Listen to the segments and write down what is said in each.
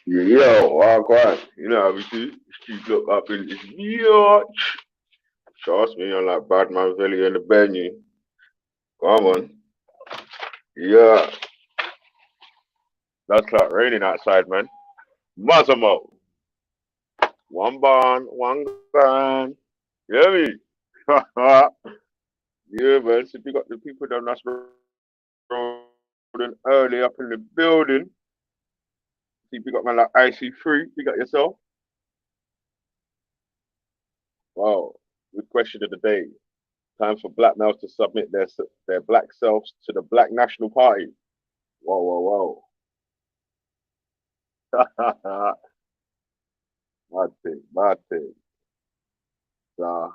Yo, Wagwan. You know how we do. Street look up in this yacht. Trust me, I'm like Badman Valley in the venue. Come on. Yeah, that's like raining outside, man. Massimo. One barn, one gun. You hear me? Yeah, man. So you got the people down that's rolling early up in the building. See, you got man like IC3. You got yourself. Wow. Good question of the day. Time for black males to submit their black selves to the Black National Party. Whoa, whoa, whoa. Mad thing, mad thing. Uh,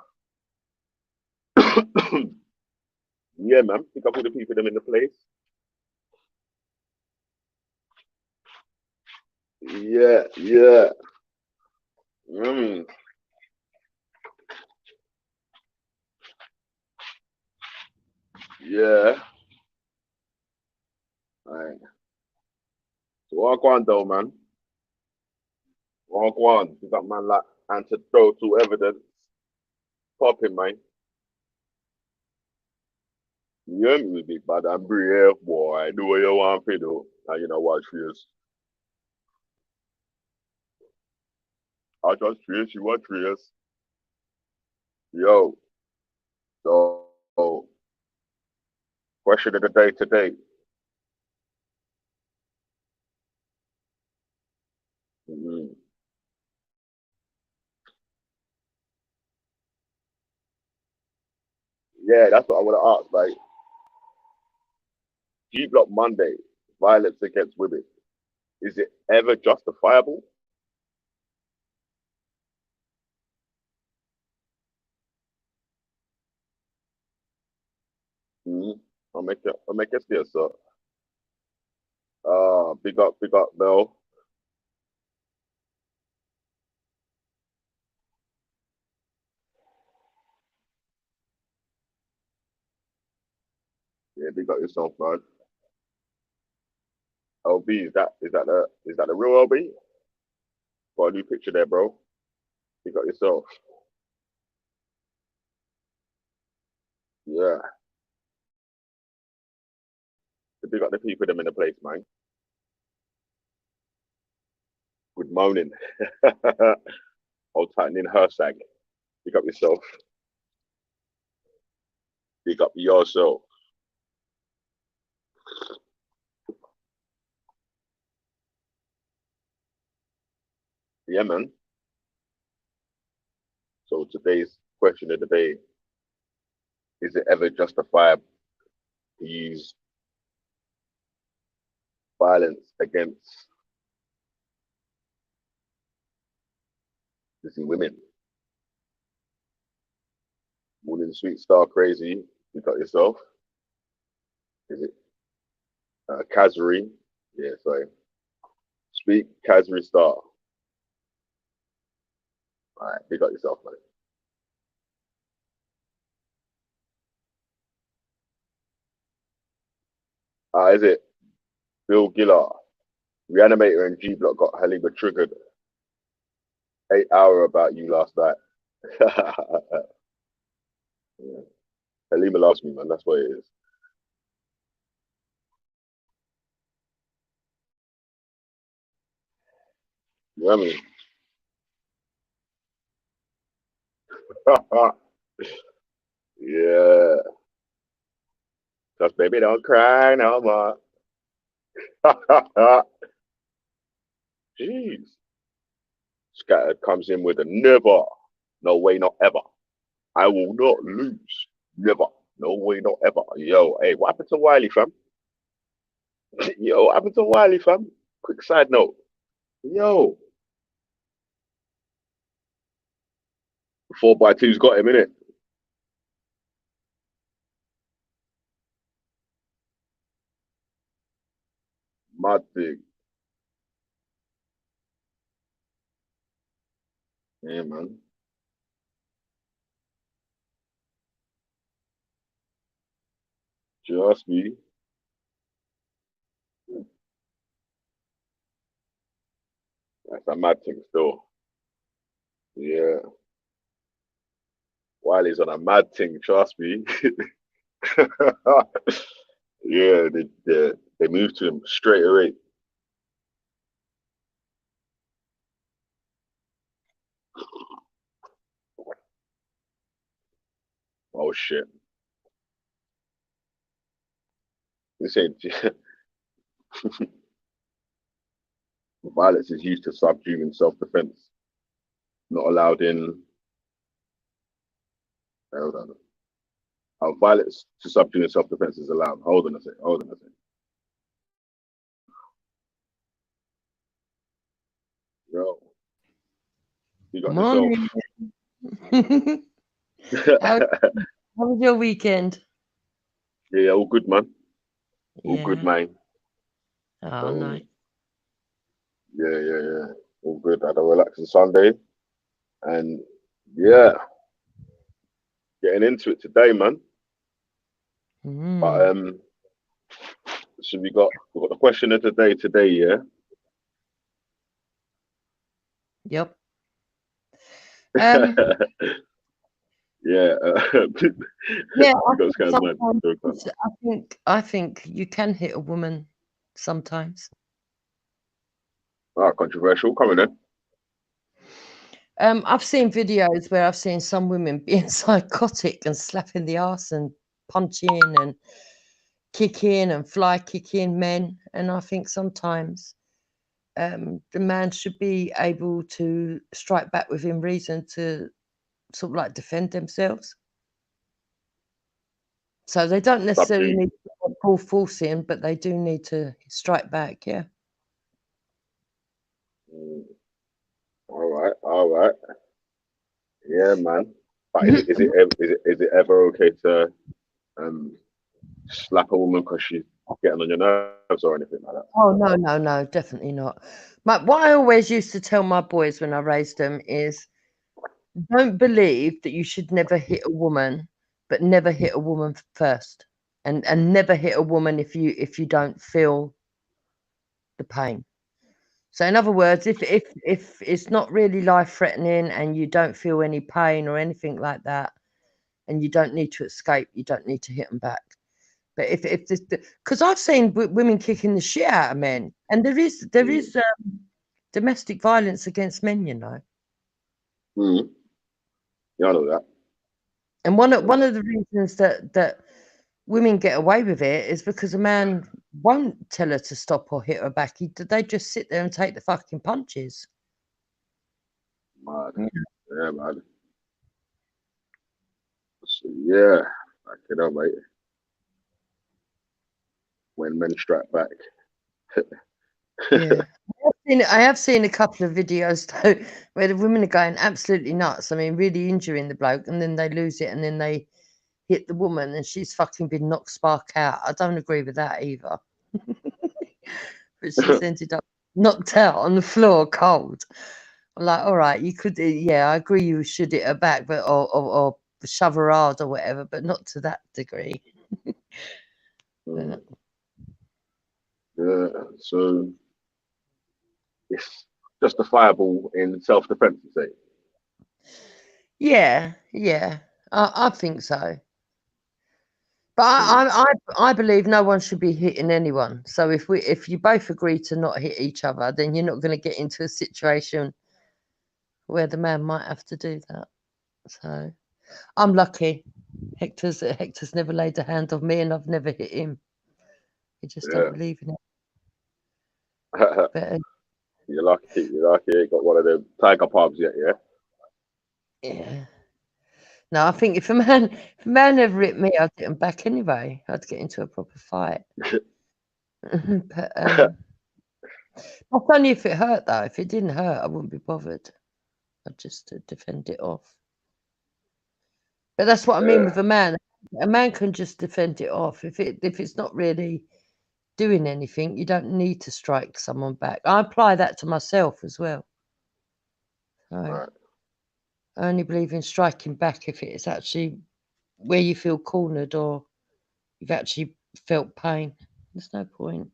yeah, man. Pick up all the people them in the place. Yeah, yeah. Mm, yeah. Alright. So walk on though, man. Walk on. You got man like anecdotal evidence popping, man. You hear me, big bad and brave boy. Do what you want to do. And you know what, Trius. I just Trius, you want Trius. Yo, so question of the day today. Mhm. Yeah, that's what I want to ask. Like, G Block Monday, violence against women. Is it ever justifiable? Mm. I'll make it clear, sir. Big up, Mel. Yeah, big up yourself, man. LB, is that the real LB? Got a new picture there, bro. Big up yourself. Yeah. So big up the people them in the place, man. Good morning. Old tightening her sag. Big up yourself. Big up yourself. Yeah, man. So today's question of the day, is it ever justifiable to use violence against women? Morning sweet star crazy. You got yourself. Is it Kazri? Yeah, sorry. Speak Kazri star. All right, you got yourself, man. Is it Bill Gillar? Reanimator and G Block got Halima triggered. 8 hour about you last night. Yeah. Halima loves me, man. That's what it is. You know what I mean? Yeah. Just baby, don't cry no more. Jeez. Scattered comes in with a never. No way, not ever. I will not lose. Never. No way, not ever. Yo, hey, what happened to Wiley, fam? Yo, what happened to Wiley, fam? Quick side note. Yo, 4x2's got him in it. Mad thing. Yeah, man. Just me. That's a mad thing still. Yeah. Wiley's on a mad thing, trust me. Yeah, they moved to him straight away. Oh shit. This ain't violence is used to subdue self-defense, not allowed in. Hold on. Oh, violence to subdue and self-defense is allowed. Hold on a second. Hold on a second. Yo, you got yourself. Morning. how, how was your weekend? Yeah, all good, man. All good, Yeah. man. Oh, So nice. yeah. All good. Had a relaxing Sunday, and yeah, getting into it today, man. But Mm, so we got the question of the day today, yeah. yep. Um, Yeah, yeah, we got this kind of man. sometimes I think you can hit a woman sometimes. Ah, controversial. Coming in. I've seen videos where I've seen some women being psychotic and slapping the ass and punching and kicking and fly kicking men, and I think sometimes the man should be able to strike back within reason to sort of like defend themselves. So they don't necessarily Subdue. need to go full force in, but they do need to strike back. Yeah. Mm, all right, all right. Yeah, man. But is it ever okay to um slap a woman because she's getting on your nerves or anything like that? Oh no, no, no, definitely not. But what I always used to tell my boys when I raised them is don't believe that you should never hit a woman, but never hit a woman first. And never hit a woman if you don't feel the pain. So in other words, if it's not really life threatening and you don't feel any pain or anything like that, and you don't need to escape, you don't need to hit them back. But if this, because I've seen women kicking the shit out of men, and there is Mm. domestic violence against men, you know. Mm. Yeah, I know that. And one of I know one that. of the reasons that women get away with it is because a man won't tell her to stop or hit her back. They just sit there and take the fucking punches. Mad. Yeah. Yeah, man. So, yeah, I can know, mate. When men strike back. Yeah. I have seen a couple of videos though where the women are going absolutely nuts. I mean, really injuring the bloke, and then they lose it, and then they hit the woman, and she's fucking been knocked spark out. I don't agree with that either. But she's ended up knocked out on the floor cold. I'm like, all right, you could, yeah, I agree, you should hit her back, but or shove her hard or whatever, but not to that degree. Mm, But, yeah, so it's justifiable in self-defense, you say. yeah, yeah, I think so. But Mm, I believe no one should be hitting anyone. So if you both agree to not hit each other, then you're not going to get into a situation where the man might have to do that. So I'm lucky. Hector's never laid a hand on me, and I've never hit him. He just don't yeah. believe in it. But You're lucky. You ain't got one of them tiger palms yet, yeah. yeah, no, I think if a man ever hit me, I'd hit him back anyway. I'd get into a proper fight. But that's only if it hurt, though. If it didn't hurt, I wouldn't be bothered. I'd just defend it off. But that's what I mean with Yeah, a man. A man can just defend it off. If it's not really doing anything, you don't need to strike someone back. I apply that to myself as well. So right. I only believe in striking back if it's actually where you feel cornered or you've actually felt pain. There's no point.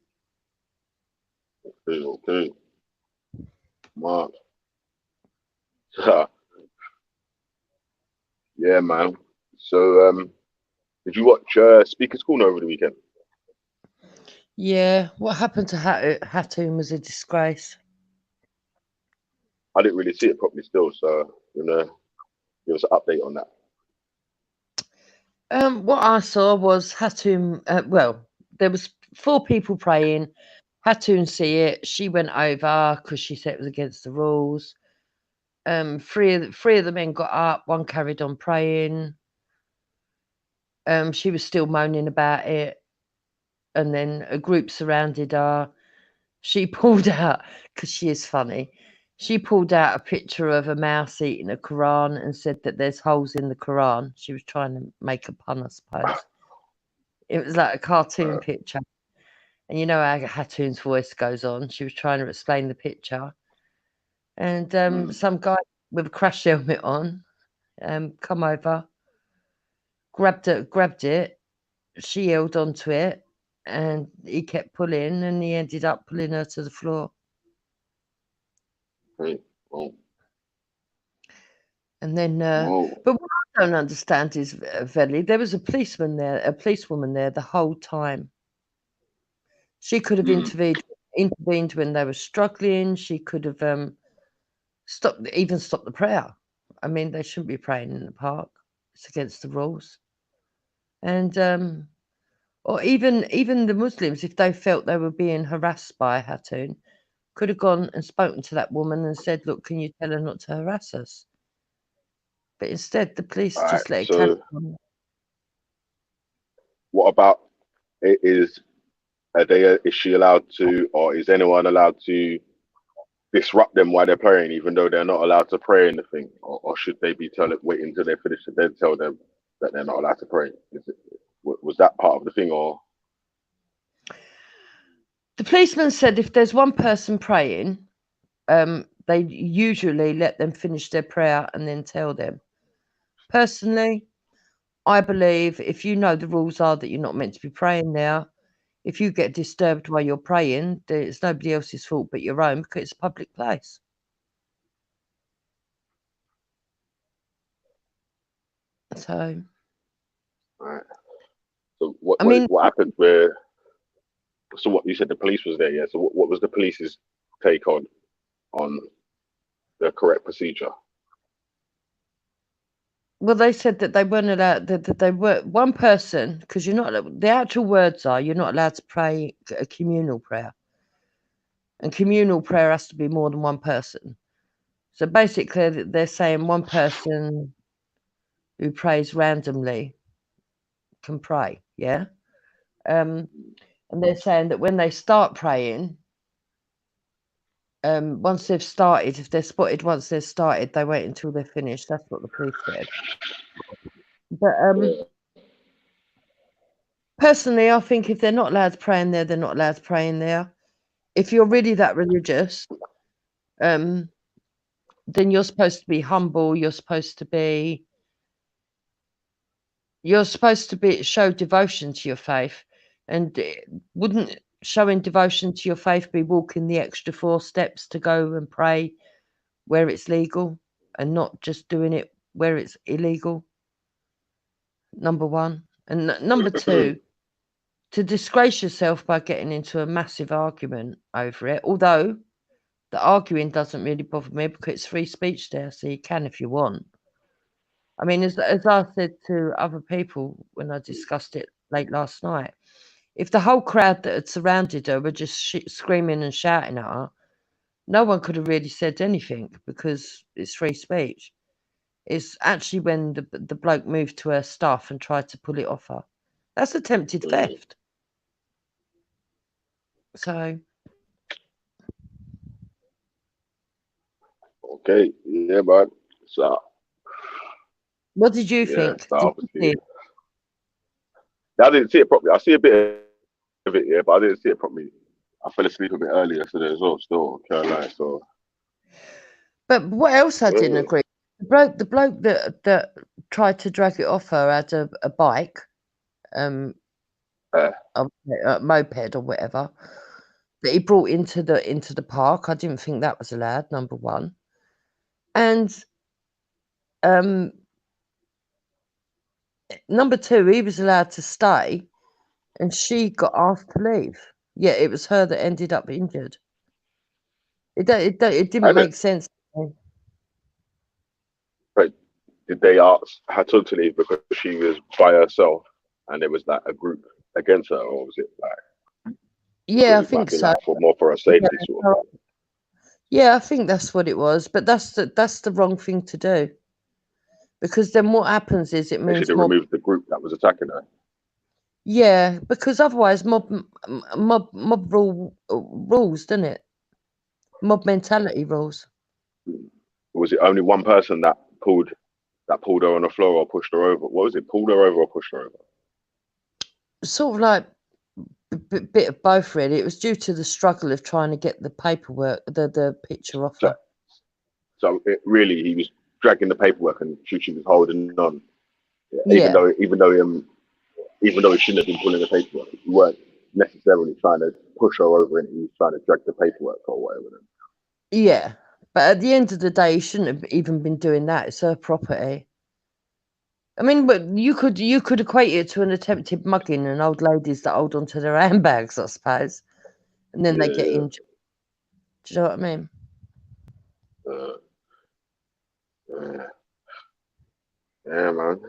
Okay, okay. Man. Yeah, man. So, did you watch Speaker's Corner over the weekend? Yeah, what happened to Hatton was a disgrace. I didn't really see it properly still, so you know, give us an update on that. What I saw was Hatton. Well, there was 4 people praying. Hatton see it. She went over because she said it was against the rules. Three of the men got up. One carried on praying. She was still moaning about it, and then a group surrounded her. She pulled out, because she is funny. She pulled out a picture of a mouse eating a Quran and said that there's holes in the Quran. She was trying to make a pun, I suppose. It was like a cartoon Uh, picture. And you know how Hatton's voice goes on. She was trying to explain the picture. And mm, some guy with a crash helmet on come over, grabbed it. She held onto it, and he kept pulling, and he ended up pulling her to the floor. hey, oh, And then, oh, but what I don't understand is, Veli, there was a policeman there, a policewoman there the whole time. She could have mm, intervened when they were struggling. She could have stopped the prayer. I mean, they shouldn't be praying in the park. It's against the rules. And or even the Muslims, if they felt they were being harassed by Hatun, could have gone and spoken to that woman and said, "Look, can you tell her not to harass us?" But instead, the police all right. just let it carry So, on. what about is are they? Is she allowed to, or is anyone allowed to disrupt them while they're praying, even though they're not allowed to pray in the thing, or should they be waiting until they finish and then tell them that they're not allowed to pray? Was that part of the thing, or The policeman said if there's one person praying, they usually let them finish their prayer and then tell them. Personally, I believe if you know the rules are that you're not meant to be praying there, if you get disturbed while you're praying, then it's nobody else's fault but your own because it's a public place. So, right? So what I what mean, what happened where? So what you said the police was there, yeah. So what was the police's take on the correct procedure? well, they said that they weren't allowed, that they were one person, because you're not, the actual words are you're not allowed to pray a communal prayer. And communal prayer has to be more than one person. So basically, they're saying one person who prays randomly can pray, yeah? Um, and they're saying that when they start praying, once they've started, if they're spotted once they've started, they wait until they're finished. That's what the police said. But Yeah. personally, I think if they're not allowed to pray in there, they're not allowed to pray in there. If you're really that religious, um, then you're supposed to be humble. You're supposed to be show devotion to your faith, and wouldn't showing devotion to your faith be walking the extra 4 steps to go and pray where it's legal and not just doing it where it's illegal? Number one, and number two, to disgrace yourself by getting into a massive argument over it. Although the arguing doesn't really bother me because it's free speech there, so you can if you want. I mean, as I said to other people when I discussed it late last night, if the whole crowd that had surrounded her were just screaming and shouting at her, no one could have really said anything because it's free speech. It's actually when the bloke moved to her stuff and tried to pull it off her. That's attempted Mm, theft. So, okay, yeah, man. So what did you yeah, think? so Did you see obviously it? I didn't see it properly. I see a bit of it, yeah, but I didn't see it properly. I fell asleep a bit earlier today as well, still Carolina. So But what else I didn't yeah, agree? The bloke that tried to drag it off her had a bike, um, uh, a moped or whatever. that he brought into the park. I didn't think that was allowed, number one. And number two, he was allowed to stay, and she got asked to leave. Yeah, it was her that ended up injured. It I didn't don't. make sense to me. But did they ask her to leave because she was by herself and there was like a group against her, or was it like Yeah, because I it might think be so. like for more for her Yeah, safety sort of thing? yeah, I think that's what it was. But that's the wrong thing to do, because then what happens is it They should means have mob. removed the group that was attacking her. Yeah, because otherwise mob rules, doesn't it? Mob mentality rules. Was it only one person that pulled her on the floor or pushed her over? What was it? Pulled her over or pushed her over? Sort of like bit of both, really. It was due to the struggle of trying to get the paperwork, the picture off So, her. so it really he was dragging the paperwork and she was holding on. Yeah, even Yeah, though even though he shouldn't have been pulling the paperwork, he weren't necessarily trying to push her over and he was trying to drag the paperwork or whatever. yeah. But at the end of the day, he shouldn't have even been doing that. It's her property. I mean, but you could equate it to an attempted mugging and old ladies that hold onto their handbags, I suppose, and then they get Yeah, injured. Do you know what I mean? uh, yeah, yeah, man.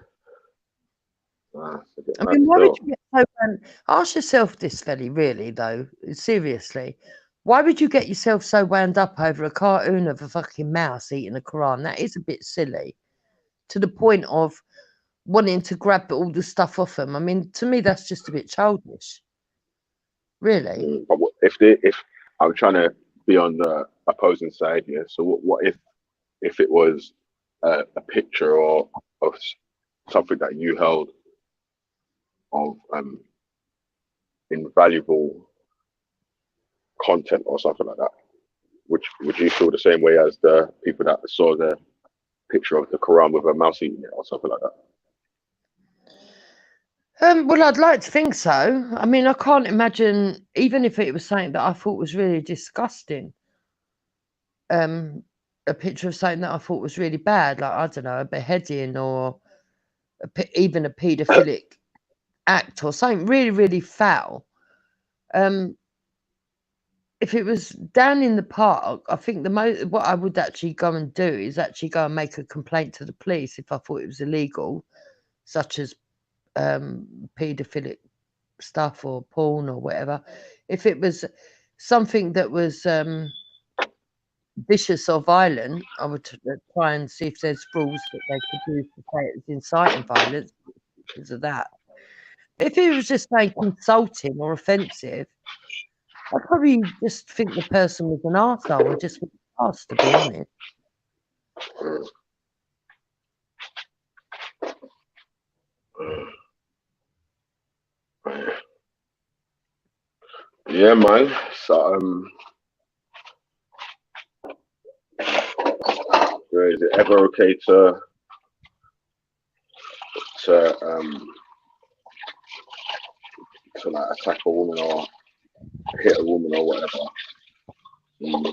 It's a bit I mad mean, why would still. you get so ask yourself this, Felly, really, though, seriously. Why would you get yourself so wound up over a cartoon of a fucking mouse eating a Quran? That is a bit silly. To the point of wanting to grab all the stuff off them. I mean, to me, that's just a bit childish, really. But if I'm trying to be on the opposing side here, so what if it was a picture or of something that you held of invaluable content or something like that? Would you feel the same way as the people that saw the picture of the Quran with a mouse eating it or something like that? Well, I'd like to think so. I mean, I can't imagine, even if it was something that I thought was really disgusting, um, a picture of something that I thought was really bad, like, I don't know, a beheading or even a paedophilic act or something really, really foul. Um, if it was down in the park, I think what I would actually go and do is actually go and make a complaint to the police if I thought it was illegal, such as paedophilic stuff or porn or whatever. If it was something that was vicious or violent, I would try and see if there's rules that they could use to say it's inciting violence because of that. But if it was just like insulting or offensive, I'd probably just think the person was an arsehole and just was asked, to be honest. Yeah, man. So is it ever okay to to like attack a woman or hit a woman or whatever? Mm,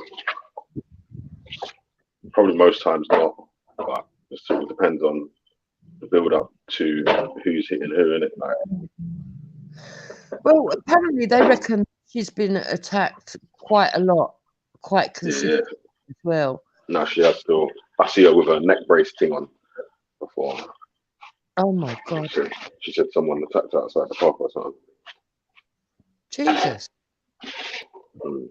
Probably most times not, but it sort of depends on the build up to who's hitting who in it. Like, Well, apparently they reckon she's been attacked quite a lot, quite yeah, consistently as well. no, she has still. I see her with a neck brace thing on before. Oh my God, She said someone attacked her outside the park or something. Jesus! Mm,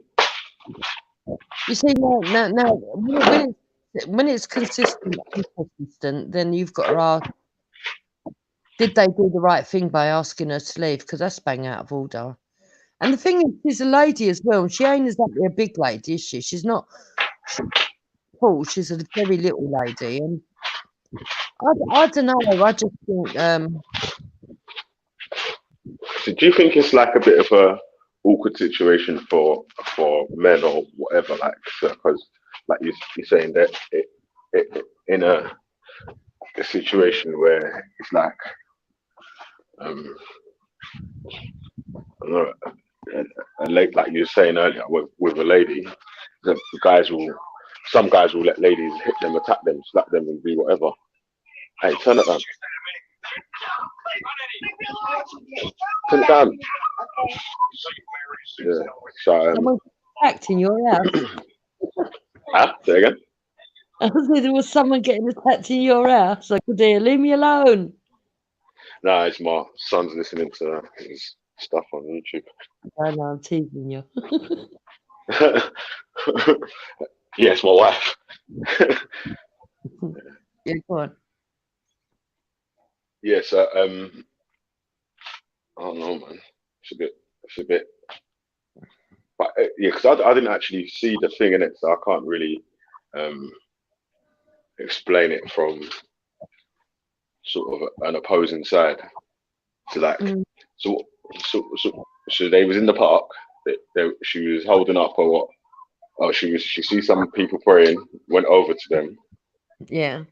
You see, now, when it's consistent, inconsistent, then you've got to ask, did they do the right thing by asking her to leave? Because that's bang out of order. And the thing is, she's a lady as well, and she ain't exactly a big lady, is she? She's not tall. She's a very little lady, and I don't know. I just think, So do you think it's like a bit of a awkward situation for men or whatever, like because like you're saying that it in a situation where it's like um I don't know, and like you were saying earlier, with a lady, the guys will, some guys will let ladies hit them, attack them, slap them, and do whatever. Hey, turn it down. Turn it down. Yeah. So Someone attacked in your house. say again. I said there was someone getting attacked in your house. I could hear, leave me alone. Nah, it's my son's listening to his stuff on YouTube. I know, I'm teasing you. Yes, my wife. Yeah, go on. Yeah, so I don't know, man. It's a bit, but yeah, because I didn't actually see the thing in it, so I can't really um explain it from sort of an opposing side. So like, Mm, so so they was in the park. She was holding up or what? Oh, she see some people praying, went over to them. yeah.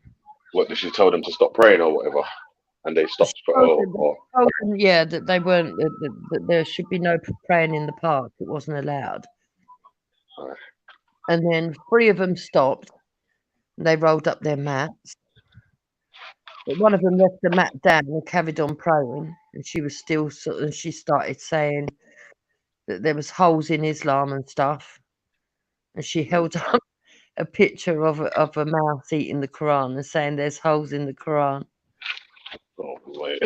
What did she tell them to stop praying or whatever? And they She stopped. told them, yeah, that they weren't, that there should be no praying in the park. It wasn't allowed. Right. And then 3 of them stopped. They rolled up their mats. But one of them left the mat down and carried on praying. And she was still sort of, she started saying that there was holes in Islam and stuff. And she held up a picture of a mouse eating the Quran and saying there's holes in the Quran. Oh wait.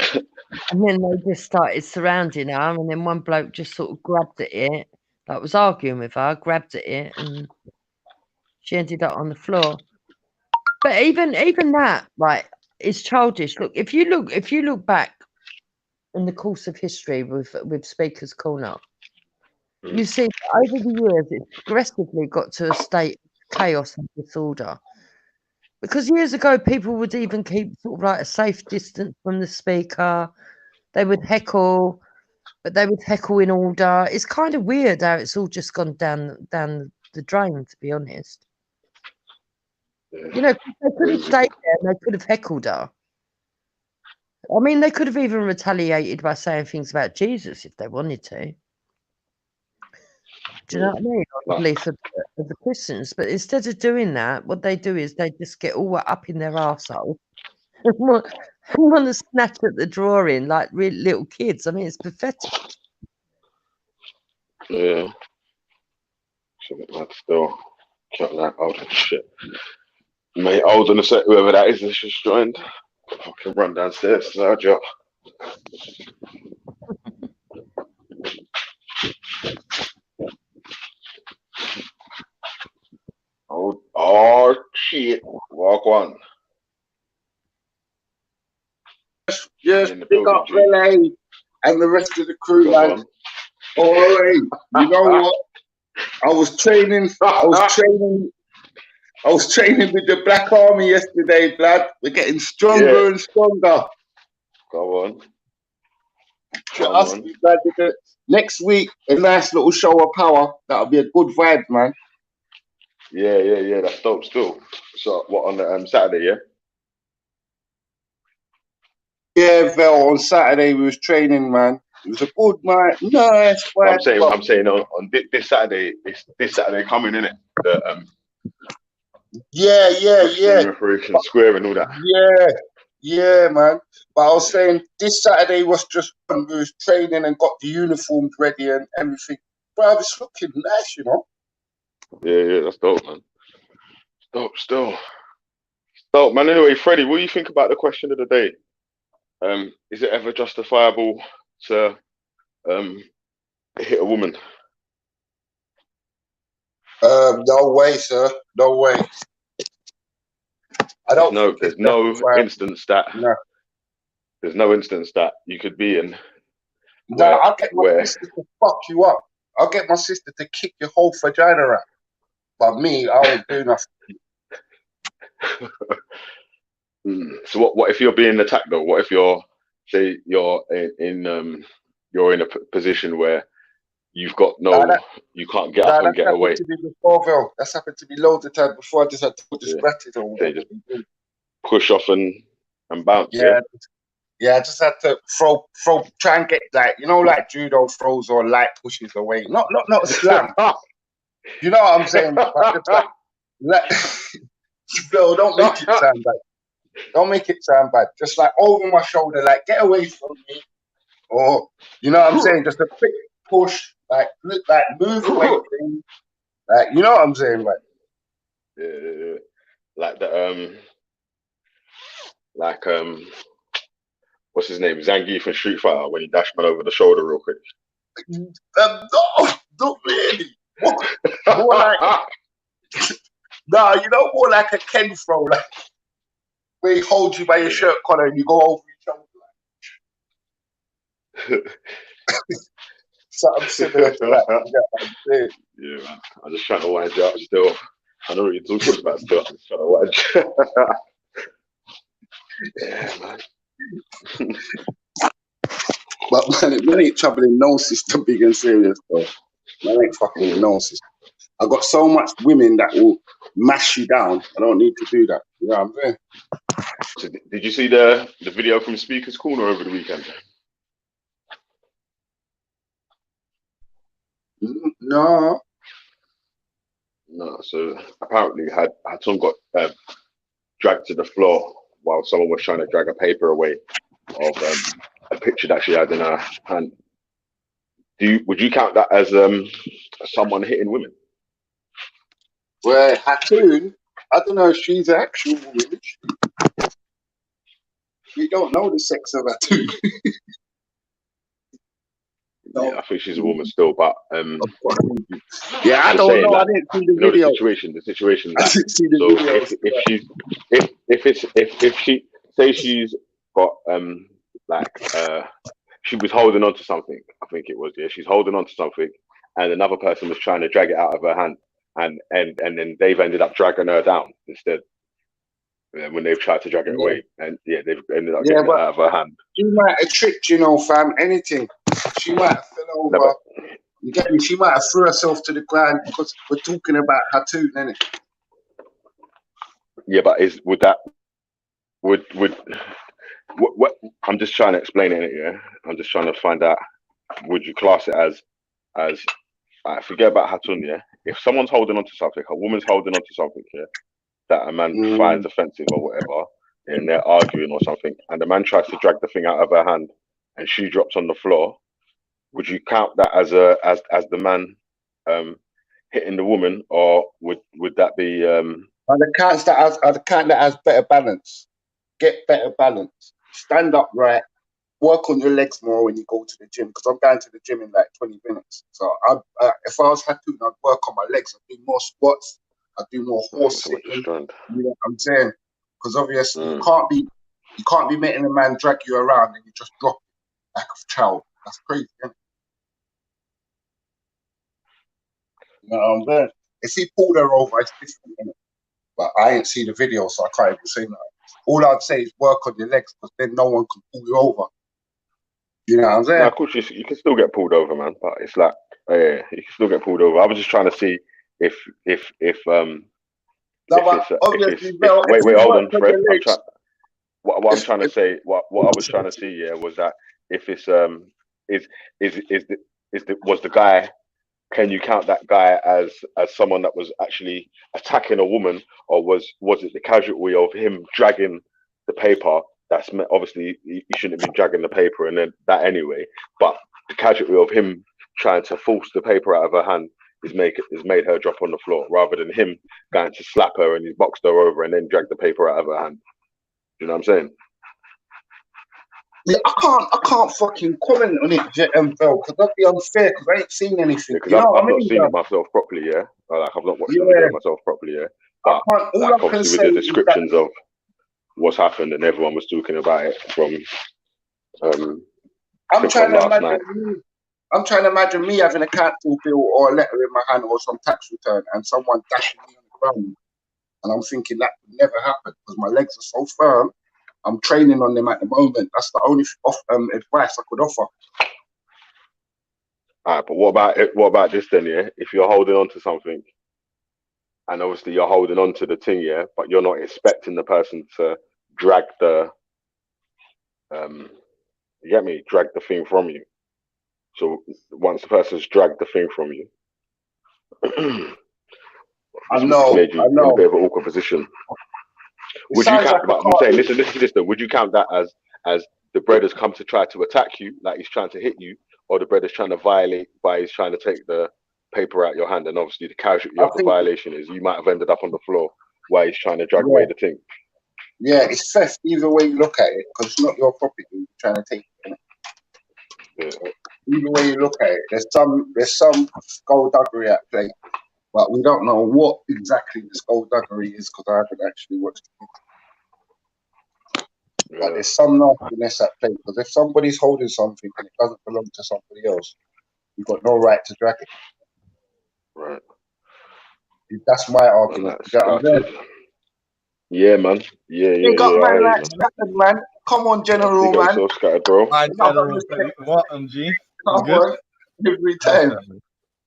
And then they just started surrounding her, and then one bloke just sort of grabbed at it, like was arguing with her, grabbed at it, and she ended up on the floor. But even that, right, is childish. Look, if you look back in the course of history with Speaker's Corner, you see over the years it's progressively got to a state of chaos and disorder. Because years ago, people would even keep sort of like a safe distance from the speaker. They would heckle, but they would heckle in order. It's kind of weird how it's all just gone down the drain, to be honest. You know, they could have stayed there and they could have heckled her. I mean, they could have even retaliated by saying things about Jesus if they wanted to. Do you know what I mean? On the belief of the Christians. But instead of doing that, what they do is they just get all up in their arsehole and want to snatch at the drawing like real little kids. I mean, it's pathetic. Yeah. That's still check that out. Shit. Mate, hold on a sec, whoever that is that's just joined. I can run downstairs, Sergio. Oh shit. Walk on. Just In the pick building, up G. Relay and the rest of the crew, Come man. on. All right. You know what? I was training with the Black Army yesterday, lad. We're getting stronger and stronger. Come on. Trust me, lad. Next week, a nice little show of power. That'll be a good vibe, man. Yeah. That's dope still. So what on the Saturday, yeah? Yeah, Vel, on Saturday we was training, man. It was a good night. Nice vibe. I'm saying on this Saturday, this Saturday coming, innit? The Yeah. Reformation Square and all that. Yeah, man. But I was saying this Saturday was just we was training and got the uniforms ready and everything. Bro, it's looking nice, you know. Yeah, that's dope, man. Dope still. Dope, man. Anyway, Freddie, what do you think about the question of the day? Is it ever justifiable to hit a woman? No way, sir. No way. I don't think There's no instance that no. there's no instance that you could be in. No, I'll get my sister to fuck you up. I'll get my sister to kick your whole vagina out. But me, I won't do nothing. So what if you're being attacked though? What if you're you're in a position where you've got you can't get up and get away? To me before, Phil. That's happened to me loads of times before. I just had to put the scratches on. They just push off and bounce. Yeah, I just had to try and get like, like judo throws or light pushes away. Not a slam. You know what I'm saying? But just like Phil, don't make it sound bad. Don't make it sound bad. Just like over my shoulder, like get away from me. Or you know what I'm saying? Just a quick push, like move away from me. Like, you know what I'm saying, right? Yeah. Like the what's his name? Zangief from Street Fighter when he dashed man over the shoulder real quick. No, not really. More like more like a Ken throw, like where he holds you by your shirt collar and you go over his shoulder. Something similar to that. You know what I'm saying? Yeah, man. I'm just trying to wind you up still. I know what you're talking about still. I'm just trying to wind you up. Yeah, man. But man ain't troubling no system big and serious, though. Man ain't fucking with no system. I got so much women that will mash you down. I don't need to do that. You know what I'm saying? So did you see the video from Speaker's Corner over the weekend? No. No. So apparently, Hatton got dragged to the floor while someone was trying to drag a paper away of a picture that she had in her hand. Would you count that as someone hitting women? Well, Hattoon, I don't know if she's an actual woman. We don't know the sex of Hattoon. Yeah, I think she's a woman still, but yeah, I don't know. Like, I didn't see the video. The situation. Like, I didn't see the so if she say she's got she was holding on to something, I think it was, yeah, she's holding on to something, and another person was trying to drag it out of her hand, and then they've ended up dragging her down instead. When they've tried to drag it away, and they've ended up getting it out of her hand. She might have tripped, fam. Anything. She might have fell over. No, you get me? She might have threw herself to the ground because we're talking about Hattoon, innit? Yeah, but what I'm just trying to explain it, yeah. I'm just trying to find out. Would you class it as forget about Hatun, yeah? If someone's holding on to something, a woman's holding on to something, yeah, that a man finds offensive or whatever, and they're arguing or something, and the man tries to drag the thing out of her hand, and she drops on the floor, would you count that as the man hitting the woman, or would that be? I'd count that as better balance. Get better balance. Stand up right. Work on your legs more when you go to the gym, because I'm going to the gym in like 20 minutes. So if I was Hattoon, I'd work on my legs. I'd do more squats. I'd do more horse sitting. You know what I'm saying? Because obviously you can't be making a man drag you around and you just drop it like a child. That's crazy, isn't it? You know what I'm saying? If he pulled her over, it's different, isn't it? But I ain't see the video, so I can't even say that. All I'd say is work on your legs, because then no one can pull you over. You know what I'm saying? No, of course you can still get pulled over, man. But it's like, yeah, you can still get pulled over. I was just trying to see if wait, hold on, Fred. What I'm trying to say, what I was trying to see, yeah, was that if it's was the guy? Can you count that guy as someone that was actually attacking a woman, or was it the casualty of him dragging the paper? That's obviously you shouldn't have been dragging the paper and then that anyway. But the casualty of him trying to force the paper out of her hand is made her drop on the floor, rather than him going to slap her and he's boxed her over and then drag the paper out of her hand. You know what I'm saying? Yeah, I can't fucking comment on it, because that'd be unfair, because I ain't seen anything. Because I've not seen it myself properly, yeah. Like I've not watched the video myself properly, yeah. But like, obviously with the descriptions of what's happened, and everyone was talking about it from I'm trying to imagine me having a council bill or a letter in my hand or some tax return and someone dashing me on the ground, and I'm thinking that would never happen because my legs are so firm. I'm training on them at the moment. That's the only advice I could offer. All right, but what about this then, yeah? If you're holding on to something, and obviously you're holding on to the thing, yeah, but you're not expecting the person to drag the you get me, drag the thing from you. So once the person's dragged the thing from you, I it's know. made you in a bit of an awkward position. It Would you sounds count? like a But I'm saying, cartoon. listen to this though. Would you count that as the brother's come to try to attack you, like he's trying to hit you, or the brother's trying to violate by he's trying to take the paper out your hand? And obviously, the casualty I of the think, violation is you might have ended up on the floor while he's trying to drag yeah, away the thing. yeah, it's theft either way you look at it, because it's not your property you're trying to take it. Yeah. So either way you look at it, there's some skullduggery at play, but we don't know what exactly the skullduggery is because I haven't actually watched it. But Yeah. there's some nastiness at play, because if somebody's holding something and it doesn't belong to somebody else, you've got no right to drag it. Right. That's my And argument. that You get what I'm saying? started. Yeah, man. Yeah, Big up I man hear you, like man. Scattered, man. Come on, Yeah, General, big up man. yourself, scattered, bro. My Enough of general, respect. what, G? Come You good? on. Every time.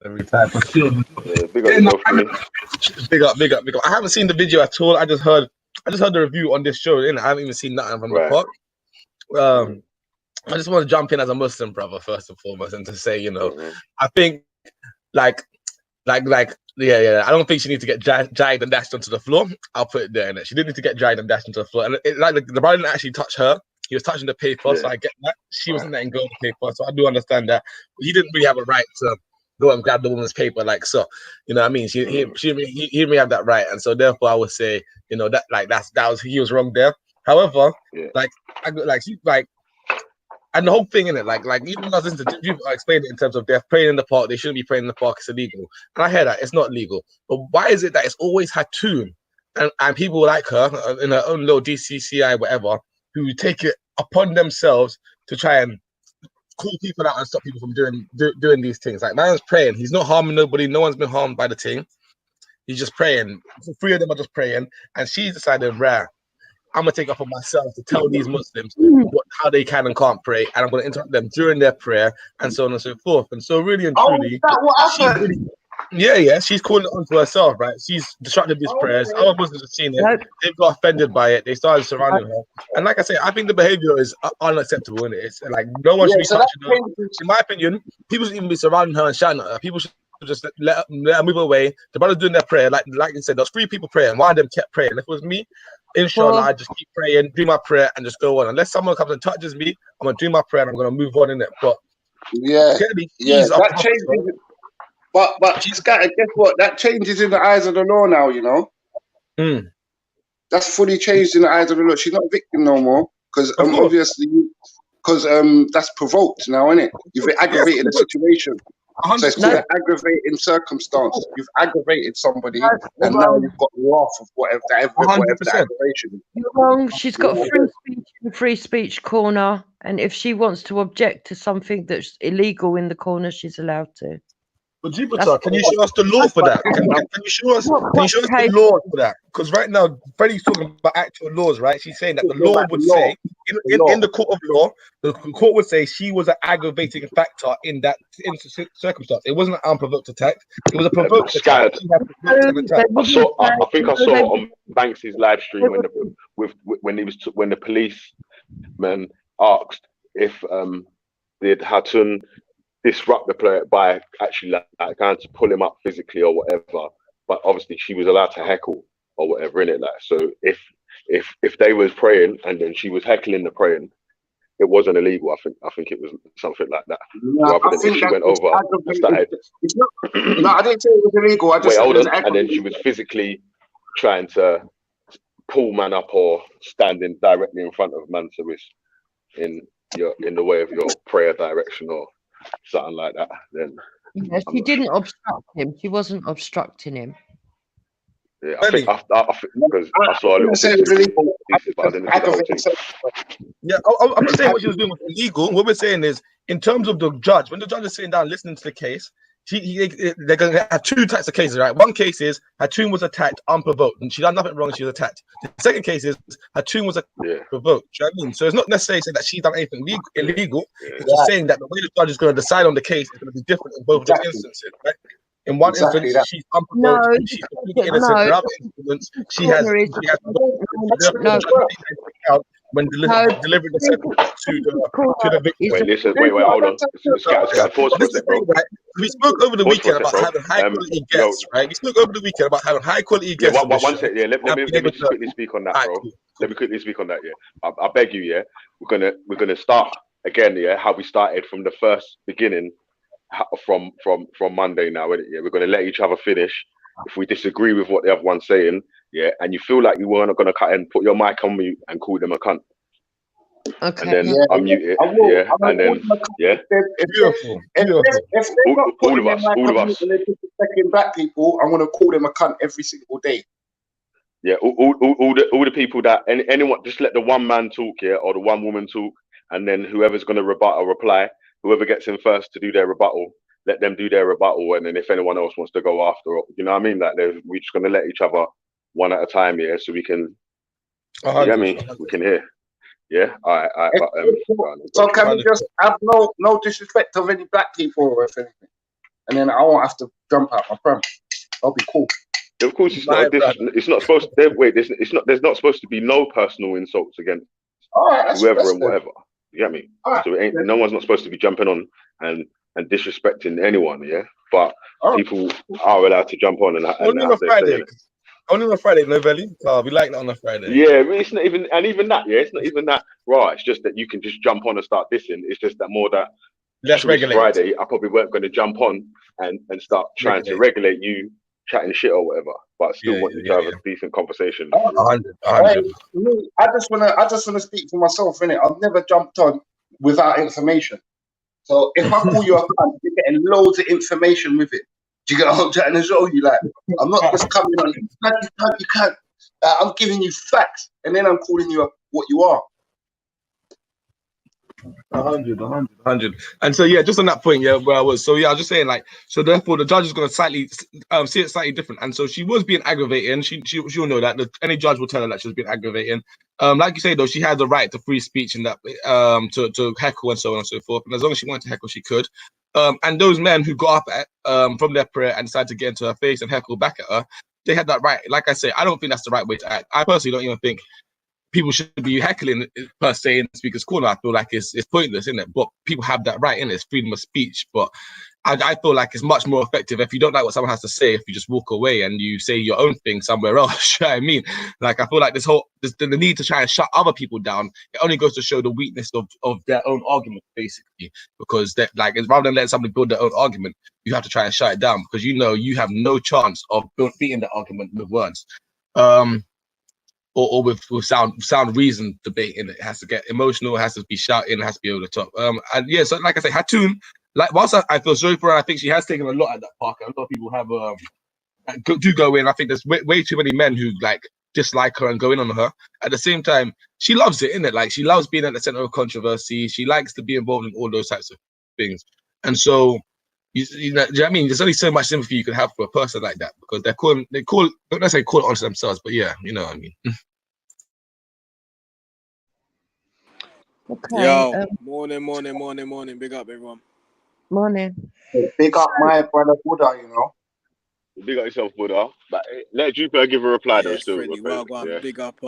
Every time. For sure. Yeah, big up Yeah, no, yourself, Kenny. big up, big up, big up. I haven't seen the video at all. I just heard the review on this show, innit? I haven't even seen nothing from the Right. park. I just want to jump in as a Muslim brother first and foremost, and to say, you know, I think like yeah. I don't think she needs to get dragged and dashed onto the floor. I'll put it there. Innit? She didn't need to get dragged and dashed onto the floor. And the brother didn't actually touch her. He was touching the paper, so I get that. She wasn't letting go of the paper, so I do understand that. But he didn't really have a right to go and grab the woman's paper like so. You know what I mean? He didn't really have that right, and so therefore I would say, you know, he was wrong there. However, and the whole thing in it, like even when I was listening to you explain it in terms of they're praying in the park, they shouldn't be praying in the park, it's illegal. And I hear that it's not legal. But why is it that it's always Hatun and people like her in her own little DCCI, whatever, who take it upon themselves to try and call people out and stop people from doing these things? Like man's praying, he's not harming nobody, no one's been harmed by the thing. He's just praying. The three of them are just praying, and she's decided, rare. I'm gonna take it upon myself to tell these Muslims how they can and can't pray, and I'm gonna interrupt them during their prayer, and so on and so forth. And so, really and truly, is that what happened? she's calling it onto herself, right? She's disrupted these prayers. Other Muslims have seen it; they've got offended by it. They started surrounding her, and like I say, I think the behavior is unacceptable. Isn't it? It's like no one should be touching her. In my opinion, people should even be surrounding her and shouting at her. People should just let her move away. The brother's doing their prayer, like you said, there's 3 people praying. One of them kept praying. If it was me, inshallah, I just keep praying, do my prayer, and just go on. Unless someone comes and touches me, I'm gonna do my prayer and I'm gonna move on in it. But that changes. But Scatter, guess what? That changes in the eyes of the law now. You know, that's fully changed in the eyes of the law. She's not a victim no more because obviously, because that's provoked now, isn't it? You've aggravated the situation. So it's called an aggravating circumstance. You've aggravated somebody, and now you've got wrath of whatever the aggravation is. You're wrong. She's got free speech in the free speech corner, and if she wants to object to something that's illegal in the corner, she's allowed to. But Jupiter, can you show us the law for that? Can you show us the law for that? Because right now, Freddie's talking about actual laws, right? She's saying that the law would say, in the court of law, the court would say she was an aggravating factor in that circumstance. It wasn't an unprovoked attack. It was a provoked attack. I think I saw on Banks's live stream when the policeman asked if did Hatun disrupt the player by actually like going to pull him up physically or whatever, but obviously she was allowed to heckle or whatever in it. Like, so if they was praying and then she was heckling the praying, it wasn't illegal. I think it was something like that. No, rather than if she went over and started. No, I didn't say it was illegal. I just hold on, and then she was physically trying to pull man up or standing directly in front of man, so it's in the way of your prayer direction or something like that. Then she didn't obstruct him. She wasn't obstructing him. Yeah, I think because I saw a little bit, but I didn't see the whole thing. Yeah, I'm not saying what she was doing was illegal. What we're saying is, in terms of the judge, when the judge is sitting down listening to the case, they're going to have 2 types of cases, right? One case is Hatun was attacked unprovoked, and she done nothing wrong, and she was attacked. The second case is Hatun was provoked. Do you know what I mean? So it's not necessarily saying that she's done anything illegal. It's just saying that the way the judge is going to decide on the case is going to be different in both of those instances, right? In one instance, she's unprovoked. She's completely innocent. In other instance, she has when delivering the sentence to the victim. Wait, listen, wait, hold on. Scatter, pause for a sec, bro. We spoke over the Pause for a weekend sec, about bro. having high quality guests, right? We spoke over the weekend about having high quality Yeah, guests on the one show. sec. Yeah, let me just quickly speak on that, bro. Cool. Let me quickly speak on that. Yeah, I beg you. Yeah, we're gonna start again. Yeah, how we started from the first beginning, from Monday now. Isn't it? Yeah, we're gonna let each other finish. If we disagree with what the other one's saying, yeah, and you feel like you weren't gonna cut and put your mic on mute and call them a cunt, Okay. and then Yeah, unmute it. I will. Yeah, I'm and then yeah, Beautiful. if they're not all putting of their us, mic all of on mute us. and they're disrespecting black people, I'm gonna call them a cunt every single day. Yeah, all the people that anyone, just let the one man talk, yeah, or the one woman talk, and then whoever's going to rebut or reply, whoever gets in first to do their rebuttal, let them do their rebuttal, and then if anyone else wants to go after, you know what I mean? Like, we're just going to let each other one at a time, yeah, so we can, you get me? We can hear, yeah. All right. So can we just have no disrespect of any black people or anything, and then I won't have to jump out my pram. That'll be cool. Of course, it's not. It's not supposed. Wait, it's not. There's not supposed to be no personal insults against whoever and whatever. You get me? Right, So no one's not supposed to be jumping on and disrespecting anyone. Yeah, but people are allowed to jump on and only on a Friday. Only on a Friday, no belly. We like that on a Friday. Yeah, it's not even, and even that. Yeah, it's not even that. Right, it's just that you can just jump on and start dissing. It's just that more that. Let's regulate. Friday, I probably weren't going to jump on and start trying to regulate you chatting shit or whatever, but I still want you to have a decent conversation. 100. I just wanna speak for myself, innit? I've never jumped on without information. So if I call you a cunt, you're getting loads of information with it. Do you get what I'm trying to show you? Like, I'm not just coming on, you can't. I'm giving you facts, and then I'm calling you what you are. 100. And so yeah, just on that point, yeah, where I was. So yeah, I was just saying, like, so therefore the judge is going to slightly see it slightly different. And so she was being aggravating. She'll know that. Any judge will tell her that she was being aggravating. Like you say though, she has the right to free speech and that to heckle and so on and so forth. And as long as she wanted to heckle, she could. And those men who got up from their prayer and decided to get into her face and heckle back at her, they had that right. Like I say, I don't think that's the right way to act. I personally don't even think people should be heckling per se in the speaker's corner. I feel like it's pointless, isn't it? But people have that right, innit? It's freedom of speech. But I feel like it's much more effective if you don't like what someone has to say, if you just walk away and you say your own thing somewhere else. You know what I mean? Like, I feel like the need to try and shut other people down, it only goes to show the weakness of their own argument, basically. Because like, rather than letting somebody build their own argument, you have to try and shut it down because you know you have no chance of beating the argument with words. Or with sound reason debate in it. It has to get emotional, it has to be shouting, it has to be over the top. And yeah, so like I say, Hatun, like whilst I feel sorry for her, I think she has taken a lot at that park. A lot of people have do go in. I think there's way too many men who like dislike her and go in on her. At the same time, she loves it, innit? Like, she loves being at the center of controversy. She likes to be involved in all those types of things. And so you know, do you know what I mean? There's only so much sympathy you can have for a person like that because don't necessarily call it onto themselves, but yeah, you know what I mean. Okay. Yo, morning. Big up, everyone. Morning. Big up my brother Buddha, you know. Big up yourself, Buddha. But let Jupiter give a reply though. Yes, Still, Freddie. Well, go on. yeah. Big up,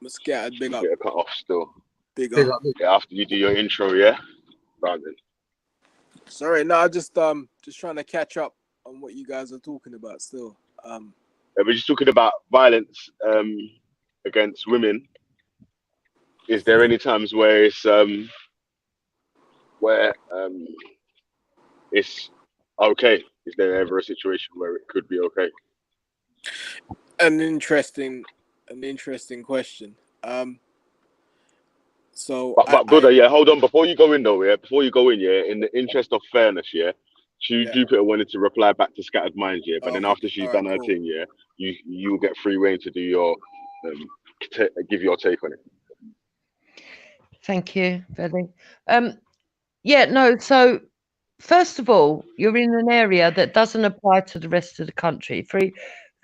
Scattered. Big up. Get a cut off still. Big up. Yeah, after you do your intro, yeah. Brandon. Sorry, no, just trying to catch up on what you guys are talking about. Still, We're just talking about violence against women. Is there any times where it's okay? Is there ever a situation where it could be okay? an interesting question. So, but Buddha, yeah, hold on. Before you go in, in the interest of fairness, yeah, Jupiter wanted to reply back to Scattered Minds, yeah, but then after she's done her thing, yeah, you'll get free reign to do your give your take on it. Thank you, Billy. Yeah, no, so first of all, you're in an area that doesn't apply to the rest of the country.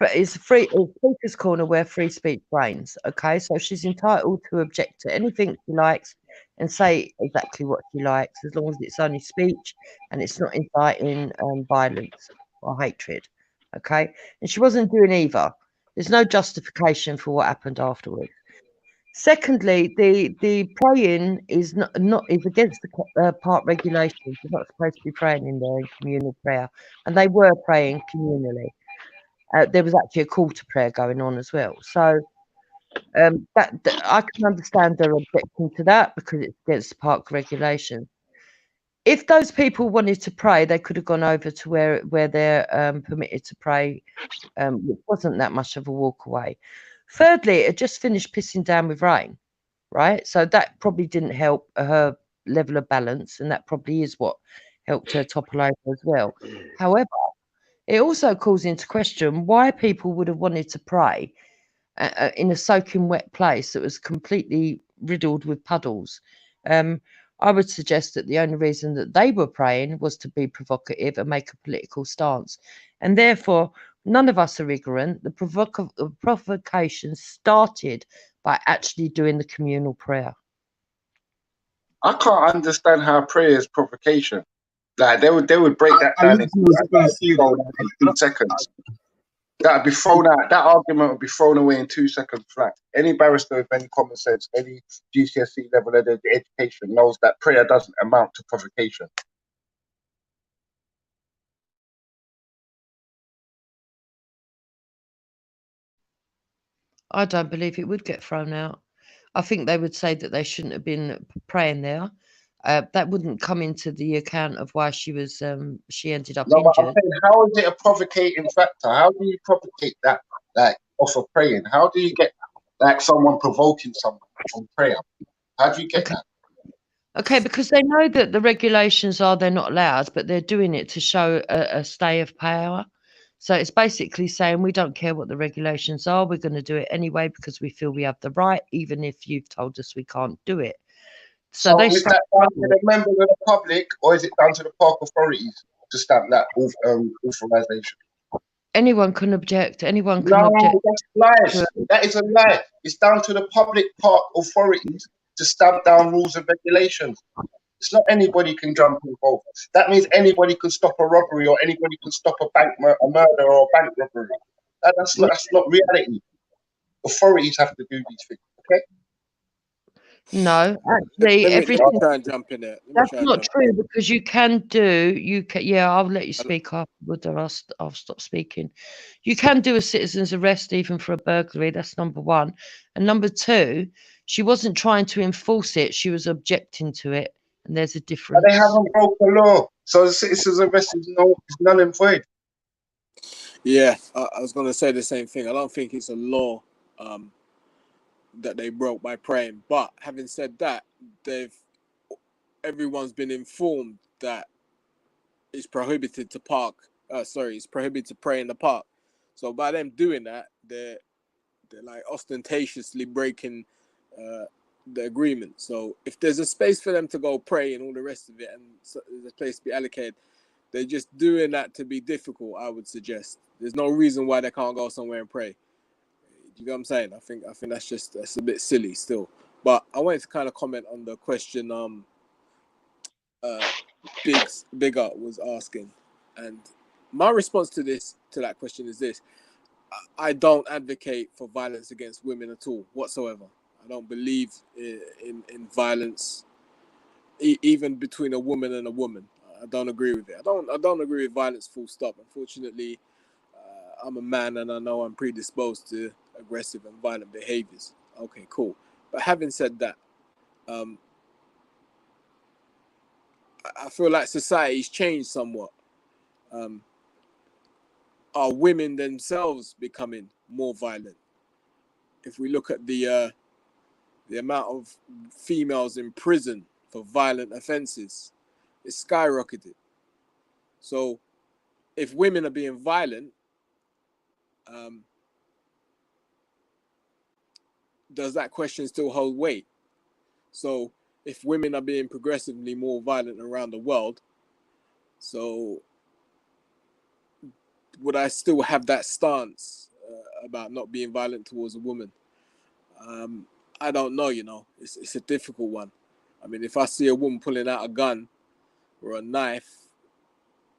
It's Speaker's Corner where free speech reigns. Okay, so she's entitled to object to anything she likes and say exactly what she likes, as long as it's only speech and it's not inciting violence or hatred. Okay, and she wasn't doing either. There's no justification for what happened afterwards. Secondly, the praying is not is against the park regulations. You're not supposed to be praying in there in communal prayer, and they were praying communally. There was actually a call to prayer going on as well. So that I can understand their objection to that because it's against the park regulations. If those people wanted to pray, they could have gone over to where they're permitted to pray. It wasn't that much of a walk away. Thirdly, it had just finished pissing down with rain, right? So that probably didn't help her level of balance, and that probably is what helped her topple over as well. However, it also calls into question why people would have wanted to pray in a soaking wet place that was completely riddled with puddles. I would suggest that the only reason that they were praying was to be provocative and make a political stance. And therefore, none of us are ignorant. The provocation started by actually doing the communal prayer. I can't understand how prayer is provocation. Like they would break that I down literally into was just going to say thrown that. out in 2 seconds. That'd be thrown out. That argument would be thrown away in 2 seconds flat. Any barrister with any common sense, any GCSE level of education knows that prayer doesn't amount to provocation. I don't believe it would get thrown out. I think they would say that they shouldn't have been praying there. That wouldn't come into the account of why she was she ended up No, but I'm injured. saying, how is it a provocating factor? How do you provocate that, like, off of praying? How do you get, like, someone provoking someone from prayer? How do you get Okay. that? Okay, because they know that the regulations are they're not allowed, but they're doing it to show a stay of power. So it's basically saying we don't care what the regulations are, we're going to do it anyway because we feel we have the right, even if you've told us we can't do it. So So they is start that down to the members of the public, or is it down to the park authorities to stamp that authorization? anyone can object. Anyone can No, object that's to lies. it. That is a lie. It's down to the public park authorities to stamp down rules and regulations. It's not anybody can jump involved. That means anybody can stop a robbery or anybody can stop a a murder or a bank robbery. That's not reality. Authorities have to do these things. Okay. No, Let, actually, let me let me everything. try and jump in there. Let me That's try and not jump. true because you can. Yeah, I'll let you speak afterwards, or I'll stop speaking. You can do a citizen's arrest even for a burglary. That's number one, and number two, she wasn't trying to enforce it; she was objecting to it, and there's a But they difference. haven't broke the law. So the citizens arrest is null and void. Yeah, I was gonna say the same thing. I don't think it's a law um, that they broke by praying. But having said that, everyone's been informed that it's prohibited to park. It's prohibited to pray in the park. So by them doing that, they're like ostentatiously breaking uh, the agreement. So if there's a space for them to go pray and all the rest of it, and there's a place to be allocated, they're just doing that to be difficult. I would suggest there's no reason why they can't go somewhere and pray. You know what I'm saying? I think that's a bit silly still. But I wanted to kind of comment on the question uh Big Art was asking, and my response to that question is this: I don't advocate for violence against women at all whatsoever. I don't believe in violence, even between a woman and a woman. I don't agree with it. I don't agree with violence. Full stop. Unfortunately, I'm a man and I know I'm predisposed to aggressive and violent behaviors. Okay, cool. But having said that, um, I feel like society's changed somewhat. Um, are women themselves becoming more violent? If we look at the amount of females in prison for violent offenses, it's skyrocketed. So if women are being violent, um, does that question still hold weight? So if women are being progressively more violent around the world, so would I still have that stance about not being violent towards a woman? Um, I don't know. It's a difficult one. I mean, if I see a woman pulling out a gun or a knife,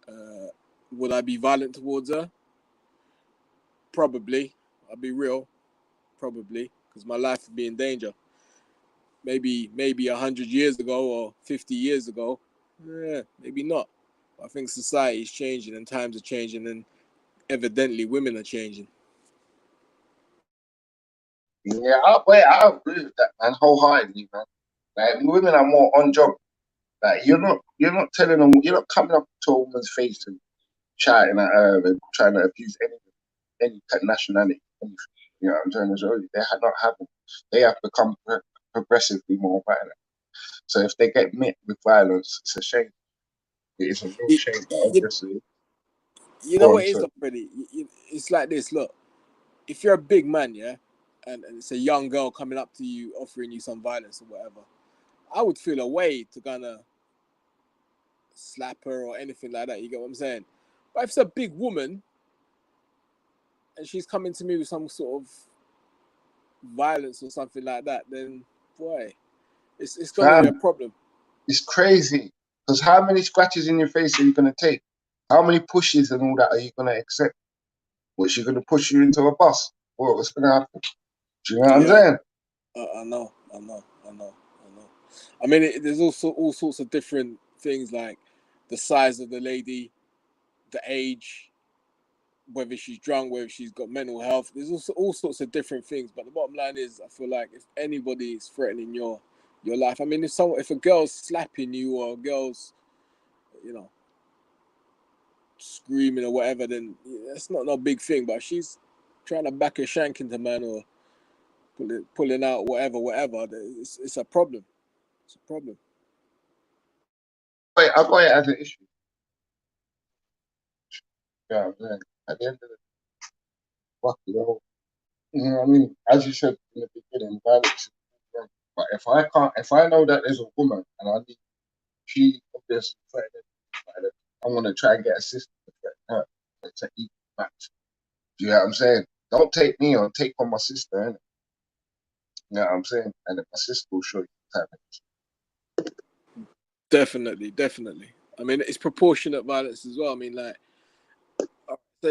uh, would I be violent towards her? Probably. I'll be real. Probably, because my life would be in danger. maybe 100 years ago or 50 years ago, maybe not. I think society is changing and times are changing, and evidently women are changing. Yeah, I agree with that, man, wholeheartedly, man. Like women are more on job. Like you're not telling them, you're not coming up to a woman's face and chatting at her and trying to abuse any nationality. Anything. You know what I'm trying to show you? They're not having. They have become progressively more violent. So if they get met with violence, it's a shame. It is a real You, shame. But you, obviously, you go know what on it is, to already. It's like this. Look, if you're a big man, yeah, and it's a young girl coming up to you offering you some violence or whatever, I would feel a way to kind of slap her or anything like that. You get what I'm saying? But if it's a big woman and she's coming to me with some sort of violence or something like that, then boy, it's gonna be a fam. problem. It's crazy. Because how many scratches in your face are you gonna take? How many pushes and all that are you gonna accept? Was she gonna push you into a bus? Well, what's gonna happen? Do you know what I'm Yeah, saying? I know. I mean, there's also all sorts of different things like the size of the lady, the age, whether she's drunk, whether she's got mental health. There's also all sorts of different things. But the bottom line is, I feel like if anybody is threatening your life, I mean, if a girl's slapping you or a girl's, you know, screaming or whatever, then that's not no big thing. But she's trying to back a shank into man or pulling out whatever. It's a problem. It's a problem. Wait, I got it as an issue. Yeah, man. At the end of the fuck, you know what I mean? As you said in the beginning, violence is wrong. But if I know that there's a woman and she obviously threatening violence, I'm gonna try and get a sister to threaten her to equal match. Do you know what I'm saying? Don't take me on, take on my sister, innit? You know what I'm saying? And then my sister will show you the time. Definitely. I mean, it's proportionate violence as well. I mean, like,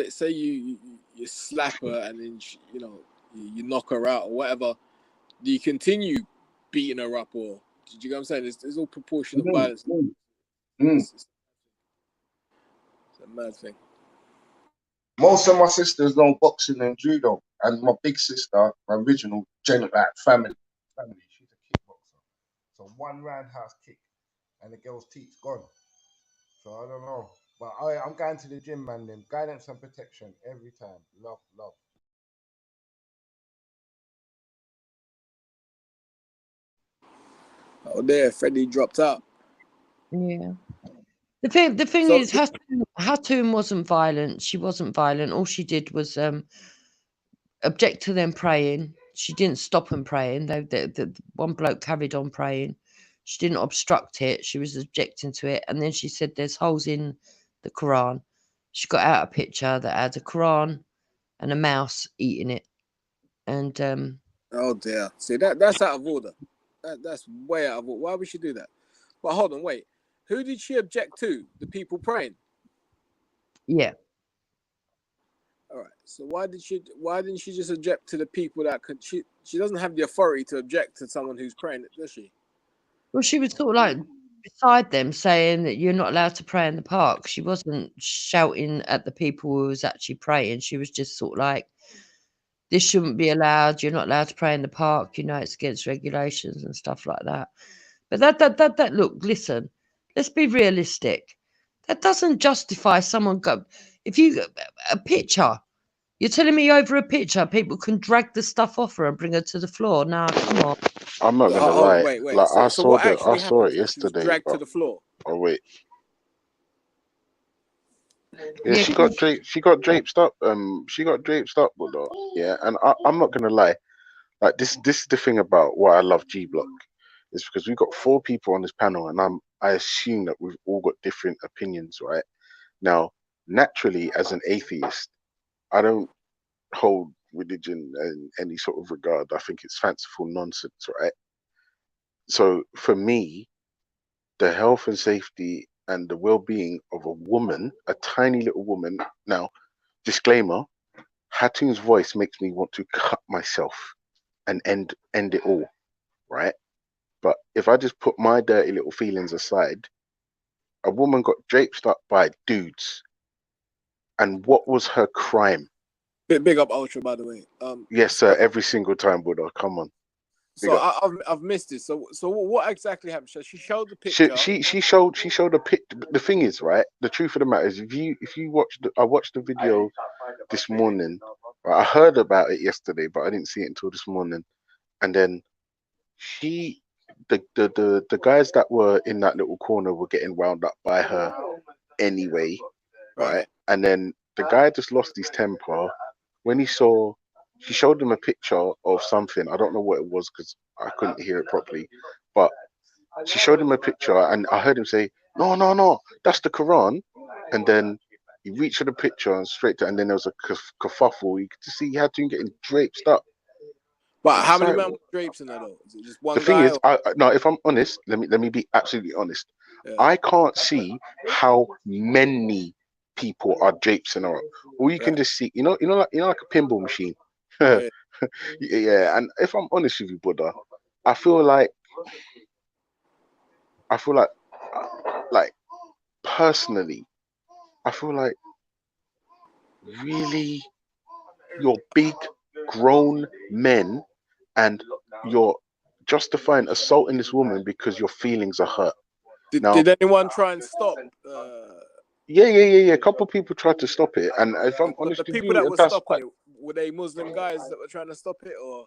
say you slap her and then you knock her out or whatever. Do you continue beating her up, or do you get what I'm saying? It's all proportionate Mm, violence. mm, mm. It's a mad thing. Most of my sisters know boxing and judo, and my big sister, my original like family, she's a kickboxer. So one roundhouse kick, and the girl's teeth's gone. So I don't know, but I'm going to the gym, man. Then guidance and protection every time. Love, love. Oh, there, Freddie dropped out. Yeah. The thing So is, Hatun wasn't violent. She wasn't violent. All she did was object to them praying. She didn't stop them praying. The one bloke carried on praying. She didn't obstruct it. She was objecting to it. And then she said there's holes in the Quran. She got out a picture that had a Quran and a mouse eating it. And oh dear, see that's out of order. That's way out of order. Why would she do that? But hold on, wait. Who did she object to? The people praying. yeah. All right. So why didn't she just object to the people that could? She doesn't have the authority to object to someone who's praying, does she? Well, she was sort of like beside them saying that you're not allowed to pray in the park. She wasn't shouting at the people who was actually praying. She was just sort of like, this shouldn't be allowed. You're not allowed to pray in the park. You know, it's against regulations and stuff like that. But that look, listen, let's be realistic. That doesn't justify someone go. If you a picture, you're telling me over a picture, people can drag the stuff off her and bring her to the floor. Now, come on. I'm not gonna Hold on, lie. wait. Like So what I actually saw happened it to her? She was yesterday, dragged to but the floor. oh wait, yeah, Yeah, she got draped. She got draped up. She got draped up, Bulldog. Yeah, and I'm not gonna lie. Like this is the thing about why I love G Block is because we've got 4 people on this panel, and I assume that we've all got different opinions, right? Now, naturally, as an atheist, I don't hold religion in any sort of regard. I think it's fanciful nonsense, right? So for me, the health and safety and the well-being of a woman, a tiny little woman. Now, disclaimer: Hatun's voice makes me want to cut myself and end it all, right? But if I just put my dirty little feelings aside, a woman got draped up by dudes, and what was her crime? Big up Ultra, by the way. Yes, sir. Every single time, Buddha. Come on. So I've missed it. So what exactly happened? So she showed the picture. She showed a picture. The thing is, right? The truth of the matter is, if you watch I watched the video this morning. Right, I heard about it yesterday, but I didn't see it until this morning. And then the guys that were in that little corner were getting wound up by her anyway, right? And then the guy just lost his temper when she showed him a picture of something. I don't know what it was because I couldn't hear it properly, but she showed him a picture, and I heard him say, "No, no, no, that's the Quran." And then he reached for the picture and straight to, and then there was a kerfuffle. You could see he had to getting draped up. But how many men were drapes in that though? Is it just one the thing guy? is, no, if I'm honest, let me be absolutely honest. Yeah. I can't see how many people are drapes in a row. Or you can just see, like a pinball machine. Yeah. Yeah, and if I'm honest with you, Buddha, I feel like personally, I feel like really you're big grown men and you're justifying assaulting this woman because your feelings are hurt. Did anyone try and stop? Yeah. A couple of people tried to stop it, and if I'm honest the with people you, that were that's stopping quite. it, were they Muslim guys that were trying to stop it, or?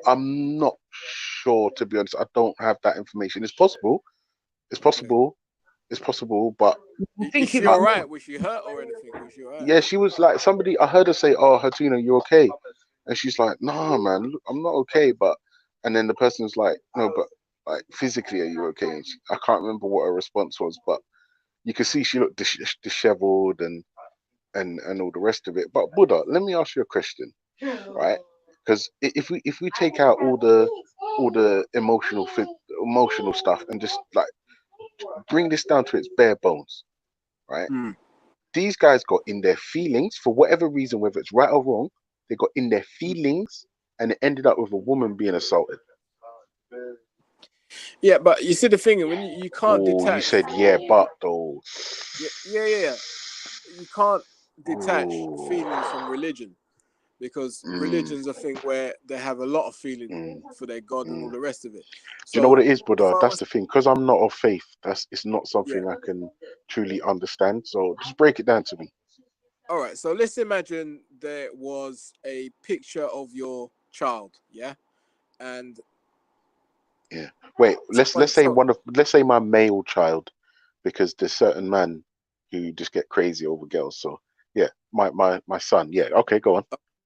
I'm not sure, to be honest. I don't have that information. It's possible. It's possible. It's possible, but Is she all right? Was she hurt or anything? Was she all right? yeah, she was like somebody. I heard her say, "Oh, Hatina, you okay?" And she's like, "Nah, man, I'm not okay." But and then the person's like, "No, but like physically, are you okay?" And I can't remember what her response was, but you can see she looked disheveled and all the rest of it. But Buddha, let me ask you a question, right? Because if we take out all the emotional stuff and just like bring this down to its bare bones, right? These guys got in their feelings for whatever reason, whether it's right or wrong, they got in their feelings and it ended up with a woman being assaulted. Yeah, but you see the thing, when you can't detach. You said yeah, but though. Yeah. You can't detach feelings from religion, because religion's a thing where they have a lot of feeling for their God and all the rest of it. So, do you know what it is, Buddha? That's the thing. Because I'm not of faith, it's not something I can truly understand. So just break it down to me. All right. So let's imagine there was a picture of your child, yeah, and wait. Let's say my male child, because there's certain men who just get crazy over girls. So yeah, my son. Yeah. Okay, go on.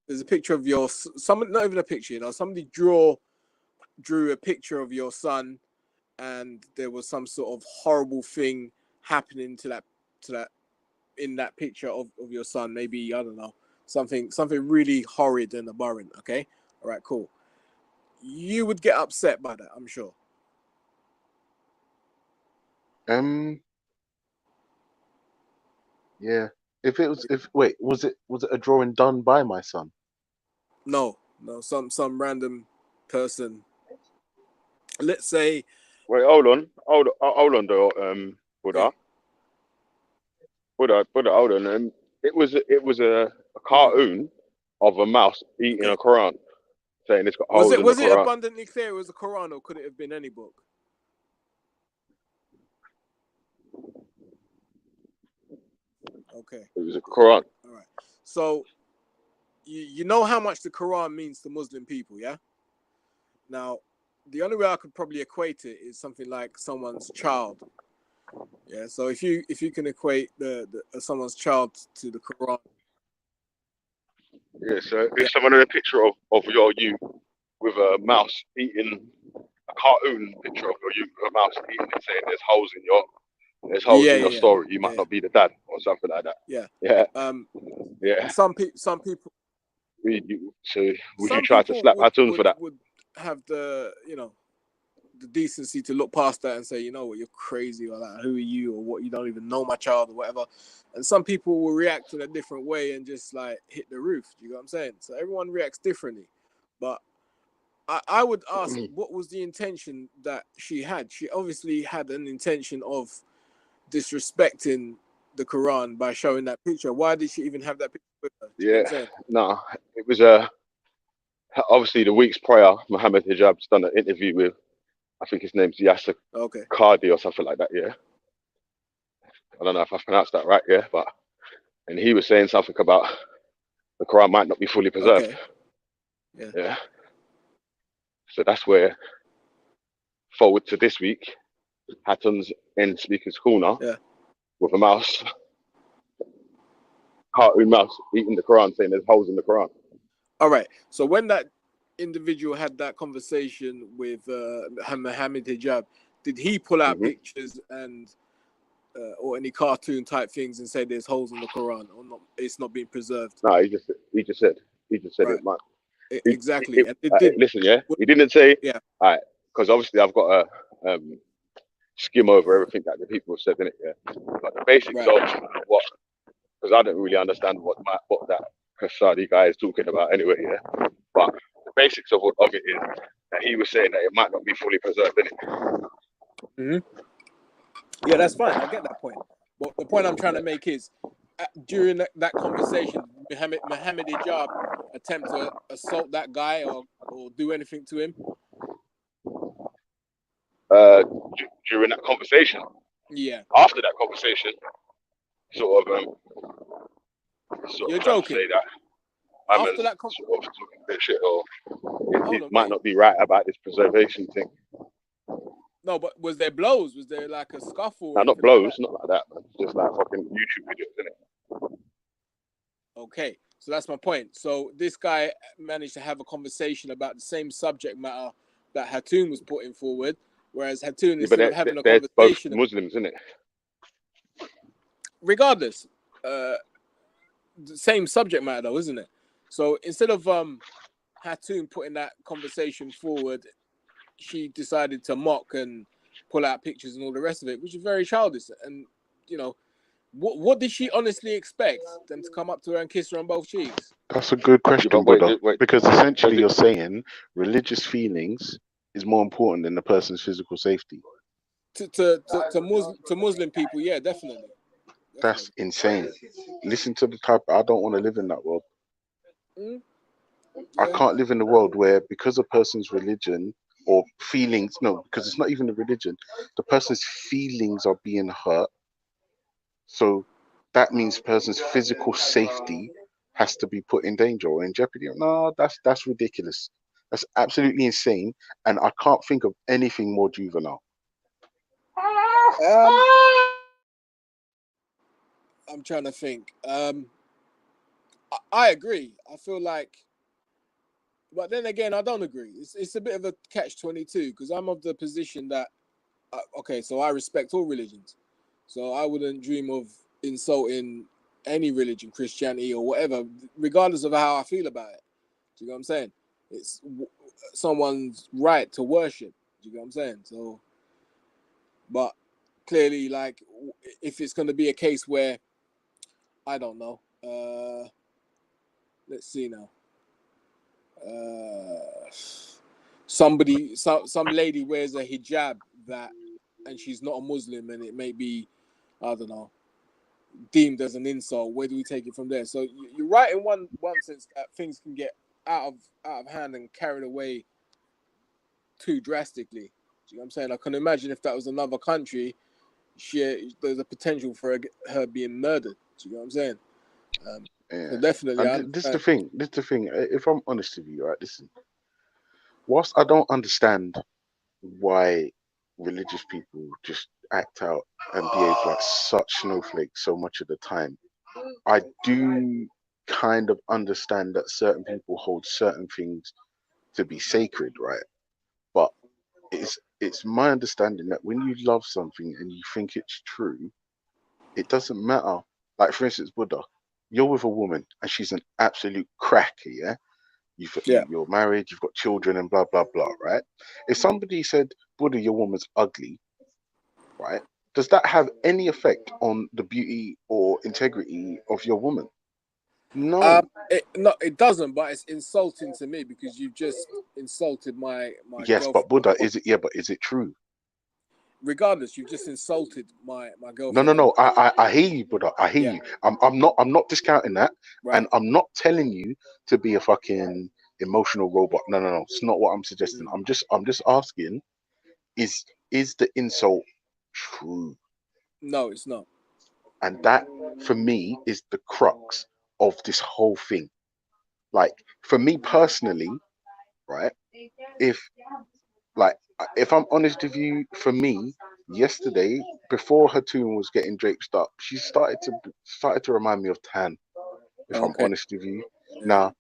There's a picture of not even a picture, somebody drew a picture of your son, and there was some sort of horrible thing happening to that in that picture of your son. Maybe, I don't know, something really horrid and abhorrent. Okay, all right, cool. You would get upset by that, I'm sure. Yeah. Was it a drawing done by my son? No, some random person. Let's say. Wait, hold on, though, Buddha. Buddha, hold on. It was a cartoon of a mouse eating a Quran, saying it's got holes in the Quran. Was it abundantly clear it was a Quran, or could it have been any book? Okay. It was a Quran. All right. So, you know how much the Quran means to Muslim people, yeah? Now, the only way I could probably equate it is something like someone's child. Yeah. So if you can equate the someone's child to the Quran. Yeah. So if someone had a picture of you with a mouse eating a cartoon picture of you with a mouse eating it, saying there's holes in your story, you might not be the dad or something like that. Yeah. Yeah. Some people. Would you try to slap Hatun for that? Would have the decency to look past that and say, you know what, you're crazy, or like, who are you, or what, you don't even know my child or whatever. And some people will react in a different way and just like hit the roof. Do you know what I'm saying? So everyone reacts differently, but I would ask, what was the intention that she had? She obviously had an intention of disrespecting the Quran by showing that picture. Why did she even have that picture with her? Do you know what I'm Yeah, saying? no, it was obviously the weeks prior, Mohammed Hijab's done an interview with, I think his name's Yasser Okay. Cardi or something like that. Yeah, I don't know if I pronounced that right. Yeah, but and he was saying something about the Quran might not be fully preserved. Okay. Yeah. Yeah, so that's where forward to this week, Hatton's in Speaker's Corner Yeah. with a mouse, cartoon mouse, eating the Quran, saying there's holes in the Quran. All right. So when that individual had that conversation with Mohammed Hijab, did he pull out Hmm. pictures and or any cartoon type things and say there's holes in the Quran or not? It's not being preserved. No, he just said Right. it might. Exactly. And it did. Listen, yeah, he didn't say. Yeah. All right, because obviously I've got to skim over everything that the people have said in it. Yeah, but the basics Right. of what, because I don't really understand what that Saudi guy is talking about anyway. Yeah, but the basics of it is that he was saying that it might not be fully preserved in it. Mm-hmm. Yeah, that's fine. I get that point. But the point I'm trying to make is, during that conversation, Mohammed Hijab attempt to assault that guy or do anything to him? During that conversation. Yeah. After that conversation, sort of You're trying to joking. say that After that sort of talking a bit shit, or Hold it on, might wait. not be right about this preservation thing. No, but was there blows? Was there like a scuffle? Now, Or not anything like blows, that? not like that, man. Just like fucking YouTube videos, innit? Okay, so that's my point. So this guy managed to have a conversation about the same subject matter that Hatun was putting forward, whereas Hatun, Yeah, but instead of having a they're both conversation, Muslims, innit? regardless, the same subject matter though, isn't it? So instead of Hatun putting that conversation forward, she decided to mock and pull out pictures and all the rest of it, which is very childish. And you know, what did she honestly expect them to come up to her and kiss her on both cheeks? That's a good Yeah, question, but brother. wait. Because essentially Does you're it, saying religious feelings is more important than the person's physical safety. To Muslim people, yeah, definitely. That's insane. Listen to the type. I don't want to live in that world. Mm, I yeah. can't live in a world where because a person's religion or feelings, no, because it's not even a religion, the person's feelings are being hurt. So that means person's physical safety has to be put in danger or in jeopardy. No, that's ridiculous. That's absolutely insane. And I can't think of anything more juvenile. Um, I'm trying to think. I agree. I feel like, but then again, I don't agree. It's a bit of a catch-22 because I'm of the position that okay, so I respect all religions, so I wouldn't dream of insulting any religion, Christianity or whatever, regardless of how I feel about it. Do you know what I'm saying? It's someone's right to worship. Do you know what I'm saying? So, but clearly, like, if it's going to be a case where I don't know, let's see now. Some lady wears a hijab and she's not a Muslim, and it may be, I don't know, deemed as an insult. Where do we take it from there? So you're right in one sense that things can get out of hand and carried away too drastically. Do you know what I'm saying? I can imagine if that was another country, there's a potential for her being murdered. Do you know what I'm saying? So Yeah. definitely, I And this is the understand. thing. This is the thing. If I'm honest with you, right? Listen. Whilst I don't understand why religious people just act out and behave like such snowflakes so much of the time, I do kind of understand that certain people hold certain things to be sacred, right? But it's my understanding that when you love something and you think it's true, it doesn't matter. Like for instance, Buddha, you're with a woman and she's an absolute cracker, yeah? Yeah. You're married, you've got children, and blah blah blah, right? If somebody said, "Buddha, your woman's ugly," right? Does that have any effect on the beauty or integrity of your woman? No. It doesn't, but it's insulting to me because you've just insulted my Yes, girlfriend. but Buddha, is it? Yeah, but is it true? Regardless, you've just insulted my No, girlfriend. no, no. I hear you, Buddha. I hear Yeah. you. I'm not discounting that, Right. and I'm not telling you to be a fucking emotional robot. No, no, no. It's not what I'm suggesting. I'm just asking, is the insult true? No, it's not. And that, for me, is the crux of this whole thing. Like, for me personally, right? If if I'm honest with you, for me, yesterday, before her tune was getting draped up, she started to remind me of Tan. If I'm Okay. honest with you, Yeah. now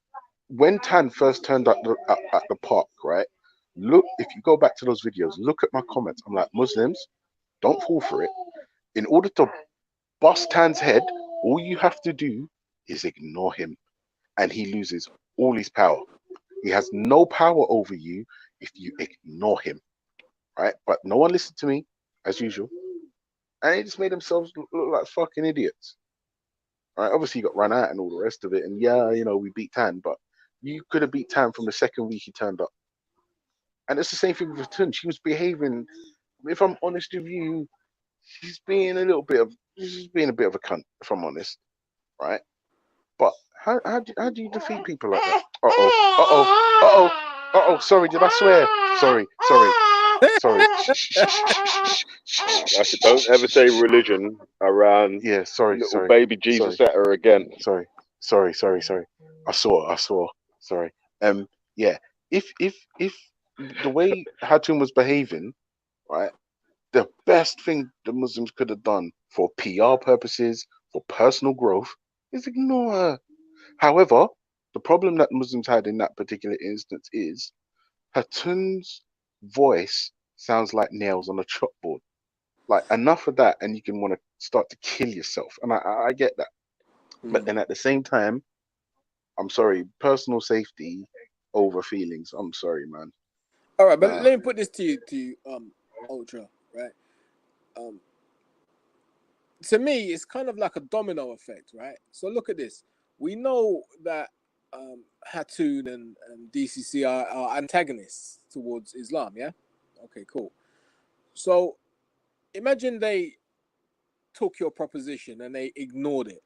when Tan first turned up at the park, right? Look, if you go back to those videos, look at my comments. I'm like, Muslims, don't fall for it. In order to bust Tan's head, all you have to do is ignore him, and he loses all his power. He has no power over you if you ignore him, right? But no one listened to me, as usual, and they just made themselves look like fucking idiots. Right? Obviously, you got run out and all the rest of it, and yeah, we beat Tan, but you could have beat Tan from the second week he turned up. And it's the same thing with Tun. She was behaving. If I'm honest with you, she's being a bit of a cunt. If I'm honest, right? But how do you defeat people like that? Uh oh, uh oh, uh oh, uh oh. Sorry, did I swear? Sorry. I said, don't ever say religion around Yeah, sorry, little sorry, baby sorry, Jesus at her again. sorry. I saw. Sorry. Yeah. If the way Hatun was behaving, right, the best thing the Muslims could have done for PR purposes, for personal growth, is ignore her. However, the problem that Muslims had in that particular instance is Hatun's voice sounds like nails on a chalkboard. Like, enough of that, and you can want to start to kill yourself. And I get that. But then at the same time, I'm sorry, personal safety over feelings. I'm sorry, man. All right, but Nah. let me put this to you, Ultra, right? To me, it's kind of like a domino effect, right? So look at this. We know that Hatun and DCC are antagonists towards Islam, yeah? Okay, cool. So imagine they took your proposition and they ignored it.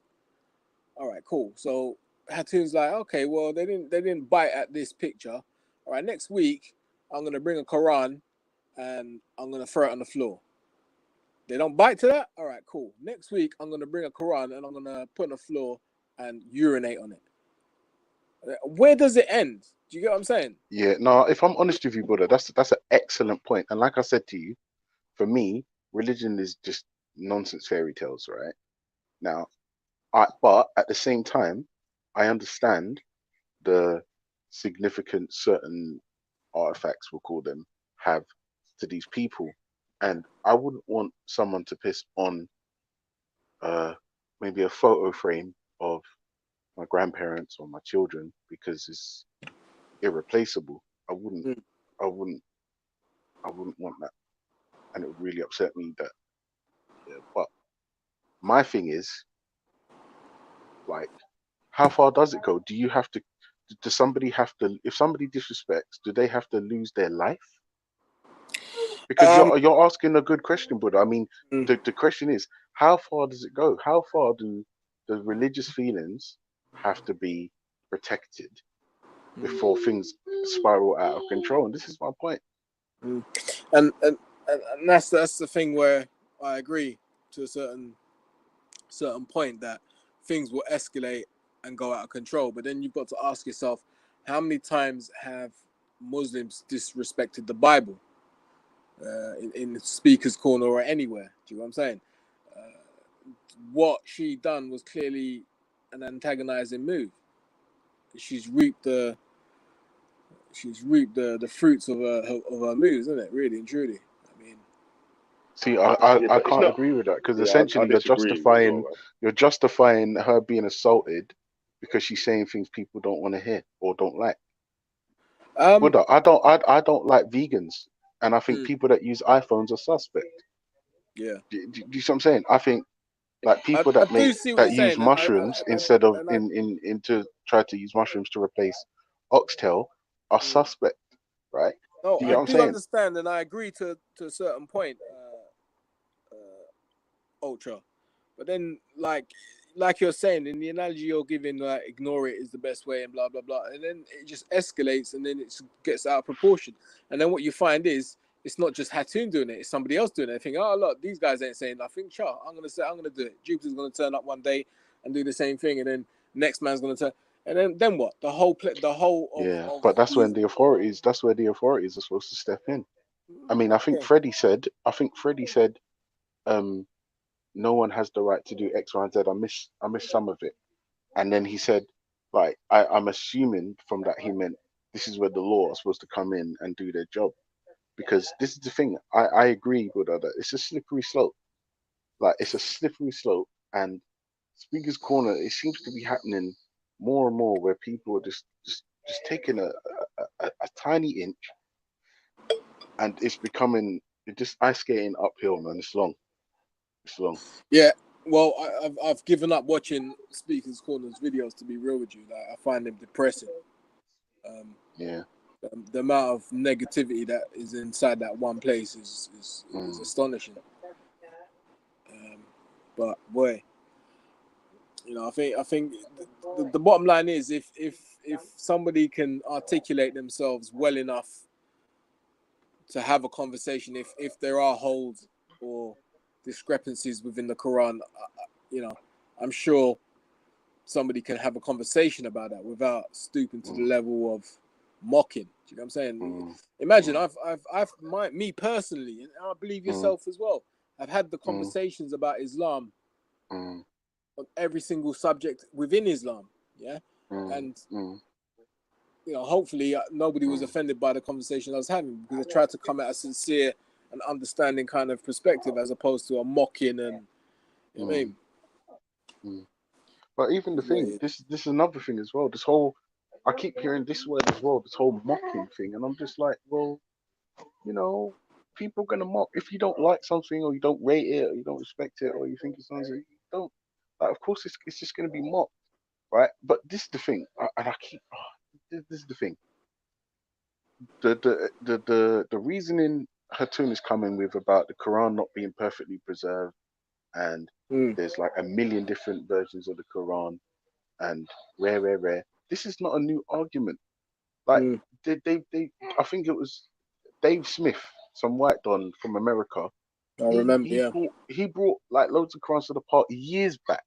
All right, cool. So Hatun's like, okay, well, they didn't bite at this picture. All right, next week I'm gonna bring a Quran and I'm gonna throw it on the floor. They don't bite to that. All right, cool. Next week I'm gonna bring a Quran and I'm gonna put it on the floor and urinate on it. Where does it end? Do you get what I'm saying? Yeah, no, if I'm honest with you, brother, that's an excellent point. And like I said to you, for me, religion is just nonsense fairy tales, right? Now, but at the same time, I understand the significance certain artifacts, we'll call them, have to these people. And I wouldn't want someone to piss on uh maybe a photo frame of my grandparents or my children because it's irreplaceable. I wouldn't Mm. I wouldn't I wouldn't want that. And it would really upset me that, yeah. But my thing is, like, how far does it go? Do you have to does somebody have to, if somebody disrespects, do they have to lose their life? Because Um, you're asking a good question, but I mean, mm, the question is, how far does it go? How far do the religious feelings have to be protected mm, before things spiral out of control? And this is my point. mm. And that's the thing where I agree to a certain point that things will escalate and go out of control. But then you've got to ask yourself, how many times have Muslims disrespected the Bible in the speaker's corner or anywhere? Do you know what I'm saying? What she done was clearly an antagonizing move. She's reaped the the fruits of her moves, isn't it? Really and truly. I mean, See, I, Yeah, I but it's can't not. agree with that because Yeah, I essentially disagree as well, man. you're justifying her being assaulted because she's saying things people don't want to hear or don't like. um, Buddha, I don't like vegans, and I think mm, people that use iPhones are suspect. yeah, Do you see what I'm saying? I think Like people I that do see what that you're use saying, and mushrooms instead of and I in to try to use mushrooms to replace oxtail are mm. suspect, right? No, Do you I get what I'm do saying? understand, and I agree to a certain point, Ultra. But then, like you're saying, in the analogy you're giving, like ignore it is the best way, and blah blah blah, and then it just escalates, and then it gets out of proportion. And then what you find is it's not just Hatun doing it; it's somebody else doing it. I think, oh look, these guys ain't saying nothing. Sure, I'm gonna do it. Jupiter's gonna turn up one day and do the same thing, and then next man's gonna turn, and then what? The whole Yeah, of but that's the when the authorities. That's where the authorities are supposed to step in. I mean, I think okay. Freddie said. Um, no one has the right to do X, Y, and Z. I missed some of it, and then he said, like, I'm assuming from that he meant this is where the law are supposed to come in and do their job, because this is the thing. I agree with that. It's a slippery slope. Like, it's a slippery slope, and Speaker's Corner. It seems to be happening more and more where people are just taking a tiny inch, and it's becoming just ice skating uphill, man. It's long. It's long. Yeah, well, I've given up watching Speakers Corner's videos. To be real with you, like I find them depressing. Um, Yeah. the amount of negativity that is inside that one place is astonishing. But boy, I think the bottom line is if somebody can articulate themselves well enough to have a conversation, if there are holes or discrepancies within the Quran, I'm sure somebody can have a conversation about that without stooping to the level of mocking. Do you know what I'm saying? Imagine me personally, and I believe yourself as well. I've had the conversations about Islam on every single subject within Islam. Yeah, and hopefully nobody was offended by the conversation I was having, because I tried to come at a sincere and understanding kind of perspective as opposed to a mocking and you know what I mean. But even the thing, this is another thing as well. This whole, I keep hearing this word as well. This whole mocking thing, and I'm just like, well, people are gonna mock if you don't like something, or you don't rate it, or you don't respect it, or you think it's something you don't like. Of course, it's just gonna be mocked, right? But this is the thing, and I keep. This is the thing. The reasoning Hatun is coming with about the Quran not being perfectly preserved, and there's like a million different versions of the Quran, and rare. This is not a new argument. Like they I think it was Dave Smith, some white don from America. I remember, yeah. He brought like loads of Qurans to the party years back.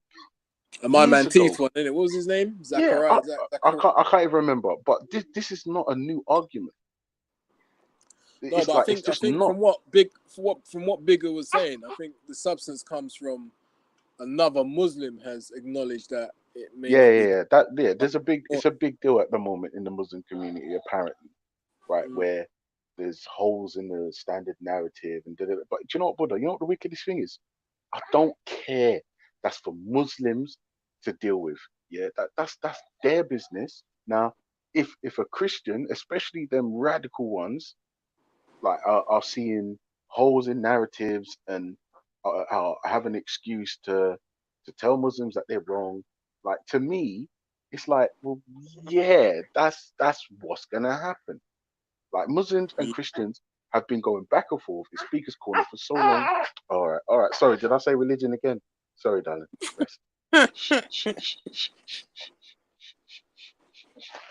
And my years man ago. Teeth one, innit? What was his name? Yeah, Zachariah. I can't even remember. But this is not a new argument. No, it's but like, I think from what Bigger was saying, I think the substance comes from another Muslim has acknowledged that it may not be. There's it's a big deal at the moment in the Muslim community, apparently, right? Where there's holes in the standard narrative and but do you know what, Buddha? You know what the wickedest thing is? I don't care. That's for Muslims to deal with. Yeah, that's their business. Now, if a Christian, especially them radical ones, like are seeing holes in narratives and have an excuse to tell Muslims that they're wrong. Like, to me, it's like, well, yeah, that's what's gonna happen. Like, Muslims and Christians have been going back and forth in Speaker's Corner for so long. All right. Sorry, did I say religion again? Sorry, darling.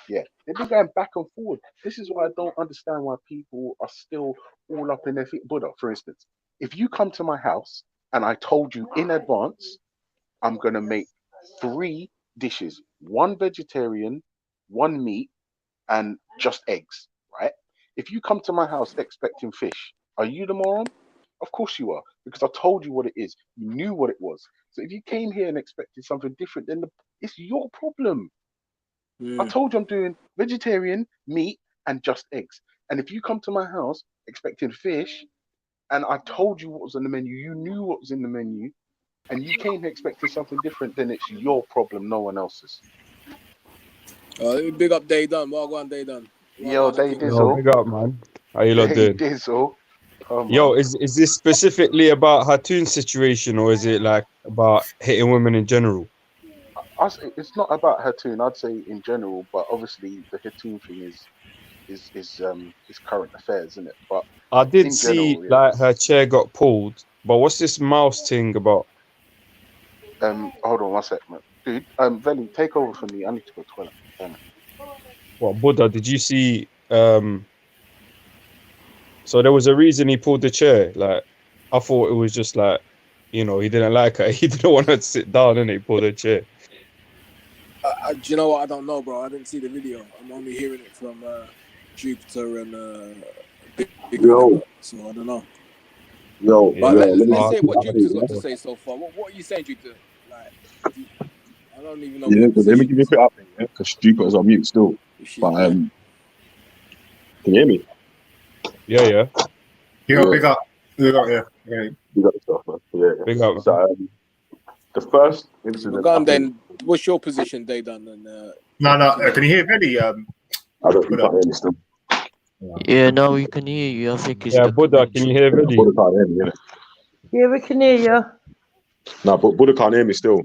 Yeah, they've been going back and forward. This is why I don't understand why people are still all up in their feet. Buddha, for instance, if you come to my house and I told you in advance, I'm going to make 3 dishes, 1 vegetarian, 1 meat, and just eggs, right? If you come to my house expecting fish, are you the moron? Of course you are, because I told you what it is. You knew what it was. So if you came here and expected something different, then it's your problem. I told you I'm doing vegetarian, meat, and just eggs. And if you come to my house expecting fish, and I told you what was on the menu, you knew what was in the menu, and you came here expecting something different, then it's your problem, no one else's. Big up Day Done. Well, go on, Day Done. Yo, they Yo, dizzle. big up, man. How you lot They doing? dizzle. Oh my Yo, is this specifically about Hatoon's situation, or is it like about hitting women in general? It's not about Hatoon. I'd say in general, but obviously the Hatoon thing is current affairs, isn't it? But I did in see general, yeah. like her chair got pulled, but what's this mouse thing about? Hold on one sec, man. Dude, Veli, take over for me. I need to go to the toilet. Damn it. What, Buddha? Did you see? So there was a reason he pulled the chair. Like, I thought it was just like, he didn't like her. He didn't want her to sit down, and he pulled her chair. Do you know what? I don't know, bro. I didn't see the video. I'm only hearing it from Jupiter and Big Yo. so I don't know. Yo, But let me let's say keep what Jupiter's updated, got yeah? to say so far. What are you saying, Jupiter? Like, I don't even know Yeah, what your let me position give you a is. quick update, yeah? Because Jupiter's on mute still. She's But there. can you hear me? Yeah. Big up. Yeah. You got the stuff, man. Yeah. Big up. So the first Well, incident go on I think then. What's your position, Daydan? And No. Can you hear Veli? I don't you can't hear me still. Yeah, now we can hear you. I think it's Yeah, the Buddha, can you connection. hear Vili? Buddha can't hear me, innit? Yeah, we can hear you. No, but Buddha can't hear me still.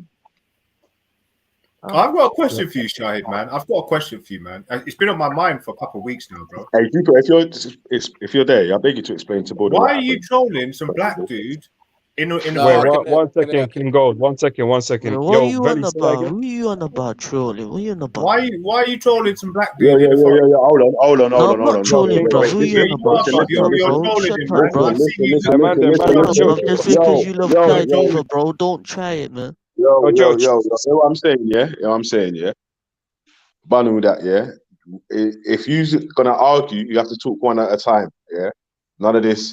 I've got a question for you, Shahid, man. I've got a question for you, man. It's been on my mind for a couple of weeks now, bro. Hey, Jupiter, if you're there, I beg you to explain to Buddha. Why what are you happened. trolling some black dude in a No, Wait, I can- one can I- second, King Gold. 1 second, 1 second. Yeah, what are Yo, you Veli, on say that about? again. Who are you on about trolling? What are you on about? Why are you trolling some black Yeah. dude in the forest? Hold on. No, I'm not trolling, Wait, bro. wait, Who are you Yeah, on you about? are, listen, bro. Shut up, You're bro. trolling Shut him, up, man. bro. I've seen you. listen, Man, Shut up, chill. bro. Just because you love yo, guys yo, over, bro. Don't try it, man. yo, Joe, yo, yo, you know what I'm saying, yeah? You know what I'm saying, yeah? Banu that, yeah? If you're gonna argue, you have to talk one at a time, yeah? None of this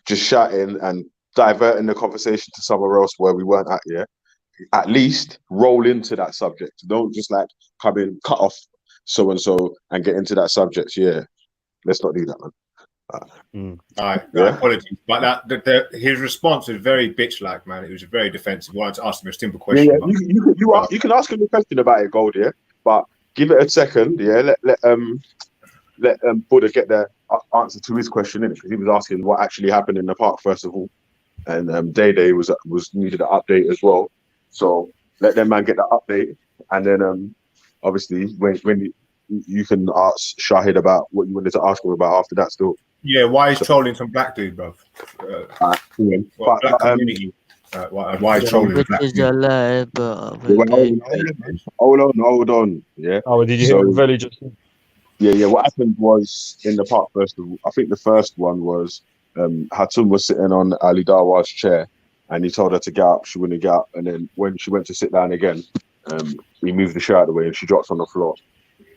just shouting and diverting the conversation to somewhere else where we weren't at, yeah? At least roll into that subject. Don't just like come in, cut off so and so and get into that subject. Yeah, let's not do that, man. All right, Yeah. apologies, but his response was very bitch-like, man. It was very defensive. I wanted to ask him a simple Yeah, question. yeah. You can ask him a question about it, Gold, yeah. But give it a second, yeah. Let Buddha get the answer to his question in it, because he was asking what actually happened in the park first of all, and Day was needed an update as well. So let them man get that update, and then obviously when you can ask Shahid about what you wanted to ask him about after that still. Yeah, why is trolling some black dude, bro? Yeah. Black community. Why is trolling Which black is dude? a lie, but Hold on, yeah. Oh, did you hear what Veli just said? Yeah. What happened was in the park first of all. I think the first one was Hatun was sitting on Ali Darwa's chair, and he told her to get up. She wouldn't get up, and then when she went to sit down again, he moved the chair out of the way, and she dropped on the floor.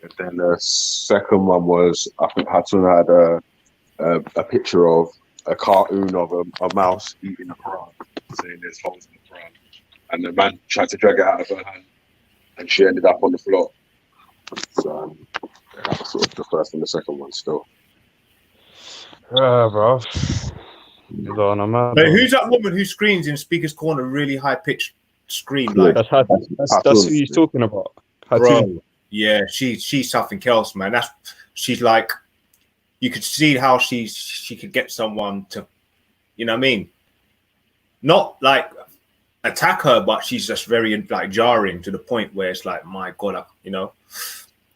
And then the second one was I think Hatun had a picture of a cartoon of a mouse eating a Quran, saying there's holes in the Quran, and the man tried to drag it out of her hand, and she ended up on the floor. So that was sort of the first and the second one still. Bro. He's on a mad But one. who's that woman who screams in Speaker's Corner really high-pitched scream? Yeah. Like, That's who he's talking about. Hatoon. bro, yeah, she's something else, man. She's like, you could see how she could get someone to, you know what I mean? Not like attack her, but she's just very like jarring to the point where it's like, my God,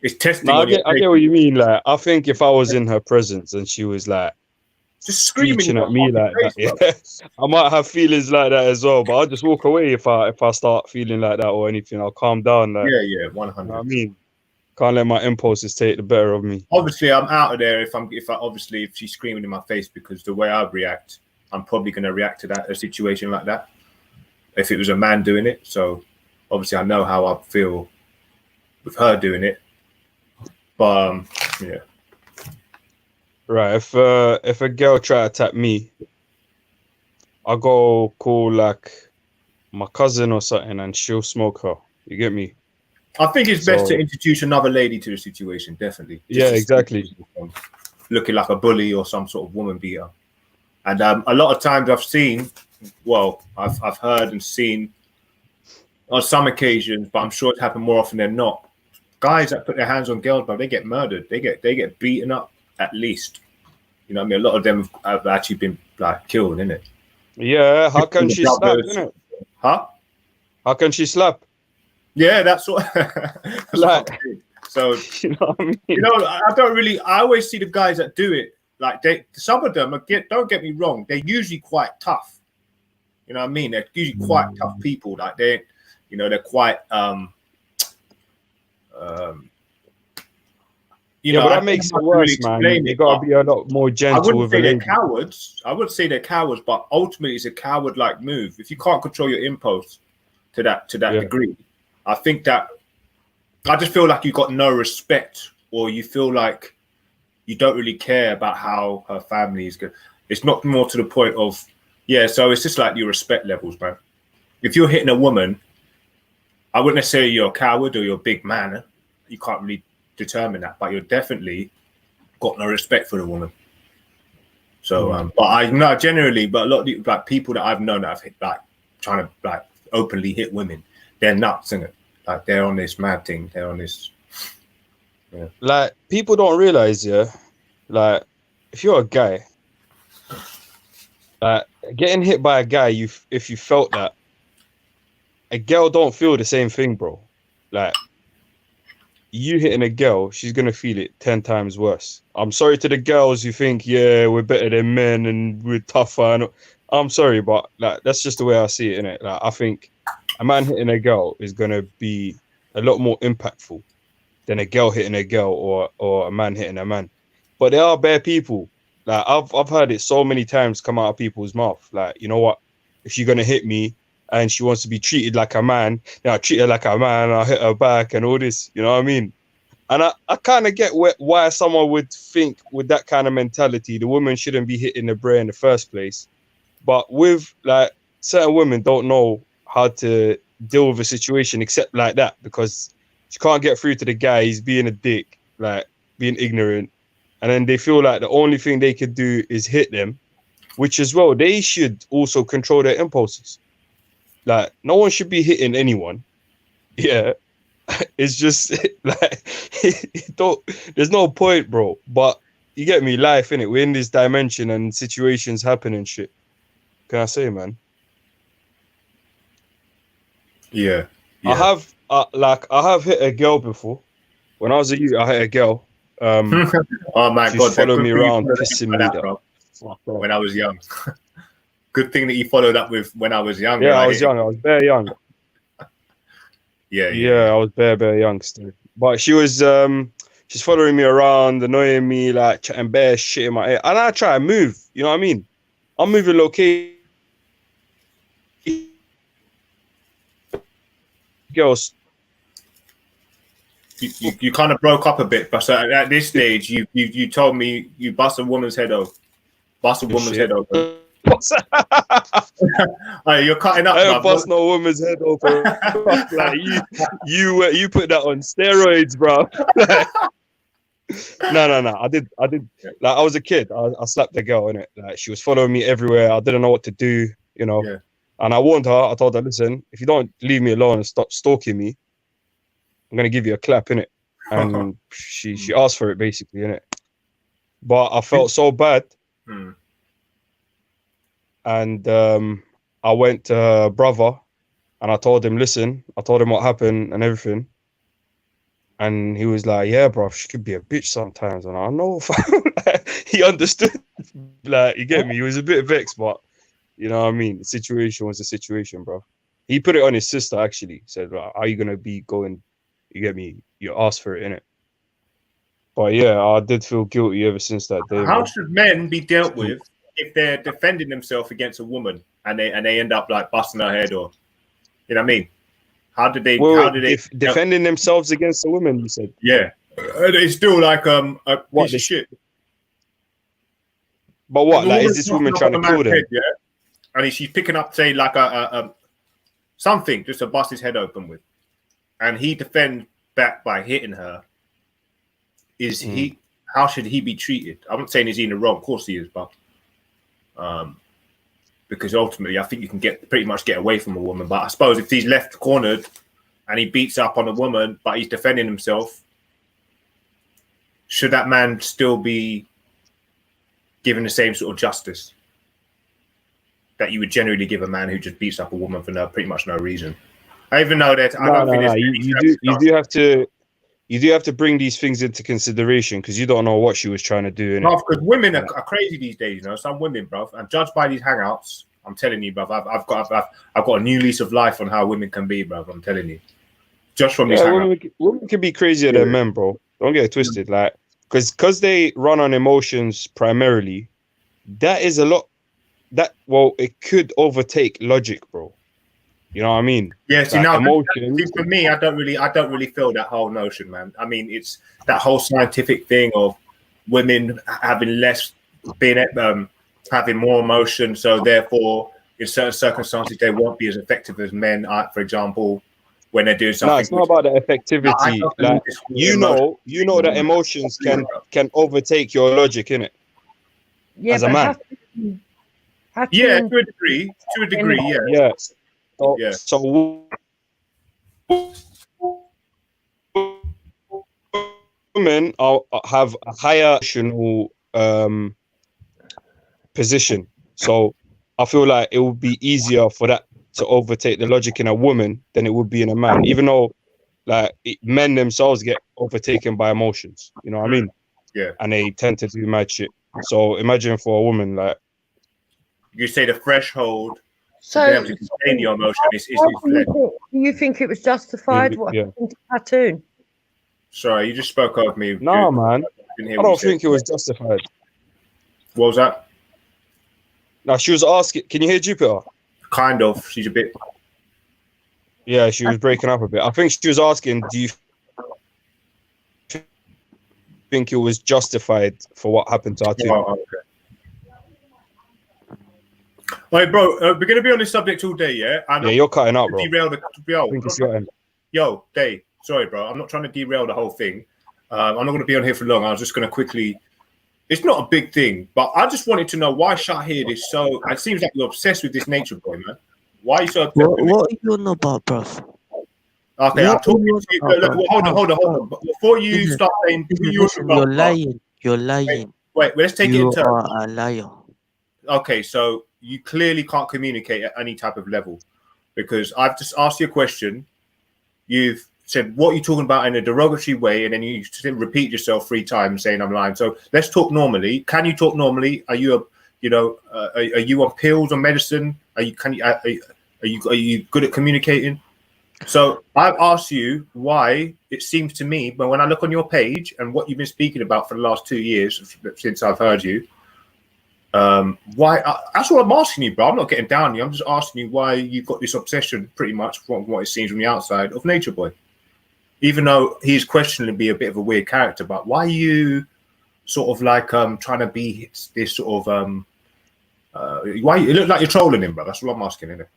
it's testing. No, I on your get what you mean. Like, I think if I was in her presence and she was like just screaming screeching in at me your like that, face, yeah, I might have feelings like that as well. But I'll just walk away if I start feeling like that or anything. I'll calm down. Like, yeah, 100. you know what I mean, can't let my impulses take the better of me. Obviously, I'm out of there if she's screaming in my face, because the way I react, I'm probably going to react to a situation like that. If it was a man doing it, so obviously I know how I feel with her doing it. But yeah. Right, if a girl try to attack me, I'll go call like my cousin or something and she'll smoke her. You get me? I think it's best to introduce another lady to the situation, definitely. Yeah, exactly. Looking like a bully or some sort of woman beater. And a lot of times I've heard and seen on some occasions, but I'm sure it's happened more often than not. Guys that put their hands on girls, bro, they get murdered. They get beaten up at least. You know what I mean? A lot of them have actually been like killed, innit? Yeah, how can she slap, Brothers. innit? Huh? How can she slap? Yeah, that's what. That's Like, what I'm saying. So you know what I mean? you know, I don't really. I always see the guys that do it. Like some of them don't get me wrong. They're usually quite tough. You know what I mean? They're usually quite tough people. Like they're quite Yeah, but that makes it worse, man. You gotta be a lot more I gentle wouldn't with a say they're lady. cowards. I wouldn't say they're cowards, but ultimately it's a coward-like move. If you can't control your impulse to that Yeah. degree, I think that I just feel like you got no respect, or you feel like you don't really care about how her family is good. It's not more to the point of so it's just like your respect levels, man. If you're hitting a woman, I wouldn't necessarily you're a coward or you're a big man. You can't really determine that, but you're definitely got no respect for the woman. So, but I know generally, but a lot of the, like people that I've known that have hit, like trying to like openly hit women, they're nuts, isn't it? Like they're on this mad thing. They're on this. Yeah. Like people don't realize, like if you're a guy, getting hit by a guy, if you felt that, a girl don't feel the same thing, bro. Like you hitting a girl, she's gonna feel it 10 times worse. I'm sorry to the girls who think, yeah, we're better than men and we're tougher. And I'm sorry, but like that's just the way I see it, innit? Like I think a man hitting a girl is gonna be a lot more impactful than a girl hitting a girl or a man hitting a man. But there are bad people. Like I've heard it so many times come out of people's mouth. Like, you know what? If you're gonna hit me and she wants to be treated like a man, then I'll treat her like a man, I'll hit her back and all this, you know what I mean? And I kind of get why someone would think with that kind of mentality, the woman shouldn't be hitting the bra in the first place. But with like certain women don't know how to deal with a situation except like that, because she can't get through to the guy, he's being a dick, like being ignorant. And then they feel like the only thing they could do is hit them, which as well, they should also control their impulses. Like no one should be hitting anyone. Yeah. It's just like there's no point, bro. But you get me, life, innit? We're in this dimension and situations happen and shit. Can I say, man? Yeah. I have hit a girl before. When I was a youth, I hit a girl. Oh my she god, followed me around, pissing me bro. When I was young. Good thing that you followed up with when I was young. Yeah, I was young. I was very young. Yeah, I was very young still. But she was she's following me around, annoying me, like chatting bare shit in my ear. And I try to move, you know what I mean? I'm moving location. Girls. You kind of broke up a bit, but so at this stage you told me you bust a woman's head open. Head open. You're cutting up. I don't bust no woman's head open. Like you put that on steroids, bro. No. I did. Like I was a kid. I slapped a girl in it. Like she was following me everywhere. I didn't know what to do, you know. Yeah. And I warned her. I told her, listen, if you don't leave me alone and stop stalking me, I'm gonna give you a clap in it. And she asked for it basically in it. But I felt so bad. And I went to her brother and I told him, listen, I told him what happened and everything. And he was like, yeah, bro, she could be a bitch sometimes. And I know he understood. Like, you get me? He was a bit vexed, but you know what I mean? The situation was the situation, bro. He put it on his sister, actually. He said, like, are you going to be going, you get me? You asked for it, innit? But yeah, I did feel guilty ever since that day. How man. should men be dealt with if they're defending themselves against a woman and they end up like busting her head, or you know what I mean? How did they defending themselves against a woman? You said, yeah, it's still like a piece of shit. But what? Like, is this woman trying to kill them? Head, yeah, and she's picking up, say, like a something just to bust his head open with, and he defends back by hitting her. Is he? How should he be treated? I'm not saying he's in the wrong. Of course he is, but because ultimately I think you can pretty much get away from a woman. But I suppose if he's left cornered and he beats up on a woman, but he's defending himself, should that man still be given the same sort of justice that you would generally give a man who just beats up a woman for pretty much no reason. Even though that I don't think there's You do have to bring these things into consideration because you don't know what she was trying to do. Because women are crazy these days, you know. Some women, bruv, and judged by these hangouts, I'm telling you, bruv, I've got a new lease of life on how women can be, bruv. I'm telling you, just from these hangouts. Women can be crazier than men, bro. Don't get it twisted, like because they run on emotions primarily. That is a lot. It could overtake logic, bro. You know what I mean? Yeah, see, like now emotions. For me, I don't really feel that whole notion, man. I mean, it's that whole scientific thing of women having having more emotion, so therefore, in certain circumstances, they won't be as effective as men. For example, when they're doing something. No, it's not about the effectivity. Like you know that emotions can overtake your logic, innit? Yeah, as a man. Yeah, to a degree. Yeah. Yeah. Yeah. So women have a higher emotional position. So I feel like it would be easier for that to overtake the logic in a woman than it would be in a man, even though like men themselves get overtaken by emotions. You know what I mean? Yeah. And they tend to do mad shit. So imagine for a woman, like you say the threshold so to be able to contain your emotion is fled. Do you think it was justified what happened to Platoon? Sorry, you just spoke over me. No, man. I don't think it was justified. What was that? No, she was asking. Can you hear Jupiter? Kind of. She's a bit. Yeah, she was breaking up a bit. I think she was asking, do you think it was justified for what happened to Artur? Oh, okay. Hey, bro, we're going to be on this subject all day, yeah? And yeah, you're cutting out, bro. Derail the, I think it's your end. Yo, Dave, sorry, bro. I'm not trying to derail the whole thing. I'm not going to be on here for long. I was just going to quickly... It's not a big thing, but I just wanted to know why Shahid is so... It seems like you're obsessed with this nature boy, man. Why are you so obsessed with What are you on about, bro? Okay, I'm talking to you. Look, hold on. Before you start saying... You're lying. You're lying. Wait, let's take it in turn. You are a liar. Okay, so you clearly can't communicate at any type of level because I've just asked you a question. You've said what you're talking about in a derogatory way, and then you repeat yourself 3 times saying I'm lying. So let's talk normally. Can you talk normally? Are you are you on pills or medicine? Are you good at communicating? So I've asked you why it seems to me, but when I look on your page and what you've been speaking about for the last 2 years since I've heard you, why? That's what I'm asking you, bro. I'm not getting down on you. I'm just asking you why you've got this obsession, pretty much from what it seems from the outside, of Nature Boy. Even though he's questionably a bit of a weird character, but why are you sort of like trying to be this sort of why you look like you're trolling him, bro? That's what I'm asking, isn't it?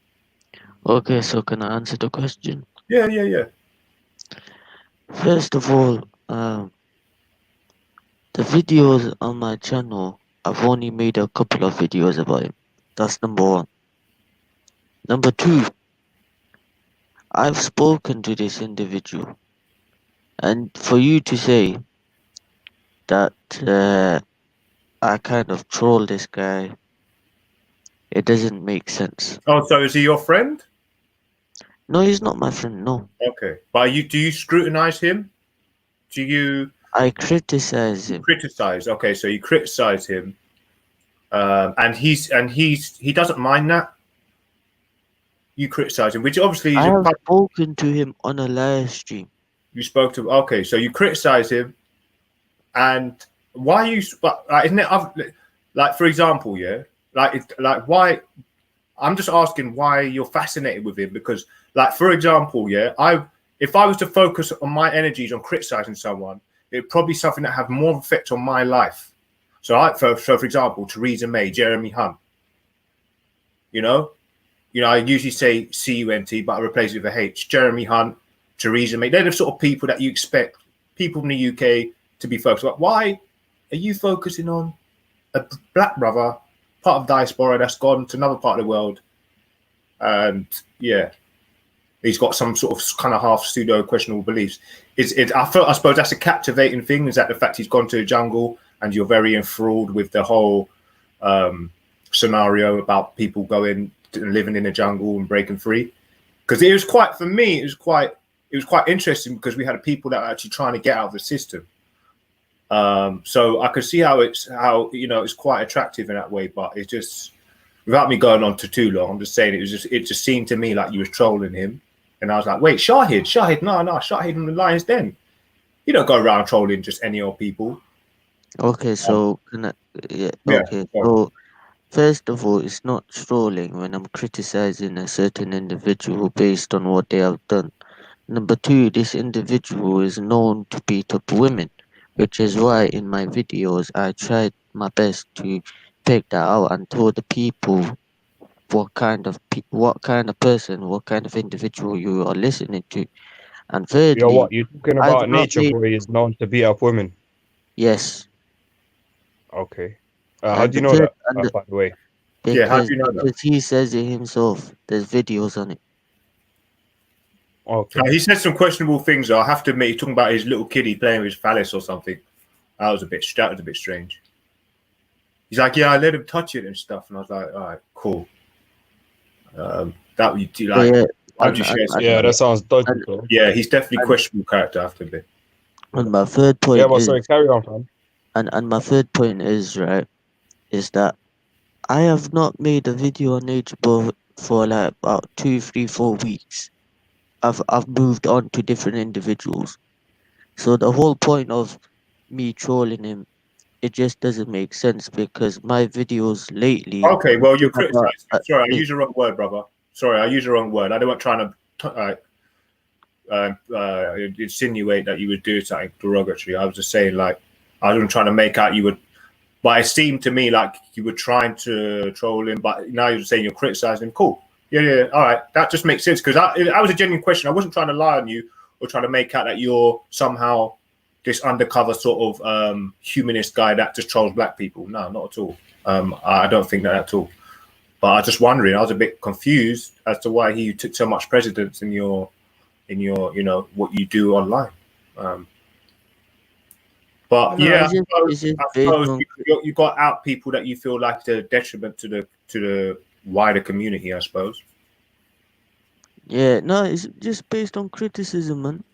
Okay, so can I answer the question? Yeah. First of all, the videos on my channel, I've only made a couple of videos about him. That's number 1. Number 2, I've spoken to this individual, and for you to say that I kind of troll this guy, it doesn't make sense. Oh, so is he your friend? No, he's not my friend. No. Okay, but do you scrutinize him? Do you? I criticize him. Criticize. Okay, so you criticize him, and he doesn't mind that. You criticize him, which obviously I have spoken to him on a live stream. You spoke to. Okay, so you criticize him, and why you? Isn't it? Like for example, yeah, like why? I'm just asking why you're fascinated with him because, like for example, yeah, if I was to focus on my energies on criticizing someone, it'd probably be something that have more effect on my life. So, for example, Theresa May, Jeremy Hunt. You know, I usually say CUNT, but I replace it with a H. Jeremy Hunt, Theresa May. They're the sort of people that you expect people in the UK to be focused on. Why are you focusing on a black brother, part of diaspora that's gone to another part of the world? And yeah, he's got some sort of kind of half pseudo questionable beliefs. I suppose that's a captivating thing, is that the fact he's gone to the jungle and you're very enthralled with the whole scenario about people going and living in the jungle and breaking free. Because it was quite, for me, it was quite interesting because we had people that were actually trying to get out of the system. So I could see how it's quite attractive in that way, but it's just, without me going on to too long, I'm just saying it just seemed to me like you was trolling him, and I was like, wait, Shahid, no, Shahid in the Lion's Den. You don't go around trolling just any old people. Okay, so Yeah. okay. So first of all, it's not trolling when I'm criticizing a certain individual based on what they have done. Number two, this individual is known to beat up women, which is why in my videos I tried my best to pick that out and told the people what kind of person, what kind of individual you are listening to. And You know thirdly, what? You're talking I've about not Nature made Boy is known to beat up women. yes, Okay. How and do you the know third that? and the, By the way. Yeah, how do you know that? because he says it himself. There's videos on it. Okay. He said some questionable things. I have to admit, he's talking about his little kiddie playing with his phallus or something. That was a bit strange. He's like, yeah, I let him touch it and stuff, and I was like, all right, cool. That would do like. Yeah, Why would you share something Yeah, like that that? sounds dodgy, and, bro. Yeah, he's definitely and, questionable character, I have to admit. and my third Yeah, point but is sorry, carry on, fam. and my third point is right is that I have not made a video on Nature Boy for like about 2, 3, 4 weeks. I've moved on to different individuals. So the whole point of me trolling him, it just doesn't make sense because my videos lately Okay, well, you're have criticizing. Sorry, I it- used the wrong word, brother. Sorry, I used the wrong word. I wasn't trying to insinuate that you would do something derogatory. I was just saying, like, I wasn't trying to make out you would, but it seemed to me like you were trying to troll him, but now you're saying you're criticizing him. Cool. Yeah, all right. That just makes sense because that was a genuine question. I wasn't trying to lie on you or trying to make out that you're somehow this undercover sort of humanist guy that just trolls black people. No, not at all. I don't think that at all. But I was just wondering. I was a bit confused as to why he took so much precedence in your what you do online. But no, yeah, it's just I based suppose on you got out people that you feel like the detriment to the wider community. I suppose. yeah, no, it's just based on criticism, man.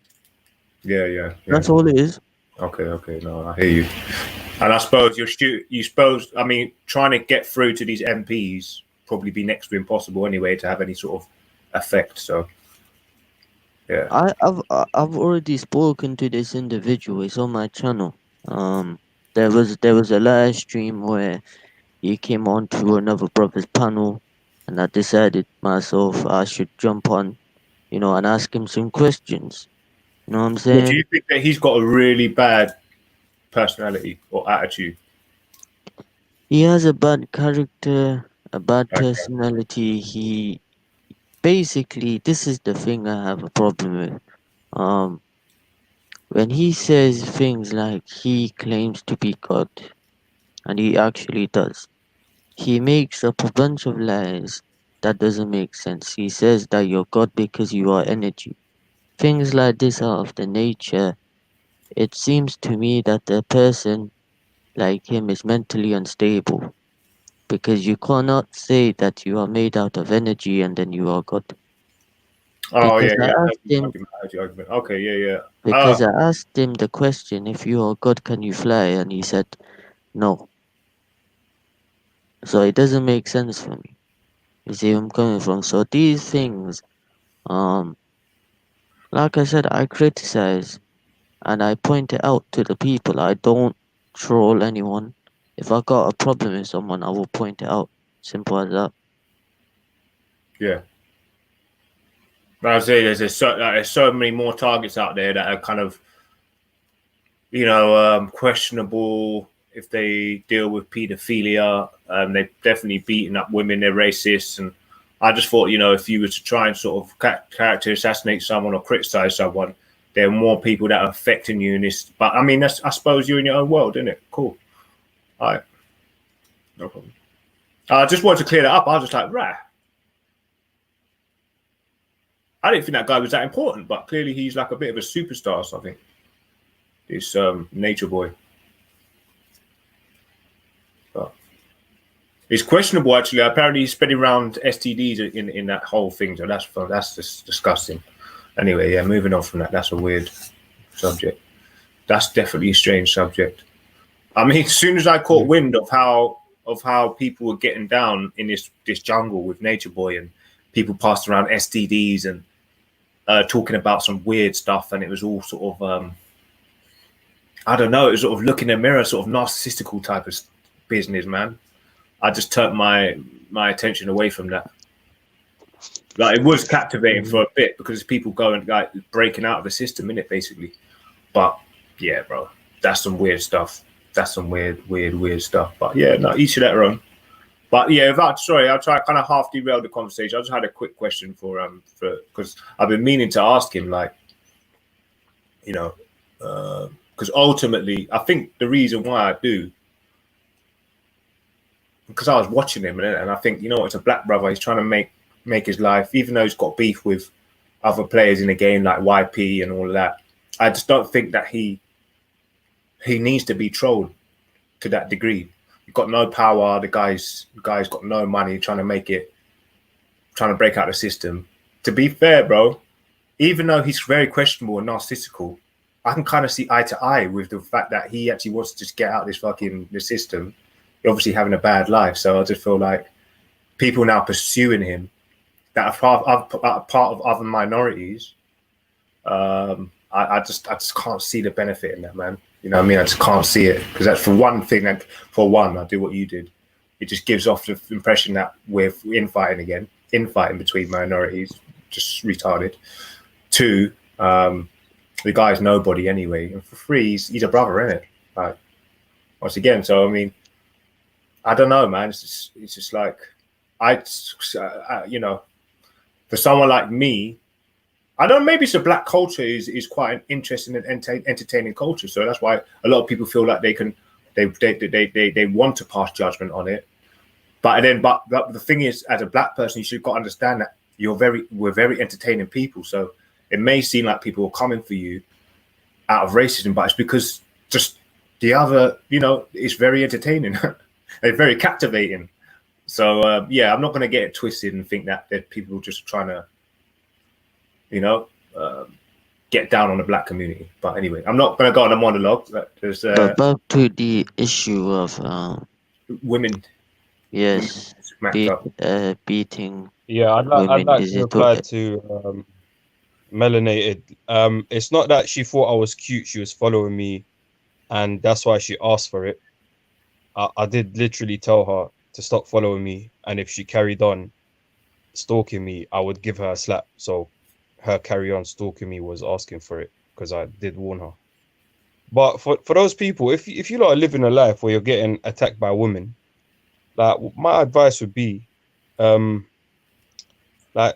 Yeah. That's all it is. Okay. No, I hear you. And I suppose I mean, trying to get through to these MPs probably be next to impossible anyway to have any sort of effect. So, yeah. I've already spoken to this individual. It's on my channel. There was a live stream where he came on to another brother's panel, and I decided myself I should jump on, and ask him some questions. You know what I'm Well, do saying? you think that he's got a really bad personality or attitude? He has a bad character, a bad Okay. personality. He basically, this is the thing I have a problem with. When he says things like he claims to be God, and he actually does, he makes up a bunch of lies that doesn't make sense. He says that you're God because you are energy. Things like this are of the nature. It seems to me that a person like him is mentally unstable because you cannot say that you are made out of energy and then you are God. Oh Because yeah, I yeah. asked him, Argument. Okay, yeah. because I asked him the question, if you are God, can you fly? And he said no. So it doesn't make sense for me. You see where I'm coming from? So these things, like I said, I criticize and I point it out to the people. I don't troll anyone. If I got a problem with someone, I will point it out. Simple as that. Yeah. But I say there's so many more targets out there that are kind of questionable if they deal with pedophilia. They've definitely beaten up women. They're racist, and I just thought, if you were to try and sort of character assassinate someone or criticize someone, there are more people that are affecting you in this. But I mean, I suppose you're in your own world, isn't it? Cool. All right, no problem. I just wanted to clear that up. I was just like, right. I didn't think that guy was that important, but clearly he's like a bit of a superstar or something. This Nature Boy. But It's questionable, actually. Apparently, he's spreading around STDs in that whole thing. So that's just disgusting. Anyway, yeah, moving on from that. That's a weird subject. That's definitely a strange subject. I mean, as soon as I caught wind of how people were getting down in this jungle with Nature Boy, and people passed around STDs and talking about some weird stuff, and it was all sort of I don't know, it was sort of look in the mirror, sort of narcissistical type of business, man. I just turned my attention away from that. Like, it was captivating for a bit because people going like breaking out of the system, innit, basically. But yeah, bro, that's some weird stuff. That's some weird stuff. But yeah, no, each of their own. But yeah, sorry, I'll try kind of half derail the conversation. I just had a quick question for because I've been meaning to ask him, like, you know, because ultimately I think the reason why I do, because I was watching him and I think, you know, it's a black brother. He's trying to make his life, even though he's got beef with other players in the game like YP and all of that. I just don't think that he needs to be trolled to that degree. You've got no power. The guy's got no money, trying to break out the system. To be fair, bro, even though he's very questionable and narcissical, I can kind of see eye to eye with the fact that he actually wants to just get out the system. He's obviously having a bad life, so I just feel like people now pursuing him that are part of other minorities. I just can't see the benefit in that, man. You know what I mean? I just can't see it, because that's for one thing. Like, for one, I do what you did. It just gives off the impression that we're infighting between minorities, just retarded. Two, the guy's nobody anyway. And for three, he's a brother, innit? Like, once again, so I mean, I don't know, man. It's just like, you know, for someone like me, I don't know, maybe it's a black culture is quite an interesting and entertaining culture. So that's why a lot of people feel like they want to pass judgment on it. But the thing is, as a black person, you should got to understand that we're very entertaining people. So it may seem like people are coming for you out of racism, but it's because just the other, you know, it's very entertaining. They're very captivating. So yeah, I'm not going to get it twisted and think that people are just trying to, you know, get down on the black community. But anyway, I'm not going to go on a monologue. There's But back to the issue of women. yes, Women beating Yeah, I'd women. like Is to it reply to Melanated. It's not that she thought I was cute. She was following me, and that's why she asked for it. I did literally tell her to stop following me, and if she carried on stalking me, I would give her a slap. So her carry on stalking me was asking for it, because I did warn her. But for those people, if you lot are living a life where you're getting attacked by women, like, my advice would be, like,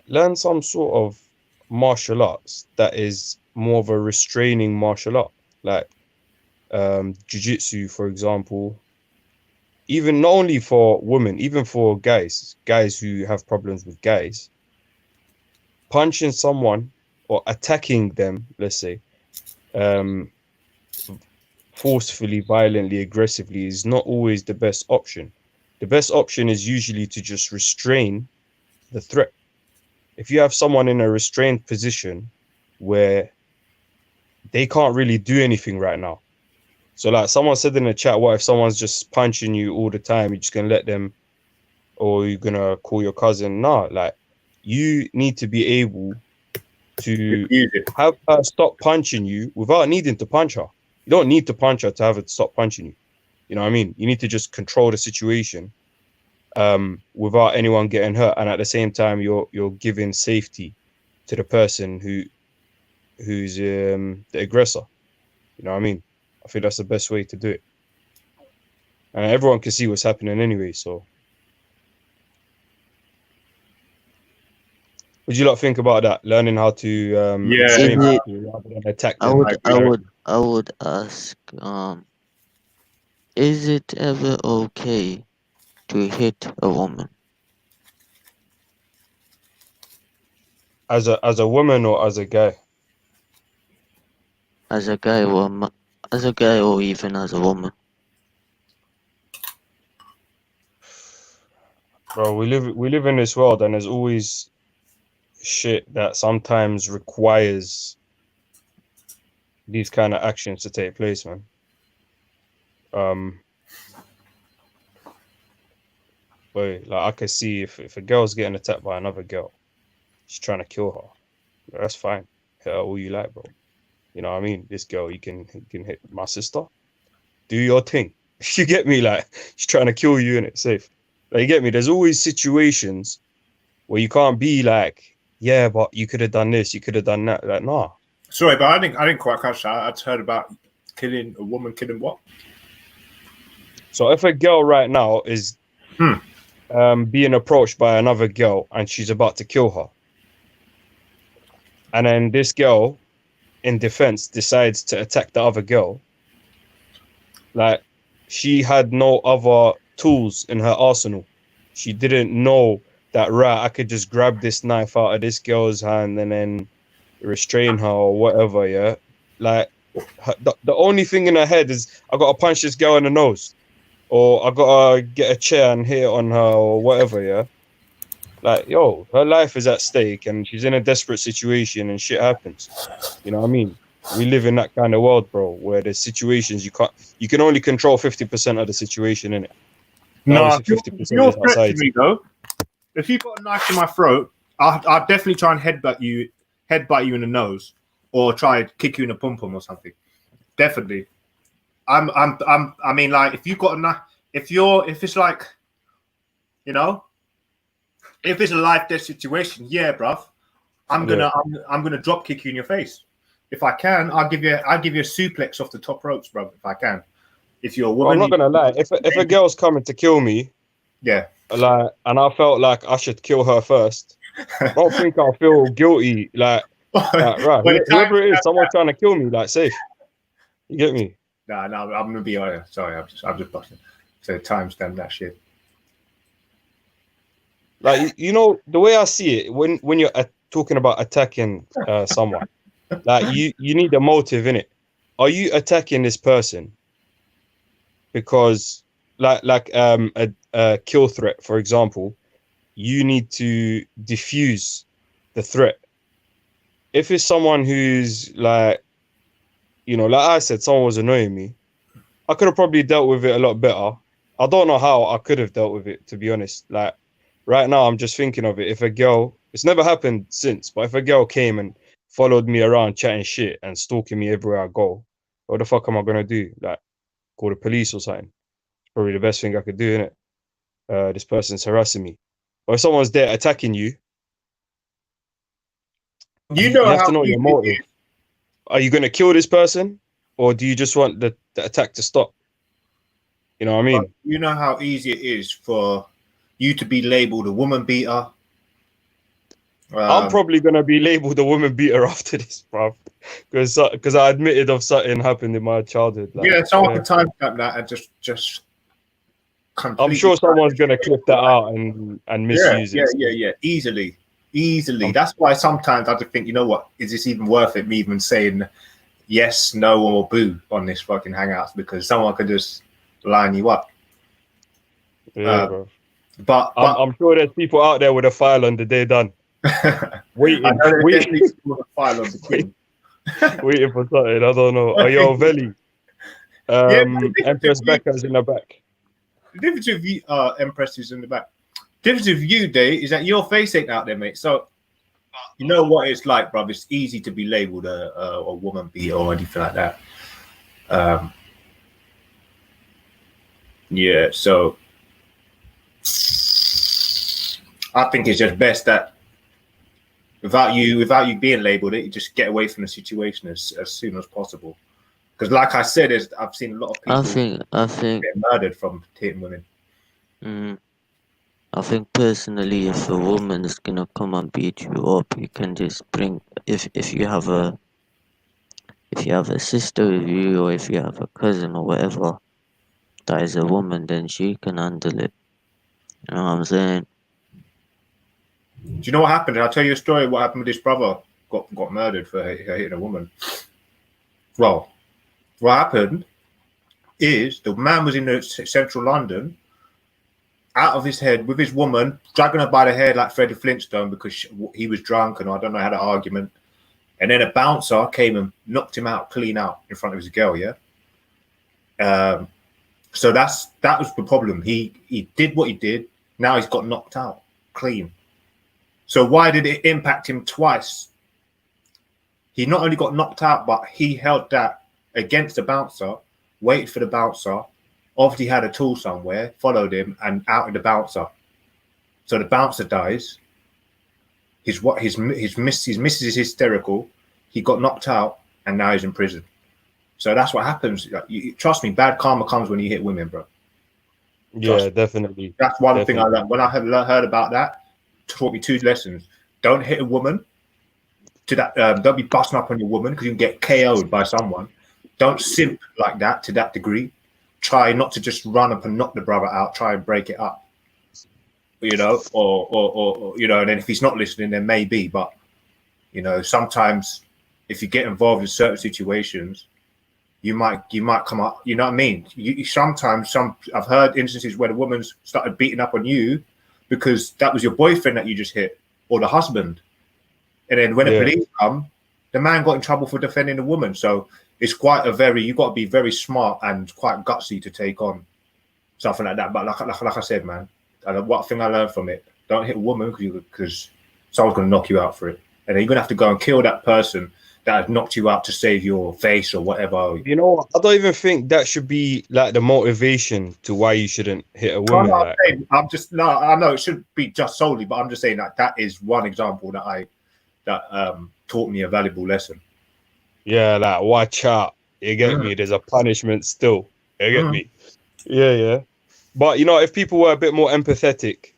learn some sort of martial arts that is more of a restraining martial art, like jiu-jitsu, for example. Even not only for women, even for guys who have problems with guys, punching someone or attacking them, let's say, forcefully, violently, aggressively, is not always the best option. The best option is usually to just restrain the threat. If you have someone in a restrained position where they can't really do anything right now. So, like someone said in the chat, what if someone's just punching you all the time? You're just gonna let them, or you're gonna call your cousin? No, like, you need to be able to have her stop punching you without needing to punch her. You don't need to punch her to have her stop punching you. You know what I mean? You need to just control the situation without anyone getting hurt, and at the same time, you're giving safety to the person who's the aggressor. You know what I mean? I think that's the best way to do it, and everyone can see what's happening anyway. So, would you lot think about that? Learning how to restrain people rather than attack them. I would ask, is it ever okay to hit a woman? As a woman or as a guy? As a guy or even as a woman? Bro, we live in this world, and there's always shit that sometimes requires these kind of actions to take place, man. But like I could see if a girl's getting attacked by another girl, she's trying to kill her. That's fine. Hit her all you like, bro. You know what I mean? This girl, you can hit my sister. Do your thing. You get me? Like she's trying to kill you, and it's safe. Like, you get me? There's always situations where you can't be like, yeah, but you could have done this, you could have done that. Like, nah. Sorry, but I didn't quite catch that. I'd heard about killing a woman, killing what? So if a girl right now is being approached by another girl and she's about to kill her, and then this girl, in defense, decides to attack the other girl, like she had no other tools in her arsenal. She didn't know that, right, I could just grab this knife out of this girl's hand and then restrain her or whatever, yeah? Like, the only thing in her head is, I got to punch this girl in the nose, or I got to get a chair and hit it on her or whatever, yeah? Like, yo, her life is at stake and she's in a desperate situation and shit happens. You know what I mean? We live in that kind of world, bro, where there's situations you can only control 50% of the situation, innit? No, obviously if 50% you're is outside. threatening me though, if you've got a knife in my throat, I'll definitely try and headbutt you in the nose, or try to kick you in the pum pum or something. Definitely. I mean, like, if you've got a knife, if it's like, you know, if it's a life death situation, yeah, bruv, I'm gonna drop kick you in your face. If I can, I'll give you a suplex off the top ropes, bruv. If I can. If you're a woman, I'm not gonna lie. If a girl's coming to kill me, yeah, like, and I felt like I should kill her first, I don't think I'll feel guilty. Like right, whoever it is, someone trying to kill me, like, safe. You get me? No, I'm gonna be honest. Sorry, I'm just busting. So timestamp that shit. Like, you know, the way I see it, when you're talking about attacking someone, like, you need a motive in it. Are you attacking this person because, like a kill threat, for example, you need to diffuse the threat? If it's someone who's like, you know, like I said, someone was annoying me, I could have probably dealt with it a lot better. I don't know how I could have dealt with it, to be honest. Like, right now, I'm just thinking of it. If a girl, it's never happened since, but if a girl came and followed me around chatting shit and stalking me everywhere I go, what the fuck am I gonna do? Like, call the police or something? It's probably the best thing I could do, innit? This person's harassing me. But if someone's there attacking you, you have to know your motive. Are you gonna kill this person, or do you just want the attack to stop? You know what I mean? You know how easy it is for you to be labeled a woman beater. I'm probably gonna be labeled a woman beater after this, bro, because I admitted of something happened in my childhood. Like, yeah, someone can timestamp that and just. I'm sure someone's gonna clip that out and misuse it. Yeah, easily. That's why sometimes I just think, you know what? Is this even worth it? Me even saying yes, no, or boo on this fucking Hangouts, because someone could just line you up. Yeah, bro. But I'm sure there's people out there with a file on the day done, waiting for something. I don't know. Oh, yo, Veli. Empress Becca's in the back. The difference with you, Empress is in the back. The difference with you, Day, is that your face ain't out there, mate. So you know what it's like, bruv. It's easy to be labelled a woman beater or anything like that. Yeah, so I think it's just best that without you being labelled it, you just get away from the situation as soon as possible. Because, like I said, I've seen a lot of people I think get murdered from hitting women. I think personally, if a woman is gonna come and beat you up, you can just bring if you have a sister with you, or if you have a cousin or whatever that is a woman, then she can handle it. You know what I'm saying? Do you know what happened? I'll tell you a story. What happened with this brother got murdered for hitting a woman. Well, what happened is the man was in central London, out of his head with his woman, dragging her by the hair like Freddie Flintstone because he was drunk and I don't know, had an argument. And then a bouncer came and knocked him out, clean out in front of his girl, yeah? So that was the problem. He did what he did. Now he's got knocked out, clean. So why did it impact him twice? He not only got knocked out, but he held that against the bouncer, waited for the bouncer, obviously had a tool somewhere, followed him, and outed the bouncer. So the bouncer dies. His missus is hysterical. He got knocked out, and now he's in prison. So that's what happens. Trust me, bad karma comes when you hit women, bro. Yeah, definitely. That's one thing I learned. When I heard about that, it taught me 2 lessons. Don't hit a woman. Don't be busting up on your woman because you can get KO'd by someone. Don't simp like that to that degree. Try not to just run up and knock the brother out. Try and break it up. You know, or you know, and then if he's not listening, then maybe. But you know, sometimes if you get involved in certain situations, you might come up. You know what I mean? I've heard instances where the woman's started beating up on you because that was your boyfriend that you just hit, or the husband. And then when the police come, the man got in trouble for defending the woman. So it's quite you've got to be very smart and quite gutsy to take on something like that. But like I said, man, what thing I learned from it, don't hit a woman because someone's going to knock you out for it. And then you're going to have to go and kill that person that has knocked you out to save your face or whatever. You know, I don't even think that should be like the motivation to why you shouldn't hit a woman. I know it should be just solely, but I'm just saying that is one example that taught me a valuable lesson. Yeah, like watch out. You get me? There's a punishment still. You get me? Yeah. But you know, if people were a bit more empathetic,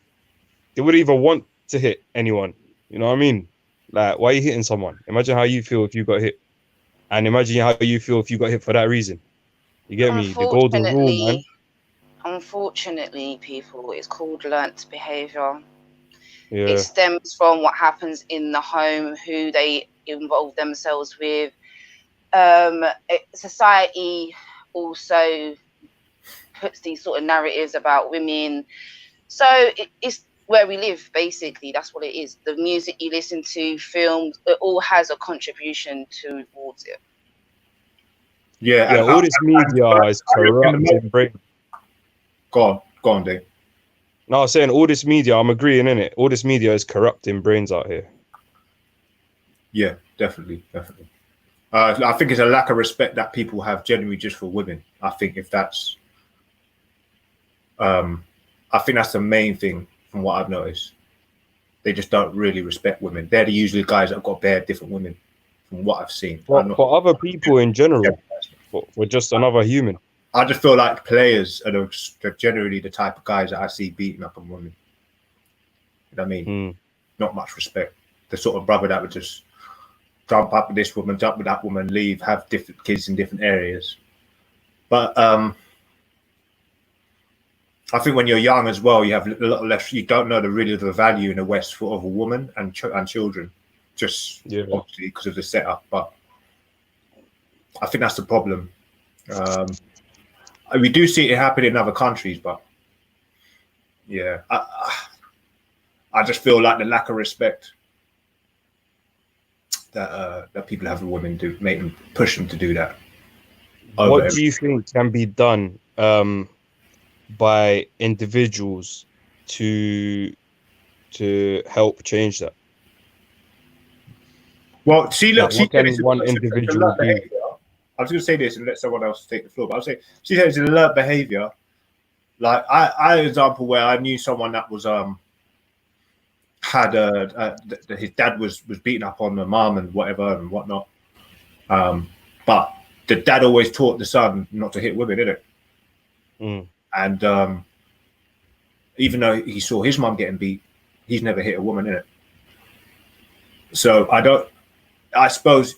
they would even want to hit anyone. You know what I mean? Like, why are you hitting someone? Imagine how you feel if you got hit. And imagine how you feel if you got hit for that reason. You get me? The golden rule, man. Unfortunately, people, it's called learnt behavior. Yeah. It stems from what happens in the home, who they involve themselves with. Society also puts these sort of narratives about women. So it's where we live, basically. That's what it is. The music you listen to, films, it all has a contribution towards it. Yeah, all this media is corrupting brain. Go on, Dave. No, I was saying all this media, I'm agreeing in it. All this media is corrupting brains out here. Yeah, definitely. I think it's a lack of respect that people have generally just for women. I think that's the main thing from what I've noticed. They just don't really respect women. They're the usually guys that have got bare different women from what I've seen. For other people in general, for just another human. I just feel like players are generally the type of guys that I see beating up on women. You know what I mean? Not much respect. The sort of brother that would just jump up with this woman, jump with that woman, leave, have different kids in different areas. But I think when you're young as well, you have a lot less. You don't know the value in the West of a woman and children, just obviously because of the setup. But I think that's the problem. We do see it happen in other countries, but yeah, I just feel like the lack of respect that people have for women do make them push them to do that. What do you think can be done by individuals to help change that? Well, see, look, what can one individual do? I was going to say this and let someone else take the floor, but I'll say she says it's alert behavior. Like I had an example where I knew someone that was his dad was beating up on the mom and whatever and whatnot. But the dad always taught the son not to hit women, didn't it? And even though he saw his mom getting beat, he's never hit a woman, innit? So I suppose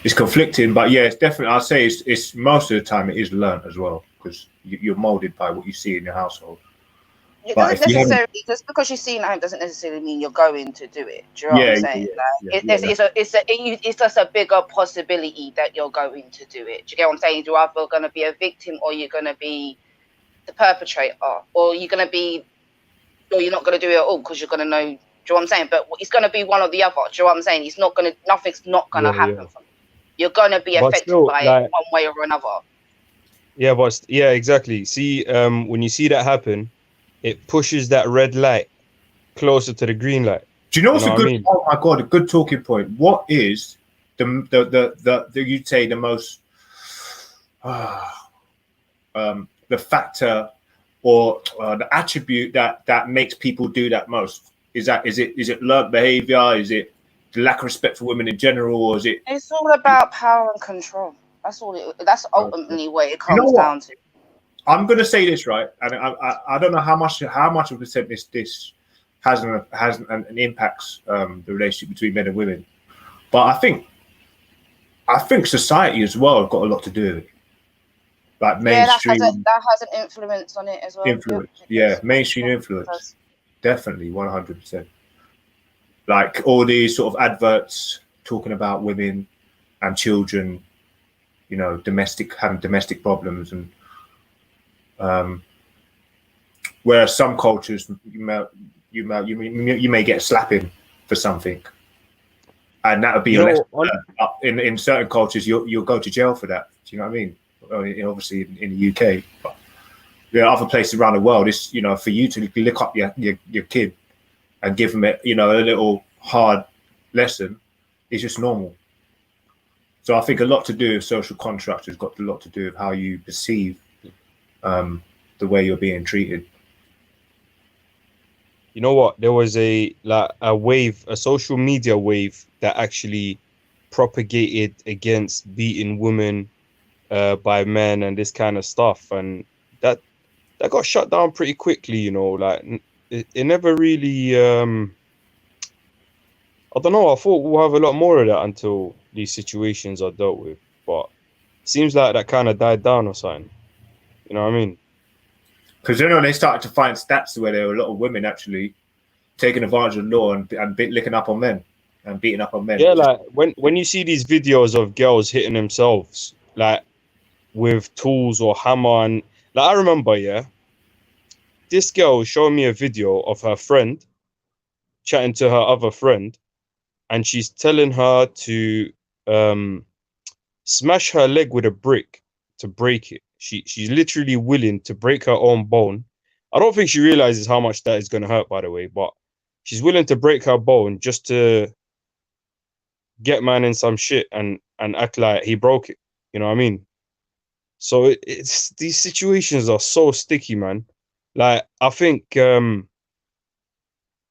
it's conflicting, but yeah, it's definitely, I'll say it's most of the time it is learnt as well, because you're molded by what you see in your household. It doesn't necessarily, just because you see it at home doesn't necessarily mean you're going to do it. Do you know what I'm saying? It's just a bigger possibility that you're going to do it. Do you get what I'm saying? You're either going to be a victim or you're going to be the perpetrator, or you're going to be, or you're not going to do it at all because you're going to know. Do you know what I'm saying? But it's going to be one or the other. Do you know what I'm saying? It's not going to. Nothing's not going to Yeah, happen yeah. from it. You're going to be But affected still, by it like, one way or another. yeah, but yeah, exactly. See, when you see that happen, it pushes that red light closer to the green light. Do you know You what's know a what I good? mean? Oh my god, a good talking point. What is the you'd say the most the factor or the attribute that makes people do that most? Is it learned behavior? Is it the lack of respect for women in general, or is it? It's all about power and control. That's all. That's ultimately what it You know comes what? down to. I'm going to say this, right, and I don't know how much of a percent this has an impacts the relationship between men and women, but I think society as well have got a lot to do with it. Like Yeah, that has mainstream an influence on it as well. influence, Yep, yeah, it mainstream does. influence, definitely 100%. Like all these sort of adverts talking about women and children, you know, having domestic problems, and whereas some cultures you may get a slapping for something, and that would be You a less. know, In certain cultures, you'll go to jail for that. Do you know what I mean? Obviously, in the UK, but there are other places around the world. It's, you know, for you to look up your kid and give them a little hard lesson is just normal. So I think a lot to do with social construct has got a lot to do with how you perceive the way you're being treated. you know what? There was a wave, a social media wave that actually propagated against beating women by men and this kind of stuff, and that got shut down pretty quickly. You know, like it never really. I don't know. I thought we'll have a lot more of that until these situations are dealt with, but it seems like that kind of died down or something. You know what I mean? Because they started to find stats where there were a lot of women actually taking advantage of the law and licking up on men and beating up on men. Yeah, like when you see these videos of girls hitting themselves, like with tools or hammer, and like I remember, yeah, this girl was showing me a video of her friend chatting to her other friend, and she's telling her to smash her leg with a brick to break it. She's literally willing to break her own bone. I don't think she realizes how much that is going to hurt, by the way, but she's willing to break her bone just to get man in some shit and act like he broke it. You know what I mean? So it's these situations are so sticky, man. Like I think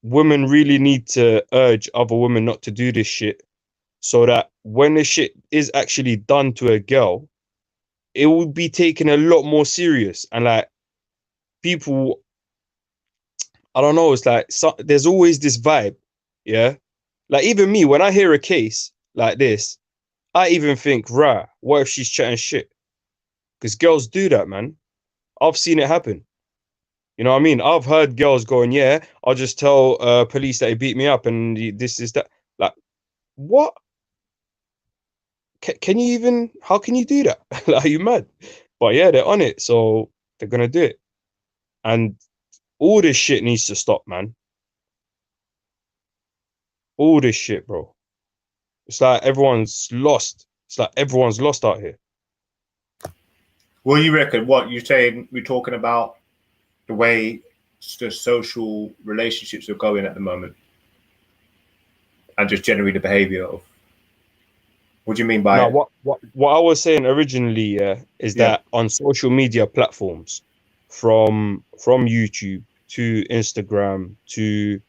women really need to urge other women not to do this shit, so that when this shit is actually done to a girl, it will be taken a lot more serious. And like people, I don't know, it's like there's always this vibe, yeah. Like even me, when I hear a case like this, I even think, rah, what if she's chatting shit? Because girls do that, man. I've seen it happen. You know what I mean? I've heard girls going, yeah, I'll just tell police that he beat me up and this is that. Like, what? Can you even, how can you do that? Like, are you mad? But yeah, they're on it, so they're going to do it. And all this shit needs to stop, man. All this shit, bro. It's like everyone's lost. It's like everyone's lost out here. What do you reckon? What you're saying? We're talking about the way the social relationships are going at the moment, and just generally the behavior of. What do you mean by Now, it? what I was saying originally, is that on social media platforms, from YouTube to Instagram to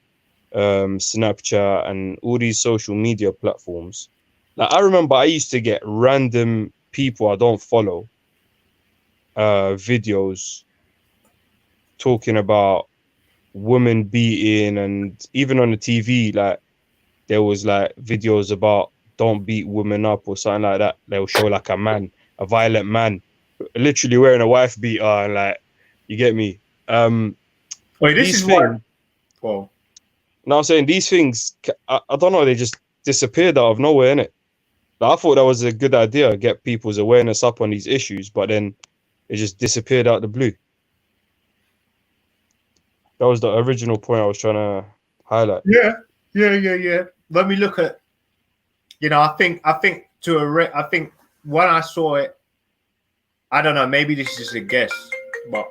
Snapchat and all these social media platforms. Like I remember I used to get random people I don't follow videos talking about women beating, and even on the TV, like there was like videos about don't beat women up or something like that. They'll show like a violent man, literally wearing a wife beater, and like, you get me. Wait, this These is why. things. Well, Now I'm saying these things, I don't know, they just disappeared out of nowhere, innit? Like, I thought that was a good idea, get people's awareness up on these issues, but then it just disappeared out the blue. That was the original point I was trying to highlight. Yeah. When we look at, I think I think when I saw it, I don't know, maybe this is just a guess, but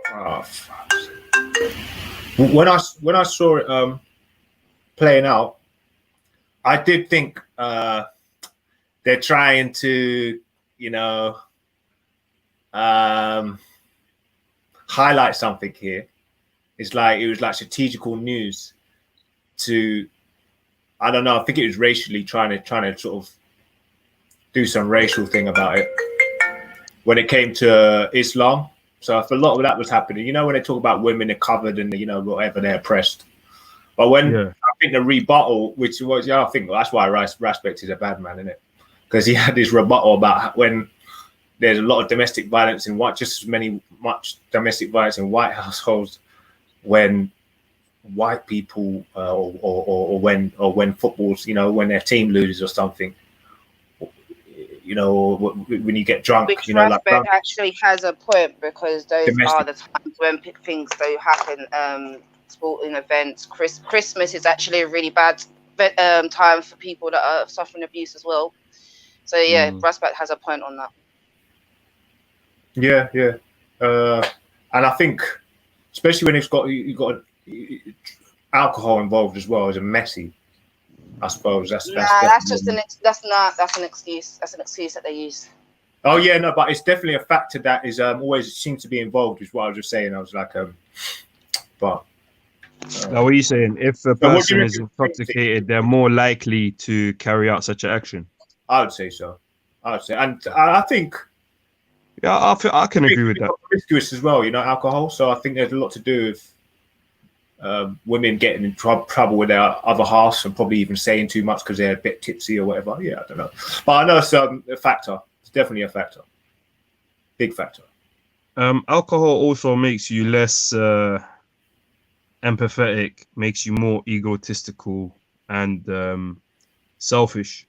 when I saw it playing out, I did think they're trying to, highlight something here. It was like strategical news to, I don't know, I think it was racially trying to sort of do some racial thing about it when it came to Islam. So if a lot of that was happening, when they talk about women are covered and whatever, they're oppressed. But when I think the rebuttal, which was, I think that's why Raspect is a bad man, isn't it? Because he had this rebuttal about when there's a lot of domestic violence in just as much domestic violence in white households when white people or when footballs, when their team loses or something, when you get drunk, Which like Raspberg actually has a point, because those Domestic. are the times when things do happen. Sporting events, Christmas is actually a really bad time for people that are suffering abuse as well. So yeah, Raspberg has a point on that. Yeah. And I think, especially when you've got alcohol involved as well, is a messy. I suppose that's just an excuse. That's an excuse that they use. Oh yeah, no, but it's definitely a factor that is always seems to be involved. Is what I was just saying. I was like, but. Now, what are you saying? If a person is intoxicated, they're more likely to carry out such an action. I would say so. And I think. Yeah, I can agree with that. Promiscuous as well, alcohol. So I think there's a lot to do with women getting in trouble with their other halves and probably even saying too much because they're a bit tipsy or whatever. Yeah, I don't know, but I know it's a factor. It's definitely a factor. Big factor. Alcohol also makes you less empathetic, makes you more egotistical and selfish.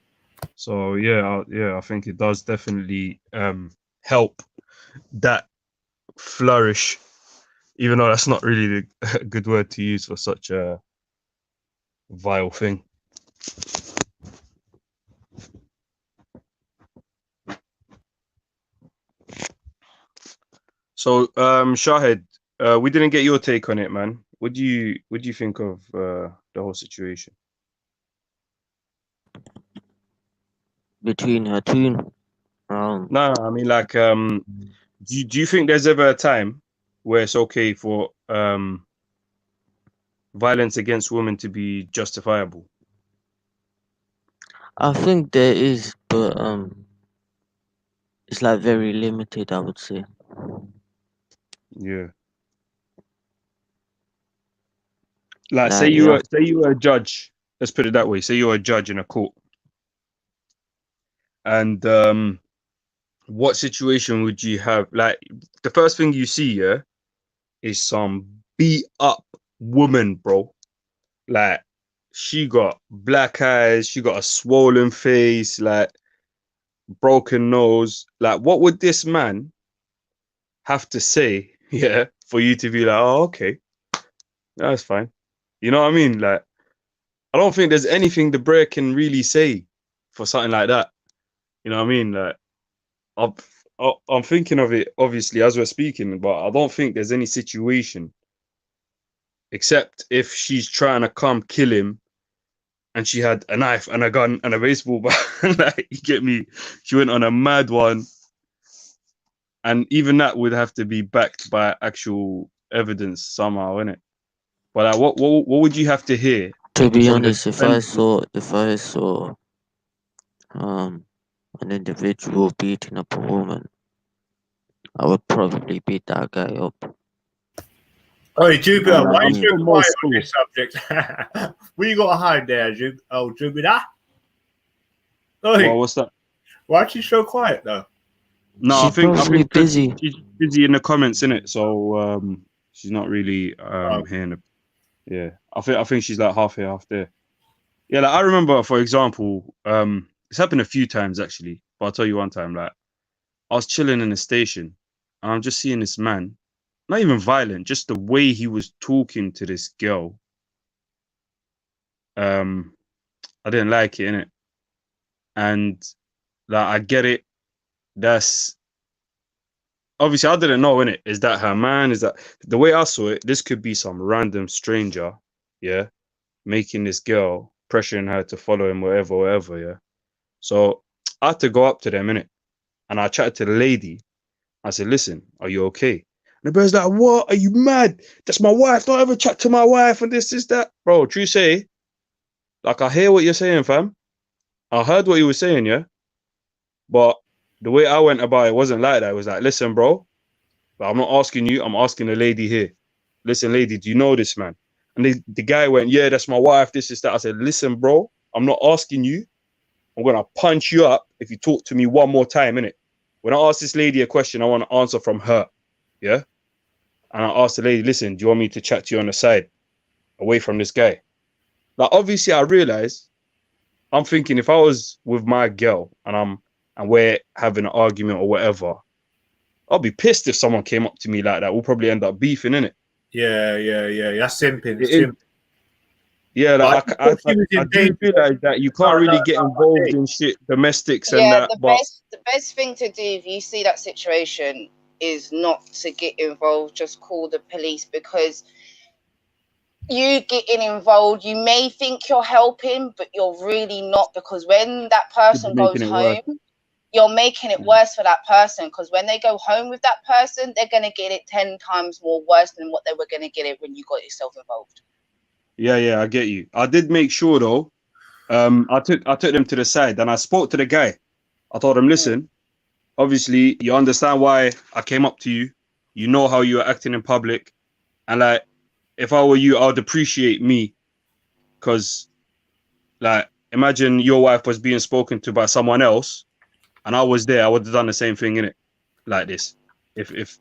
So yeah, I think it does definitely help that flourish, even though that's not really a good word to use for such a vile thing. So Shahid, we didn't get your take on it, man. What do you think of the whole situation between her two? No, I mean, like, do you think there's ever a time where it's okay for violence against women to be justifiable? I think there is, but it's like very limited, I would say. Yeah. Like, say you were a judge. Let's put it that way. Say you're a judge in a court, and what situation would you have? Like, the first thing you see, is some beat up woman, bro. Like, she got black eyes, she got a swollen face, like broken nose. Like, what would this man have to say, for you to be like, oh, okay, that's fine? You know what I mean? Like, I don't think there's anything the Brer can really say for something like that. You know what I mean? Like, I'm thinking of it, obviously, as we're speaking, but I don't think there's any situation, except if she's trying to come kill him and she had a knife and a gun and a baseball bat. Like, you get me? She went on a mad one. And even that would have to be backed by actual evidence somehow, innit? But like, what would you have to hear? To be honest, if I saw an individual beating up a woman, I would probably beat that guy up. Oh, Jupiter, why are you so quiet on this subject? What you got to hide there, Jupiter? Well, what's that? Why aren't you so quiet though? No, she's I think busy. She's busy in the comments, innit? So she's not really hearing. Yeah, I think she's like half here, half there. Yeah, like, I remember, for example, it's happened a few times actually, but I'll tell you one time. Like, I was chilling in the station, and I'm just seeing this man not even violent, just the way he was talking to this girl. I didn't like it, innit? And like, I get it. That's obviously I didn't know, innit? Is that her man? Is that the way I saw it? This could be some random stranger, yeah, making this girl, pressuring her to follow him wherever, yeah. So I had to go up to them, innit? And I chatted to the lady. I said, listen, are you okay? And the bird's like, what? Are you mad? That's my wife. Don't ever chat to my wife and this, that. Bro, true say, like, I hear what you're saying, fam. I heard what you were saying, yeah? But the way I went about it wasn't like that. It was like, listen, bro, but I'm not asking you. I'm asking the lady here. Listen, lady, do you know this man? And the guy went, yeah, that's my wife. This is that. I said, listen, bro, I'm not asking you. I'm going to punch you up if you talk to me one more time, innit? When I ask this lady a question, I want to answer from her. Yeah? And I asked the lady, listen, do you want me to chat to you on the side? Away from this guy. Like, obviously, I realized, I'm thinking if I was with my girl and we're having an argument or whatever, I'll be pissed if someone came up to me like that. We'll probably end up beefing, innit? Yeah. That's simping. It is. Yeah, like, I do realize that you can't really get involved in shit, domestics and Yeah, that, the but best thing to do if you see that situation is not to get involved. Just call the police, because you getting involved, you may think you're helping, but you're really not, because when that person goes making it home, worse. you're making it worse for that person, because when they go home with that person, they're going to get it 10 times more worse than what they were going to get it when you got yourself involved. Yeah, I get you. I did make sure though. I took them to the side and I spoke to the guy. I told him, listen, obviously you understand why I came up to you. You know how you were acting in public, and like, if I were you, I would appreciate me, because like, imagine your wife was being spoken to by someone else, and I was there. I would have done the same thing, innit? Like this, or if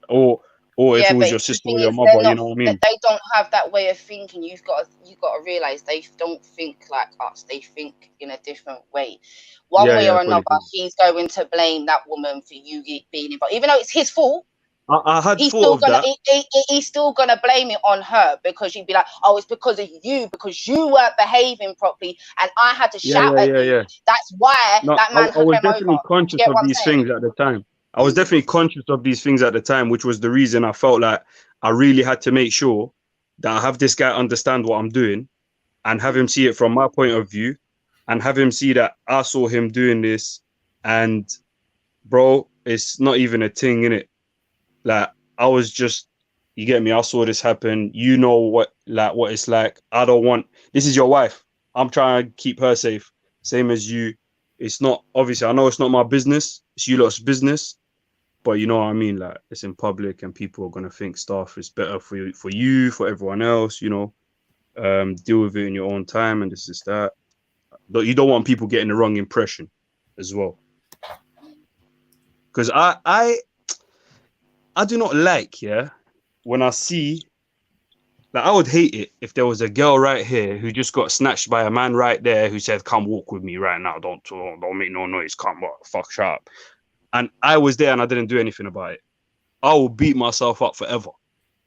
Yeah, it but was your the sister thing or your is, they're mother, you not. know what I That mean? they don't have that way of thinking. You've got to realize they don't think like us. They think in a different way. One way Yeah, or fully. another, he's going to blame that woman for you being involved, even though it's his fault. I had He's thought still of gonna that. he's still gonna blame it on her, because you'd be like, oh, it's because of you, because you weren't behaving properly and I had to shout at you. Yeah. That's why No, that I man was came over. definitely You conscious get of what I'm these saying? things at the time. I was definitely conscious of these things at the time, which was the reason I felt like I really had to make sure that I have this guy understand what I'm doing and have him see it from my point of view and have him see that I saw him doing this. And bro, it's not even a thing, innit? Like, I was just, you get me? I saw this happen. You know what it's like. I don't want, this is your wife. I'm trying to keep her safe. Same as you. It's not, obviously, I know it's not my business. It's you lot's business. But you know what I mean? Like, it's in public and people are going to think stuff is better for you, for everyone else, you know. Deal with it in your own time and this is that. But you don't want people getting the wrong impression as well. Because I do not like, yeah, when I see, like, I would hate it if there was a girl right here who just got snatched by a man right there who said, come walk with me right now. Don't make no noise. Come, fuck, shut up. And I was there and I didn't do anything about it. I will beat myself up forever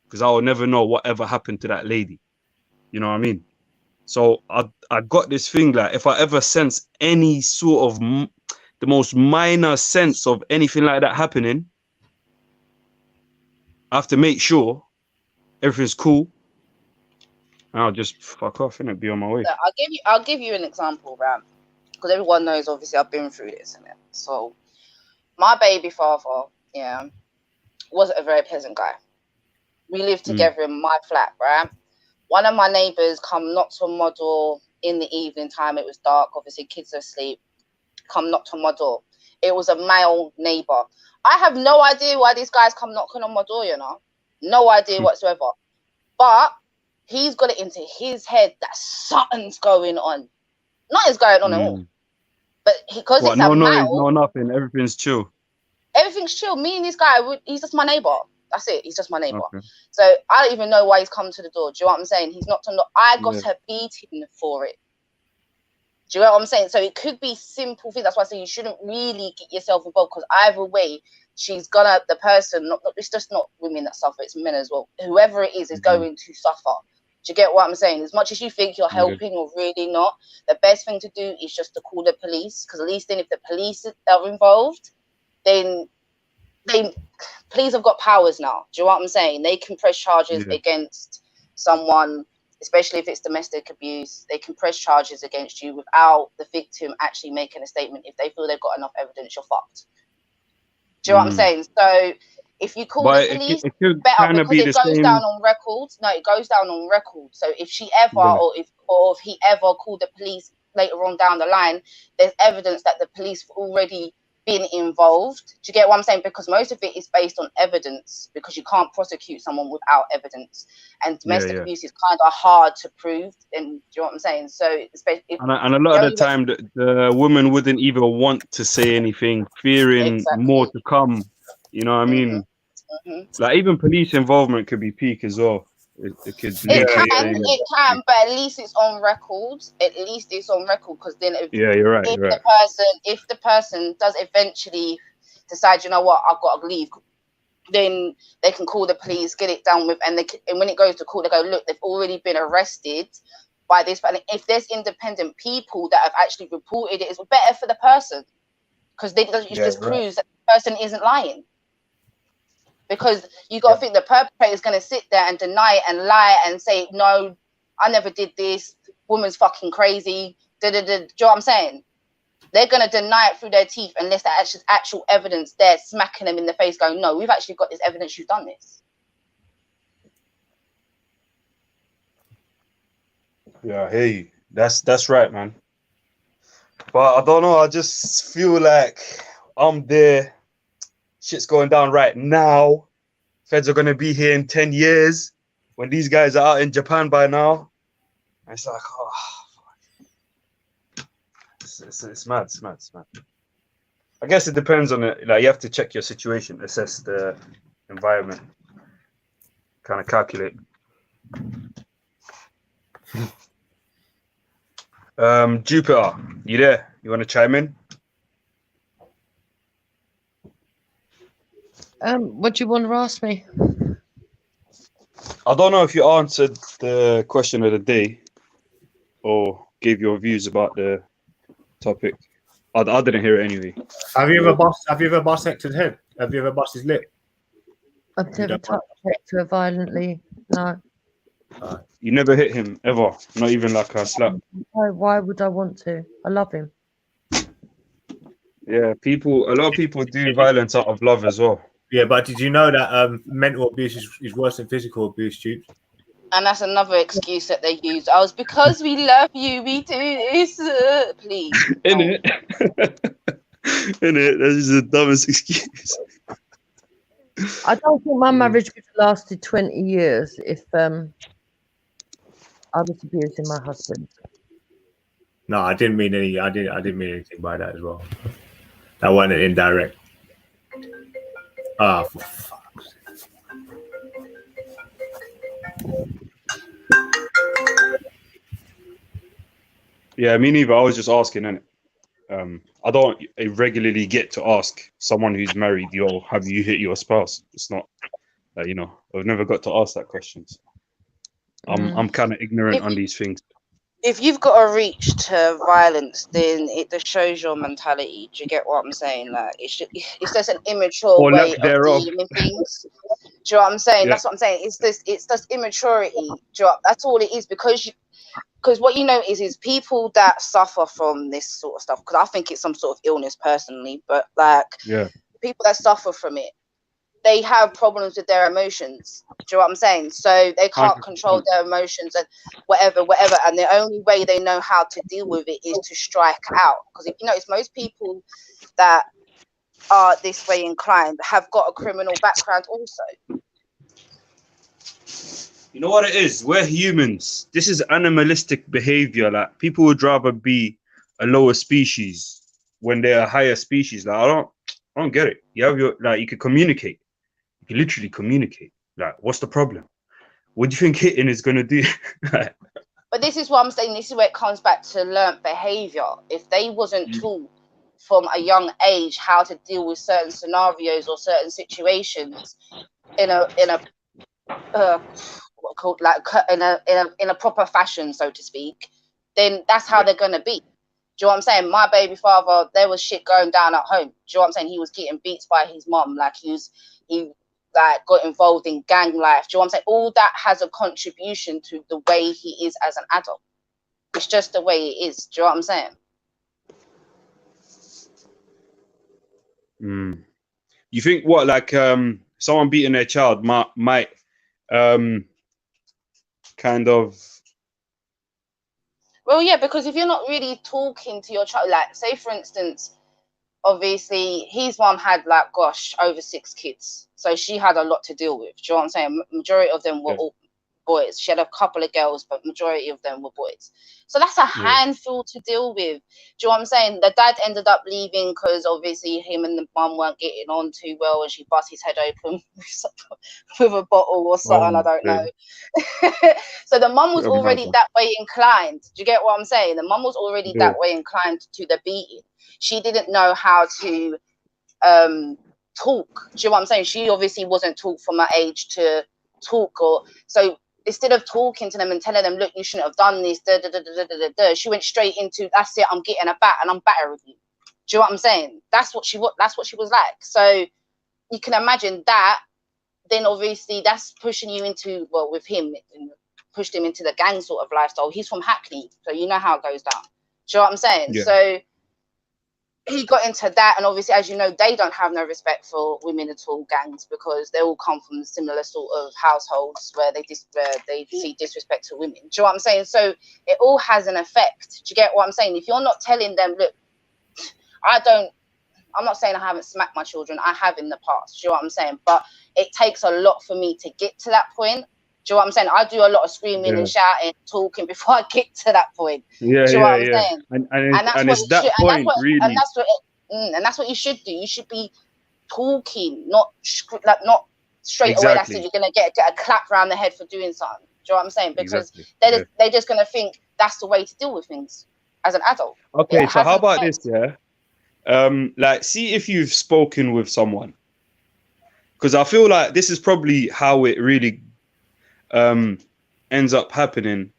because I will never know whatever happened to that lady. You know what I mean? So I got this thing, like, if I ever sense any sort of the most minor sense of anything like that happening, I have to make sure everything's cool. And I'll just fuck off and be on my way. I'll give you an example, right? Because everyone knows, obviously, I've been through this, innit? So my baby father, yeah, wasn't a very pleasant guy. We lived together in my flat, right? One of my neighbors come knock to my door in the evening time. It was dark, obviously, kids are asleep. Come knock on my door. It was a male neighbor. I have no idea why these guys come knocking on my door, you know? No idea whatsoever. But he's got it into his head that something's going on. Nothing's going on at all. But because it's a noise, male, no nothing. Everything's chill. Everything's chill. Me and this guy, he's just my neighbor. That's it. He's just my neighbor. Okay. So I don't even know why he's come to the door. Do you know what I'm saying? He's not to. I got a beating for it. Do you know what I'm saying? So it could be simple things. That's why I say you shouldn't really get yourself involved, because either way, she's gonna, the person, not it's just not women that suffer, it's men as well. Whoever it is going to suffer. Do you get what I'm saying? As much as you think you're helping or really not, the best thing to do is just to call the police, because at least then if the police are involved, then police have got powers now. Do you know what I'm saying? They can press charges against someone, especially if it's domestic abuse. They can press charges against you without the victim actually making a statement. If they feel they've got enough evidence, you're fucked. Do you know what I'm saying? So if you call the police, it could better, kind of because be it the goes same. down on records. No, it goes down on record. So if she ever, or if he ever called the police later on down the line, there's evidence that the police have already been involved. Do you get what I'm saying? Because most of it is based on evidence, because you can't prosecute someone without evidence, and domestic abuse is kind of hard to prove. And do you know what I'm saying? So and a lot of the time the woman wouldn't even want to say anything, fearing more to come. You know what I mean? Like even police involvement could be peak as well. It could lead to saying, it can, but at least it's on record. At least it's on record, because then you're right. If the person does eventually decide, you know what, I've got to leave, then they can call the police, get it done with, and when it goes to court, they go, look, they've already been arrested by this. But if there's independent people that have actually reported it, it's better for the person, because it just proves that the person isn't lying. Because you got to think the perpetrator is going to sit there and deny it and lie and say, no, I never did this. Woman's fucking crazy. Do you know what I'm saying? They're going to deny it through their teeth unless there's actual evidence there smacking them in the face going, no, we've actually got this evidence you've done this. Yeah, hey, that's right, man. But I don't know. I just feel like I'm there. Shit's going down right now. Feds are going to be here in 10 years when these guys are out in Japan by now. It's like, oh, it's mad. I guess it depends on it. Like, you have to check your situation, assess the environment, kind of calculate. Jupiter, you there? You want to chime in? What do you want to ask me? I don't know if you answered the question of the day or gave your views about the topic. I didn't hear it anyway. Have you ever bisected him? Have you ever busted his lip? I've never touched Hector violently. No. You never hit him ever, not even like a slap. Why would I want to? I love him. Yeah, a lot of people do violence out of love as well. Yeah, but did you know that mental abuse is worse than physical abuse, Jude? And that's another excuse that they use. Because we love you, we do this. Please. Innit? Innit? That is the dumbest excuse. I don't think my marriage would have lasted 20 years if I was abusing my husband. No, I didn't mean anything by that as well. That wasn't indirect. For fuck's sake. Yeah, me neither. I was just asking, innit? I don't regularly get to ask someone who's married, yo, have you hit your spouse? It's not, I've never got to ask that question. I'm kind of ignorant on these things. If you've got a reach to violence, then it just shows your mentality. Do you get what I'm saying? Like it's just an immature way of dealing with things. Do you know what I'm saying? Yeah. That's what I'm saying. It's just immaturity. That's all it is, because what you know is people that suffer from this sort of stuff, because I think it's some sort of illness personally, but like people that suffer from it, they have problems with their emotions. Do you know what I'm saying? So they can't control their emotions and whatever. And the only way they know how to deal with it is to strike out. Because if you notice, most people that are this way inclined have got a criminal background also. You know what it is? We're humans. This is animalistic behavior. Like, people would rather be a lower species when they're a higher species. Like, I don't get it. You have you can communicate. You can literally communicate. Like, what's the problem? What do you think hitting is going to do? But this is what I'm saying. This is where it comes back to learnt behavior. If they wasn't taught from a young age how to deal with certain scenarios or certain situations in a in a proper fashion, so to speak, then that's how they're gonna be. Do you know what I'm saying? My baby father, there was shit going down at home. Do you know what I'm saying? He was getting beats by his mom, like he like got involved in gang life. Do you know what I'm saying? All that has a contribution to the way he is as an adult. It's just the way it is. Do you know what I'm saying? You think what, like someone beating their child might kind of... Well, yeah, because if you're not really talking to your child, like say for instance, obviously his mom had like over 6 kids, so she had a lot to deal with. Do you know what I'm saying? Majority of them were all boys. She had a couple of girls, but majority of them were boys. So that's a handful to deal with. Do you know what I'm saying? The dad ended up leaving because obviously him and the mum weren't getting on too well, and she bust his head open with a bottle or something. I don't know. So the mum was already that way inclined. Do you get what I'm saying? The mum was already that way inclined to the beating. She didn't know how to talk. Do you know what I'm saying? She obviously wasn't taught from her age to talk, or so instead of talking to them and telling them, look, you shouldn't have done this, she went straight into, that's it, I'm getting a bat and I'm battering you. Do you know what I'm saying? That's what she was like. So you can imagine that. Then obviously that's pushing you into, well, with him, pushed him into the gang sort of lifestyle. He's from Hackney, so you know how it goes down. Do you know what I'm saying? So he got into that, and obviously, as you know, they don't have no respect for women at all, gangs, because they all come from similar sort of households where they see disrespect to women. Do you know what I'm saying? So it all has an effect. Do you get what I'm saying? If you're not telling them, look, I'm not saying I haven't smacked my children. I have in the past. Do you know what I'm saying? But it takes a lot for me to get to that point. Do you know what I'm saying? I do a lot of screaming and shouting, talking before I get to that point. Do you know what I'm saying? And it's that point, really. And that's what you should do. You should be talking, not straight away. That's it. You're gonna get a clap around the head for doing something. Do you know what I'm saying? Because they're just gonna think that's the way to deal with things as an adult. Okay, so how about this? Like, see if you've spoken with someone, because I feel like this is probably how it really ends up happening.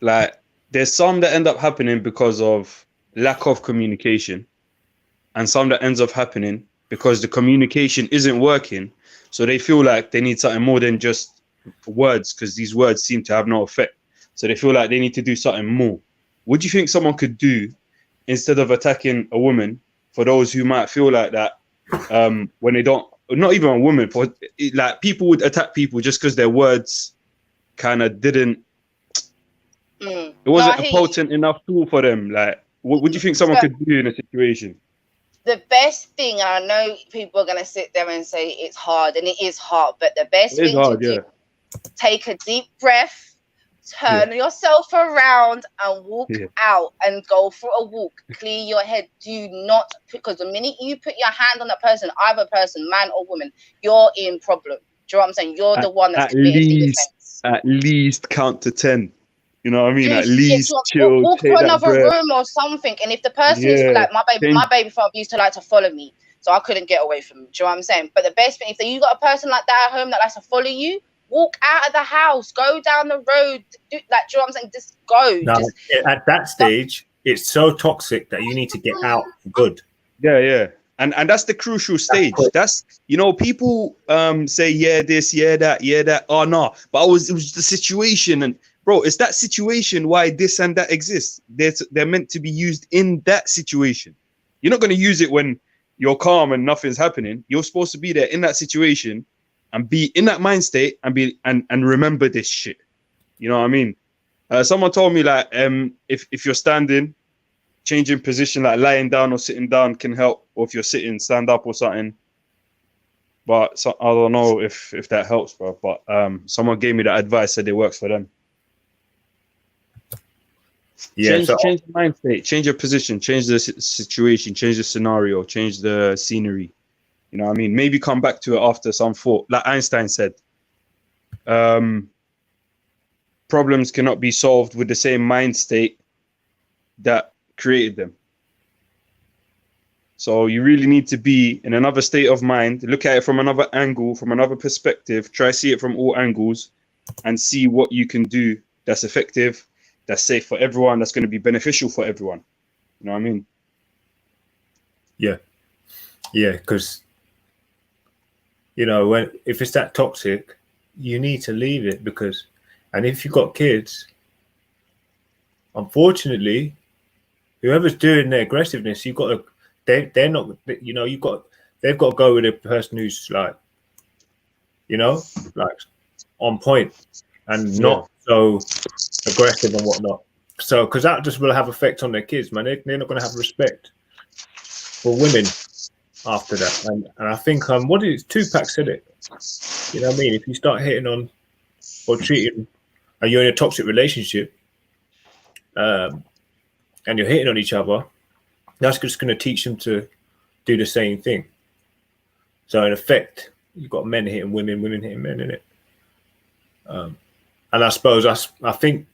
Like, there's some that end up happening because of lack of communication, and some that ends up happening because the communication isn't working, so they feel like they need something more than just words, because these words seem to have no effect, so they feel like they need to do something more. What do you think someone could do instead of attacking a woman, for those who might feel like that, when they don't, not even a woman, for like people would attack people just because their words kind of didn't, it wasn't a potent enough tool for them. Like, what do you think someone could do in a situation? The best thing, and I know people are going to sit there and say it's hard, and it is hard, but the best thing to do, take a deep breath, turn yourself around and walk out and go for a walk. Clear your head. Do not, because the minute you put your hand on that person, either person, man or woman, you're in problem. Do you know what I'm saying? You're the one that's committing the offense. At least count to 10. You know what I mean? At least chill. Walk to another room or something. And if the person is like my baby father used to like to follow me, so I couldn't get away from him. Do you know what I'm saying? But the best thing, if you got a person like that at home that likes to follow you, walk out of the house, go down the road, do that. Do you know what I'm saying? Just go. No, at that stage, it's so toxic that you need to get out for good. Yeah. And that's the crucial stage. That's, you know, people say, yeah, this, yeah, that. Oh, no. But it was the situation. And, bro, it's that situation why this and that exists. They're meant to be used in that situation. You're not going to use it when you're calm and nothing's happening. You're supposed to be there in that situation and be in that mind state and remember this shit. You know what I mean? Someone told me, like, if you're standing, changing position, like lying down or sitting down can help. Or if you're sitting, stand up or something. But I don't know if that helps, bro. But someone gave me that advice, said it works for them. Yeah, change the mind state, change your position, change the situation, change the scenario, change the scenery. You know what I mean? Maybe come back to it after some thought. Like Einstein said, problems cannot be solved with the same mind state that created them. So you really need to be in another state of mind, look at it from another angle, from another perspective, try see it from all angles and see what you can do that's effective, that's safe for everyone, that's going to be beneficial for everyone. You know what I mean? Yeah, because if it's that toxic, you need to leave it and if you've got kids, unfortunately, whoever's doing the aggressiveness, you've got to. They're not. They've got to go with a person who's like on point and not so aggressive and whatnot. So, because that just will have effect on their kids, man. They're not going to have respect for women after that. And I think Tupac said it. You know what I mean? If you start hitting on or treating, and you're in a toxic relationship, and you're hitting on each other, that's just going to teach them to do the same thing. So in effect, you've got men hitting women, women hitting men, in it. And I suppose I think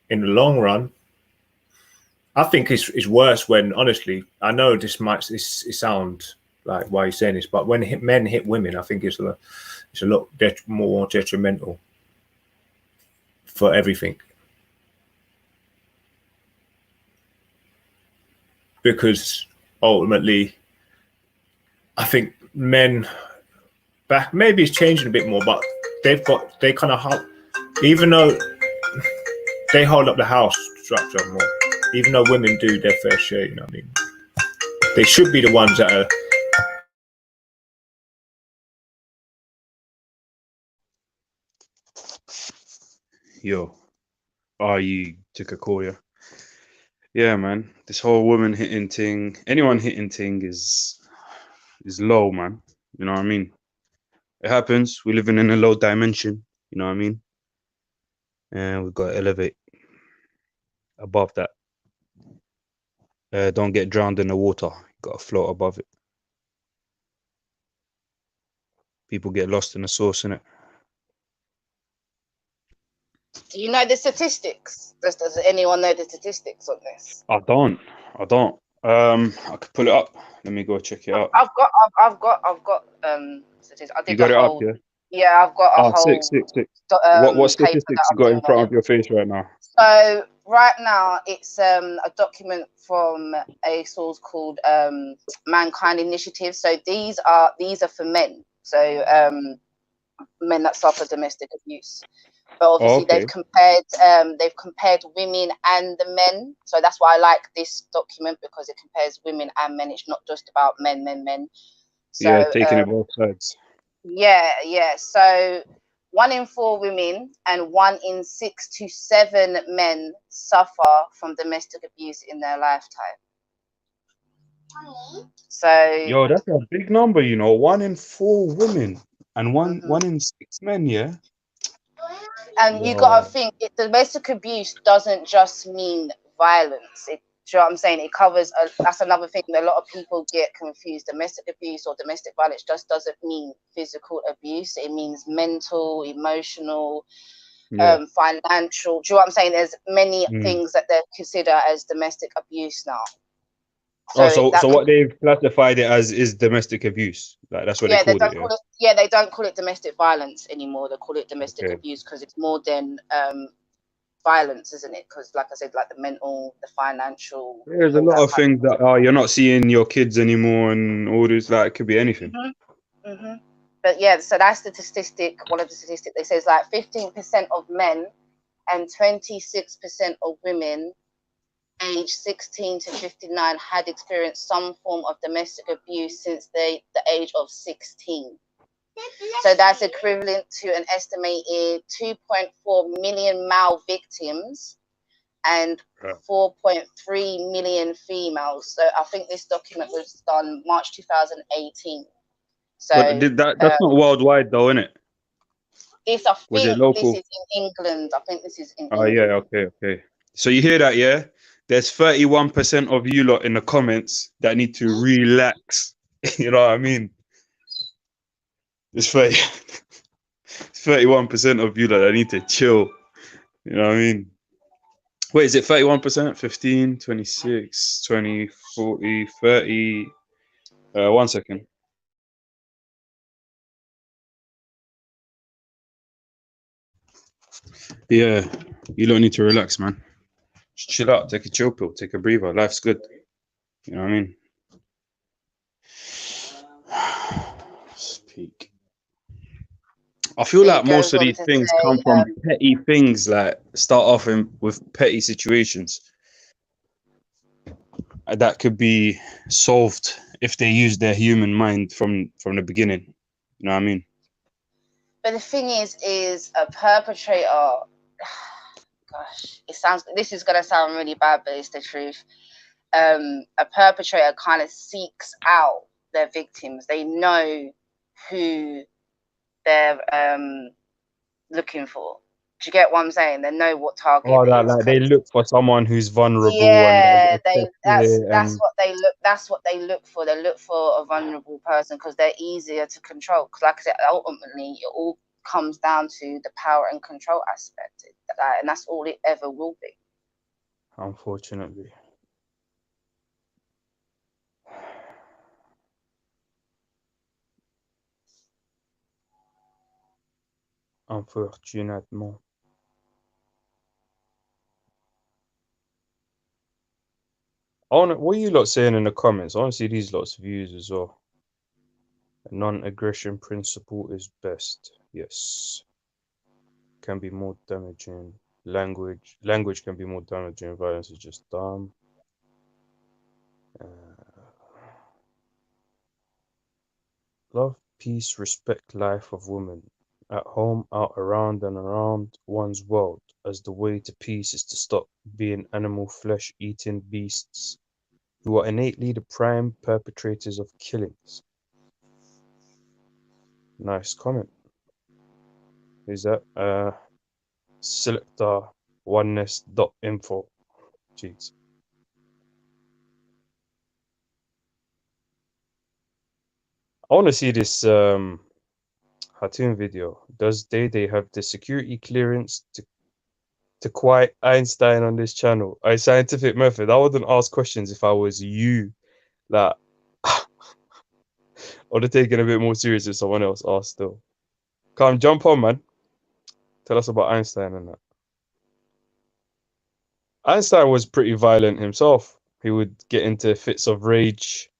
in the long run, I think it's worse when, honestly, I know this might sound like why you're saying this, but when men hit women, I think it's a lot more detrimental for everything. Because ultimately, I think men maybe it's changing a bit more, but they kind of, even though they hold up the house structure more, even though women do their fair share, you know what I mean? They should be the ones that are. Yo, you took a call, yeah? Yeah, man. This whole woman hitting thing, anyone hitting thing is low, man. You know what I mean? It happens. We're living in a low dimension. You know what I mean? And we've got to elevate above that. Don't get drowned in the water. You got to float above it. People get lost in the source, innit? Do you know the statistics? Does anyone know the statistics on this? I don't. I could pull it up. Let me go check it out. I've got statistics. I did You got it up, yeah? Yeah, I've got a whole Sick. paper What that statistics you I'm got doing in front on of your face right now? So right now it's a document from a source called Mankind Initiative. So these are for men. So men that suffer domestic abuse. But obviously they've compared women and the men. So that's why I like this document, because it compares women and men. It's not just about men. So Yeah, taking it both sides. Yeah. So 1 in 4 women and 1 in 6 to 7 men suffer from domestic abuse in their lifetime. So Yo, that's a big number, 1 in 4 women and one in 6 men, yeah. And you got to think, domestic abuse doesn't just mean violence. Do you know what I'm saying? It covers, that's another thing that a lot of people get confused. Domestic abuse or domestic violence just doesn't mean physical abuse. It means mental, emotional, financial. Do you know what I'm saying? There's many things that they consider as domestic abuse now. So what they've classified it as is domestic abuse. Like that's what they called it. They don't call it domestic violence anymore. They call it domestic abuse because it's more than violence, isn't it? Because like I said, like the mental, the financial. There's a lot of things that you're not seeing your kids anymore, and all this. Like it could be anything. But yeah, so that's the statistic. One of the statistics. It says like 15% of men and 26% of women aged 16 to 59 had experienced some form of domestic abuse since the age of 16. So that's equivalent to an estimated 2.4 million male victims and 4.3 million females. So I think this document was done March 2018. So but that's not worldwide though, isn't it? This is in England. I think this is in England. Oh yeah, okay. So you hear that, yeah? There's 31% of you lot in the comments that need to relax. You know what I mean? It's 31% of you lot that need to chill. You know what I mean? Wait, is it 31%? 15, 26, 20, 40, 30, 1 second. Yeah, you don't need to relax, man. Just chill out, take a chill pill, take a breather. Life's good. You know what I mean? Speak. I feel He like most goes of on these to things say, come from petty things, like start off with petty situations that could be solved if they use their human mind from the beginning. You know what I mean? but the thing is a perpetrator. Gosh, this is gonna sound really bad, but it's the truth. A perpetrator kind of seeks out their victims. They know who they're looking for. Do you get what I'm saying? They know what target Oh, it that is. like they look for someone who's vulnerable and Yeah, that's and what they look. That's what they look for. They look for a vulnerable person because they're easier to control. Because, like I said, ultimately it all comes down to the power and control aspect, and that's all it ever will be. unfortunately. Unfortunately. What are you lot saying in the comments? I want to see these lots of views as well. A non-aggression principle is best. Yes. Can be more damaging. Language can be more damaging. Violence is just dumb. Love, peace, respect life of women. At home, out, around, and around one's world, as the way to peace is to stop being animal flesh-eating beasts who are innately the prime perpetrators of killings. Nice comment. Who's that? Selector oneness.info. Jeez. I want to see this Hatun video. Does Day have the security clearance to quiet Einstein on this channel? A scientific method. I wouldn't ask questions if I was you. Like, I would have taken a bit more serious if someone else asked still. Come, jump on, man. Tell us about Einstein and that. Einstein was pretty violent himself. He would get into fits of rage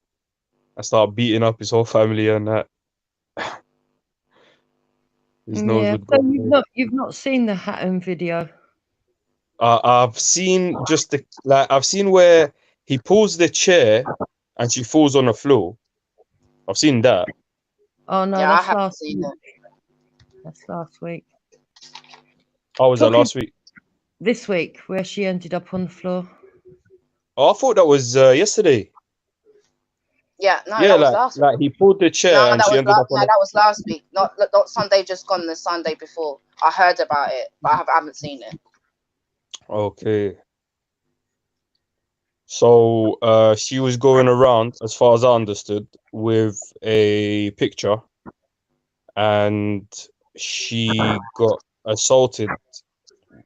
and start beating up his whole family and that. His nose Yeah, would so go red. you've not seen the Hatton video. I've seen I've seen where he pulls the chair and she falls on the floor. I've seen that. Oh no, Yeah, I that's haven't last seen week. it. That's last week. Oh, was that Talking last week? this week, where she ended up on the floor. Oh, I thought that was yesterday. Yeah, no, Yeah, that was last week. like he pulled the chair and she ended up on No, the. that was last week. Not Sunday just gone. The Sunday before. I heard about it, but I haven't seen it. Okay. So she was going around, as far as I understood, with a picture, and she got assaulted.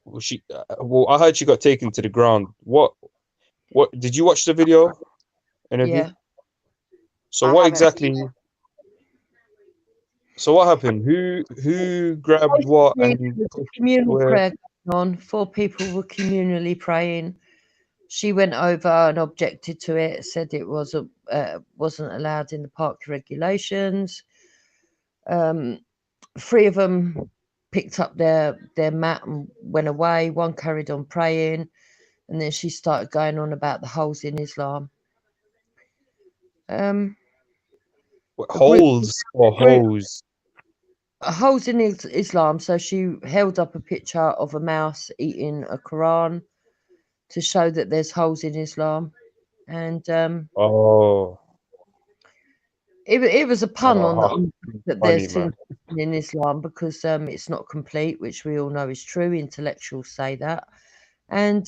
Well, I heard she got taken to the ground. What did you watch the video? Any of you? Yeah. So I what haven't seen exactly? it. So what happened? Who grabbed what Basically, and there was pushed a communal where? prayer going on. 4 people were communally praying. She went over and objected to it, said it wasn't allowed in the park regulations. 3 of them picked up their mat and went away. 1 carried on praying, and then she started going on about the holes in Islam. A group Holes or hose? holes in Islam. So she held up a picture of a mouse eating a Quran to show that there's holes in Islam, and Oh, it was a pun on that funny there's man. things in Islam because it's not complete, which we all know is true. Intellectuals say that, and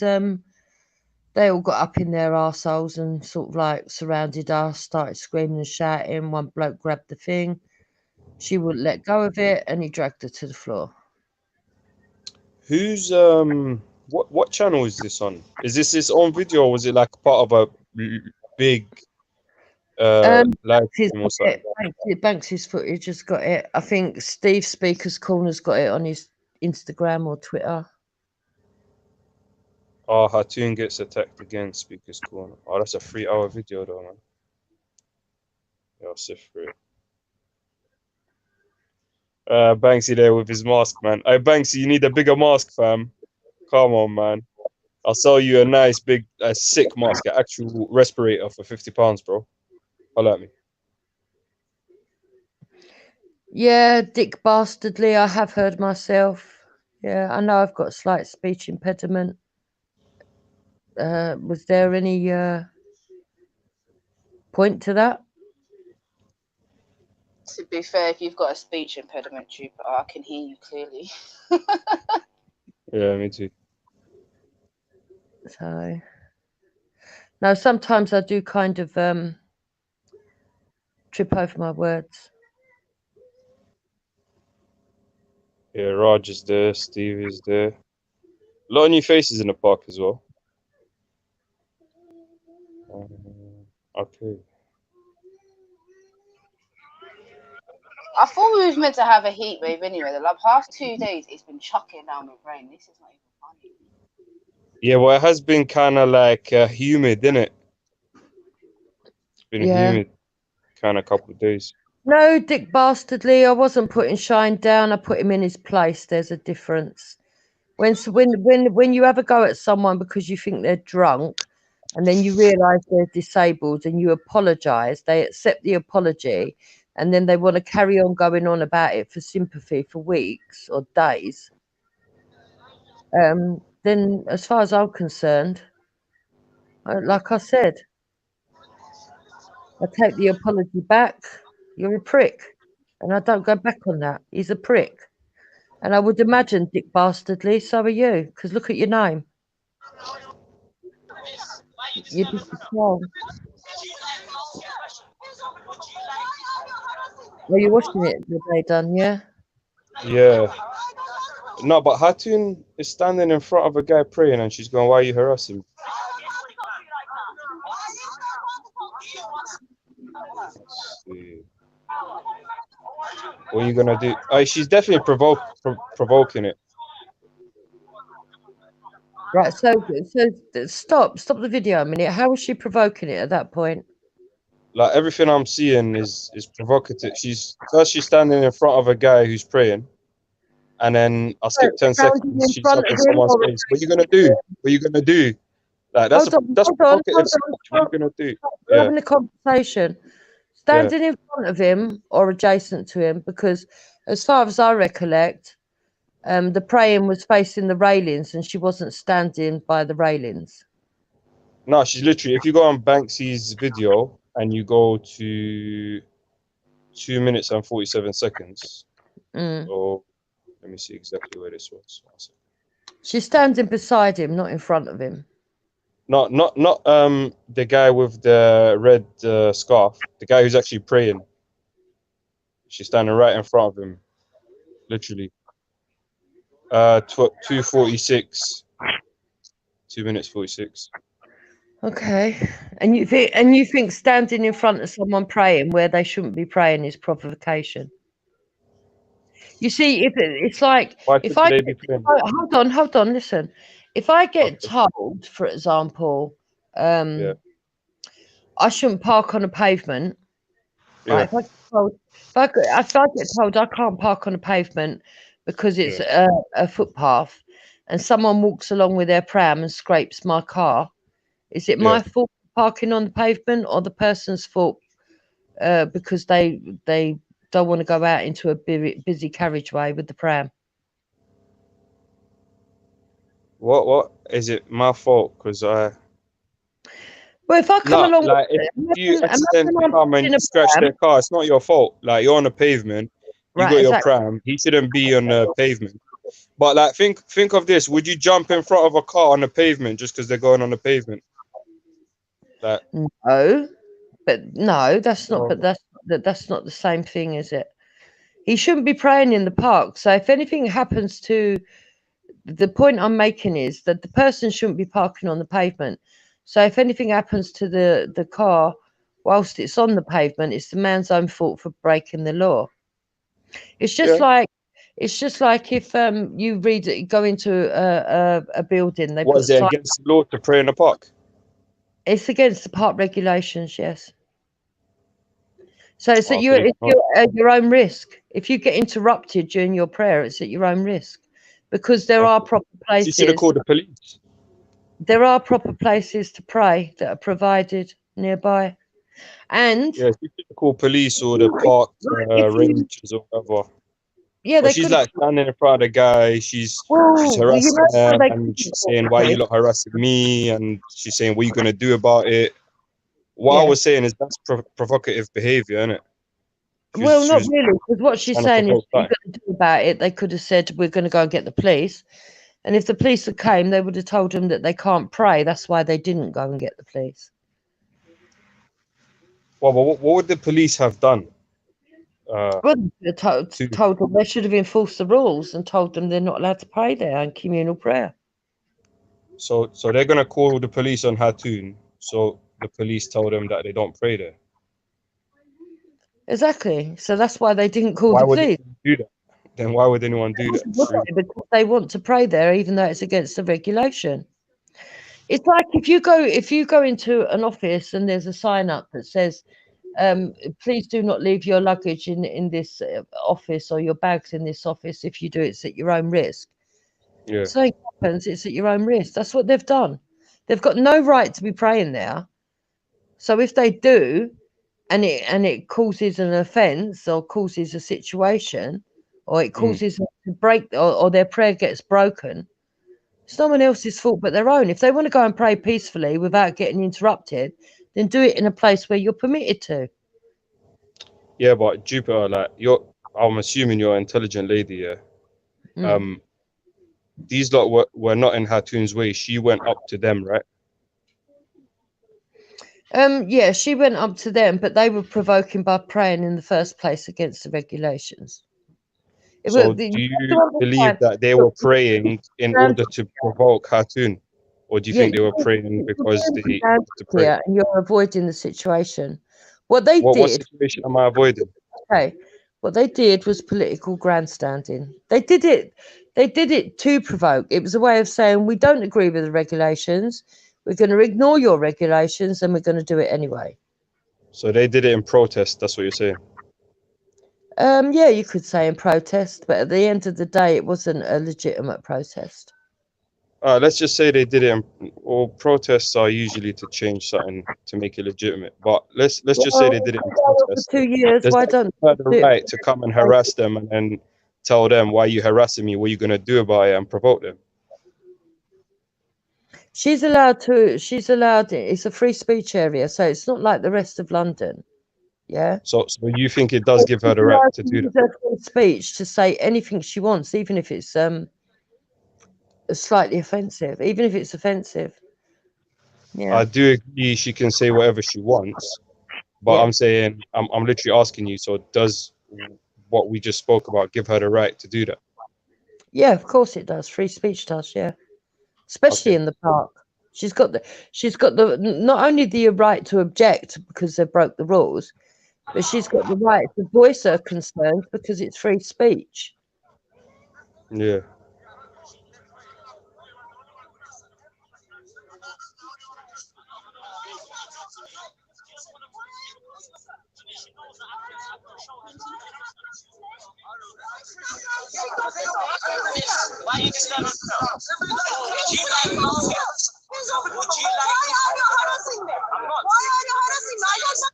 they all got up in their arseholes and sort of like surrounded us, started screaming and shouting. 1 bloke grabbed the thing. She wouldn't let go of it, and he dragged her to the floor. Who's what channel is this on? Is this his own video or was it like part of a big live He's stream or got something. it. Banks's footage has got it. I think Steve Speaker's Corner's got it on his Instagram or Twitter. Oh, Hatun gets attacked again. Speaker's corner. Oh, that's a 3-hour video though, man. Yeah, I'll sift through it. Banksy there with his mask, man. Hey, Banksy, you need a bigger mask, fam. Come on, man. I'll sell you a nice, big, sick mask, an actual respirator for £50, bro. Holla at me. Yeah, Dick Bastardly, I have heard myself. Yeah, I know I've got a slight speech impediment. Was there any point to that? To be fair, if you've got a speech impediment, Trooper, I can hear you clearly. Yeah, me too. So, no, sometimes I do kind of trip over my words. Yeah, Raj is there. Steve is there. A lot of new faces in the park as well. Okay. I thought we was meant to have a heat wave anyway. The past 2 days, it's been chucking down with rain. This is not even funny. Yeah, well, it has been kind of like humid, innit? It's been humid kind of couple of days. No, Dick Bastardly, I wasn't putting Shine down. I put him in his place. There's a difference. When you have a go at someone because you think they're drunk, and then you realise they're disabled, and you apologise, they accept the apology, and then they want to carry on going on about it for sympathy for weeks or days. Then, as far as I'm concerned, like I said, I take the apology back. You're a prick, and I don't go back on that. He's a prick. And I would imagine, Dick Bastardly, so are you, because look at your name. You're just a troll. Are you watching it today, done, yeah? Yeah. No, but Hatun is standing in front of a guy praying and she's going, why are you harassing me? Let's see. What are you going to do? She's definitely provoking it. Right, so stop the video a minute. How was she provoking it at that point? Like everything I'm seeing is provocative. She's standing in front of a guy who's praying, and then I skip 10 seconds. She's up in someone's face. What are you gonna do? What are you gonna do? Like that's provocative. What are you gonna do? We're having a conversation. Standing in front of him or adjacent to him, because as far as I recollect, the praying was facing the railings and she wasn't standing by the railings. No, she's literally, if you go on Banksy's video and you go to 2 minutes and 47 seconds, or let me see exactly where this was. She's standing beside him, not in front of him. Not the guy with the red scarf, the guy who's actually praying. She's standing right in front of him, literally. 2:46, 2 minutes 46. Okay, and you think standing in front of someone praying where they shouldn't be praying is provocation? You see, if it's like if I hold on, listen. If I get told, for example, I shouldn't park on a pavement, right? If I get told I can't park on a pavement because it's a footpath, and someone walks along with their pram and scrapes my car, is it my fault parking on the pavement or the person's fault because they don't want to go out into a busy carriageway with the pram? What is it my fault? Because well, if I come along, like if you accidentally come and you scratch their car, it's not your fault. Like you're on the pavement, you got your pram. He shouldn't be on the pavement. But like think of this: would you jump in front of a car on the pavement just because they're going on the pavement? Like no, but no, that's not. But that's not the same thing, is it? He shouldn't be praying in the park. So if anything happens to, the point I'm making is that the person shouldn't be parking on the pavement. So if anything happens to the car whilst it's on the pavement, it's the man's own fault for breaking the law. It's just Yeah. like if you go into a building, they Was put it signs. against the law to pray in the park? It's against the park regulations, yes. So it's at Oh, so they can't. you're at your own risk. If you get interrupted during your prayer, it's at your own risk, because there are Okay. proper She should have places. called the police. There are proper places to pray that are provided nearby, and Yeah, she should have called police or the park if you, rangers or whatever. yeah, But they she's could have. like standing in front of the guy. She's Well, you harassing know why them they and couldn't she's call saying, the "Why are you police? not harassing me?" And she's saying, "What are you gonna do about it?" What I Yeah. was saying is that's provocative behavior, isn't it? Well, She not was really, because what she's trying to saying is, provoke what are you that. going to do about it? They could have said, we're going to go and get the police. And if the police had came, they would have told them that they can't pray. That's why they didn't go and get the police. Well, but what would the police have done? Well, they To told them they should have enforced the rules and told them they're not allowed to pray there in communal prayer. so they're gonna call the police on Hatun. So the police told them that they don't pray there. Exactly. So that's why they didn't call Why the would police. anyone do that? Then why would anyone do that? Because they want to pray there, even though it's against the regulation. It's like if you go into an office and there's a sign up that says, please do not leave your luggage in this office or your bags in this office. If you do, it's at your own risk. Yeah. Something happens, it's at your own risk. That's what they've done. They've got no right to be praying there. So if they do, and it causes an offence or causes a situation, or it causes them to break, or their prayer gets broken, it's no one else's fault but their own. If they want to go and pray peacefully without getting interrupted, then do it in a place where you're permitted to. Yeah, but Jupiter, like I'm assuming you're an intelligent lady, yeah. These lot were not in Hatun's way. She went up to them, right? Yeah, she went up to them, but they were provoking by praying in the first place against the regulations. So do you believe that they were praying in order to provoke Hatun? Or do you think they were praying because they wanted to pray? Yeah, and you're avoiding the situation. What they What did, situation am I avoiding? okay, what they did was political grandstanding. They did it to provoke. It was a way of saying, we don't agree with the regulations. We're going to ignore your regulations and we're going to do it anyway. So they did it in protest, that's what you're saying? Yeah, you could say in protest, but at the end of the day, it wasn't a legitimate protest. Let's just say they did it or protests are usually to change something to make it legitimate. But let's just say they did it in protest. For 2 years, Does why that don't give her the right to come and harass them and then tell them, why are you harassing me? What are you going to do about it, and provoke them? She's allowed, it's a free speech area, so it's not like the rest of London. Yeah. So you think it does give her the right to do that? Her free speech to say anything she wants, even if it's slightly offensive, even if it's offensive. Yeah. I do agree she can say whatever she wants, but Yeah. I'm saying, I'm literally asking you, so does what we just spoke about give her the right to do that? Yeah, of course it does. Free speech does, yeah. Especially Okay. in the park. She's got the not only the right to object because they broke the rules, but she's got the right to voice her concerns because it's free speech. Yeah.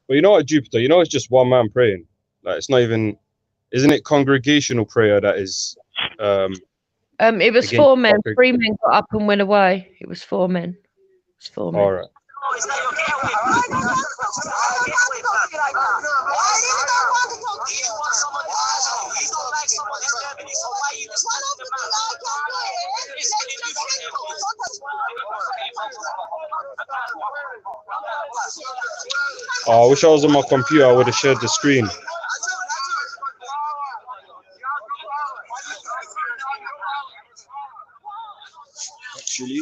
But you know what, Jupiter? You know it's just one man praying. Like it's not even, isn't it congregational prayer that is? It was against 4 men. congregation? 3 men got up and went away. It was 4 men. It was 4 men. All right. Oh, I wish I was on my computer. I would have shared the screen. Actually.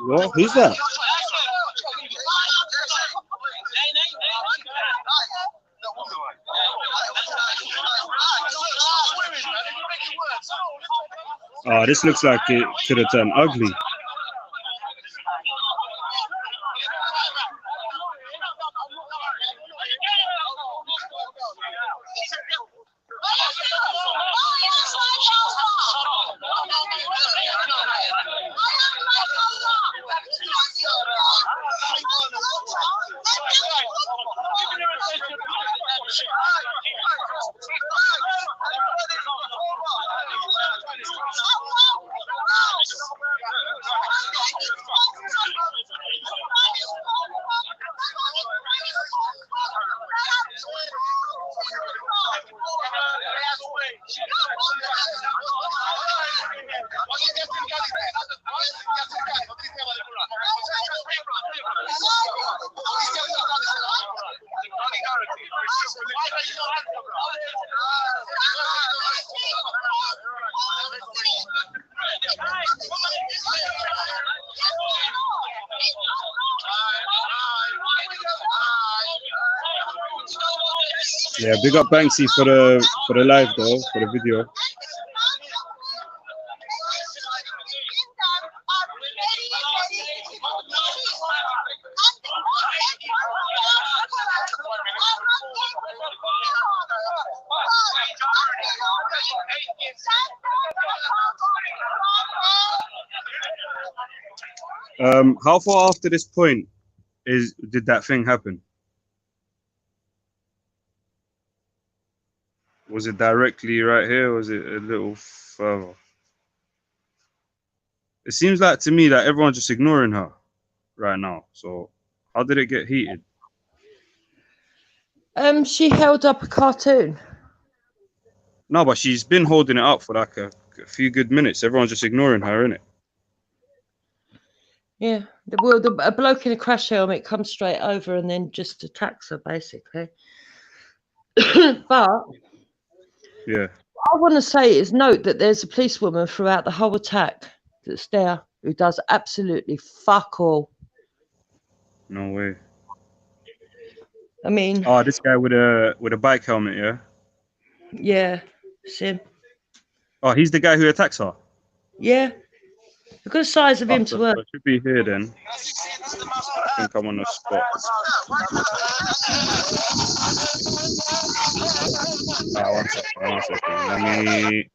What? Who's that? Oh, this looks like it could have turned ugly. Yeah, big up Banksy for the live though, for the video. How far after this point did that thing happen? Was it directly right here, or was it a little further? It seems like to me that everyone's just ignoring her right now. So how did it get heated? She held up a cartoon. No, but she's been holding it up for like a few good minutes. Everyone's just ignoring her, innit? Yeah, a bloke in a crash helmet comes straight over and then just attacks her, basically. But yeah, what I want to say is note that there's a policewoman throughout the whole attack that's there who does absolutely fuck all. No way. I mean, oh, this guy with a bike helmet, yeah. Yeah, it's him. Oh, he's the guy who attacks her. Yeah. Look at the size of him to work. I should be here then. I think I'm on the spot. One second. Let me.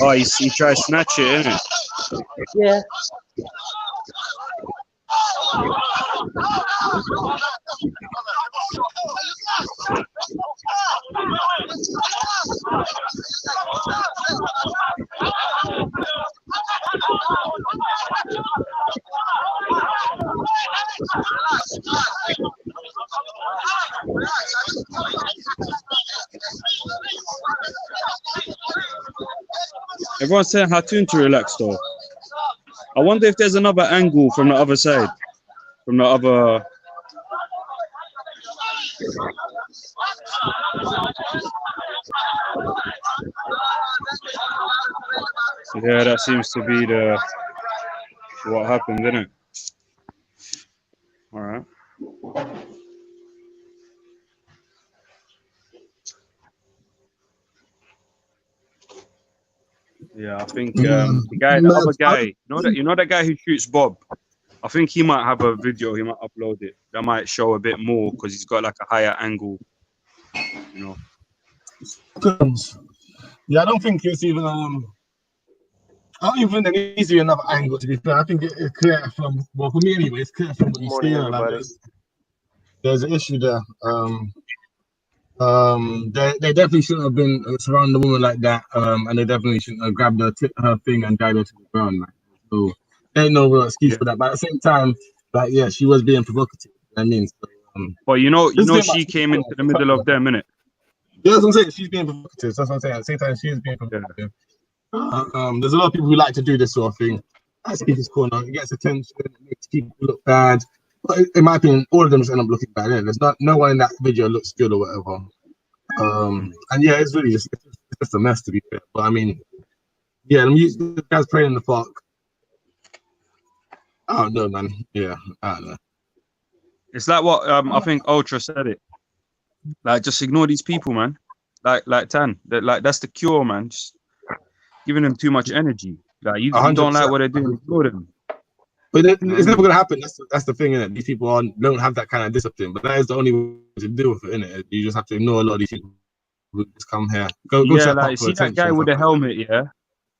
Oh, he tried to snatch it, innit? Yeah. Everyone's saying Hatun to relax though. I wonder if there's another angle from the other side, from the other. Yeah, that seems to be what happened, didn't it? All right. Yeah, I think Yeah. the other guy, you know that guy who shoots Bob. I think he might have a video. He might upload it. That might show a bit more because he's got like a higher angle. You know. Yeah, I don't think it's even. I don't even think there needs to be another angle. To be fair, I think it's clear from, well, for me anyway, it's clear from what you Morning, see. Like, everybody. there's an issue there. They definitely shouldn't have been surrounding the woman like that. And they definitely shouldn't have grabbed her thing and dragged her to the ground. Like, so there ain't no real excuse for that. But at the same time, like, yeah, she was being provocative. I mean, so, but you know, this thing about she came into the middle of them, innit? yeah, that's what I'm saying. She's being provocative. That's what I'm saying. At the same time, she is being provocative. There's a lot of people who like to do this sort of thing. At Speaker's Corner, it gets attention, it makes people look bad. But in my opinion, all of them just end up looking bad. Yeah? There's no one in that video looks good or whatever. And yeah, it's really just a mess, to be fair. But I mean, yeah, the guys praying in the park. I don't know, man. Yeah, I don't know. It's like what I think Ultra said it. Like, just ignore these people, man. Like Tan. That's the cure, man. Just giving them too much energy. Like you don't like what they're doing, ignore them. But it's never gonna happen. That's the thing, innit? These people don't have that kind of discipline. But that is the only way to deal with it, innit? You just have to ignore a lot of these people who just come here. Go Yeah, to that like park for see that attention. guy with the helmet, yeah.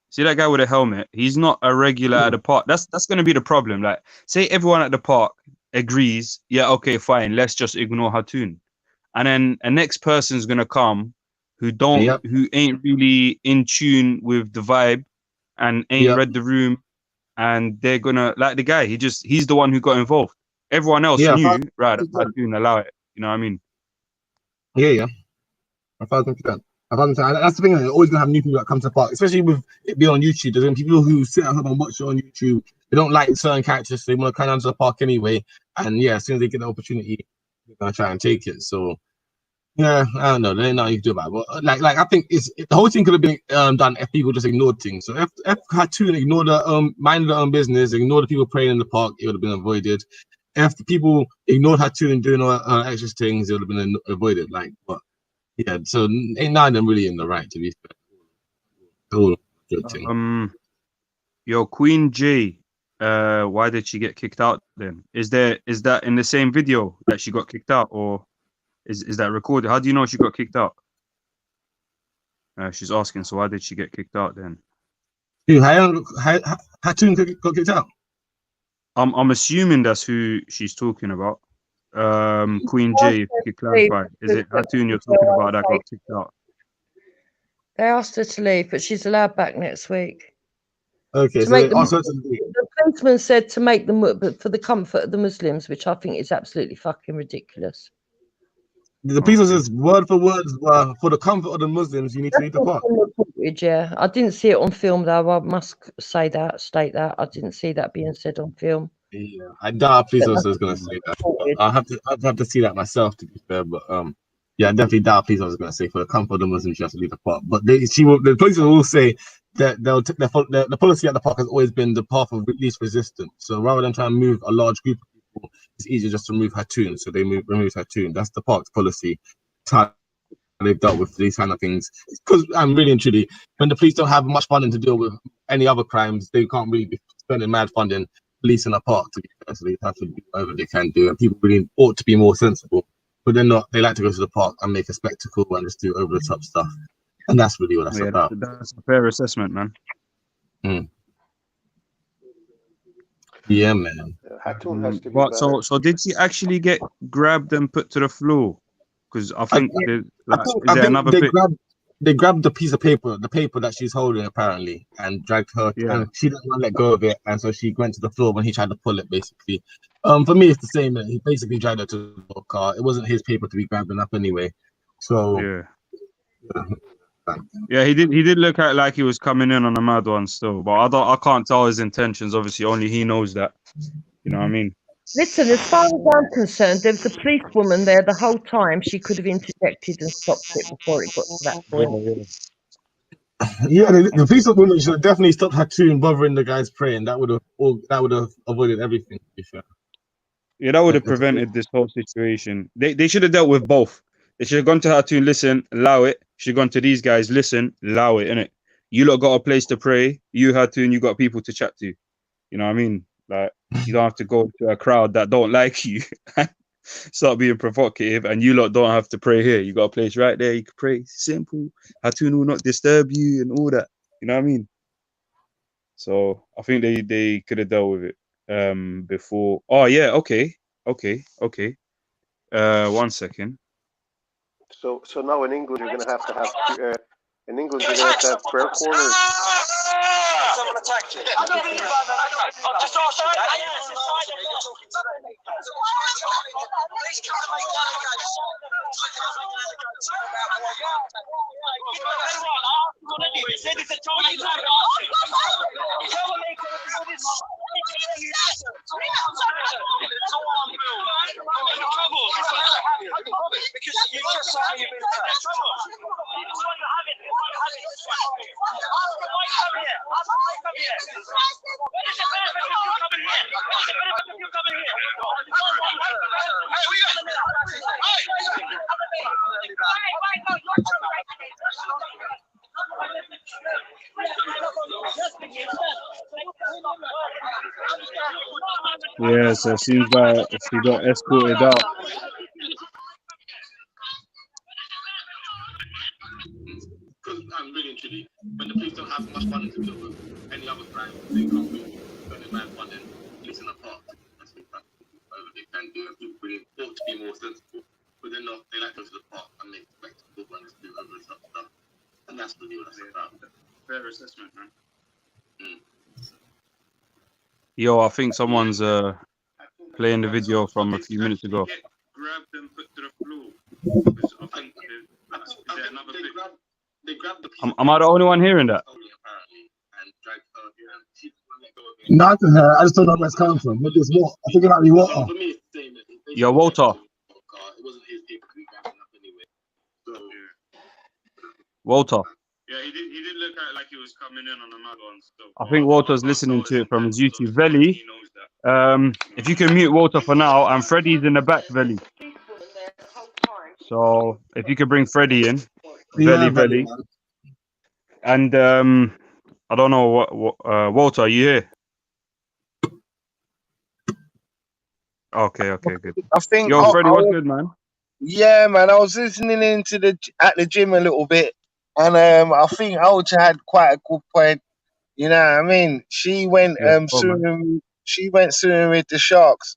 See that guy with the helmet. He's not a regular at the park. That's gonna be the problem. Like, say everyone at the park agrees, yeah, okay, fine, let's just ignore Hatun. And then a next person's gonna come who ain't really in tune with the vibe and ain't read the room, and they're gonna like the guy. He's the one who got involved. Everyone else knew, right? Hatun, allow it. You know what I mean? Yeah. 1,000%. That's the thing. They're always gonna have new people that come to the park, especially with it being on YouTube. There's gonna be people who sit at home and watch it on YouTube. They don't like certain characters, so they want to come down to the park anyway. And yeah, as soon as they get the opportunity, they're gonna try and take it. So yeah, I don't know. There ain't nothing you can do about it. But like I think the whole thing could have been done if people just ignored things. So if Hatun ignored minded their own business, ignored the people praying in the park, it would have been avoided. If the people ignored Hatun and doing all extra things, it would have been avoided. Like, but yeah, so ain't none of them really in the right, to be fair. All good thing. Yo, Queen J, why did she get kicked out then? Is that in the same video that she got kicked out, or is that recorded? How do you know she got kicked out? She's asking, so why did she get kicked out then? Dude, Hatun got kicked out. I'm assuming that's who she's talking about. Queen J, if you could clarify, is it Hatun you're talking about that got kicked out? They asked her to leave, but she's allowed back next week. Okay, to so make they asked her to leave. The policeman said to make them, but for the comfort of the Muslims, which I think is absolutely fucking ridiculous. The policeman says word for word, for the comfort of the Muslims, you need to leave the park. Yeah, I didn't see it on film though. I must state that I didn't see that being said on film. Yeah, I doubt a police officer is going to say that. I'd have to see that myself, to be fair. But yeah, I definitely doubt a police officer is going to say for the comfort of the Muslims, you have to leave the park. But the police will say that the policy at the park has always been the path of least resistance. So rather than trying to move a large group of people, it's easier just to remove Hatun. So they remove Hatun. That's the park's policy. It's how they've dealt with these kind of things. Because I'm really and truly, when the police don't have much funding to deal with any other crimes, they can't really be spending mad funding policing a park, to be fair. So they have to do whatever they can do, and people really ought to be more sensible. But they're not. They like to go to the park and make a spectacle and just do over the top stuff, and that's really what that's about. That's a fair assessment, man. Yeah, man. Hatun has to be But better. so did she actually get grabbed and put to the floor? Because I think is there another bit? They grabbed the piece of paper, the paper that she's holding apparently, and dragged her. Yeah. And she didn't want to let go of it, and so she went to the floor when he tried to pull it. Basically, for me, it's the same. He basically dragged her to the car. It wasn't his paper to be grabbing up anyway. So yeah, he did look like he was coming in on a mad one still, but I can't tell his intentions. Obviously, only he knows that. You know what I mean? Listen, as far as I'm concerned, there was a policewoman there the whole time. She could have interjected and stopped it before it got to that point. Yeah, the police woman should have definitely stopped Hatun bothering the guys praying. That would have avoided everything, to be fair. Yeah, that would have prevented this whole situation. They should have dealt with both. They should have gone to Hatun, listen, allow it. Should have gone to these guys, listen, allow it, innit? You lot got a place to pray. You had to, and you got people to chat to. You know what I mean? Like, you don't have to go to a crowd that don't like you and start being provocative, and you lot don't have to pray here. You got a place right there. You can pray. Simple. Hatun will not disturb you and all that. You know what I mean? So I think they could have dealt with it before. Oh yeah, okay. 1 second. So now in England you're gonna have in England you're gonna have to have prayer corners. Someone attacked you. I don't believe that. I'm just asking. Please come and make that because you just said you've been Yeah, so it seems like she got escorted out. Because really and truly, when the police don't have much funding to deal with any other crime, they can't really spend their man funding police in the park. That's what they can do. And people really ought to be more sensible. But they're not, they like to go to the park and make spectacle when it's do over stuff. And that's really what that's about. Fair assessment, man. Yo, I think someone's playing the video from a few minutes ago. Grabbed and put to the floor. I think they grabbed the Am I the only one hearing that? Not to her. I just don't know where it's coming from. Maybe it's water. I think it might be water. Yo, Walter. Walter. Yeah, he did look like he was coming in on another one. So I think Walter's listening to it from his YouTube. Veli, if you can mute Walter for now, and Freddie's in the back, Veli. So if you could bring Freddie in, Veli. And I don't know what Walter, are you here? Okay, good. I think. Yo, Freddie, what's good, man? Yeah, man. I was listening at the gym a little bit, and I think Ultra had quite a good point. You know what I mean? She went swimming. She went swimming with the sharks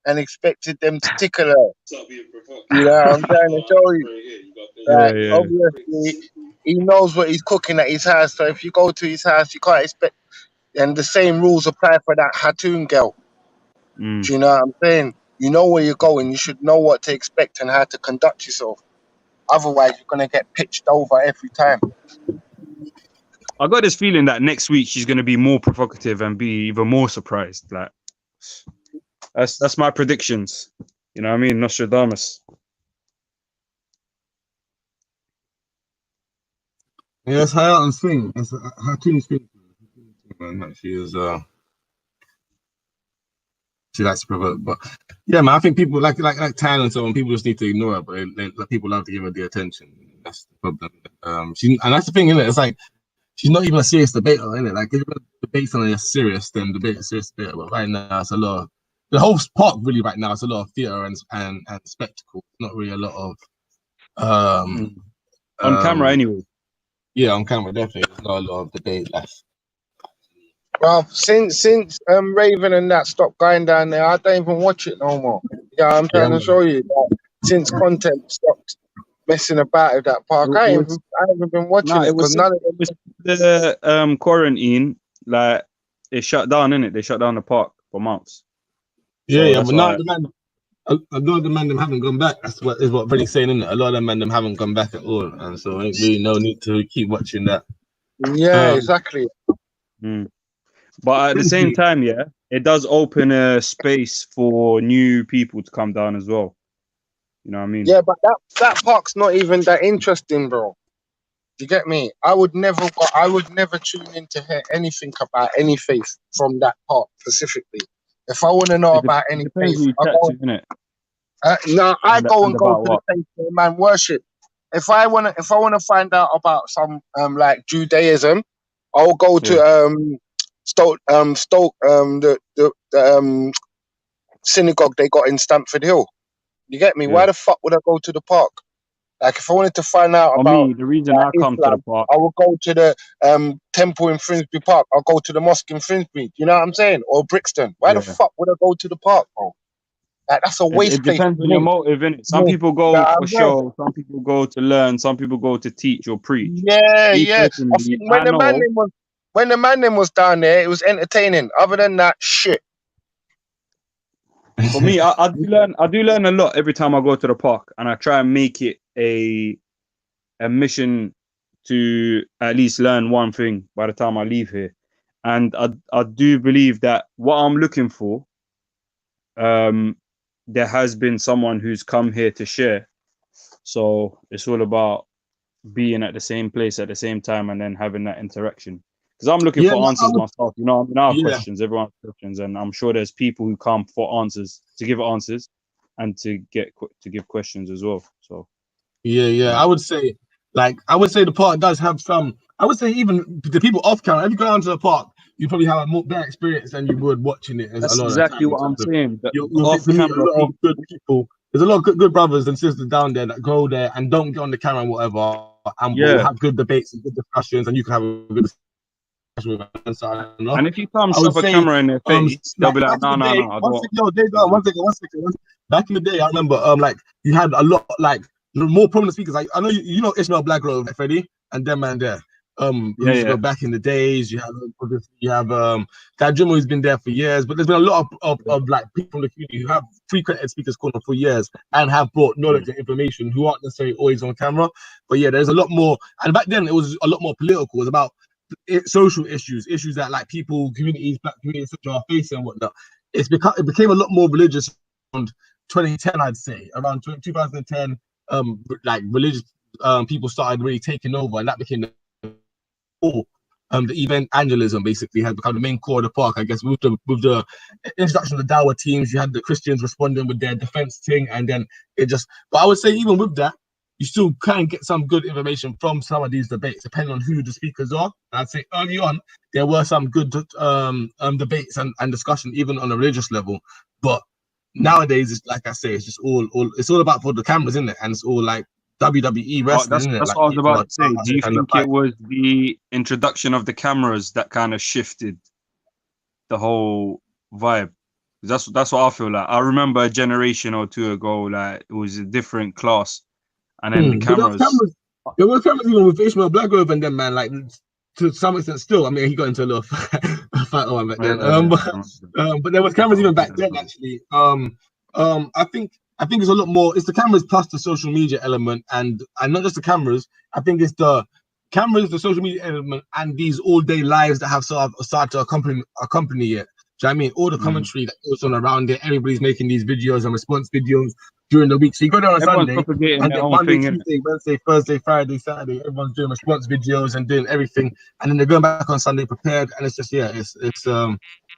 and expected them to tickle her. You know what I'm trying to show you? Like, obviously, he knows what he's cooking at his house. So if you go to his house, you can't expect. And the same rules apply for that Hatun girl. Do you know what I'm saying? You know where you're going. You should know what to expect and how to conduct yourself. Otherwise, you're gonna get pitched over every time. I got this feeling that next week she's gonna be more provocative and be even more surprised. Like that's my predictions. You know what I mean? Nostradamus. Yeah, it's Hayaton's thing. It's Hatun's thing. Man, she is. She likes to provoke, but yeah, man. I think people like Tan and so on. People just need to ignore her, but people love to give her the attention. That's the problem. And that's the thing, isn't it? It's like she's not even a serious debater, isn't it? Like if the debate's something that's serious, then debate a serious debater. But right now, it's a lot of the whole park really. Right now, it's a lot of theatre and spectacle. Not really a lot of on camera anyway. Yeah, on camera definitely. There's not a lot of debate left. Well, since Raven and that stopped going down there, I don't even watch it no more. Yeah, I'm trying to show you that since content stopped messing about with that park, I haven't been watching it because none of them. The quarantine, like it shut down, innit? They shut down the park for months. Yeah, but now a lot of the men them haven't gone back. That's what Freddie's saying, isn't it? A lot of the men them haven't gone back at all, and so ain't really no need to keep watching that. Yeah, exactly. But at the same time, yeah, it does open a space for new people to come down as well. You know what I mean? Yeah, but that park's not even that interesting, bro. Do you get me? I would never tune in to hear anything about any faith from that park specifically. If I want to know about any faith, I go and go to the place where man worship. If I want to find out about some like Judaism, I'll go to Stoke the synagogue they got in Stamford Hill. You get me? Why the fuck would I go to the park? Like, if I wanted to find out For about me, the reason I come to the Islam, park, I will go to the temple in Finsbury Park. I'll go to the mosque in Finsbury. You know what I'm saying? Or Brixton. Why the yeah. fuck would I go to the park, bro? Like, that's a waste It place depends to on your me. motive, innit? Some Yeah. people go Nah, for I'm saying. show, some people go to learn, some people go to teach or preach. Yeah, Me yeah. I personally, think I know. when the man was down there, it was entertaining. Other than that, shit. For me, I do learn a lot every time I go to the park, and I try and make it a mission to at least learn one thing by the time I leave here. And I do believe that what I'm looking for, there has been someone who's come here to share. So it's all about being at the same place at the same time and then having that interaction. Because I'm looking Yeah, for no, answers myself. You know, I mean, I have yeah, questions, everyone has questions, and I'm sure there's people who come for answers, to give answers, and to give questions as well. So yeah. I would say the park does have some. I would say even the people off camera. If you go down to the park, you probably have a more better experience than you would watching it a that's lot of the exactly time. In what I'm terms of saying. That you'll get off to meet a camera lot of people, good people. There's a lot of good brothers and sisters down there that go there and don't get on the camera and whatever, and will yeah. have good debates and good discussions, and you can have a good discussion with them. So, I don't know. And if you come I would shove a say, camera in their face, they'll like be like, back in no, the no, day, no, I one don't. second, yo, Dave, one second. Back in the day, I remember, like you had a lot, like more prominent speakers. Like I know you know Ishmael Blackgrove, like Freddie, and them man there. Who Yeah, used to yeah. go back in the days. You have Dad Jimmo, who's been there for years, but there's been a lot of like people from the community who have frequented Speakers Corner for years and have brought knowledge and information who aren't necessarily always on camera. But yeah, there's a lot more, and back then it was a lot more political. It was about social issues that like people, communities, black communities, etc., are facing and whatnot. It became a lot more religious around 2010, I'd say, around 2010. Like religious people started really taking over, and that became the evangelism basically had become the main core of the park. I guess with the introduction of the Dawa teams, you had the Christians responding with their defense thing, and then it just. But I would say even with that, you still can get some good information from some of these debates, depending on who the speakers are. And I'd say early on there were some good debates and discussion, even on a religious level. But nowadays, it's like I say, it's just all about for the cameras, isn't it? And it's all like WWE wrestling, isn't it? That's Like what I was people about are to say. Do you trying to think fight. it was the introduction of the cameras that kind of shifted the whole vibe? That's what I feel like. I remember a generation or two ago, like it was a different class, and then the But cameras. there were cameras even with Ishmael Blackgrove and them, man. Like to some extent, still. I mean, he got into a little fight on back then. But there was cameras even back then, actually. I think it's a lot more. It's the cameras plus the social media element, and not just the cameras. I think it's the cameras, the social media element, and these all-day lives that have started to accompany it. Do you know what I mean? All the commentary that goes on around it, everybody's making these videos and response videos during the week. So you go there on Everyone's Sunday, propagating and their then own Monday, thing, innit? Tuesday, Wednesday, Thursday, Friday, Saturday, everyone's doing response videos and doing everything. And then they're going back on Sunday prepared. And it's just, yeah, it's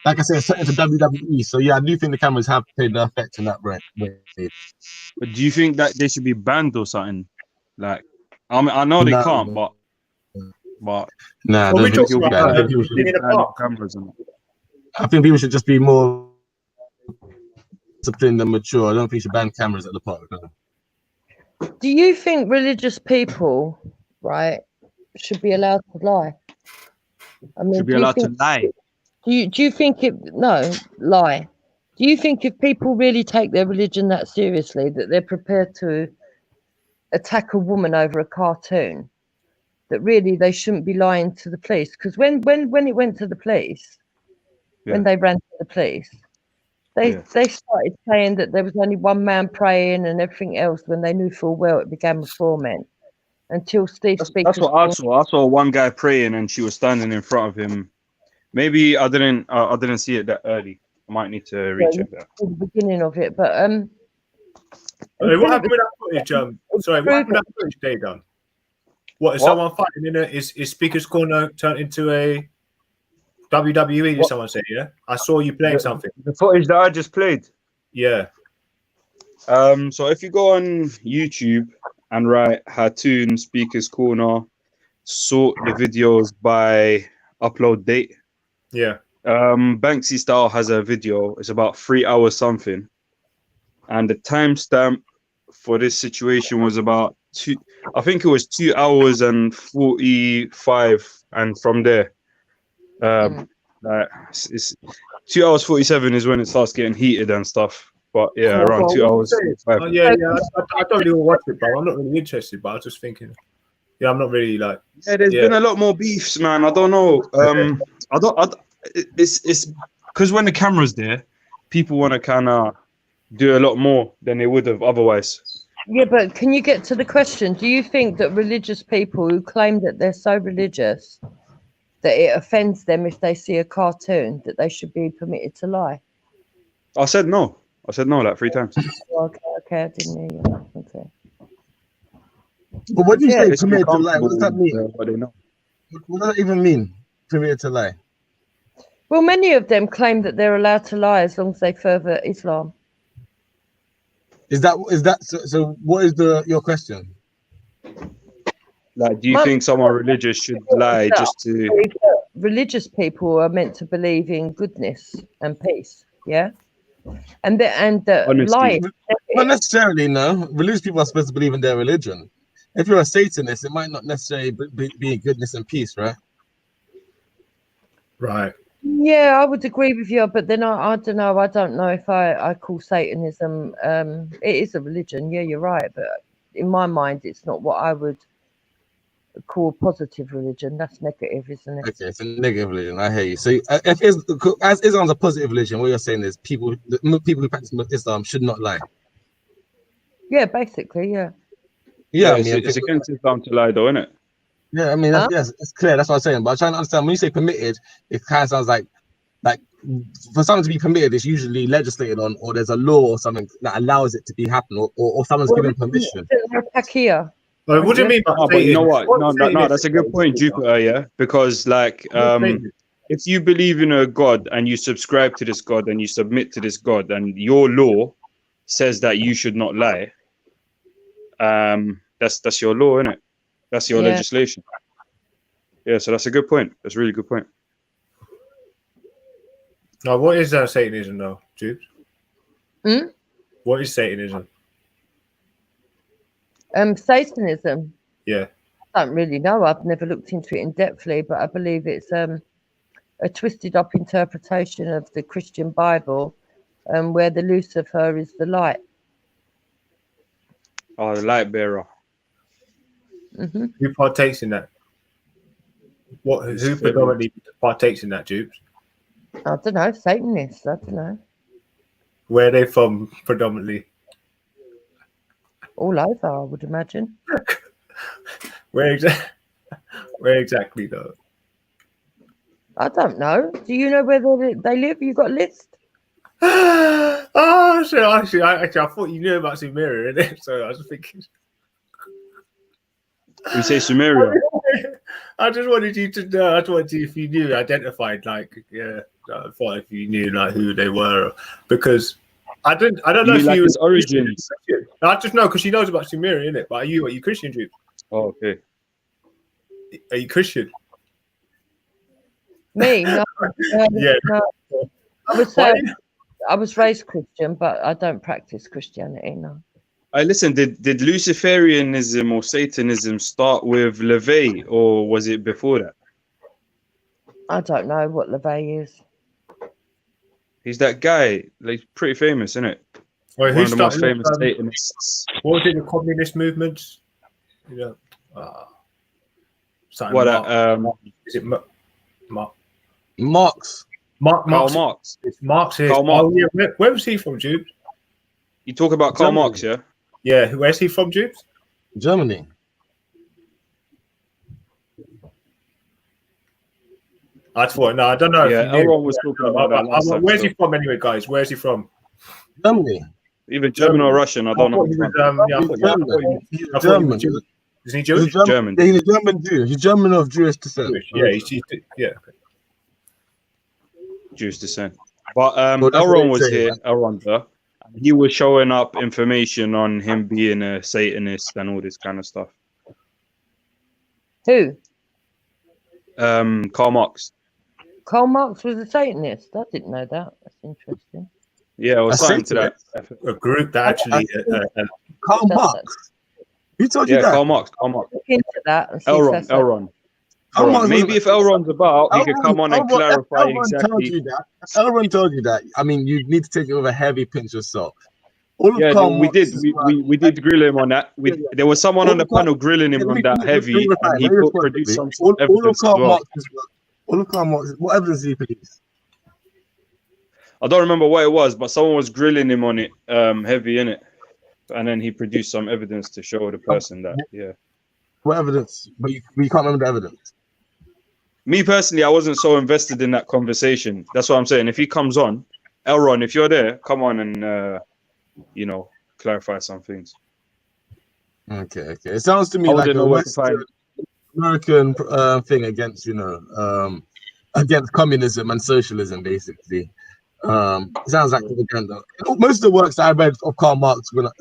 like I said, it's a WWE. So yeah, I do think the cameras have played the effect in that way. But do you think that they should be banned or something? Like, I mean, I know they can't, but Nah, I Well, don't we're think talking so. it'll be I about think bad people if should. they in the ban the park. cameras. And I think people should just be more disciplined and mature. I don't think you should ban cameras at the park. No. Do you think religious people, right, should be allowed to lie? I mean, should be do you allowed to think lie. do you think it lie? Do you think if people really take their religion that seriously that they're prepared to attack a woman over a cartoon, that really they shouldn't be lying to the police? Because when it went to the police, when they ran to the police, they started saying that there was only one man praying and everything else, when they knew full well it began with four men. Until Steve That's Speaker's what I saw. I saw one guy praying, and she was standing in front of him. Maybe I didn't see it that early. I might need to recheck that. the beginning of it, but What happened with that footage? Sorry, what happened with that footage they done? What is someone fighting in it? Is Speaker's Corner turned into a WWE? Did someone say? Yeah, I saw you playing something. The footage that I just played. Yeah. So if you go on YouTube and write Hatun Speaker's Corner, sort the videos by upload date. Yeah. Banksy Style has a video. It's about 3 hours something, and the timestamp for this situation was about I think it was 2 hours and 45, and from there, it's 2 hours 47 is when it starts getting heated and stuff. But yeah, around 2 hours 45. Oh, yeah. I don't really watch it, bro. I'm not really interested, but I was just thinking. Yeah, I'm not really like. Yeah, there's been a lot more beefs, man. I don't know. It's because when the camera's there, people want to kind of do a lot more than they would have otherwise. Yeah, but can you get to the question? Do you think that religious people who claim that they're so religious that it offends them if they see a cartoon that they should be permitted to lie? I said no. Like 3 times. Okay, I didn't hear you. Okay. But what do you say It's permitted to lie? What does that uncomfortable, mean? what they know. What does that even mean? Permitted to lie? Well, many of them claim that they're allowed to lie as long as they further Islam. Is that so? What is your question? Like, do you think someone religious should lie just to? Religious people are meant to believe in goodness and peace. Yeah, and lying. Not necessarily. No, religious people are supposed to believe in their religion. If you're a Satanist, it might not necessarily be goodness and peace, right? Right. Yeah, I would agree with you, but then I don't know. I don't know if I call Satanism. It is a religion. Yeah, you're right, but in my mind, it's not what I would call positive religion. That's negative, isn't it? Okay, it's a negative religion. I hear you. So, if as Islam's a positive religion, what you're saying is people who practice Islam should not lie. Yeah, basically, yeah. Yeah, I it's, mean, it's against Islam to lie, though, isn't it? Yeah, I mean, yes, it's clear. That's what I'm saying. But I'm trying to understand when you say permitted, it kind of sounds like for something to be permitted, it's usually legislated on, or there's a law or something that allows it to be happening, or someone's given permission. Pakia. What do you mean? But you know what? No, that's a good point, Jupiter. Yeah, because if you believe in a God and you subscribe to this God and you submit to this God, and your law says that you should not lie, that's your law, isn't it? That's your legislation. Yeah, so that's a good point. That's a really good point. Now, what is Satanism, though, Jude? What is Satanism? Satanism. Yeah. I don't really know. I've never looked into it in depthly, but I believe it's a twisted up interpretation of the Christian Bible, where the Lucifer is the light. Oh, the light bearer. Mm-hmm. Who partakes in that? Who predominantly partakes in that, Jude? I don't know. Satanists. I don't know. Where are they from predominantly? All over, I would imagine. Where exactly, though? I don't know. Do you know where they live? You got a list? Oh, so actually, I thought you knew about Sumeria, innit? So I was thinking. We say Sumeria. I just wanted you to know. I just wanted to, if you knew, identified, like, yeah. I thought if you knew, like, who they were, because I don't know if you. His origins. I just know because she knows about Sumeria, innit? But are you Christian, Jude? Oh, okay. Are you Christian? Me? No. Yeah. No. I was raised Christian, but I don't practice Christianity. No. Listen, did Luciferianism or Satanism start with LaVey, or was it before that? I don't know what LaVey is. He's that guy, like, pretty famous, isn't it? Well, one of the most famous Satanists. What was it? The communist movement? Yeah. What? Is it Marx? Karl Marx. It's Marx. Karl Marx. Oh, yeah. Where was he from, Jude? You talk about Karl Marx, yeah? Yeah. Where's he from, Jude? Germany. I thought. No, I don't know. Yeah, everyone was talking about that last time. Where's he from, anyway, guys? Where's he from? Germany. Either German or Russian. I don't know. He's German. Is he Jewish? German. Yeah, he's a German Jew. He's German of Jewish descent. Yeah. Jewish descent. But Elron was here. Elron there. He was showing up information on him being a Satanist and all this kind of stuff. Who? Karl Marx. Karl Marx was a Satanist. I didn't know that. That's interesting. Yeah, or A something to that. Satanist? A group that actually. Karl Marx. Who told you Yeah, that? Karl Marx. Karl Marx. Look into that and see if Elron. that's Elron. Karl Elron. Marx Maybe wasn't- if Elron's about, he could come on and clarify Elron exactly. told you that. Elron told you that. I mean, you need to take it with a heavy pinch of salt. All of Yeah, Karl we did. Marx's We did grill him on that. There was someone All on the of Karl- panel grilling him let on me- that let me heavy, clarify, and he let me produced respond, some all of evidence as Karl well. Marx's work, all of Karl Marx, what evidence did he produce? I don't remember what it was, but someone was grilling him on it, heavy in it, and then he produced some evidence to show the person that, yeah. What evidence? But you can't remember the evidence. Me personally, I wasn't so invested in that conversation. That's what I'm saying. If he comes on, Elron, if you're there, come on and clarify some things. Okay. It sounds to me I like wouldn't a know where to find Western American thing against, against communism and socialism, basically. Sounds like propaganda. Most of the works that I read of Karl Marx were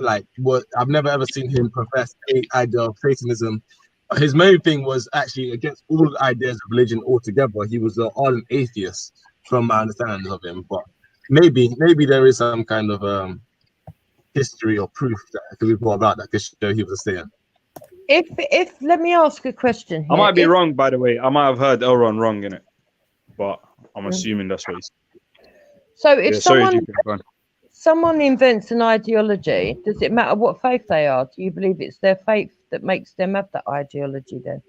I've never ever seen him profess any idea of Satanism. His main thing was actually against all ideas of religion altogether. He was an ardent atheist, from my understanding of him. But maybe there is some kind of history or proof that could be brought about that could show he was a Satan. If let me ask a question here. I might be wrong, by the way. I might have heard Elron wrong in it, but I'm assuming that's what he's. So if someone invents an ideology, does it matter what faith they are? Do you believe it's their faith that makes them have that ideology then?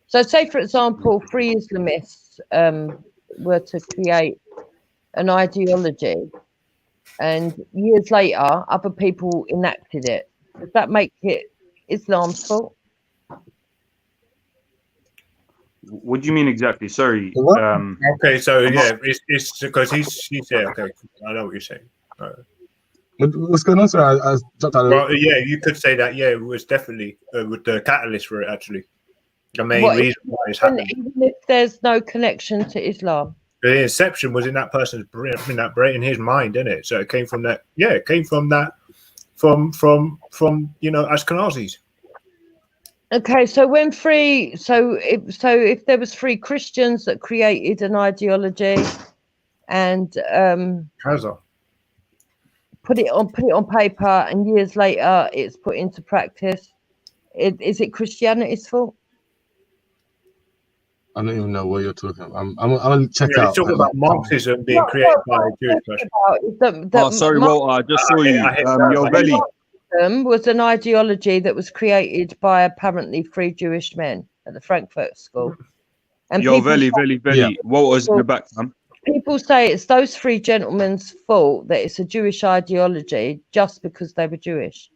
So say, for example, 3 Islamists were to create an ideology and years later other people enacted it. Does that make it Islam's fault? What do you mean exactly? Sorry. Okay, so yeah, it's because he's yeah. Okay, I know what you're saying. What's going on, sir? Well, yeah, you could say that. Yeah, it was definitely with the catalyst for it. Actually, the main reason why it's happened. Even if there's no connection to Islam. The inception was in that person's brain, in his mind, didn't it? So it came from that. Yeah, it came from that. From Ashkenazis. Okay, so if there was 3 Christians that created an ideology and put it on paper, and years later it's put into practice, is it Christianity's fault? I don't even know what you're talking about. I'm gonna check out. It's talking about Marxism being created by a Jewish person. Sorry, Walter. I just saw you. Your belly. Was an ideology that was created by apparently 3 Jewish men at the Frankfurt School. And Very. Walter's in the back, man. People say it's those 3 gentlemen's fault that it's a Jewish ideology just because they were Jewish,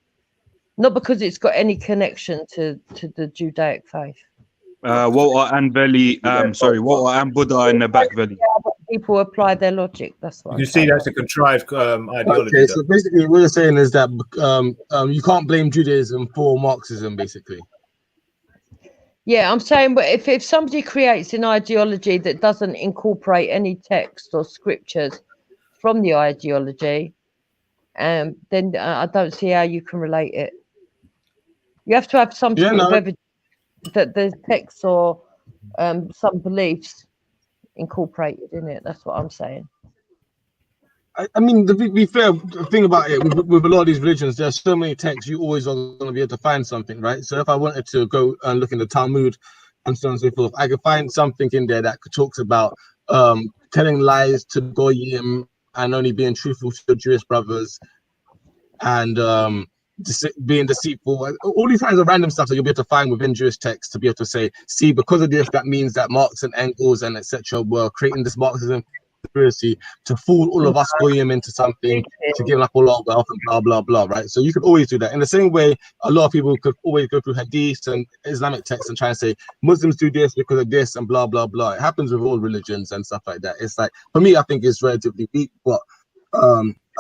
not because it's got any connection to the Judaic faith. Walter and Veli, Walter and Buddha in the back, Veli. People apply their logic. That's what you see. That's a contrived ideology. Okay, so basically, what you're saying is that you can't blame Judaism for Marxism, basically. Yeah, I'm saying, but if somebody creates an ideology that doesn't incorporate any text or scriptures from the ideology, then I don't see how you can relate it. You have to have some sort of evidence that there's text or some beliefs incorporated in it. That's what I'm saying. I mean, to be fair, the thing about it with a lot of these religions, there's so many texts, you always are going to be able to find something, right? So if I wanted to go and look in the Talmud and so on and so forth, I could find something in there that talks about telling lies to Goyim and only being truthful to your Jewish brothers and being deceitful. All these kinds of random stuff that you'll be able to find within Jewish texts to be able to say, see, because of this, that means that Marx and Engels and etc. were creating this Marxism conspiracy to fool all of us Goyim into something, to give up all our wealth and blah blah blah, right? So you could always do that. In the same way, a lot of people could always go through hadiths and Islamic texts and try and say Muslims do this because of this and blah blah blah. It happens with all religions and stuff like that. It's like, for me, I think it's relatively weak, but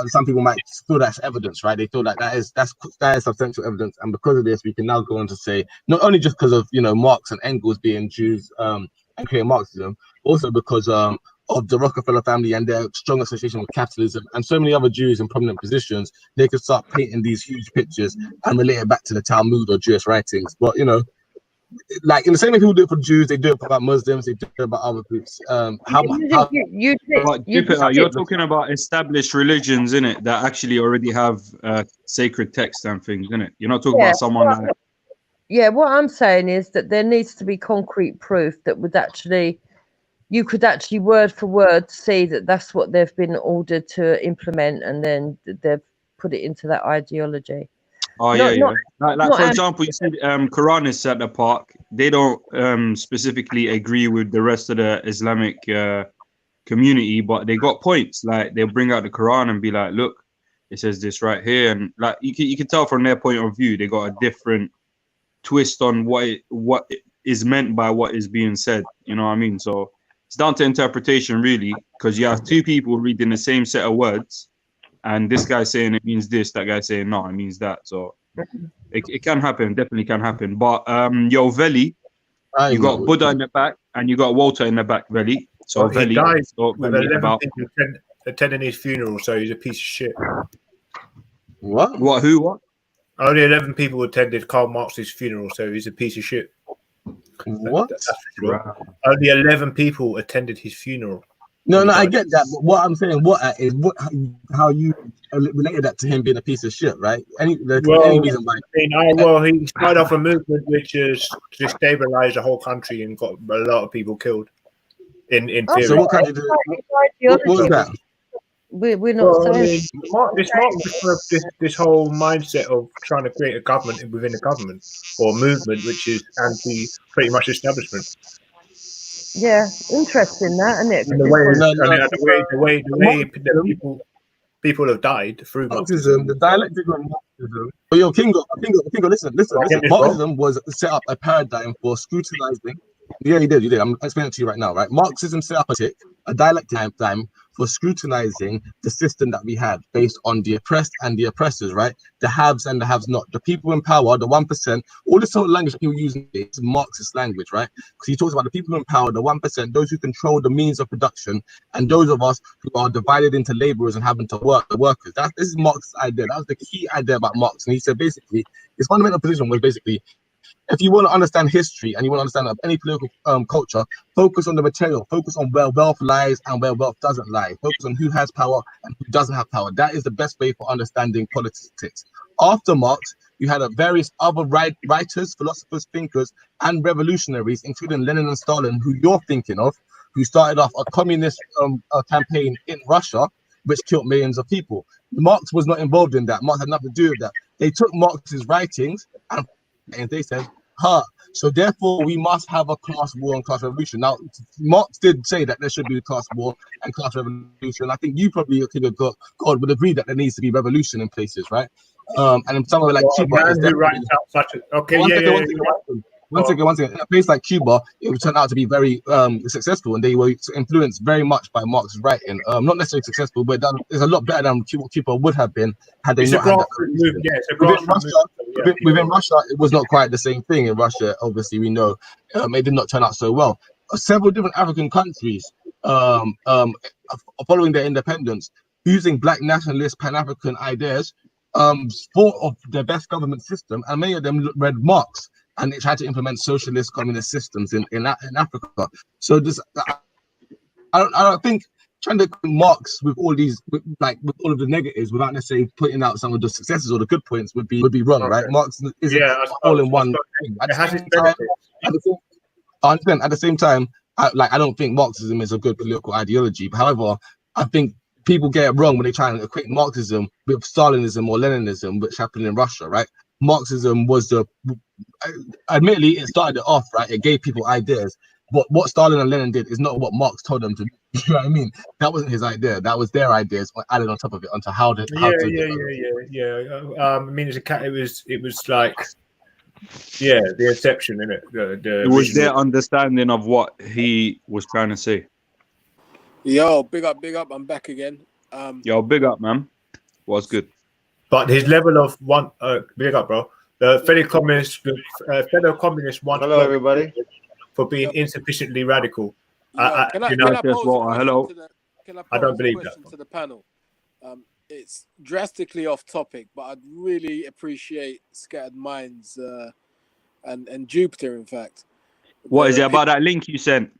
some people might feel that's evidence, right? They feel like that is substantial evidence, and because of this, we can now go on to say not only just because of Marx and Engels being Jews and creating Marxism, also because of the Rockefeller family and their strong association with capitalism, and so many other Jews in prominent positions, they could start painting these huge pictures and relate it back to the Talmud or Jewish writings. But like in the same way people do it for Jews, they do it for Muslims, they do it about other groups. How But Jupiter, you're talking about established religions, innit, that actually already have sacred texts and things, innit? You're not talking about someone like. Yeah, what I'm saying is that there needs to be concrete proof that would actually, you could actually word for word see that that's what they've been ordered to implement, and then they've put it into that ideology. Oh Not- yeah, not- yeah. Like not for am- example, you see, Quran is set apart. They don't specifically agree with the rest of the Islamic community, but they got points. Like they'll bring out the Quran and be like, "Look, it says this right here," and like you can tell from their point of view, they got a different twist on what is meant by what is being said. You know what I mean? So it's down to interpretation, really, because you have two people reading the same set of words. And this guy saying it means this, that guy saying no, it means that. So it can happen, definitely can happen. But yo, Veli, you got Buddha in the back and you got Walter in the back, Veli. So Well, he Veli, died talk with Veli 11 about people attending his funeral, so he's a piece of shit. What? What? Who? What? Only 11 people attended Karl Marx's funeral, so he's a piece of shit. What? That's for sure. Only 11 people attended his funeral. No, I get that. But what I'm saying, how you related that to him being a piece of shit, right? Any reason why? He started off a movement which has destabilized the whole country and got a lot of people killed. In theory. So what kind of what was that? We're not saying this whole mindset of trying to create a government within a government or movement which is anti pretty much establishment. Yeah, interesting that, isn't it? And the way people have died through Marxism, the dialectic of Marxism. But yo, Kingo, listen. Marxism was set up a paradigm for scrutinizing. Yeah, you did. I'm explaining it to you right now, right? Marxism set up a dialectic time for scrutinizing the system that we had based on the oppressed and the oppressors, right? The haves and the haves not, the people in power, the 1%, all this sort of language people use is Marxist language, right? Because he talks about the people in power, the 1%, those who control the means of production, and those of us who are divided into laborers and having to work, the workers. This is Marx's idea. That was the key idea about Marx. And he said basically, his fundamental position was basically, if you want to understand history and you want to understand any political culture, focus on the material, focus on where wealth lies and where wealth doesn't lie, focus on who has power and who doesn't have power. That is the best way for understanding politics. After Marx, you had various other writers, philosophers, thinkers, and revolutionaries, including Lenin and Stalin, who you're thinking of, who started off a communist campaign in Russia, which killed millions of people. Marx was not involved in that. Marx had nothing to do with that. They took Marx's writings and they said, so therefore we must have a class war and class revolution. Now, Marx did say that there should be a class war and class revolution. I think you probably, God would agree that there needs to be revolution in places, right? And somewhere like Cuba is definitely... One second. In a place like Cuba, it would turn out to be very successful, and they were influenced very much by Marx's writing. Not necessarily successful, but it's a lot better than Cuba would have been had they not had that. Within Russia, it was not quite the same thing. In Russia, obviously, we know it did not turn out so well. Several different African countries, following their independence, using Black nationalist Pan-African ideas, thought of their best government system, and many of them read Marx. And they tried to implement socialist communist systems in Africa. So I don't think trying to Marx with all these with all of the negatives without necessarily pointing out some of the successes or the good points would be wrong, right? Marx isn't all in one thing. At the same time, I don't think Marxism is a good political ideology. However, I think people get it wrong when they try and equate Marxism with Stalinism or Leninism, which happened in Russia, right? Marxism was admittedly, it started it off, right? It gave people ideas. But what Stalin and Lenin did is not what Marx told them to do. You know what I mean? That wasn't his idea. That was their ideas added on top of it onto how to. I mean, it was like, the inception, innit? It was their understanding of what he was trying to say. Yo, big up. I'm back again. Yo, big up, man. What's good? But his level of big up, bro. The fellow communist want. Hello, everybody. For being insufficiently radical. Can I pose a question I don't believe that. To the panel? It's drastically off topic, but I'd really appreciate Scattered Minds' and Jupiter, in fact. What is it about that link you sent?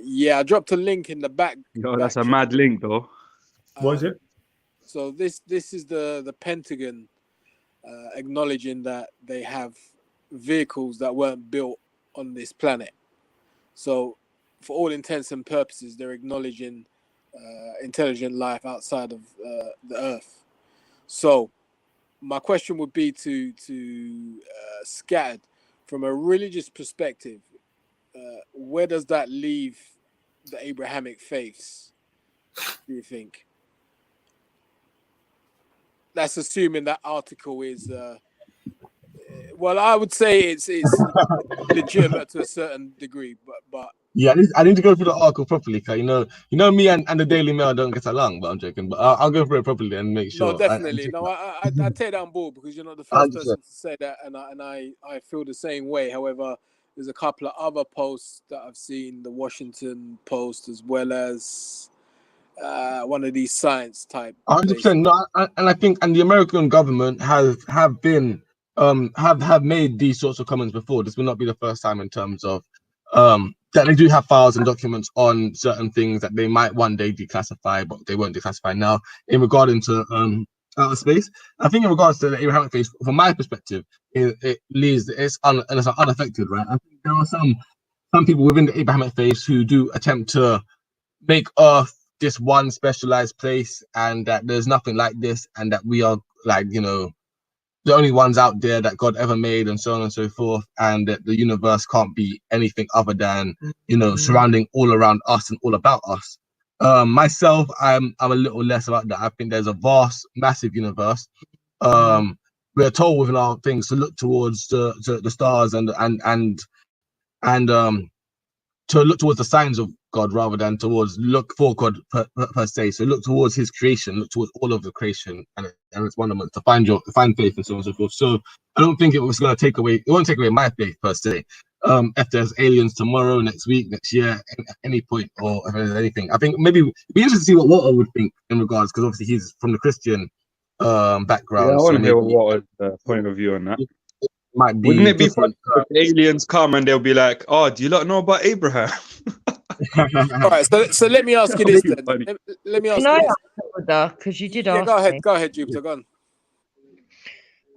Yeah, I dropped a link in the back. Yo, that's a mad link, though. What is it? So this is the Pentagon acknowledging that they have vehicles that weren't built on this planet. So, for all intents and purposes, they're acknowledging intelligent life outside of the Earth. So, my question would be to Scattered, from a religious perspective, where does that leave the Abrahamic faiths, do you think? That's assuming that article is well, I would say it's legitimate to a certain degree, but Yeah, I need to go through the article properly, cause you know me and the Daily Mail don't get along, but I'm joking. But I'll go through it properly and make sure. no, definitely. No, I take that on board because you're not the first 100%. person to say that, and I feel the same way. However, there's a couple of other posts that I've seen, the Washington Post as well as one of these science type places. 100%. No, and I think the American government have been have made these sorts of comments before. This will not be the first time in terms of that they do have files and documents on certain things that they might one day declassify, but they won't declassify now. In regarding to outer space, I think in regards to the Abrahamic faith, from my perspective, it leaves it's unaffected, right? I think there are some people within the Abrahamic faith who do attempt to make Earth this one specialized place, and that there's nothing like this, and that we are like, the only ones out there that God ever made, and so on and so forth, and that the universe can't be anything other than surrounding all around us and all about us. Myself, I'm a little less about that. I think there's a vast, massive universe. We're told within our things to look towards the stars and to look towards the signs of God rather than towards look for God per se. So look towards His creation, look towards all of the creation and its wonderment to find faith and so on and so forth. So I don't think it was going to take away. It won't take away my faith per se. If there's aliens tomorrow, next week, next year, at any point, or if there's anything, I think maybe it'd be interesting to see what Walter would think in regards, because obviously he's from the Christian background. Yeah, I so want to hear maybe what point of view on that. it might Wouldn't be it be funny different. if aliens come and they'll be like, "Oh, do you not know about Abraham?" All right, so let me ask you this then. Funny. Let me ask Can you I this. answer, because you did Yeah, ask me. go ahead, Jupiter. Go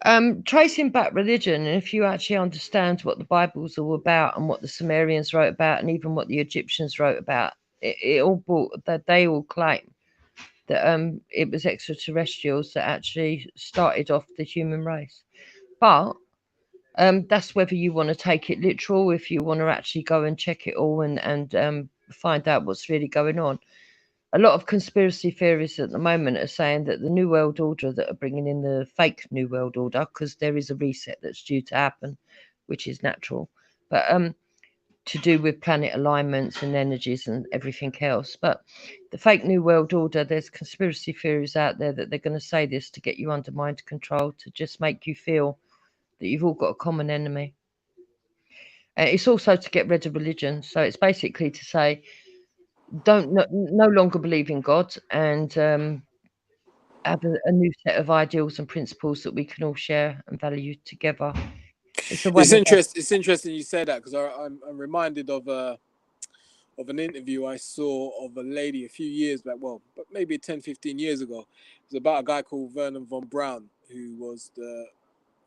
on. Tracing back religion, and if you actually understand what the Bible's all about and what the Sumerians wrote about, and even what the Egyptians wrote about, it all brought that they all claim that it was extraterrestrials that actually started off the human race. But that's whether you want to take it literal, if you want to actually go and check it all and find out what's really going on. A lot of conspiracy theories at the moment are saying that the New World Order that are bringing in the fake New World Order, because there is a reset that's due to happen, which is natural, but to do with planet alignments and energies and everything else. But the fake New World Order, there's conspiracy theories out there that they're going to say this to get you under mind control, to just make you feel that you've all got a common enemy. It's also to get rid of religion. So it's basically to say, don't no longer believe in God, and have a new set of ideals and principles that we can all share and value together. It's a way. It's interesting you say that, because I'm reminded of an interview I saw of a lady a few years back, well, but maybe 10, 15 years ago. It was about a guy called Vernon von Braun, who was the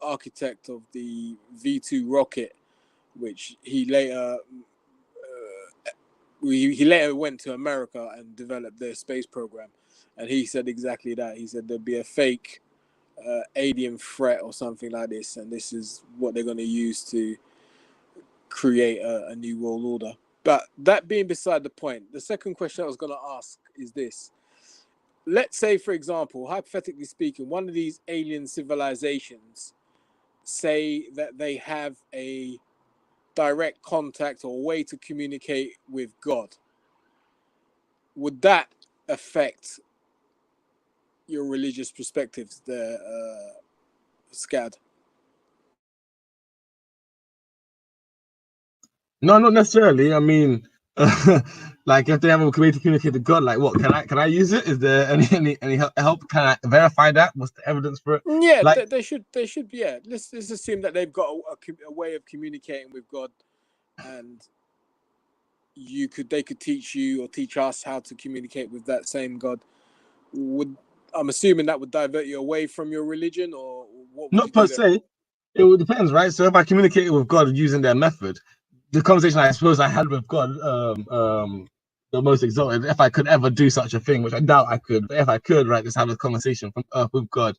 architect of the V2 rocket, which he later went to America and developed their space program. And he said exactly that. He said there'd be a fake alien threat or something like this, and this is what they're going to use to create a new world order. But that being beside the point, the second question I was going to ask is this. Let's say, for example, hypothetically speaking, one of these alien civilizations say that they have a direct contact or way to communicate with God. Would that affect your religious perspectives there, Scad? No, not necessarily. I mean, Like if they have a way to communicate to God, like what can I use it? Is there any help? Can I verify that? What's the evidence for it? Yeah, Like they should. Yeah, let's assume that they've got a way of communicating with God, and they could teach you or teach us how to communicate with that same God. I'm assuming that would divert you away from your religion, or what would you not per do there? se. It depends, right? So if I communicated with God using their method, the conversation I suppose I had with God, the most exalted, if I could ever do such a thing, which I doubt I could, but if I could, right, just have a conversation from earth with God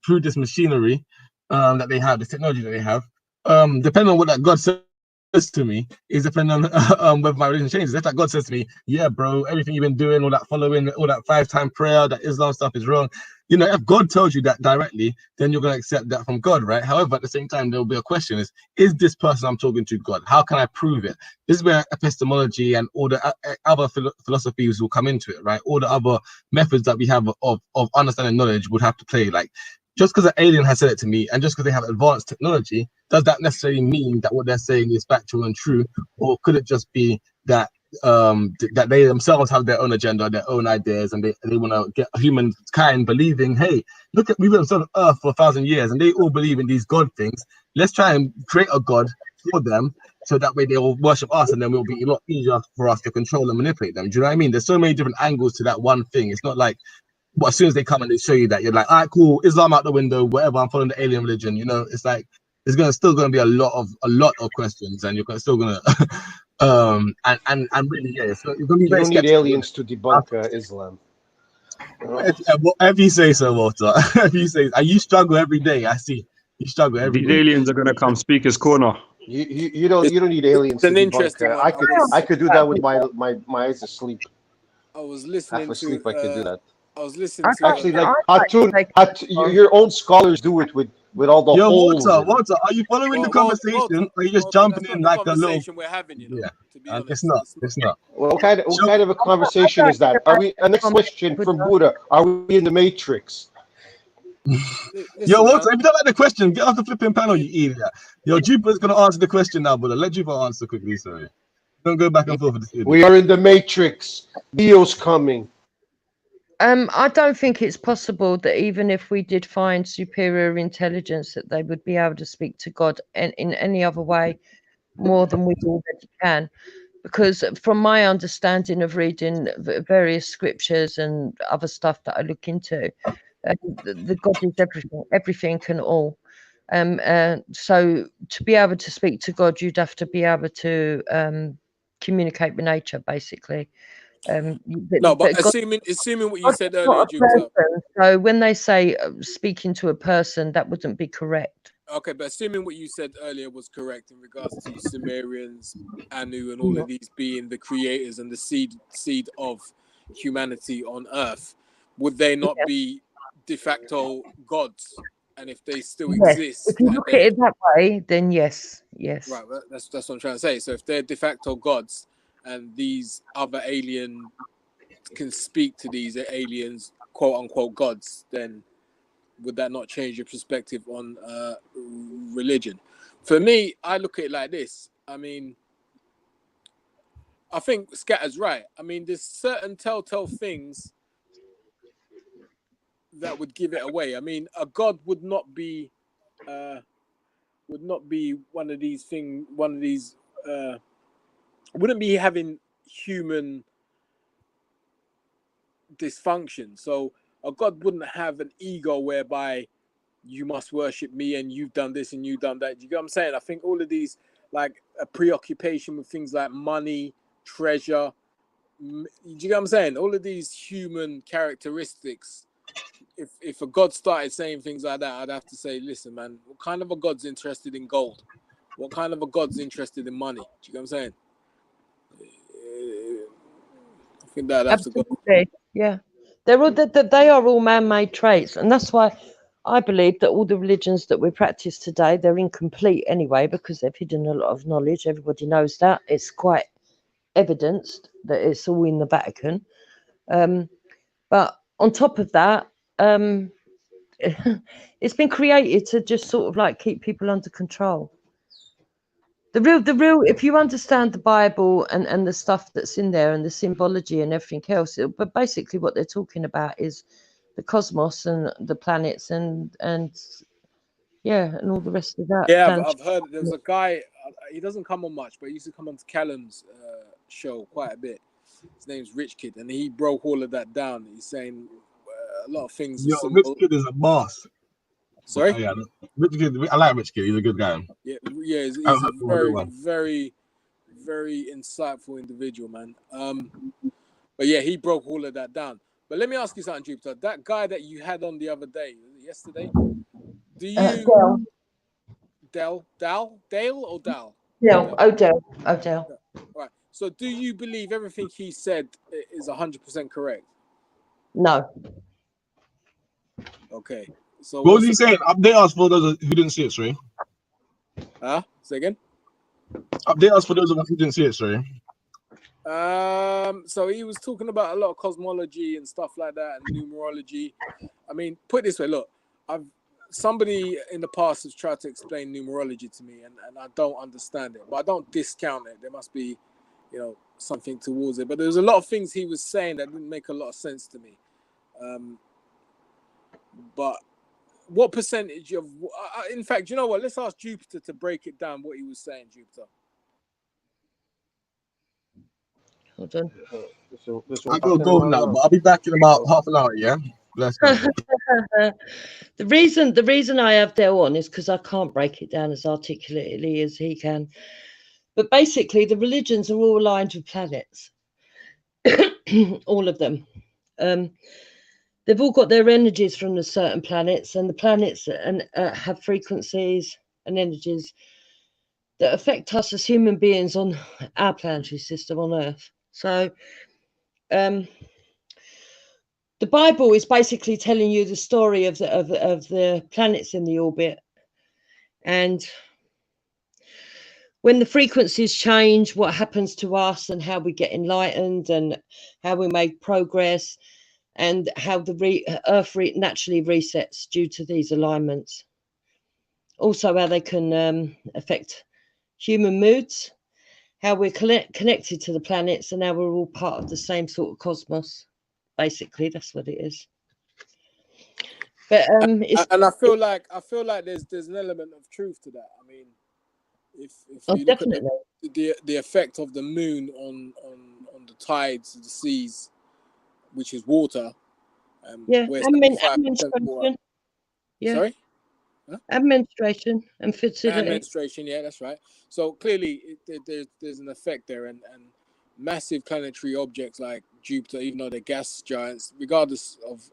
through this machinery that they have, this technology that they have, depending on what that God says to me, is depending on whether my religion changes. If that God says to me, yeah, bro, everything you've been doing, all that following, all that 5-time prayer, that Islam stuff is wrong. You know, if God tells you that directly, then you're going to accept that from God, right? However, at the same time, there will be a question: is this person I'm talking to God? How can I prove it? This is where epistemology and all the other philosophies will come into it, right? All the other methods that we have of understanding knowledge would have to play. Like, just because an alien has said it to me, and just because they have advanced technology, does that necessarily mean that what they're saying is factual and true, or could it just be that that they themselves have their own agenda, their own ideas, and they want to get humankind believing, hey, look at we've been on Earth for 1,000 years, and they all believe in these God things. Let's try and create a God for them, so that way they will worship us, and then it will be a lot easier for us to control and manipulate them. Do you know what I mean? There's so many different angles to that one thing. It's not like, but as soon as they come and they show you that, you're like, all right, cool, Islam out the window, whatever. I'm following the alien religion. You know, it's like still gonna be a lot of questions, and you're still gonna and really, yeah, it's gonna be You very don't need skeptical. aliens to debunk Islam. If you say so, Walter. If you say, and you struggle every day. I see you struggle every These day. aliens are gonna come speaker's corner. You don't need aliens It's to an debunk. interesting one. I could do that with my eyes asleep. I was Half listening asleep, to. I could do that. I was listening to. Actually, like your own scholars do it with all the Yo, holes in it. Walter, are you following the conversation, or are you just jumping that's not in the like a little? conversation we're having. You know, Yeah, to be honest, it's not. Well, what kind of a conversation is that? Are we? Next question from Buddha: are we in the Matrix? Yo, Listen, Walter, man. if you don't like the question, get off the flipping panel, you idiot. Yo, Jupiter's gonna answer the question now, brother. Let Jupiter answer quickly, sorry. Don't go back and forth with this idiot. We are in the Matrix. Neo's coming. I don't think it's possible that even if we did find superior intelligence, that they would be able to speak to God in any other way more than we already can. Because from my understanding of reading various scriptures and other stuff that I look into, the God is everything and all. So to be able to speak to God, you'd have to be able to communicate with nature, basically. No, but God, assuming what you God's said not earlier, a Jupiter. person, so when they say speaking to a person, that wouldn't be correct. Okay, but assuming what you said earlier was correct in regards to Sumerians, Anu, and all Yeah. of these being the creators and the seed of humanity on Earth, would they not be de facto gods? And if they still Yes, if exist, you and look at they it that way, then yes. right, well, that's what I'm trying to say. So if they're de facto gods, and these other alien can speak to these aliens, quote unquote gods, then would that not change your perspective on religion? For me, I look at it like this. I mean, I think Scatter's right. I mean, there's certain telltale things that would give it away. I mean, a god would not be one of these things. Wouldn't be having human dysfunction. So a god wouldn't have an ego whereby you must worship me and you've done this and you've done that. Do you get what I'm saying? I think all of these, like a preoccupation with things like money, treasure, do you get what I'm saying? All of these human characteristics. If a god started saying things like that, I'd have to say, listen, man, what kind of a god's interested in gold? What kind of a god's interested in money? Do you get what I'm saying? I think that I'd have to go. Absolutely, yeah. They are all man-made traits, and that's why I believe that all the religions that we practice today, they're incomplete anyway, because they've hidden a lot of knowledge. Everybody knows that. It's quite evidenced that it's all in the Vatican. But on top of that, it's been created to just sort of like keep people under control. The real. If you understand the Bible and the stuff that's in there and the symbology and everything else, but basically what they're talking about is the cosmos and the planets and yeah, and all the rest of that. Yeah, I've heard there was a guy. He doesn't come on much, but he used to come on to Callum's show quite a bit. His name's Rich Kid, and he broke all of that down. He's saying a lot of things. Yo, Rich Kid is a boss. Sorry? Yeah, Rich Kid. I like Rich Kid. He's a good guy. Yeah, he's I a hope you very, do well. very, very insightful individual, man. But yeah, he broke all of that down. But let me ask you something, Jupiter. That guy that you had on the other day, was it yesterday? Do you Dale or Dal? Odell. Right. So, do you believe everything he said is 100% correct? No. Okay. So What was he saying? Update us for those who didn't see it, sorry. Huh? Say again? Update us for those of us who didn't see it, sorry. So he was talking about a lot of cosmology and stuff like that and numerology. I mean, put it this way, look, somebody in the past has tried to explain numerology to me and I don't understand it, but I don't discount it. There must be, something towards it. But there's a lot of things he was saying that didn't make a lot of sense to me. But what percentage of, in fact, you know what? Let's ask Jupiter to break it down what he was saying, Jupiter. Hold on. I gotta go now, but I'll be back in about half an hour, yeah? Bless you. The reason I have Dale on is because I can't break it down as articulately as he can. But basically, the religions are all aligned with planets. All of them. They've all got their energies from the certain planets, and the planets have frequencies and energies that affect us as human beings on our planetary system on Earth. So, the Bible is basically telling you the story of the planets in the orbit, and when the frequencies change, what happens to us and how we get enlightened and how we make progress and how the Earth naturally resets due to these alignments. Also, how they can affect human moods, how we're connected to the planets, and how we're all part of the same sort of cosmos. Basically, that's what it is. But and I feel like there's an element of truth to that. I mean, if you look at the effect of the moon on the tides of the seas, which is water, yeah, where and 75% menstruation. water. Yeah. Sorry? Huh? And menstruation and fertility. And menstruation, yeah, that's right. So clearly, there's an effect there, and massive planetary objects like Jupiter, even though they're gas giants, regardless of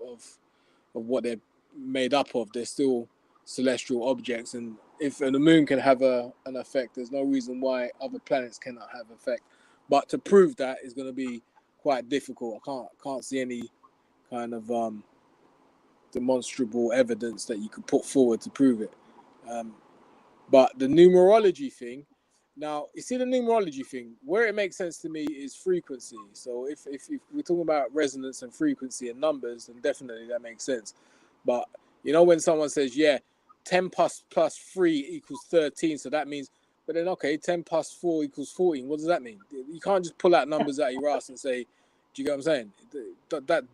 what they're made up of, they're still celestial objects. And if the moon can have an effect, there's no reason why other planets cannot have effect. But to prove that is going to be quite difficult. I can't see any kind of demonstrable evidence that you could put forward to prove it. But the numerology thing, now you see the numerology thing, where it makes sense to me is frequency. So if we're talking about resonance and frequency and numbers, then definitely that makes sense. But when someone says, yeah, 10 plus 3 equals 13, so that means, but then okay, 10 plus 4 equals 14. What does that mean? You can't just pull out numbers out your ass and say, do you get what I'm saying?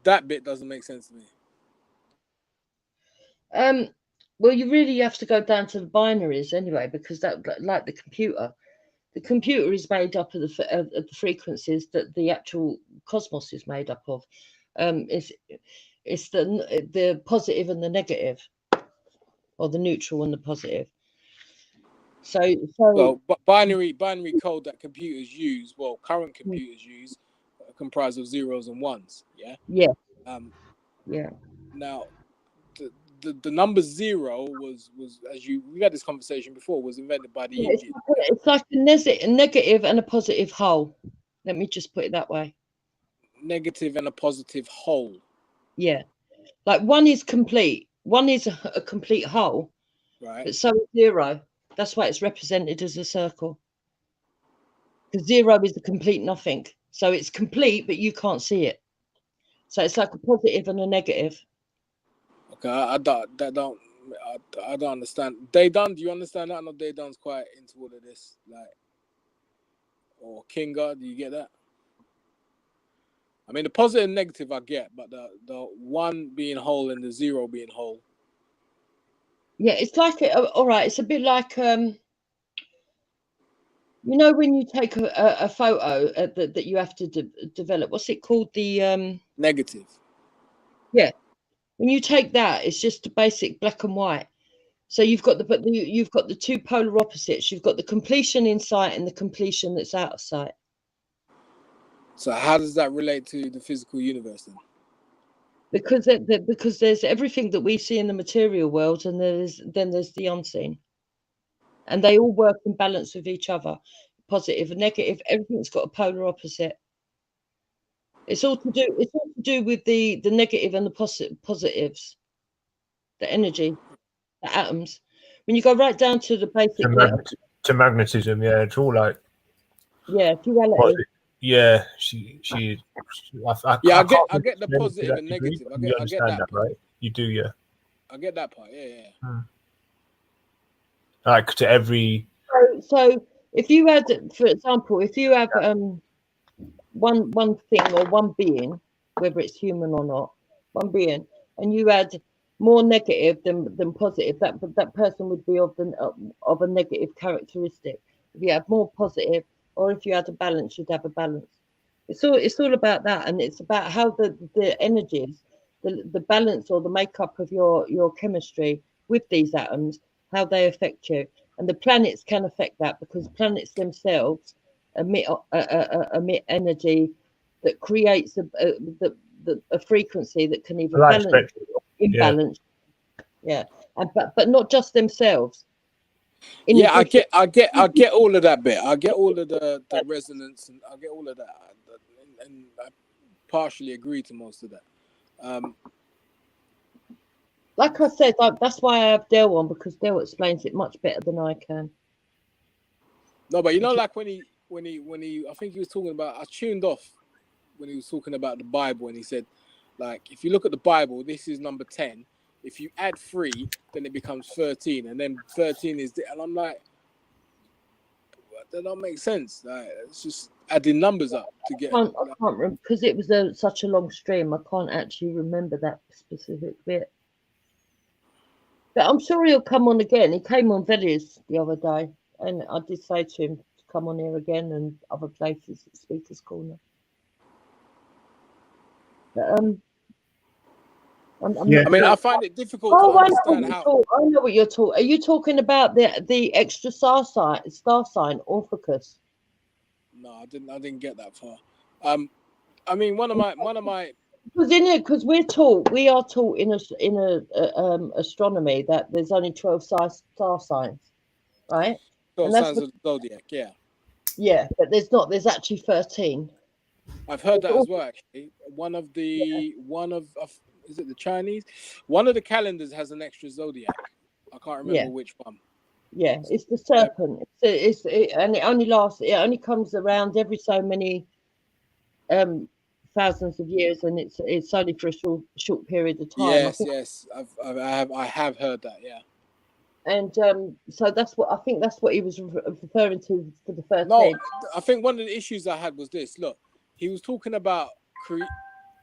That bit doesn't make sense to me. Well, you really have to go down to the binaries anyway, because that, like the computer is made up of the frequencies that the actual cosmos is made up of. It's the positive and the negative, or the neutral and the positive. So binary code that computers use, current computers use, comprised of zeros and ones. Yeah. Yeah. Yeah. Now, the number 0 was we had this conversation before, was invented by the Indians. It's like a negative and a positive whole. Let me just put it that way. Negative and a positive whole. Yeah, like one is complete. One is a complete whole. Right. But so is 0. That's why it's represented as a circle. Because 0 is a complete nothing. So it's complete, but you can't see it. So it's like a positive and a negative. Okay, that don't I don't understand. Daydan, do you understand that? I know Daydan's quite into all of this, like, or Kinga, do you get that? I mean, the positive and negative I get, but the one being whole and the zero being whole. Yeah, it's like all right. It's a bit like you know, when you take a photo that you have to develop. What's it called? The Negative. Yeah, when you take that, it's just a basic black and white. So you've got you've got the two polar opposites. You've got the completion in sight and the completion that's out of sight. So how does that relate to the physical universe then? Because because there's everything that we see in the material world, and there's the unseen, and they all work in balance with each other, positive and negative. Everything's got a polar opposite. It's all to do with the negative and the positives, the energy, the atoms. When you go right down to the basic level, to magnetism, yeah, it's all like duality. Yeah, I get the positive and negative. I get that part. right? You do, yeah. I get that part. Yeah. Like to every. So if you had, for example, if you have one thing or one being, whether it's human or not, one being, and you had more negative than positive, that person would be of a negative characteristic. If you have more positive, or if you had a balance, you'd have a balance. It's all about that, and it's about how the energies, the balance or the makeup of your chemistry with these atoms, how they affect you. And the planets can affect that, because planets themselves emit energy that creates a frequency that can either balance or imbalance. Yeah, and but not just themselves. I get all of that bit. I get all of the resonance, and I get all of that, and I partially agree to most of that. Like I said, that's why I have Del on, because Del explains it much better than I can. No, but you know, like when he, I think he was talking about. I tuned off when he was talking about the Bible, and he said, like, if you look at the Bible, this is number 10. If you add 3, then it becomes 13, and then 13 is and I'm like, that don't make sense. Like, it's just adding numbers up to get. I can't remember, because it was such a long stream. I can't actually remember that specific bit. But I'm sure he'll come on again. He came on Vedis the other day, and I did say to him to come on here again and other places at Speaker's Corner. But I mean, I find it difficult to understand how. I know what you're talking. Are you talking about the extra star sign Orpheus? No, I didn't get that far. I mean, one of my. Because we are taught in astronomy that there's only 12 star signs, right? 12 signs of the zodiac, yeah. Yeah, but there's actually 13. I've heard that as well. Actually, one of is it the Chinese? One of the calendars has an extra zodiac. I can't remember which one. Yeah, it's the serpent. And it only lasts. It only comes around every so many thousands of years, and it's only for a short period of time. Yes, I have heard that. Yeah. And so that's what he was referring to for the first. No, I think one of the issues I had was this. Look, he was talking about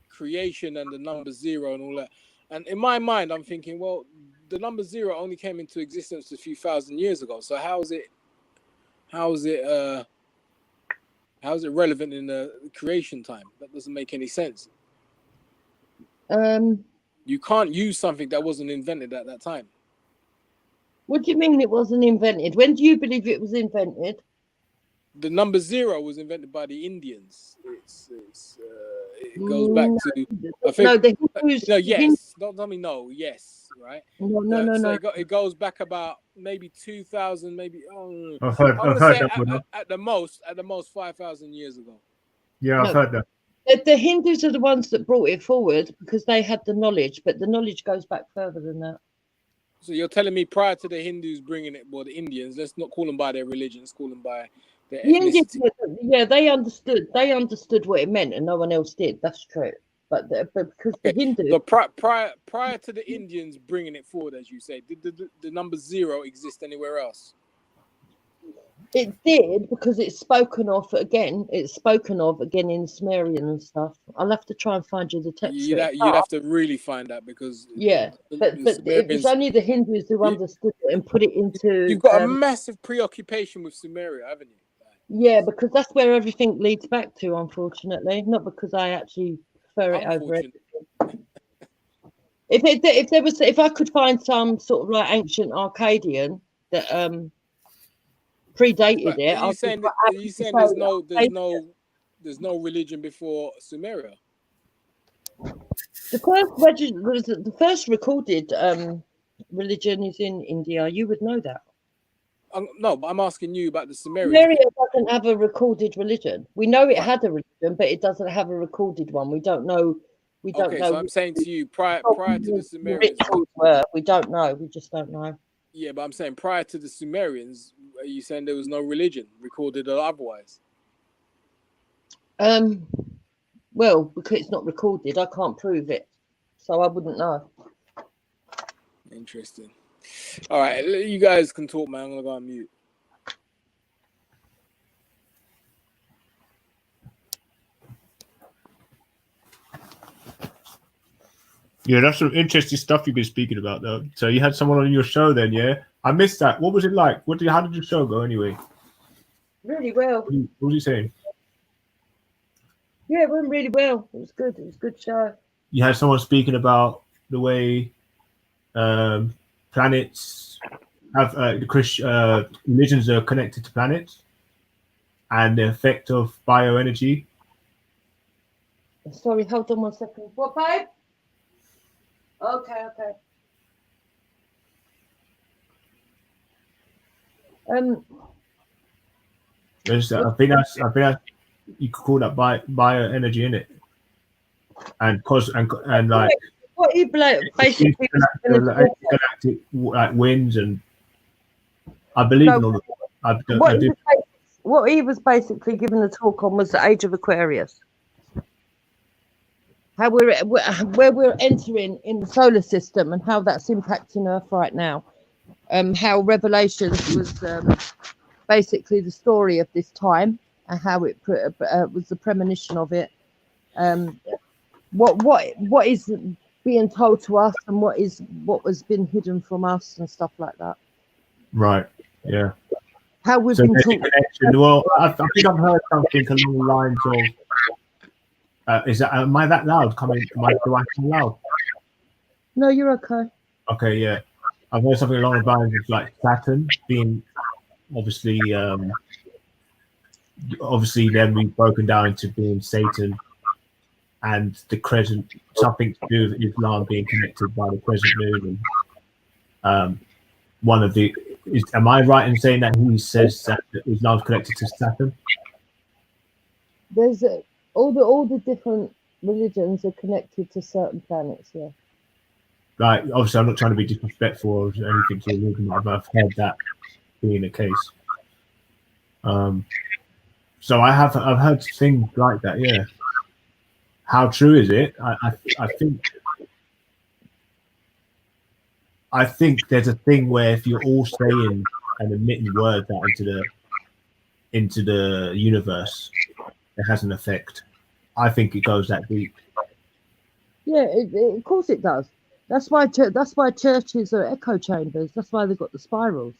creation and the number 0 and all that, and in my mind, I'm thinking, well, the number 0 only came into existence a few thousand years ago. So how is it relevant in the creation time? That doesn't make any sense. You can't use something that wasn't invented at that time. What do you mean it wasn't invented? When do you believe it was invented? The number 0 was invented by the Indians. It goes back to, I think. No, the Hindus. No, yes. Don't tell me no. Yes, right. No. It goes back about maybe 2,000, maybe. I've heard that. At the most 5,000 years ago. Yeah, I've heard that. The Hindus are the ones that brought it forward because they had the knowledge, but the knowledge goes back further than that. So you're telling me prior to the Hindus bringing it, well, the Indians, let's not call them by their religion, let's call them by their ethnicity. Yeah, they understood what it meant, and no one else did. That's true. but because the Okay. Hindus, So prior to the Indians bringing it forward, as you say, did the number 0 exist anywhere else? it did, because it's spoken of again. It's spoken of again in Sumerian and stuff. I'll have to try and find you the text. You'd have to really find that, because Yeah, but it was Sumerians, only the Hindus who understood it and put it into. you've got a massive preoccupation with Sumeria, haven't you? Yeah, because that's where everything leads back to, unfortunately. Not because I actually prefer it over it. If I could find some sort of like ancient Arcadian that predated But it, are you saying there's no religion before Sumeria? The first recorded religion is in India. You would know that. No, but I'm asking you about the Sumerians. Sumeria doesn't have a recorded religion. We know it had a religion, but it doesn't have a recorded one. We don't know. We don't know. So I'm saying to you, prior to the Sumerians, we don't know. We just don't know. Yeah, but I'm saying prior to the Sumerians, are you saying there was no religion recorded or otherwise? Well, because it's not recorded, I can't prove it, so I wouldn't know. Interesting. All right, you guys can talk, man. I'm gonna go on mute. Yeah, that's some interesting stuff you've been speaking about, though. So you had someone on your show then, yeah? I missed that. What was it like? How did your show go anyway? Really well. What was he saying? Yeah, it went really well. It was good. It was a good show. You had someone speaking about the way planets have the religions are connected to planets and the effect of bioenergy. Sorry, hold on 1 second. What, babe? Okay. I think that's you could call that bioenergy in it, and like what you basically galactic like winds, and I believe in all of that. What he was basically giving a talk on was the age of Aquarius. How where we're entering in the solar system and how that's impacting Earth right now. How Revelations was basically the story of this time and how it was the premonition of it. What is being told to us and what was been hidden from us and stuff like that. Right. Yeah. How we've been taught. Well, I think I've heard something along the lines of. Am I that loud? Do I come loud? No, you're okay. Okay, yeah. I've heard something along the lines of like Saturn being obviously then we've broken down into being Satan and the crescent, something to do with Islam being connected by the crescent moon. And am I right in saying that he says that Islam's connected to Saturn? There's all the different religions are connected to certain planets, yeah. Like, obviously, I'm not trying to be disrespectful or anything to religion, but I've heard that being the case. So I've heard things like that, yeah. How true is it? I think there's a thing where if you're all saying and emitting words out into the universe, it has an effect. I think it goes that deep. Yeah, of course it does. That's why churches are echo chambers. That's why they've got the spirals.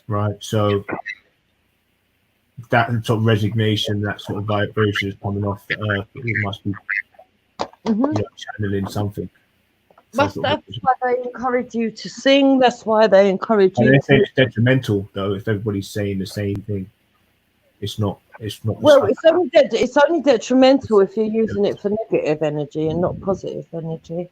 Right. So that sort of resignation, that sort of vibration is coming off the earth. It must be channeling something. That's why they encourage you to sing. That's why they encourage you. They say it's detrimental, though, if everybody's saying the same thing. It's not. Well, it's only detrimental if you're using it for negative energy and not positive energy.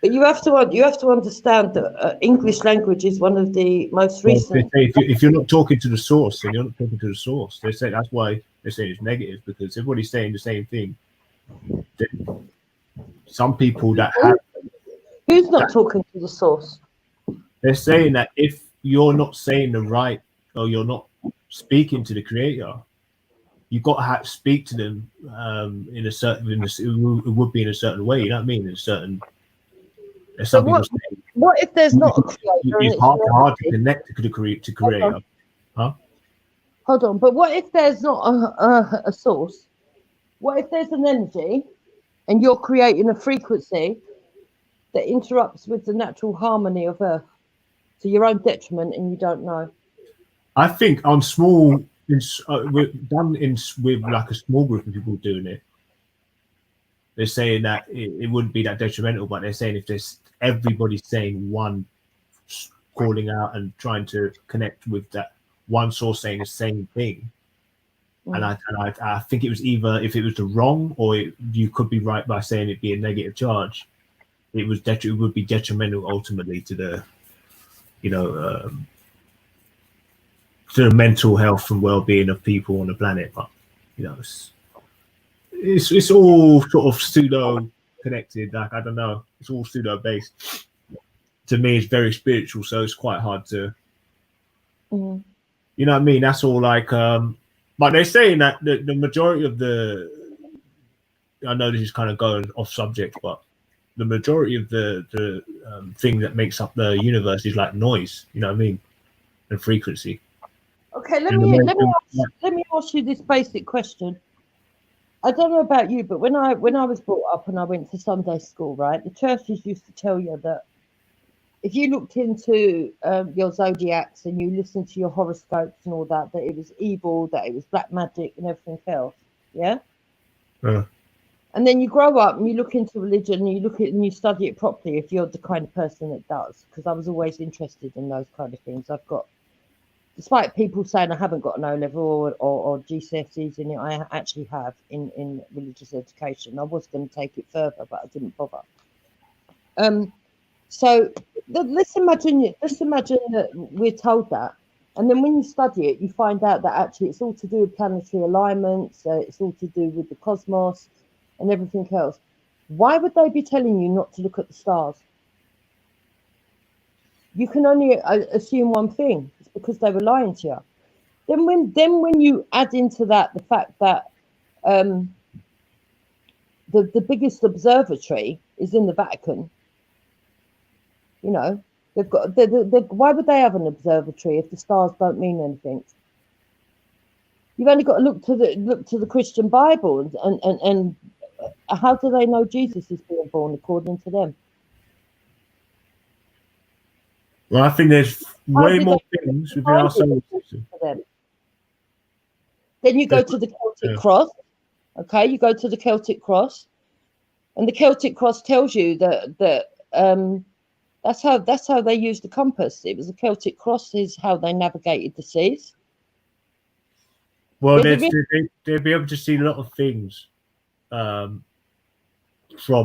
But you have to understand that English language is one of the most recent. If you're not talking to the source, then you're not talking to the source. They say that's why they say it's negative, because everybody's saying the same thing. Some people that have. Who's not talking to the source? They're saying that if you're not saying the right, or you're not speaking to the creator, you've got to speak to them in a certain, it would be in a certain way. You know what I mean? In a certain, there's So some people say what if there's not a creator and it's it's hard to an entity? connect to the creator. Huh? Hold on, but what if there's not a source? What if there's an energy and you're creating a frequency that interrupts with the natural harmony of Earth to your own detriment and you don't know? I think on small, with like a small group of people doing it, they're saying that it wouldn't be that detrimental, but they're saying if there's everybody saying one, calling out and trying to connect with that one source saying the same thing, and I think it was either if it was the wrong or you could be right by saying it'd be a negative charge. It would be detrimental ultimately to the, to the mental health and well-being of people on the planet. But it's all sort of pseudo connected. Like, I don't know, it's all pseudo based. To me, it's very spiritual, so it's quite hard to, you know what I mean? That's all like, but they're saying that the majority of I know this is kind of going off subject, but the majority of the thing that makes up the universe is like noise, you know what I mean? And frequency. Okay, let me ask you this basic question. I don't know about you, but when I was brought up and I went to Sunday school, right, the churches used to tell you that if you looked into your zodiacs and you listened to your horoscopes and all that, that it was evil, that it was black magic and everything else. Yeah. And then you grow up and you look into religion and you look at it and you study it properly if you're the kind of person that does, because I was always interested in those kind of things. I've got, despite people saying I haven't got an O level or GCSEs in it, I actually have in religious education. I was going to take it further, but I didn't bother. So let's imagine that we're told that, and then when you study it, you find out that actually it's all to do with planetary alignments, it's all to do with the cosmos and everything else. Why would they be telling you not to look at the stars? You can only assume one thing. It's because they were lying to you. Then when you add into that the fact that the biggest observatory is in the Vatican, you know, they've got. Why would they have an observatory if the stars don't mean anything? You've only got to look to the Christian Bible and how do they know Jesus is being born according to them? Well, I think there's way more things within our solar system. Then you go to the Celtic cross. Okay, you go to the Celtic cross, and the Celtic cross tells you that that's how they used the compass. It was the Celtic cross is how they navigated the seas. Well, they'll be able to see a lot of things from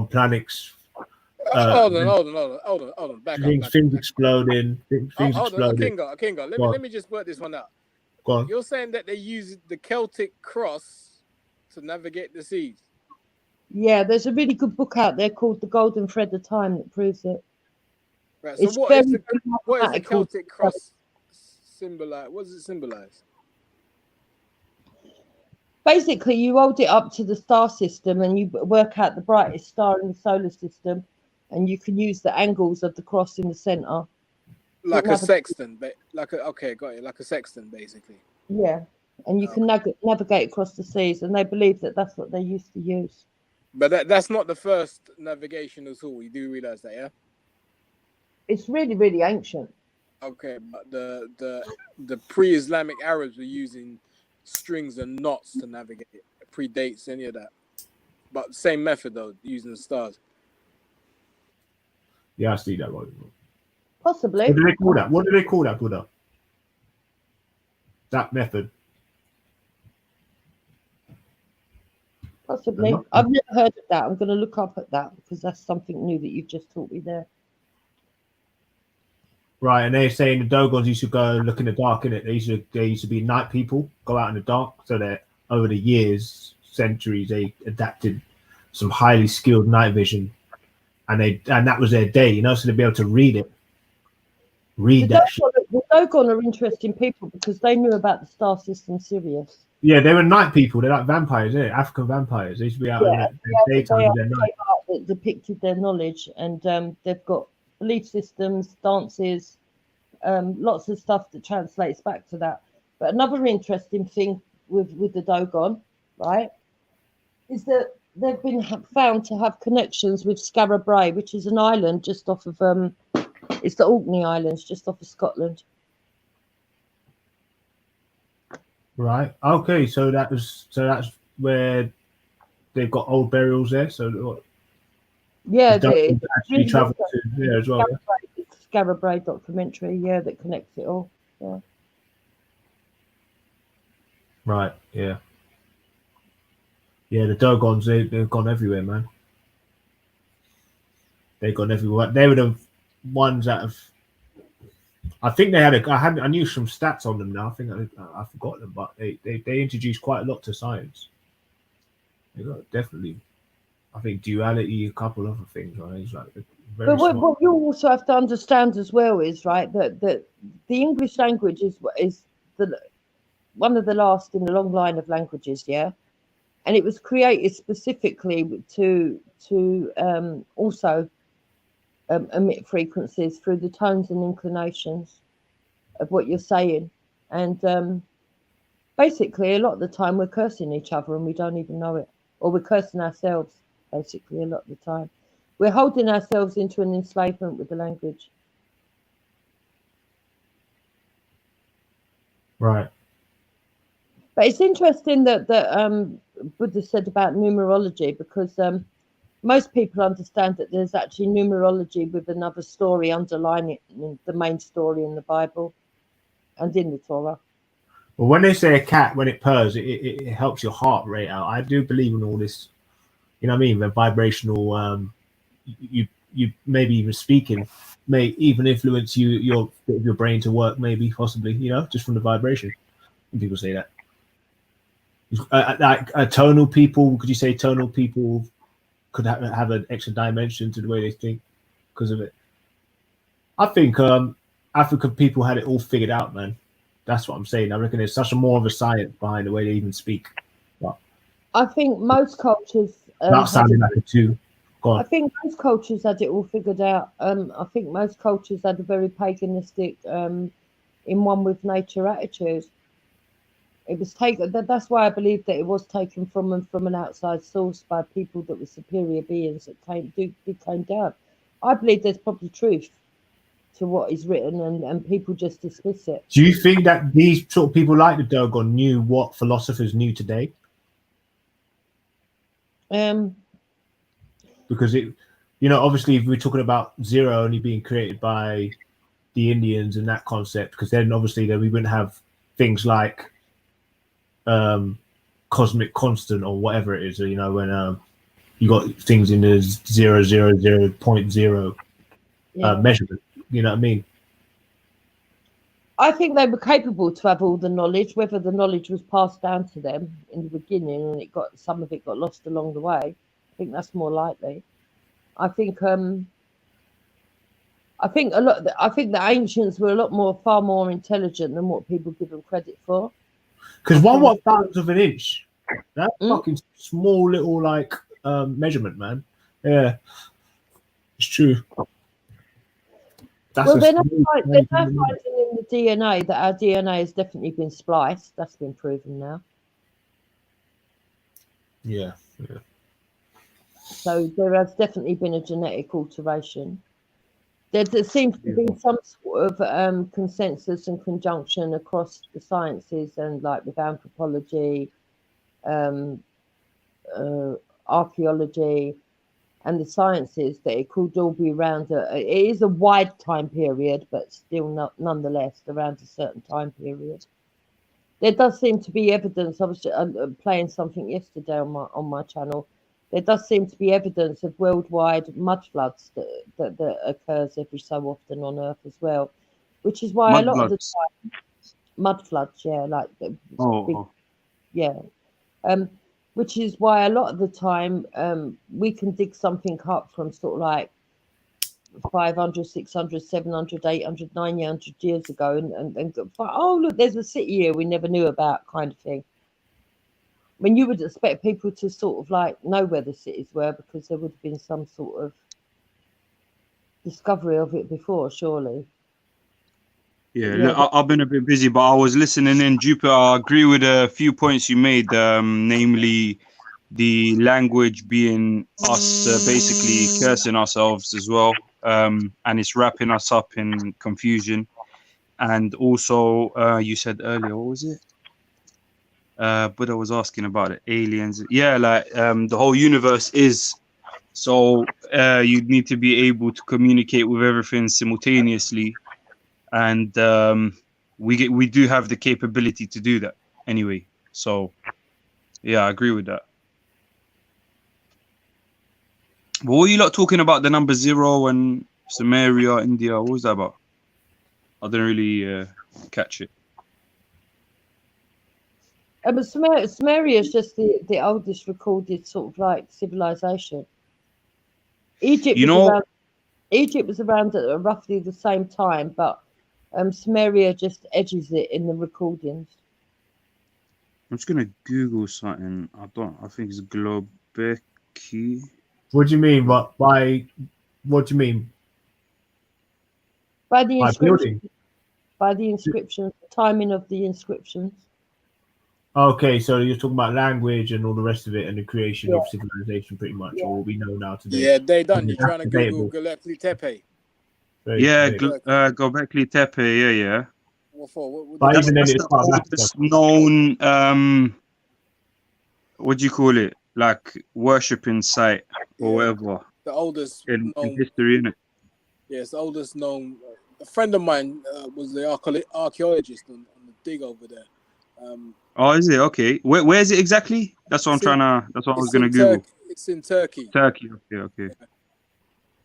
planets. Hold on. Back up. Things exploding. Things exploding. Kinga, let me just work this one out. Go on. You're saying that they use the Celtic cross to navigate the seas? Yeah, there's a really good book out there called The Golden Thread of Time that proves it. Right. So what is the Celtic cross symbolize? What does it symbolize? Basically, you hold it up to the star system and you work out the brightest star in the solar system, and you can use the angles of the cross in the center. Like a sextant, like a sextant, basically. Yeah, and you can navigate across the seas, and they believe that that's what they used to use. But that's not the first navigation at all. You do realize that, yeah? It's really, really ancient. Okay, but the pre-Islamic Arabs were using strings and knots to navigate. It predates any of that. But same method though, using the stars. Yeah, I see that one. Possibly. What do they call that? What do they call that, Buddha? That method. Possibly. I've never heard of that. I'm going to look up at that because that's something new that you've just taught me there. Right, and they're saying the Dogons used to go look in the dark, innit? They used to be night people, go out in the dark, so that over the years, centuries, they adapted some highly skilled night vision, and that was their day, you know, so they'd be able to read it. The Dogon are interesting people because they knew about the star system Sirius. Yeah, they were night people. They're like vampires, yeah, African vampires. They used to be out in the daytime and then night. That depicted their knowledge, and they've got belief systems, dances, lots of stuff that translates back to that. But another interesting thing with the Dogon, right, is that they've been found to have connections with Skara Brae, which is an island just off of it's the Orkney Islands, just off of Scotland. Right. Okay. So that's where they've got old burials there. So yeah, they actually travel to there as well. Skara Brae documentary, yeah, that connects it all. Yeah. Right. Yeah. Yeah. The Dogons, they've gone everywhere, man. They've gone everywhere. They were the ones that have. I think they had I knew some stats on them now. I think I forgot them, but they introduced quite a lot to science. They got definitely, I think, duality, a couple of other things. Right? It's like but what you also have to understand as well is right that the English language is one of the last in a long line of languages, yeah, and it was created specifically to also emit frequencies through the tones and inclinations of what you're saying, and basically a lot of the time we're cursing each other and we don't even know it, or we're cursing ourselves. Basically, a lot of the time we're holding ourselves into an enslavement with the language. Right. But it's interesting that Buddha said about numerology, because most people understand that there's actually numerology with another story underlying it, the main story in the Bible and in the Torah. Well, when they say a cat, when it purrs, it helps your heart rate out. I do believe in all this. You know what I mean? The vibrational, you maybe even speaking may even influence your brain to work, maybe possibly, just from the vibration. When people say that. Like tonal people, could you say tonal people could have an extra dimension to the way they think because of it? I think African people had it all figured out, man. That's what I'm saying. I reckon there's such a more of a science behind the way they even speak. But I think most cultures that sounded like a two. Go on. I think most cultures had it all figured out. I think most cultures had a very paganistic, in one with nature attitude. It was taken. That's why I believe that it was taken from an outside source by people that were superior beings that came down. I believe there's probably truth to what is written, and people just dismiss it. Do you think that these sort of people like the Dogon knew what philosophers knew today? Because obviously, if we're talking about zero only being created by the Indians and that concept, because then obviously we wouldn't have things like cosmic constant or whatever it is, when you got things in the 0.0 measurement. You know what I mean? I think they were capable to have all the knowledge, whether the knowledge was passed down to them in the beginning and some of it got lost along the way. I think that's more likely. I think the ancients were far more intelligent than what people give them credit for. Because 1/1000th of an inch, that's fucking small little measurement, man. Yeah, it's true. They're now finding in the DNA that our DNA has definitely been spliced. That's been proven now. Yeah. So there has definitely been a genetic alteration. There seems to be some sort of consensus and conjunction across the sciences, and like with anthropology, archaeology, and the sciences, that it could all be around it is a wide time period, but still nonetheless around a certain time period. There does seem to be evidence. I was playing something yesterday on my channel. There does seem to be evidence of worldwide mud floods that occurs every so often on Earth as well, which is why a lot of the time, mud floods, yeah, like which is why a lot of the time we can dig something up from sort of like 500, 600, 700, 800, 900 years ago and go, oh, look, there's a city here we never knew about, kind of thing. when you would expect people to sort of like know where the cities were because there would have been some sort of discovery of it before, surely. Yeah, Yeah, look, I've been a bit busy, but I was listening in. Jupiter, I agree with a few points you made, namely the language being us basically cursing ourselves as well, and it's wrapping us up in confusion. And also, you said earlier, what was it? Buddha was asking about the aliens. Yeah, like the whole universe is. So you need to be able to communicate with everything simultaneously, and we do have the capability to do that anyway. So yeah, I agree with that. But what were you lot talking about the number 0 and Samaria, India? What was that about? I didn't really catch it. but Sumeria is just the oldest recorded sort of like civilization. Egypt You was know, around. Egypt was around at roughly the same time, but Sumeria just edges it in the recordings. I'm just gonna Google something. I think it's Globeki. What do you mean? What do you mean? By the By inscription, building? by the inscriptions, the timing of the inscriptions. Okay, so you're talking about language and all the rest of it and the creation Yeah. of civilization, pretty much, Yeah. or what we know now today. Yeah, they done. You're That's trying to Google debatable. Göbekli Tepe. Yeah, Very- Göbekli Tepe. Yeah. What for? What But did even they then, That's it's the part of Africa. oldest known what do you call it? Like worshipping site or whatever the oldest in known? history, innit? Yes, the oldest known. A friend of mine was the archaeologist on the dig over there. Oh, is it? Okay. Where is it exactly? That's what that's what I was It's gonna in Google. It's in Turkey. Turkey. Okay.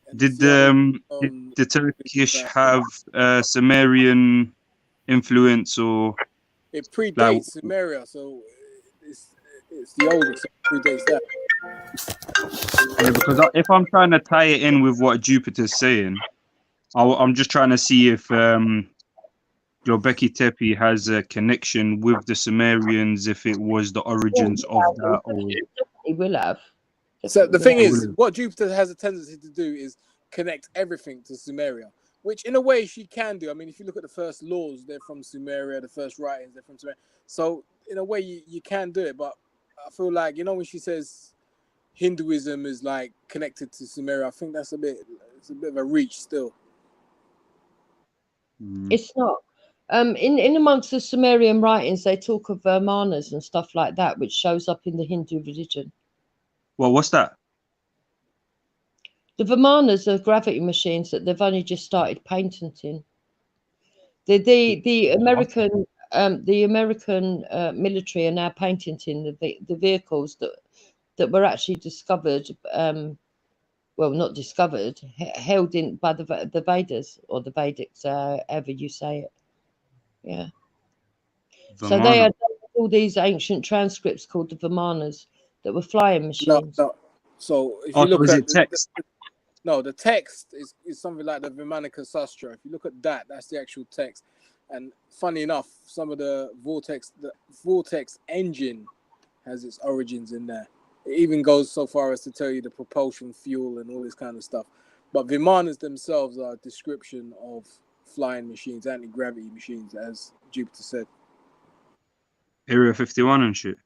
And Did it's the oldest did known the Turkish that- have Sumerian influence or It like? predates Sumeria, so it's the oldest. So it predates that. Yeah, because if I'm trying to tie it in with what Jupiter's saying, I'm just trying to see if Göbekli Tepe has a connection with the Sumerians, if it was the origins of that, or It will have. So the thing It is, will. what Jupiter has a tendency to do is connect everything to Sumeria, which in a way she can do. I mean, if you look at the first laws, they're from Sumeria, the first writings, they're from Sumeria. So in a way, you can do it. But I feel like, when she says Hinduism is like connected to Sumeria, I think it's a bit of a reach still. It's not. In amongst the Sumerian writings, they talk of Vamanas and stuff like that, which shows up in the Hindu religion. Well, what's that? The Vamanas are gravity machines that they've only just started patenting. The American military are now patenting the vehicles that were actually discovered. Well, not discovered, held in by the Vedas or the Vedics, however you say it. Yeah. So they had all these ancient transcripts called the Vamanas that were flying machines. No. So if you So look is at it text? the text is something like the Vimanica Sastra. If you look at that, that's the actual text. And funny enough, some of the vortex engine has its origins in there. It even goes so far as to tell you the propulsion fuel and all this kind of stuff. But Vimanas themselves are a description of flying machines, anti-gravity machines, as Jupiter said. Area 51 and shit.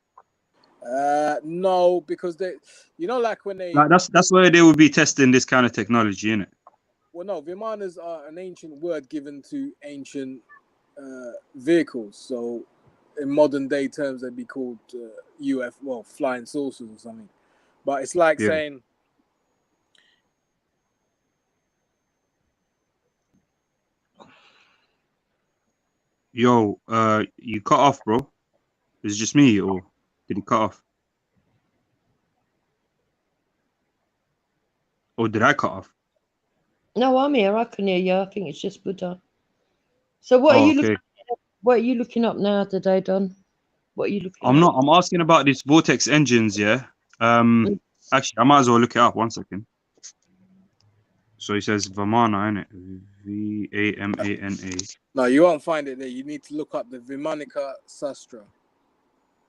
No, because they, like when they. Like that's where they would be testing this kind of technology, innit? Well, no, Vimanas are an ancient word given to ancient vehicles. So, in modern day terms, they'd be called flying saucers or something. But it's like saying. Yo, you cut off, bro. Is it just me, or did he cut off? Or did I cut off? No, I'm here. I can hear you. I think it's just Buddha. So what are you looking? What are you looking up now today, Don? What are you looking? I'm asking about these vortex engines. Yeah. Actually, I might as well look it up. 1 second. So he says Vamana, innit? Vamana. No, you won't find it there. You need to look up the Vimanica Sastra.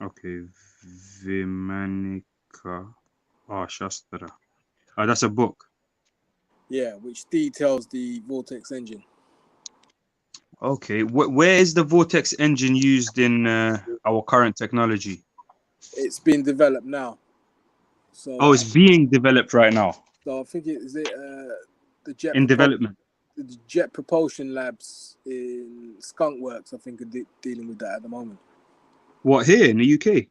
Okay, Vimanika Shastra. Oh, that's a book. Yeah, which details the Vortex engine. Okay, where is the Vortex engine used in our current technology? It's being developed now. So Oh, it's being developed right now. So I think the jet In development. The Jet Propulsion Labs in Skunk Works, I think, are dealing with that at the moment. What, here in the UK?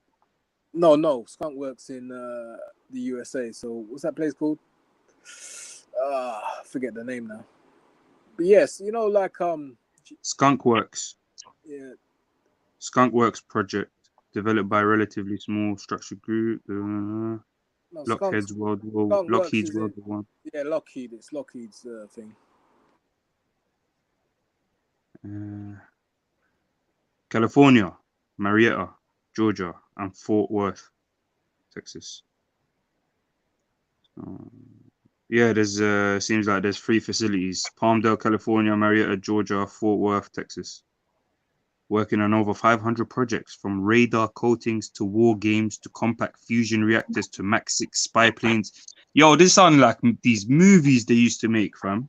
No, Skunk Works in the USA. So what's that place called? I forget the name now. But yes, you know, like Skunk Works. Yeah. Skunk Works project developed by a relatively small structured group. No, Lockheed's World War One. Yeah, Lockheed. It's Lockheed's thing. California, Marietta, Georgia, and Fort Worth, Texas. Yeah, there's seems like there's 3 facilities: Palmdale, California; Marietta, Georgia; Fort Worth, Texas. Working on over 500 projects, from radar coatings to war games to compact fusion reactors to Mach 6 spy planes. Yo, this sounds like these movies they used to make, fam.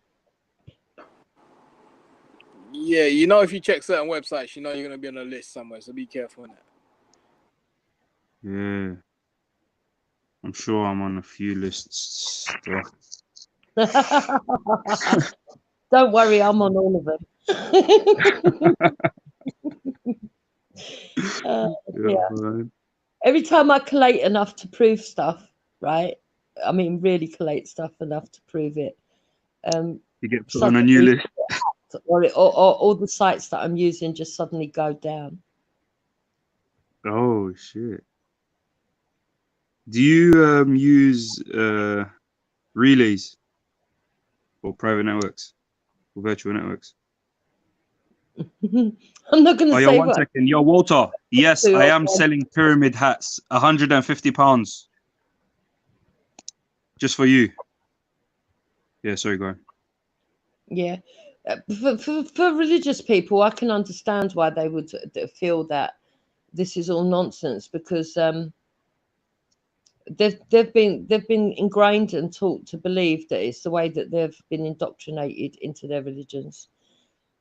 Yeah, you know, if you check certain websites, you know you're gonna be on a list somewhere, so be careful in that. Yeah, I'm sure I'm on a few lists still. Don't worry, I'm on all of them. Yeah. Every time I collate enough to prove stuff, right? I mean, really collate stuff enough to prove it. You get put on a new list. Or all the sites that I'm using just suddenly go down. Oh shit! Do you use relays or private networks or virtual networks? I'm not going to say one second. Yo, Walter. Yes, I am selling pyramid hats. £150. Just for you. Yeah, sorry, go on. Yeah. For religious people, I can understand why they would feel that this is all nonsense, because they've been ingrained and taught to believe that it's the way that they've been indoctrinated into their religions.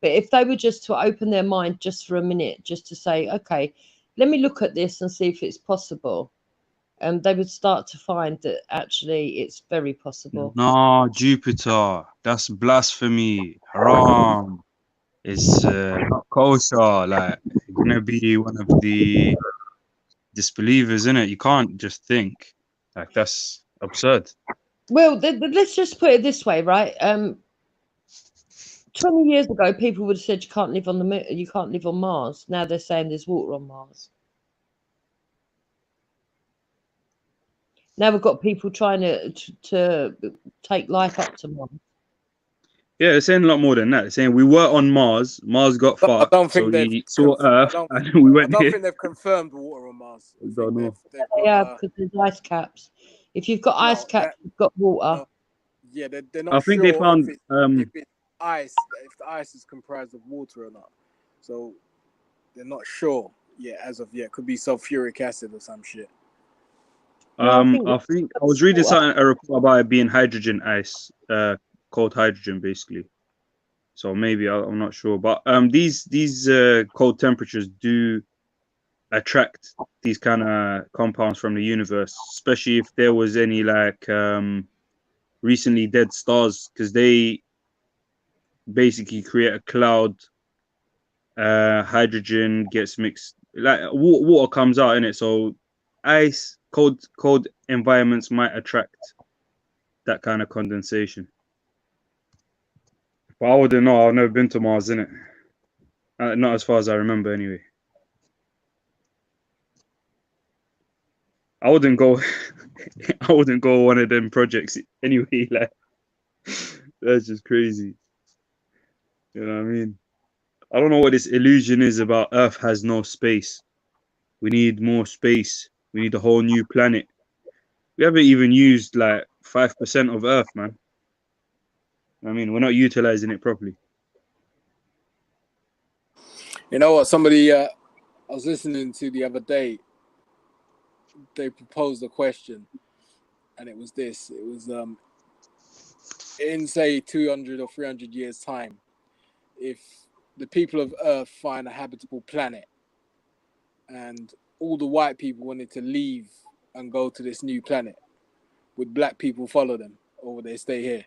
But if they were just to open their mind just for a minute, just to say, okay, let me look at this and see if it's possible, they would start to find that actually it's very possible. No, Jupiter, that's blasphemy. Haram. It's not kosher. Like, you're gonna be one of the disbelievers, in it. You can't just think like that's absurd. Well, let's just put it this way, right? 20 years ago, people would have said you can't live on the moon, you can't live on Mars. Now they're saying there's water on Mars. Now we've got people trying to take life up to Mars. Yeah, they're saying a lot more than that. They're saying we were on Mars. Mars got fucked. I don't think so we saw Earth, and we went I don't here. think they've confirmed water on Mars. I don't know. Yeah, because there's ice caps. If you've got ice caps, you've got water. Yeah, they're not sure. I think they found if it's ice, if the ice is comprised of water or not. So they're not sure yet, as of yet. Could be sulfuric acid or some shit. I think I was reading something, a report about it being hydrogen ice, cold hydrogen, basically. So maybe I'm not sure, but these cold temperatures do attract these kind of compounds from the universe, especially if there was any like recently dead stars, because they basically create a cloud. Hydrogen gets mixed, like water comes out in it, so ice, cold environments might attract that kind of condensation. But I wouldn't know. I've never been to Mars, innit? Not as far as I remember, anyway. I wouldn't go. I wouldn't go one of them projects anyway. Like, that's just crazy. You know what I mean? I don't know what this illusion is about. Earth has no space. We need more space. We need a whole new planet. We haven't even used like 5% of Earth, man. I mean, we're not utilizing it properly. You know what? Somebody I was listening to the other day, they proposed a question, and it was this. It was in say 200 or 300 years time, if the people of Earth find a habitable planet, and all the white people wanted to leave and go to this new planet, would black people follow them, or would they stay here?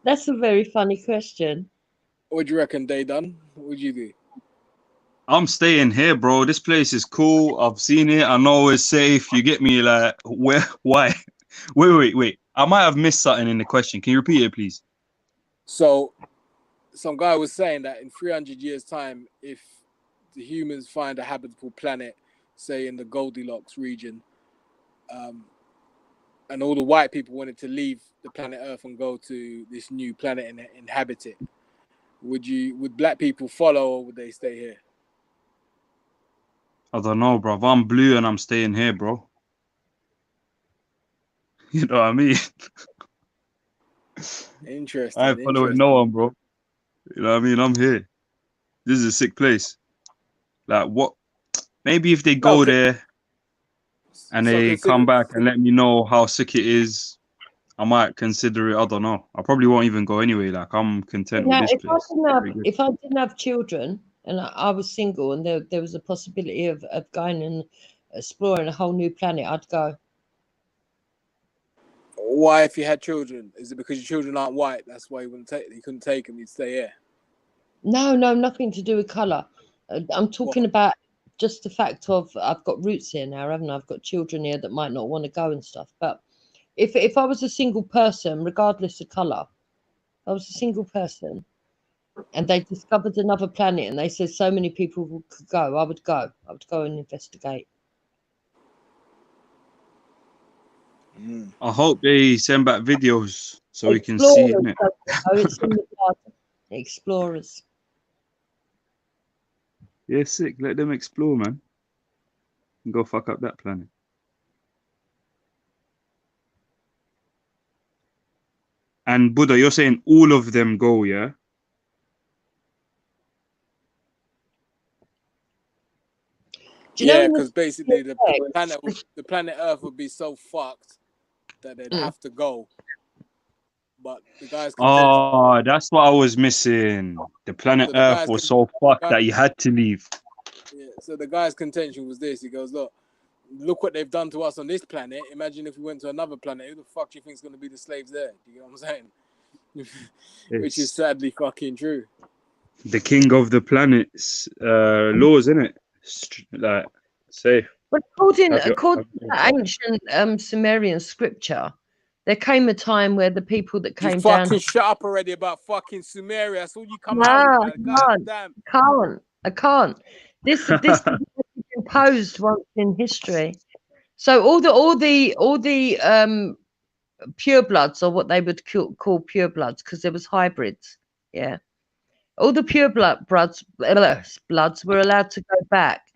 That's a very funny question. What do you reckon, they done? What would you do? I'm staying here, bro. This place is cool. I've seen it. I know it's safe. You get me? Like, where? Why? Wait. I might have missed something in the question. Can you repeat it, please? So, some guy was saying that in 300 years' time, if the humans find a habitable planet, say in the Goldilocks region, and all the white people wanted to leave the planet Earth and go to this new planet and inhabit it, would black people follow, or would they stay here? I don't know, bro. I'm blue and I'm staying here, bro. You know what I mean? Interesting. I ain't following no one, bro. You know what I mean? I'm here. This is a sick place. Like, what? Maybe if they go there and they come back and let me know how sick it is, I might consider it. I don't know. I probably won't even go anyway. Like, I'm content with this place. If I didn't have children and I was single and there was a possibility of going and exploring a whole new planet, I'd go. Why, if you had children? Is it because your children aren't white? That's why you couldn't take them. You'd stay here. No, nothing to do with colour. I'm talking about just the fact of I've got roots here now, haven't I? I've got children here that might not want to go and stuff. But if I was a single person, regardless of colour, I was a single person, and they discovered another planet, and they said so many people could go, I would go. I would go and investigate. I hope they send back videos so we can see it. It's in the blood. Explorers. Yeah, sick. Let them explore, man. And go fuck up that planet. And Buddha, you're saying all of them go, yeah? Yeah, because basically the planet Earth would be so fucked that they'd have to go. But the guy's Oh, that's what I was missing. The planet Earth was so fucked that you had to leave. Yeah, so the guy's contention was this. He goes, look what they've done to us on this planet. Imagine if we went to another planet. Who the fuck do you think is going to be the slaves there? Do you know what I'm saying? Which is sadly fucking true. The king of the planet's laws, innit? Like, safe. But according to ancient Sumerian scripture, there came a time where the people that came down. Fucking shut up already about fucking Sumeria. That's all you come out with, man. I can't. This is imposed once in history. So all the purebloods, or what they would call purebloods, because there was hybrids. Yeah, all the bloods were allowed to go back,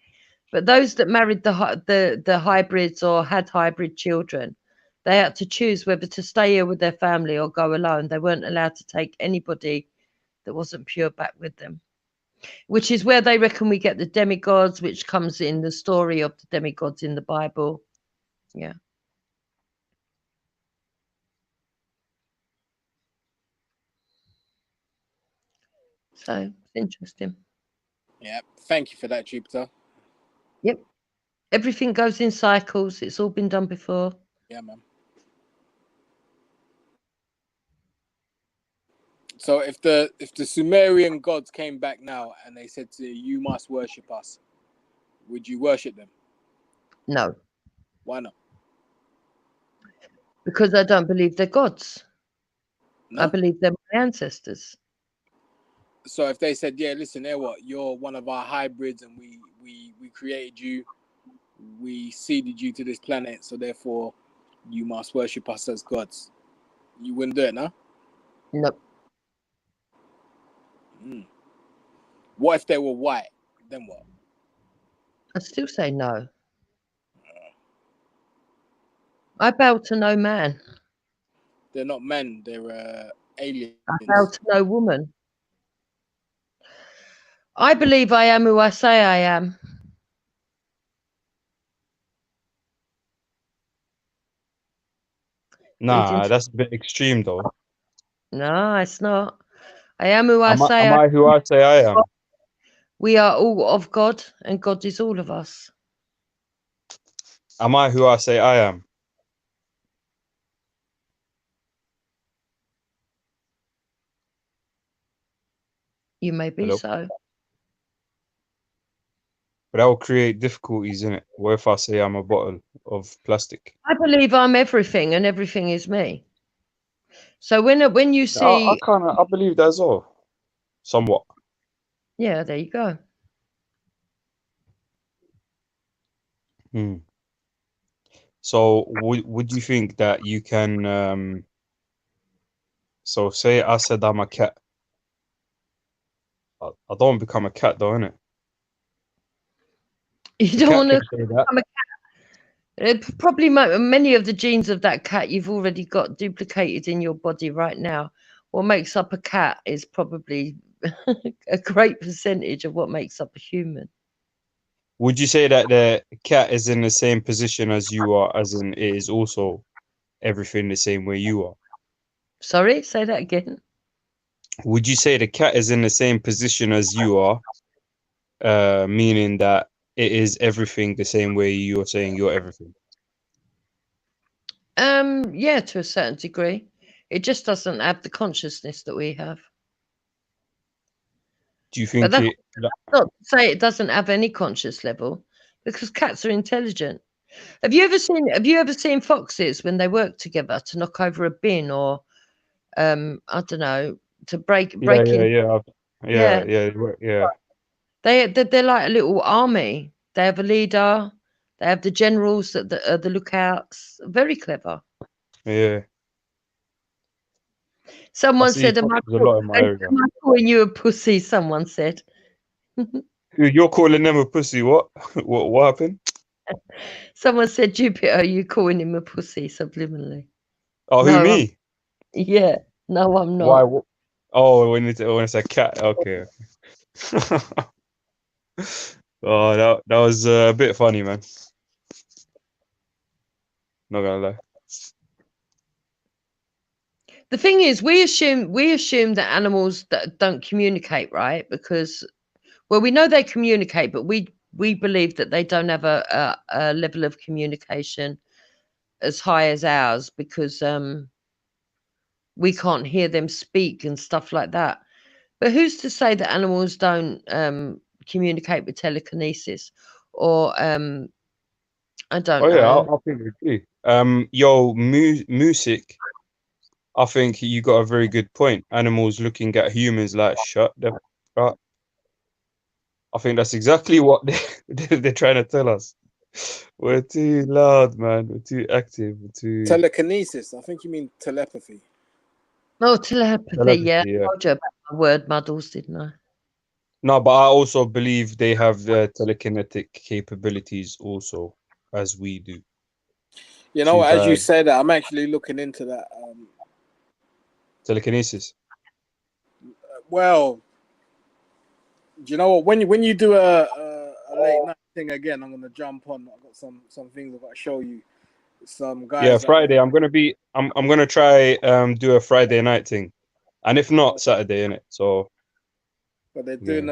but those that married the hybrids or had hybrid children, they had to choose whether to stay here with their family or go alone. They weren't allowed to take anybody that wasn't pure back with them, which is where they reckon we get the demigods, which comes in the story of the demigods in the Bible. Yeah. So it's interesting. Yeah, thank you for that, Jupiter. Yep. Everything goes in cycles. It's all been done before. Yeah, man. So if the Sumerian gods came back now and they said to you must worship us, would you worship them? No. Why not? Because I don't believe they're gods. No? I believe they're my ancestors. So if they said, yeah, listen, you're one of our hybrids and we created you, we seeded you to this planet, so therefore you must worship us as gods, you wouldn't do it, no? Nope. What if they were white? Then what? I'd still say no. I bow to no man. They're not men, they're aliens. I bow to no woman. I believe I am who I say I am. Nah, that's a bit extreme though. No, it's not. I am who I Am say I who I say I am? We are all of God, and God is all of us. Am I who I say I am? You may be Hello? so. But that will create difficulties in it. What if I say I'm a bottle of plastic? I believe I'm everything, and everything is me. So when you see, I believe that as well. Somewhat. yeah, there you go. So would you think that you can so say I said I'm a cat. I don't become a cat though, innit? You The don't want cat to can say that. become a cat. Probably many of the genes of that cat you've already got duplicated in your body right now. What makes up a cat is probably a great percentage of what makes up a human. Would you say that the cat is in the same position as you are, as in it is also everything the same way you are? Sorry, say that again. Would you say the cat is in the same position as you are, meaning that it is everything the same way you're saying you're everything? Yeah, to a certain degree. It just doesn't have the consciousness that we have. Do you But think that's it? not to say it doesn't have any conscious level, because cats are intelligent. Have you ever seen foxes when they work together to knock over a bin, or I don't know, to break in? Yeah. They're like a little army. They have a leader. They have the generals that are the lookouts. Very clever. Yeah. I Someone see said, "Am I foxes a lot in my area. calling you a pussy?" Someone said. You're calling them a pussy? What? What happened? Someone said, "Jupiter, are you calling him a pussy subliminally?" Oh, who, No, me? yeah, no, I'm Why? not. Oh, when it's a cat. Okay. Oh, that was a bit funny, man. Not gonna lie. The thing is, we assume that animals that don't communicate, right? Because, well, we know they communicate, but we believe that they don't have a level of communication as high as ours, because we can't hear them speak and stuff like that. But who's to say that animals don't communicate with telekinesis, or I don't Oh yeah, know. I think we do. Yo, music. I think you got a very good point. Animals looking at humans like shut the up. I think that's exactly what they're trying to tell us. We're too loud, man. We're too active. We're too Telekinesis. I think you mean telepathy. Oh, telepathy. Yeah, telepathy. Yeah. I told you about my word muddles, didn't I? No, but I also believe they have the telekinetic capabilities also, as we do. You know, as you said that, I'm actually looking into that. Telekinesis. Well, do you know what? When you do a late night thing again, I'm gonna jump on. I've got some things I've got to show you. Some guys. Yeah, Friday. I'm gonna try do a Friday night thing, and if not Saturday, innit? So. But they're doing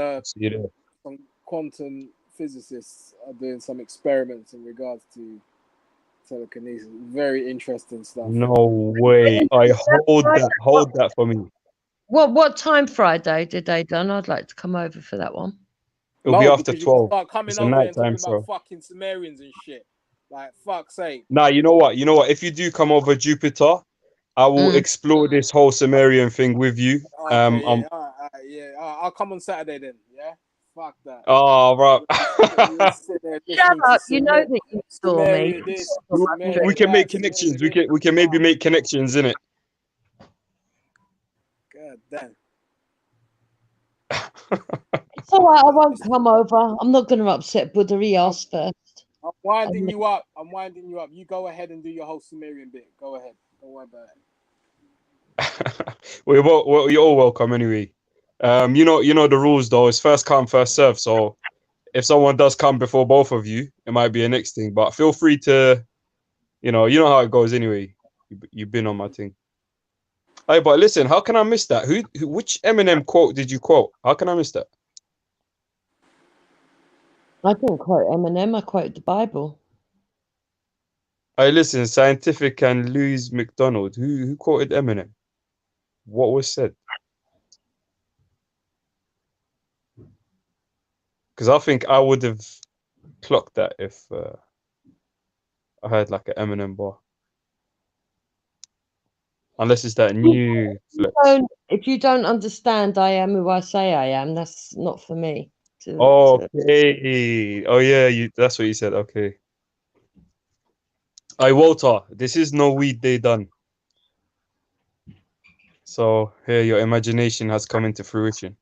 some quantum physicists are doing some experiments in regards to telekinesis. Very interesting stuff. No way! Hold that for me. What time Friday did they done? I'd like to come over for that one. It'll be after because 12. You start coming it's a over there and nighttime, talking about so. fucking Sumerians and shit. Like, fuck's sake. Nah, you know what? If you do come over Jupiter, I will explore this whole Sumerian thing with you. Okay, yeah, I'll come on Saturday then. Yeah, fuck that. Oh, bro. Shut up! You know that you saw me. We can make connections. We can maybe make connections in it. God damn. It's all right. I won't come over. I'm not going to upset Buddha. He asked first. I'm winding you up. You go ahead and do your whole Sumerian bit. Go ahead. Don't worry about it. You're all welcome anyway. You know the rules though. It's first come, first serve. So if someone does come before both of you, it might be a next thing. But feel free to, you know how it goes anyway. You've been on my thing. Hey, but listen, how can I miss that? Which Eminem quote did you quote? How can I miss that? I didn't quote Eminem. I quoted the Bible. Hey, listen, Scientific and Louis McDonald. Who quoted Eminem? What was said? Because I think I would have clocked that if I had like an Eminem bar. Unless it's that new flex. If you don't understand I am who I say I am, that's not for me. Okay. Oh yeah, that's what you said. Okay. Hey Walter, this is no weed day done. So here your imagination has come into fruition.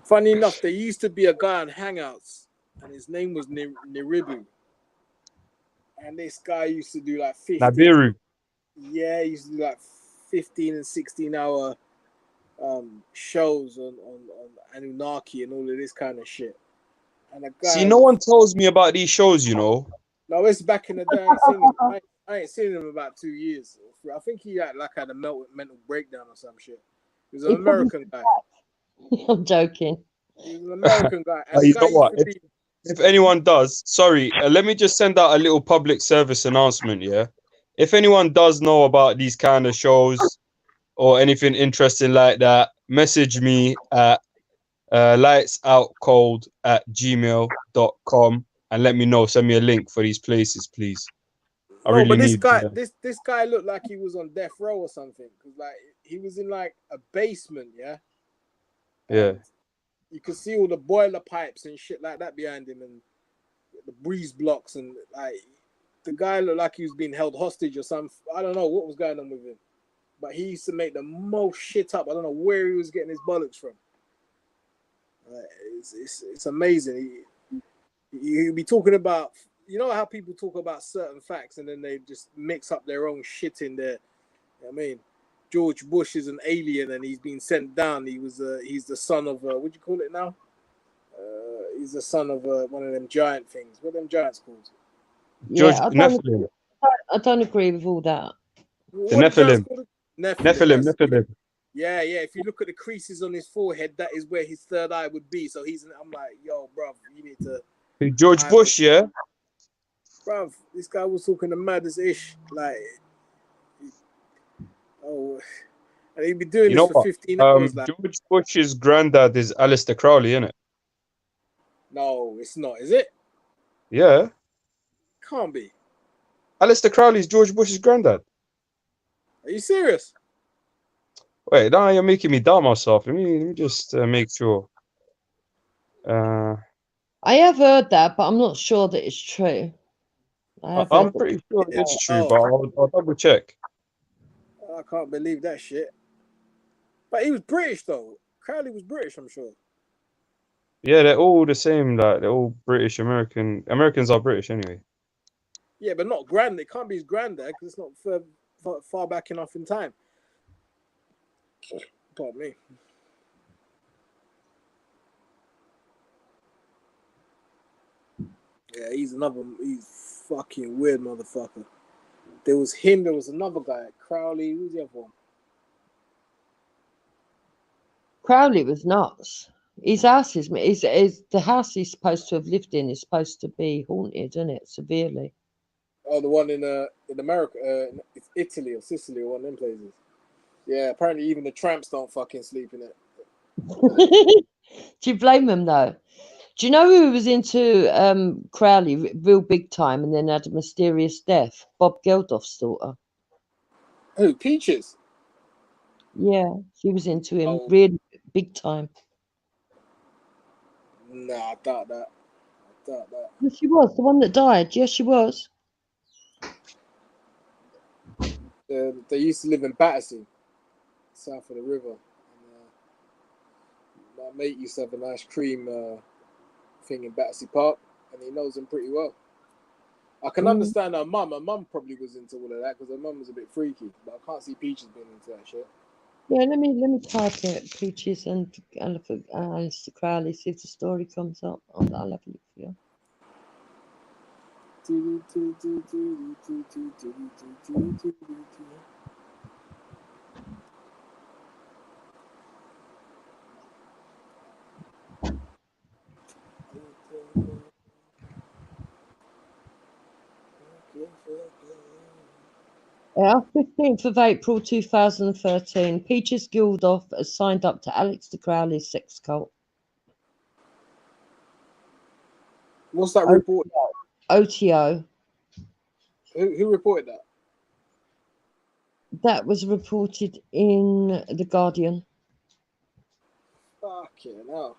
Funny enough, there used to be a guy on Hangouts, and his name was Niribu. And this guy used to do like 15. Nabiru. Yeah, he used to do like 15 and 16-hour shows on Anunnaki and all of this kind of shit. And a guy See, no one tells me about these shows, you know. No, it's back in the day. I ain't seen him in about 2 years. I think he had a mental breakdown or some shit. He was an American guy. I'm joking. He was an American guy. And You know what? If anyone does, sorry, let me just send out a little public service announcement, yeah? If anyone does know about these kind of shows or anything interesting like that, message me at lightsoutcold@gmail.com and let me know. Send me a link for these places, please. I really but this need guy, this guy looked like he was on death row or something. Cause like he was in like a basement, yeah. Yeah. You could see all the boiler pipes and shit like that behind him, and the breeze blocks, and like the guy looked like he was being held hostage or something. I don't know what was going on with him, but he used to make the most shit up. I don't know where he was getting his bollocks from. It's amazing. He'd be talking about, you know how people talk about certain facts and then they just mix up their own shit in there. I mean, George Bush is an alien and he's been sent down. He's the son of what do you call it now? He's the son of one of them giant things. What are them giants called? George Yeah, Nephilim. I don't agree with all that. The Nephilim. Nephilim. Yeah. If you look at the creases on his forehead, that is where his third eye would be. So I'm like, yo, bruv, you need to. George Bush, yeah. Bruv, this guy was talking the maddest ish. Like, oh, and he'd be doing this for 15 hours. Like, George Bush's granddad is Alistair Crowley, isn't it? No, it's not. Is it? Yeah. Can't be. Alistair Crowley's George Bush's granddad. Are you serious? Wait, now you're making me doubt myself. Let me just make sure. I have heard that, but I'm not sure that it's true. I'm pretty sure it's true, but I'll double check. I can't believe that shit. But he was British though. Crowley was British, I'm sure. Yeah, they're all the same. Like they're all British American. Americans are British anyway. Yeah, but not grand. It can't be his granddad because it's not far back enough in time. Pardon me. Yeah, he's fucking weird motherfucker. There was him, there was another guy, Crowley, who's the other one? Crowley was nuts. His house is the house he's supposed to have lived in is supposed to be haunted, isn't it? Severely. Oh, the one in America, it's Italy or Sicily or one of them places. Yeah, apparently even the tramps don't fucking sleep in it. Do you blame them though? Do you know who was into Crowley real big time and then had a mysterious death? Bob Geldof's daughter. Who? Peaches? Yeah, she was into him really big time. Nah, I doubt that. Yes, she was the one that died. Yes, she was. They used to live in Battersea, south of the river. And, my mate used to have a nice cream thing in Battersea Park, and he knows them pretty well. I can understand her mum. Her mum probably was into all of that because her mum was a bit freaky. But I can't see Peaches being into that shit. Yeah, let me type it. Peaches and Alistair Crowley. See if the story comes up. I'll have a look for you. Yeah, 15th of April 2013, Peaches Gildoff has signed up to Alex de Crowley's sex cult. What's that report? OTO. Who reported that? That was reported in The Guardian. Fucking hell.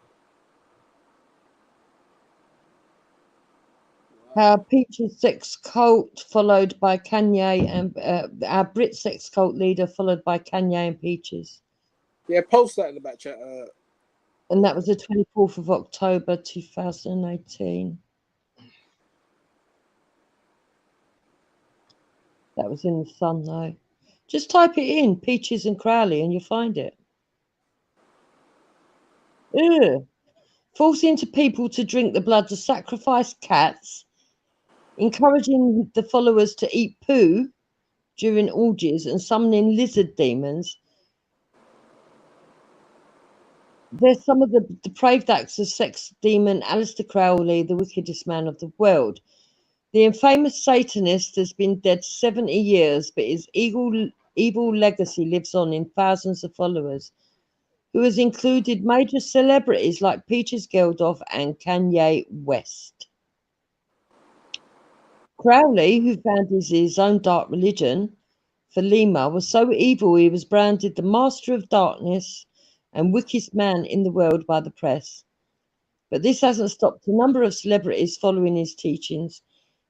Peaches sex cult followed by Kanye and our Brit sex cult leader followed by Kanye and Peaches. Yeah, post that in the back chat. And that was the 24th of October 2018. That was in the Sun though. Just type it in, Peaches and Crowley, and you'll find it. Ugh. Forcing people to drink the blood of sacrificed cats, encouraging the followers to eat poo during orgies, and summoning lizard demons. There's some of the depraved acts of sex demon Alistair Crowley, the wickedest man of the world. The infamous Satanist has been dead 70 years, but his evil legacy lives on in thousands of followers, who has included major celebrities like Peaches Geldof and Kanye West. Crowley, who founded his own dark religion, Thelema, was so evil he was branded the master of darkness and wickedest man in the world by the press. But this hasn't stopped a number of celebrities following his teachings,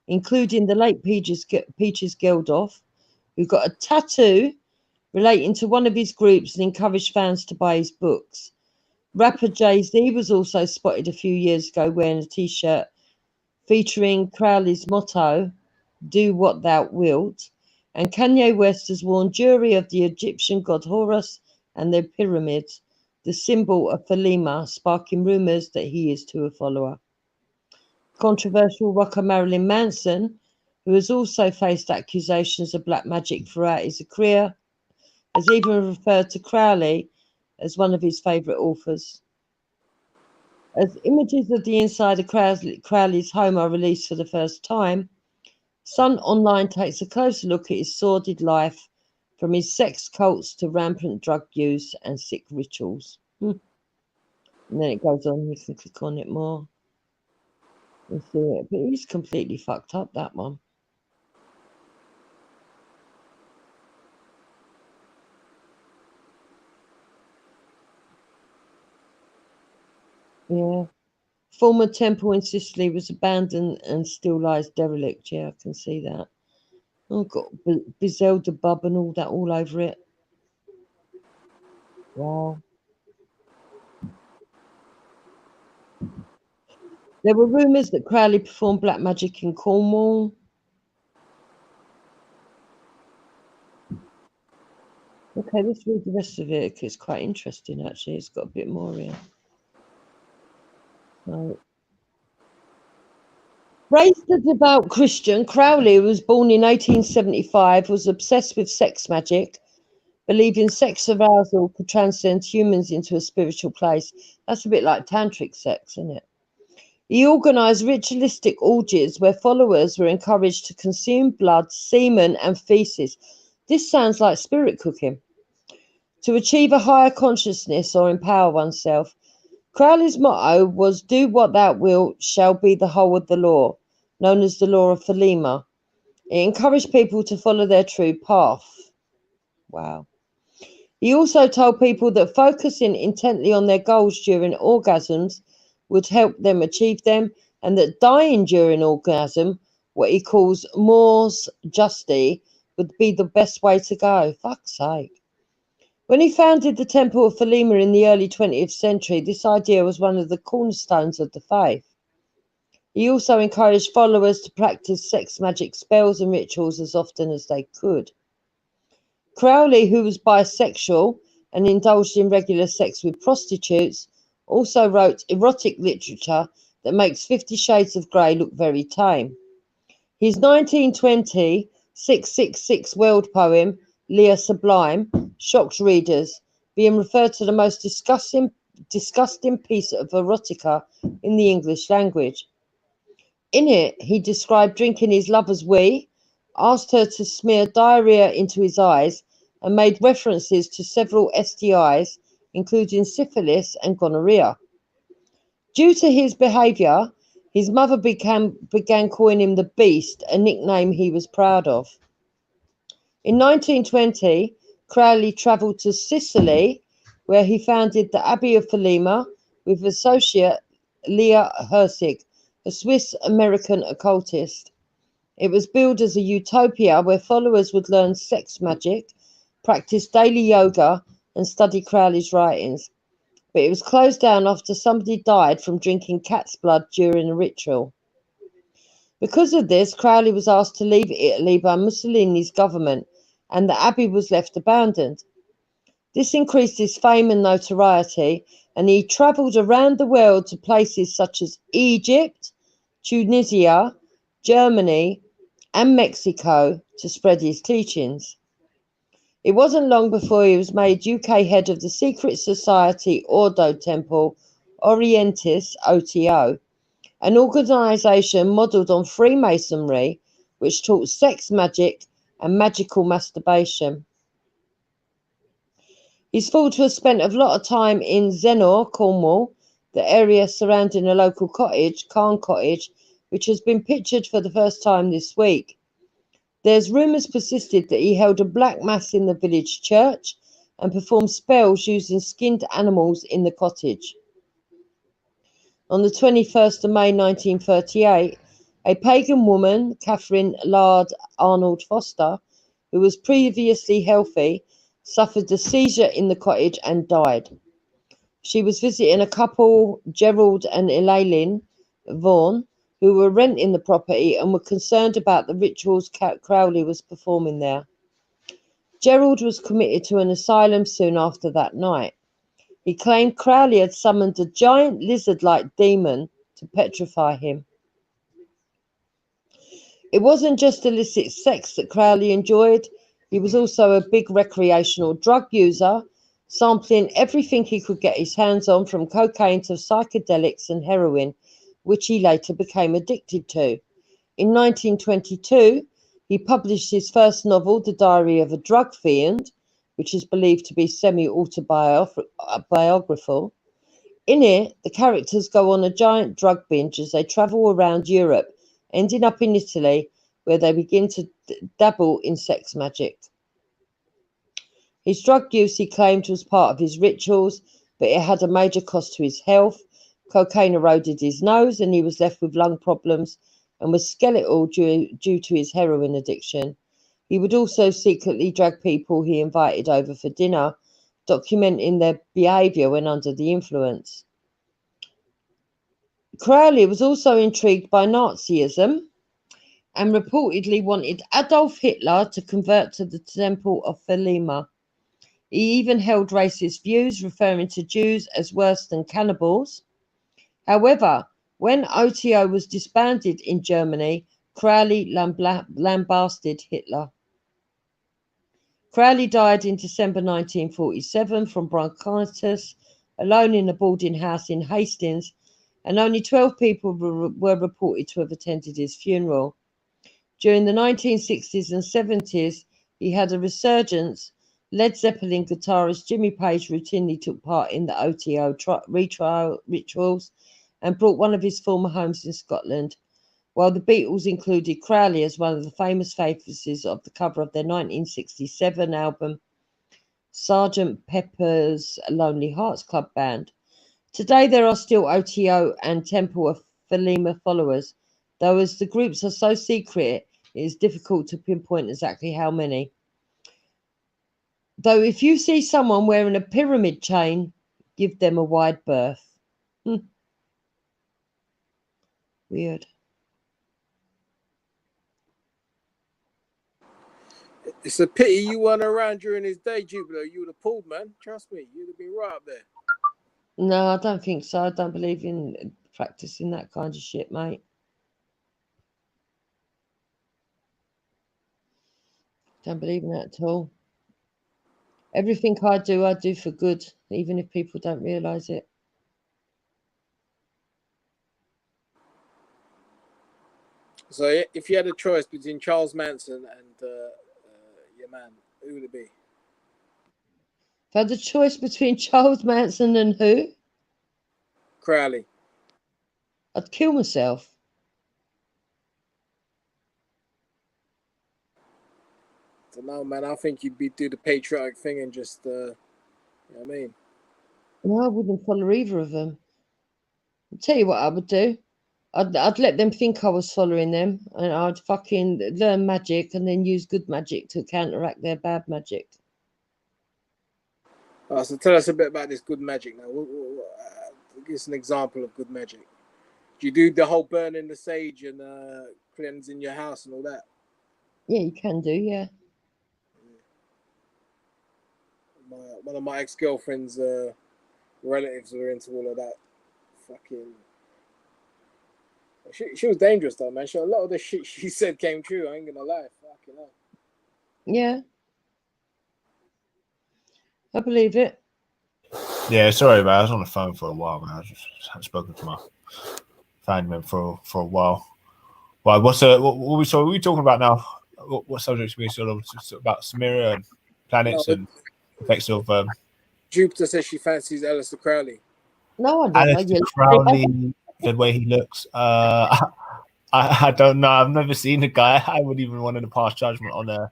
including the late Peaches Geldof, who got a tattoo relating to one of his groups and encouraged fans to buy his books. Rapper Jay-Z was also spotted a few years ago wearing a t-shirt featuring Crowley's motto, "Do what thou wilt," and Kanye West has worn jewelry of the Egyptian god Horus and their pyramids, the symbol of Thelema, sparking rumours that he is too a follower. Controversial rocker Marilyn Manson, who has also faced accusations of black magic throughout his career, has even referred to Crowley as one of his favourite authors. As images of the inside of Crowley's home are released for the first time, Sun Online takes a closer look at his sordid life, from his sex cults to rampant drug use and sick rituals. And then it goes on, you can click on it more and see it. But he's completely fucked up, that one. Yeah. Former temple in Sicily was abandoned and still lies derelict. Yeah, I can see that. Oh, got Beelzebub and all that all over it. Wow. There were rumours that Crowley performed black magic in Cornwall. Okay, let's read the rest of it. It's quite interesting, actually. It's got a bit more here. So, raised a devout Christian, Crowley was born in 1875, was obsessed with sex magic, believing sex arousal could transcend humans into a spiritual place. That's a bit like tantric sex, isn't it? He organised ritualistic orgies where followers were encouraged to consume blood, semen, and feces. This sounds like spirit cooking. To achieve a higher consciousness or empower oneself. Crowley's motto was, "Do what thou wilt shall be the whole of the law," known as the law of Thelema. It encouraged people to follow their true path. Wow. He also told people that focusing intently on their goals during orgasms would help them achieve them, and that dying during orgasm, what he calls mors justi, would be the best way to go. Fuck's sake. When he founded the Temple of Thelema in the early 20th century, this idea was one of the cornerstones of the faith. He also encouraged followers to practice sex magic spells and rituals as often as they could. Crowley, who was bisexual and indulged in regular sex with prostitutes, also wrote erotic literature that makes 50 Shades of Grey look very tame. His 1920 666 world poem, Leah Sublime, shocked readers, being referred to the most disgusting piece of erotica in the English language. In it, he described drinking his lover's wee, asked her to smear diarrhea into his eyes, and made references to several STIs, including syphilis and gonorrhea. Due to his behaviour, his mother began calling him the Beast, a nickname he was proud of. In 1920, Crowley travelled to Sicily, where he founded the Abbey of Fatima with associate Leah Herzig, a Swiss-American occultist. It was billed as a utopia where followers would learn sex magic, practice daily yoga, and study Crowley's writings. But it was closed down after somebody died from drinking cat's blood during a ritual. Because of this, Crowley was asked to leave Italy by Mussolini's government, and the abbey was left abandoned. This increased his fame and notoriety, and he travelled around the world to places such as Egypt, Tunisia, Germany, and Mexico to spread his teachings. It wasn't long before he was made UK head of the secret society Ordo Temple Orientis, OTO, an organisation modelled on Freemasonry, which taught sex magic and magical masturbation. He's thought to have spent a lot of time in Zennor, Cornwall, the area surrounding a local cottage, Carn Cottage, which has been pictured for the first time this week. There's rumours persisted that he held a black mass in the village church and performed spells using skinned animals in the cottage. On the 21st of May 1938, a pagan woman, Catherine Lard Arnold Foster, who was previously healthy, suffered a seizure in the cottage and died. She was visiting a couple, Gerald and Elaine Vaughan, who were renting the property and were concerned about the rituals Crowley was performing there. Gerald was committed to an asylum soon after that night. He claimed Crowley had summoned a giant lizard-like demon to petrify him. It wasn't just illicit sex that Crowley enjoyed. He was also a big recreational drug user, sampling everything he could get his hands on, from cocaine to psychedelics and heroin, which he later became addicted to. In 1922, he published his first novel, The Diary of a Drug Fiend, which is believed to be semi-autobiographical. In it, the characters go on a giant drug binge as they travel around Europe, ending up in Italy, where they begin to dabble in sex magic. His drug use, he claimed, was part of his rituals, but it had a major cost to his health. Cocaine eroded his nose, and he was left with lung problems and was skeletal due to his heroin addiction. He would also secretly drag people he invited over for dinner, documenting their behaviour when under the influence. Crowley was also intrigued by Nazism and reportedly wanted Adolf Hitler to convert to the Temple of Fatima. He even held racist views, referring to Jews as worse than cannibals. However, when OTO was disbanded in Germany, Crowley lambasted Hitler. Crowley died in December 1947 from bronchitis, alone in a boarding house in Hastings, and only 12 people were reported to have attended his funeral. During the 1960s and 70s, he had a resurgence. Led Zeppelin guitarist Jimmy Page routinely took part in the OTO retrial rituals and brought one of his former homes in Scotland, while the Beatles included Crowley as one of the famous faces of the cover of their 1967 album, Sgt. Pepper's Lonely Hearts Club Band. Today there are still OTO and Temple of Fatima followers, though as the groups are so secret, it is difficult to pinpoint exactly how many. Though if you see someone wearing a pyramid chain, give them a wide berth. Weird. It's a pity you weren't around during his day, Jupiter. You would have pulled, man. Trust me, you'd have been right up there. No, I don't think so. I don't believe in practicing that kind of shit, mate. Don't believe in that at all. Everything I do for good, even if people don't realise it. So if you had a choice between Charles Manson and your man, who would it be? If I had a choice between Charles Manson and who, Crowley. I'd kill myself. So no, man, I think you'd do the patriotic thing and just, you know what I mean? No, I wouldn't follow either of them. I'll tell you what I would do. I'd let them think I was following them, and I'd fucking learn magic and then use good magic to counteract their bad magic. So tell us a bit about this good magic now. Give us an example of good magic. Do you do the whole burning the sage and cleansing your house and all that? Yeah, you can do, yeah. One of my ex-girlfriend's relatives were into all of that. Fucking... She was dangerous though, man. A lot of the shit she said came true. I ain't gonna lie. Fucking hell. Yeah. I believe it. Yeah, sorry, man. I was on the phone for a while, man. I just hadn't spoken to my family member for a while. Well, what are we talking about now? What subjects we sort of about Samira and planets and effects of Jupiter says she fancies Aleister Crowley. No, I don't. Aleister Crowley, the way he looks. I don't know. I've never seen the guy. I wouldn't even want to pass judgment on her.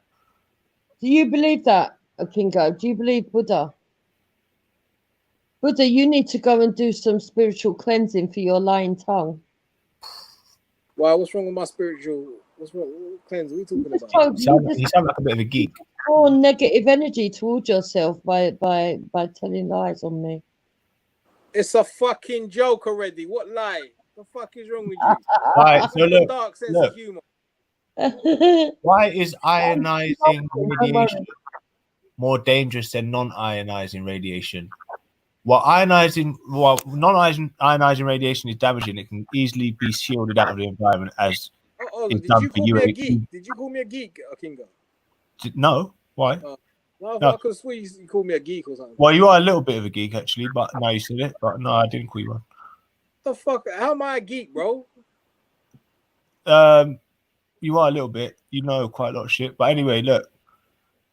Do you believe that, Kingo? Do you believe Buddha? Buddha, you need to go and do some spiritual cleansing for your lying tongue. Why? What's wrong with my spiritual? What's wrong? What cleanse? What are you talking about? You sound like a bit of a geek. More negative energy towards yourself by telling lies on me. It's a fucking joke already. What lie? The fuck is wrong with you? Right, so look, dark sense of humor. Why is ionizing radiation more dangerous than non-ionizing radiation? Non-ionizing radiation is damaging. It can easily be shielded out of the environment as is did done you for call me a UAV. geek? Did you call me a geek, Kingo? No, why? No, No. I could swear you called me a geek or something. Well, you are a little bit of a geek actually, but no, you said it. But no, I didn't call you one. The fuck? How am I a geek, bro? You are a little bit. You know quite a lot of shit. But anyway, look,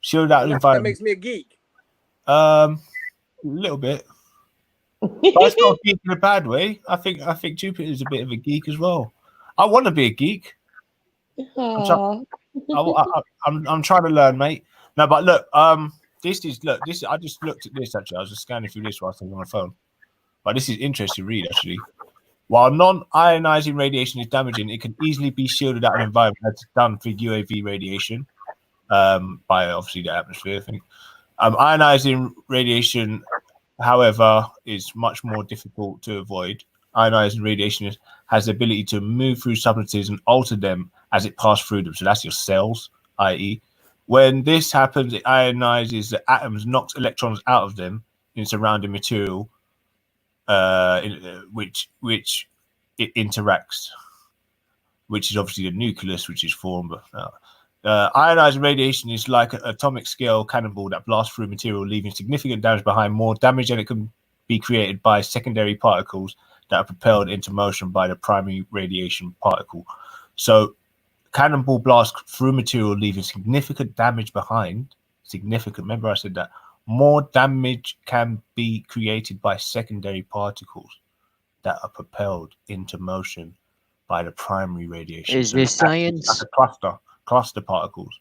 shielded out of the That environment. makes me a geek. A little bit. But it's not a geek in a bad way. I think Jupiter is a bit of a geek as well. I want to be a geek. I'm trying to learn, mate. No, but look, this. I just looked at this actually. I was just scanning through this whilst I was on my phone. But this is interesting to read actually. While non-ionizing radiation is damaging, it can easily be shielded out of the environment as done for UAV radiation, by obviously the atmosphere. I think ionizing radiation, however, is much more difficult to avoid. Ionizing radiation has the ability to move through substances and alter them as it passes through them. So that's your cells, i.e. when this happens, it ionizes the atoms, knocks electrons out of them in surrounding material, which it interacts, which is obviously the nucleus, which is formed. Ionizing radiation is like an atomic scale cannonball that blasts through material, leaving significant damage behind, more damage than it can be created by secondary particles that are propelled into motion by the primary radiation particle. So cannonball blast through material, leaving significant damage behind. Significant, remember I said that. More damage can be created by secondary particles that are propelled into motion by the primary radiation. Is this science? Like a cluster particles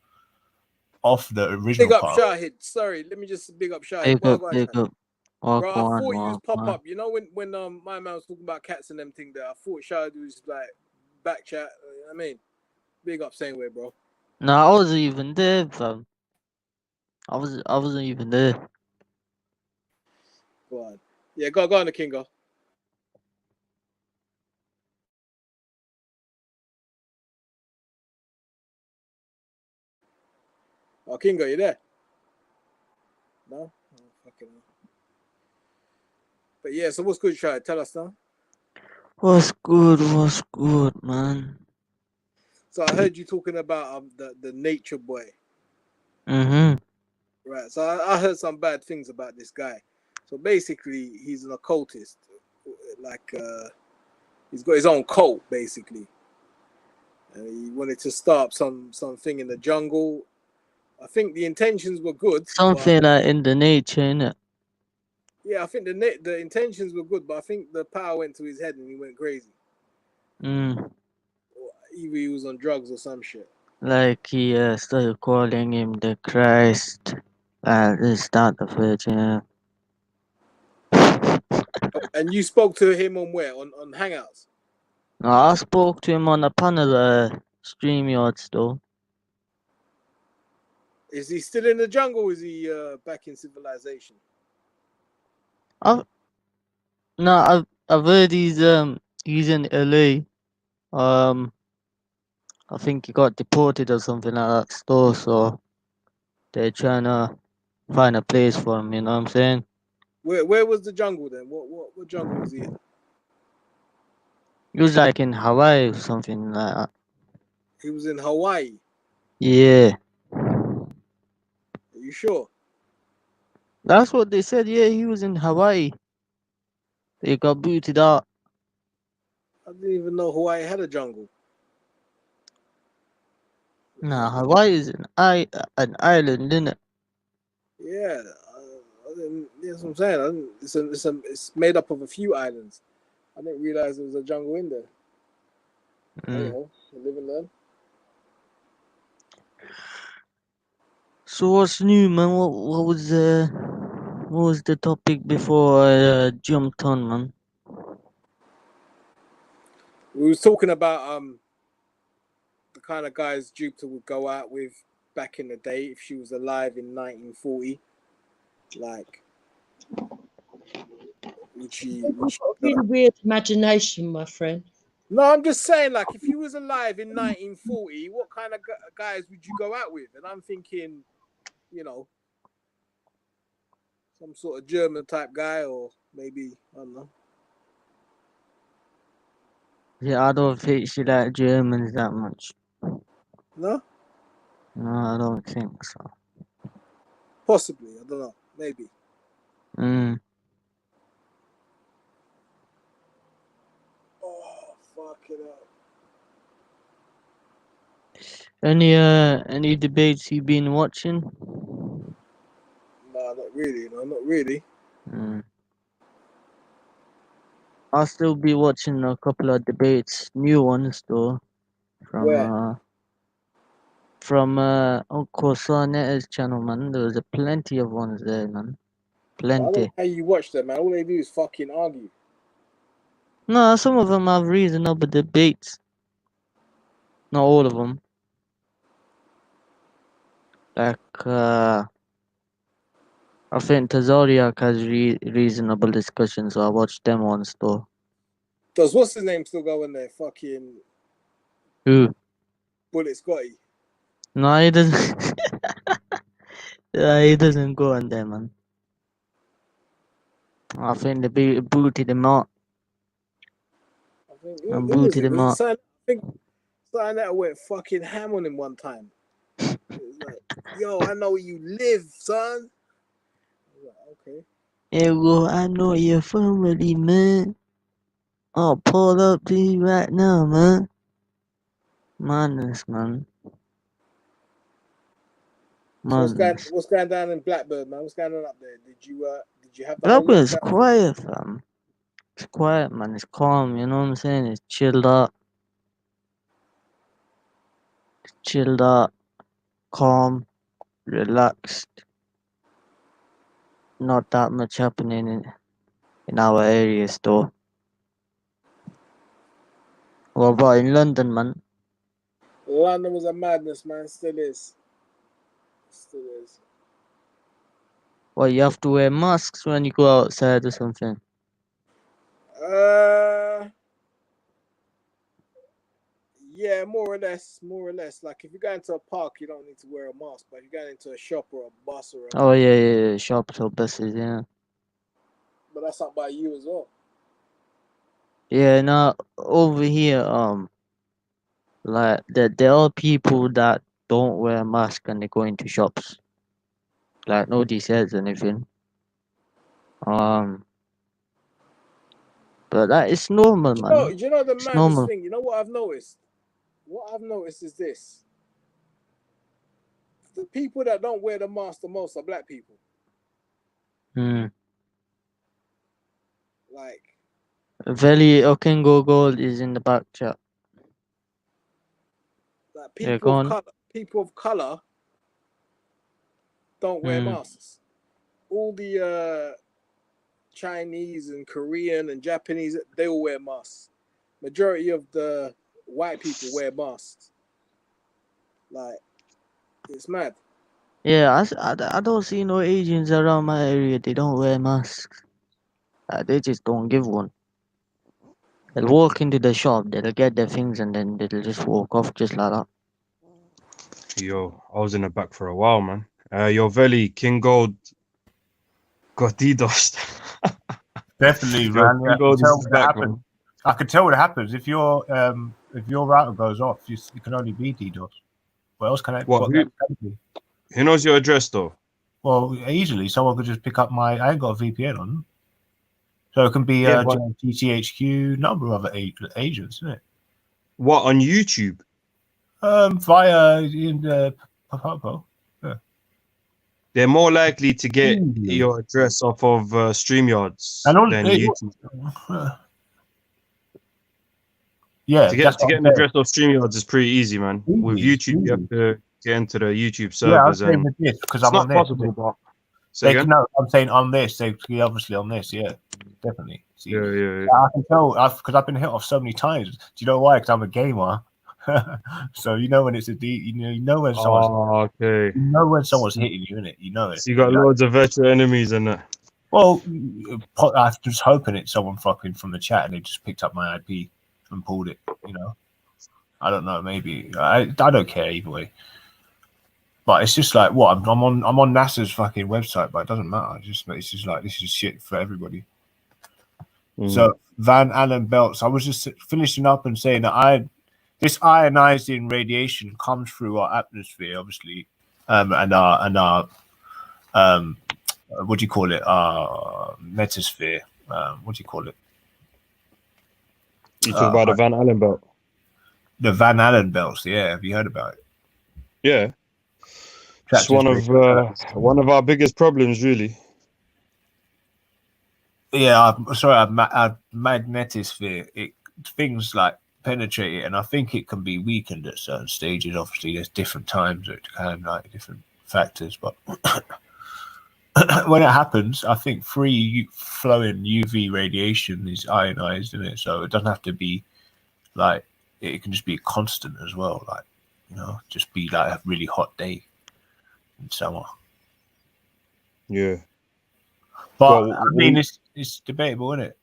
off the original Big up particle. Shahid. Sorry, let me just big up Shahid. Big up. Bro, I thought you was pop up. You know when my man was talking about cats and them thing there, I thought Shahid was like back chat. I mean, big up same way, bro. No, I wasn't even there, fam. I wasn't even there. Go on. Yeah, go on the Kingo. Oh, Kingo, you there? No? Oh, fucking hell. But yeah, so what's good, Shai? Tell us now. What's good? What's good, man? So I heard you talking about the nature boy. Mm-hmm. Right. So I heard some bad things about this guy. So basically, he's an occultist. Like he's got his own cult, basically. And he wanted to start something in the jungle. I think the intentions were good, but Something like in the nature, innit? yeah, I think the intentions were good, but I think the power went to his head and he went crazy. Mm. Either he was on drugs or some shit. Like he started calling him the Christ. It's not the Virgin. And you spoke to him on where? On Hangouts? No, I spoke to him on a panel StreamYards though. Is he still in the jungle or is he back in civilization? I've heard he's in LA. I think he got deported or something like that store, so they're trying to find a place for him, you know what I'm saying? Where was the jungle then? What jungle was he in? He was like in Hawaii or something like that. He was in Hawaii. Yeah. Are you sure? That's what they said, yeah, he was in Hawaii. They got booted out. I didn't even know Hawaii had a jungle. Nah, Hawaii is an island, innit? Yeah, that's what I'm saying. It's made up of a few islands. I didn't realize there was a jungle in there. Hey ho, you live and learn. So what's new, man? What was the topic before I jumped on, man? We was talking about the kind of guys Jupiter would go out with back in the day if she was alive in 1940. Like, would she? You've got a really weird imagination, my friend. No, I'm just saying, like, if you was alive in 1940, what kind of guys would you go out with? And I'm thinking, you know, some sort of German type guy, or maybe I don't know. Yeah, I don't think she liked Germans that much. No, No, I don't think so. possibly. I don't know. Maybe. Mm. Oh, fuck it up. Any debates you've been watching? Nah, not really. No, not really. Mm. I'll still be watching a couple of debates, new ones though, Where? from Uncle Sarnetta's channel, man. There was a plenty of ones there, man. I don't know Plenty. how you watch them, man. All they do is fucking argue. No, some of them have reasonable debates. Not all of them. Like, I think Tazariak has reasonable discussions, so I watched them ones though. Does what's his name still go in there? Fucking Who? Bullet Scotty. No, he doesn't. He doesn't go on there, man. I think they booted him out. I think And who was booted it? him Was it out. Sign? I think Sign that went fucking ham on him one time. It was like, yo, I know where you live, son. I was like, okay. Hey, well, I know your family, man. I'll pull up to you right now, man. Madness, man. So Madness. what's going down in Blackbird, man? What's going on up there? Did you have the whole Blackbeard's lockdown? quiet, fam. It's quiet, man. It's calm, you know what I'm saying? It's chilled out. Chilled out. Calm. Relaxed. Not that much happening in our areas, though. What about in London, man? London was a madness, man. Still is. Still is. Well, you have to wear masks when you go outside or something. Yeah, more or less. Like if you go into a park, you don't need to wear a mask. But if you go into a shop or a bus or Oh yeah, shops or buses, yeah. but that's up by you as well. Yeah, now over here, like there are people that don't wear a mask and they go into shops. Like nobody says anything. Um, but that is normal, man. Do you know the It's maddest normal. thing? You know what I've noticed? What I've noticed is this: the people that don't wear the mask the most are black people. Hmm. Like Veli Okengo Gold is in the back chat. Yeah, go on. people of color don't wear masks. All the Chinese and Korean and Japanese, they all wear masks. Majority of the white people wear masks. Like, it's mad. Yeah, I don't see no Asians around my area. They don't wear masks. They just don't give one. They'll walk into the shop, they'll get their things, and then they'll just walk off just like that. Yo, I was in the back for a while, man. Yo, Veli, King Gold got DDoSed. Definitely, Yo, man. Yeah, King Gold is what back, happens. man. I can tell what happens if your router goes off. It can only be DDoS. What else can I? What? Can it be? Who knows your address though? Well, easily someone could just pick up my. I ain't got a VPN on, so it can be Yeah, but GTHQ, number of other agents, isn't it? what, on YouTube? Via in the Papapo. Yeah. They're more likely to get your address off of StreamYards than YouTube. Yeah, to get an address off StreamYards is pretty easy, man. With YouTube, you have to get into the YouTube servers, I'm and with this because it's I'm not on this. possible. But They can know. I'm saying on this. They obviously on this. Yeah, definitely. See, yeah. I can tell because I've been hit off so many times. Do you know why? Because I'm a gamer. So you know when it's you know when someone's okay. You know when someone's hitting you, innit? You know it. So you got loads of virtual enemies and that. Well, I'm just hoping it's someone fucking from the chat and they just picked up my IP and pulled it. You know, I don't know. Maybe I don't care either way. But it's just like what I'm on NASA's fucking website, but it doesn't matter. It's just like this is shit for everybody. So Van Allen belts. I was just finishing up and saying that this ionizing radiation comes through our atmosphere, obviously, and our what do you call it? Metasphere. What do you call it? You talk about the Van Allen belt. The Van Allen belts. Yeah, have you heard about it? Yeah. It's one of our biggest problems, really. Yeah, our magnetosphere. Things like penetrate it, and I think it can be weakened at certain stages. Obviously, there's different times that can like different factors, but when it happens, I think free flowing UV radiation is ionized in it, so it doesn't have to be like it can just be constant as well. Like just be like a really hot day in summer. Yeah, but I mean it's debatable, isn't it?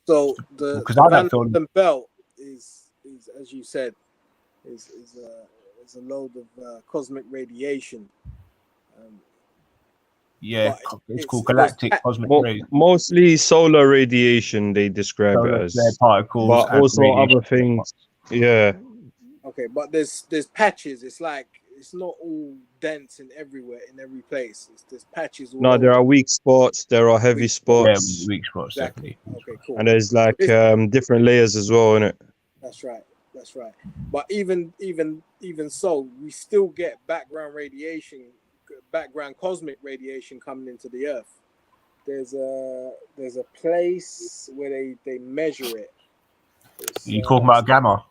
So the Van Allen belt is as you said is a load of cosmic radiation. Yeah, it's called galactic cosmic rays. Mostly solar radiation, they describe it as, particles, but also other things. Yeah. Okay, but there's patches. It's like it's not all dense and everywhere in every place. There's patches. No, there are weak spots. There are heavy spots. Yeah, weak spots, definitely. Okay, cool. And there's like different layers as well, in it. That's right. But even so, we still get background cosmic radiation coming into the Earth. There's a place where they measure it. You talking about gamma?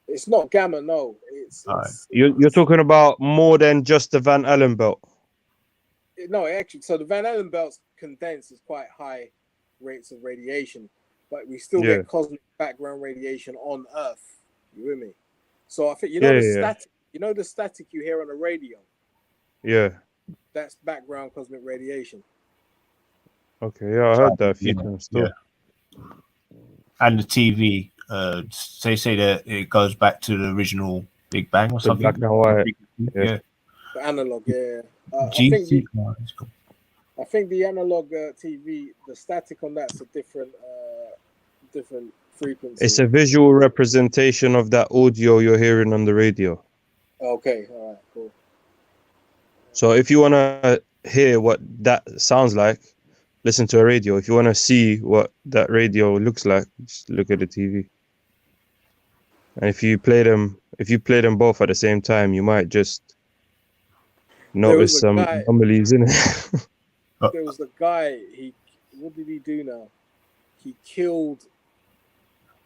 It's not gamma, no. You're talking about more than just the Van Allen belt. No, actually, so the Van Allen belts condenses quite high rates of radiation, but we still get cosmic background radiation on Earth. You with me? So I think static. You know the static you hear on the radio. Yeah. That's background cosmic radiation. Okay, yeah, I heard that a few times too. Yeah. And the TV They say that it goes back to the original Big Bang or The something. black and white. Yeah. The analog, yeah. GC. Oh, it's cool. I think the analog TV, the static on that's a different frequency. It's a visual representation of that audio you're hearing on the radio. Okay, all right, cool. So if you want to hear what that sounds like, listen to a radio. If you want to see what that radio looks like, just look at the TV. And if you play them both at the same time, you might just notice some anomalies in it. There was the guy. What did he do now? He killed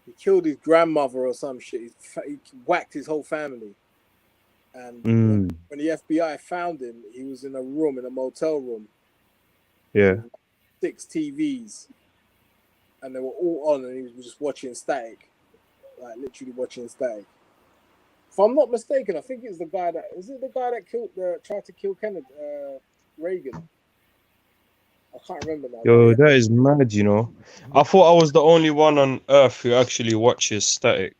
his grandmother or some shit. He whacked his whole family. And when the FBI found him, he was in a motel room. Yeah. 6 TVs, and they were all on, and he was just watching static, like literally watching static. If I'm not mistaken, I think it's the guy that tried to kill Kennedy, Reagan. I can't remember now. Yo, that is mad, you know. I thought I was the only one on earth who actually watches static.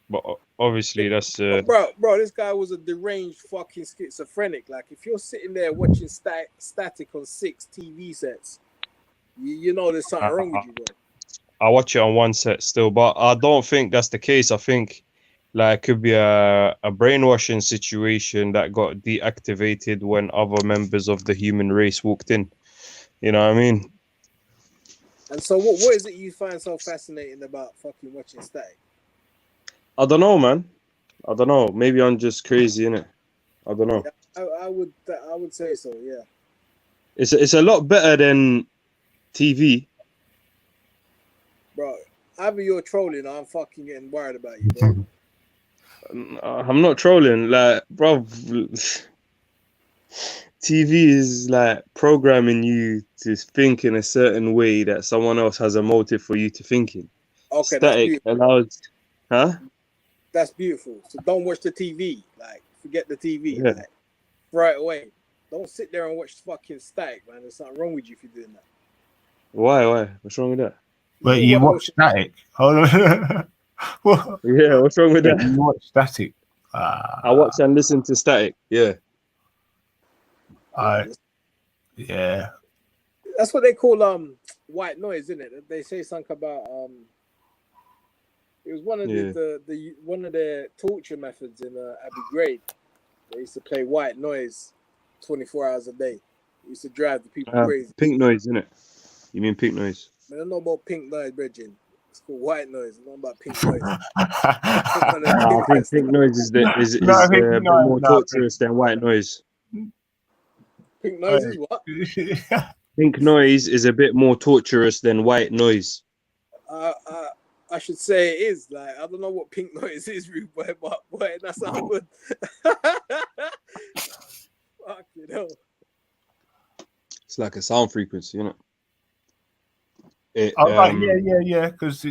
But obviously that's bro, this guy was a deranged fucking schizophrenic. Like, if you're sitting there watching static on 6 TV sets, you know there's something wrong with you, bro. I watch it on one set still, but I don't think that's the case. I think like it could be a brainwashing situation that got deactivated when other members of the human race walked in. You know what I mean? And so what is it you find so fascinating about fucking watching static? I don't know, man. I don't know. Maybe I'm just crazy, innit? I don't know. I would say so, yeah. It's a lot better than TV. Bro, either you're trolling or I'm fucking getting worried about you, bro. I'm not trolling, like, bro. TV is like programming you to think in a certain way that someone else has a motive for you to think in. Okay, static allows, huh? That's beautiful. So don't watch the TV. Like, forget the TV. Yeah. Like, right away. Don't sit there and watch fucking static, man. There's something wrong with you if you're doing that. Why? What's wrong with that? Wait, you watch static? Hold on. Yeah, what's wrong with that? You watch static? I watch and listen to static. Yeah. Yeah. That's what they call white noise, isn't it? They say something about it was one of the one of their torture methods in Abu Ghraib. They used to play white noise 24 hours a day. It used to drive the people crazy. Pink noise, isn't it? You mean pink noise? I don't know about pink noise, Bridget. It's called white noise. I don't know about pink noise. I think pink noise is a bit more torturous than white noise. Pink noise is what? Pink noise is a bit more torturous than white noise. I should say it is. Like, I don't know what pink noise is, Rude Boy, but boy, that sounds good. Fuck you know. It's like a sound frequency, isn't it? Yeah, because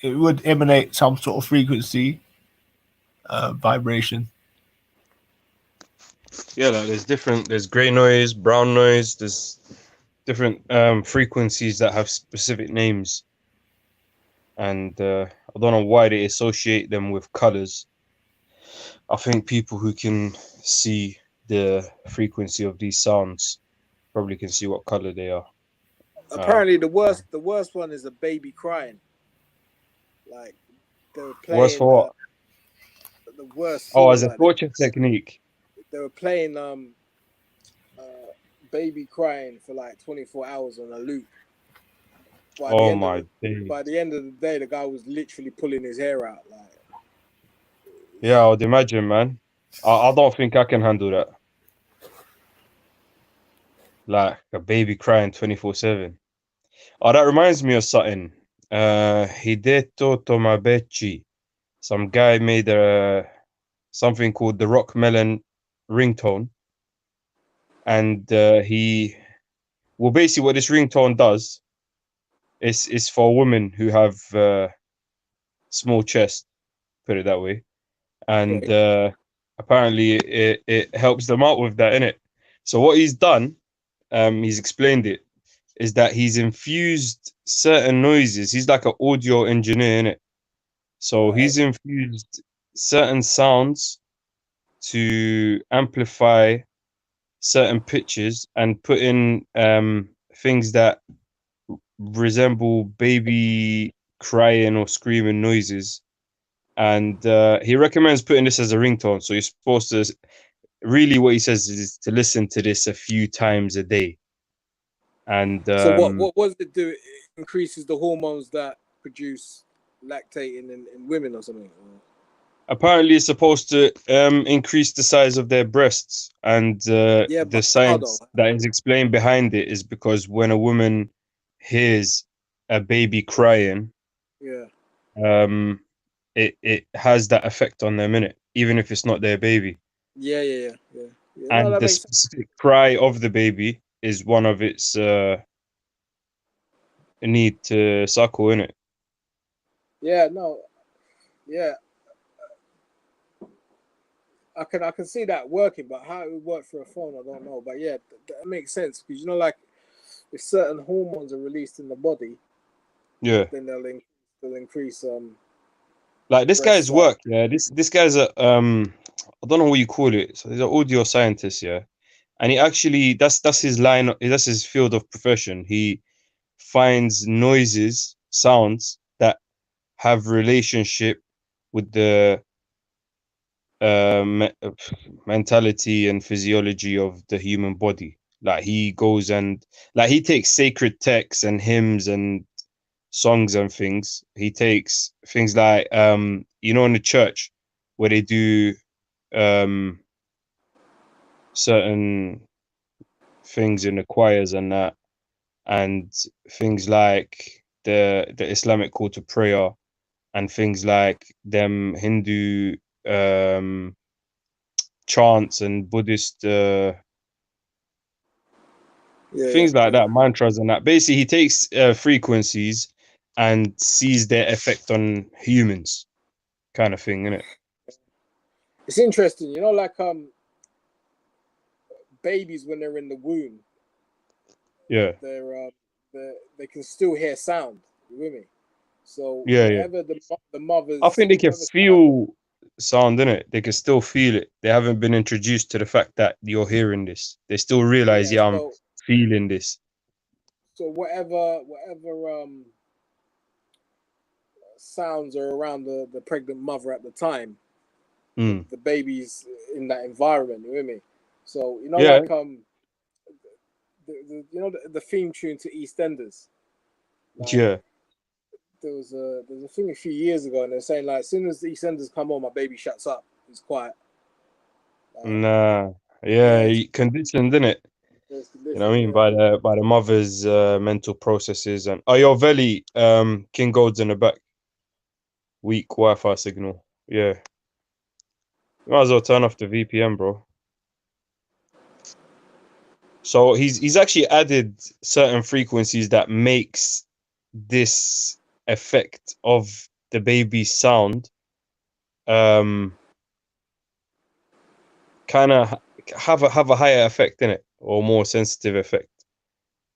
it would emanate some sort of frequency, vibration. Yeah, like there's grey noise, brown noise, there's different frequencies that have specific names. And I don't know why they associate them with colors. I think people who can see the frequency of these sounds probably can see what color they are. Apparently, the worst one is a baby crying. Like, they were playing. Worst for what? The worst. Oh, as a torture technique. They were playing baby crying for like 24 hours on a loop. By the end of the day, the guy was literally pulling his hair out. Like, yeah, I would imagine, man. I don't think I can handle that. Like a baby crying 24/7. Oh, that reminds me of something. Hideto Tomabeci. Some guy made something called the Rock Melon ringtone. And basically what this ringtone does is for women who have small chest, put it that way. And apparently it helps them out with that, innit? So what he's done, he's explained it, is that he's infused certain noises. He's like an audio engineer, innit? So Right. he's infused certain sounds to amplify certain pitches and put in things that resemble baby crying or screaming noises. And he recommends putting this as a ringtone. So you're supposed to really, what he says is to listen to this a few times a day. And So what does it do? It increases the hormones that produce lactating in women or something. apparently it's supposed to increase the size of their breasts. And Yeah, the but how though? science that is explained behind it is because when a woman hears a baby crying, Yeah. it has that effect on them, innit? Even if it's not their baby. Yeah. No, And that the makes sense. specific cry of the baby is one of its need to suckle, innit? Yeah, no, yeah. I can see that working, but how it would work for a phone, I don't know. But yeah, that makes sense because like if certain hormones are released in the body, Yeah. then they'll increase Like this breast guy's size. work, yeah. This guy's a I don't know what you call it. So he's an audio scientist, yeah. And he actually that's his line, that's his field of profession. He finds noises, sounds that have relationship with the mentality and physiology of the human body. Like he goes and like he takes sacred texts and hymns and songs and things. He takes things like in the church where they do um certain things in the choirs and that, and things like the Islamic call to prayer, and things like them Hindu chants and Buddhist Yeah. things like that, mantras and that. Basically, he takes frequencies and sees their effect on humans, kind of thing, innit? It's interesting, like babies when they're in the womb, Yeah, they can still hear sound. You with me? So yeah. whatever the I mother's think they can whatever sound. feel sound, innit? They can still feel it. They haven't been introduced to the fact that you're hearing this. They still realize, Yeah. yeah, I'm So feeling this. whatever sounds are around the pregnant mother at the time, Mm. the baby's in that environment. You with me? So Yeah, like the theme tune to EastEnders. Like yeah. there's a thing a few years ago, and they're saying like as soon as the EastEnders come on, my baby shuts up. It's quiet. Nah, yeah, Yeah, conditioned, innit? it's You know what I conditioned. mean? Yeah. By the mother's mental processes. And oh, your Veli, King Gold's in the back. Weak Wi-Fi signal. Yeah, you might as well turn off the VPN, bro. So he's actually added certain frequencies that makes this effect of the baby's sound kind of have a higher effect in it, or more sensitive effect.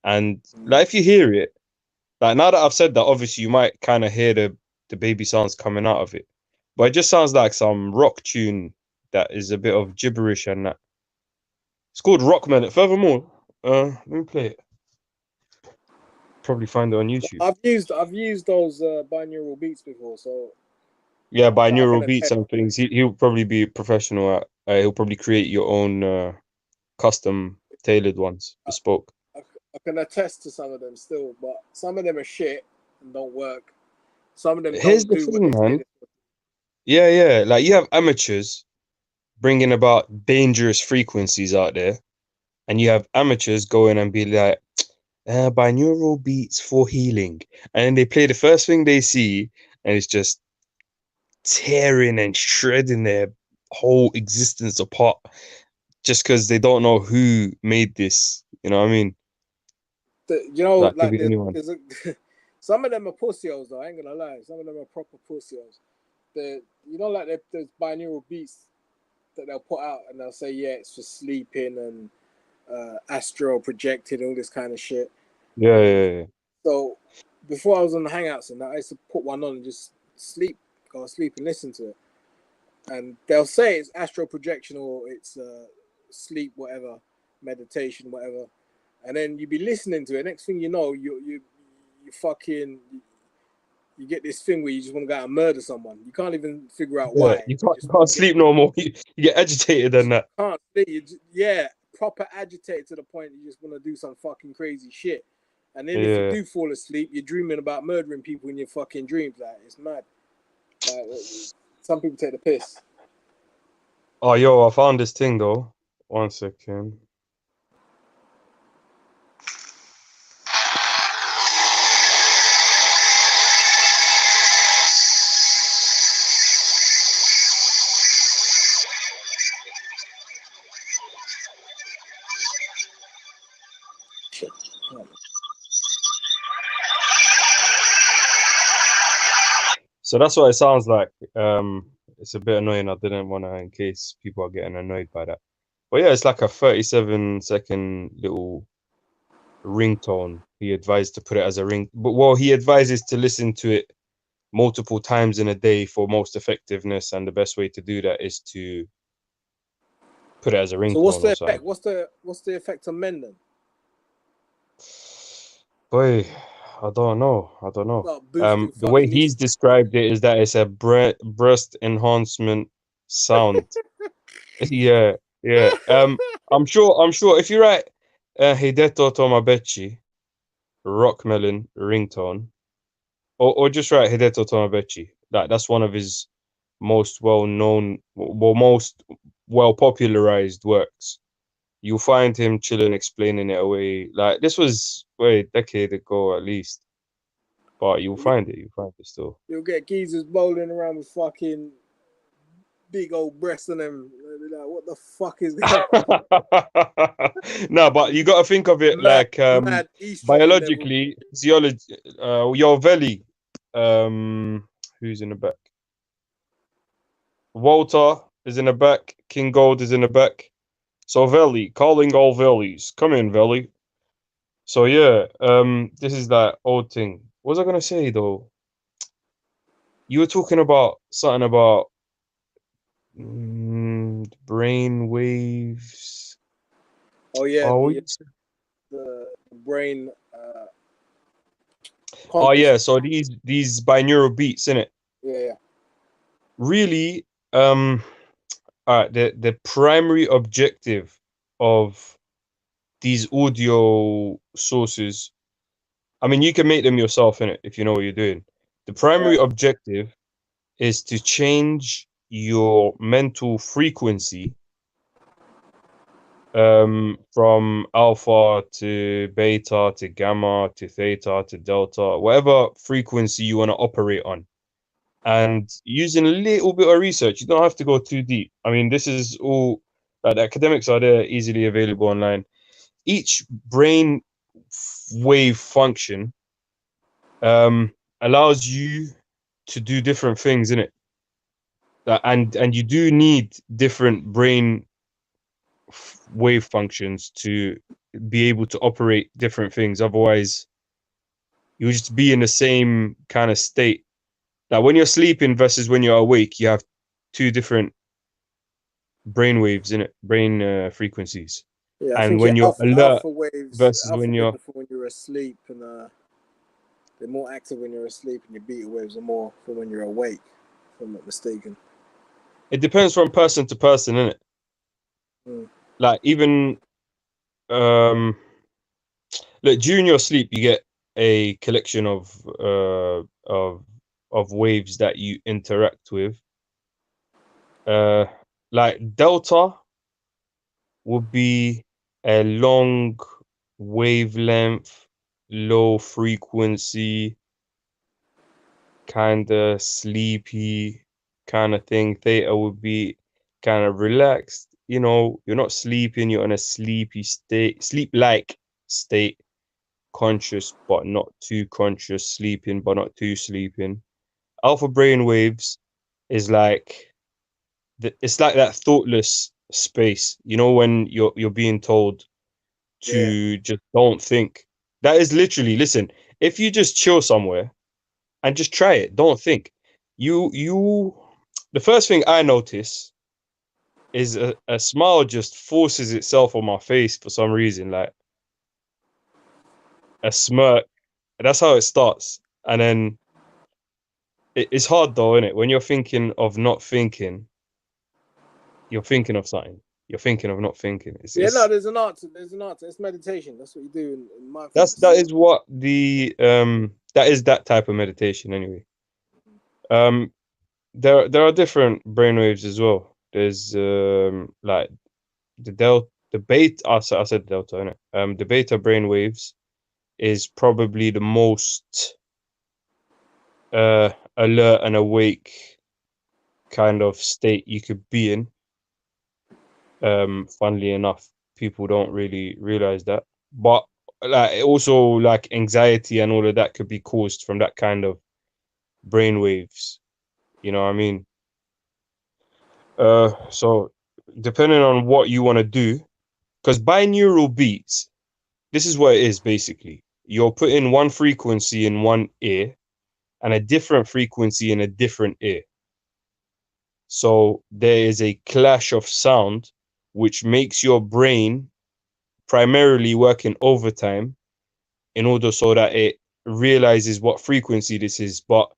And like if you hear it, like now that I've said that, obviously you might kind of hear the baby sounds coming out of it, but it just sounds like some rock tune that is a bit of gibberish and that. It's called Rockman. Furthermore, let me play it. Probably find it on YouTube. I've used those binaural beats before, so Yeah, I can binaural beats attest. and things. He'll probably be professional at. He'll probably create your own custom tailored ones, bespoke. I can attest to some of them still, but some of them are shit and don't work. Some of them Here's don't the do what they thing, say. man. Yeah. Like you have amateurs bringing about dangerous frequencies out there, and you have amateurs going and be like, binaural beats for healing, and then they play the first thing they see, and it's just tearing and shredding their whole existence apart, just because they don't know who made this. You know what I mean? That could Like be anyone. there's some of them are pussios though. I ain't gonna lie. Some of them are proper pussios. Like there's binaural beats that they'll put out and they'll say, yeah, it's for sleeping and astral projected, all this kind of shit. Yeah. So before I was on the Hangouts and that, I used to put one on and just sleep go to sleep and listen to it. And they'll say it's astral projection or it's sleep, whatever, meditation, whatever. And then you be listening to it. Next thing you know, you fucking you get this thing where you just want to go out and murder someone. You can't even figure out Yeah, why. you can't sleep no more. You get agitated and that. Can't sleep. Yeah, proper agitated to the point you just want to do some fucking crazy shit. And then if you Yeah. do fall asleep, you're dreaming about murdering people in your fucking dreams. Like, it's mad. Like, some people take the piss. Oh, yo, I found this thing though. 1 second. So that's what it sounds like. It's a bit annoying. I didn't want to, in case people are getting annoyed by that. But yeah, it's like a 37-second little ringtone. He advised to put it as a ring. But well, he advises to listen to it multiple times in a day for most effectiveness, and the best way to do that is to put it as a ringtone. So what's the or effect? something. What's the effect on men then? Boy, I don't know. Start boosting The way fucking he's described it is that it's a breast enhancement sound. Yeah, yeah. I'm sure if you write Hideto Tomabechi Rockmelon ringtone, or just write Hideto Tomabechi, that's one of his most most well popularized works. You'll find him chilling, explaining it away. Like this was a decade ago at least, but you'll find it still. You'll get geezers bowling around with fucking big old breasts on them. They'll be like, what the fuck is that? No, but you got to think of it like mad estrogen biologically, physiology. Your belly. Who's in the back? Walter is in the back. King Gold is in the back. So Veli, calling all Velis. Come in, Veli. So yeah, this is that old thing. What was I gonna say though? You were talking about something about brain waves. Oh yeah, Oh, the brain. Oh yeah, so these binaural beats, innit? Yeah. Really, the primary objective of these audio sources, I mean, you can make them yourself, innit, if you know what you're doing. The primary objective is to change your mental frequency from alpha to beta to gamma to theta to delta, whatever frequency you want to operate on. And using a little bit of research, you don't have to go too deep. I mean, this is all, the academics are there, easily available online. Each brain wave function allows you to do different things in it, and you do need different brain wave functions to be able to operate different things. Otherwise, you'll just be in the same kind of state. Like when you're sleeping versus when you're awake, you have two different brain waves in it, brain frequencies. Yeah, I and think when you're alert alpha waves versus when you're are for when you're asleep, and they're more active when you're asleep, and your beta waves are more for when you're awake, if I'm not mistaken. it depends from person to person, innit? Like even look, during your sleep you get a collection of waves that you interact with. Like delta would be a long wavelength, low frequency, kind of sleepy kind of thing. Theta would be kind of relaxed. You know, you're not sleeping, you're in a sleepy state, sleep-like state, conscious but not too conscious, sleeping but not too sleeping. Alpha brain waves is like it's like that thoughtless space. You know, when you're being told to just don't think. That is literally, listen, if you just chill somewhere and just try it, don't think. the first thing I notice is a smile just forces itself on my face for some reason, like a smirk. That's how it starts. And then it's hard though, isn't it? When you're thinking of not thinking, you're thinking of something. You're thinking of not thinking. Yeah, no, there's an art to it's meditation. That's what you do in mindfulness. that is what the that is that type of meditation anyway. There are different brainwaves as well. There's like the beta. I said delta, innit? The beta brainwaves is probably the most alert and awake kind of state you could be in. Funnily enough, people don't really realize that, but like also like anxiety and all of that could be caused from that kind of brainwaves. You know what I mean? So depending on what you want to do, because binaural beats, this is what it is basically. You're putting one frequency in one ear and a different frequency in a different ear. So there is a clash of sound, which makes your brain primarily work in overtime in order so that it realizes what frequency this is. But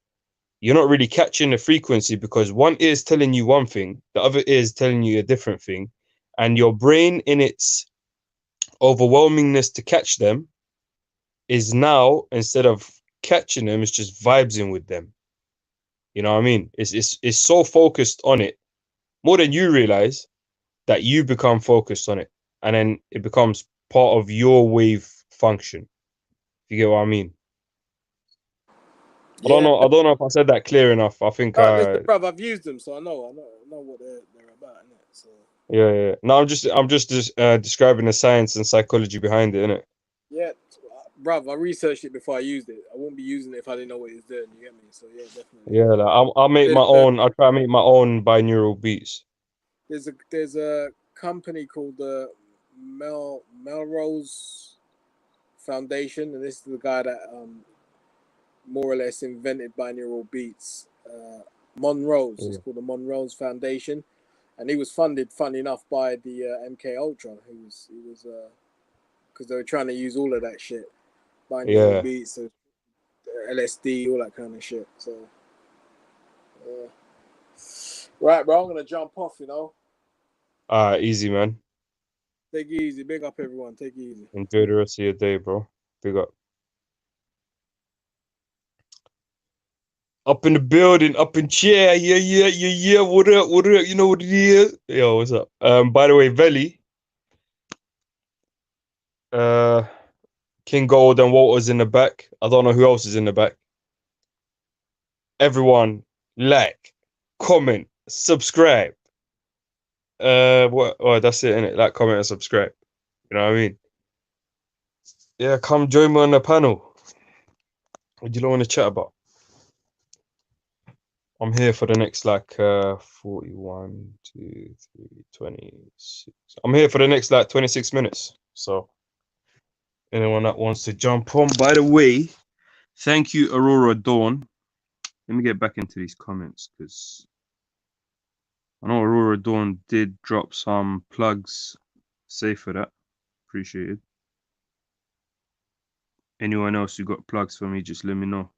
you're not really catching the frequency because one ear is telling you one thing, the other ear is telling you a different thing. And your brain, in its overwhelmingness to catch them, is now, instead of catching them, it's just vibesing with them. You know what I mean? It's so focused on it more than you realize that you become focused on it, and then it becomes part of your wave function. You get what I mean? Yeah. I don't know if I said that clear enough. I think Listen, bruv, I've used them, so I know what they're about, innit? So yeah. No, I'm just describing the science and psychology behind it, innit? yeah, bruv, I researched it before I used it. I wouldn't be using it if I didn't know what it's doing. You get me? So yeah, definitely. Yeah, like I'll make my own. I'll try to make my own binaural beats. There's a company called the Melrose Foundation, and this is the guy that more or less invented binaural beats. Monrose, it's called the Monrose Foundation, and he was funded, funny enough, by the MK Ultra. He was because they were trying to use all of that shit, binaural beats, so LSD, all that kind of shit. So, right, bro, I'm gonna jump off. Easy, man. Take it easy. Big up, everyone. Take it easy. Enjoy the rest of your day, bro. Big up. Up in the building, up in chair. Yeah. What up? You know what it is? Yo, what's up? By the way, Veli, King Gold and Walter's in the back. I don't know who else is in the back. Everyone, like, comment, subscribe. That's it, innit? Like, comment, and subscribe. You know what I mean? Yeah, come join me on the panel. What do you want to chat about? I'm here for the next 41, 2, 3, 26. I'm here for the next 26 minutes. So anyone that wants to jump on. By the way, thank you, Aurora Dawn. Let me get back into these comments because I know Aurora Dawn did drop some plugs. Say for that. Appreciate it. Anyone else who got plugs for me, just let me know.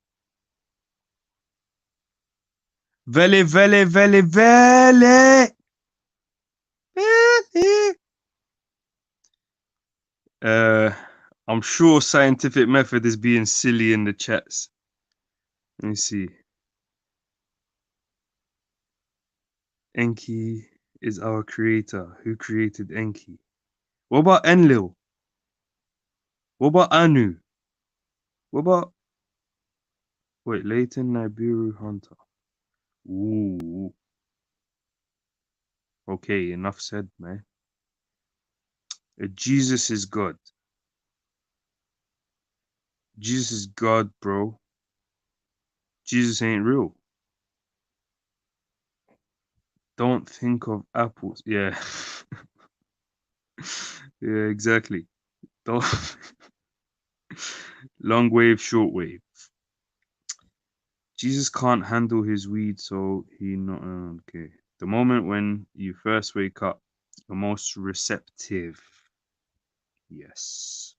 Vele. I'm sure scientific method is being silly in the chats. Let me see. Enki is our creator. Who created Enki? What about Enlil? What about Anu? What about... Wait, Leighton Nibiru Hunter. Ooh. Okay, enough said, man. Jesus is God. Jesus is God, bro. Jesus ain't real. Don't think of apples. Yeah. Yeah, exactly. Don't... Long wave, short wave. Jesus can't handle his weed, so he not okay. The moment when you first wake up, the most receptive. Yes,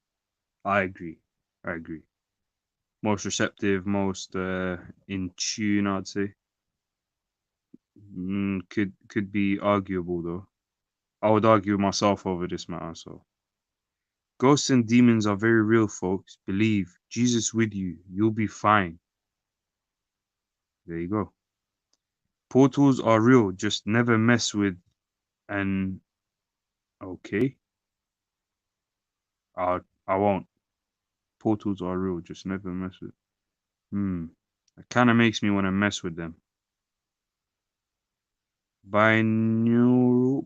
I agree. I agree. Most receptive, most in tune, I'd say. Could be arguable though. I would argue myself over this matter. So ghosts and demons are very real, folks. Believe Jesus with you. You'll be fine. There you go. Portals are real. Just never mess with an okay. I won't. Portals are real. Just never mess with. It kind of makes me want to mess with them. Binaural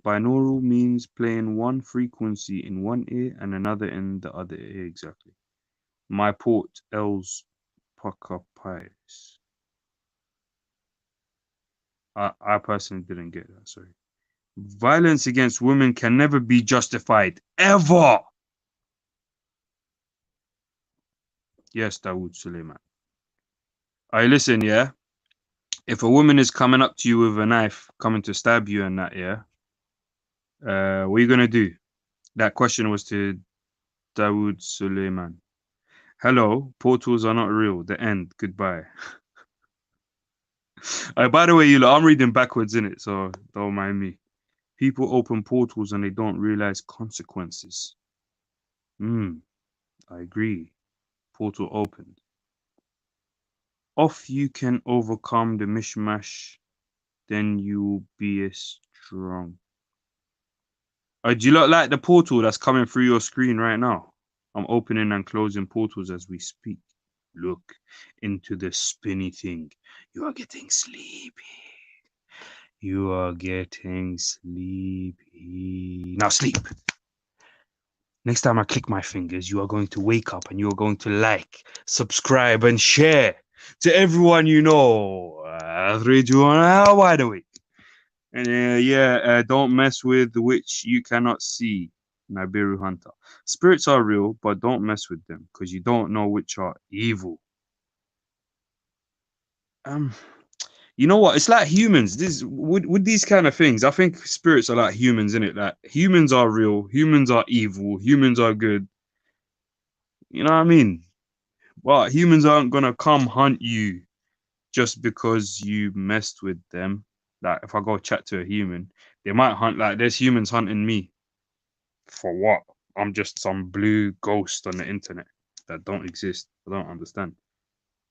means playing one frequency in one ear and another in the other ear. Exactly. My port Els Pocopais. I personally didn't get that. Sorry. Violence against women can never be justified. Ever. Yes, Dawood Suleiman. Listen, yeah. If a woman is coming up to you with a knife, coming to stab you and that, yeah. What are you gonna do? That question was to Dawood Suleiman. Hello, portals are not real. The end. Goodbye. By the way, I'm reading backwards in it, so don't mind me. People open portals and they don't realize consequences. I agree. Portal opened. If you can overcome the mishmash, then you'll be strong. Do you look like the portal that's coming through your screen right now? I'm opening and closing portals as we speak. Look into the spinny thing. You are getting sleepy. You are getting sleepy. Now sleep. Next time I click my fingers, you are going to wake up and you are going to like, subscribe, and share to everyone you know. 3, 2, 1, wide awake. And don't mess with the which you cannot see. Nibiru Hunter. Spirits are real, but don't mess with them because you don't know which are evil. You know what? It's like humans. This with these kind of things. I think spirits are like humans, innit? Like humans are real, humans are evil, humans are good. You know what I mean? Well, humans aren't gonna come hunt you just because you messed with them. Like if I go chat to a human, they might hunt. Like there's humans hunting me. For what? I'm just some blue ghost on the internet that don't exist. I don't understand.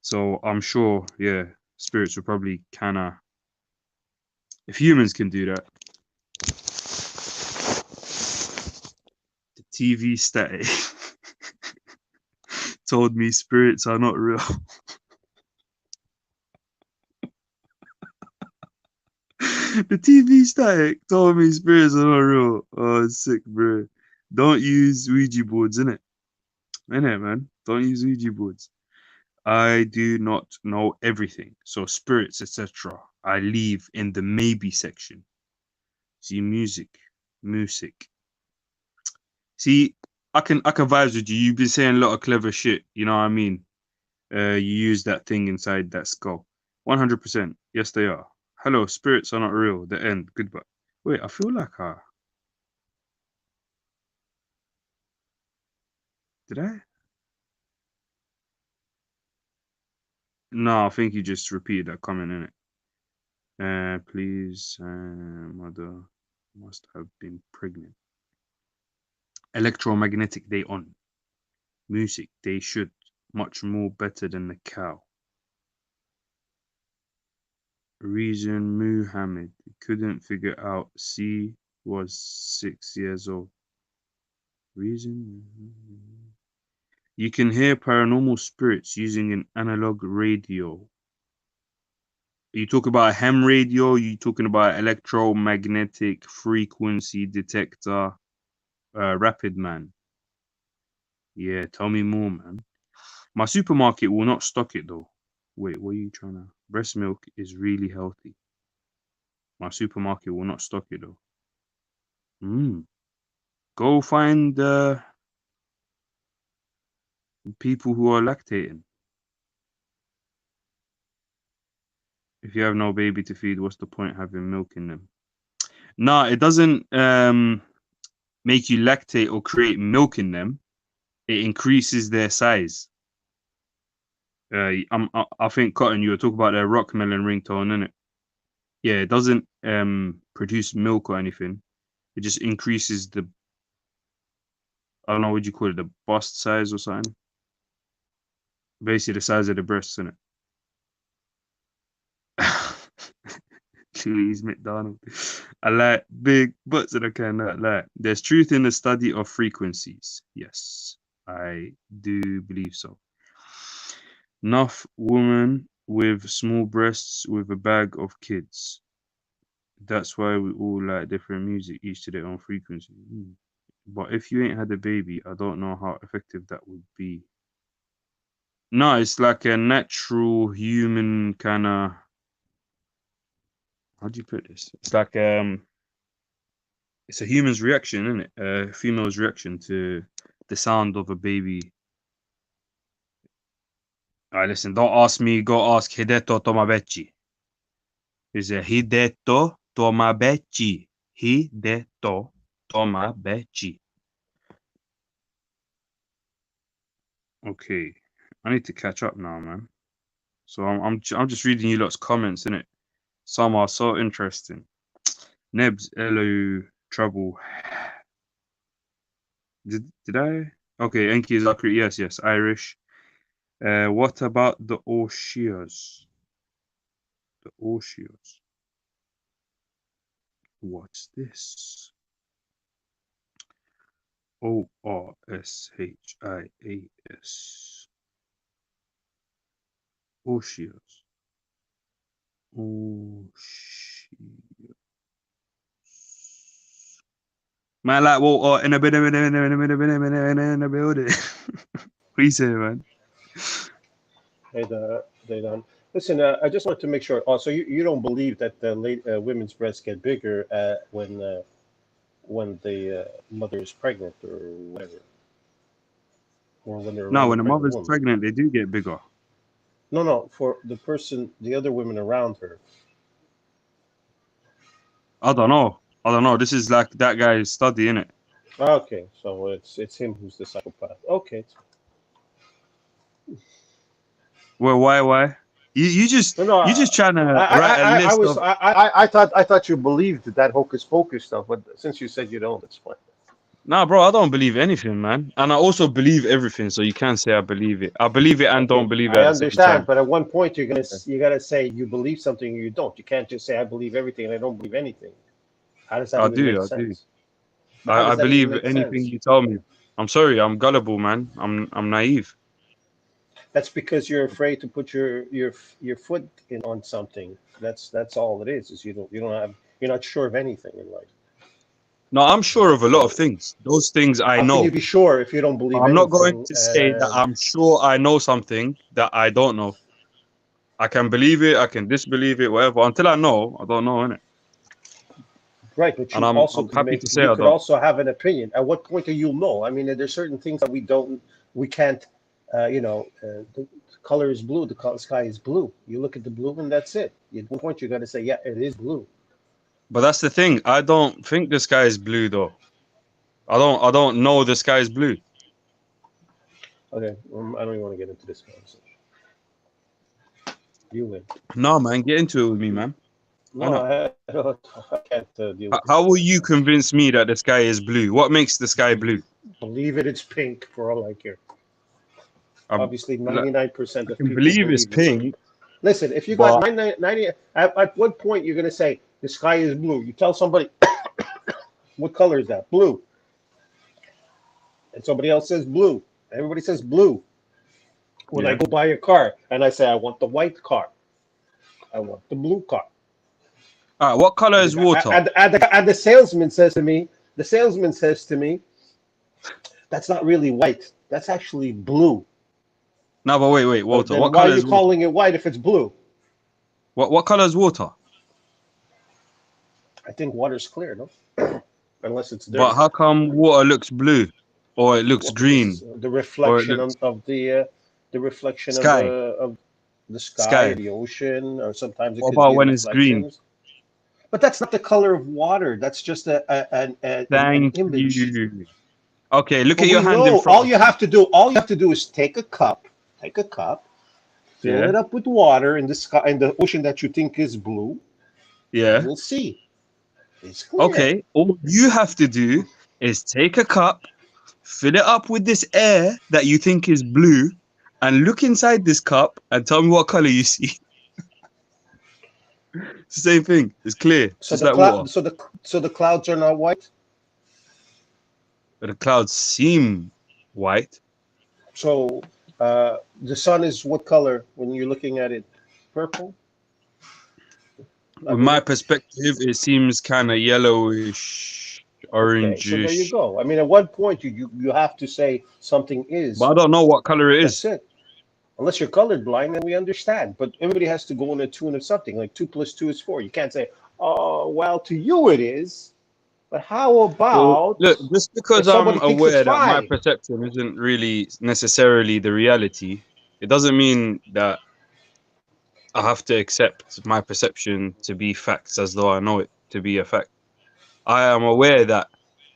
So I'm sure, yeah, spirits will probably kinda. If humans can do that, the TV static told me spirits are not real. The TV static told me spirits are not real. Oh, it's sick, bro. Don't use Ouija boards, innit? Innit, man? Don't use Ouija boards. I do not know everything. So spirits, etc. I leave in the maybe section. See music. See, I can vibes with you. You've been saying a lot of clever shit. You know what I mean? You use that thing inside that skull. 100%. Yes, they are. Hello, spirits are not real. The end. Goodbye. Wait, I feel like did I? No, I think you just repeated that comment in it. Please, mother must have been pregnant. Electromagnetic day on. Music, they should. Much more better than the cow. Reason Muhammad couldn't figure out C was 6 years old. Reason you can hear paranormal spirits using an analog radio. You talk about a ham radio, you talking about electromagnetic frequency detector, rapid man. Yeah, tell me more, man. My supermarket will not stock it though. Wait, what are you trying to? Breast milk is really healthy. My supermarket will not stock it though. Go find people who are lactating. If you have no baby to feed, what's the point having milk in them? Nah, it doesn't make you lactate or create milk in them. It increases their size. I think Cotton, you were talking about their rock melon ringtone, innit? Yeah, it doesn't produce milk or anything. It just increases the, I don't know what you call it, the bust size or something. Basically the size of the breasts, innit? Louise McDonald. I like big butts and I cannot lie. There's truth in the study of frequencies. Yes, I do believe so. Enough woman with small breasts with a bag of kids. That's why we all like different music, each to their own frequency. But if you ain't had a baby, I don't know how effective that would be. No, it's like a natural human kind of. How do you put this? It's like it's a human's reaction, isn't it? A female's reaction to the sound of a baby. All right, listen. Don't ask me. Go ask Hideto Tomabecci. Is it Hideto Tomabecci? Hideto Tomabecci. Okay, I need to catch up now, man. So I'm just reading you lot's comments, innit? Some are so interesting. Nebs, hello, trouble. Did I? Okay, Enki Zakri, yes, Irish. What about the Orshias? The Orshias. What's this? Orshhias. Orshias. Orshias. Man, like, well, in a bit, in a building. What you say, man? Hey, they done. Listen, I just wanted to make sure. Also, you don't believe that the women's breasts get bigger when the mother is pregnant or whatever, or when they're No, around a when a pregnant mother's woman. pregnant, they do get bigger. No, for the person, the other women around her. I don't know. This is like that guy's study, innit? Okay, so it's him who's the psychopath. Okay. Well, why? You just trying to write a list of. I thought you believed that hocus pocus stuff, but since you said you don't, it's fine. Nah, bro, I don't believe anything, man. And I also believe everything, so you can't say I believe it. I believe it and don't believe it I at the same understand, time. but at one point you gotta say you believe something or you don't. You can't just say I believe everything and I don't believe anything. How does that even make sense? I believe anything you tell me. I'm sorry, I'm gullible, man. I'm naive. That's because you're afraid to put your foot in on something. That's all it is. Is you're not sure of anything in life. No, I'm sure of a lot of things. Those things I How know. can you be sure if you don't believe I'm anything? not going to say that I'm sure I know something that I don't know. I can believe it, I can disbelieve it, whatever. Until I know, I don't know, innit? Right, but you And I'm also happy to say I could don't. also have an opinion. At what point do you know? I mean, there's certain things that we can't. The color is blue. The sky is blue. You look at the blue, and that's it. At one point, you got to say, yeah, it is blue. But that's the thing. I don't think the sky is blue, though. I don't know the sky is blue. Okay, I don't even want to get into this conversation. You win. No, man, get into it with me, man. Why not? I can't deal with How will you convince me that the sky is blue? What makes the sky blue? Believe it, it's pink for all I care. Obviously, 99% I of can people believe it's pink. Listen, if you got 90, at what point you're going to say the sky is blue? You tell somebody, what color is that? Blue. And somebody else says blue. Everybody says blue. When I go buy a car and I say I want the white car, I want the blue car. All right, what color is water? And the salesman says to me, that's not really white. That's actually blue. No, but wait, water. Then What why color are you is water? calling it white if it's blue? What color is water? I think water's clear, no? Unless it's dirty. But how come water looks blue, or it looks green, The reflection of the reflection sky. of the sky, Sky. the ocean, or sometimes it What could about be when it's green? reflections. But that's not the color of water. That's just an Thank image. you. Okay, look But at your we hand in know front of you. all you have to do is take a cup, fill Yeah, it up with water in the sky in the ocean that you think is blue, and yeah. you'll see it's clear. Okay, all you have to do is take a cup, fill it up with this air that you think is blue, and look inside this cup and tell me what color you see. It's the same thing. It's clear, So just the like water. cloud, so the clouds are not white. But the clouds seem white. So the sun is what color when you're looking at it? Purple. I With my mean, perspective, it seems kind of yellowish, okay. So there you orangish. go. I mean, at one point you have to say something But I is. don't know what color it That's is. it. Unless you're colorblind, then we understand. But everybody has to go in a tune of something. Like 2 + 2 is 4. You can't say, "Oh, well, to you it is." But how Well, about look, just if because somebody I'm thinks it's aware that my 5? perception isn't really necessarily the reality, it doesn't mean that I have to accept my perception to be facts as though I know it to be a fact. I am aware that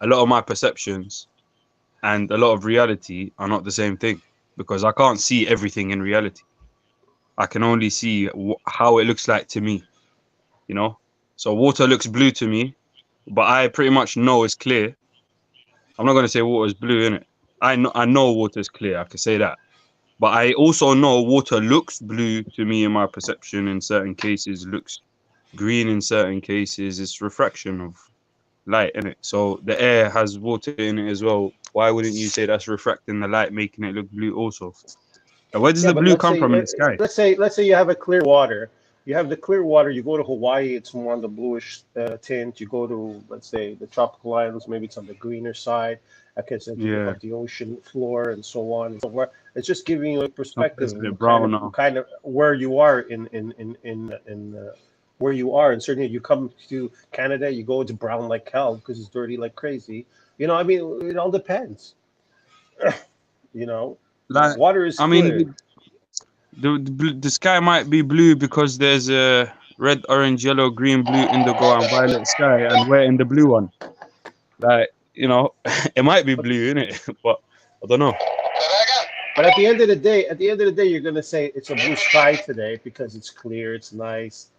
a lot of my perceptions and a lot of reality are not the same thing because I can't see everything in reality. I can only see how it looks like to me, you know? So water looks blue to me, but I pretty much know it's clear. I'm not going to say water is blue, innit? I know water is clear. I can say that. But I also know water looks blue to me in my perception in certain cases, looks green in certain cases. It's refraction of light, innit? So the air has water in it as well. Why wouldn't you say that's refracting the light, making it look blue also? And where does Yeah, the but blue come from in the sky? let's say you have a clear water. You have the clear water. You go to Hawaii, it's more on the bluish tint. You go to, let's say, the tropical islands, maybe it's on the greener side. I guess as you look Yeah, up the ocean floor and so on and so forth. It's just giving you a perspective sometimes a of bit brown now. kind of where you are in where you are. And certainly, you come to Canada, you go to brown like hell because it's dirty like crazy. You know, I mean, it all depends. You know, Like, water is I mean, clear. the sky might be blue because there's a red, orange, yellow, green, blue, indigo, and violet sky, and we're in the blue one. Like, you know, it might be blue, innit? But I don't know. But at the end of the day, you're gonna say it's a blue sky today because it's clear, it's nice,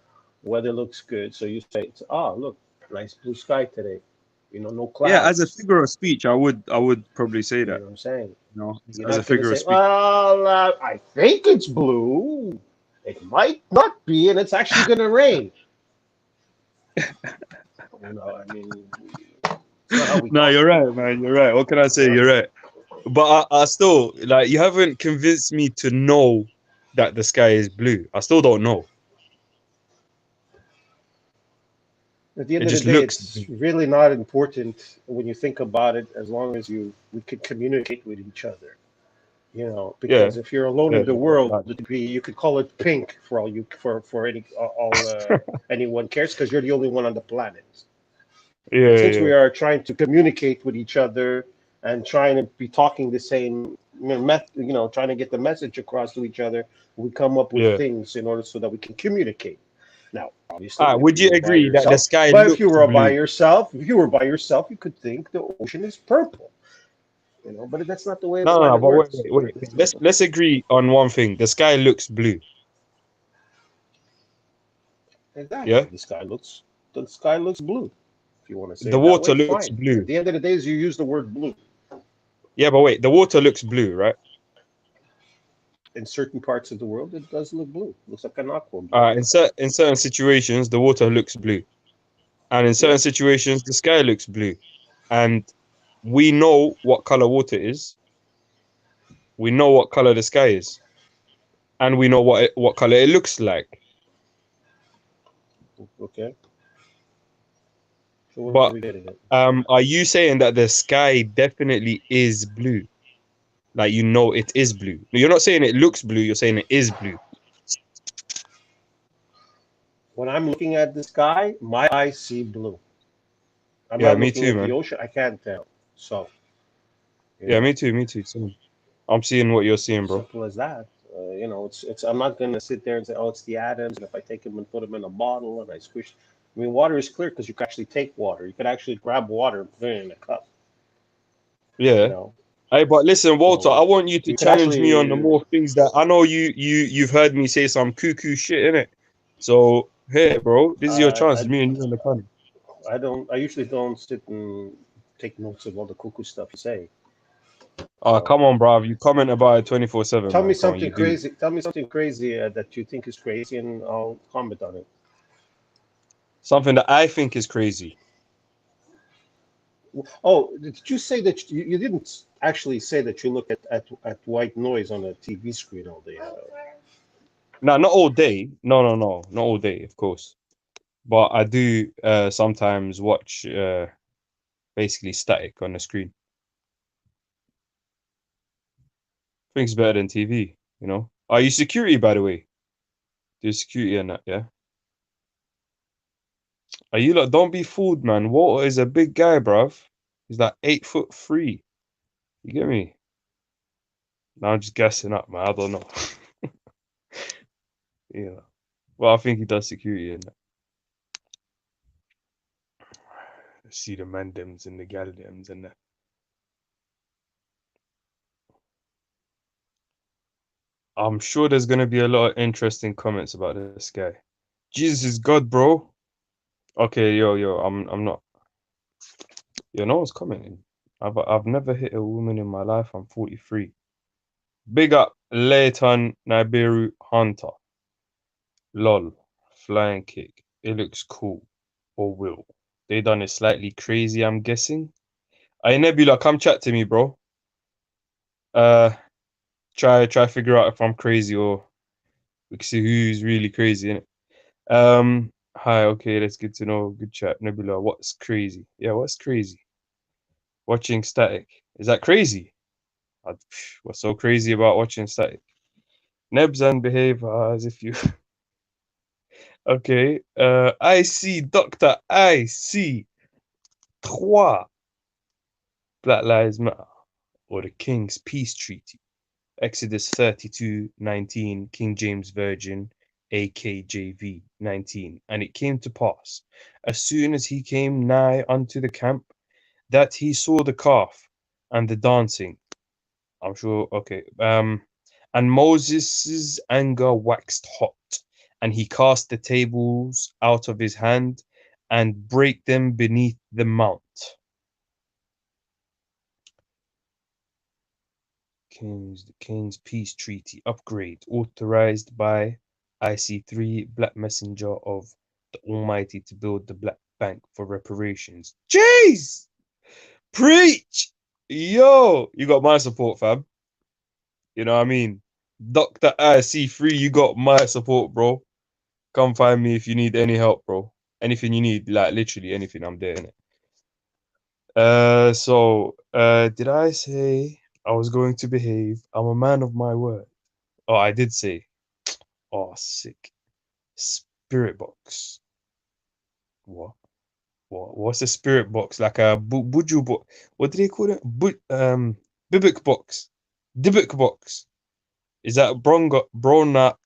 weather looks good. So you say, it's, "Oh, look, nice blue sky today." You know, no Yeah, as a clouds. figure of speech, I would probably say You know that. what I'm saying? You know, You're as a not gonna figure of say, speech. "Well, I think it's blue. It might not be, and it's actually gonna rain." You know, I mean, it's not how we No, talk. you're right, man. You're right. What can I say? You know? You're right. But I still like you haven't convinced me to know that the sky is blue. I still don't know. At the It end of the just day, looks it's blue. really not important when you think about it, as long as we can communicate with each other. You know, Yeah, because if you're alone yeah, in the yeah. world, Like, you could call it pink for all you for any all anyone cares because you're the only one on the planet. But yeah, since yeah, we are trying to communicate with each other and trying to be talking the same, trying to get the message across to each other, we come up with yeah. things in order so that we can communicate. Now, obviously, Ah, if would you you were by agree that the yourself, sky but if you looks were by blue? yourself, you could think the ocean is purple. You know, but that's not the way the No, no, no. planet But wait, works. wait, wait, wait. Let's agree on one thing. The sky looks blue. Exactly. Yeah. The sky looks blue. If you want to say The it that water way, looks fine. At blue. the end of the day, you use the word blue. Yeah, but wait. The water looks blue, right? In certain parts of the world, it does look blue. It looks like an aqua blue. In certain situations, the water looks blue, and in Yeah. certain situations, the sky looks blue. And we know what color water is. We know what color the sky is, and we know what color it looks like. Okay. So what are But we getting at? are you saying that the sky definitely is blue? Like you know it is blue. You're not saying it looks blue. You're saying it is blue. When I'm looking at the sky, my eyes see blue. I'm Yeah, not me looking too, at the man. ocean. I can't tell. So, you Yeah, know, me too. Me too. Same. I'm seeing what you're seeing, bro. simple as that. You know, it's. I'm not gonna sit there and say, oh, it's the atoms, and if I take them and put them in a bottle and I squish. I mean, water is clear because you can actually take water. You could actually grab water and put it in a cup. You Yeah. know, Hey, but listen, Walter, I so want you to you could challenge me on the actually. more things that I know you've heard me say some cuckoo shit in it. So here, bro, this is your chance. I Me and you on the panel. I don't. I usually don't sit and take notes of all the cuckoo stuff you say. Oh, So come on, bruv. You comment about it 24/7, tell me man. Come on, you something do. crazy. Tell me something crazy that you think is crazy, and I'll comment on it. Something that I think is crazy. Oh, did you say that you didn't actually say that you look at white noise on a TV screen all day? Nah, not all day. No, not all day, of course. But I do sometimes watch basically static on the screen. I think it's better than TV, you know. Are you security, by the way? Do you security and that, yeah? Are you like, don't be fooled, man. Walter is a big guy, bruv. He's like 8'3". You get me? Now I'm just guessing up, man. I don't know. Yeah. Well, I think he does security and that. See the mandems and the galdems and that. I'm sure there's gonna be a lot of interesting comments about this guy. Jesus is God, bro. Okay, yo, I'm not. Yo, no one's commenting. I've never hit a woman in my life. I'm 43. Big up Leighton Nibiru Hunter. Lol. Flying kick. It looks cool. Or will. They done it slightly crazy, I'm guessing. Hey Nebula, come chat to me, bro. Try figure out if I'm crazy or we can see who's really crazy, innit? Hi, okay, that's good to know. Good chat. Nebula, what's crazy? Yeah, what's crazy? Watching static. Is that crazy? What's so crazy about watching static? Nebs and behave as if you okay. I see Doctor I see Trois Black Lives Matter or the King's Peace Treaty. Exodus 32:19, King James Version, AKJV 19. And it came to pass, as soon as he came nigh unto the camp, that he saw the calf and the dancing. I'm sure, okay. And Moses' anger waxed hot, and he cast the tables out of his hand and brake them beneath the mount. The King's Peace Treaty upgrade authorized by IC3 Black Messenger of the Almighty to build the Black Bank for reparations. Jeez! Preach! Yo! You got my support, fam. You know what I mean? Dr. IC3, you got my support, bro. Come find me if you need any help, bro. Anything you need, like literally anything, I'm there, innit? Did I say I was going to behave? I'm a man of my word. Oh, I did say. Oh, sick. Spirit box. What? What's a spirit box? Like a buju box? What do they call it? Bibik box. Dibik box. Is that brona?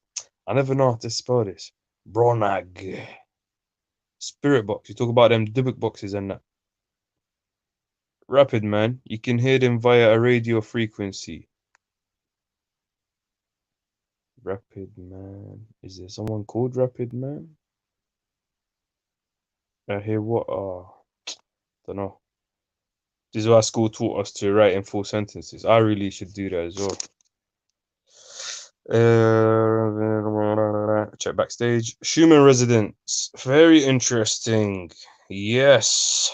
I never know how to spell this. Bronag. Spirit box. You talk about them dibik boxes and that. Rapid man. You can hear them via a radio frequency. Rapid man. Is there someone called Rapid man? I hear what? Don't know. This is why school taught us to write in full sentences. I really should do that as well. Check backstage. Schumann residence. Very interesting. Yes.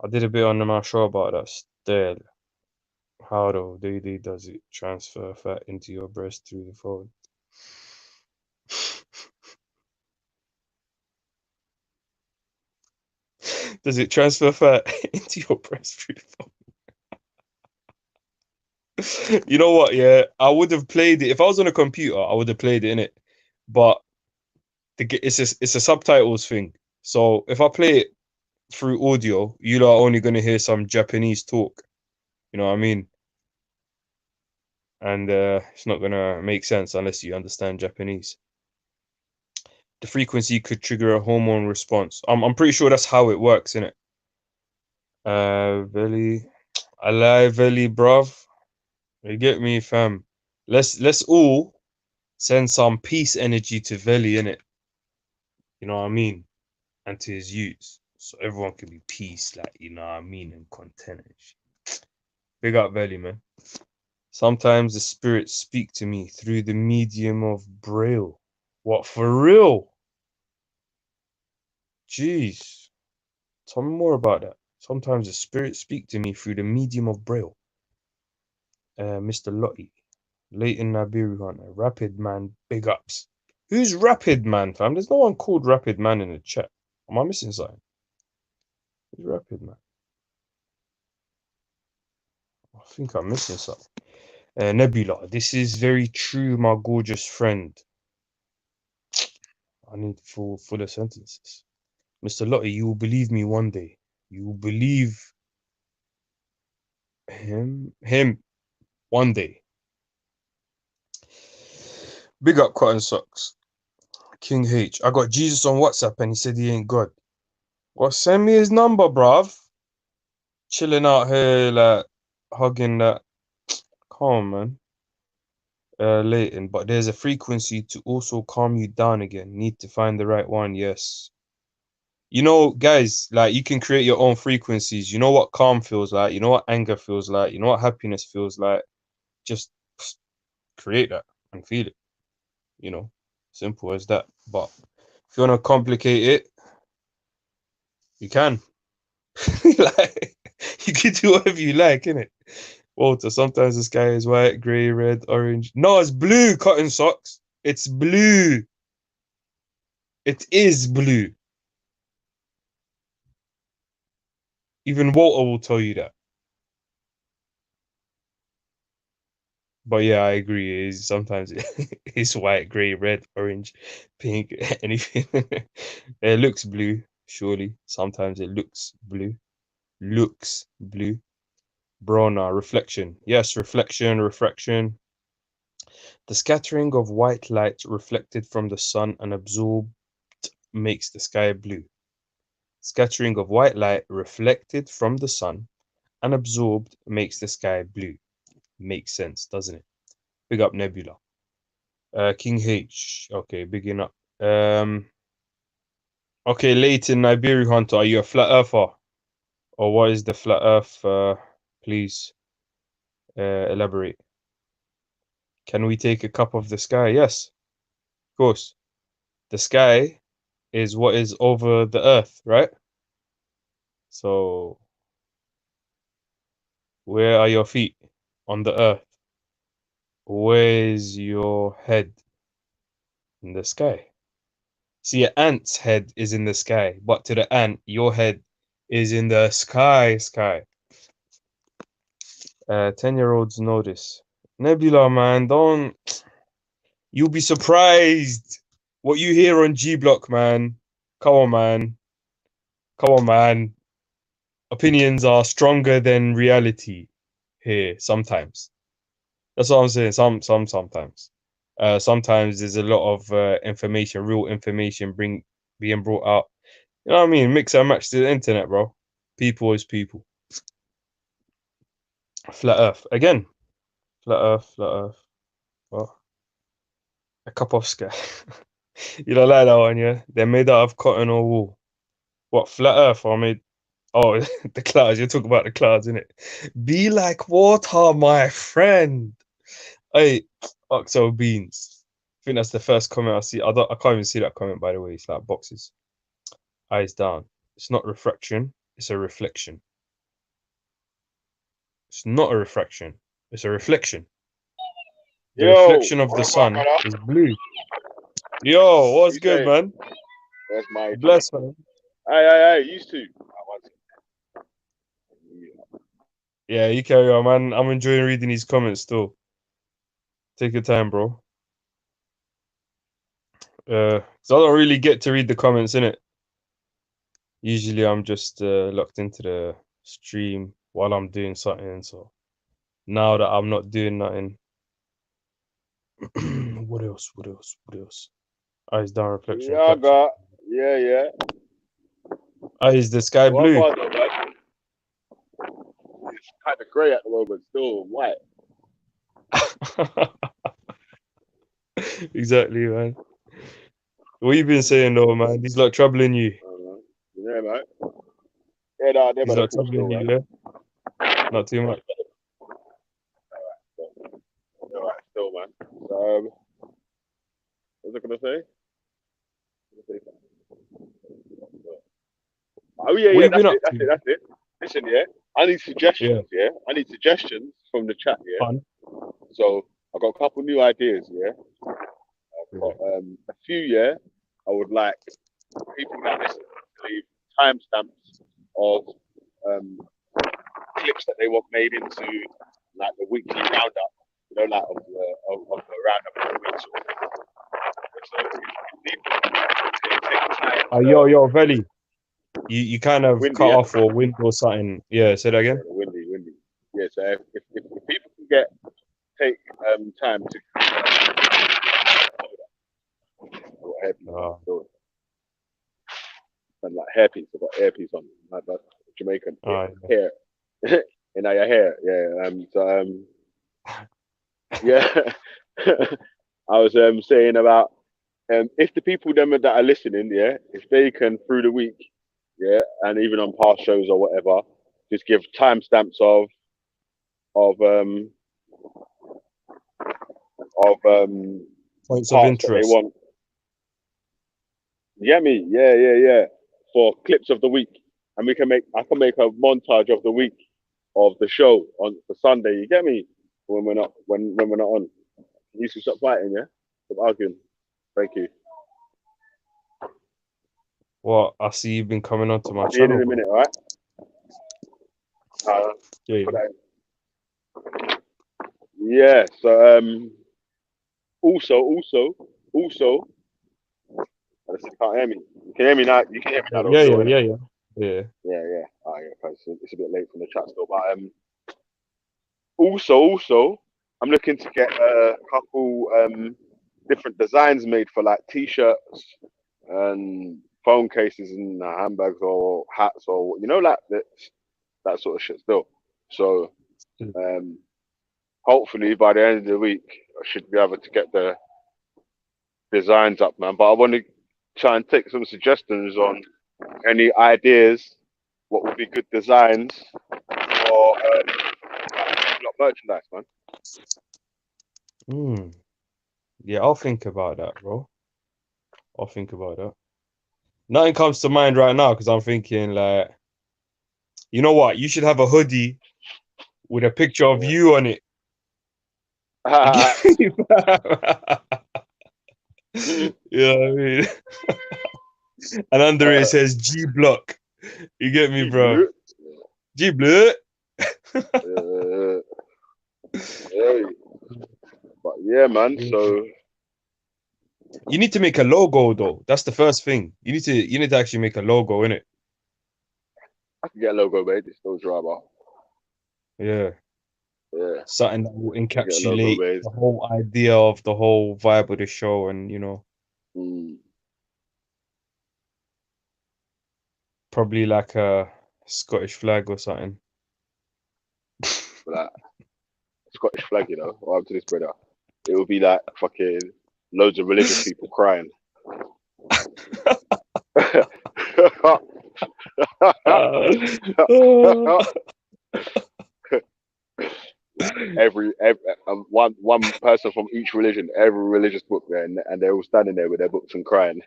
I did a bit on my show about that still. How the daily does it transfer fat into your breast through the phone? Does it transfer fat into your breast through the phone? You know what? Yeah, I would have played it if I was on a computer. I would have played it in it, but it's a subtitles thing. So if I play it through audio, you are only gonna hear some Japanese talk. You know what I mean? and it's not gonna make sense unless you understand Japanese. The frequency could trigger a hormone response. I'm pretty sure that's how it works, innit? Veli, alive, Veli, bruv. You get me, fam? Let's all send some peace energy to Veli, innit? You know what I mean? And to his youths, so everyone can be peace, like, you know what I mean, and content and shit. Big up Veli, man. Sometimes the spirits speak to me through the medium of Braille. What, for real? Jeez. Tell me more about that. Sometimes the spirits speak to me through the medium of Braille. Mr. Lottie. Leighton Nabiru Hunter. Rapid Man, big ups. Who's Rapid Man, fam? There's no one called Rapid Man in the chat. Am I missing something? Who's Rapid Man? I think I'm missing something. Nebula, this is very true, my gorgeous friend. I need fuller sentences. Mr. Lottie, you will believe me one day. You will believe him one day. Big up Cotton Socks. King H. I got Jesus on WhatsApp and he said he ain't God. Well, send me his number, bruv. Chilling out here, like, hugging that. Come on, man. Leighton, but there's a frequency to also calm you down again. Need to find the right one, yes. You know, guys, like, you can create your own frequencies. You know what calm feels like. You know what anger feels like. You know what happiness feels like. Just create that and feel it. You know, simple as that. But if you want to complicate it, you can. Like, you can do whatever you like, innit? Walter, sometimes the sky is white, grey, red, orange. No, it's blue, Cotton Socks. It's blue. It is blue. Even Walter will tell you that. But yeah, I agree. Sometimes it's white, grey, red, orange, pink, anything. It looks blue, surely. Sometimes it looks blue. Looks blue. Brona, reflection. Yes, reflection, refraction. The scattering of white light reflected from the sun and absorbed makes the sky blue. Scattering of white light reflected from the sun and absorbed makes the sky blue. Makes sense, doesn't it? Big up Nebula. King H. Okay, bigging up. Okay, Leighton, Nibiru Hunter, are you a flat earther? Or what is the flat earth? Please elaborate. Can we take a cup of the sky? Yes, of course. The sky is what is over the earth, right? So, where are your feet on the earth? Where's your head? In the sky. See, an ant's head is in the sky, but to the ant, your head is in the sky. 10-year-olds know this. Nebula, man, don't. You'll be surprised what you hear on G Block, man. Come on, man. Come on, man. Opinions are stronger than reality here sometimes. That's what I'm saying. Sometimes. Sometimes there's a lot of information, real information being brought out. You know what I mean? Mix and match to the internet, bro. People is people. Flat Earth again. Flat Earth. Flat Earth. What? A cup of sky. You don't like that one, yeah? They're made out of cotton or wool. What? Flat Earth are made. Oh, the clouds. You're talking about the clouds, innit? Be like water, my friend. Hey, Oxo Beans. I think that's the first comment I see. I can't even see that comment, by the way. It's like boxes. Eyes down. It's not refraction. It's a reflection. It's not a refraction. It's a reflection. The reflection of the sun is blue. Yo, what's good, man? That's my Bless, man. Hey, used to. Yeah, you carry on, man. I'm enjoying reading these comments still. Take your time, bro. 'Cause I don't really get to read the comments, innit? Usually I'm just locked into the stream while I'm doing something. So now that I'm not doing nothing, What else? What else? What else? Eyes down, reflection, Yeah, I reflection. got. Yeah, yeah. Eyes the sky What blue. about that, man? It's kind of grey at the moment, still white. Exactly, man. What you been saying though, man? These lot troubling you. Yeah, man. Yeah, nah, they're These better lot cool troubling still, you, man. yeah? Not too much. All right, still, man. What was I gonna say? Oh yeah, What yeah. you been That's up it. That's to? it. That's it. Listen, yeah. I need Yeah, suggestions. Yeah, I need suggestions from the chat. Yeah. fun. So I got a couple new ideas. Yeah. I've got a few. Yeah. I would like people that listen to leave timestamps of clips that they want made into like the weekly roundup. You know, like of the roundup of the week. So if people take time, Yo, Veli. You kind of windy, cut yeah. off or wind or something. Yeah, say that again. Windy. Yeah. So if people can take time to and like hairpiece. I've got hairpiece on, like that Jamaican hair in your hair. Yeah. Yeah. I was saying about if the people them that are listening, yeah, if they can through the week, yeah, and even on past shows or whatever, just give timestamps of points of parts that they interest. want. Yeah, yeah. For clips of the week, and I can make a montage of the week of the show on for Sunday. You get me? When we're not on, you should stop fighting, yeah. Stop arguing. Thank you. Well, I see you've been coming onto my See you in channel, a bro. minute, all right? Yeah. Yeah. So also, I can't hear me. You can hear me now. You can hear me now, though. Still, innit? Yeah. Yeah. Oh, yeah. It's a bit late from the chat still, but also, I'm looking to get a couple different designs made for like t-shirts and phone cases and handbags or hats or like that sort of shit still. So hopefully by the end of the week I should be able to get the designs up, man. But I want to try and take some suggestions on any ideas, what would be good designs for merchandise, man. Yeah, I'll think about that, bro. I'll think about that. Nothing comes to mind right now because I'm thinking like, you know what? You should have a hoodie with a picture of you on it. You know what I mean? And under it says G Block. You get me, bro? G Block. But yeah, man. So you need to make a logo, though. That's the first thing. You need to actually make a logo, innit? I can get a logo made. It's no drama. Yeah. Something that will encapsulate logo, the whole idea of the whole vibe of the show, and probably like a Scottish flag or something. Like Scottish flag, what happened to this brother? It would be like fucking loads of religious people crying. every one person from each religion, every religious book there, and they're all standing there with their books and crying.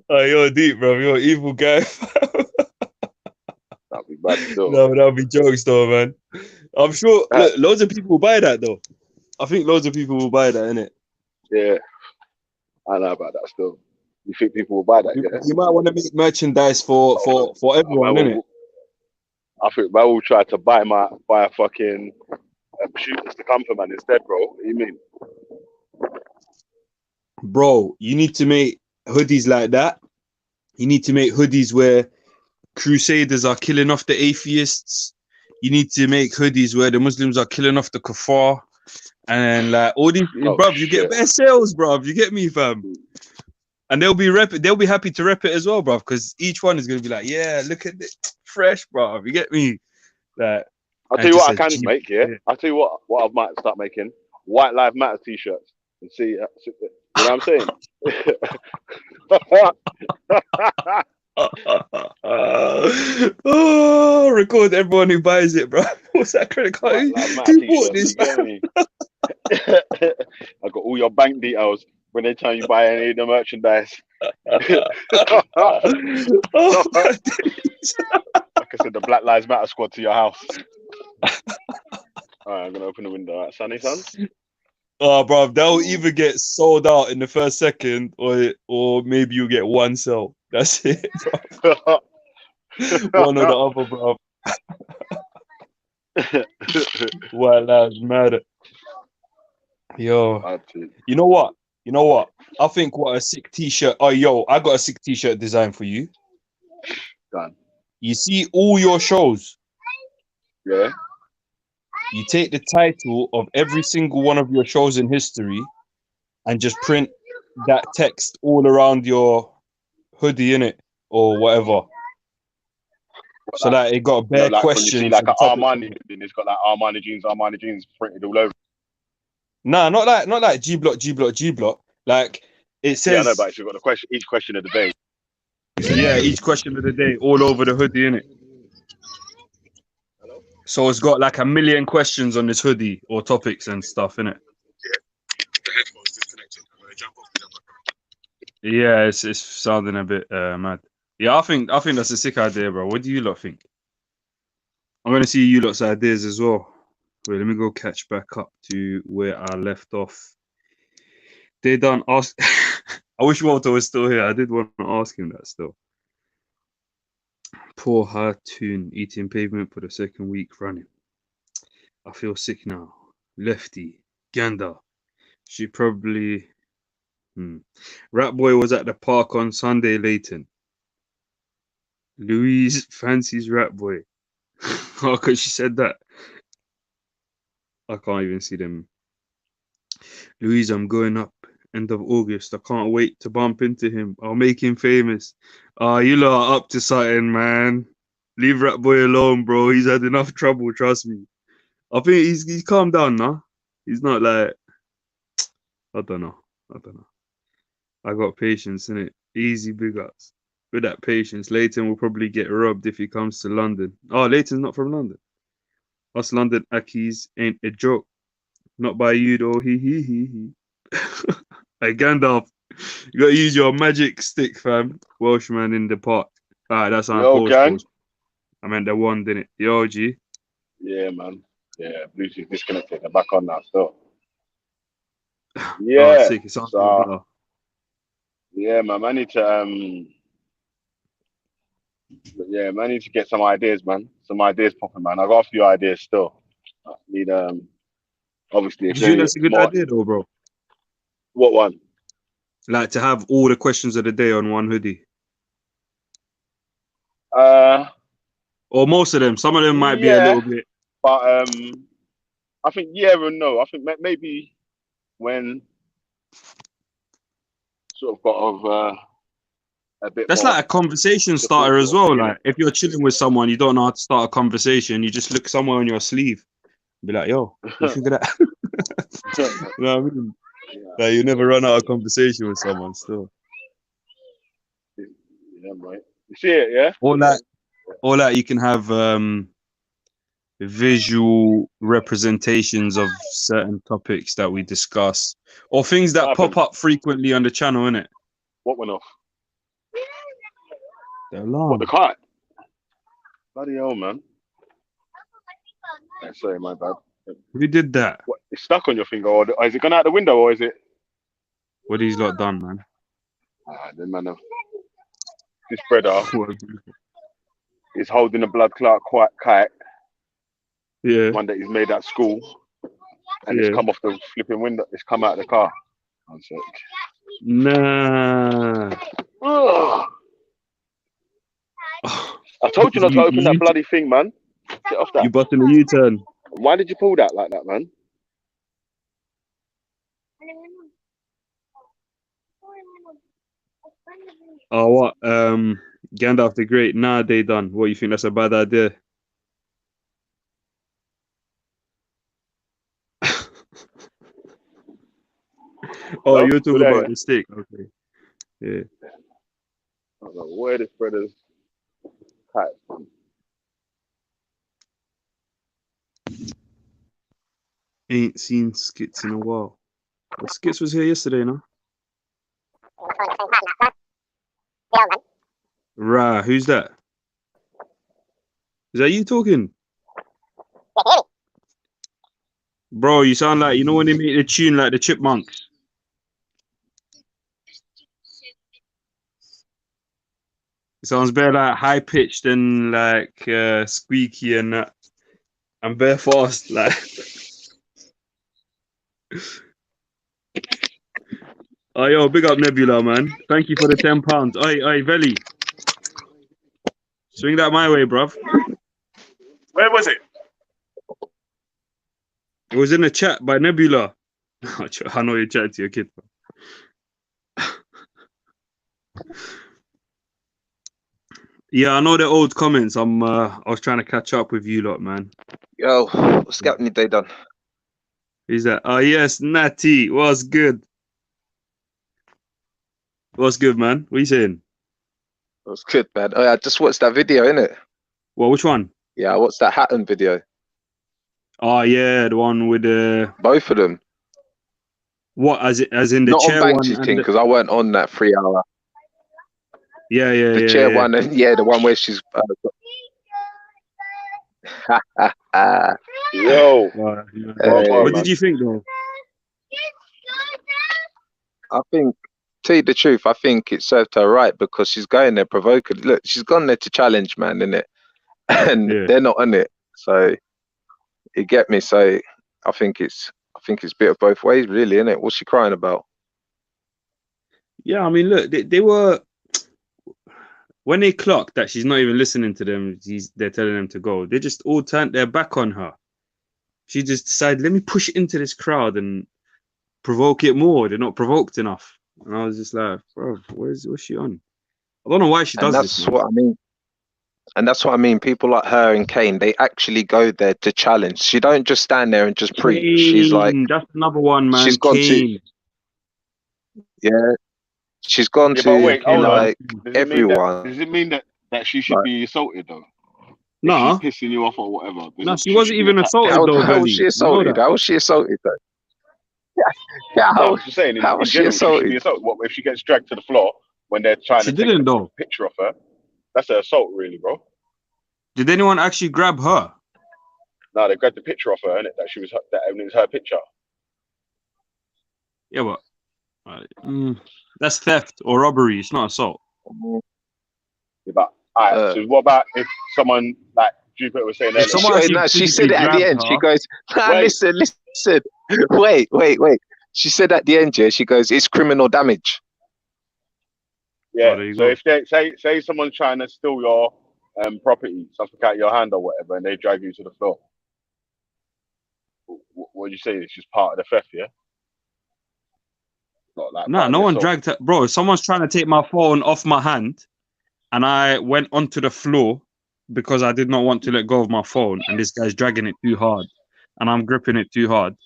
Oh, you're deep, bro. You're an evil guy. That'd be bad still. No, that'll be jokes though, man. I'm sure loads of people will buy that though. I think loads of people will buy that, innit? Yeah. I know about that still. You think people will buy that? You might want to make merchandise for everyone, innit? I think I will try to buy a fucking shooters to come for, man, instead, bro. What do you mean? Bro, you need to make hoodies like that. You need to make hoodies where Crusaders are killing off the atheists. You need to make hoodies where the Muslims are killing off the kuffar. And like all these, bruv, you get better sales, bruv. You get me, fam? And they'll be happy to rep it as well, bruv, because each one is gonna be like, yeah, look at it, fresh, bruv. You get me? Like, I'll tell you what I can make, yeah? I'll tell you what I might start making. White Lives Matter t-shirts. And see, you know what I'm saying? Oh, record everyone who buys it, bro. What's that credit card? Who bought this? I got all your bank details when they tell you buy any of the merchandise. Like I said, the Black Lives Matter squad to your house. All right, I'm gonna open the window. All right, Sunny Sun. Oh, bro, they'll either get sold out in the first second, or maybe you get one sell. That's it, bro. One or the other, bro. White Lives Matter. Yo, you know what? I think what a sick t-shirt. Oh, yo, I got a sick t-shirt design for you. Done. You see all your shows. Yeah. You take the title of every single one of your shows in history and just print that text all around your hoodie, innit? Or whatever. So like it got bare like questions. When you see like an Armani, it's got like Armani jeans printed all over. Nah, not like G block. Like it says. Yeah, I know, but it's got the question. Each question of the day. Yeah, each question of the day, all over the hoodie, innit? So it's got like 1 million questions on this hoodie or topics and stuff, innit? Yeah, it's sounding a bit mad. Yeah, I think that's a sick idea, bro. What do you lot think? I'm gonna see you lot's ideas as well. Wait, let me go catch back up to where I left off. They done ask. I wish Walter was still here. I did want to ask him that still. Poor Hartoon eating pavement for the second week running. I feel sick now. Lefty, Gander. She probably. Rat Boy was at the park on Sunday, Leighton. Louise fancies Rat Boy. Oh, because she said that. I can't even see them. Louise, I'm going up end of August. I can't wait to bump into him. I'll make him famous. You lot are up to something, man. Leave Rat Boy alone, bro. He's had enough trouble, trust me. I think he's calmed down now. He's not like, I don't know. I got patience, innit? Easy big ups. With that patience, Leighton will probably get robbed if he comes to London. Oh, Leighton's not from London. Us London Ackies ain't a joke. Not by you though. He. Hey Gandalf, you gotta use your magic stick, fam. Welshman in the park. Alright, that's on post. I meant the one, didn't it? Yo, G. Yeah, man. Yeah, Bluetooth disconnected. I'm back on now still. Yeah. Oh, sick. It sounds better. Yeah, man. I need to I need to get some ideas, man. Some ideas popping, man. I got a few ideas still. I need obviously. Do you think that's a good idea, though, bro? What one? Like to have all the questions of the day on one hoodie. Or most of them. Some of them might be a little bit. But I think yeah and no. I think maybe when sort of got a bit. That's more like a conversation starter as well. Like if you're chilling with someone, you don't know how to start a conversation. You just look somewhere on your sleeve, be like, "Yo, you think of that?" You know what I mean? Like you never run out of conversation with someone. Still. Yeah, right. You see it, yeah. Or like you can have visual representations of certain topics that we discuss, or things that pop up frequently on the channel, innit? What went off? The alarm. What, the kite? Bloody hell, man. Yeah, sorry, my bad. Who did that? What, it's stuck on your finger, or is it gone out the window, or is it? What he's not done, man. Then man, this brother is holding a blood clot kite. Yeah. One that he's made at school, and it's come off the flipping window. It's come out of the car. One sec. Nah. I told you not to open that You bloody thing, man. Get off that. busting a U-turn. Why did you pull that like that, man? Oh, what? Gandalf the Great. Nah, they done. What, you think that's a bad idea? Oh, No? you were talking Good about area. the stick. Okay. Yeah. I don't know where this brother's cat from. Ain't seen Skits in a while. Well, Skits was here yesterday, no? Rah, who's that? Is that you talking? Bro, you sound like, you know when they make the tune like the Chipmunks? It sounds better like high pitched and like squeaky and that. I'm bare fast, like. Oh, yo, big up Nebula, man. Thank you for the £10. Oi, Veli. Swing that my way, bruv. Where was it? It was in the chat by Nebula. I know you're chatting to your kid. Yeah, I know the old comments. I was trying to catch up with you lot, man. Yo, what's happening, they done? Who's that? Oh, yes, Natty. What's good? What's good, man? What are you saying? What's good, man? Oh, I just watched that video, innit? Well, which one? Yeah, I watched that Hatton video. Oh, yeah, the one with the... Both of them. What, as in the Not on chair one? Banks's And thing, the... because I weren't on that 3 hour. Yeah, The chair one, and yeah, the one where she's... Yo. What did you think, though? I think, tell you the truth, I think it served her right because she's going there provoking. Look, she's gone there to challenge, man, innit? And they're not on it. So you get me. So I think it's a bit of both ways, really, innit? What's she crying about? Yeah, I mean, look, they were... When they clocked that she's not even listening to them, they're telling them to go. They just all turned their back on her. She just decided, let me push it into this crowd and provoke it more. They're not provoked enough. And I was just like, bro, what's she on? I don't know why she does this. That's what I mean. And that's what I mean. People like her and Kane, they actually go there to challenge. She don't just stand there and just preach. She's like, that's another one, man. She's gone Kane. She's gone to But wait, hold like on. everyone. Does it mean that she should be assaulted though? No. If she's pissing you off or whatever. No, she wasn't even assaulted though. How was she assaulted? How was she assaulted though? Yeah, I was just saying. How In was she general, she should assaulted? be assaulted. What if she gets dragged to the floor when they're trying She to take didn't, though. a picture of her? That's an assault, really, bro. Did anyone actually grab her? No, they grabbed the picture of her, innit? That it was her picture. Yeah, but that's theft or robbery. It's not assault. Yeah, but alright. So what about if someone like Jupiter was saying earlier? She said it at the end. She goes, listen. Wait. She said at the end, she goes, it's criminal damage. Yeah. So if they say someone's trying to steal your property, something out your hand or whatever, and they drag you to the floor, what do you say? It's just part of the theft, yeah? Not like Nah, no one dragged her. Bro, if someone's trying to take my phone off my hand and I went onto the floor because I did not want to let go of my phone and this guy's dragging it too hard and I'm gripping it too hard.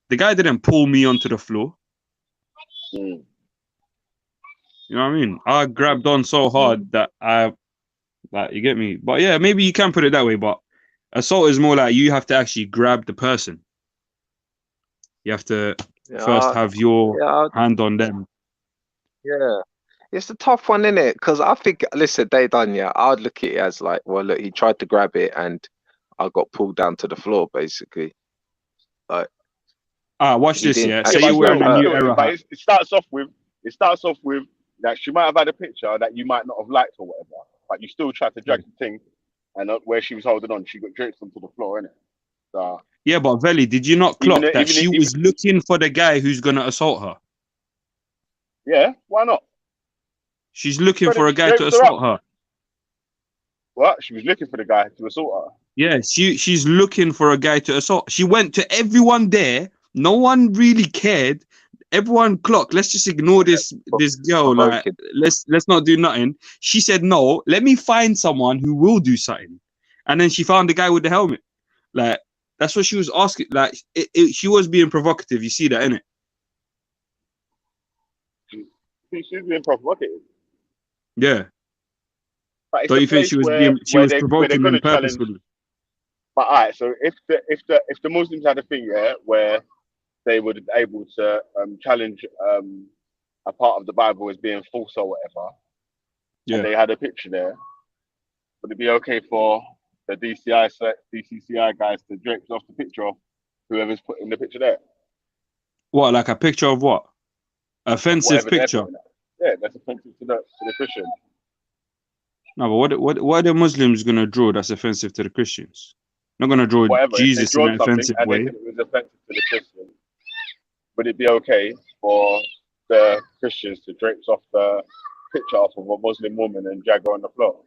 The guy didn't pull me onto the floor. You know what I mean? I grabbed on so hard that you get me? But yeah, maybe you can put it that way, but assault is more like you have to actually grab the person. You have to first have your hand on them. Yeah. It's a tough one, isn't it? Because I think, listen, they done, I'd look at it as like, well, look, he tried to grab it and I got pulled down to the floor, basically. Like, watch this, yeah. Say you're wearing a new era hat. It starts off with that she might have had a picture that you might not have liked or whatever, but you still tried to drag the thing, and where she was holding on, she got draped onto the floor, innit? So, yeah, but Veli, did you not clock that she was looking for the guy who's gonna assault her? Yeah, why not? She's looking for a guy to assault her. What? She was looking for the guy to assault her. Yeah, she's looking for a guy to assault. She went to everyone there. No one really cared. Everyone clocked. Let's just ignore this girl. Like, let's not do nothing. She said no. Let me find someone who will do something. And then she found the guy with the helmet. Like, that's what she was asking. Like, she was being provocative. You see that, innit? She's being provocative. Yeah. But it's Don't a you think place she was where, being where they're provoking going them to challenge. purposefully? But all right, so if the Muslims had a thing, yeah, where they were able to challenge a part of the Bible as being false or whatever, and they had a picture there, would it be okay for the DCCI guys to drape off the picture of whoever's putting the picture there? What, like a picture of what? Offensive picture? Yeah, that's offensive to the Christians. No, but what are the Muslims gonna draw that's offensive to the Christians? Not gonna draw Whatever. Jesus in an offensive and way. they think it was offensive to the Christians, would it be okay for the Christians to drape off the picture off of a Muslim woman and drag her on the floor,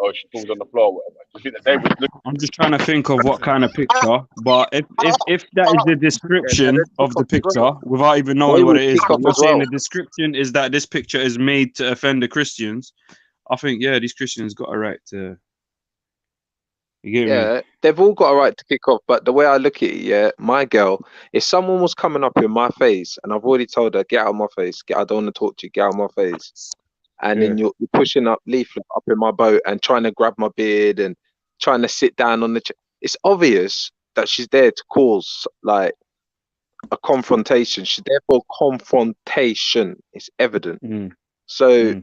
or she falls on the floor, or whatever? Do you think that they would look? I'm just trying to think of what kind of picture, but if that is the description of the picture, without even knowing what it is, but you're saying the description is that this picture is made to offend the Christians, I think, yeah, these Christians got a right to. You get me? They've all got a right to kick off, but the way I look at it, yeah, my girl, if someone was coming up in my face and I've already told her, get out of my face, I don't want to talk to you, get out of my face, and then you're pushing up leaflet up in my boat and trying to grab my beard and trying to sit down on the chair, it's obvious that she's there to cause like a confrontation. She's there for confrontation. It's evident. So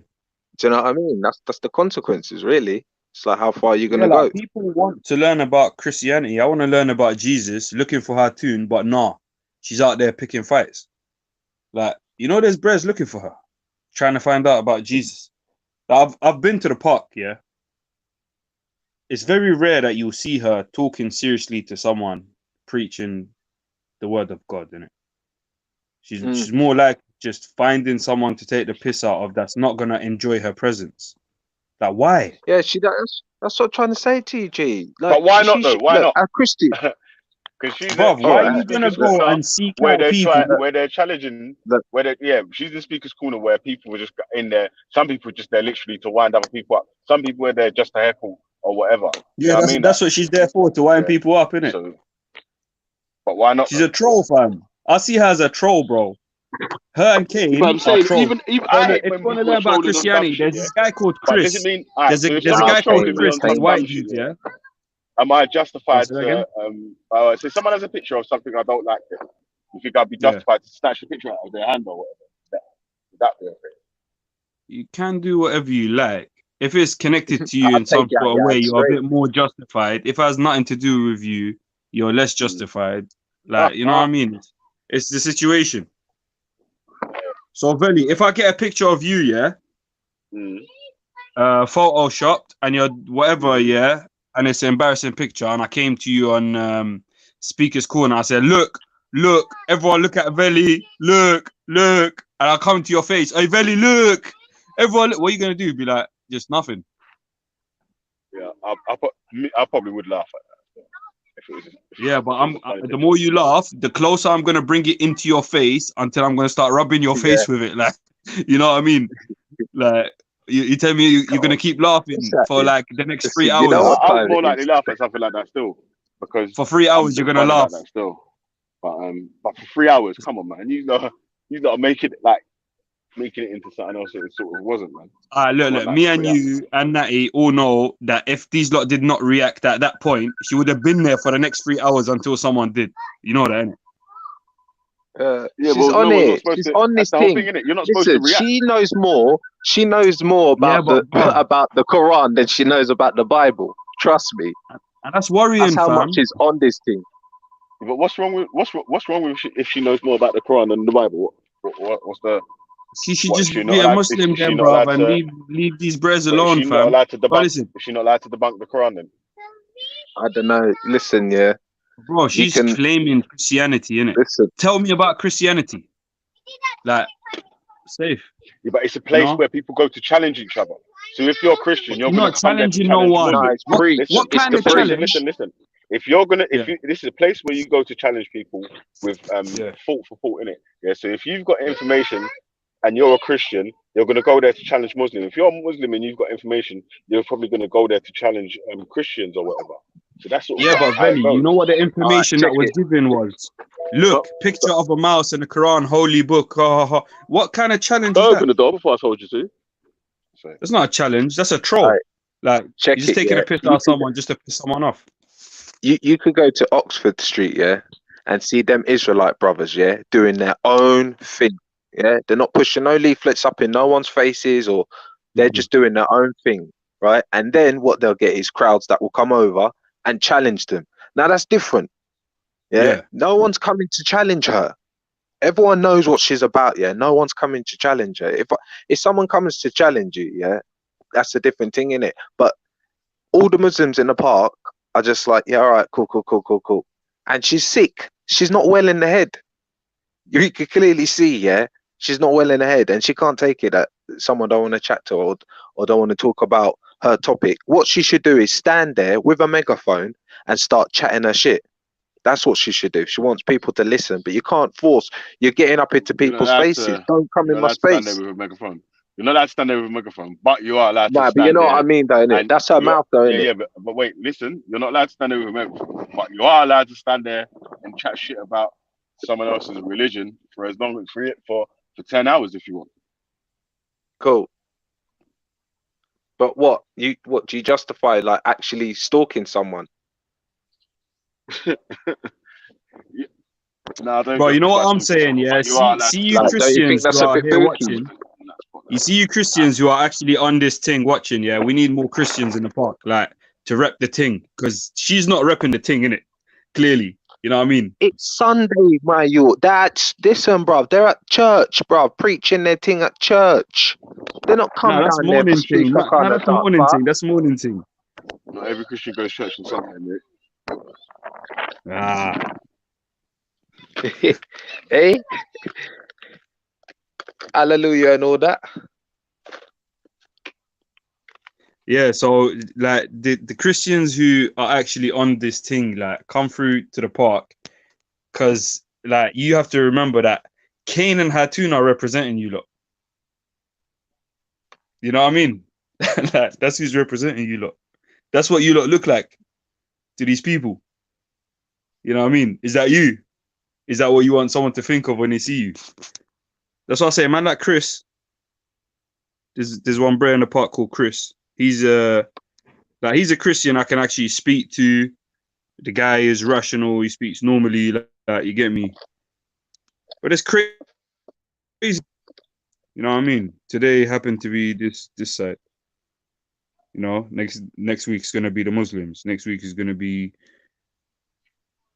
do you know what I mean? That's the consequences, really. It's like, how far are you gonna go? People want to learn about Christianity. I want to learn about Jesus, looking for her tune, but nah, she's out there picking fights. Like, you know, there's Brez looking for her, trying to find out about Jesus. I've been to the park, yeah. It's very rare that you'll see her talking seriously to someone preaching the word of God, innit? She's more like just finding someone to take the piss out of that's not gonna enjoy her presence. Like, why? Yeah, that's what I'm trying to say to you, G. Like, but why not though? Why not? A Christian. Because she's Bruv, why are you gonna go and seek where out people where they're challenging she's the speaker's corner where people were just in there. Some people were just there literally to wind other people up. Some people were there just to heckle or whatever. Yeah, that's what she's there for, to wind people up, innit? So, but why not? She's a troll, fam. I see her as a troll, bro. Her and Kane But I'm saying, even I hate if when you want to people learn are about trolling on Christianity, dumb there's shit, this guy called But Chris. does it mean There's a guy called Chris, this white dude, yeah. Am I justified to so someone has a picture of something I don't like, you think I'd be justified to snatch a picture out of their hand or whatever? Would that be okay? You can do whatever you like. If it's connected to you in some sort of way, you're a bit more justified. If it has nothing to do with you, you're less justified. Like, you know what I mean? It's the situation. So, Veli, if I get a picture of you, yeah, photoshopped, and you're whatever, yeah, and it's an embarrassing picture, and I came to you on Speaker's Corner, I said, look, everyone look at Veli, look, and I'll come to your face, hey, Veli, look, everyone, look. What are you going to do? Be like, just nothing. Yeah, I probably would laugh at that. But the more you laugh, the closer I'm gonna bring it into your face until I'm gonna start rubbing your face with it. Like, you know what I mean? Like, you tell me you're gonna keep laughing for like the next 3 hours. I would more likely laugh at something like that still, because for 3 hours you're gonna laugh. Like that still. But for 3 hours, come on, man, you gotta make it making it into something else that it sort of wasn't, man. Look, like me and you and Natty all know that if these lot did not react at that point, she would have been there for the next 3 hours until someone did. You know that, innit? She's on it. She's on this thing. You're not supposed to react. She knows more. She knows more about about the Quran than she knows about the Bible. Trust me. And that's worrying. That's how much is on this thing. But what's wrong with if she knows more about the Quran than the Bible? What's the? She should just be a Muslim then, bro, and leave these breads alone, fam. Is she not allowed to debunk the Quran then? I don't know. Listen, yeah. Bro, she's claiming Christianity, innit? Tell me about Christianity. Like, safe. Yeah, but it's a place where people go to challenge each other. So if you're Christian, you're You're gonna not come there to challenging no challenge one. No, Muslims. it's What preach. Listen, what It's kind the of preach. challenge? listen. If you're gonna, Yeah, this is a place where you go to challenge people with yeah. fault for fault in it. Yeah. So if you've got information and you're a Christian, you're gonna go there to challenge Muslim. If you're a Muslim and you've got information, you're probably gonna go there to challenge Christians or whatever. So that's sort of Yeah, but how it Veli, you goes. know what the All right, information check that was it. given was? So, Look, so picture of a mouse in the Quran, holy book. Ha, ha, ha. What kind of challenge is that? open the door before I told you to. So, That's not a challenge. That's a All troll. right, Like check you're just it. taking Yeah, a piss out of someone just to piss someone off. you could go to Oxford Street, yeah, and see them Israelite brothers, yeah, doing their own thing. Yeah, they're not pushing no leaflets up in no one's faces, or they're Mhm. just doing their own thing, right? And then what they'll get is crowds that will come over and challenge them. Now that's different. Yeah, Yeah. no one's coming to challenge her. Everyone knows what she's about. Yeah, no one's coming to challenge her. If someone comes to challenge you, yeah, that's a different thing, innit? But all the Muslims in the park are just like, yeah, all right, cool, cool, cool, cool, cool. And she's sick. She's not well in the head. You can clearly see, yeah, she's not well in the head, and she can't take it that someone don't want to chat to her, or don't want to talk about her topic. What she should do is stand there with a megaphone and start chatting her shit. That's what she should do. She wants people to listen, but you can't force. You're getting up into you're not people's allowed faces. to. Don't come You're in not my allowed to stand there space. with a megaphone. You're not allowed to stand there with a megaphone, but you are allowed to Nah, but you stand know what I there. mean, though, innit? And That's her you're, mouth, though, yeah, innit? yeah, but wait, listen. You're not allowed to stand there with a megaphone, but you are allowed to stand there and chat shit about someone else's religion for as long as for 10 hours if you want. Cool. But what do you justify, like actually stalking someone? Yeah. No, I don't Bro, you know justify what I'm stalking saying? someone, Yeah. but you are allowed See to you stand Like, there. don't you think Christians who that's a are bit here bookie? watching. You see you Christians who are actually on this thing watching. Yeah, we need more Christians in the park, like to rep the thing, because she's not repping the thing, innit? Clearly, you know what I mean? It's Sunday, my you. That's listen, bruv. They're at church, bruv, preaching their thing at church. They're not No, come that's down there for morning speak thing. a No, kind of that's a dark morning fuck. thing. That's morning thing. Not every Christian goes to church on Sunday, mate. Ah, Hey, hallelujah and all that. yeah. So like the Christians who are actually on this thing, like come through to the park, because like you have to remember that Kane and Hatun are representing you lot. You know what I mean? Like, that's who's representing you lot. That's what you lot look like to these people. You know what I mean? Is that you? Is that what you want someone to think of when they see you? That's what I say, man. Like Chris, there's one bro in the park called Chris. He's a Christian I can actually speak to. The guy is rational. He speaks normally. Like you get me. But it's crazy. You know what I mean? Today happened to be this side. You know, next week's gonna be the Muslims. Next week is gonna be.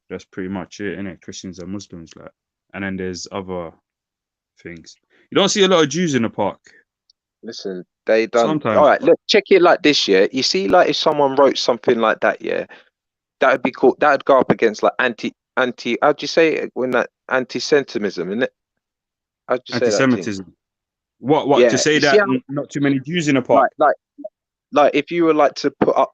That's pretty much it, innit? Christians and Muslims, like, and then there's other things. You don't see a lot of Jews in the park. Listen, they done. All Sometimes, right, look, check it like this, yeah. You see, like if someone wrote something like that, yeah, that would be called. That would go up against like anti. How'd you say it when that anti-Semitism, isn't it? How'd you say that thing? anti-Semitism. What to Yeah, say you see that how not too many Jews in the park? like if you were like to put up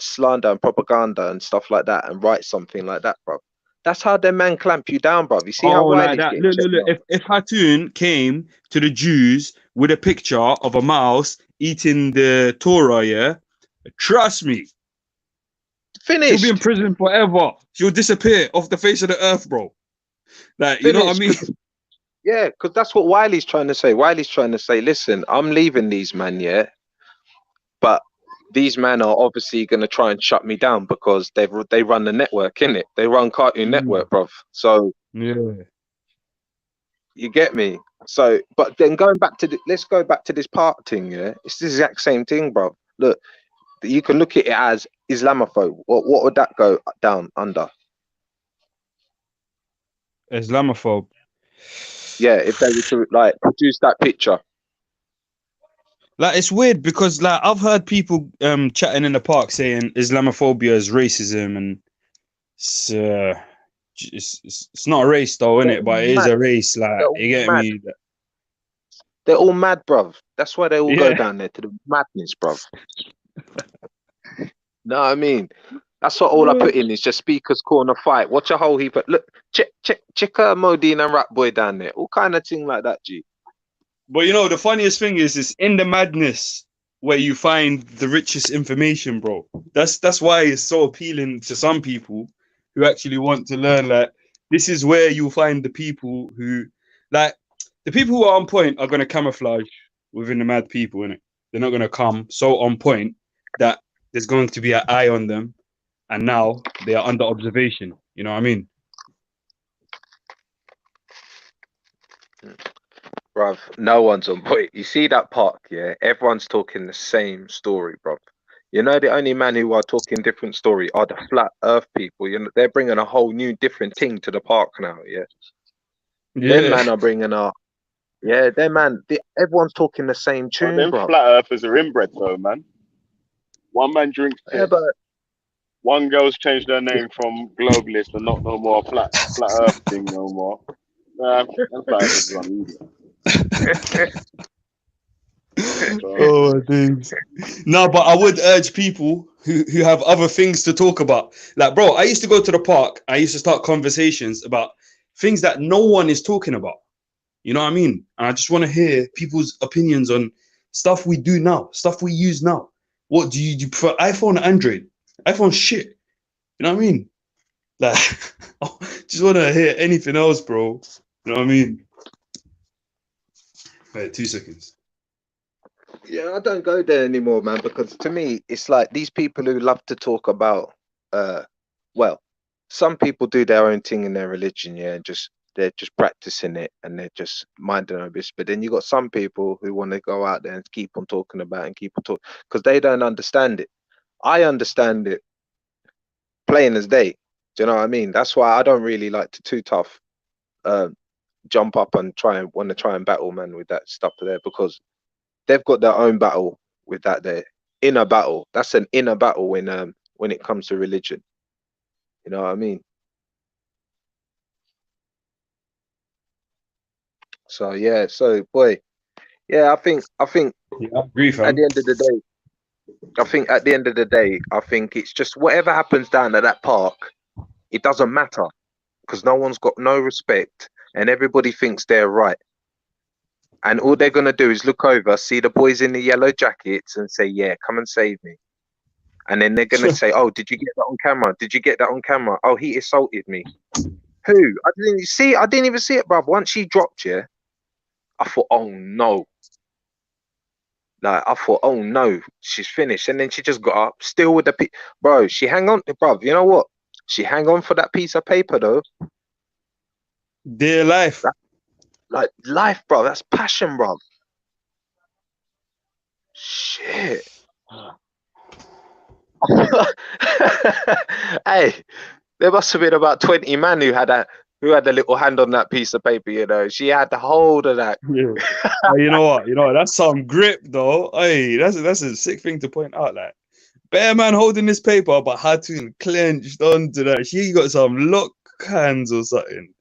slander and propaganda and stuff like that and write something like that, bro. That's how them man clamp you down, bro. You see how Oh, like Wiley's that. getting Look, checked look. now? If Hatun came to the Jews with a picture of a mouse eating the Torah, yeah, trust me, she'll be in Finished. prison forever. She'll disappear off the face of the earth, bro. Like, you know what I mean? Finished. Yeah, because that's what Wiley's trying to say. Wiley's trying to say, listen, I'm leaving these men, yeah, but these men are obviously going to try and shut me down because they run the network, innit? They run Cartoon Network, bruv. So Yeah. you get me. So, but then going back to let's go back to this part thing, yeah. It's the exact same thing, bruv. Look, you can look at it as Islamophobe. What would that go down under? Islamophobe. Yeah, if they were to like produce that picture. Like, it's weird because like I've heard people chatting in the park saying Islamophobia is racism, and it's not a race though, They're innit? But it is mad. a race. Like, They're you get mad. me? They're all mad, bruv. That's why they all go Yeah. down there to the madness, bruv. No, I mean, that's what all I put in is just speakers corner fight. Watch a whole heap of look, check Modine and Rat Boy down there. All kind of thing like that, G. But you know, the funniest thing is it's in the madness where you find the richest information, bro. That's why it's so appealing to some people who actually want to learn. Like, this is where you'll find the people who, like, the people who are on point are going to camouflage within the mad people, innit? They're not going to come so on point that there's going to be an eye on them, and now they are under observation. You know what I mean? Bruv, no one's on point. You see that park, yeah? Everyone's talking the same story, bruv. You know, the only man who are talking different story are the flat earth people. You know, they're bringing a whole new different thing to the park now, yeah? Them Yeah. man are bringing a, yeah, them man, everyone's talking the same Well, tune, them bruv. flat earthers are inbred though, man. One man drinks Yeah, piss. but One girl's changed her name from globalist and not no more flat earth thing no more. Nah, them flat earthers are on Oh my days. No, but I would urge people who have other things to talk about. Like, bro, I used to go to the park. I used to start conversations about things that no one is talking about. You know what I mean? And I just want to hear people's opinions on stuff we do now, stuff we use now. What do you prefer, iPhone or Android? iPhone shit. You know what I mean? Like, just want to hear anything else, bro. You know what I mean? Wait, 2 seconds. yeah, I don't go there anymore, man, because to me, it's like these people who love to talk about, well, some people do their own thing in their religion, yeah, and they're just practicing it and they're just minding their own business. But then you got some people who want to go out there and keep on talking about it and keep on talking because they don't understand it. I understand it plain as day. Do you know what I mean? That's why I don't really like to too tough jump up and want to try and battle, man, with that stuff there because they've got their own battle with that there. Inner battle. That's an inner battle when it comes to religion. You know what I mean? So yeah, so boy, yeah, I think Yeah, I agree, at fam. the end of the day, I think it's just whatever happens down at that park, it doesn't matter because no one's got no respect and everybody thinks they're right. And all they're gonna do is look over, see the boys in the yellow jackets, and say, "Yeah, come and save me." And then they're gonna say, "Oh, did you get that on camera? Did you get that on camera? Oh, he assaulted me." Who? I didn't see. I didn't even see it, bruv. Once she dropped, yeah, I thought, "Oh no." Like I thought, "Oh no, she's finished." And then she just got up, still with the bro. She hang on, bruv. You know what? She hang on for that piece of paper though. Dear life. Like life, bro. That's passion, bro. Shit. Hey, there must have been about 20 men who had a little hand on that piece of paper, you know. She had the hold of that. Yeah. You know what? That's some grip though. Hey, that's a sick thing to point out. Like, bear man holding this paper, but Hatun clenched onto that. She got some lock hands or something.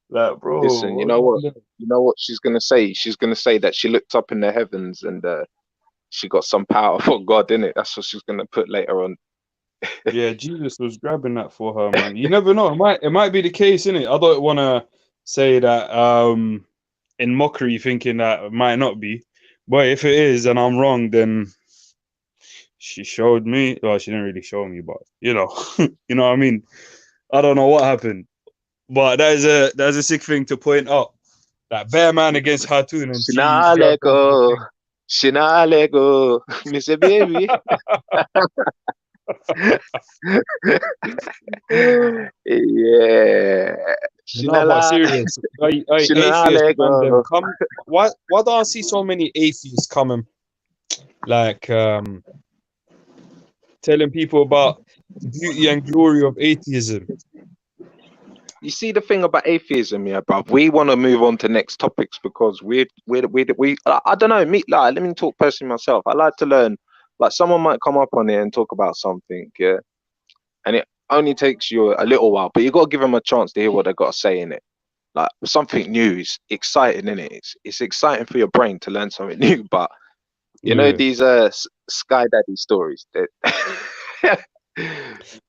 Like, bro. Listen, you know what? You know what she's gonna say? She's gonna say that she looked up in the heavens and she got some power from God in it. That's what she's gonna put later on. Yeah, Jesus was grabbing that for her, man. You never know. It might be the case, innit? I don't want to say that in mockery, thinking that it might not be. But if it is and I'm wrong, then she showed me. Well, she didn't really show me, but you know what I mean. I don't know what happened, but that is a sick thing to point out. That bear man against Hatun and Shinalego, Mr. Baby. Yeah. No, but serious. Atheists, man, them come. Why don't I see so many atheists coming, like telling people about the beauty and glory of atheism? You see the thing about atheism, yeah, bruv. We want to move on to next topics because we I don't know, let me talk personally myself. I like to learn. Like someone might come up on it and talk about something, yeah, and it only takes you a little while, but you got to give them a chance to hear what they got to say in it. like something new is exciting, isn't it? It's exciting for your brain to learn something new. But you know these Sky Daddy stories that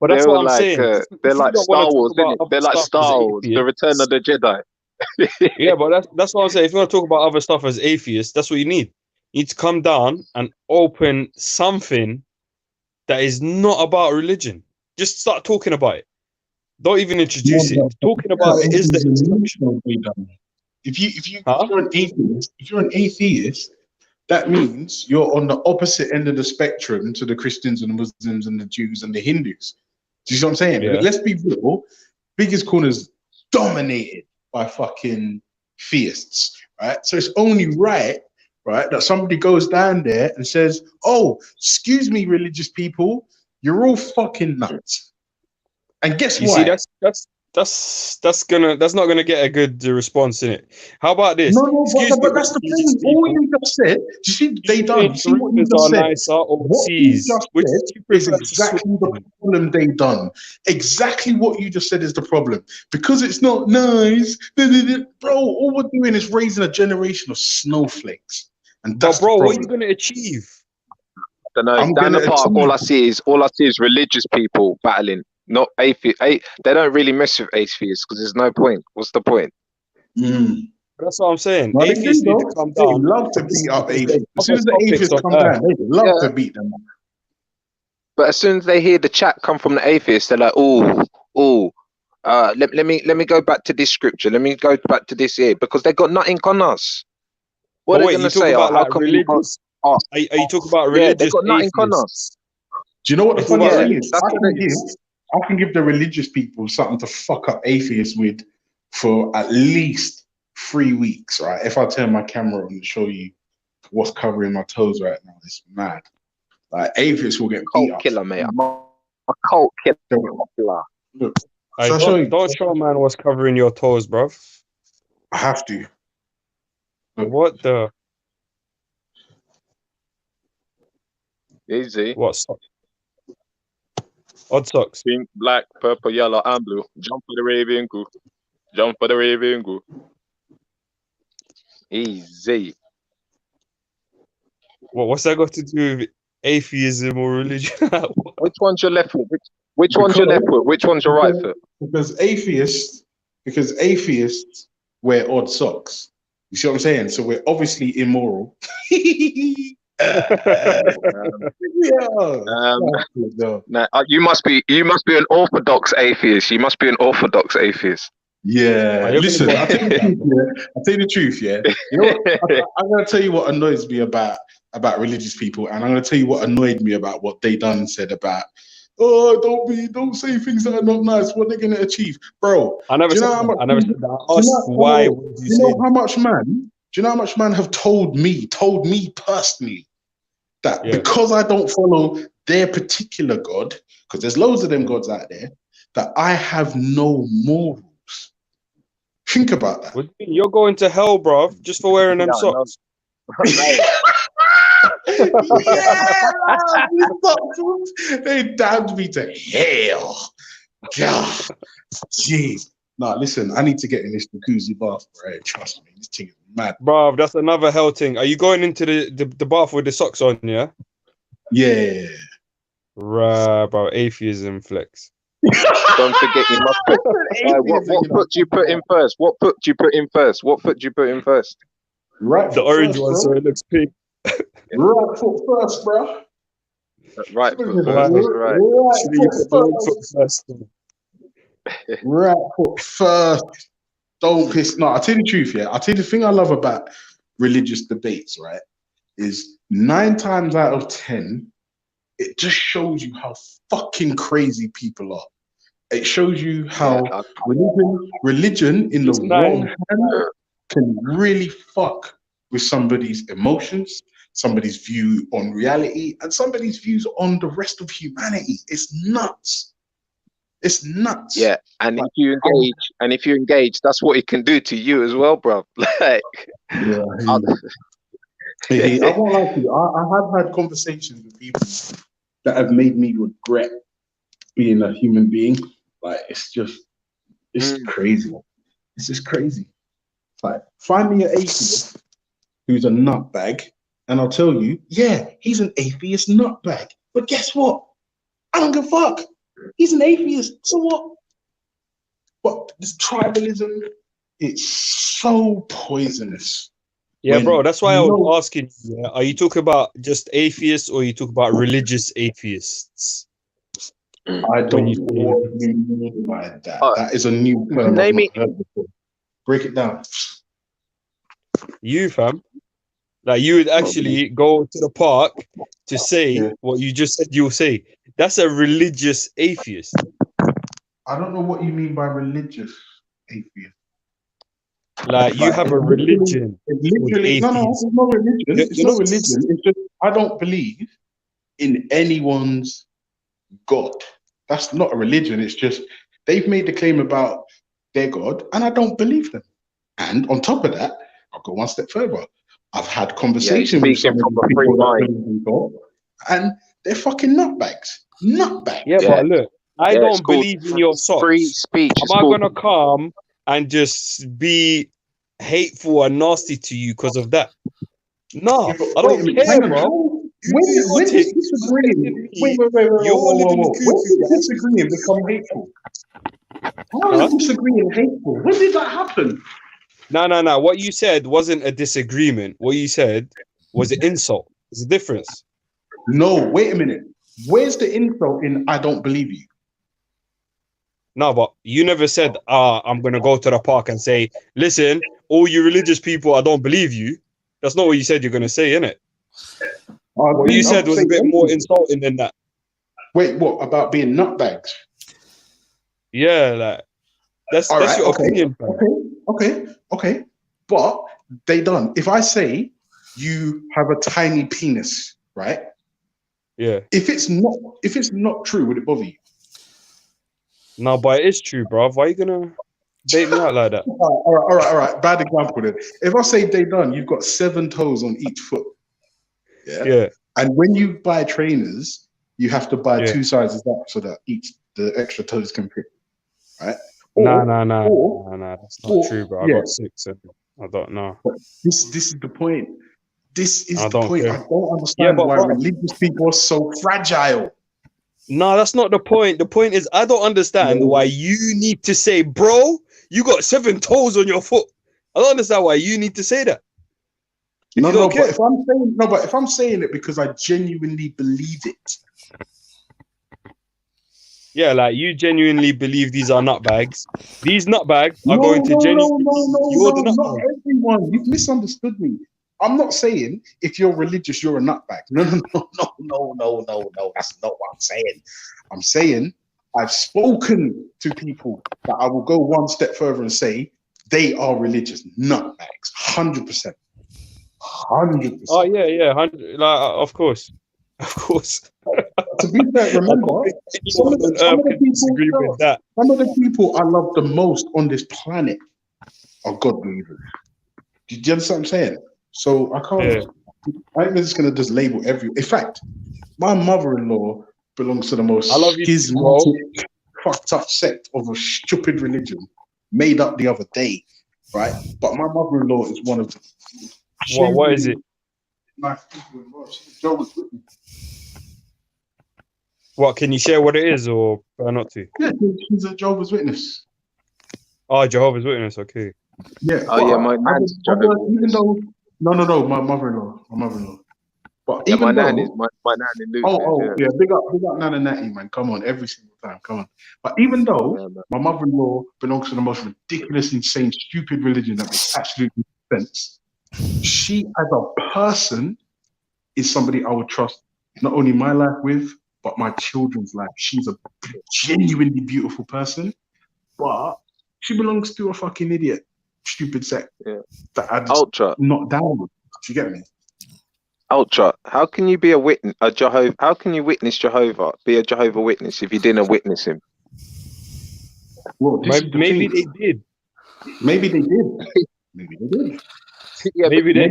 But that's they're what I'm like saying. they're If you like don't want Star to talk Wars, about innit? other They're like stuff as Star Wars, The Return of atheists, the Jedi. yeah, but that's what I'm saying. If you want to talk about other stuff as atheists, that's what you need. You need to come down and open something that is not about religion. Just start talking about it. Don't even introduce it. Talking about it is the introduction. If you're an atheist, that means you're on the opposite end of the spectrum to the Christians and the Muslims and the Jews and the Hindus. Do you see what I'm saying? Yeah. Let's be real. Biggest Corner's dominated by fucking theists, right? So it's only right, that somebody goes down there and says, "Oh, excuse me, religious people, you're all fucking nuts." And guess You what? see, that's not gonna get a good response in it. How about this? No, Excuse me, but that's the religious thing. All people. you just said, do you see they You done? think You see what you Koreans just are said? nicer or What you C's? just Which said do you is prefer to swim exactly the in? problem they done. Exactly what you just said is the problem. Because it's not nice. Bro, all we're doing is raising a generation of snowflakes. And that's But bro, the what are you problem. gonna achieve? I don't know. I'm Down the gonna park, achieve. all I see is religious people battling, not atheists. They don't really mess with atheists because there's no point. What's the point? That's what I'm saying. No, they Atheists do need to though. come They down love to and beat listen up because there's atheists. As soon other as the topics atheists on come earth. down, they love Yeah. to beat them. But as soon as they hear the chat come from the atheists, they're like, let me go back to this scripture. Let me go back to this here because they got nothing on us. What But are wait, they you gonna talk say? about How like come you can't? religious? Are you talking about Yeah, they religious got nothing on us. atheists? Do you know what the You talk funny about thing religious is? That's what they. I can give the religious people something to fuck up atheists with for at least 3 weeks, right? If I turn my camera on and show you what's covering my toes right now, it's mad. Like atheists will get beat Cult up. killer, mate. I'm a cult killer. Look, Hey, so I'll show you. don't show man what's covering your toes, bruv. I have to. Look. What the? Easy. What socks? Odd socks. Pink, black, purple, yellow, and blue. Jump for the Raven Goo. Jump for the Raven Goo. Easy. What's that got to do with atheism or religion? Which one's your left foot? Which one's your left foot? Which one's your right foot? Because atheists wear odd socks. You see what I'm saying? So we're obviously immoral. You must be an orthodox atheist. You must be an orthodox atheist. Yeah, listen, I'll tell you the truth, yeah. You know what? I'm gonna tell you what annoys me about religious people, and I'm gonna tell you what annoyed me about what they done said about, don't say things that are not nice. What they're gonna achieve, bro? I never said that. I never said that. I asked why would you say how much man? Do you know how much man have told me personally that because I don't follow their particular God, because there's loads of them gods out there, that I have no morals. Think about that. What do you mean? You're going to hell, bro, just for wearing them socks. They damned me to hell. God, jeez. No, listen, I need to get in this jacuzzi bath, bro. Trust me, this thing is mad. Bro, that's another hell thing. Are you going into the bath with the socks on, yeah? Yeah. Right, bro. Atheism flex. Don't forget, you must put. What foot do you put in first? What foot do you put in first? What foot do you put in first? Right. The orange one, so it looks pink. Right foot first, bro. Right foot first. Right. Right foot first. Don't piss. No, I'll tell you the truth, yeah. I'll tell you the thing I love about religious debates, right, is 9 times out of 10, it just shows you how fucking crazy people are. It shows you how religion in the wrong hand can really fuck with somebody's emotions, somebody's view on reality, and somebody's views on the rest of humanity. It's nuts. It's nuts. Yeah, and if you engage, that's what it can do to you as well, bro. Like, yeah, I won't lie to you. I have had conversations with people that have made me regret being a human being. Like, it's crazy. This is crazy. Like, find me an atheist who's a nutbag, and I'll tell you, yeah, he's an atheist nutbag. But guess what? I don't give a fuck. He's an atheist. So what? But this tribalism, it's so poisonous. Yeah, bro. That's why I you was know, asking. Yeah, are you talking about just atheists, or you talk about religious atheists? I When don't you know say what you mean by that. That is a new term I've name not me. heard before. Break it down. you, fam, like you would actually go to the park to say Yeah. what you just said you'll say. That's a religious atheist. I don't know what you mean by religious atheist. Like you Like, have a religion called literally, no, atheist. it's not religion. It's You're not not. religion. It's just I don't believe in anyone's God. That's not a religion. It's just they've made the claim about their God, and I don't believe them. And on top of that, I'll go one step further. I've had Yeah, conversation with speaking some of from the a free people that mind. believe in God, and they're fucking nutbags. Nutbags. Yeah, Yeah, but look, I yeah. It's don't called believe in your free socks. speech. Am It's I called. gonna come and just be hateful and nasty to you because of that? No, Yeah, but I wait a don't minute. care, Hang on. bro. How, You do your when does thing. You're disagreeing? testing Wait, me. whoa, You're living the When cuckoo, did yeah? disagreeing become hateful? How is Huh? disagreeing hateful? When did that happen? No. What you said wasn't a disagreement. What you said was an insult. There's a difference. No, wait a minute. Where's the insult in I don't believe you? No, but you never said, I'm gonna go to the park and say, listen, all you religious people, I don't believe you. That's not what you said you're gonna say, innit? I What you didn't said was say a bit more anything. insulting than that. Wait, what about being nutbags? Yeah, like that's All right, your okay, opinion, fam. okay. But they done. If I say you have a tiny penis, right? Yeah. If it's not true, would it bother you? No, but it is true, bro. Why are you gonna bait me out like that? All right. Bad example then. If I say they done, you've got 7 toes on each foot. Yeah. Yeah. And when you buy trainers, you have to buy Yeah. 2 sizes up so that the extra toes can fit. Right? No. That's not true, bro. I Yeah. got 6 and I don't know. This is the point. This is I the don't point. care. I don't Yeah, understand but why bro, religious people are so fragile. no, that's not the point. The point is I don't understand why you need to say, bro, you got 7 toes on your foot. I don't understand why you need to say that. If you don't care. But if I'm saying it because I genuinely believe it. Yeah, like you genuinely believe these are nutbags. These nutbags are No, going to genuinely you're the not nutbag. everyone. You've misunderstood me. I'm not saying if you're religious, you're a nutbag. No. That's not what I'm saying. I'm saying I've spoken to people that I will go one step further and say they are religious nutbags. 100%. 100%. Oh yeah, 100. Like, of course. To be fair, remember, some of the people I love the most on this planet are God believers. Do you understand what I'm saying? So I can't. I'm just gonna just label every. In fact, my mother-in-law belongs to the most schismatic, fucked up sect of a stupid religion made up the other day, right? But my mother-in-law is one of the. What is it? Nice people as well. She's a Jehovah's Witness. What, can you share what it is or not to? Yeah, she's a Jehovah's Witness. Oh, Jehovah's Witness, okay. Yeah. Oh yeah, my nan's even though no, my mother-in-law. But yeah, even my though, nan is my nan in Luton. yeah, big up Nana Natty, man. Come on, every single time, come on. But even though my mother-in-law belongs to the most ridiculous, insane, stupid religion that makes absolutely no sense, she as a person is somebody I would trust not only my life with, but my children's life. She's a genuinely beautiful person, but she belongs to a fucking idiot, stupid sect that I just not down with. Do you get me? Ultra. How can you be a witness? How can you witness Jehovah? Be a Jehovah Witness if you didn't witness him? Well, maybe they did. Maybe they did. Maybe they did. Yeah, maybe to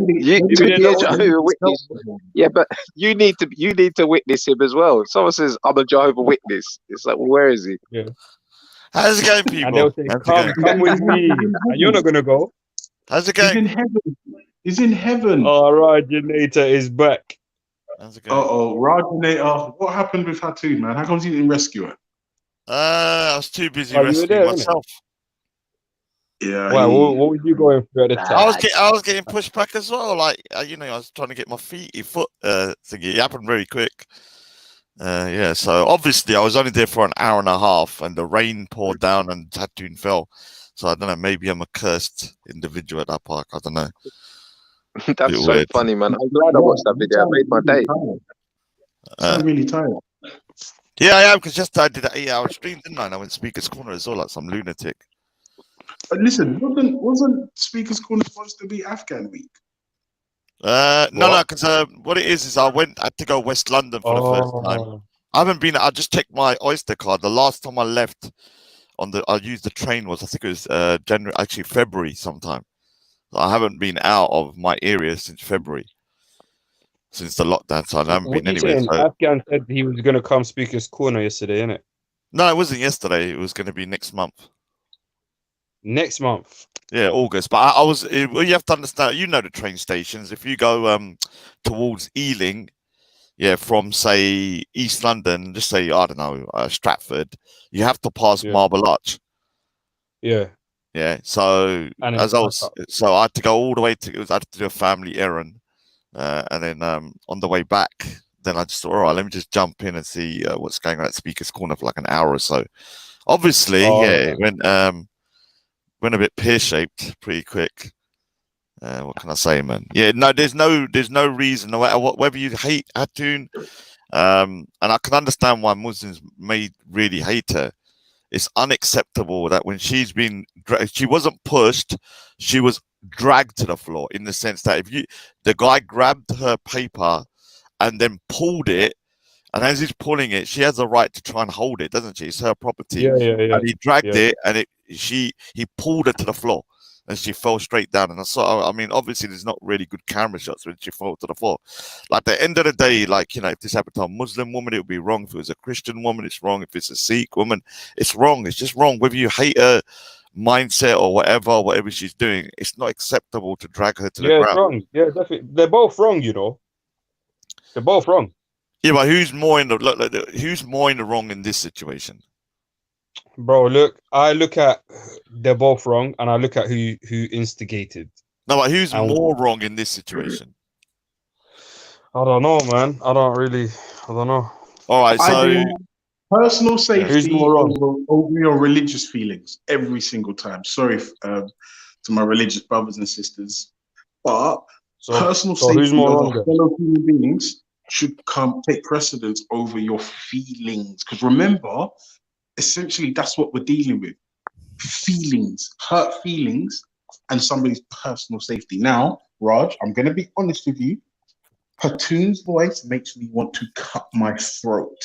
be a Jehovah Witness. Yeah, but you need to witness him as well. Someone says, "I'm a Jehovah Witness." It's like, well, where is he? Yeah. How's it going, And people? they'll say, How's it "Come, going? come with me," and you're not gonna go. How's it He's going? in heaven. He's in heaven. All right, Janator is back. How's it going? Uh-oh, Rajanator. What happened with Hattoon, man? How come you didn't rescue her? I was too busy Oh, you were rescuing there, innit? myself. Yeah, Why? What was you going through at the time? I was getting pushed back as well. Like you know, I was trying to get my foot thingy. It happened very quick. Yeah, so obviously I was only there for an hour and a half, and the rain poured down and Tattoon fell. So I don't know. Maybe I'm a cursed individual at that park. I don't know. That's Bit so weird. funny, man. I'm glad I watched that video. It made my day. I'm really tired. Yeah, I am, because just I did an 8-hour stream, didn't I? And I went Speaker's Corner as well, like some lunatic. But listen, wasn't Speaker's Corner supposed to be Afghan week? No, because what it is I had to go West London for the first time. Oh, I haven't been. I just checked my Oyster card. The last time I left I used the train was, I think it was February sometime. So I haven't been out of my area since February, since the lockdown. So I haven't what been you anywhere. saying? So Afghan said he was gonna come Speaker's Corner yesterday, innit? no, it wasn't yesterday. It was going to be next month. Next month. Yeah, August. But well, you have to understand, you know, the train stations. If you go towards Ealing, yeah, from say East London, just say, I don't know, Stratford, you have to pass Marble Arch. Yeah. Yeah. So And I had to go all the way I had to do a family errand, and then on the way back, then I just thought, all right, let me just jump in and see what's going on at Speaker's Corner for like an hour or so. Obviously, it went a bit pear-shaped pretty quick. What can I say, man? Yeah, no, there's no reason, no matter whether you hate Hattoon, and I can understand why Muslims may really hate her. It's unacceptable that when she wasn't pushed, she was dragged to the floor, in the sense that the guy grabbed her paper and then pulled it, and as he's pulling it, she has a right to try and hold it, doesn't she? It's her property. Yeah. And he dragged it, and he pulled her to the floor, and she fell straight down. And I mean, obviously, there's not really good camera shots when she fell to the floor. Like, at the end of the day, like, you know, if this happened to a Muslim woman, it would be wrong. If it was a Christian woman, it's wrong. If it's a Sikh woman, it's wrong. It's just wrong. Whether you hate her mindset or whatever she's doing, it's not acceptable to drag her to the ground. It's wrong. Yeah, definitely. They're both wrong, you know. They're both wrong. Yeah, but who's more in the wrong in this situation? Bro, I look at they're both wrong, and I look at who instigated. No, but who's more wrong in this situation? I don't know, man. I don't know. All right, so personal safety over your religious feelings every single time. Sorry to my religious brothers and sisters, but personal safety who's more of wrong, fellow human beings should take precedence over your feelings. Because remember, essentially, that's what we're dealing with: feelings, hurt feelings, and somebody's personal safety. Now, Raj, I'm going to be honest with you. Hattoon's voice makes me want to cut my throat.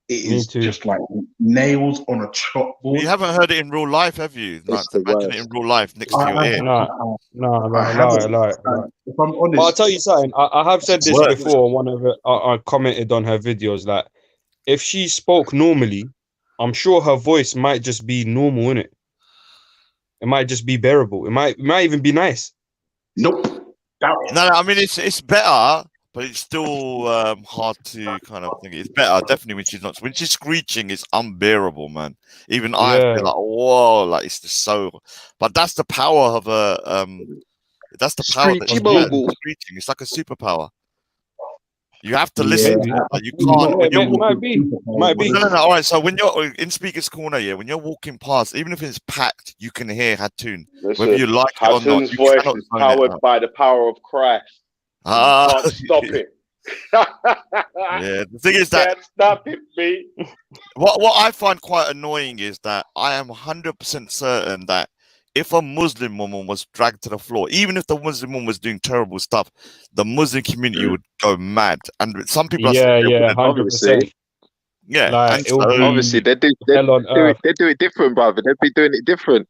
It is just like nails on a chalkboard. You haven't heard it in real life, have you? Like, imagine it in real life next to your ear. No. If I'm honest, but I'll tell you something. I have said this before on one of it. I commented on her videos. Like, if she spoke normally, I'm sure her voice might just be normal, innit? It might just be bearable. It might even be nice. Nope. No, I mean, it's better, but it's still hard to kind of think. It's better, definitely, when she's screeching, it's unbearable, man. Even I feel like, whoa, like, it's just so. But that's the power of a that's the power that she's screeching. It's like a superpower. You have to listen to it. Like, you can't. Might be. No. All right. So when you're in Speaker's Corner, when you're walking past, even if it's packed, you can hear Hattoon. Whether you like it or not, Hattoon's voice is powered by the power of Christ. You can't stop it. Yeah, the thing is that can't stop it, me. What I find quite annoying is that I am 100% certain that if a Muslim woman was dragged to the floor, even if the Muslim woman was doing terrible stuff, the Muslim community would go mad. And some people, 100%. Yeah, like, obviously they do it different, brother. They'd be doing it different.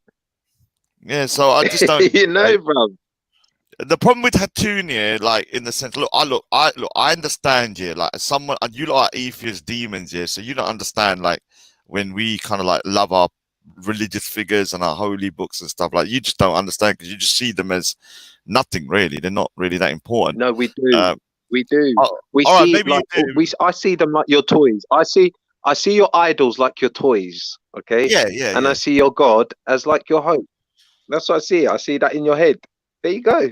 Yeah, so I just don't. You know, bro. The problem with Hattoon, like, in the sense, I understand, like, as someone, and you lot are atheist demons, so you don't understand, like, when we kind of like love our religious figures and our holy books and stuff. Like, you just don't understand because you just see them as nothing really. They're not really that important. No, we do. We do. We all right, see maybe like you do. I see them like your toys. I see your idols like your toys. Okay. Yeah. And I see your God as like your hope. That's what I see. I see that in your head. There you go.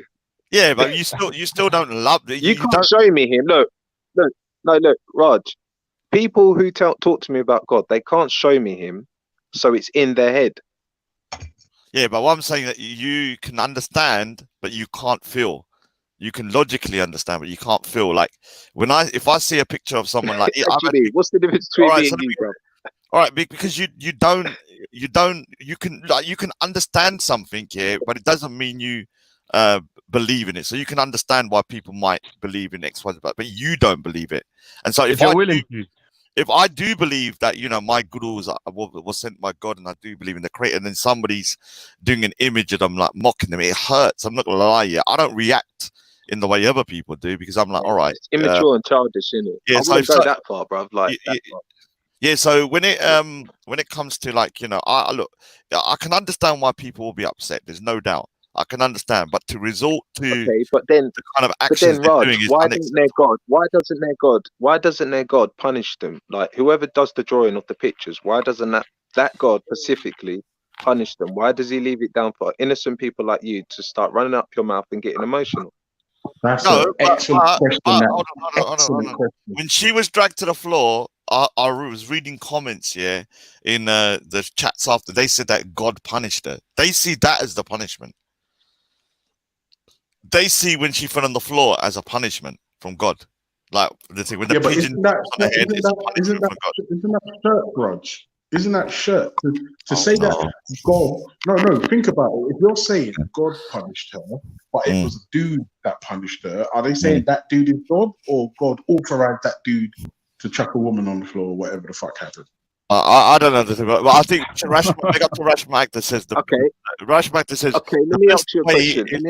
Yeah, but you still don't love it. You can't show me him. Look, Raj. People who talk to me about God, they can't show me him, so it's in their head. Yeah, but what I'm saying that you can understand, but you can't feel. You can logically understand, but you can't feel. Like if I see a picture of someone like, what's the difference between me and you, bro? All right, because you can understand something here, but it doesn't mean you believe in it. So you can understand why people might believe in X, Y, Z, but you don't believe it. And so if I do believe that, my gurus was sent by God, and I do believe in the creator, and then somebody's doing an image of them, like mocking them, it hurts. I'm not gonna lie, I don't react in the way other people do, because I'm like, all right, it's immature and childish, isn't it? Yeah, I wouldn't go that far, bro. Like that far. Yeah, so when it comes to, like, I can understand why people will be upset. There's no doubt. I can understand, but to resort to but then the kind of actions Raj, they're doing is why unacceptable. why doesn't their God punish them? Like, whoever does the drawing of the pictures, why doesn't that God specifically punish them? Why does he leave it down for innocent people like you to start running up your mouth and getting emotional? That's an excellent question. Hold on. When she was dragged to the floor, I was reading comments in the chats after. They said that God punished her. They see that as the punishment. They see when she fell on the floor as a punishment from God. Like, when the pigeon on her head is a punishment from God. Isn't that shirt, Raj? Isn't that shirt? To say that God... No, think about it. If you're saying God punished her, but it was a dude that punished her, are they saying that dude is God, or God authorized that dude to chuck a woman on the floor, or whatever the fuck happened? I don't know, but I think big up to Rash Magda says Rash Magda says. Okay, let me ask you a question. Then.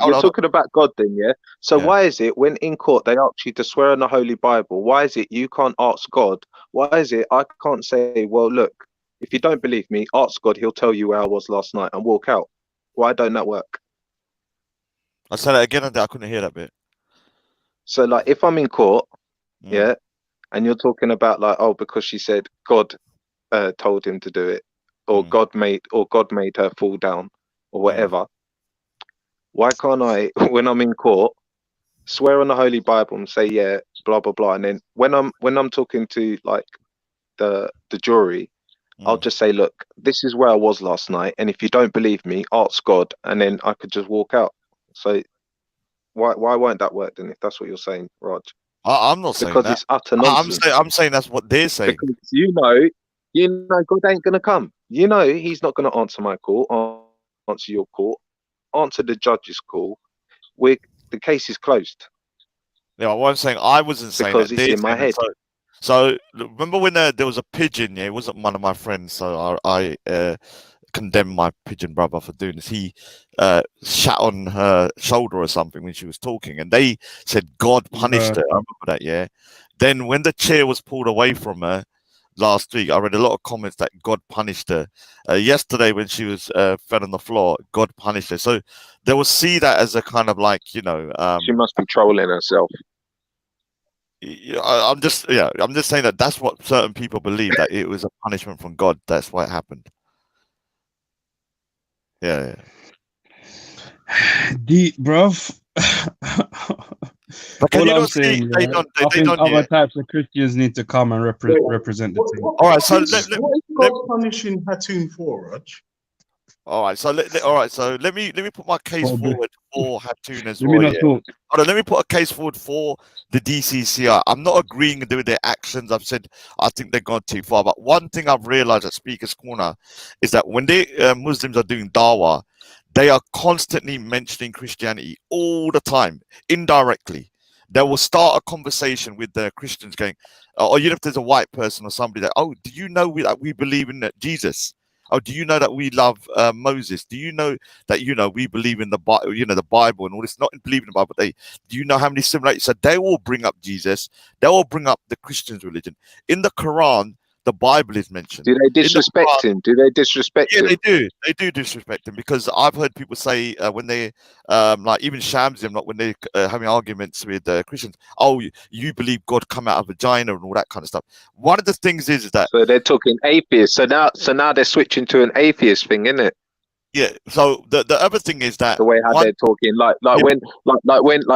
You're talking about God, then, yeah. So why is it when in court they ask you to swear on the Holy Bible? Why is it you can't ask God? Why is it I can't say, well, look, if you don't believe me, ask God. He'll tell you where I was last night, and walk out. Why don't that work? I said that again. I couldn't hear that bit. So, like, if I'm in court, and you're talking about, like, oh, because she said God told him to do it, or God made her fall down, or whatever. Why can't I, when I'm in court, swear on the Holy Bible and say blah blah blah, and then when I'm talking to, like, the jury, I'll just say, look, this is where I was last night, and if you don't believe me, ask God, and then I could just walk out. So why won't that work then, if that's what you're saying, Raj? I'm not saying that. Because it's utter nonsense. I'm saying that's what they're saying. Because you know God ain't gonna come. You know he's not gonna answer my call, answer your call, answer the judge's call. The case is closed. Yeah, what I'm saying, I wasn't saying because that. it's in my head. So remember when there was a pigeon? Yeah, it wasn't one of my friends, so I condemned my pigeon brother for doing this. He shat on her shoulder or something when she was talking, and they said God punished her. I remember that. Yeah. Then when the chair was pulled away from her last week, I read a lot of comments that God punished her. Yesterday when she was fell on the floor, God punished her. So they will see that as a kind of, like, she must be trolling herself. I'm just saying that that's what certain people believe, that it was a punishment from God. That's why it happened. Yeah. Deep, bruv. But can All you I'm not saying, see? I think other types of Christians need to come and represent the team. All right, so what is God punishing Hatun for, Raj? All right, so let me put my case forward for Hatun as Let me well. not Yeah. talk. Hold on, let me put a case forward for the DCCI. I'm not agreeing with their actions. I've said I think they've gone too far. But one thing I've realized at Speaker's Corner is that when Muslims are doing dawah, they are constantly mentioning Christianity all the time, indirectly. They will start a conversation with the Christians going, or if there's a white person or somebody that, oh, do you know that we believe in Jesus? Oh, do you know that we love Moses? Do you know that we believe in the Bible? The Bible and all this. Not believe in the Bible, but do you know how many similarities? So they will bring up Jesus. They will bring up the Christian's religion. In the Quran, the Bible is mentioned. Do they In the disrespect Quran, him? Do they disrespect yeah, him? they do. They do disrespect him because I've heard people say when they like even shams him, like when they having arguments with Christians. Oh, you believe God come out of vagina and all that kind of stuff. One of the things is that So they're talking atheist. So now they're switching to an atheist thing, isn't it? yeah. So the other thing is that The way how one they're talking, like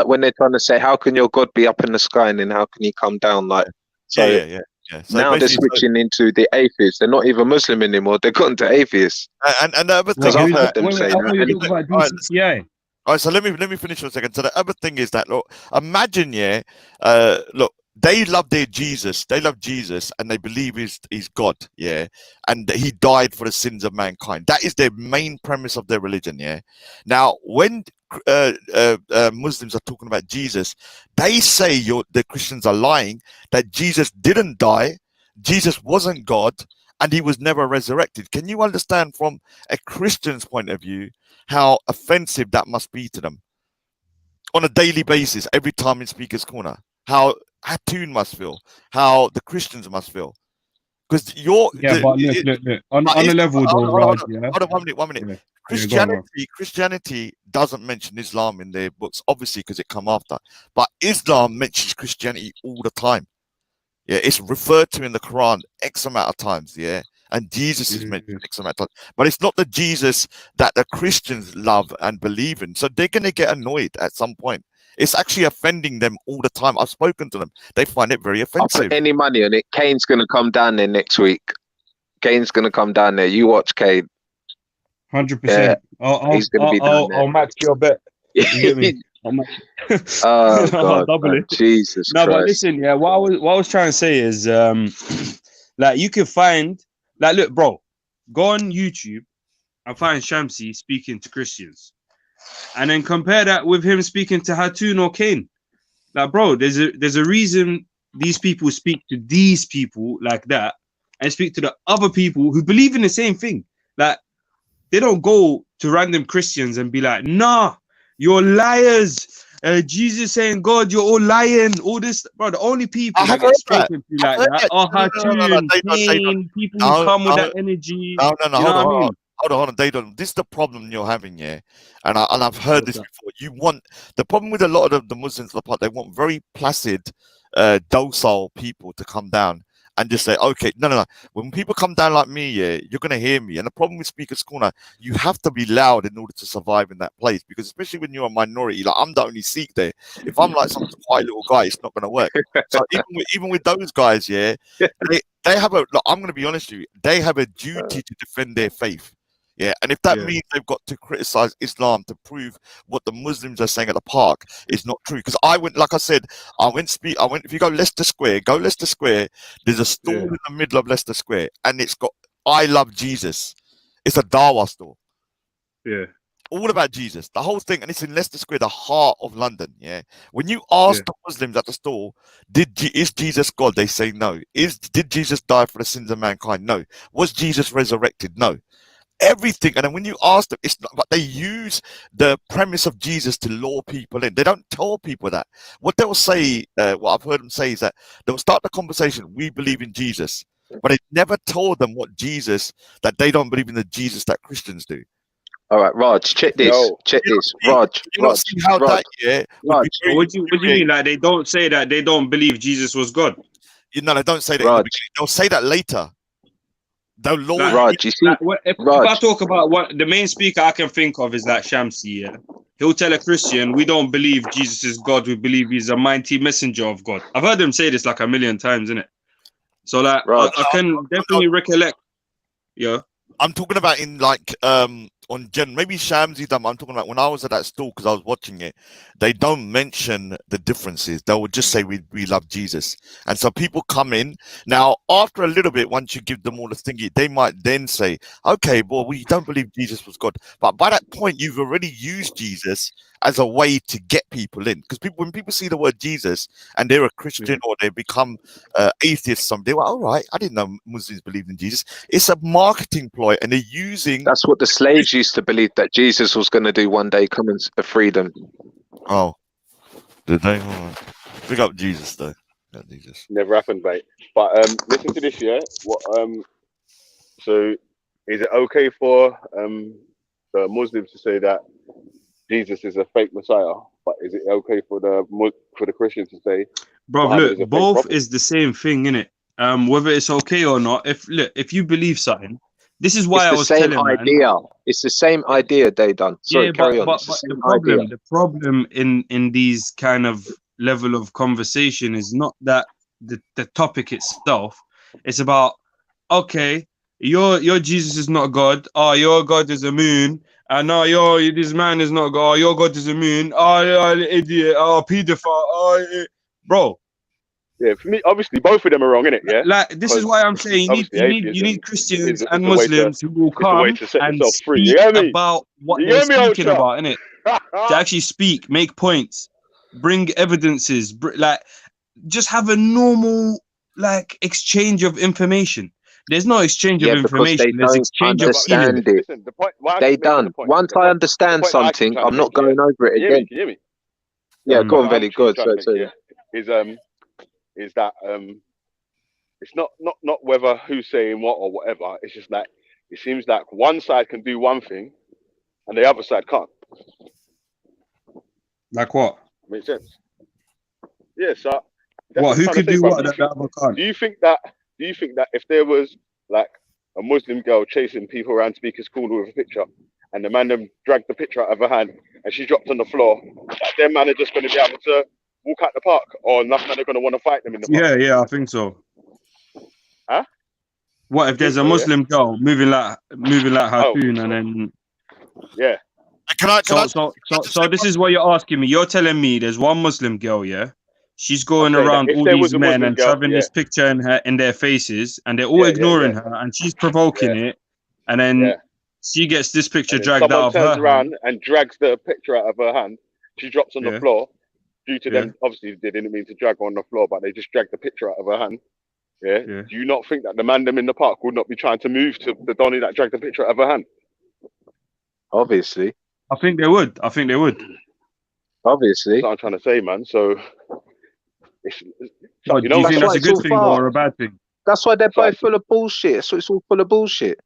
when they're trying to say, how can your God be up in the sky and then how can he come down? Like so. yeah. So Now they're switching into the atheists. They're not even Muslim anymore. They've gotten to atheists. And the other thing Because I've is heard that them say I that. thought you And were talking about DCCI. all right, so let me finish for a second. So the other thing is that look, imagine, yeah, look, they love their Jesus, they love Jesus, and they believe he's God, yeah, and that he died for the sins of mankind. That is their main premise of their religion, yeah. Now, when Muslims are talking about Jesus, they say the Christians are lying, that Jesus didn't die, Jesus wasn't God, and he was never resurrected. Can you understand from a Christian's point of view how offensive that must be to them on a daily basis, every time in Speaker's Corner? How Hatun must feel, how the Christians must feel. Because But look. On a level though, Raj, yeah. Hold on, 1 minute. Yeah, go on, Raj. Christianity doesn't mention Islam in their books, obviously, because it come after. But Islam mentions Christianity all the time. Yeah, it's referred to in the Quran X amount of times, yeah. And Jesus is mentioned X amount of times. But it's not the Jesus that the Christians love and believe in. So they're gonna get annoyed at some point. It's actually offending them all the time. I've spoken to them. They find it very I'll offensive. put any money on it. Kane's going to come down there next week. Kane's going to come down there. You watch Kane. 100%. He's going to be down there. I'll match your bet. You get me? Oh God, I'll double man. it. Jesus No, Christ. but listen, yeah. What I was trying to say is, like you can find, like, look, bro, go on YouTube and find Shamsi speaking to Christians, and then compare that with him speaking to Hatun or Kane. Like, bro, there's a reason these people speak to these people like that, and speak to the other people who believe in the same thing. Like, they don't go to random Christians and be like, nah, you're liars. Jesus saying, God, you're all lying. All this, bro. The only people that get spoken to like that are Hatun, Kane, people who come with that energy. No, You know what I mean? Hold on. They don't. This is the problem you're having, yeah. And I've heard this before. You want the problem with a lot of the Muslims, they want very placid, docile people to come down and just say, okay, no. When people come down like me, yeah, you're gonna hear me. And the problem with Speaker's Corner, you have to be loud in order to survive in that place, because especially when you're a minority, like I'm the only Sikh there. If I'm like some quiet little guy, it's not gonna work. So even with those guys, yeah, they have a. Look, I'm gonna be honest with you. They have a duty to defend their faith. Yeah, and if that means they've got to criticize Islam to prove what the Muslims are saying at the park is not true. Because I went, like I said, if you go Leicester Square, there's a stall in the middle of Leicester Square, and it's got I love Jesus. It's a Dawa store. Yeah. All about Jesus, the whole thing, and it's in Leicester Square, the heart of London. Yeah. When you ask the Muslims at the store, is Jesus God? They say no. Did Jesus die for the sins of mankind? No. Was Jesus resurrected? No. Everything. And then when you ask them, it's not, but they use the premise of Jesus to lure people in. They don't tell people that. What they'll say, what I've heard them say is that they'll start the conversation, we believe in Jesus, but they never told them that they don't believe in the Jesus that Christians do. All right, Raj, check this. Raj. What do you mean? Like, they don't say that they don't believe Jesus was God? They don't say that in the beginning. They'll say that later. Raj, you see, if I talk about what the main speaker I can think of is like Shamsi, yeah? He'll tell a Christian, we don't believe Jesus is God, we believe he's a mighty messenger of God. I've heard him say this like a million times, innit? So like, I can definitely recollect. Yeah. I'm talking about in like on maybe Shamsi done. I'm talking about when I was at that stall because I was watching it. They don't mention the differences. They will just say we love Jesus, and so people come in now. After a little bit, once you give them all the thingy, they might then say, "Okay, well, we don't believe Jesus was God." But by that point, you've already used Jesus as a way to get people in, because when people see the word Jesus and they're a Christian or they become atheists, they're like, all right, I didn't know Muslims believed in Jesus. It's a marketing ploy, and they're using. That's what the slaves used to believe, that Jesus was going to do one day, come and free them. Oh, did they? Big up Jesus, though. Jesus. Never happened, mate. But listen to this, yeah. What so is it okay for the Muslims to say that Jesus is a fake Messiah? But is it okay for the Christians to say Bro, Muhammad look, is a fake both prophet? is the same thing, innit? Whether it's okay or not. If you believe something, this is why It's I the was same telling man. idea. It's the same idea they done. Sorry, Yeah, carry on. but It's the the same idea. problem in these kind of level of conversation is not that the topic itself. It's about, okay, your Jesus is not God. Oh, your God is a moon. No, this man is not God. Oh, your God is a moon. Oh, idiot. Oh, pedophile. Oh, bro. Yeah, for me, obviously both of them are wrong, innit? Yeah, Like, this is because why I'm saying obviously you atheism need Christians is and the way to Muslims who will is the way come to set and yourself free. You speak get me? about what You they're get me, speaking Ultra? about, innit? To actually speak, make points, bring evidences, like just have a normal like exchange of information. There's no exchange of Yeah, because information. they There's don't exchange No, of but listen, feelings. understand it. listen. The point. What I They keep making the done. point. Once The I point. The understand point I keep something, trying to I'm make. not Yeah. going over Can it you hear me? again. Can you hear me? Yeah, The go point on, I'm Velly. Good. trying to So, make. so Yeah, is that it's not whether who's saying what or whatever. It's just that it seems like one side can do one thing and the other side can't. Like what? Makes sense. Yeah. So that's what What? I'm Who trying to could say, do bro. what that the other can't? Do you think that? Do you think that if there was like a Muslim girl chasing people around Speaker's Corner with a picture, and the man them dragged the picture out of her hand, and she dropped on the floor, that them man are just going to be able to walk out the park, or nothing? They're going to want to fight them in the park? Yeah, I think so. Huh? What You if there's think a so? Yeah. Muslim girl moving like Oh, Harpoon and then yeah. Can I so this is what you're asking me. You're telling me there's one Muslim girl, yeah? She's I'm going saying that around if all there these was a men Muslim and girl, shoving yeah, this picture in their faces, and they're all yeah, yeah, ignoring yeah, her, and she's provoking yeah, it, and then yeah. she gets this picture And then dragged someone out of her turns hand. around and drags the picture out of her hand. She drops on the Yeah, floor due to yeah, them. Obviously, they didn't mean to drag her on the floor, but they just dragged the picture out of her hand. Yeah. yeah. Do you not think that the man them in the park would not be trying to move to the Donny that dragged the picture out of her hand? obviously, I think they would. obviously. That's what I'm trying to say, man. So But you do know, you think That's why that's a it's good all thing though, or a farce. bad thing? That's why they're so both full of bullshit. So it's all full of bullshit.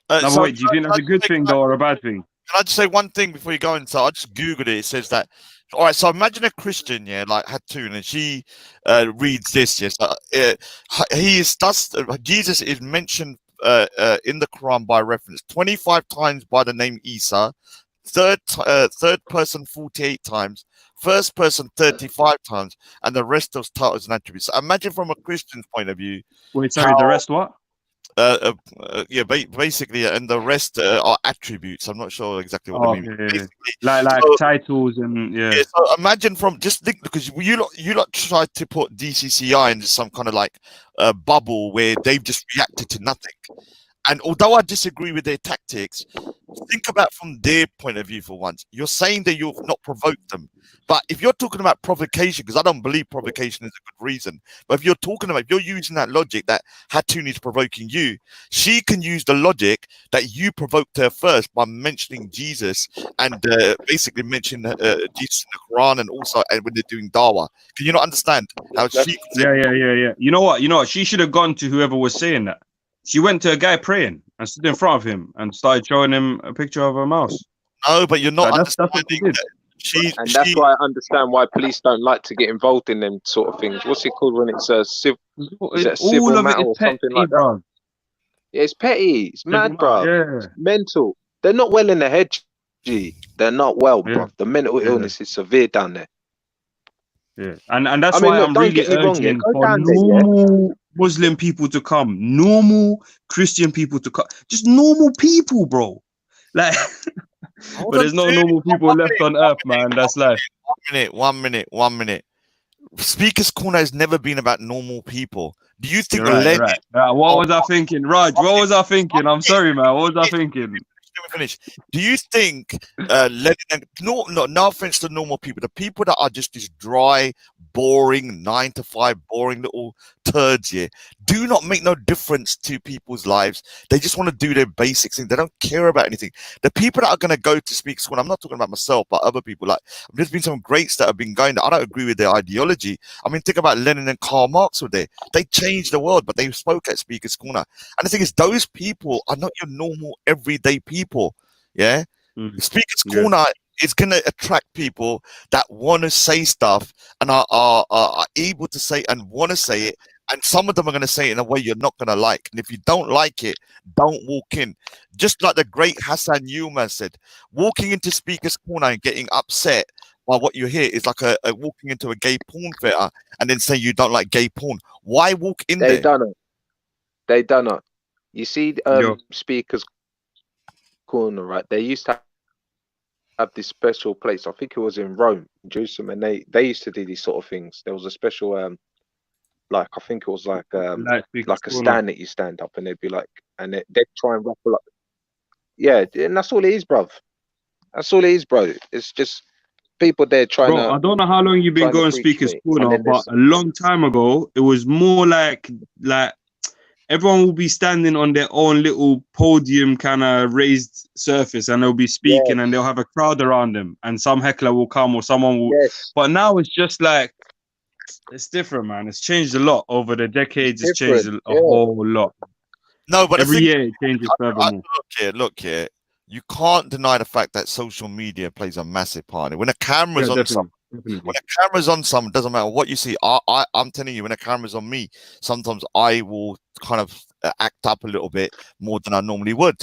No, but so wait, do you think that's a good thing though, or a bad thing? Can I just say one thing before you go in? So I just googled it. It says that. All right. So imagine a Christian, yeah, like Hatun, and she reads this. Yes, Jesus is mentioned in the Quran by reference 25 times by the name Isa, third person 48 times, first person 35 times, and the rest of titles and attributes. So imagine from a Christian's point of view. Wait, sorry, the rest what? Basically, and the rest are attributes. I'm not sure exactly what Oh, I mean. okay, yeah. Basically, Like so, titles and yeah. so imagine from just think, because you lot tried to put DCCI into some kind of like bubble where they've just reacted to nothing. And although I disagree with their tactics, think about from their point of view for once. You're saying that you've not provoked them. But if you're talking about provocation, because I don't believe provocation is a good reason, but if you're using that logic that Hatun is provoking you, she can use the logic that you provoked her first by mentioning Jesus and basically mentioning Jesus in the Quran and also when they're doing dawah. Can you not understand how she could say, Yeah. You know what? She should have gone to whoever was saying that. She went to a guy praying and stood in front of him and started showing him a picture of her mouse. no, but you're not That's what she did. That's why I understand why police don't like to get involved in them sort of things. What's it called when it's a civil? Is it a All civil of it matter is or petty, something like that? bro. Yeah, it's petty. It's mad, bro. Yeah. It's mental. They're not well in the head, G. They're not well, Yeah. bro. The mental illness is severe down there. Yeah, and that's I mean, why look, I'm don't really get me wrong, yeah. urging Go for down there, yeah. normal Muslim people to come, normal Christian people to come, just normal people, bro. Like, but there's no normal people left on earth, man. That's life. 1 minute. Speaker's Corner has never been about normal people. Do you think You're right. Lenin? You're right. What was I thinking, Raj? What was I thinking? I'm sorry, man. What was I thinking? Finish. Do you think Lenin? No offense to normal people. The people that are just this dry, boring 9 to 5, boring little turds, yeah, do not make no difference to people's lives. They just want to do their basic thing. They don't care about anything. The people that are going to go to speak school, I'm not talking about myself, but other people, like, there's been some greats that have been going there. I don't agree with their ideology. I mean, think about Lenin and Karl Marx were there. They changed the world, but they spoke at Speaker's Corner. And the thing is, those people are not your normal, everyday people, yeah? Speaker's Corner is going to attract people that want to say stuff and are able to say and want to say it. And some of them are going to say it in a way you're not going to like. And if you don't like it, don't walk in. Just like the great Hassan Newman said, walking into Speaker's Corner and getting upset by what you hear is like a walking into a gay porn theater and then say you don't like gay porn. Why walk in there? They done it. You see, Speaker's Corner, right? They used to have this special place. I think it was in Rome, Jerusalem, and they used to do these sort of things. There was a special like, I think it was like a stand that you stand up and they'd be like, and they'd try and ruffle up. Yeah, and that's all it is, bruv. That's all it is, bro. It's just people there trying to. I don't know how long you've been going Speaker's Corner, but a long time ago, it was more like everyone will be standing on their own little podium, kind of raised surface, and they'll be speaking, and they'll have a crowd around them, and some heckler will come or someone will. But now it's just like, it's different, man. It's changed a lot over the decades. It's changed a whole lot. No, but every year it changes furthermore. Look here. You can't deny the fact that social media plays a massive part. When a camera's on someone, when a camera's on someone, doesn't matter what you see. I'm telling you, when a camera's on me, sometimes I will kind of act up a little bit more than I normally would.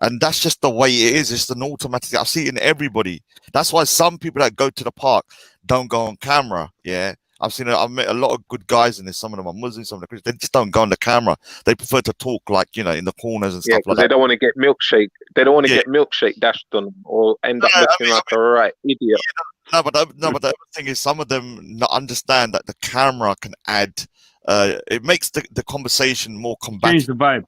And that's just the way it is. It's an automatic. I see it in everybody. That's why some people that go to the park don't go on camera. Yeah. I've met a lot of good guys in this. Some of them are Muslims, some of them are Christians. They just don't go on the camera. They prefer to talk, like, you know, in the corners and stuff like that. They don't want to get milkshake. They don't want to get milkshake dashed on them or end up looking like a right idiot. No, but the thing is, some of them not understand that the camera can add. It makes the conversation more combative. Change the vibe.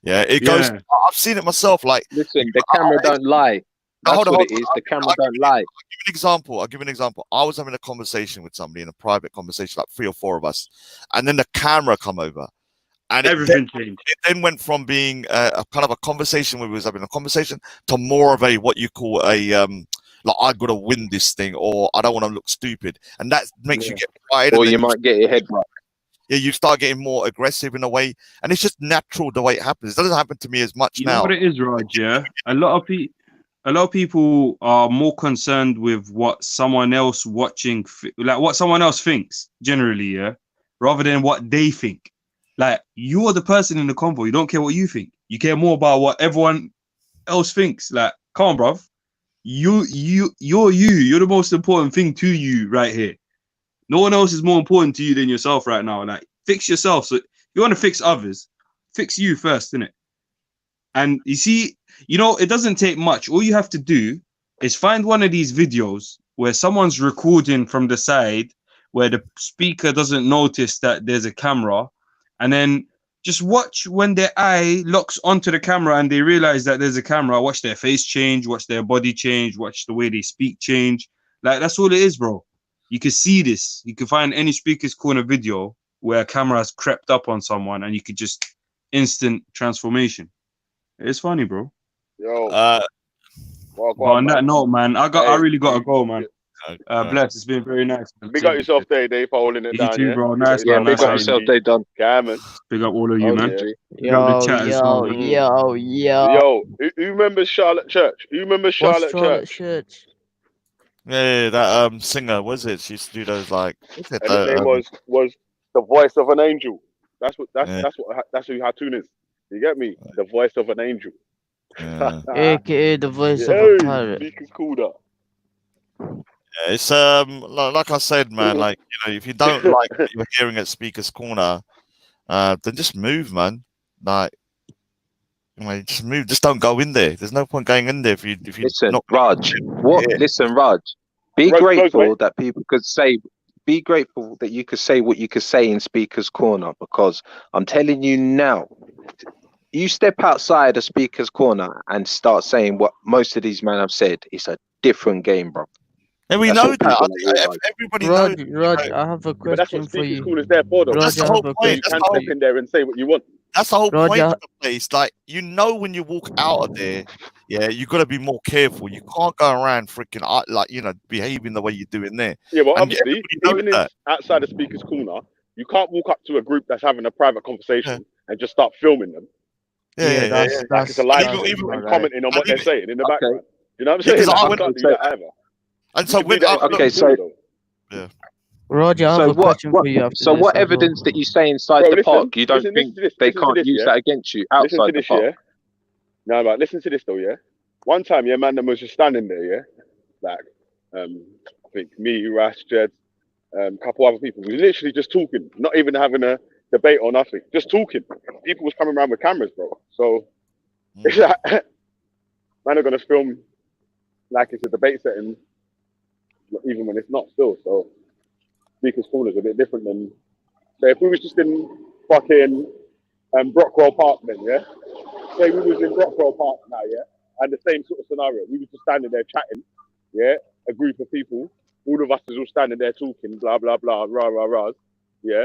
Yeah, it goes. I've seen it myself. Like, listen, the camera don't lie. That's what it is. The camera don't lie. I'll give you an example. I was having a conversation with somebody in a private conversation, like 3 or 4 of us, and then the camera come over, and everything changed. It then went from being a kind of a conversation where we was having a conversation to more of a what you call a like, I got to win this thing, or I don't want to look stupid, and that makes you get quiet, or you might get your head right. Yeah, you start getting more aggressive in a way, and it's just natural the way it happens. It doesn't happen to me as much now. You know what it is, Raj? Yeah, a lot of people are more concerned with what someone else watching, like what someone else thinks generally, yeah, rather than what they think. Like, you are the person in the convo. You don't care what you think. You care more about what everyone else thinks. Like, come on, bruv. You're the most important thing to you right here. No one else is more important to you than yourself right now. Like, fix yourself. So if you want to fix others, fix you first, innit? And you see, you know, it doesn't take much. All you have to do is find one of these videos where someone's recording from the side, where the speaker doesn't notice that there's a camera, and then just watch when their eye locks onto the camera and they realize that there's a camera. Watch their face change, watch their body change, watch the way they speak change. Like, that's all it is, bro. You can see this. You can find any Speaker's Corner video where a camera has crept up on someone and you could just instant transformation. It's funny, bro. Yo. But on that note, man, I really got to go, man. Bless. It's been very nice. Big up yourself, Dave, for holding it You down. too, Yeah, bro. Nice, Yeah, man. big Nice up having yourself, you. they done. Yeah, man. Big up all of you, man. Yo, The chat as well, man. Yo, who remembers Charlotte Church? Who remembers Charlotte Church? Yeah, that singer, was it? She used to do those, like, what's it, And his name was the voice of an angel. That's who Hatun is. You get me? The voice of an angel. AKA the voice of a pirate. Speaker's Corner. Yeah, it's like I said, man. Like, you know, if you don't like what you're hearing at Speaker's Corner, then just move, man. Like, you know, just move. Just don't go in there. There's no point going in there if you Listen, not. Raj. Listen, Raj. Be grateful that people could say. Be grateful that you could say what you could say in Speaker's Corner, because I'm telling you now, you step outside of Speaker's Corner and start saying what most of these men have said, it's a different game, bro. And we That's know what that. people have realised. Everybody knows. Rog, I have a Yeah, but that's question what for speakers you. call is there for, though. Rog, That's the I whole have a So point. you That's can the whole. step in there and say what you want. That's the whole Rog, point I, of the place. Like, you know, when you walk out of there, yeah, you got to be more careful. You can't go around freaking like, you know, behaving the way you do in there. Yeah, well, And obviously, everybody knows even in that. outside the speaker's corner, you can't walk up to a group that's having a private Yeah, conversation and just start filming them yeah, yeah, yeah, yeah. Yeah. like it's a And live even, stream even, and not right. commenting on and what they're even, saying in the Okay. background. You know what I'm yeah, because saying? Like, I you went, can't do So, that either. and You so can do when that I, in look, okay. speaker's corner, So, though. yeah, Roger, I have so a question for you after So this what as well. evidence that you say inside Bro, the listen, park? You don't listen think to this, they listen to can't this, use yeah? that against you Listen outside to the this, park? yeah? No, but listen to this, though, yeah? One time, yeah, man, them was just standing there, yeah? Like, I think me, Rash, Jed, a couple other people. We were literally just talking, not even having a debate or nothing, just talking. People was coming around with cameras, bro. So it's like, man are gonna film like it's a debate setting, even when it's not still. So speakers corner is a bit different than. So if we was just in fucking Brockwell Park, then yeah, say we was in Brockwell Park now, yeah, and the same sort of scenario, we was just standing there chatting, yeah, a group of people, all of us is all standing there talking, blah blah blah, rah rah rah, yeah.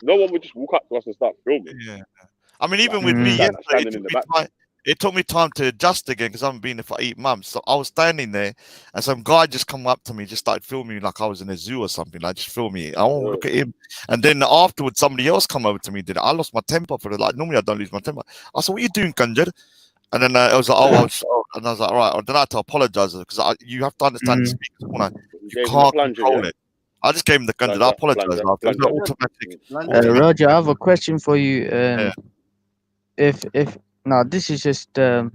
No one would just walk up to us and start filming. yeah. I mean, Like, even with me yesterday, standing in the back. it took me time to adjust again because I haven't been there for 8 months. So I was standing there, and some guy just come up to me, just started filming me like I was in a zoo or something. Like, just film me. Oh, look at him. And then afterwards, somebody else come over to me. Did it? I lost my temper for it. Like, normally I don't lose my temper. I said, "What are you doing, Kanjad?" And then I was like, "Oh, and I was like, all right." Then I had to apologize because you have to understand the speaker's corner. You can't control it. I just gave him the Kanjad. I apologize. There's no automatic. Roger, I have a question for you. Yeah. If now this is just a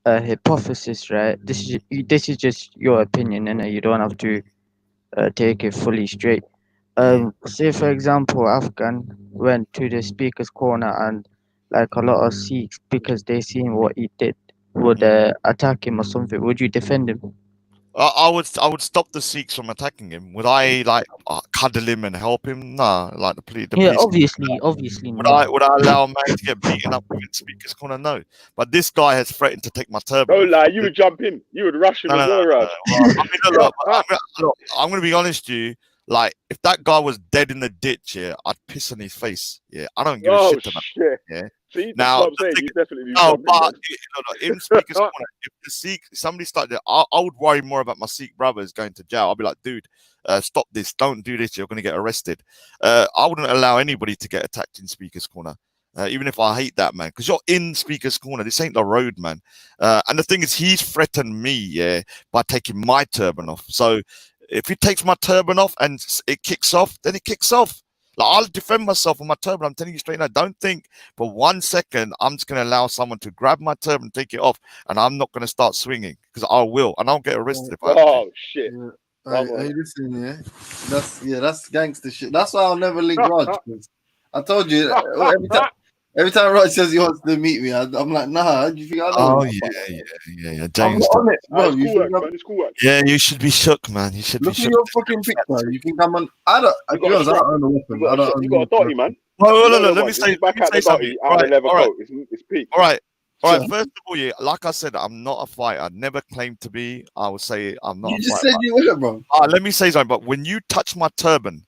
hypothesis, right? This is just your opinion, and you don't have to take it fully straight. Say for example, Afghan went to the speaker's corner, and like a lot of Sikhs, because they seen what he did, would attack him or something. Would you defend him? I would stop the Sikhs from attacking him. Would I like cuddle him and help him? Nah, like the police. Yeah, obviously. Would I allow a man to get beaten up in speaker's corner? No. But this guy has threatened to take my turban. Don't lie, you would jump in. You would rush him as well, Raj. Well, I mean, look, I'm gonna be honest with you. Like, if that guy was dead in the ditch, yeah, I'd piss on his face. Yeah, I don't give a shit about shit. Yeah. See, Now, that's what I'm saying. You definitely no, jump but in, in speaker's corner, if the Sikh somebody started, I would worry more about my Sikh brothers going to jail. I'll be like, dude, stop this, don't do this. You're gonna get arrested. I wouldn't allow anybody to get attacked in speaker's corner. Even if I hate that man, because you're in speaker's corner. This ain't the road, man. And the thing is, he's threatened me, yeah, by taking my turban off. So if he takes my turban off and it kicks off, then it kicks off. Like, I'll defend myself with my turban. I'm telling you straight now. Don't think for 1 second I'm just gonna allow someone to grab my turban, take it off, and I'm not gonna start swinging, because I will, and I'll get arrested if I have to. Oh shit! Hey, listen, yeah, that's gangster shit. That's why I'll never link Raj. 'Cause I told you every time Raj says he wants to meet me, I'm like, nah. Do you think I know? Oh that? yeah, I'm James. not on it, bro. It's You cool think work, I'm- man. It's cool work. Yeah, you should be shook, man. You should be Look at shook. your fucking picture. You think I'm on? I don't. You To be honest, I got don't own a weapon. You I don't own got a a dotty, man. Well, You know look, the let one. me This say, is back let me out the say something. dotty, out of the leather All right, coat. It's peak. all right. So- First of all, yeah, like I said, I'm not a fighter. I never claimed to be. I would say I'm not You a just fighter. said you were, bro. Let me say something. But when you touch my turban,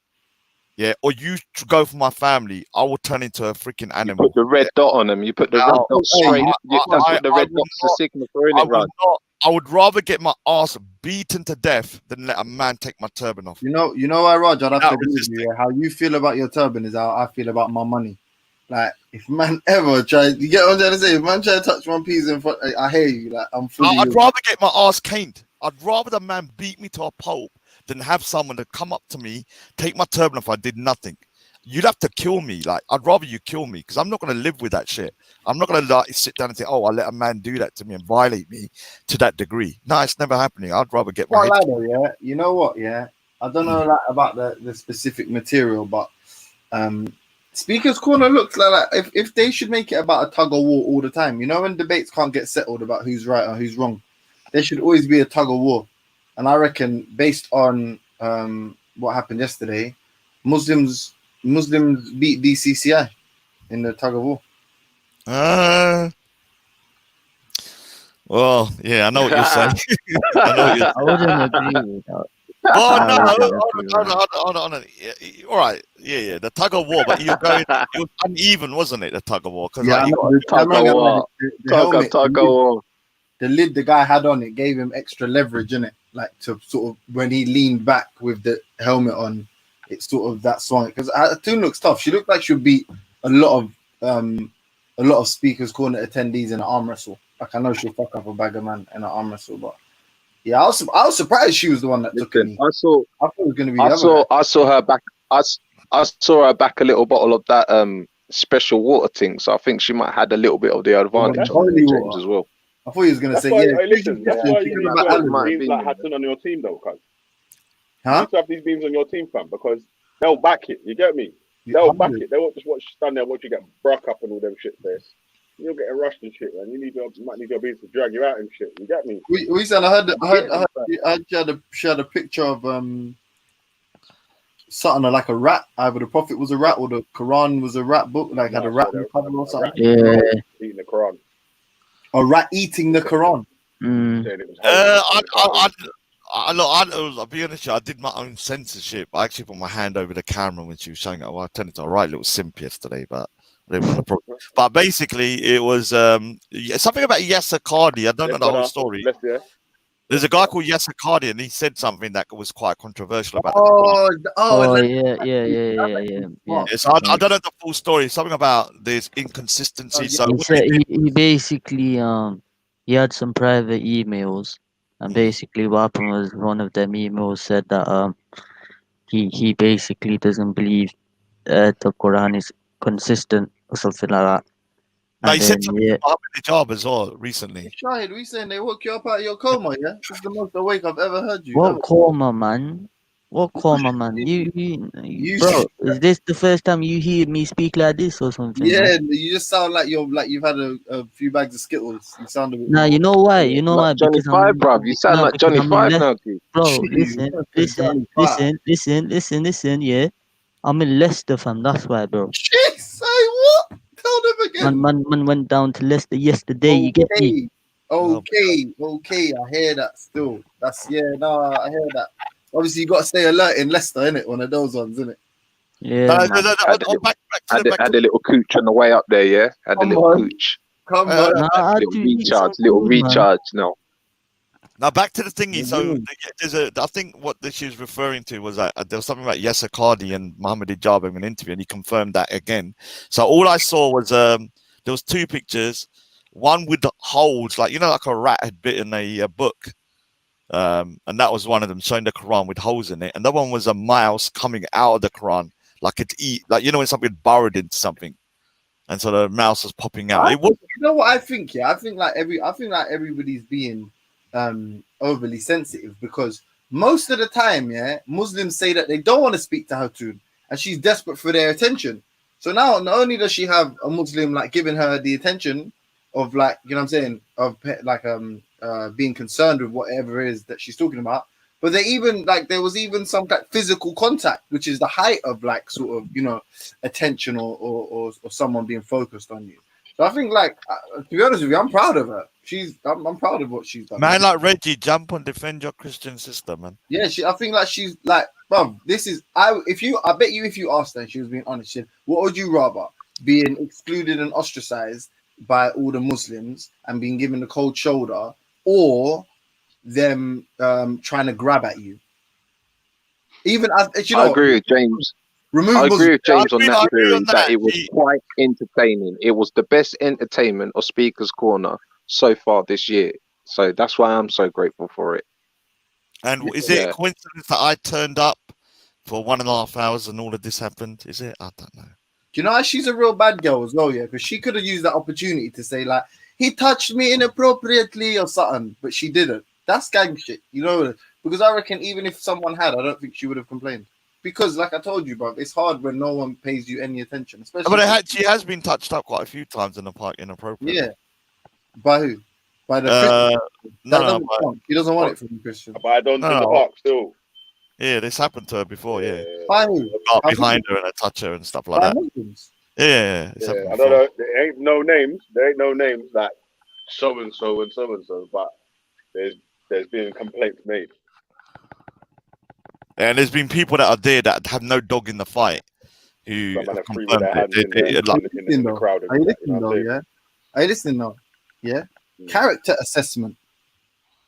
yeah, or you go for my family, I will turn into a freaking You animal. put the red dot on them. You put the red Now, dot straight. That's what the red would dot's the not- signal for, I innit, would Raj? not. I would rather get my ass beaten to death than let a man take my turban off. You know why, Raj? I'd have to Without agree with you. Yeah? How you feel about your turban is how I feel about my money. Like, if man ever tries, you get what I'm trying to say? If man try to touch one piece in front, I hear you. Like, I'm fully. I'd rather get my ass caned. I'd rather the man beat me to a pulp than have someone to come up to me, take my turban off. I did nothing. You'd have to kill me. Like, I'd rather you kill me, because I'm not going to live with that shit. I'm not going to like sit down and say, oh, I let a man do that to me and violate me to that degree. No, it's never happening. I'd rather get my Can't head. lie though, yeah. You know what? Yeah, I don't know like, about the specific material, but Speaker's Corner looks like if they should make it about a tug of war all the time. You know, when debates can't get settled about who's right or who's wrong, there should always be a tug of war. And I reckon, based on what happened yesterday, Muslims beat BCCI in the tug of war. Well, yeah, I know what you're saying. I know what you're I wouldn't agree with that. Oh I no! wouldn't Hold on, agree with that. hold on. Yeah, all right, yeah. The tug of war, but you're going. It was uneven, wasn't it? The tug of war, because Yeah, like I you know. got. I'm not gonna lie, the Tug helmet, of war. the lid the guy had on it gave him extra leverage in it, like to sort of when he leaned back with the helmet on, it sort of that swung because Toon looks tough. She looked like she'd beat a lot of speakers corner attendees in an arm wrestle. Like I know she'll fuck up a bag of man in an arm wrestle, but yeah, I was surprised she was the one that took it. Listen, I saw I thought it was gonna be the other guy. I saw her back. I saw her back a little bottle of that special water thing. So I think she might have had a little bit of the advantage on Holy James water. as well. I thought he was gonna That's say, why. yeah. Hey, listen, that's why you need about to have Alan. teams like Hudson on your team, though, cuz. You Huh? need to have these beams on your team, fam, because they'll back it. You get me? They'll back it. They won't just stand there and watch you get broke up and all them shit there. You're getting rushed and shit, man. You might need your beams to drag you out and shit. You get me? We said I heard she had a picture of something like a rat. Either the Prophet was a rat or the Quran was a rat book. Like had a rat on the cover or something. Yeah. Eating the Quran. A rat eating the Quran. I'll be honest with you, I did my own censorship. I actually put my hand over the camera when she was showing it. Well, I turned into a right little simp yesterday, but I didn't want to problem. But basically, it was something about Yasser Qadi. I don't know the whole story. There's a guy called Yasser Qadi, and he said something that was quite controversial about Oh yeah. So I don't know the full story. Something about there's inconsistency. So He said he basically he had some private emails, and basically what happened was one of them emails said that he basically doesn't believe the Quran is consistent or something like that. No, he And said then, something about the job as well recently. Shahid, we saying they woke you up out of your coma, yeah? This is the most awake I've ever heard you. What coma, man? What coma, man? You bro, is this the first time you hear me speak like this or something? Yeah, Man? you just sound like you've had a few bags of Skittles. You sound a bit. Nah, you know why? You know why? Like Johnny Because Five, bruv. You sound like Johnny Five now, dude. Bro, listen. Yeah, I'm in Leicester, fam. That's why, bro. Jeez, say what? Tell them again. Man went down to Leicester yesterday. You get me? Okay. I hear that still. I hear that. Obviously, you got to stay alert in Leicester, innit? One of those ones, innit? Yeah. Had a little cooch on the way up there, yeah? Had a little cooch. Come on. Little recharge now. Now back to the thingy. So I think what she was referring to was that there was something about Yasser Qadi and Muhammad Hijab in an interview, and he confirmed that again. So all I saw was there was two pictures, one with the holes, like like a rat had bitten a book, and that was one of them, showing the Quran with holes in it, and the one was a mouse coming out of the Quran, like it eat, like when something burrowed into something, and so the mouse was popping out. You know what I think? Yeah, I think like everybody's being overly sensitive because most of the time, yeah, Muslims say that they don't want to speak to Hatun and she's desperate for their attention. So now not only does she have a Muslim like giving her the attention of like, you know what I'm saying, of like being concerned with whatever it is that she's talking about, but they even like there was even some like physical contact, which is the height of like sort of attention or someone being focused on you. So I think like to be honest with you, I'm proud of her. I'm proud of what she's done. Man, like Reggie, jump and defend your Christian sister, man. Yeah, I think like she's like, bro, this is I bet you if you asked her and she was being honest, what would you rather? Being excluded and ostracized by all the Muslims and being given the cold shoulder, or them trying to grab at you? Even as I agree with James. I agree with James on that theory that it was quite entertaining. It was the best entertainment of Speaker's Corner so far this year. So that's why I'm so grateful for it. And is it a coincidence that I turned up for 1.5 hours and all of this happened? Is it? I don't know. Do you know she's a real bad girl as well, yeah? Because she could have used that opportunity to say like, he touched me inappropriately or something, but she didn't. That's gang shit, because I reckon even if someone had, I don't think she would have complained. Because, like I told you, bro, it's hard when no one pays you any attention. Especially, but she has been touched up quite a few times in the park inappropriately. Yeah, by who? By the Christian? No, he doesn't want it from the Christian. But I don't in the park still. Yeah, this happened to her before. Yeah, by who? Got behind her and touch her and stuff like that. Yeah, I don't know. There ain't no names. Like so and so and so and so, but there's been complaints made. And there's been people that are there that have no dog in the fight who Some man have are free with confirmed their hands in there, like, in the crowd. And Are you that, you listening know what though? I'm saying? Yeah. Are you listening though? Yeah. Character assessment.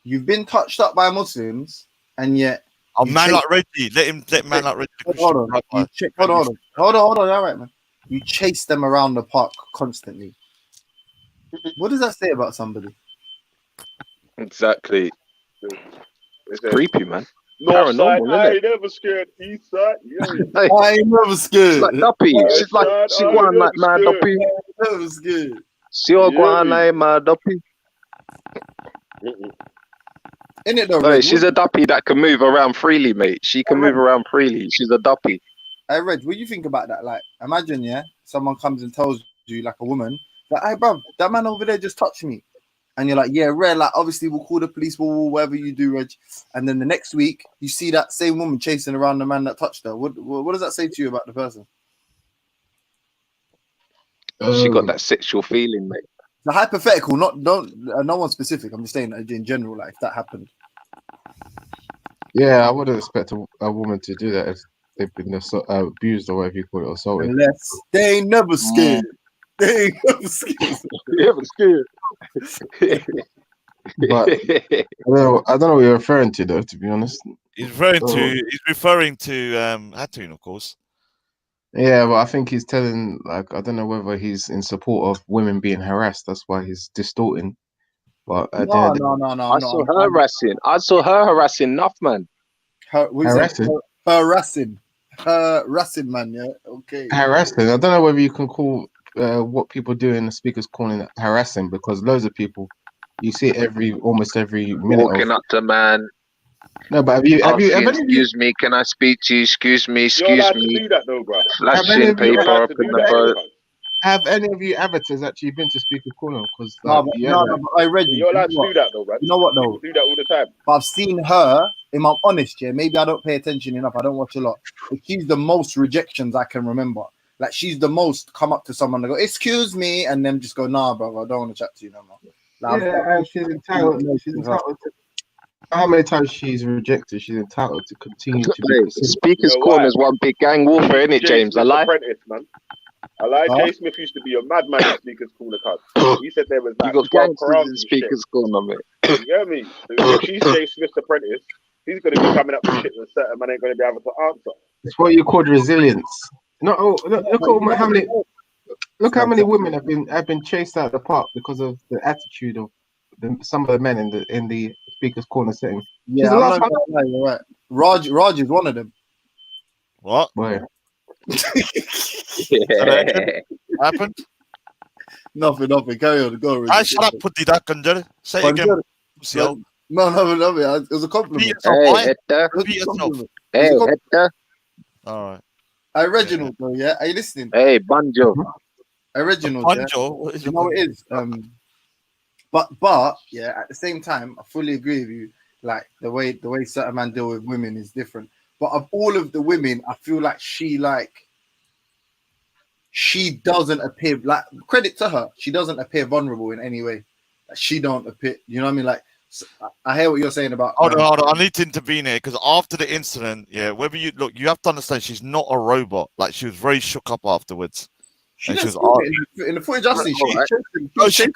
You've been touched up by Muslims, and yet. Oh, man like Reggie. Let man like Reggie. The Hold on. Christian Hold on. All right, man. You chase them around the park constantly. What does that say about somebody? Exactly. It's creepy, man. North side, Paranormal, I isn't ain't never scared. East side, yeah. I ain't never scared. It's like Duppy. West She's like side, she I ain't going like never mad scared. Duppy. Never scared. She all Yeah, going me. like mad Duppy. In it though, No, Reg, she's a Duppy that can move around freely, mate. She can move around freely. She's a Duppy. Hey, Reg, what do you think about that? Like, imagine, yeah, someone comes and tells you, like a woman, that, hey, bro, that man over there just touched me. And you're like, yeah, rare, like, obviously we'll call the police, whatever you do, Reg. And then the next week, you see that same woman chasing around the man that touched her. What does that say to you about the person? She got that sexual feeling, mate. The hypothetical, no one specific. I'm just saying in general, like, if that happened. Yeah, I wouldn't expect a woman to do that if they've been abused or whatever you call it, assaulted. Unless they ain't never scared. They ain't never scared. Never scared. But I don't know what you're referring to, though. To be honest, he's referring to Hatun, of course. Yeah, but I think he's telling, like, I don't know whether he's in support of women being harassed. That's why he's distorting. But at the end of the No. I saw her harassing. I saw her harassing enough, man. Harassing, man. Yeah, okay. harassing. I don't know whether you can call what people do in the speakers calling it harassing, because loads of people, you see it almost every minute. Walking up to man. No, but Excuse me, can I speak to you? Excuse me, You're allowed excuse to me. do that, though, bro. Flashing paper up in the boat. Have any of you avatars actually been to Speaker's Corner? Because but I read you. You're allowed to do that, though, bro. You know what, though? People do that all the time. But I've seen her, if I'm honest, yeah, maybe I don't pay attention enough. I don't watch a lot. But she's the most rejections I can remember. Like, she's the most come up to someone and go, excuse me, and then just go, nah, bro, I don't want to chat to you no more. Like, yeah, she's entitled. She's entitled to. How many times she's rejected? She's entitled to continue to be. Speakers Corner is one big gang warfare, isn't it, James? I lie. Apprentice, man. I lied. Jay Smith used to be a madman in Speakers Corner, cuz. He said there was like you got 12 gangsters crowds in and Speakers Corner, mate. shit. You get me? So if she's Jay Smith's apprentice, he's going to be coming up with shit that certain man ain't going to be able to answer. It's what you called resilience. Look how many women have been chased out of the park because of the attitude of some of the men in the Speakers Corner setting. Yeah, I'm not gonna lie, you're right. Raj is one of them. What? Where? What happened? Nothing. Carry on. Go. I shut up, put the conjure. Say it again. No. It was a compliment. Hey, Hector. All right. Hey, Reginald, though, yeah? Are you listening? Hey, Banjo. Hey, Reginald, Banjo? Yeah? You know what it is? But yeah, at the same time, I fully agree with you. Like, the way certain men deal with women is different. But of all of the women, I feel like she doesn't appear, like, credit to her, she doesn't appear vulnerable in any way. Like, she don't appear, you know what I mean? Like, so I hear what you're saying about. Hold on. I need to intervene here because after the incident, yeah, whether you look, you have to understand she's not a robot. Like, she was very shook up afterwards. She in the footage I see. She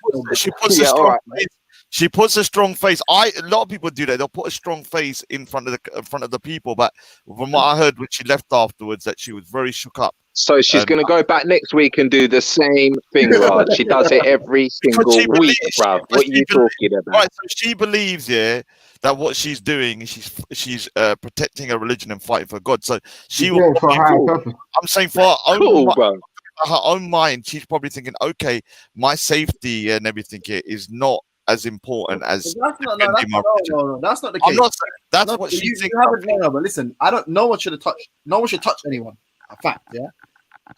puts a strong face. She puts a strong face. A lot of people do that. They'll put a strong face in front of the people. But from what I heard when she left afterwards, that she was very shook up. So she's going to go back next week and do the same thing, Rod. She does it every single week, bruv. What are you talking about? Right, so she believes, yeah, that what she's doing is she's protecting her religion and fighting for God. So she will. I'm saying for her own mind, she's probably thinking, okay, my safety and everything here is not as important as no, that's not the case. I'm not saying that's what she thinks. But listen, I don't. No one should touch anyone. A fact, yeah.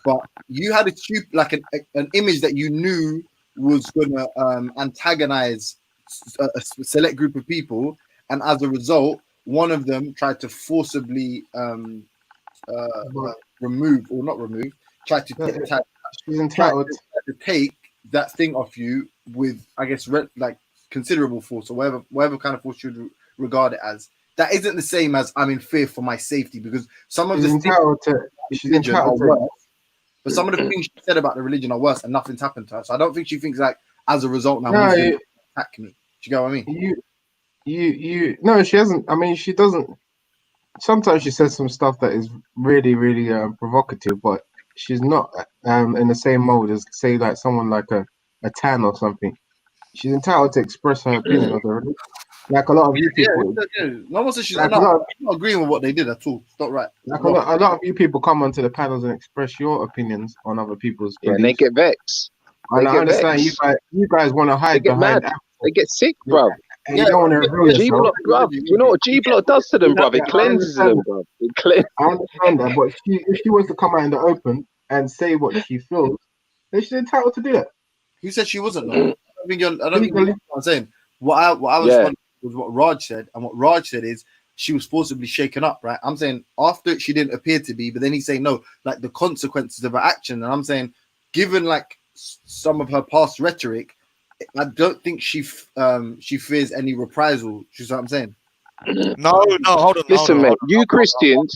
But you had an image that you knew was gonna antagonize a select group of people, and as a result, one of them tried to forcibly remove or not remove, tried to she's entitled to take that thing off you with, I guess, like considerable force or whatever kind of force you'd regard it as. That isn't the same as I'm in fear for my safety, because some of She's the entitled to. things She's religion are entitled to. worse, but some of the things she said about the religion are worse, and nothing's happened to her. So I don't think she thinks like as a result now No, Muslims attack me. Do you get what I mean? You. No, she hasn't. I mean, she doesn't. Sometimes she says some stuff that is really, really provocative, but she's not in the same mode as, say, like someone like a Tan or something. She's entitled to express her opinion of the religion. Like a lot of you people. No one says she's Like not. a lot of, I'm not agreeing with what they did at all. It's not right. like a lot of you people come onto the panels and express your opinions on other people's Yeah, beliefs. and they get vexed. And I understand you guys want to They hide get behind mad. They get sick, bro. and you don't want to reveal G yourself. Block, bruv. You know what G Block does to them, bruv? It cleanses them, bruv. It cleanses. I understand that, but if she wants to come out in the open and say what she feels, then she's entitled to do that. Who said she wasn't though? I don't think you know what I'm saying. What I was responding was what Raj said, and what Raj said is she was forcibly shaken up, right? I'm saying after she didn't appear to be, but then he's saying no, like the consequences of her action, and I'm saying given like some of her past rhetoric, I don't think she fears any reprisal. You know what I'm saying? No, hold on. Listen, mate. You Christians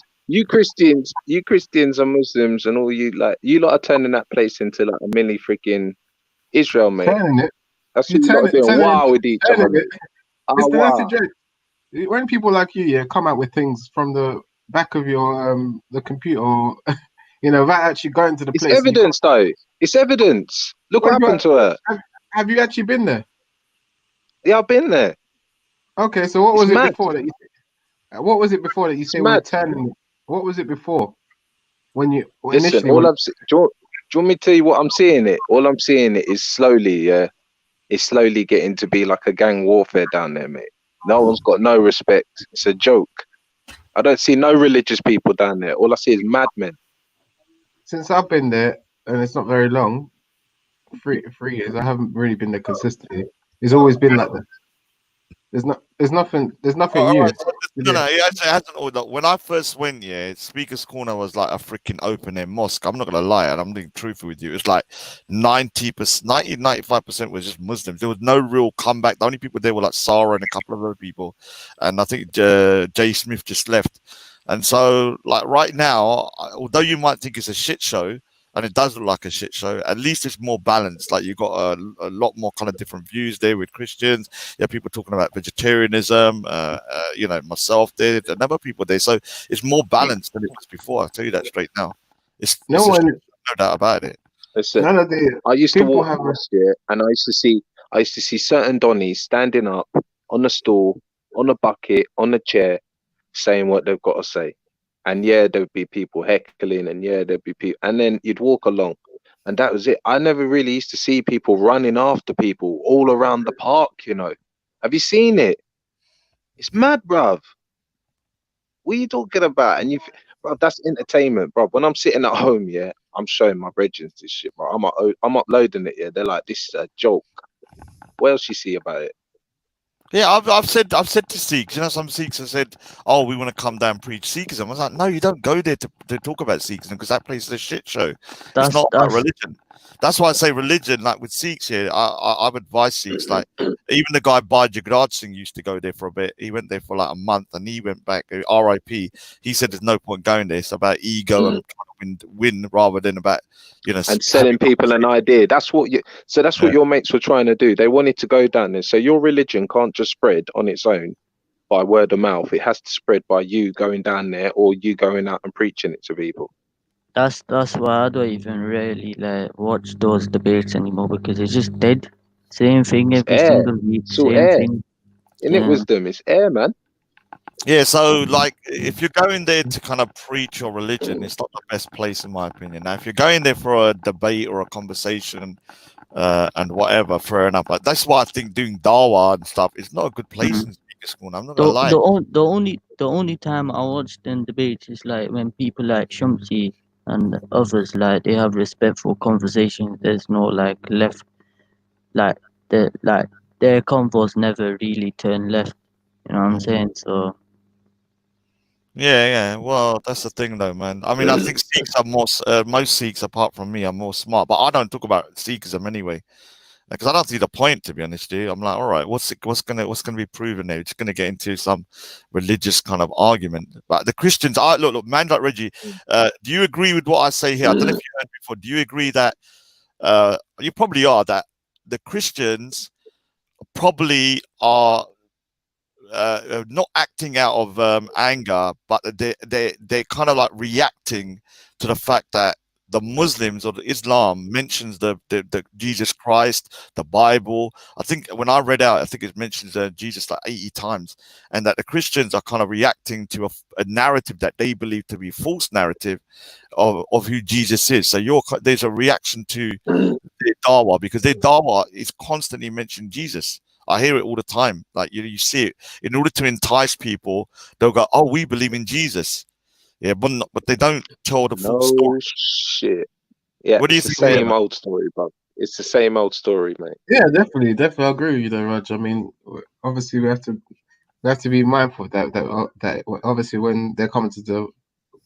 and Muslims and all you lot are turning that place into like a mini freaking Israel, mate. Turning it. That's what you lot are doing. Wow, with each other. That's a joke. When people like you, come out with things from the back of your the computer, or, without actually going to the place. It's evidence, though. It's evidence. Look what happened to her. Have you actually been there? Yeah, I've been there. Okay, so what was mad. it before that you? What was it before that you say we're turning? What was it before? When you Listen, initially? do you want me to tell you what I'm seeing it? All I'm seeing it is slowly, it's slowly getting to be like a gang warfare down there, mate. No one's got no respect. It's a joke. I don't see no religious people down there. All I see is madmen. Since I've been there, and it's not very long, 3 years, I haven't really been there consistently. It's always been like that. There's nothing new. Right, no, it hasn't all that. When I first went, Speaker's Corner was like a freaking open air mosque. I'm not gonna lie, and I'm being truthful with you. It's like 95% was just Muslims. There was no real comeback. The only people there were like Sarah and a couple of other people, and I think Jay Smith just left. And so, like right now, although you might think it's a shit show, and it does look like a shit show, at least it's more balanced. Like you've got a lot more kind of different views there with Christians. People talking about vegetarianism. Myself there, and other people there. So it's more balanced than it was before. I'll tell you that straight now. No doubt about it. Listen, I used to walk past and I used to see certain Donnies standing up on a stool, on a bucket, on a chair, saying what they've got to say. And there'd be people heckling, and there'd be people, and then you'd walk along, and that was it. I never really used to see people running after people all around the park. Have you seen it? It's mad, bruv. What are you talking about? And bruv, that's entertainment, bruv. When I'm sitting at home, I'm showing my brethren this shit, bro. I'm uploading it. They're like, this is a joke. What else you see about it? Yeah, I've said to Sikhs, some Sikhs have said, "Oh, we want to come down and preach Sikhism." I was like, "No, you don't go there to talk about Sikhism, because that place is a shit show. It's not about religion." That's why I say religion. Like with Sikhs here, I've advised Sikhs. Like even the guy Bhai Jagraj Singh used to go there for a bit. He went there for like a month, and he went back. R.I.P. He said there's no point going there. It's about ego and trying to win rather than about and selling people an idea. That's what your mates were trying to do. They wanted to go down there. So your religion can't just spread on its own by word of mouth. It has to spread by you going down there or you going out and preaching it to people. That's why I don't even really watch those debates anymore, because it's just dead. Same thing every single week. Same thing. In it, wisdom. It's air, man. Yeah, so like if you're going there to kind of preach your religion, it's not the best place in my opinion. Now, if you're going there for a debate or a conversation and whatever, fair enough. But that's why I think doing dawah and stuff is not a good place in Speaker School. I'm not gonna lie. The only time I watch them debates is like when people like Shumsi and others, like, they have respectful conversations. There's no left, their convos never really turn left. You know what I'm saying? So Yeah. Well, that's the thing, though, man. I mean, I think Sikhs are more. Most Sikhs, apart from me, are more smart. But I don't talk about Sikhism anyway, because I don't see the point. To be honest with you, I'm like, all right, what's gonna be proven there? It's gonna get into some religious kind of argument. But the Christians, look, man, like Reggie, do you agree with what I say here? I don't know if you heard before. Do you agree that you probably are that the Christians probably are not acting out of anger, but they're kind of like reacting to the fact that the Muslims or the Islam mentions the Jesus Christ, the Bible. I think when I read out, I think it mentions Jesus like 80 times, and that the Christians are kind of reacting to a narrative that they believe to be false narrative of who Jesus is. So there's a reaction to their dawa, because their dawa is constantly mentioning Jesus. I hear it all the time. Like you see it. In order to entice people, they'll go, "Oh, we believe in Jesus." Yeah, but they don't tell the full story. No shit. Yeah, What do you it's the think? same old story, bro. It's the same old story, mate. Yeah, definitely, definitely, I agree with you, though, Raj. I mean, obviously, we have to be mindful of that obviously when they're coming to the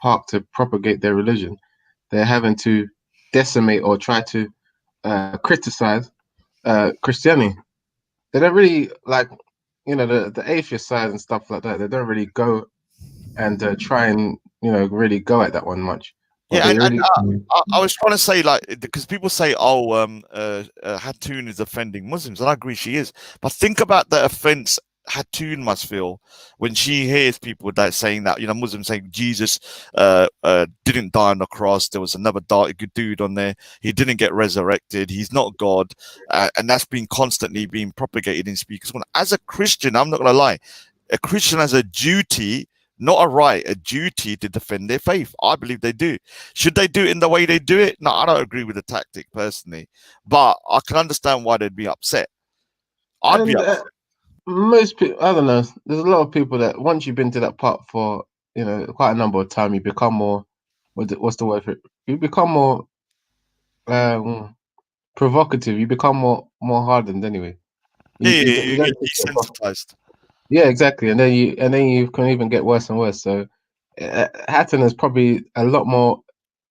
park to propagate their religion, they're having to decimate or try to criticize Christianity. They don't really like, the atheist side and stuff like that. They don't really go and try and really go at that one much. But Yeah, they and really, I was trying to say, like, because people say, "Oh, Hatun is offending Muslims," and I agree she is. But think about the offense Hatun must feel when she hears people that saying that, Muslims saying Jesus didn't die on the cross. There was another good dude on there. He didn't get resurrected. He's not God, and that's been constantly being propagated in speakers. As a Christian, I'm not gonna lie, a Christian has a duty. Not a right, a duty to defend their faith. I believe they do. Should they do it in the way they do it? No, I don't agree with the tactic personally, but I can understand why they'd be upset. I'd be and upset. most people, I don't know. There's a lot of people that once you've been to that park for quite a number of time, you become more. What's the word for it? You become more provocative. You become more hardened anyway. Yeah, You you don't get desensitized. Yeah, exactly. And then you can even get worse and worse. So Hatton is probably a lot more,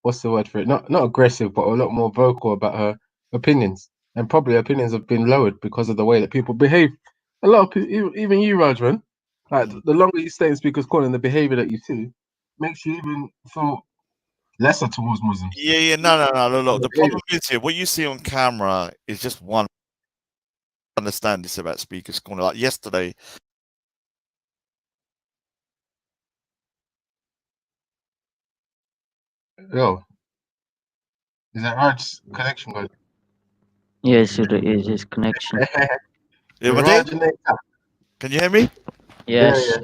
what's the word for it? Not aggressive, but a lot more vocal about her opinions. And probably opinions have been lowered because of the way that people behave. A lot of people, even you, Rajman, like the longer you stay in Speaker's Corner and the behavior that you see makes you even feel lesser towards Muslims. Yeah, no. Look, the problem is here, what you see on camera is just one. Understand this about Speaker's Corner. Like yesterday, Yo, is that Raj's connection good? Yes, it is his connection. yeah, but they, can you hear me? Yes.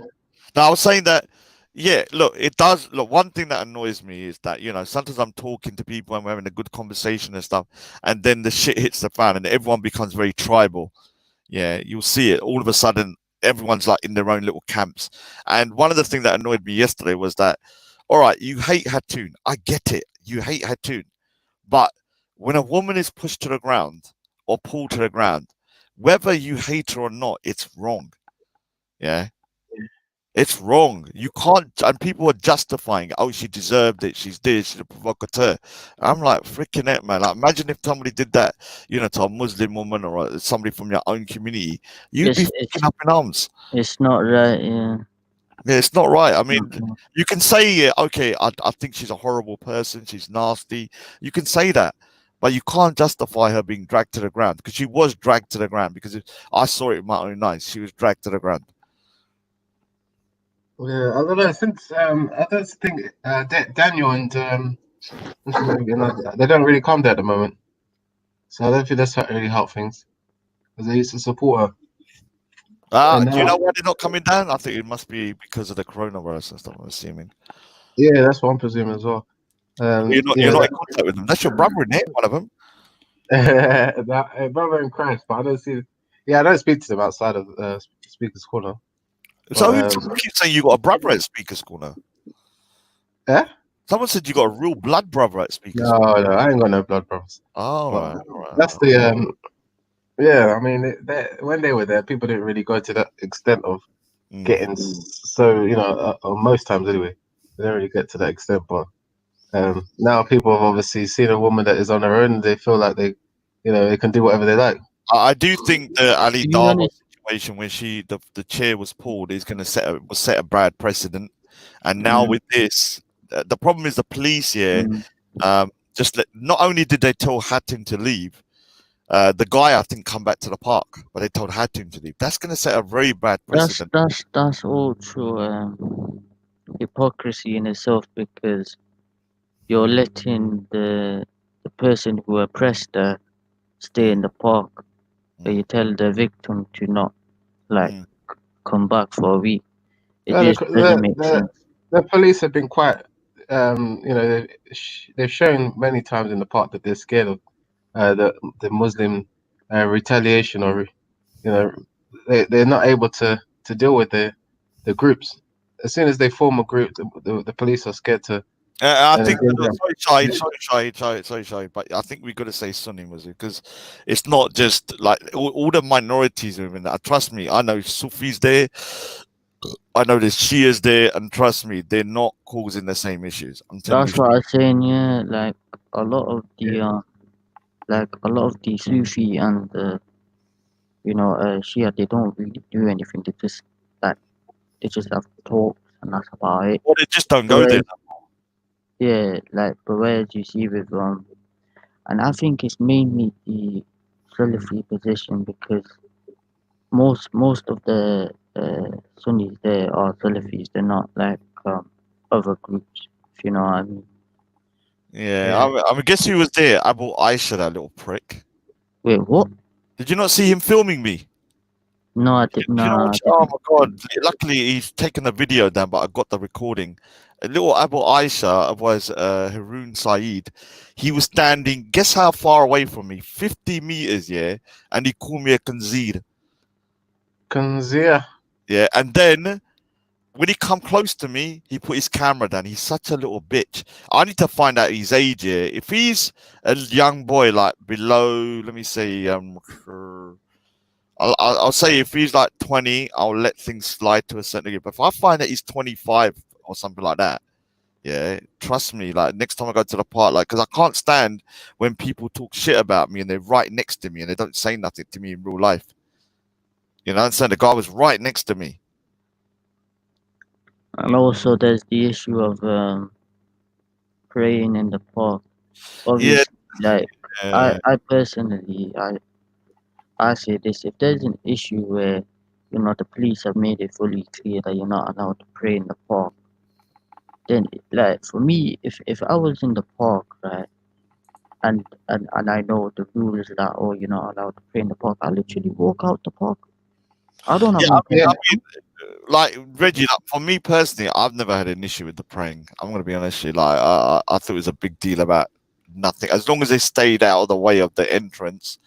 No, I was saying that, yeah, look, it does. Look, one thing that annoys me is that, sometimes I'm talking to people and we're having a good conversation and stuff, and then the shit hits the fan and everyone becomes very tribal. Yeah, you'll see it. All of a sudden, everyone's like in their own little camps. And one of the things that annoyed me yesterday was that, all right, you hate Hatun. I get it. You hate Hatun. But when a woman is pushed to the ground or pulled to the ground, whether you hate her or not, it's wrong. Yeah. It's wrong. You can't, and people are justifying, oh, she deserved it. She's this, she's a provocateur. I'm like, freaking it, man. Like, imagine if somebody did that, to a Muslim woman or somebody from your own community. You'd be freaking up in arms. It's not right, yeah. Yeah, it's not right. I mean, you can say, okay, I think she's a horrible person. She's nasty. You can say that. But you can't justify her being dragged to the ground, because she was dragged to the ground, because I saw it with my own eyes. She was dragged to the ground. Yeah, I don't know. Since I don't think Daniel and what's his name again? They don't really come there at the moment, so I don't think that's really helped things. Because they used to support her. Do you know why they're not coming down? I think it must be because of the coronavirus and stuff, I'm assuming. Yeah, that's what I'm presuming as well. You're not in contact with them. That's your brother, isn't it? One of them. Brother in Christ, but I don't see. Yeah, I don't speak to them outside of Speaker's Corner. So you keep saying you got a brother at Speaker's Corner? Yeah. Someone said you got a real blood brother at Speaker's No, Corner. no, I ain't got no blood brothers. Oh, right. That's the yeah. I mean, when they were there, people didn't really go to that extent of getting so, you know, most times anyway, they don't really get to that extent. But now people have obviously seen a woman that is on her own. They feel like they, you know, they can do whatever they like. I do think the Ali To be Dharma honest, situation when the chair was pulled is going to set a bad precedent. And now with this, the problem is the police here. Not only did they tell Hatim to leave, the guy I think come back to the park, but they told Hatim to leave. That's going to set a very bad precedent. that's all true hypocrisy in itself, because you're letting the person who oppressed her stay in the park, but you tell the victim to not come back for a week. It No, just doesn't make sense. the police have been quite, you know, they've shown many times in the park that they're scared of the Muslim retaliation, or you know, they're not able to deal with the groups. As soon as they form a group, the police are scared to. I think engage them. sorry, but I think we've got to say Sunni Muslim, because it's not just like all the minorities are in that. Trust me, I know Sufis there, I know there's Shias there, and trust me, they're not causing the same issues. I'm telling That's you. what I was saying. Yeah, like a lot of the Sufi and Shia, they don't really do anything. They just have talks, and that's about it. Well, they just don't go there. Yeah, but whereas you see with and I think it's mainly the Salafi position, because most of the Sunnis there are Salafis. They're not like other groups, if you know what I mean. Yeah. I mean, guess who was there? Abu Aisha, that little prick. Wait, what? Did you not see him filming me? No, I did not. Oh my god! Luckily, he's taken the video down, but I got the recording. A little Abu Aisha was Haroon Saeed. He was standing. Guess how far away from me? 50 meters. Yeah, and he called me a Kanzir. Kanzir. Yeah, and then when he come close to me, he put his camera down. He's such a little bitch. I need to find out his age here. If he's a young boy, like below, let me say, I'll say if he's like 20, I'll let things slide to a certain degree. But if I find that he's 25 or something like that, yeah, trust me, like next time I go to the park, like, because I can't stand when people talk shit about me and they're right next to me and they don't say nothing to me in real life. You know, so the guy was right next to me. And also, there's the issue of praying in the park. Obviously, I personally, I say this: if there's an issue where the police have made it fully clear that you're not allowed to pray in the park, then like for me, if I was in the park, right, and I know the rules that you're not allowed to pray in the park, I literally walk out the park. I don't have no problem. Like Reggie, like, for me personally, I've never had an issue with the praying. I'm gonna be honest with you. Like I thought it was a big deal about nothing. As long as they stayed out of the way of the entrance,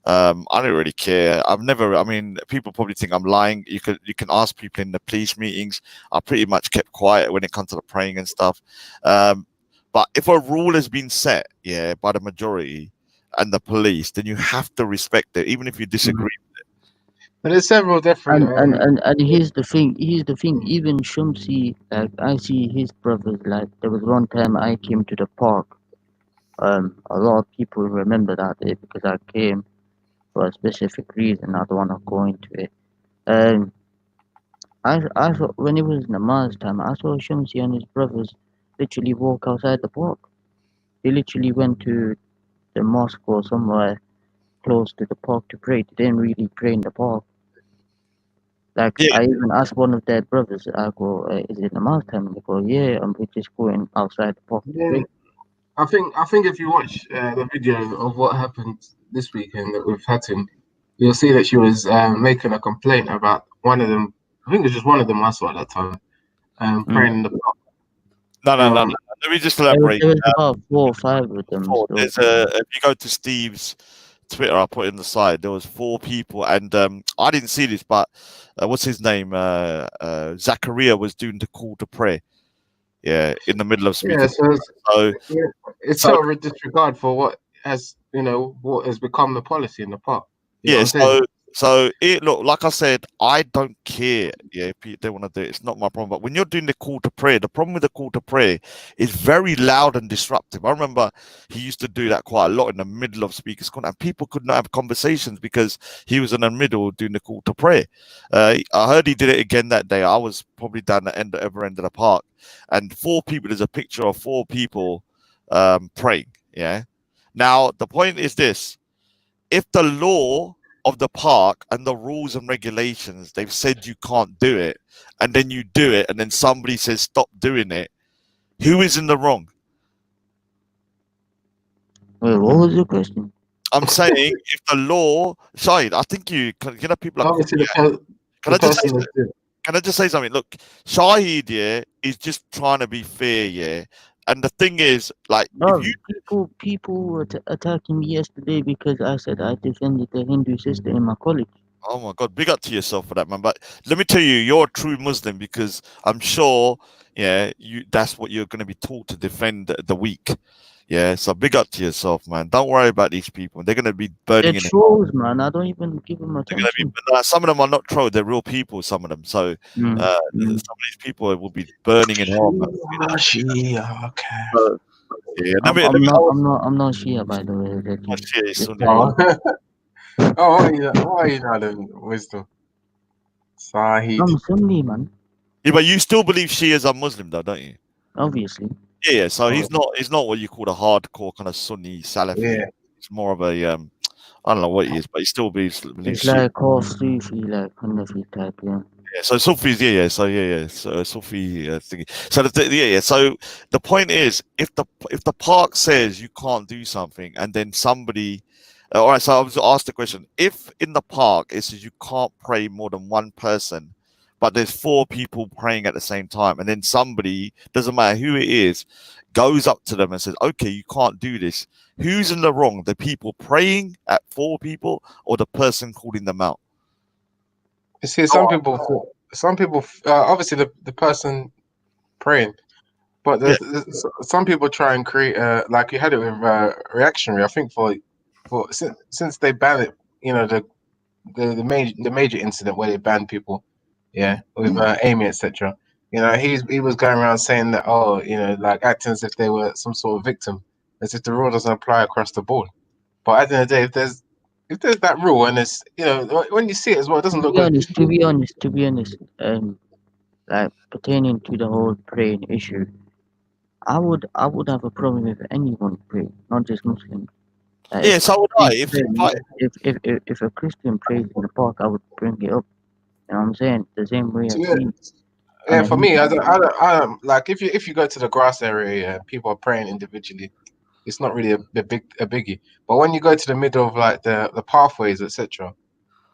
I don't really care. I've never. I mean, people probably think I'm lying. You can ask people in the police meetings. I pretty much kept quiet when it comes to the praying and stuff. But if a rule has been set, yeah, by the majority and the police, then you have to respect it, even if you disagree with it. But there's several different. And here's the thing. Even Shumsi, like I see his brothers. Like there was one time I came to the park. A lot of people remember that day because I came for a specific reason. I don't want to go into it. I saw when it was namaz time, I saw Shumsi and his brothers literally walk outside the park. They literally went to the mosque or somewhere close to the park to pray. They didn't really pray in the park. Like I even asked one of their brothers, I go, is it namaz time? And they go, yeah, and we're just going outside the park to pray. I think if you watch the video of what happened this weekend with Hatim, you'll see that she was making a complaint about one of them. I think it was just one of them I saw at that time, praying in the park. No. Let me just elaborate. There was about 4 or 5 of them. There's if you go to Steve's Twitter, I put it in the side. There was 4 people, and I didn't see this, but what's his name? Zachariah was doing the call to pray. Yeah, in the middle of speaking. Yeah, so it's sort of a disregard for what has become the policy in the park. Yeah, so So it look like I said, I don't care. Yeah, if they want to do it, it's not my problem. But when you're doing the call to prayer, the problem with the call to prayer is very loud and disruptive. I remember he used to do that quite a lot in the middle of speakers corner, and people could not have conversations because he was in the middle doing the call to prayer. I heard he did it again that day. I was probably down the other end of the park, and 4 people. There's a picture of 4 people praying. Yeah. Now the point is this: if the law of the park and the rules and regulations, they've said you can't do it, and then you do it, and then somebody says stop doing it, who is in the wrong? Wait, what was your question? I'm saying if the law, Shahid, I think people are Obviously, can I just say, person was good. can I just say something? Look, Shahid, yeah, is just trying to be fair, yeah. And the thing is, like, No, if you people were attacking me yesterday because I said I defended the Hindu sister in my college. Oh my God, big up to yourself for that, man. But let me tell you, you're a true Muslim because I'm sure, yeah, that's what you're going to be taught to defend the weak. Yeah, so big up to yourself, man. Don't worry about these people. They're going to be burning They're in trolls, man. I don't even give them They're going to be, attention. some of them are not trolls, they're real people, some of them. So some of these people will be burning in hell, man. Okay. Yeah, let me, I'm not Shia, by the way. That oh, you shit, it's just Sunni. Oh, oh, why are you not in wisdom? Sahid. I'm Sunni, man. Yeah, but you still believe Shias are Muslim, though, don't you? Obviously. Yeah, so Oh, he's not what you call a hardcore kind of Sunni Salafi. yeah. It's more of a I don't know what he is, but he still believes It's Shia. like half Sufi, like Hanafi type, yeah. Yeah, so Sufis, yeah, so Sufi thingy. So so the point is, if the park says you can't do something, and then somebody, all right, so I was asked the question: if in the park it says you can't pray more than one person, but there's 4 people praying at the same time, and then somebody, doesn't matter who it is, goes up to them and says, "Okay, you can't do this." Who's in the wrong? The people praying at 4 people, or the person calling them out? You see, some people, obviously the person praying, but some people try and create like you had it with reactionary. I think since they ban it, you know, the major incident where they banned people, yeah, with Amy, etc. You know, he was going around saying that, oh, you know, like acting as if they were some sort of victim, as if the rule doesn't apply across the board. But at the end of the day, if there's that rule and it's, you know, when you see it as well, it doesn't look good. To be honest, like pertaining to the whole praying issue, I would have a problem if anyone prayed, not just Muslims. Yeah, so would I. If a Christian prays in the park, I would bring it up. You know what I'm saying? The same way I Yeah. see. Yeah, for me, I don't like if you go to the grass area and people are praying individually, it's not really a biggie. But when you go to the middle of like the pathways, etc.,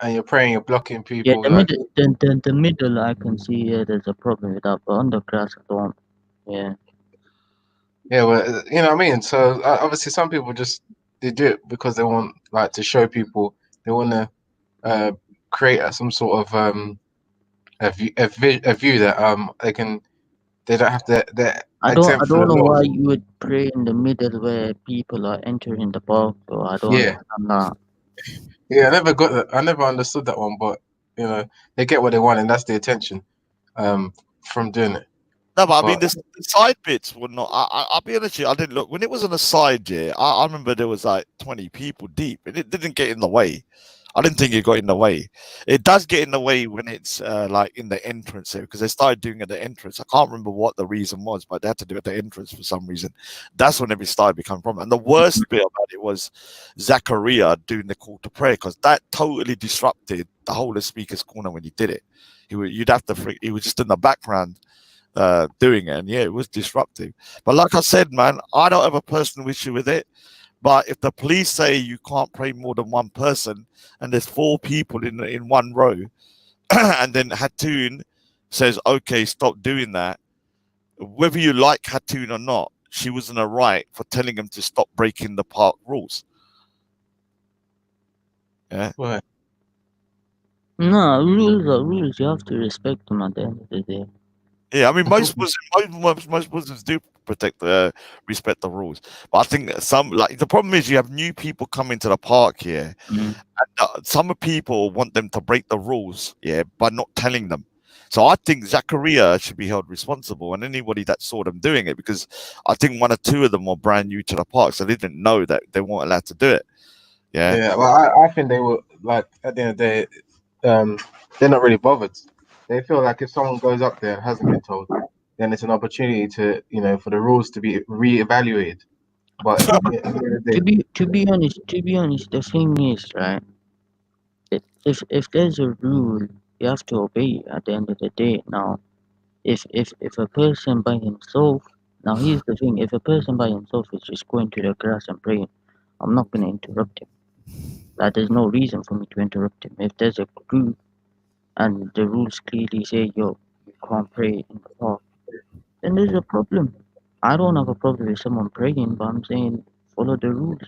and you're praying, you're blocking Yeah, people. the Like, middle, the middle, I can see. Yeah, there's a problem with that, but on the grass, I don't. Yeah. yeah, well, you know what I mean. So obviously, some people just they do it because they want like to show people. They want to create some sort of a view that they don't have to they're I exempt from don't the know why laws. you would pray in the middle where people are entering the park. So I don't Yeah. understand that. Yeah, I never got that. I never understood that one, but you know, they get what they want, and that's the attention from doing it. No, but I But mean, the side bits were not. I'll be honest with you, I didn't look when it was on the side. Yeah, I remember there was like 20 people deep, and it didn't get in the way. I didn't think it got in the way. It does get in the way when it's like in the entrance here because they started doing it at the entrance. I can't remember what the reason was, but they had to do it at the entrance for some reason. That's when it started becoming a problem. And the worst bit about it was Zachariah doing the call to prayer because that totally disrupted the whole of Speaker's Corner when he did it. You'd have to. He was just in the background doing it, and yeah, it was disruptive. But like I said, man, I don't have a personal issue with it. But if the police say you can't pray more than one person, and there's 4 people in one row, and then Hatun says, "Okay, stop doing that," whether you like Hatun or not, she was in a right for telling him to stop breaking the park rules. Yeah. What? No, rules are rules. You have to respect them at the end of the day. Yeah, I mean most Muslims do respect the rules. But I think some, like, the problem is you have new people coming to the park here, and some people want them to break the rules, by not telling them. So I think Zachariah should be held responsible, and anybody that saw them doing it, because I think one or two of them were brand new to the park, so they didn't know that they weren't allowed to do it. Yeah, well, I think they were like at the end of the day, they're not really bothered. They feel like if someone goes up there and hasn't been told, then it's an opportunity to, for the rules to be re-evaluated. But at the end of the day, To be honest, the thing is, right? If there's a rule, you have to obey it at the end of the day. Now, if a person by himself, now here's the thing: if a person by himself is just going to the grass and praying, I'm not going to interrupt him. Like, there's no reason for me to interrupt him. If there's a group and the rules clearly say, yo, you can't pray in the park, then there's a problem. I don't have a problem with someone praying, but I'm saying follow the rules.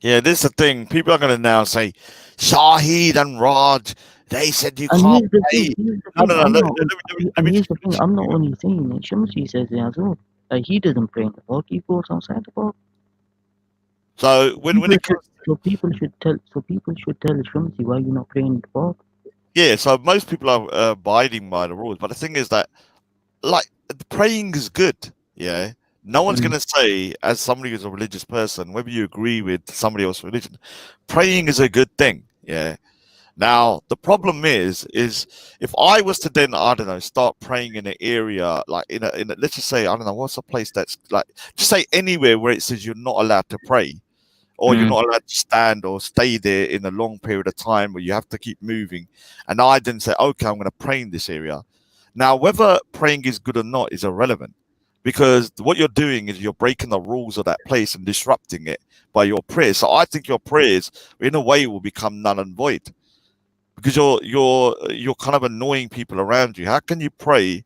Yeah, this is the thing. People are going to now say, Shahid and Raj, they said you And can't here's the pray. thing, No, no, no. I'm Let, not, let, let, and here's the thing, I'm not only saying it, Shamsi says it as well. Like, he doesn't pray in the park, he goes outside the park. So when it comes, people should tell Shamsi, why you not praying in the park? yeah, so most people are abiding by the rules, but the thing is that, like, praying is good. Yeah, no one's going to say, as somebody who's a religious person, whether you agree with somebody else's religion, praying is a good thing. Yeah. Now the problem is if I was to then, I don't know, start praying in an area like in a let's just say, I don't know, what's a place that's like, just say anywhere where it says you're not allowed to pray, or you're not allowed to stand or stay there in a long period of time, or you have to keep moving, and I then say, okay, I'm going to pray in this area. Now, whether praying is good or not is irrelevant, because what you're doing is you're breaking the rules of that place and disrupting it by your prayers. So I think your prayers, in a way, will become null and void, because you're kind of annoying people around you. How can you pray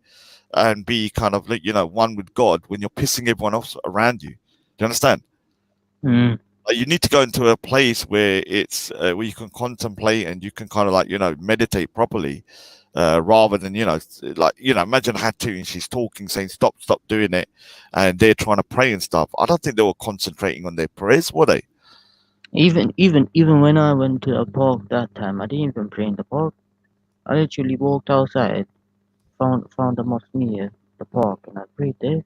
and be kind of like, one with God when you're pissing everyone else around you? Do you understand? You need to go into a place where it's where you can contemplate and you can kind of like, meditate properly, rather than, imagine Hatu and she's talking, saying stop doing it, and they're trying to pray and stuff. I don't think they were concentrating on their prayers, were they? Even when I went to the park that time, I didn't even pray in the park. I literally walked outside, found a mosque near the park, and I prayed there.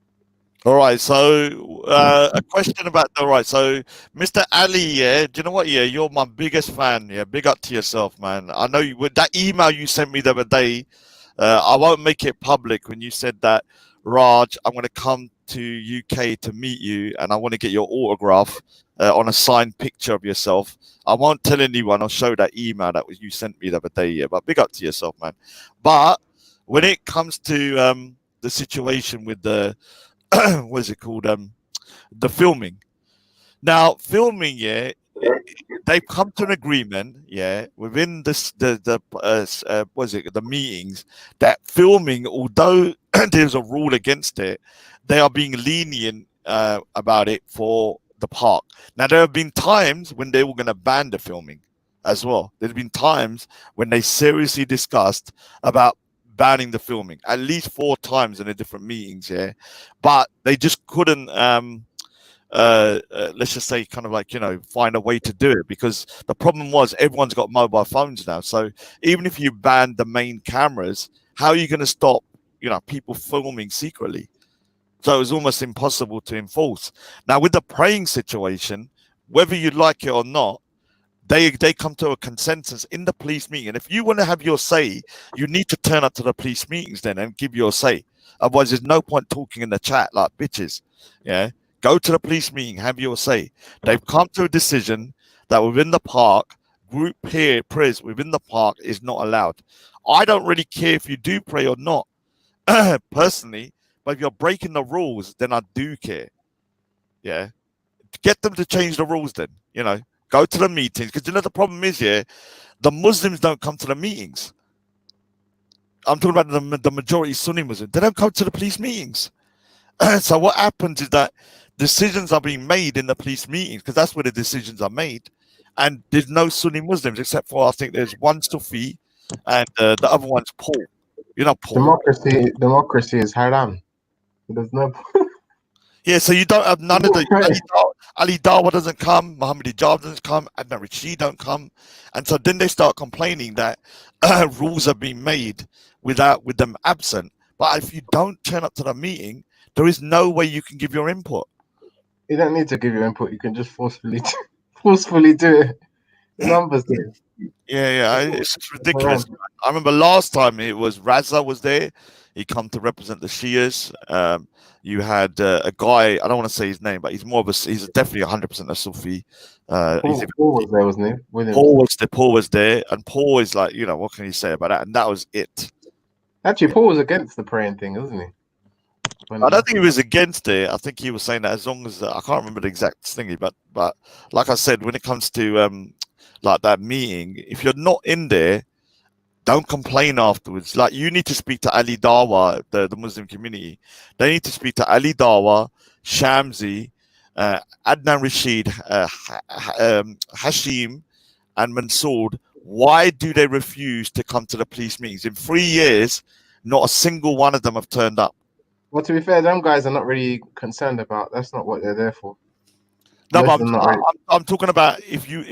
All right, so a question about so Mr. Ali, do you know what? You're my biggest fan. Big up to yourself, man. I know with that email you sent me the other day, I won't make it public when you said that, Raj, I'm going to come to UK to meet you, and I want to get your autograph on a signed picture of yourself. I won't tell anyone. I'll show that email that you sent me the other day. But big up to yourself, man. But when it comes to the situation with the what is it called? The filming. Now, filming, they've come to an agreement, within this the meetings, that filming, although there's a rule against it, they are being lenient about it for the park. Now, there have been times when they were going to ban the filming as well. There's been times when they seriously discussed about banning the filming, at least 4 times in the different meetings, but they just couldn't let's just say kind of like, find a way to do it, because the problem was everyone's got mobile phones now. So even if you ban the main cameras, how are you going to stop, people filming secretly? So it was almost impossible to enforce. Now with the praying situation, whether you like it or not, they come to a consensus in the police meeting. And if you want to have your say, you need to turn up to the police meetings then and give your say. Otherwise, there's no point talking in the chat like bitches. Go to the police meeting, have your say. They've come to a decision that within the park, group prayers within the park is not allowed. I don't really care if you do pray or not, personally, but if you're breaking the rules, then I do care. Get them to change the rules then, Go to the meetings, because the problem is, the Muslims don't come to the meetings. I'm talking about the majority Sunni Muslims. They don't come to the police meetings. So what happens is that decisions are being made in the police meetings, because that's where the decisions are made. And there's no Sunni Muslims, except for, I think there's one Sufi, and the other one's Paul. Paul. Democracy is haram. There's no. Yeah, so you don't have none of the Ali Dawa doesn't come, Muhammad Hijab doesn't come, Adnan Rashid don't come, and so then they start complaining that rules have been made with them absent. But if you don't turn up to the meeting, there is no way you can give your input. You don't need to give your input. You can just forcefully do it. The numbers there. Yeah, it's just ridiculous. I remember last time it was Raza was there. He come to represent the Shias. You had a guy. I don't want to say his name, but he's definitely 100% a Sufi. Paul was there, wasn't he? Williams. Paul was there, and Paul is like, what can you say about that? And that was it. Actually, Paul was against the praying thing, wasn't he? I don't think he was against it. I think he was saying that as long as I can't remember the exact thingy, but like I said, when it comes to like that meeting, if you're not in there, don't complain afterwards. Like, you need to speak to Ali Dawa, the Muslim community. They need to speak to Ali Dawa, Shamsi, Adnan Rashid, Hashim, and Mansour. Why do they refuse to come to the police meetings? In 3 years, not a single one of them have turned up. Well, to be fair, them guys are not really concerned about. That's not what they're there for. No, but I'm talking about if you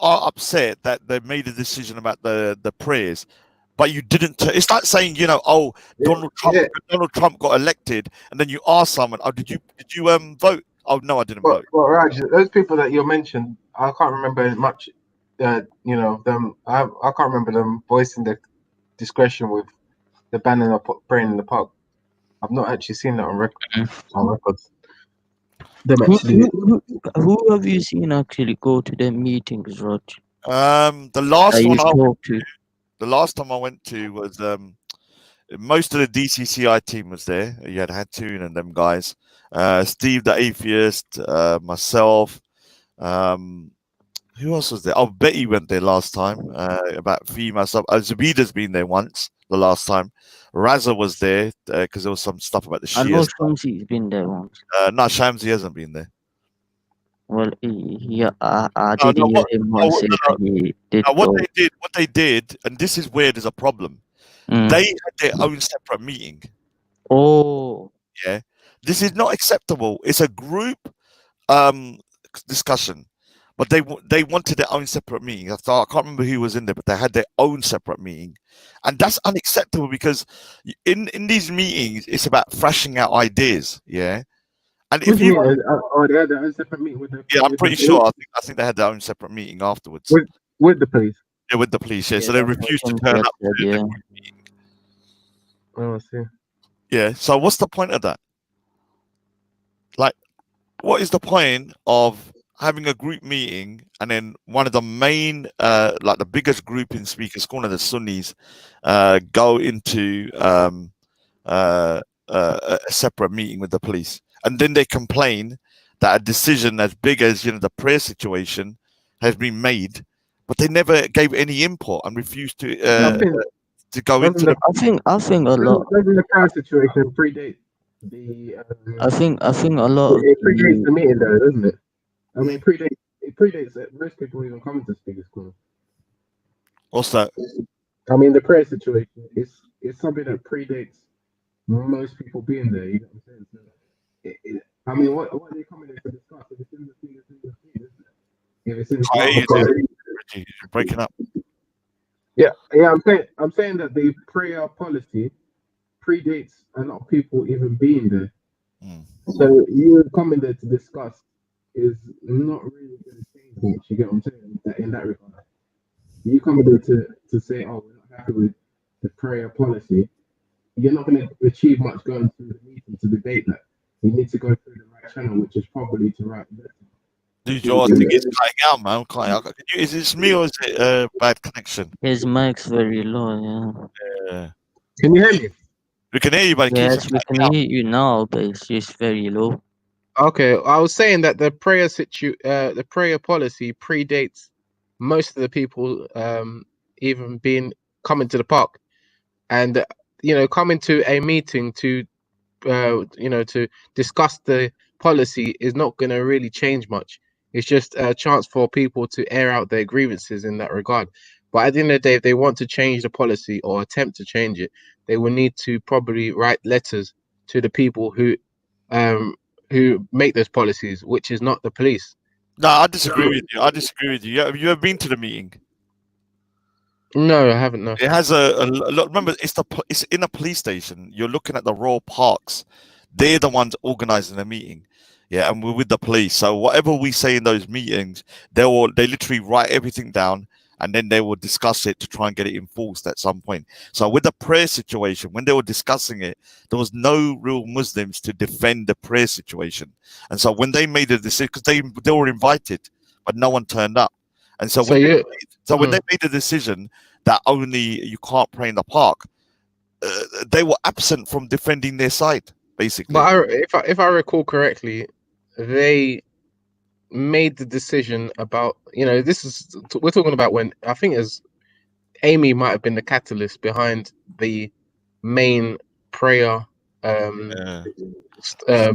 are upset that they made a decision about the prayers, but you didn't. It's like saying, Donald Trump got elected, and then you ask someone, "Oh, did you vote?" Oh, no, I didn't vote. Well, Raj, those people that you mentioned, I can't remember much. Them. I can't remember them voicing their discretion with the banning of praying in the park. I've not actually seen that on records. Who have you seen actually go to the meetings, Rog? The last time I went to was most of the DCCI team was there. You had Hattoon and them guys, Steve the Atheist, myself. Who else was there? Oh, Betty went there last time. About female stuff. Zabida's been there once. The last time, Raza was there because there was some stuff about the Shias. I know Shamsi's been there once. No, Shamsi hasn't been there. Well, I didn't hear him once say that he did. What they did, and this is where there's a problem. They had their own separate meeting. Oh, yeah, this is not acceptable. It's a group discussion. But they wanted their own separate meeting. I can't remember who was in there, but they had their own separate meeting. And that's unacceptable because in these meetings, it's about thrashing out ideas, yeah? And if you... they had their own separate meeting with the... Yeah, I'm pretty sure. I think they had their own separate meeting afterwards. With the police? Yeah, with the police, yeah. So they refused to turn up to the group meeting. Oh, I see. Yeah, so what's the point of that? Like, what is the point of having a group meeting and then one of the main, like the biggest group in Speaker's Corner, the Sunnis, go into a separate meeting with the police, and then they complain that a decision as big as the prayer situation has been made, but they never gave any input and refused to go into. I think a lot. The prayer situation predates the. I think a lot. It predates the meeting, though, doesn't it? I mean, it predates that most people even come to Speaker's Corner. What's that? I mean, the prayer situation is something that predates most people being there. You know what I'm saying? I mean, what are they coming in to discuss? If it's in the thing, it's in the thing, isn't it? If it's in You're breaking up. Yeah. I'm saying that the prayer policy predates a lot of people even being there. So you coming there to discuss is not really going to change much. You get what I'm saying? In that regard, you come there to say, "Oh, we're not happy with the prayer policy." You're not going to achieve much going through the meeting to debate that. You need to go through the right channel, which is probably to write. Dude, your thing is cutting out, man. Is this me or is it a bad connection? His mic's very low. Yeah. Can you hear me? We can hear you, but yes, we can hear you now, but it's just very low. Okay, I was saying that the prayer policy predates most of the people even coming to the park, and coming to a meeting to to discuss the policy is not going to really change much. It's just a chance for people to air out their grievances in that regard. But at the end of the day, if they want to change the policy or attempt to change it, they will need to probably write letters to the people who make those policies, which is not the police. No, I disagree with you. I disagree with you. Have you ever been to the meeting? No, I haven't. No. It has a lot. Remember, it's in a police station. You're looking at the royal parks. They're the ones organizing the meeting. Yeah, and we're with the police. So whatever we say in those meetings, they literally write everything down, and then they will discuss it to try and get it enforced at some point. So with the prayer situation, when they were discussing it, there was no real Muslims to defend the prayer situation. And so when they made a decision, because they were invited, but no one turned up. And so when they made the decision that only you can't pray in the park, they were absent from defending their side, basically. But if I recall correctly, they made the decision about, we're talking about when I think Amy might have been the catalyst behind the main prayer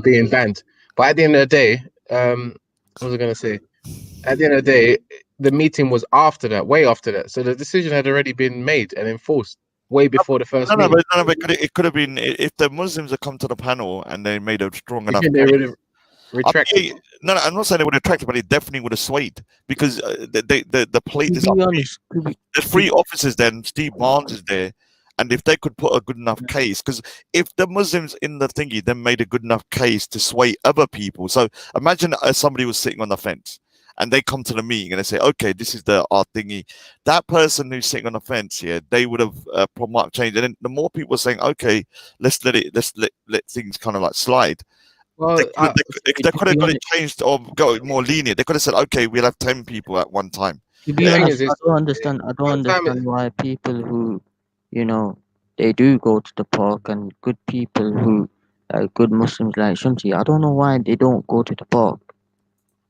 being banned. But at the end of the day, what was I going to say? At the end of the day, the meeting was after that, way after that. So the decision had already been made and enforced way before the first meeting. But it could have been if the Muslims had come to the panel and they made a strong enough. They would have retracted. No, I'm not saying they would have retracted, but it definitely would have swayed because the plate is up. There's 3 officers then. Steve Barnes is there. And if they could put a good enough case, because if the Muslims in the thingy then made a good enough case to sway other people. So imagine somebody was sitting on the fence and they come to the meeting and they say, okay, this is our thingy. That person who's sitting on the fence here, they would have might change. And then the more people are saying, okay, let's let things kind of like slide. Well, they could have got it changed or go more lenient. They could have said, okay, we'll have 10 people at one time. To be honest, I don't understand why people who, they do go to the park and good people who, good Muslims like Shamsi, I don't know why they don't go to the park.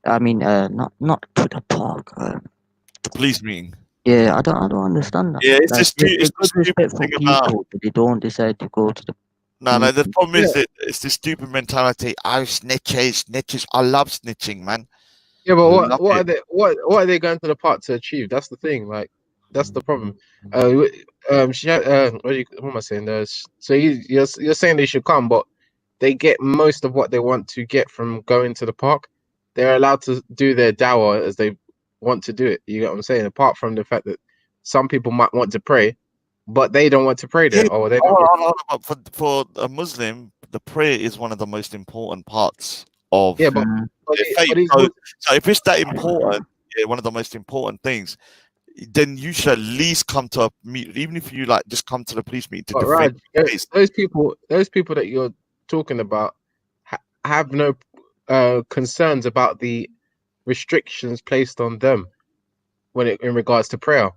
I mean, not to the park. The police meeting. Yeah, I don't understand that. Yeah, it's just good respectful people, but they don't decide to go to the. No, the problem is that it's this stupid mentality. Oh, snitches. I love snitching, man. Yeah, but what are they going to the park to achieve? That's the thing. Like, that's the problem. What am I saying? So you're saying they should come, but they get most of what they want to get from going to the park. They're allowed to do their dawah as they want to do it. You get what I'm saying? Apart from the fact that some people might want to pray, but they don't want to pray there. Or they don't. For a Muslim, the prayer is one of the most important parts of but faith. So if it's that important, one of the most important things, then you should at least come to a meet, even if you just come to the police meeting to defend your case. Those people that you're talking about have no concerns about the restrictions placed on them in regards to prayer.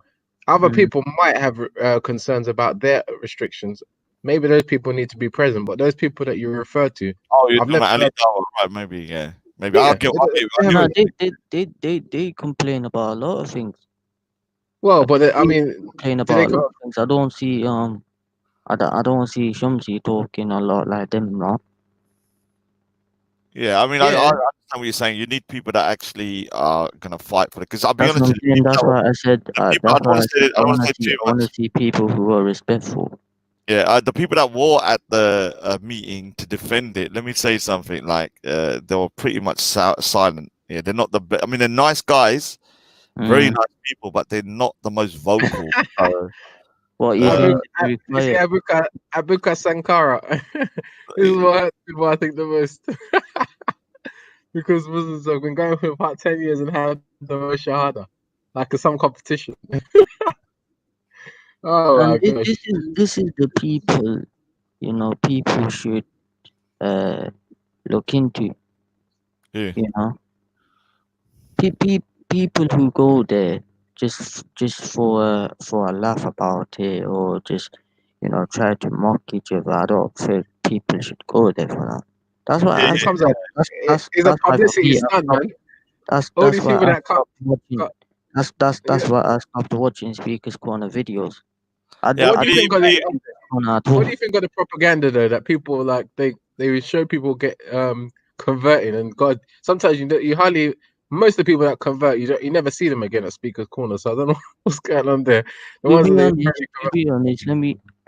Other people might have concerns about their restrictions. Maybe those people need to be present, but those people that you refer to, you're talking about Ali Dawah, right? Maybe I'll get. They complain about a lot of things. Well, but I mean, complain about a lot of things. I don't see I don't see Shamsi talking a lot like them, no. Yeah, I mean, I understand what you're saying. You need people that actually are gonna fight for it. Because I'll be honest with you, that's why I said I want to see people who are respectful. Yeah, the people that were at the meeting to defend it, let me say something. They were pretty much silent. Yeah, they're not the best. I mean, they're nice guys, very nice people, but they're not the most vocal. What you see, Abuka Sankara. This is what I think the most. Because Muslims have been going for about 10 years and had the most shahada, like some competition. Oh my gosh. This is the people, people should look into. Yeah. People who go there just for a laugh about it, or just try to mock each other. I don't think people should go there for that. That's what it comes up. It's a publicity stunt, man. That's why I stopped watching Speaker's Corner videos. What do you think of the propaganda though? That people they show people get converting, and God, sometimes you hardly. Most of the people that convert, you never see them again at Speaker's Corner. So I don't know what's going on there. To be honest,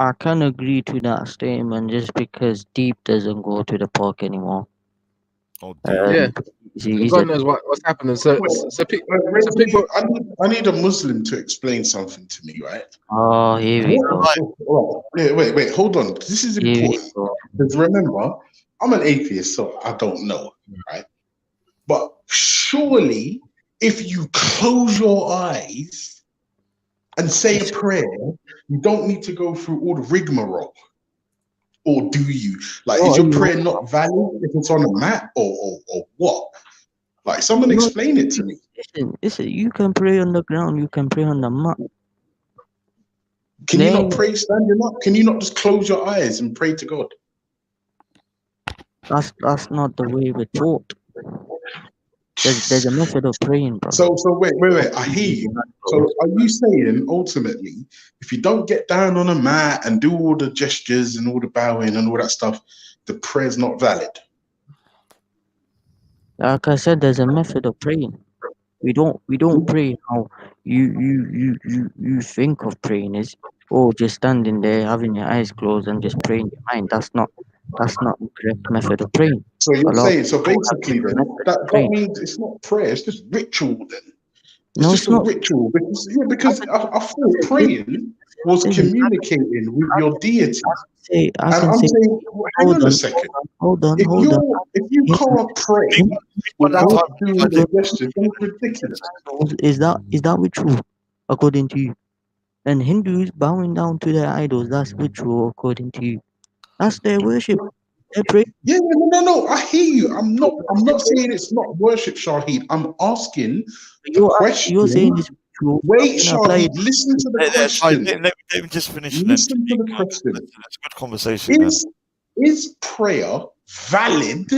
I can agree to that statement just because Deep doesn't go to the park anymore. Oh, Yeah. He's God a knows what's happening. So people. I need a Muslim to explain something to me, right? Oh, here we go. Wait, hold on. This is Here we important. go. Because remember, I'm an atheist, so I don't know, right? But surely, if you close your eyes and say a prayer, you don't need to go through all the rigmarole. Or do you? Like, is What are your you? prayer not valid if it's on a mat or what? Like, someone No, explain it to me. listen, you can pray on the ground, you can pray on the mat. Can you not pray standing up? Can you not just close your eyes and pray to God? That's not the way we're taught. There's a method of praying, bro. So wait. I hear you. So are you saying ultimately, if you don't get down on a mat and do all the gestures and all the bowing and all that stuff, the prayer's not valid? Like I said, there's a method of praying. We don't pray how you think of praying is just standing there having your eyes closed and just praying your mind. That's not the correct method of praying. So you're A lot of saying, so people have basically different then, methods of that praying. means it's not prayer, it's just ritual then. It's No, just it's a not. ritual. Because I thought praying was Listen, communicating with your deity. I And can I'm say, saying, well, hang hold on a on, second. hold on. If you can't pray without doing the gestures, then it's ridiculous. Is that ritual according to you? And Hindus bowing down to their idols, that's ritual according to you. That's their worship. They pray. Yeah, no. I hear you. I'm not saying it's not worship, Shahid. I'm asking the question. You're saying it's ritual. Wait, Then apply Shahid, it. listen to the Sorry, question. let me just finish and then Listen to the question. it's a good conversation, man. Is prayer valid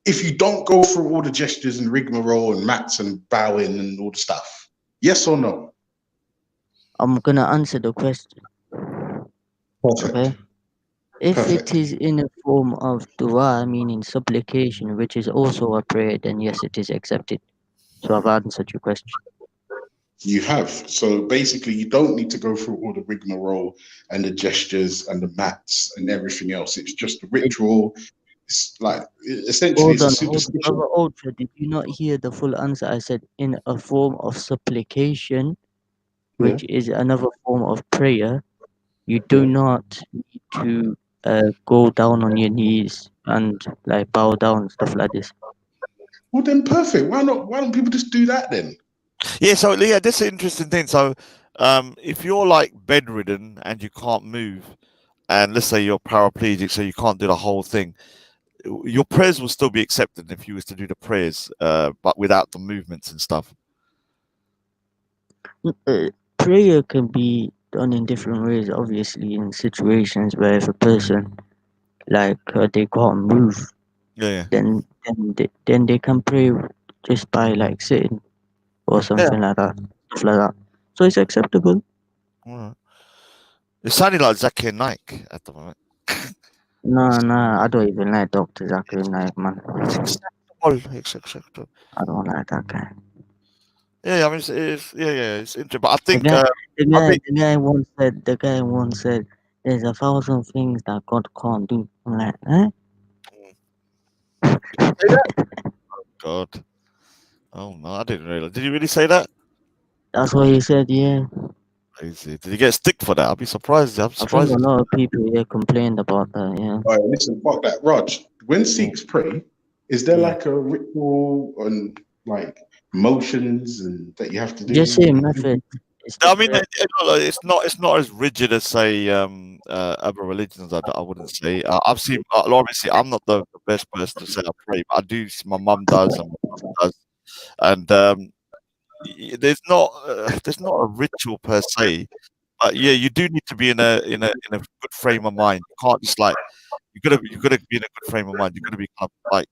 if you don't go through all the gestures and rigmarole and mats and bowing and all the stuff? Yes or no? I'm gonna answer the question. Perfect. Okay. If Perfect. it is in a form of dua, meaning supplication, which is also a prayer, then yes, it is accepted. So I've answered your question. You have. So basically, you don't need to go through all the rigmarole and the gestures and the mats and everything else. It's just a ritual. It's like essentially Hold it's a on. superstition. Brother Ultra, did you not hear the full answer? I said in a form of supplication, which is another form of prayer. You do not need to go down on your knees and like bow down and stuff like this. Well, then perfect. Why not? Why don't people just do that then? Yeah, so yeah, that's an interesting thing. So, if you're like bedridden and you can't move, and let's say you're paraplegic, so you can't do the whole thing, your prayers will still be accepted if you was to do the prayers, but without the movements and stuff. Prayer can be done in different ways. Obviously, in situations where if a person like they can't move, Yeah. then they can pray just by like sitting or something like that, stuff like that. So it's acceptable. Alright. It's sounding like Zakir Naik at the moment. Nah, I don't even like Dr. Zakir Naik, man. It's acceptable. I don't like that guy. Yeah, I mean, it's interesting, but I The think guy, I think the guy once said, "There's 1,000 things that God can't do." I'm like, eh? God. Oh no, I didn't realize. Did you really say that? That's what he said. Yeah. Crazy. Did he get a stick for that? I'd be surprised. I'm I think surprised. a lot of people here complained about that. Yeah. All right, listen, fuck that. Raj, when Sikhs pray, is there like a ritual and like motions and that you have to do? Just say method. I mean, it's not as rigid as say other religions. I wouldn't say. I've seen. Obviously, I'm not the best person to say I pray, but I do. My mum does, and my brother does, and there's not a ritual per se. But yeah, you do need to be in a good frame of mind. You can't just like you gotta be in a good frame of mind. You gotta be kind of like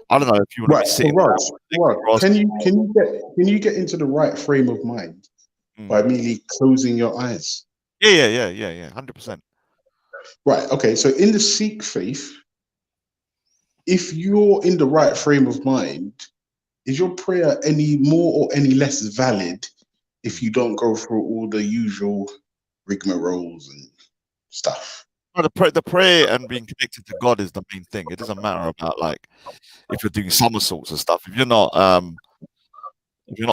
I don't know if you want to Right, be so sitting. Raj, can you get into the right frame of mind by merely closing your eyes? Yeah, 100%. Right, okay, so in the Sikh faith, if you're in the right frame of mind, is your prayer any more or any less valid if you don't go through all the usual rigmaroles and stuff. Well, the prayer and being connected to God is the main thing. It doesn't matter about like if you're doing somersaults and stuff. If you're not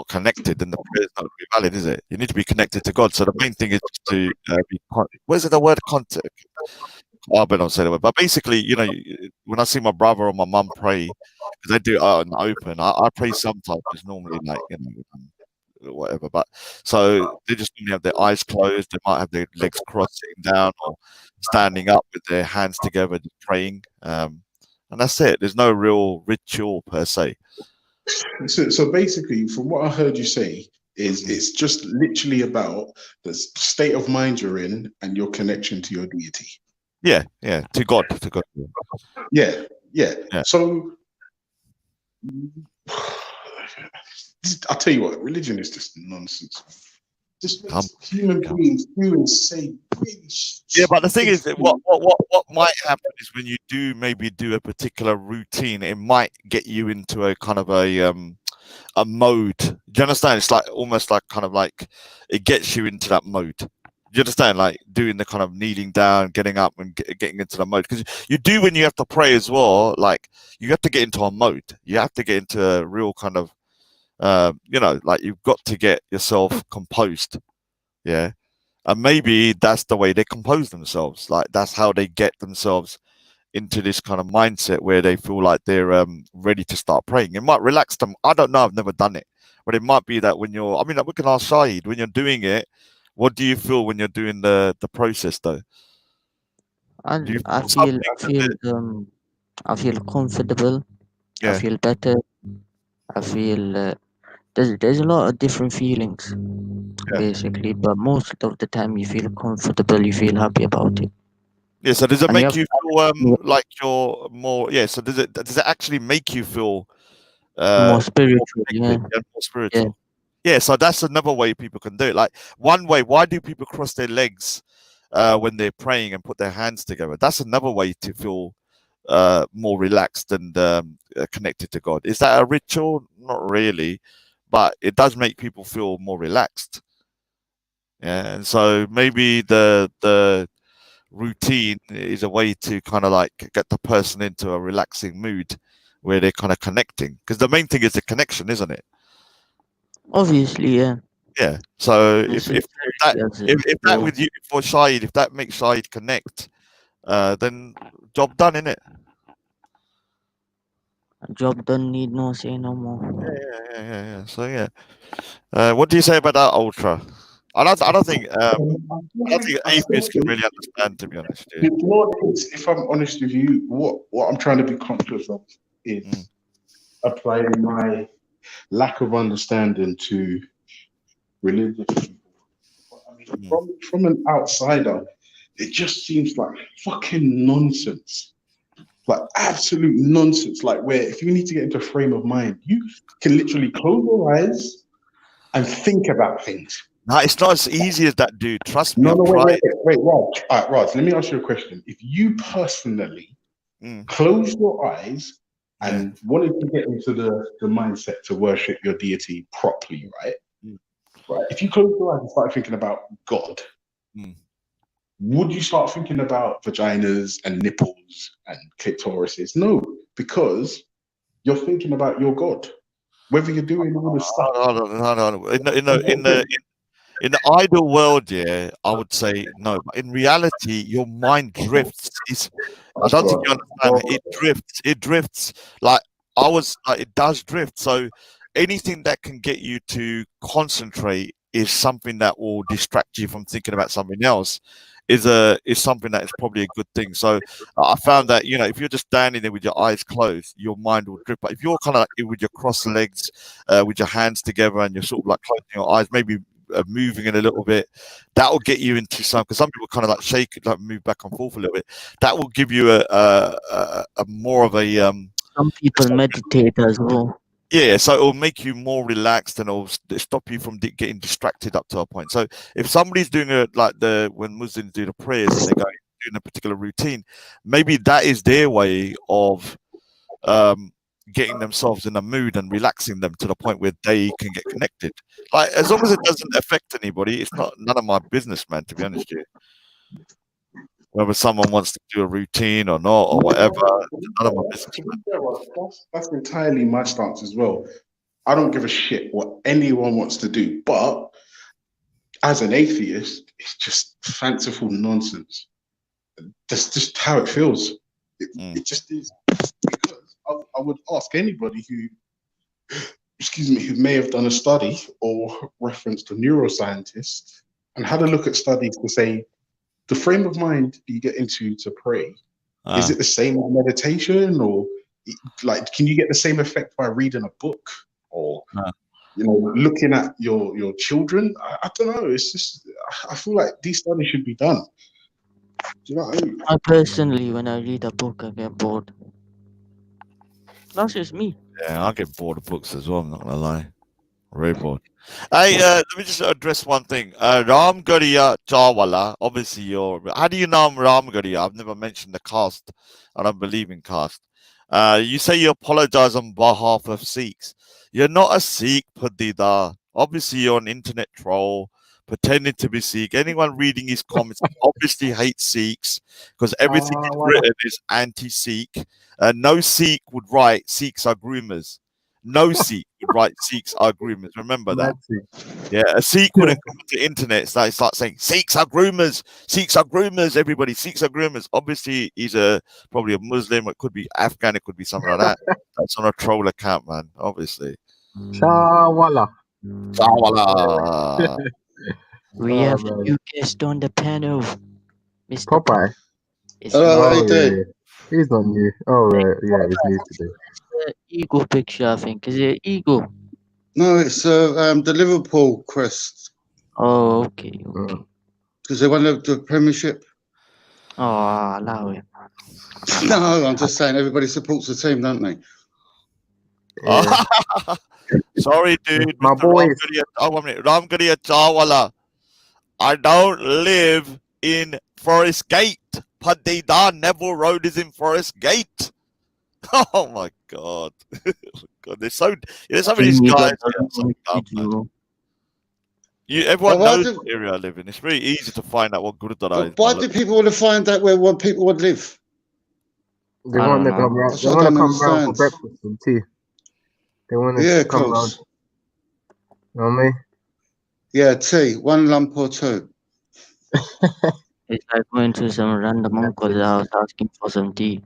connected, then the prayer is not really valid, is it? You need to be connected to God. So the main thing is just to be. Where's it the word contact? I don't say the word, but basically, you know, when I see my brother or my mum pray, because they do it out in the open, I pray sometimes. It's normally like whatever, but so they just normally have their eyes closed. They might have their legs crossed, sitting down, or standing up with their hands together, just praying. And that's it. There's no real ritual per se. So basically, from what I heard you say, is it's just literally about the state of mind you're in and your connection to your deity. Yeah, to God. Yeah. So I'll tell you what, religion is just nonsense. Just makes human beings do and say really. Yeah, but the thing is, that what might happen is when you maybe do a particular routine, it might get you into a kind of a mode. Do you understand? It's like almost like kind of like it gets you into that mode. Do you understand? Like doing the kind of kneeling down, getting up, and getting into the mode. Because you do when you have to pray as well. Like you have to get into a mode. You have to get into a real kind of, like you've got to get yourself composed. Yeah. And maybe that's the way they compose themselves. Like that's how they get themselves into this kind of mindset where they feel like they're ready to start praying. It might relax them. I don't know. I've never done it, but it might be that when you're. I mean, we can ask Shahid, when you're doing it, what do you feel when you're doing the process though? I feel comfortable. I feel better. I feel there's a lot of different feelings, basically, but most of the time you feel comfortable. You feel happy about it. Yeah. So does it And you make have you feel like you're more? Yeah. So does it actually make you feel more spiritual? more spiritual? Yeah. So that's another way people can do it. Like one way. Why do people cross their legs when they're praying and put their hands together? That's another way to feel more relaxed and connected to God. Is that a ritual? Not really, but it does make people feel more relaxed. Yeah, and so maybe the routine is a way to kind of like get the person into a relaxing mood where they're kind of connecting. Because the main thing is the connection, isn't it? Obviously, yeah. Yeah. So if that with you for Shahid, if that makes Shahid connect, then job done, innit? Job done, need no say no more. Yeah. So yeah, what do you say about that, Ultra? I don't think atheists can really understand, to be honest. You know what it is? If I'm honest with you, what I'm trying to be conscious of is applying my lack of understanding to religious people. I mean, from an outsider, it just seems like fucking nonsense. Like absolute nonsense. Like where if you need to get into a frame of mind, you can literally close your eyes and think about things. No, it's not as easy as that, dude. Trust me. No, wait, Raj. All right, Raj, let me ask you a question. If you personally closed your eyes and wanted to get into the mindset to worship your deity properly, right? Right. If you close your eyes and start thinking about God, would you start thinking about vaginas and nipples and clitorises? No, because you're thinking about your God. Whether you're doing all this stuff. No. In the ideal world, yeah, I would say no. But in reality, your mind drifts. I don't think you understand. It drifts. Like it does drift. So anything that can get you to concentrate is something that will distract you from thinking about something else. Is something that is probably a good thing. So I found that if you're just standing there with your eyes closed, your mind will drift. But if you're kind of like with your crossed legs, with your hands together, and you're sort of like closing your eyes, maybe moving it a little bit, that will get you into because some people kind of like shake it, like move back and forth a little bit. That will give you a more of a some people meditate as well. Yeah, so it will make you more relaxed and it'll stop you from getting distracted up to a point. So if somebody's doing when Muslims do the prayers and they're doing a particular routine, maybe that is their way of getting themselves in a mood and relaxing them to the point where they can get connected. Like as long as it doesn't affect anybody, it's none of my business, man. To be honest with you. whether someone wants to do a routine or not or whatever. None of my business. That's entirely my stance as well. I don't give a shit what anyone wants to do, but as an atheist, it's just fanciful nonsense. That's just how it feels. It just is. Because I would ask anybody who may have done a study or referenced a neuroscientist and had a look at studies to say the frame of mind you get into to pray, is it the same as meditation, or like can you get the same effect by reading a book or looking at your children? I don't know. It's just I feel like these studies should be done. Do you know what I mean? I personally, when I read a book, I get bored. That's just me. Yeah, I get bored of books as well. I'm not gonna lie, very bored. Hey, let me just address one thing. Ram Gadiya Chawala. Obviously, how do you know I'm Ram Gadiya? I've never mentioned the caste. I don't believe in caste. You say you apologize on behalf of Sikhs. You're not a Sikh, Padida. Obviously, you're an internet troll pretending to be Sikh. Anyone reading his comments obviously hates Sikhs because everything is written is anti-Sikh. No Sikh would write Sikhs are groomers. No Sikh would write Sikhs are groomers. Remember that. Yeah, a Sikh wouldn't come to the internet start saying Sikhs are groomers. Sikhs are groomers. Everybody, Sikhs are groomers. Obviously, he's probably a Muslim. It could be Afghan. It could be something like that. That's on a troll account, man. Obviously. Chawala. Chawala. We have a new guest on the panel, Mr. Popeye. Hello, how you doing? He's not new. Oh, right. Yeah, he's new today. The eagle picture, I think. Is it eagle? No, it's the Liverpool crest. Oh, okay. Because they won the Premiership. Oh, allow it. No, I'm just saying everybody supports the team, don't they? Yeah. Sorry, dude. My Mr. boys. Ram Gadiya Chawala. I don't live in Forest Gate. Padida Neville Road is in Forest Gate. Oh my God. God, there's some of these guys are so dumb, man. Everyone knows what area I live in. It's very easy to find out what Gurudwara is. Why do people want to find out where people would live? They want to come round. They want to come round for breakfast and tea. They want to come round. You know what I mean? Yeah, tea. 1 lump or 2. It's like going to some random uncle's house asking for some tea.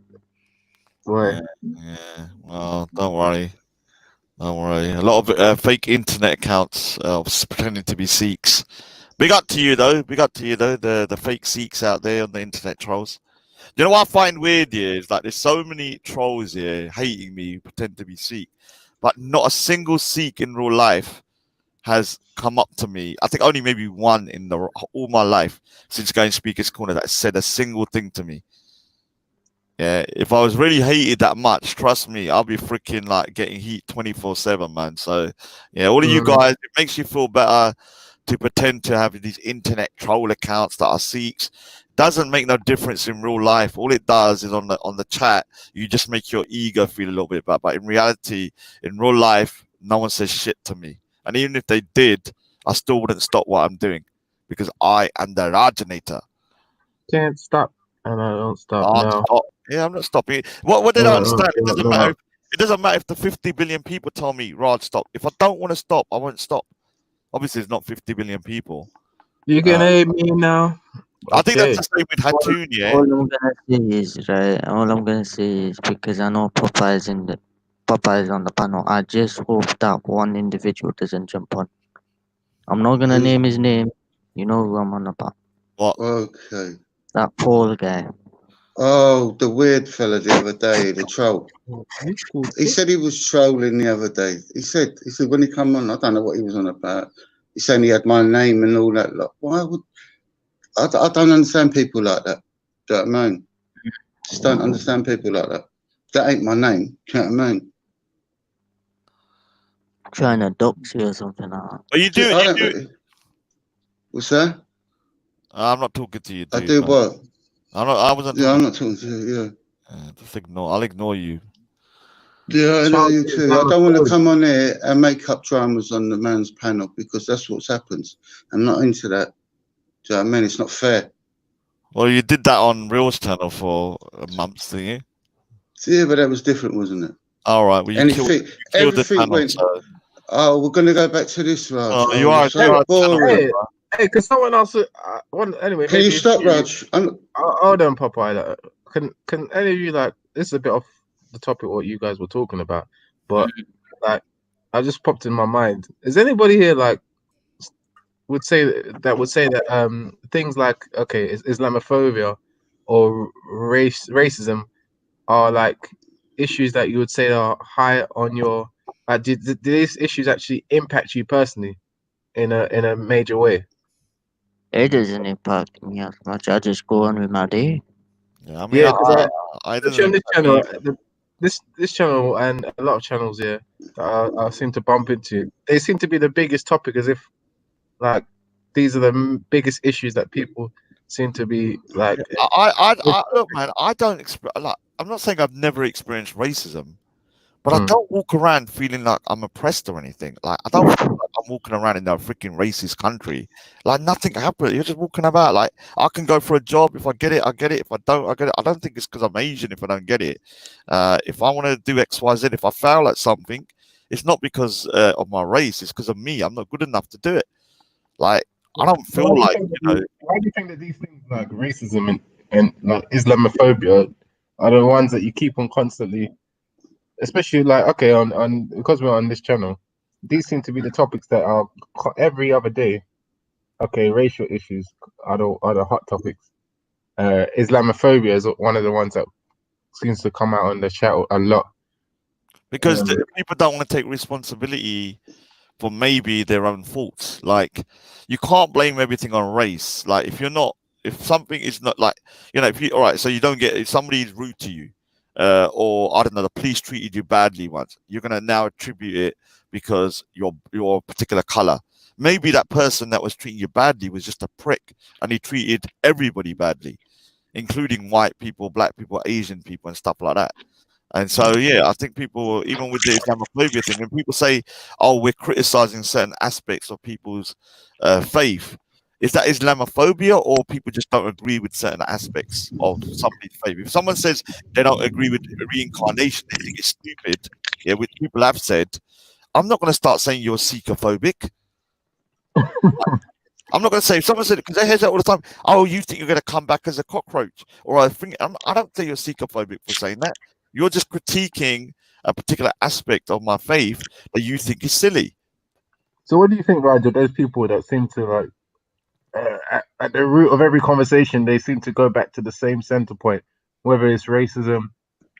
Right. Yeah. Well, don't worry. Don't worry. A lot of fake internet accounts pretending to be Sikhs. Big up to you though. Big up to you though. The fake Sikhs out there on the internet trolls. You know what I find weird here is like there's so many trolls here hating me who pretend to be Sikh, but not a single Sikh in real life has come up to me. I think only maybe one in all my life since going Speaker's Corner that said a single thing to me. Yeah, if I was really hated that much, trust me, I'll be freaking like getting heat 24/7, man. So yeah, all of you guys, it makes you feel better to pretend to have these internet troll accounts that are Sikhs. Doesn't make no difference in real life. All it does is on the chat, you just make your ego feel a little bit better. But in reality, in real life, no one says shit to me. And even if they did, I still wouldn't stop what I'm doing because I am the Rajanator. Can't stop, and I don't stop now. Yeah, I'm not stopping it. What did I understand? It doesn't matter. It doesn't matter if the 50 billion people tell me, Raj, stop. If I don't want to stop, I won't stop. Obviously, it's not 50 billion people. You can hate me now. I think that's the same with Hatun, yeah. All I'm gonna say is All I'm gonna say is because I know Popeye is on the panel. I just hope that one individual doesn't jump on. I'm not gonna name his name. You know who I'm on about. What? Okay. That Paul guy. Oh, the weird fella the other day, the troll. He said he was trolling the other day. He said when he come on, I don't know what he was on about. He's saying he had my name and all that. Like, why would I don't understand people like that. Do you know what I mean? Just don't understand people like that. That ain't my name. Do you know what I mean? Trying to dox you or something like that. But you do. What's that? I'm not talking to you, dude. I do what? I wasn't. Yeah, I'm not talking to you. Yeah. Just ignore. I'll ignore you. Yeah, I know you too. I don't want to come on here and make up dramas on the man's panel because that's what's happened. I'm not into that. Do you know what I mean? It's not fair. Well, you did that on Reels channel for months, didn't you? Yeah, but that was different, wasn't it? All right. Well, you killed the Everything channel. went. So. Oh, we're gonna go back to this, Raj. Oh, Oh, you are. so boring. Hey, can someone else? Anyway, Can you maybe stop, Raj? hold on, Popeye. Can any of you this is a bit off the topic what you guys were talking about, but I just popped in my mind. Is anybody here would say that things like Islamophobia or racism are like issues that you would say are high on your do these issues actually impact you personally in a major way? It doesn't impact me as much. I just go on with my day. Yeah, I mean, because I especially on didn't. this channel, this channel and a lot of channels here that I seem to bump into, they seem to be the biggest topic, as if like these are the biggest issues that people seem to be like. I look, man. I don't like. I'm not saying I've never experienced racism, but I don't walk around feeling like I'm oppressed or anything. Like I don't feel like I'm walking around in a freaking racist country. Like nothing happened. You're just walking about. Like I can go for a job. If I get it, I get it. If I don't, I get it. I don't think it's because I'm Asian if I don't get it. If I want to do X, Y, Z, if I fail at something, it's not because of my race. It's because of me. I'm not good enough to do it. Like I don't So feel like why do you think that these things like racism and like Islamophobia are the ones that you keep on constantly, especially like on because we're on this channel, these seem to be the topics that are every other day. Okay, racial issues are the hot topics. Islamophobia is one of the ones that seems to come out on the chat a lot. because people don't want to take responsibility for maybe their own faults. Like you can't blame everything on race. Like if something is not like, if you all right, so you don't get if somebody is rude to you, or I don't know, the police treated you badly once, you're gonna now attribute it because your particular color. Maybe that person that was treating you badly was just a prick and he treated everybody badly, including white people, black people, Asian people, and stuff like that. And so, yeah, I think people, even with the Islamophobia thing, when people say, "Oh, we're criticizing certain aspects of people's faith," is that Islamophobia, or people just don't agree with certain aspects of somebody's faith? If someone says they don't agree with reincarnation, they think it's stupid, yeah, which people have said, I'm not going to start saying you're Sikh-phobic. I'm not going to say if someone said it because they hear that all the time. Oh, you think you're going to come back as a cockroach, or I think I don't think you're Sikh-phobic for saying that. You're just critiquing a particular aspect of my faith that you think is silly. So, what do you think, Roger? Those people that seem to like at the root of every conversation, they seem to go back to the same center point, whether it's racism,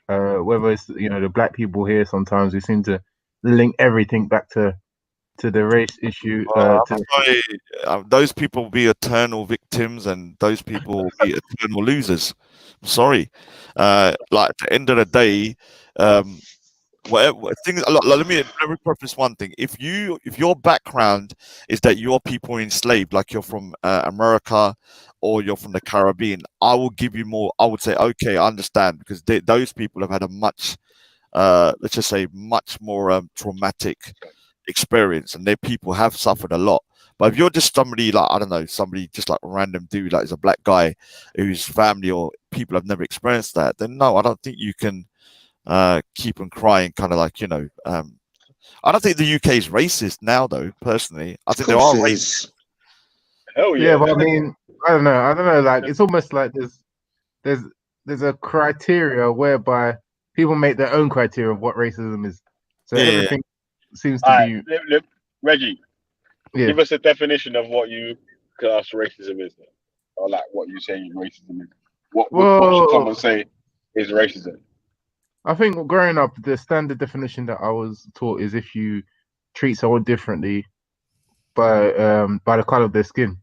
whether it's the black people here. Sometimes we seem to link everything back to the race issue. I'm sorry, those people will be eternal victims, and those people will be eternal losers. I'm sorry. Like at the end of the day, whatever things. Let me preface one thing. If your background is that your people are enslaved, like you're from America or you're from the Caribbean, I will give you more. I would say, okay, I understand, because those people have had a much, let's just say, much more traumatic experience, and their people have suffered a lot. But if you're just somebody like, I don't know, somebody just like a random dude, like is a black guy whose family or people have never experienced that, then no, I don't think you can keep on crying, kind of like, I don't think the UK is racist now, though. Personally, I think there are racists. Hell yeah, but I mean, I don't know. Like it's almost like there's a criteria whereby people make their own criteria of what racism is. So everything seems to be. Reggie, Yeah. give us a definition of what you class racism is, then. Or like what you say racism is. What should someone say is racism? I think growing up, the standard definition that I was taught is if you treat someone differently by the color of their skin.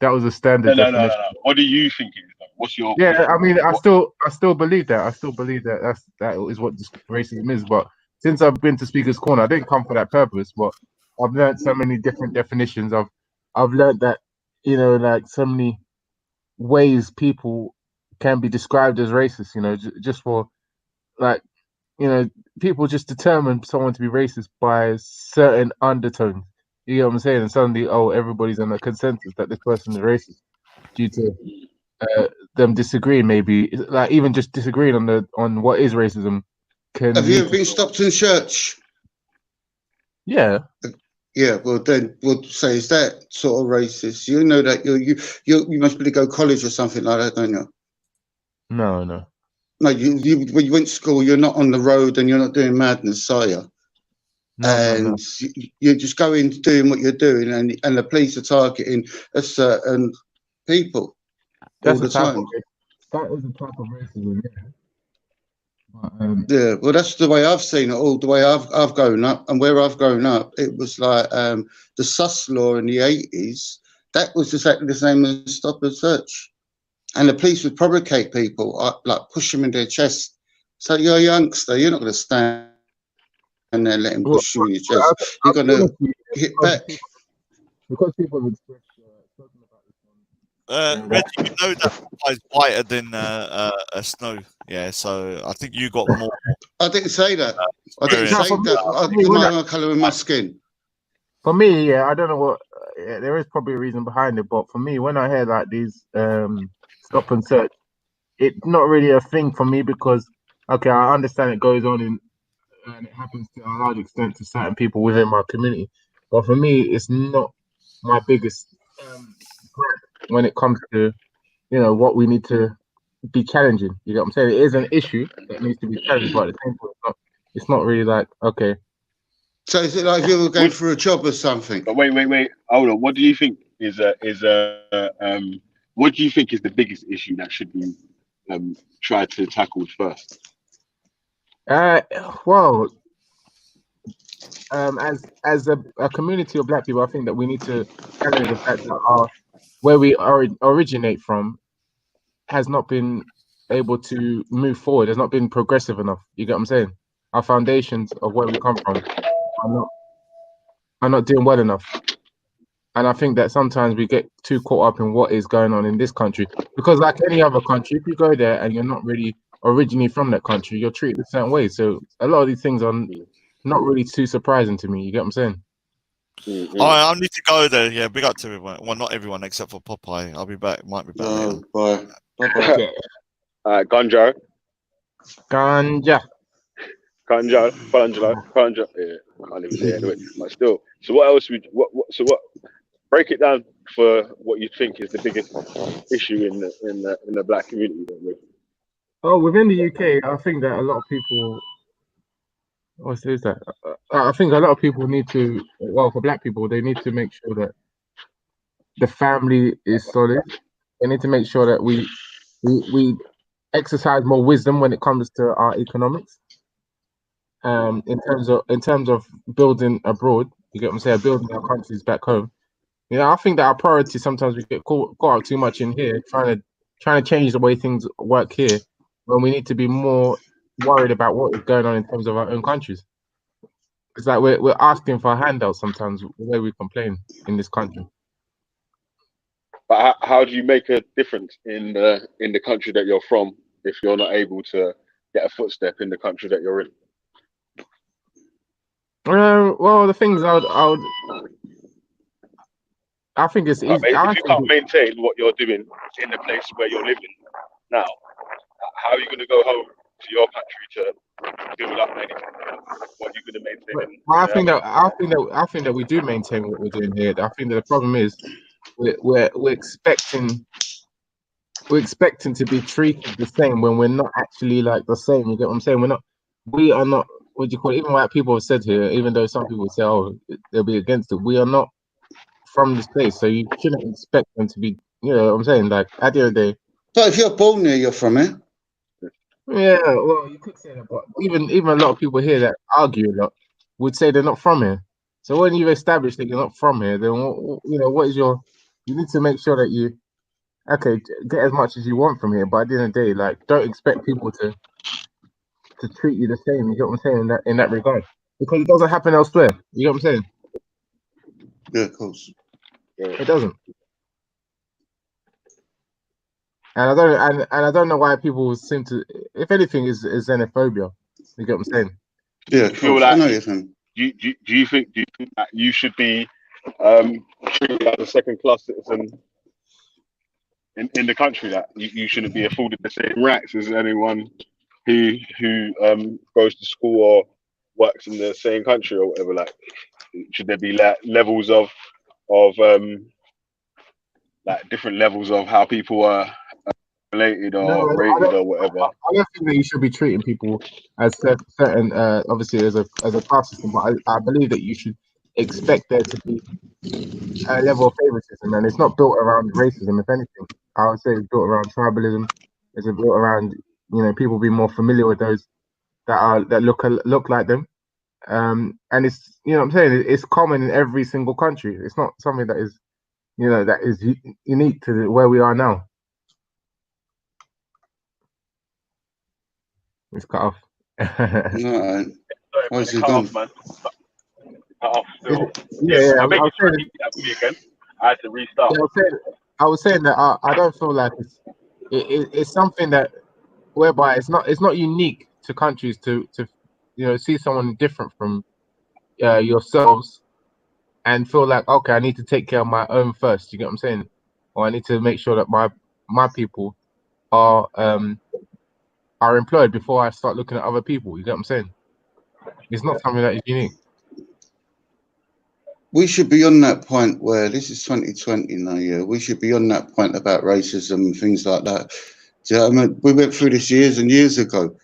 That was a standard definition. No. What do you think it is, though? What's your? Yeah, I mean, I still believe that. I still believe that that is what racism is. But since I've been to Speaker's Corner, I didn't come for that purpose. But I've learned so many different definitions. I've learned that like so many ways people can be described as racist. Just for like people just determine someone to be racist by certain undertones. You get what I'm saying? And suddenly, everybody's on a consensus that this person is racist due to them disagreeing, maybe like even just disagreeing on what is racism, can Have you lead ever to. been stopped in church? Yeah. Yeah, well then we'll say, is that sort of racist? You know that you must be to go college or something like that, don't you? No. No, when you went to school, you're not on the road and you're not doing madness, are you? No. You're just going doing what you're doing, and the police are targeting a certain people all That's the a type time. of that is a type of racism. Yeah. But, Yeah, well, that's the way I've seen it all. The way I've grown up, and where I've grown up, it was like the sus law in the 80s. That was exactly the same as stop and search, and the police would provocate people, like push them in their chest. So you're a youngster, you're not going to stand there and let him well, push you in your chest. You're going to hit back. Because people have expressed spoken about this one. Reggie, you know that guy's whiter than snow. Yeah, so I think you got more. I didn't say that. I didn't experience. say that. My colour of my skin. For me, yeah, I don't know what. There is probably a reason behind it, but for me, when I hear like these stop and search, it's not really a thing for me because okay, I understand it goes on and it happens to a large extent to certain people within my community, but for me, it's not my biggest gripe when it comes to what we need to be challenging. You get what I'm saying? It is an issue that needs to be challenged, but at the same time, it's not really like okay. So is it like if you were going for a job or something? But wait. Hold on. What do you think what do you think is the biggest issue that should be tried to tackle first? Well, as a community of Black people, I think that we need to challenge the fact that where we originate from has not been able to move forward. Has not been progressive enough. You get what I'm saying? Our foundations of where we come from are not doing well enough. And I think that sometimes we get too caught up in what is going on in this country because, like any other country, if you go there and you're not really originally from that country, you're treated a certain way. So a lot of these things are not really too surprising to me. You get what I'm saying? Oh, I need to go there. Yeah, big up to everyone. Well, not everyone except for Popeye. I'll be back. Might be back later. Bye. Okay. Ganja. Ganja. Yeah, I can't even say it anyway. But still, so what else would what? Break it down for what you think is the biggest issue in the Black community. Oh, within the UK, I think that a lot of people. What is that? I think a lot of people need to. Well, for Black people, they need to make sure that the family is solid. They need to make sure that we exercise more wisdom when it comes to our economics. In terms of building abroad, you get what I'm saying, building our countries back home. I think that our priority sometimes we get caught up too much in here, trying to change the way things work here, when we need to be more worried about what is going on in terms of our own countries. It's like we're asking for handouts sometimes the way we complain in this country. But how do you make a difference in the country that you're from if you're not able to get a footstep in the country that you're in? Well, the things I think it's easy. If you can't maintain what you're doing in the place where you're living now, how are you going to go home to your country to build up anything? What are you going to maintain? Well, I think that we do maintain what we're doing here. I think that the problem is we're expecting to be treated the same when we're not actually like the same. You get what I'm saying? We are not. What do you call it? Even white people have said here, even though some people say, "Oh, they'll be against it," we are not from the States, so you shouldn't expect them to be. You know what I'm saying? Like at the end of the day. But if you're born here, you're from here. Yeah, well, you could say that, but even a lot of people here that argue a lot would say they're not from here. So when you've established that you're not from here, then what is your? You need to make sure that you, get as much as you want from here, but at the end of the day, like, don't expect people to treat you the same. You get what I'm saying in that regard, because it doesn't happen elsewhere. You get what I'm saying? Yeah, of course. It doesn't. And I don't know why people seem to, if anything, is xenophobia. You get what I'm saying? Yeah, do you feel like do you think that you should be treated as a second-class citizen in the country that you shouldn't be afforded the same rights as anyone who goes to school or works in the same country or whatever. Like, should there be levels of like different levels of how people are related No, or rated or whatever? I don't think that you should be treating people as certain, obviously as a class system, but I believe that you should expect there to be a level of favoritism, and it's not built around racism. If anything, I would say it's built around tribalism. It's built around people being more familiar with those that look like them. And it's what I'm saying, it's common in every single country. It's not something that is that is unique to where we are now. It's cut off. No, where's he Cut gone? off, man. Cut off still. Yeah, I I beg you was to saying, repeat that for me again. I had to restart. I was saying that I don't feel like it's something that whereby it's not unique to countries to see someone different from yourselves and feel like, okay, I need to take care of my own first. You get what I'm saying? Or I need to make sure that my people are employed before I start looking at other people. You get what I'm saying? It's not something that is unique. We should be on that point where this is 2020 now, yeah. We should be on that point about racism and things like that. Do you know what I mean? We went through this years and years ago.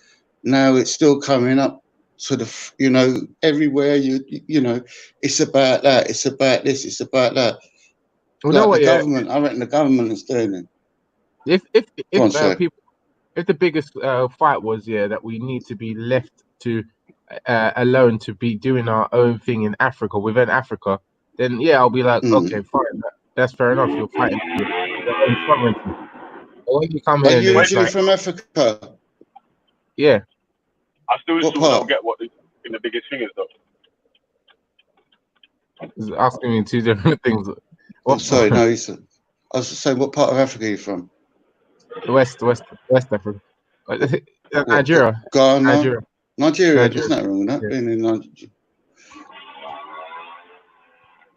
Now it's still coming up to the, everywhere you know, it's about that, it's about this, it's about that. Well, Like know what, the yeah? government, I reckon the government is doing it. If Go on, sir. if the biggest fight was that we need to be left to alone to be doing our own thing in Africa within Africa, then I'll be like, okay, fine, that's fair enough. You're fighting for your own sovereignty. But when you come Are here, you then it's originally like, from Africa? yeah, I still What don't part? get what the biggest thing is though. it's asking me two different things. Oh, sorry, no, I was saying, what part of Africa are you from? West Africa, What, Nigeria, Ghana? Nigeria, there's Nigeria. nothing wrong with that. Yeah. Being in Nigeria.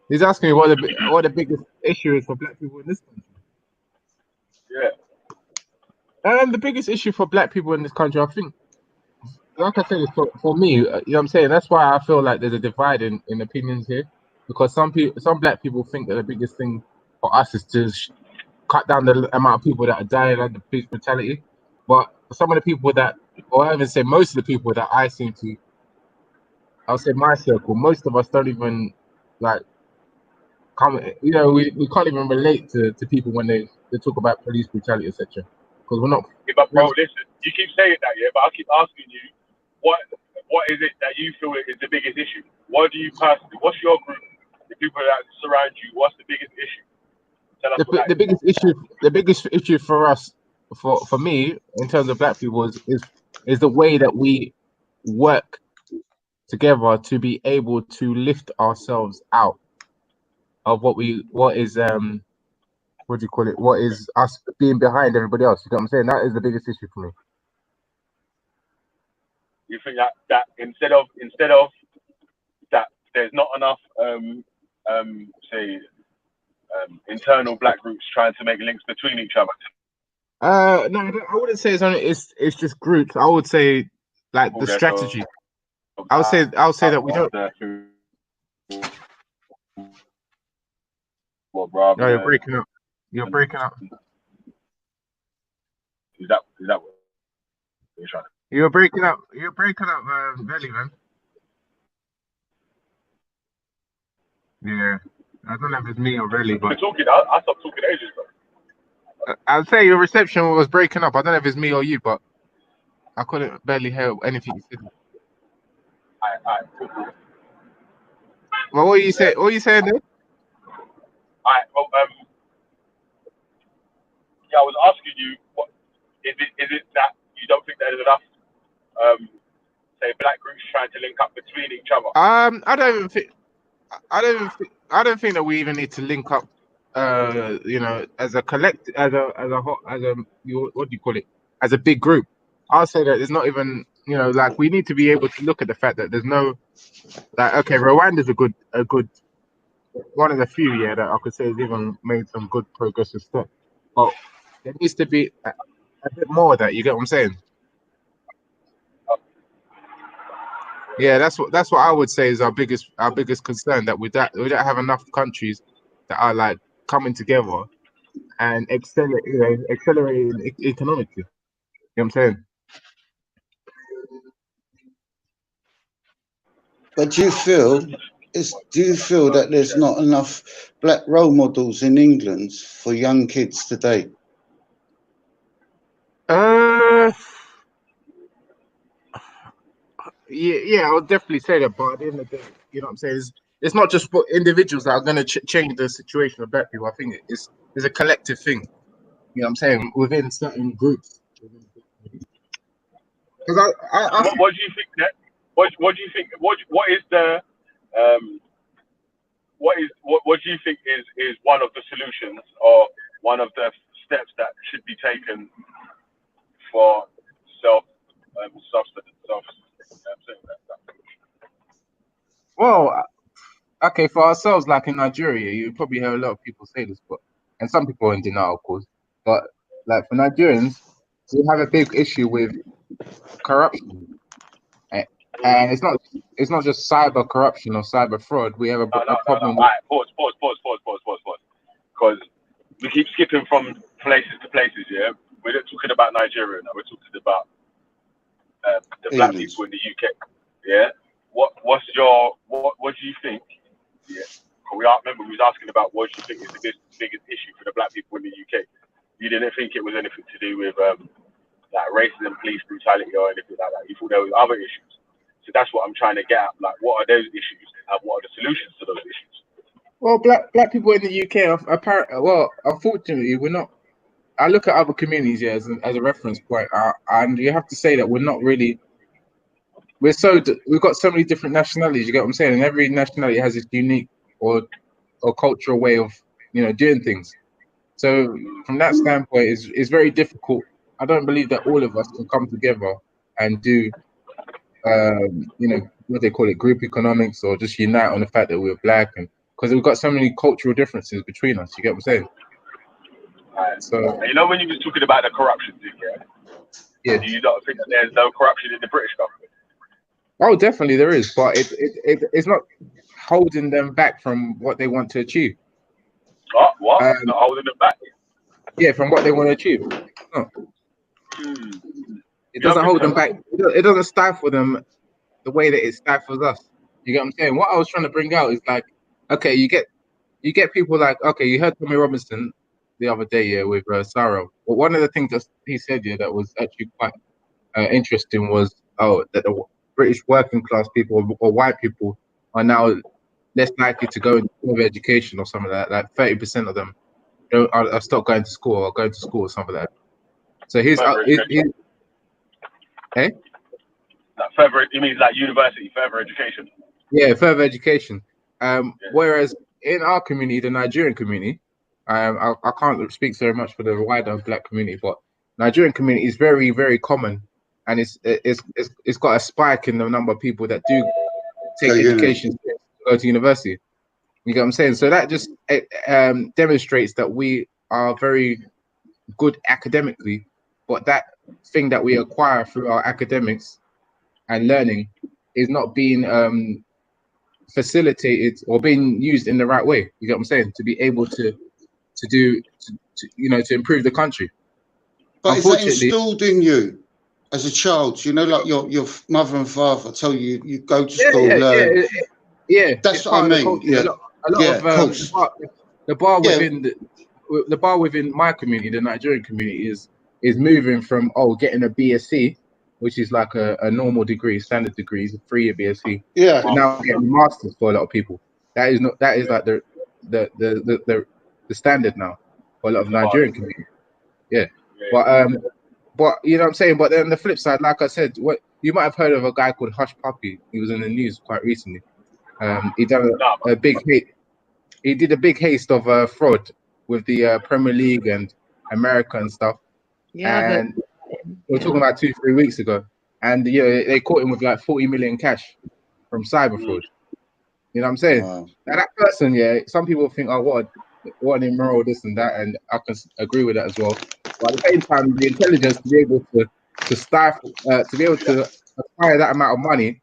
He's asking me what the biggest issue is for black people in this country. Yeah. The biggest issue for black people in this country, I think, like I said, is for me, you know what I'm saying? That's why I feel like there's a divide in opinions here. Because some black people think that the biggest thing for us is to cut down the amount of people that are dying under police brutality. But some of the people or I even say most of the people that I seem to, I'll say my circle, most of us don't even like come, we can't even relate to people when they talk about police brutality, etc. Because we're not. Yeah, but bro, listen, you keep saying that, yeah, but I keep asking you, what is it that you feel is the biggest issue? What do you personally? What's your group? The people that surround you. What's the biggest issue? Tell us what The biggest issue for us, for me, in terms of black people, is the way that we work together to be able to lift ourselves out of what is what do you call it? What is us being behind everybody else? You know what I'm saying? That is the biggest issue for me. You think that instead of that there's not enough internal black groups trying to make links between each other. No, I wouldn't say it's just groups. I would say like the strategy. I'll say that we don't. Well, no, you're breaking up. You're breaking up. Is that what you're trying to? You're breaking up. You're breaking up, Belly, man. Yeah, I don't know if it's me or Belly, but I stopped talking ages ago. I'd say your reception was breaking up. I don't know if it's me or you, but I couldn't barely hear anything you said. Well, what you say? What are you saying there? Well, I was asking you, what is it that you don't think there's enough, say, black groups trying to link up between each other? I don't think that we even need to link up. As a collect, as a what do you call it? As a big group, I'll say that there's not even like we need to be able to look at the fact that there's no like okay, Rwanda's a good one of the few that I could say has even made some good progressive steps. But there needs to be a bit more of that. You get what I'm saying? Yeah, that's what I would say is our biggest concern, that we don't have enough countries that are like coming together and accelerating economically. You know what I'm saying? But do you feel that there's not enough black role models in England for young kids today? Yeah, I would definitely say that. But at the end of the day, you know what I'm saying? It's not just for individuals that are going to change the situation of black people. I think it's a collective thing. You know what I'm saying? Within certain groups. Because What do you think, Ned? What do you think? What is the what do you think is one of the solutions or one of the steps that should be taken for sustenance? Well, okay, for ourselves, like in Nigeria, you probably hear a lot of people say this, and some people are in denial, of course. But like for Nigerians, we have a big issue with corruption, and it's not just cyber corruption or cyber fraud. We have a problem. All right, pause. Because we keep skipping from places to places. Yeah, we're not talking about Nigeria now. We're talking about the black people in the UK. Yeah. What do you think? Yeah. We was asking about what do you think is the biggest issue for the black people in the UK. You didn't think it was anything to do with like racism, police brutality, or anything like that. You thought there was other issues. So that's what I'm trying to get at. Like, what are those issues, and what are the solutions to those issues? Well, black people in the UK are unfortunately, we're not. I look at other communities as a reference point, and you have to say that we're not really. We've got so many different nationalities. You get what I'm saying? And every nationality has its unique or cultural way of doing things. So from that standpoint, it's very difficult. I don't believe that all of us can come together and do, what they call it, group economics, or just unite on the fact that we're black, and because we've got so many cultural differences between us. You get what I'm saying? So and you know, when you was talking about the corruption thing, yeah. Do you not think that there's no corruption in the British government? Oh, definitely there is, but it's not holding them back from what they want to achieve. What? Not holding them back? Yeah, from what they want to achieve. No. It doesn't hold them back. It doesn't stifle them the way that it stifles us. You get what I'm saying? What I was trying to bring out is like, okay, you get people like, okay, you heard Tommy Robinson the other day, with Sarah. But one of the things that he said that was actually quite interesting was, that the British working class people or white people are now less likely to go into further education or something like that. Like 30% of them are still going to school or something like that. So hey? Further, you mean like university, further education? Yeah, further education. Whereas in our community, the Nigerian community, I can't speak so much for the wider black community, but Nigerian community is very, very common, and it's got a spike in the number of people that do take education, go to university. You get what I'm saying? So that just demonstrates that we are very good academically, but that thing that we acquire through our academics and learning is not being facilitated or being used in the right way. You get what I'm saying? To be able to improve the country. But is that instilled in you as a child? You know, like your mother and father tell you, you go to school, learn. Yeah, that's what I mean. Yeah, a lot of the bar within my community, the Nigerian community, is moving from getting a BSc, which is like a normal degree, standard degree, it's a 3-year BSc. Yeah. To now getting a master's for a lot of people. That is like the standard now for a lot of Nigerian community. Yeah. But you know what I'm saying? But then the flip side, like I said, what you might have heard of a guy called Hush Puppy. He was in the news quite recently. He done a big hit. He did a big haste of fraud with the Premier League and America and stuff. Yeah, and we were talking about 2-3 weeks ago, and they caught him with like 40 million cash from cyber fraud. You know what I'm saying? Wow. Now that person, some people think, oh, what an immoral this and that, and I can agree with that as well. But at the same time, the intelligence to be able to stifle, to be able to acquire that amount of money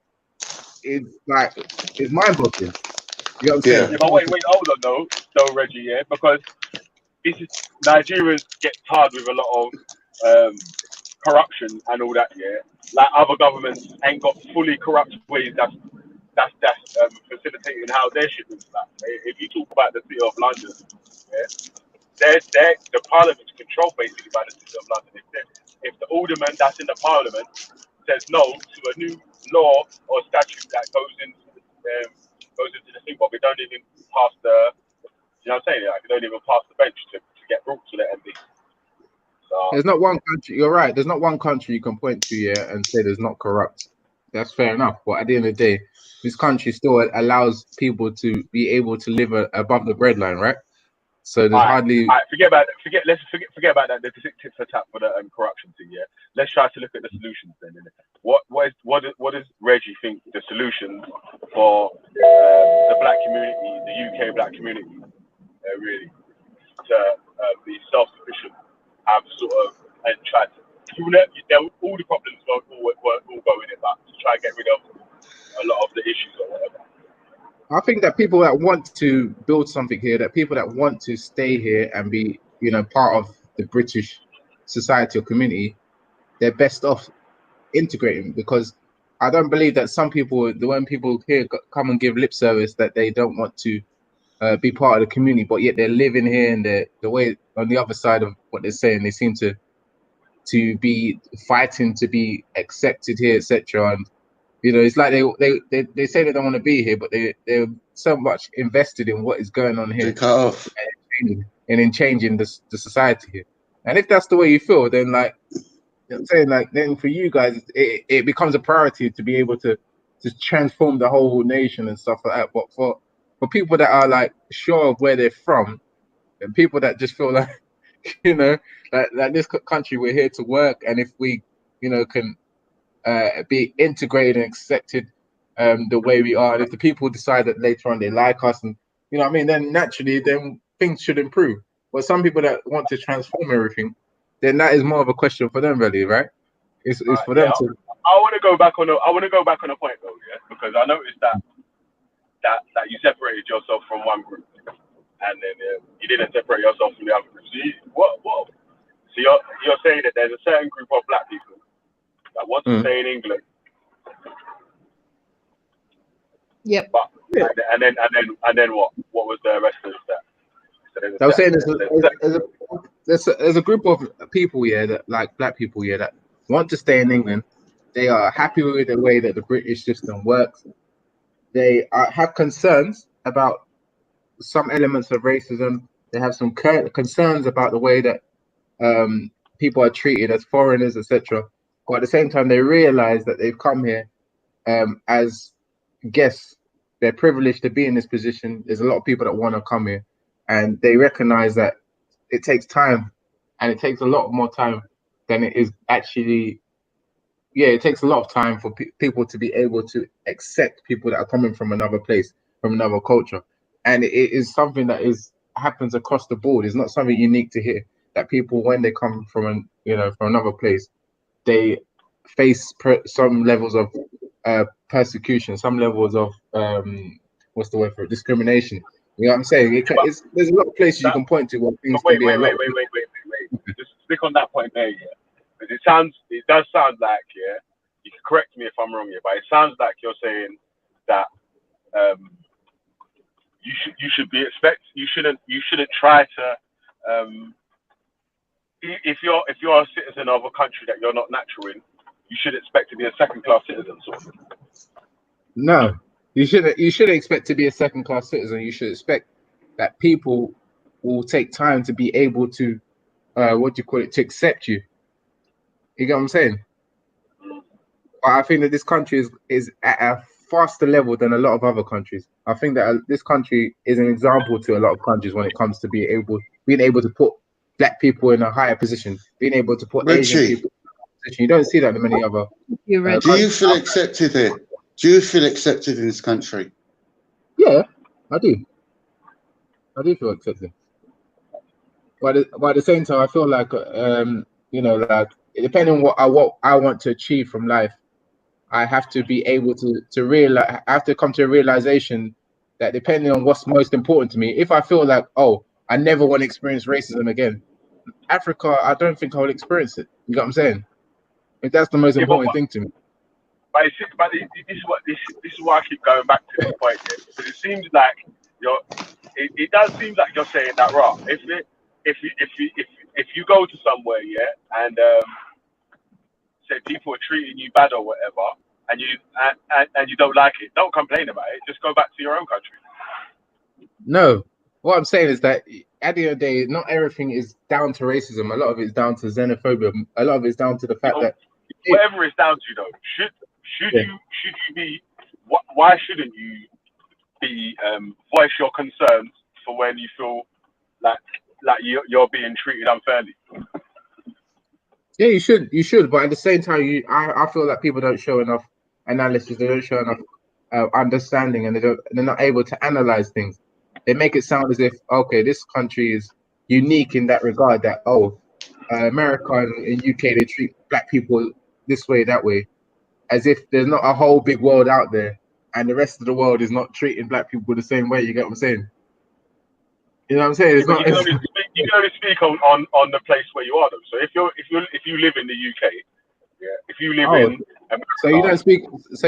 is mind-boggling. You know what I'm saying? Yeah, but wait, hold on though, Reggie, yeah, because this is Nigerians get tarred with a lot of corruption and all that, yeah. Like other governments ain't got fully corrupt ways that's facilitating how their shipments are. If you talk about the city of London, yeah, the parliament's controlled basically by the city of London. If the alderman that's in the parliament says no to a new law or statute that goes into the thing, but we don't even pass the, you know what I'm saying? Like, we don't even pass the bench to get brought to the MD. So There's not one country. You're right. There's not one country you can point to and say there's not corrupt. That's fair enough. But at the end of the day, this country still allows people to be able to live above the breadline, right? So there's hardly. Forget about that. The tit for tat for the corruption thing. Yeah, let's try to look at the solutions then. Innit? What does Reggie think the solutions for the black community, the UK black community, really to be self-sufficient, have sort of and try to all the problems were all going about to try and get rid of a lot of the issues or whatever. I think that people that want to build something here, that people that want to stay here and be, part of the British society or community, they're best off integrating, because I don't believe that some people, when people here come and give lip service that they don't want to be part of the community, but yet they're living here and the way on the other side of what they're saying, they seem to be fighting to be accepted here, etc. And it's like they say they don't want to be here, but they're so much invested in what is going on here and in changing the society here. And if that's the way you feel, then I'm saying, then for you guys, it becomes a priority to be able to transform the whole nation and stuff like that. But for people that are sure of where they're from, and people that just feel like that this country, we're here to work, and if we can be integrated and accepted the way we are, and if the people decide that later on they like us, and then naturally then things should improve. But some people that want to transform everything, then that is more of a question for them, really, right? It's for them to. I want to go back on a point though, yeah, because I noticed that you separated yourself from one group, and then you didn't separate yourself from the other group. So you're saying that there's a certain group of black people that want to stay in England. Yep. But and then what? What was the rest of that? So I was saying there's a group of people here that, like black people here, that want to stay in England. They are happy with the way that the British system works. They have concerns about some elements of racism. They have some concerns about the way that people are treated as foreigners, etc. But at the same time, they realize that they've come here as guests. They're privileged to be in this position. There's a lot of people that want to come here, and they recognize that it takes time, and it takes a lot more time than it is actually. Yeah, it takes a lot of time for people to be able to accept people that are coming from another place, from another culture, and it is something that happens across the board. It's not something unique to here. That people, when they come from from another place, they face some levels of persecution, some levels of what's the word for it? Discrimination. You know what I'm saying? There's a lot of places you can point to where things can be. Wait. Just stick on that point there, yeah. Because it does sound like, yeah. You can correct me if I'm wrong here, but it sounds like you're saying that you should be you shouldn't try to if you're a citizen of a country that you're not natural in, you should expect to be a second-class citizen, sort of. No, you shouldn't expect to be a second-class citizen. You should expect that people will take time to be able to to accept you. You get what I'm saying? But I think that this country is at a faster level than a lot of other countries. I think that this country is an example to a lot of countries when it comes to being able to put black people in a higher position, being able to put Asian people in a position. You don't see that in many other. Do you feel accepted here? Do you feel accepted in this country? Yeah, I do. I do feel accepted. but at the same time, I feel like you know, like depending on what I want to achieve from life, I have to be able to realize. I have to come to a realization that depending on what's most important to me, if I feel like, oh, I never want to experience racism again, Africa, I don't think I will experience it. You know what I'm saying? If that's the most Yeah, important thing to me. But this is why I keep going back to this point, yeah, because it seems like it does seem like you're saying that right. If you go to somewhere, yeah, and say people are treating you bad or whatever, and you don't like it, don't complain about it. Just go back to your own country. No, what I'm saying is that at the end of the day, not everything is down to racism. A lot of it is down to xenophobia. A lot of it is down to the fact that Whatever it's down to, though, should you be? Why shouldn't you be voice your concerns for when you feel like you're being treated unfairly? Yeah, you should, but at the same time, I feel like people don't show enough analysis. They don't show enough understanding, and they're not able to analyze things. They make it sound as if, okay, this country is unique in that regard. That America and UK, they treat black people this way, that way, as if there's not a whole big world out there, and the rest of the world is not treating black people the same way. You get what I'm saying? You know what I'm saying? It's Yeah, but not. you can only speak on the place where you are, though. So if you live in the UK, yeah, if you live in America, So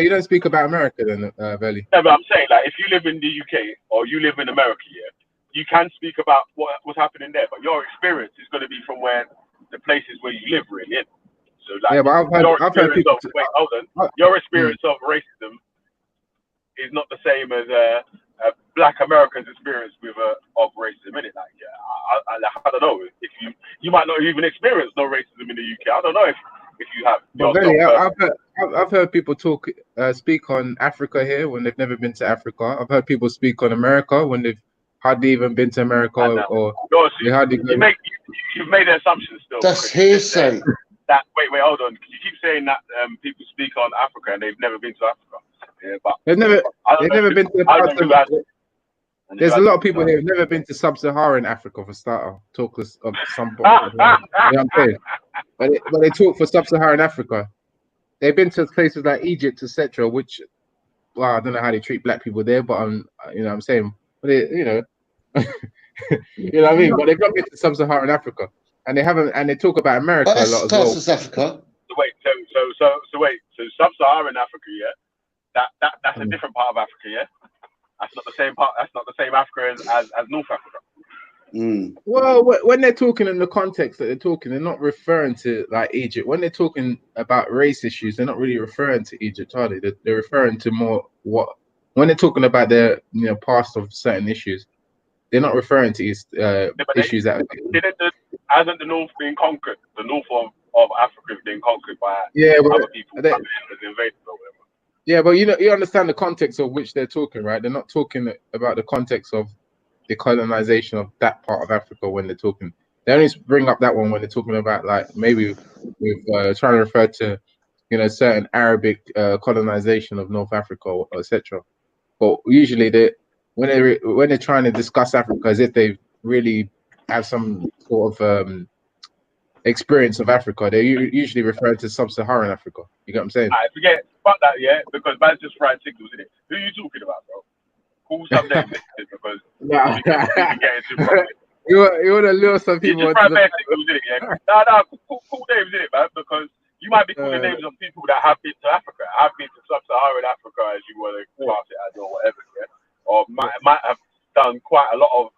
you don't speak about America then, Veli? no, but I'm saying, like, if you live in the UK or you live in America, yeah, you can speak about what's happening there, but your experience is going to be from the places where you live, really. Innit? So, like, Yeah, but I've heard people. Your experience of racism is not the same as Black Americans' experience of racism, innit? Like, yeah, I don't know if you might not even experience no racism in the UK. I don't know if you have. But Veli, I've heard people speak on Africa here when they've never been to Africa. I've heard people speak on America when they've hardly even been to America, or they hardly go. You've made an assumption still. That's hearsay. Wait, hold on. You keep saying that people speak on Africa and they've never been to Africa. Yeah, but They've never been to the parts of. There's a lot of people here who've never been to sub-Saharan Africa for starter. Talkers of some. You know what I'm saying? But they talk for sub-Saharan Africa. They've been to places like Egypt, etc., which, well, I don't know how they treat black people there, but you know what I'm saying. But you know, you know what I mean. But they've not been to sub-Saharan Africa, and they haven't, and they talk about America a lot as well. Africa. So sub-Saharan Africa, yeah, that's a different part of Africa, yeah. That's not the same part. That's not the same Africa as North Africa. Well, when they're talking in the context that they're talking, they're not referring to like Egypt. When they're talking about race issues, they're not really referring to Egypt, are they? They're referring to more when they're talking about their past of certain issues, they're not referring to issues that. Hasn't the North been conquered? The North of Africa has been conquered by other people as invaders or whatever. Yeah, but you understand the context of which they're talking, right? They're not talking about the context of the colonization of that part of Africa when they're talking. They only bring up that one when they're talking about like maybe with trying to refer to certain Arabic colonization of North Africa or etc. But usually when they're trying to discuss Africa as if they really have some sort of experience of Africa, they usually refer to sub-Saharan Africa. You get what I'm saying? I forget about that, yeah, because man's just fried signals, isn't it? Who are you talking about, bro? Call some names because we can get into you want to lure some people into the signals, isn't it? Yeah. No, cool names, isn't it, man? Because you might be calling names of people that have been to Africa, have been to sub-Saharan Africa, as you want to class it as, or whatever, yeah, or might have done quite a lot of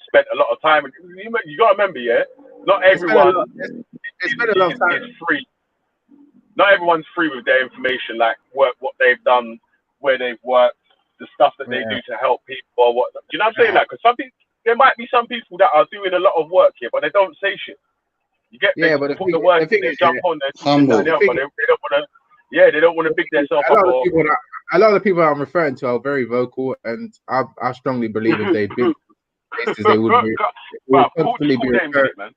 spent a lot of time. You got to remember, yeah, not everyone is free. Not everyone's free with their information, like what they've done, where they've worked, the stuff that they do to help people, or what. Do you know what I'm saying? Like, because there might be some people that are doing a lot of work here, but they don't say shit. You get they put the work in, they jump on, they talk but they don't want to. Yeah, they don't want to pick themselves up. A lot of the people I'm referring to are very vocal, and I strongly believe if they'd been places, they would constantly be referred.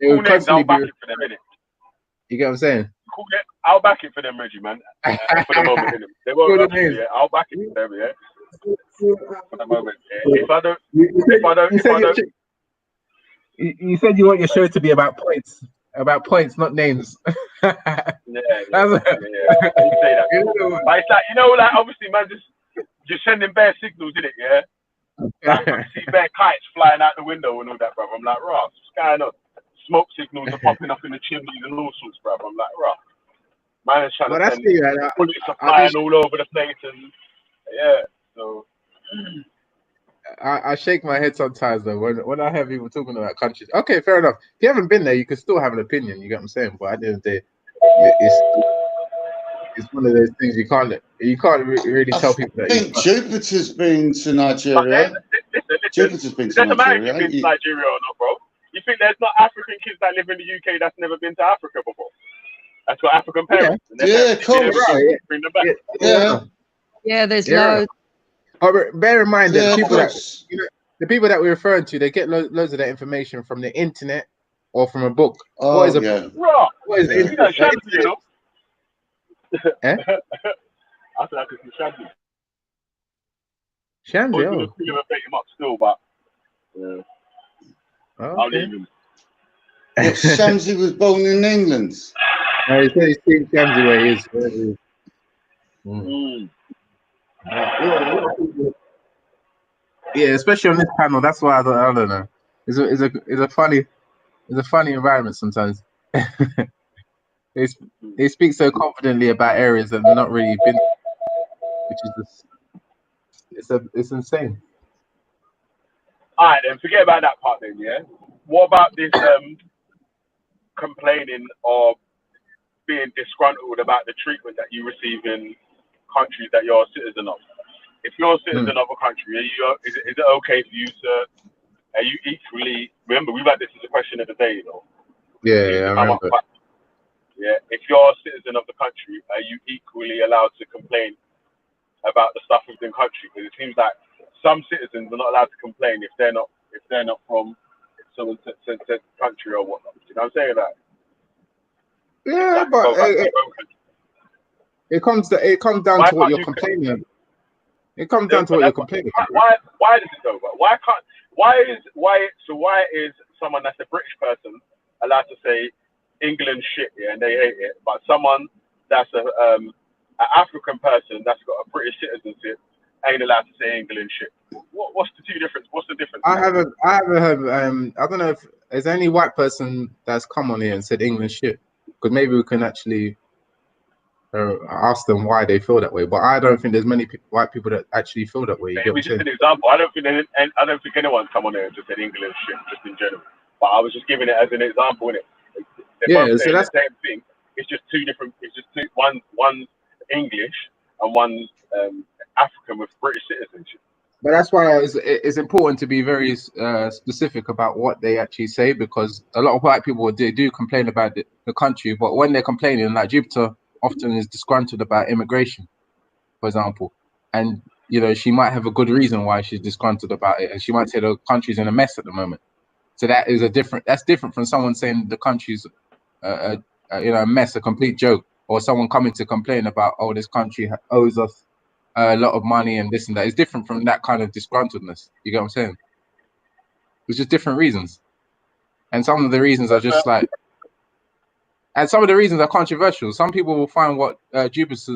They would constantly be referred. You get what I'm saying? Cool, yeah. I'll back it for them, Reggie, man. For the moment, they won't love you, yeah. I'll back it for them, yeah. For the moment, yeah. If I don't, You said you want your show to be about points, not names. Yeah. You say that. But it's like, like, obviously, man, just sending bare signals, in it, yeah? Like, I see bare kites flying out the window and all that, bruv. I'm like, right, what's going on? Smoke signals are popping up in the chimneys and all sorts, bruv. I'm like, right. Man is trying Well, to that's send the right. bullets are flying all over the place, and yeah, so. I shake my head sometimes though when I have people talking about countries. Okay, fair enough. If you haven't been there, you can still have an opinion. You get what I'm saying? But at the end of the day, it's one of those things you can't really tell people that. I think Jupiter's been to Nigeria. Jupiter's been It to doesn't matter if Nigeria. you've been to Nigeria or not, bro. You think there's not African kids that live in the UK that's never been to Africa before? That's got African parents. And their parents bring them back. Yeah, there's loads. Oh, bear in mind that the people that we're referring to, they get loads of that information from the internet or from a book. Oh, what is a yeah. Bro, what is you know, Shabby, you know? Eh? I feel like it's Shabby. Shamsi, I was going to feel him and bait him up still, but yeah. I'll leave him. What, Shamsi was born in England? No, he said he's seen Shamsi where he is. Yeah, especially on this panel. That's why I don't know. It's a funny environment sometimes. They speak so confidently about areas that they're not really been, which is it's insane. All right, then forget about that part then. Yeah. What about this complaining or being disgruntled about the treatment that you receive in countries that you're a citizen of? If you're a citizen of a country, is it okay for you to? Are you equally? Remember, we've had this as a question of the day, you know. Yeah, I remember. Yeah, if you're a citizen of the country, are you equally allowed to complain about the stuff within the country? Because it seems like some citizens are not allowed to complain if they're not from some country or whatnot. You know what I'm saying? That. Yeah, but it comes down to what you're complaining about. It comes down to what you're complaining about. Why does it go? Why is someone that's a British person allowed to say England shit, yeah, and they hate it, but someone that's an African person that's got a British citizenship ain't allowed to say England shit? What's the two difference? What's the difference? I haven't heard. I don't know if there's any white person that's come on here and said English shit. Because maybe we can actually ask them why they feel that way. But I don't think there's many white people that actually feel that way. You It was just an example. I don't think anyone's come on here and just said English shit just in general. But I was just giving it as an example, innit? They're both saying the same thing. It's just two different. It's just two. One's English and one's African with British citizenship. But that's why it's important to be very specific about what they actually say, because a lot of white people do complain about the country, but when they're complaining, like Jupiter often is disgruntled about immigration, for example, and she might have a good reason why she's disgruntled about it, and she might say the country's in a mess at the moment. So that's different from someone saying the country's a mess, a complete joke, or someone coming to complain about, oh, this country owes us a lot of money and this and that. It's different from that kind of disgruntledness. You get what I'm saying? It's just different reasons, and some of the reasons are just and some of the reasons are controversial. Some people will find what Jupiter's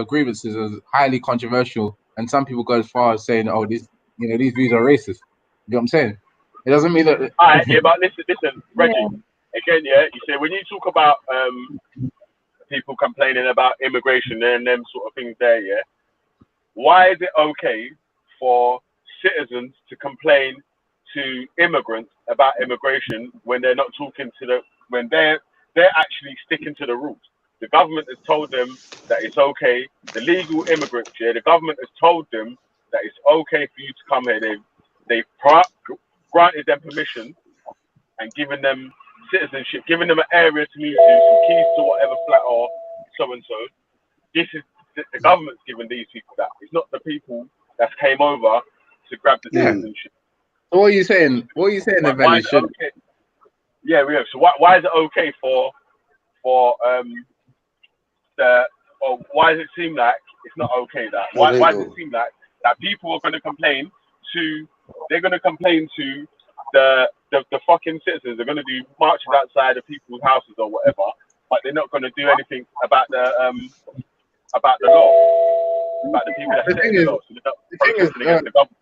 grievances as highly controversial, and some people go as far as saying, oh, these views are racist. You know what I'm saying? It doesn't mean that. All right, yeah, but listen, Reggie. Again, yeah, you say when you talk about people complaining about immigration and them sort of things there, yeah, why is it okay for citizens to complain to immigrants about immigration when they're not talking to when they're actually sticking to the rules? The government has told them that it's okay. The legal immigrants here, the government has told them that it's okay for you to come here. They've granted them permission and given them citizenship, giving them an area to move to, some keys to whatever flat or so and so. This is the government's giving these people that. It's not the people that came over to grab the citizenship. So what are you saying? What are you saying, Why is it okay? Yeah, we have. So why is it okay for why does it seem like it's not okay that? Why does it seem like that people are going to complain to? They're going to complain to the the fucking citizens are going to do marches outside of people's houses or whatever, but they're not going to do anything about the law, about the people that The set thing the is, law. So they're not the thing is, protesting against the government.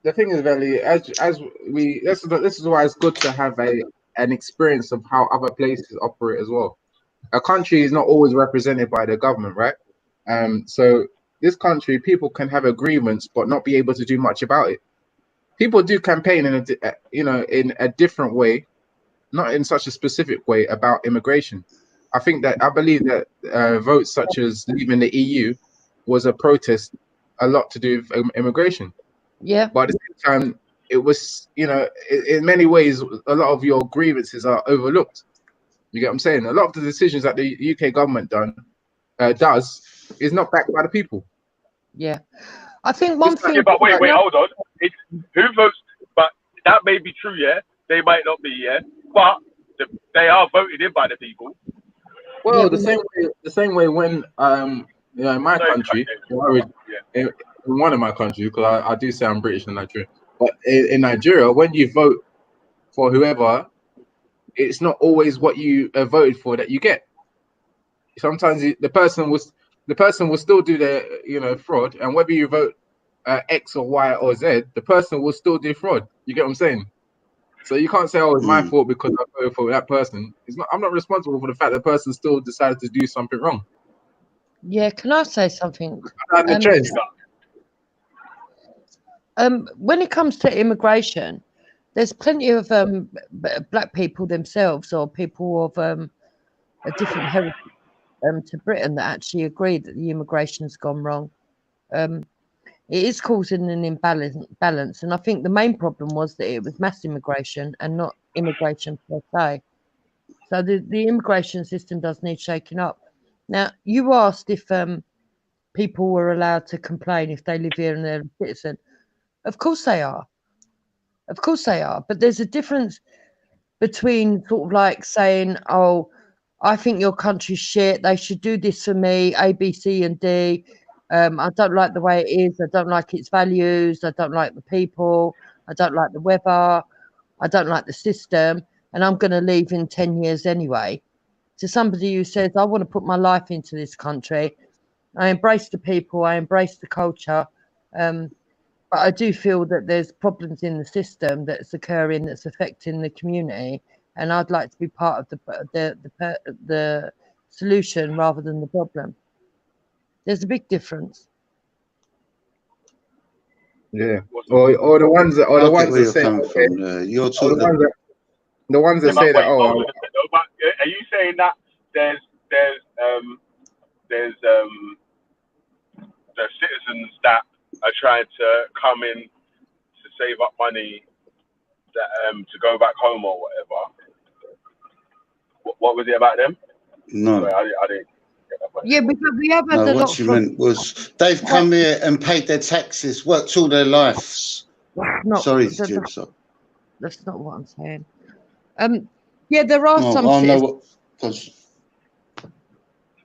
the thing is, Valley, as we this is why it's good to have an experience of how other places operate as well. A country is not always represented by the government, right? So this country, people can have agreements but not be able to do much about it. People do campaign in in a different way, not in such a specific way about immigration. I believe that votes such as leaving the EU was a protest, a lot to do with immigration. Yeah. But at the same time, it was, in many ways, a lot of your grievances are overlooked. You get what I'm saying? A lot of the decisions that the UK government does is not backed by the people. Yeah. I think one thing. Yeah, but wait, hold on. It's who votes, but that may be true, yeah. They might not be, yeah. But they are voted in by the people. Well, Yeah, the same way when in my country, in one of my countries, because I do say I'm British and Nigerian, but in Nigeria, when you vote for whoever, it's not always what you voted for that you get. Sometimes the person will still do their fraud, and whether you vote X or Y or Z, the person will still do fraud. You get what I'm saying? So you can't say, "Oh, it's my fault because I voted for that person." It's not. I'm not responsible for the fact that the person still decided to do something wrong. Yeah, can I say something? When it comes to immigration, there's plenty of black people themselves or people of a different heritage to Britain that actually agree that the immigration has gone wrong. It is causing an imbalance, and I think the main problem was that it was mass immigration and not immigration per se. So the immigration system does need shaking up. Now, you asked if people were allowed to complain if they live here and they're a citizen. Of course they are. Of course they are. But there's a difference between sort of like saying, "Oh, I think your country's shit. They should do this for me, A, B, C, and D. I don't like the way it is. I don't like its values. I don't like the people. I don't like the weather. I don't like the system. And I'm going to leave in 10 years anyway." To somebody who says, "I want to put my life into this country. I embrace the people. I embrace the culture. But I do feel that there's problems in the system that's occurring that's affecting the community. And I'd like to be part of the solution rather than the problem." There's a big difference. Yeah, or the ones that, where you're say, coming okay, from. You're or talking. the ones that say that, Hold on a second, though, but are you saying that there's the citizens that are trying to come in to save up money that to go back home or whatever? What was it about them? No. Sorry, I didn't get that point. Yeah, because we have had No, a lot what you from. meant was they've come here and paid their taxes, worked all their lives. Sorry, Jim. Sorry. That's not what I'm saying. Yeah, there are No, some I know citizens.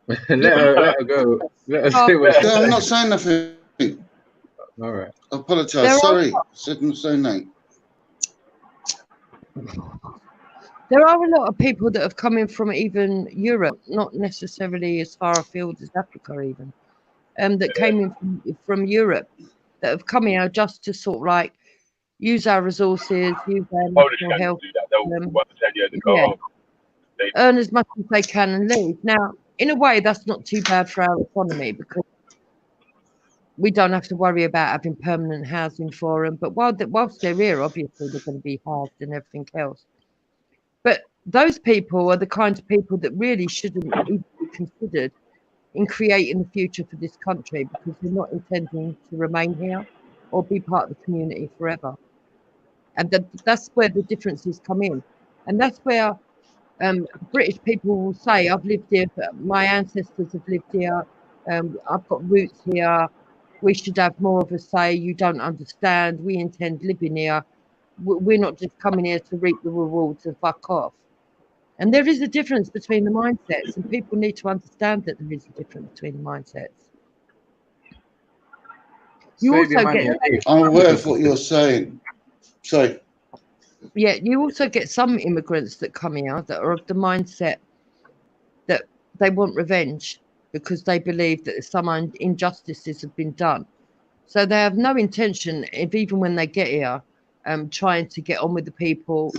what. let her go. Let her say what she I'm not saying nothing. All right. I apologise. Sorry, said not saying that. There are a lot of people that have come in from even Europe, not necessarily as far afield as Africa even, that came in from Europe, that have come here just to sort of like use our resources, use our Polish national can health, do that. They'll work for 10 years and go home. earn as much as they can and leave. Now, in a way, that's not too bad for our economy because we don't have to worry about having permanent housing for them. But whilst they're here, obviously they're going to be housed and everything else. But those people are the kind of people that really shouldn't even be considered in creating the future for this country because they're not intending to remain here or be part of the community forever. And that's where the differences come in. And that's where British people will say, "I've lived here, my ancestors have lived here, I've got roots here, we should have more of a say, you don't understand, we intend living here, we're not just coming here to reap the rewards and fuck off." And there is a difference between the mindsets, and people need to understand that there is a difference between the mindsets. You also get. I'm aware of what you're saying. Sorry. Yeah, you also get some immigrants that come here that are of the mindset that they want revenge because they believe that some injustices have been done. So they have no intention of, even when they get here, trying to get on with the people,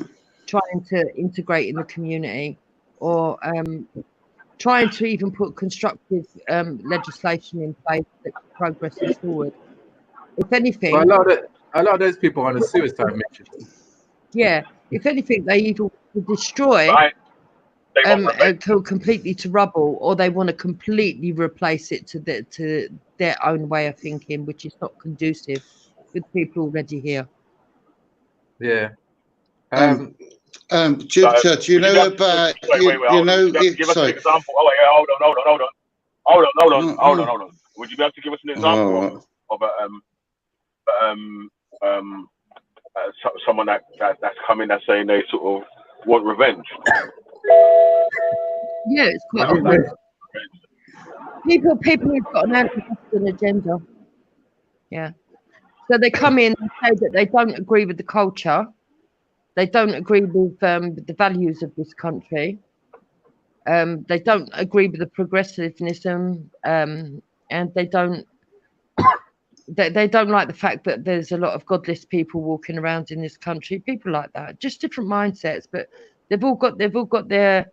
trying to integrate in the community, or trying to even put constructive legislation in place that progress us forward. If anything, But a lot of those people are on a suicide mission. yeah, if anything, they either want to destroy completely to rubble, or they want to completely replace it to their own way of thinking, which is not conducive with people already here. Yeah. Judge, you know about you know give us an example. Oh, wait, hold on. Would you be able to give us an example of someone that's coming that's saying they sort of want revenge? Yeah, it's quite often people who've got an anti-Western agenda. Yeah. So they come in and say that they don't agree with the culture, they don't agree with the values of this country, they don't agree with the progressivism, and they don't like the fact that there's a lot of godless people walking around in this country. People like that, just different mindsets, but they've all got their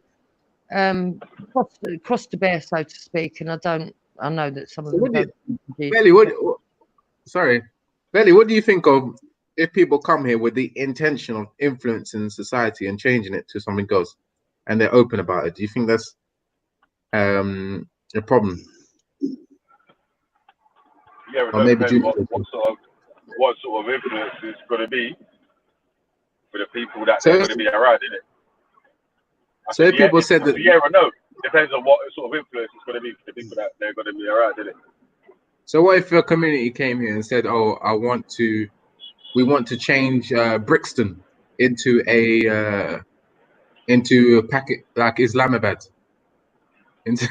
cross to bear, so to speak. And I know that some of them don't. Belly, what do you think of if people come here with the intention of influencing society and changing it to something else, and they're open about it? Do you think that's a problem? Yeah, it depends what sort of influence it's going to be for the people that they're going to be around, isn't it? So if people said that, yeah or no, depends on what sort of influence it's going to be for the people that they're going to be around, isn't it? So what if a community came here and said, "Oh, we want to change Brixton into a packet like Islamabad." Into,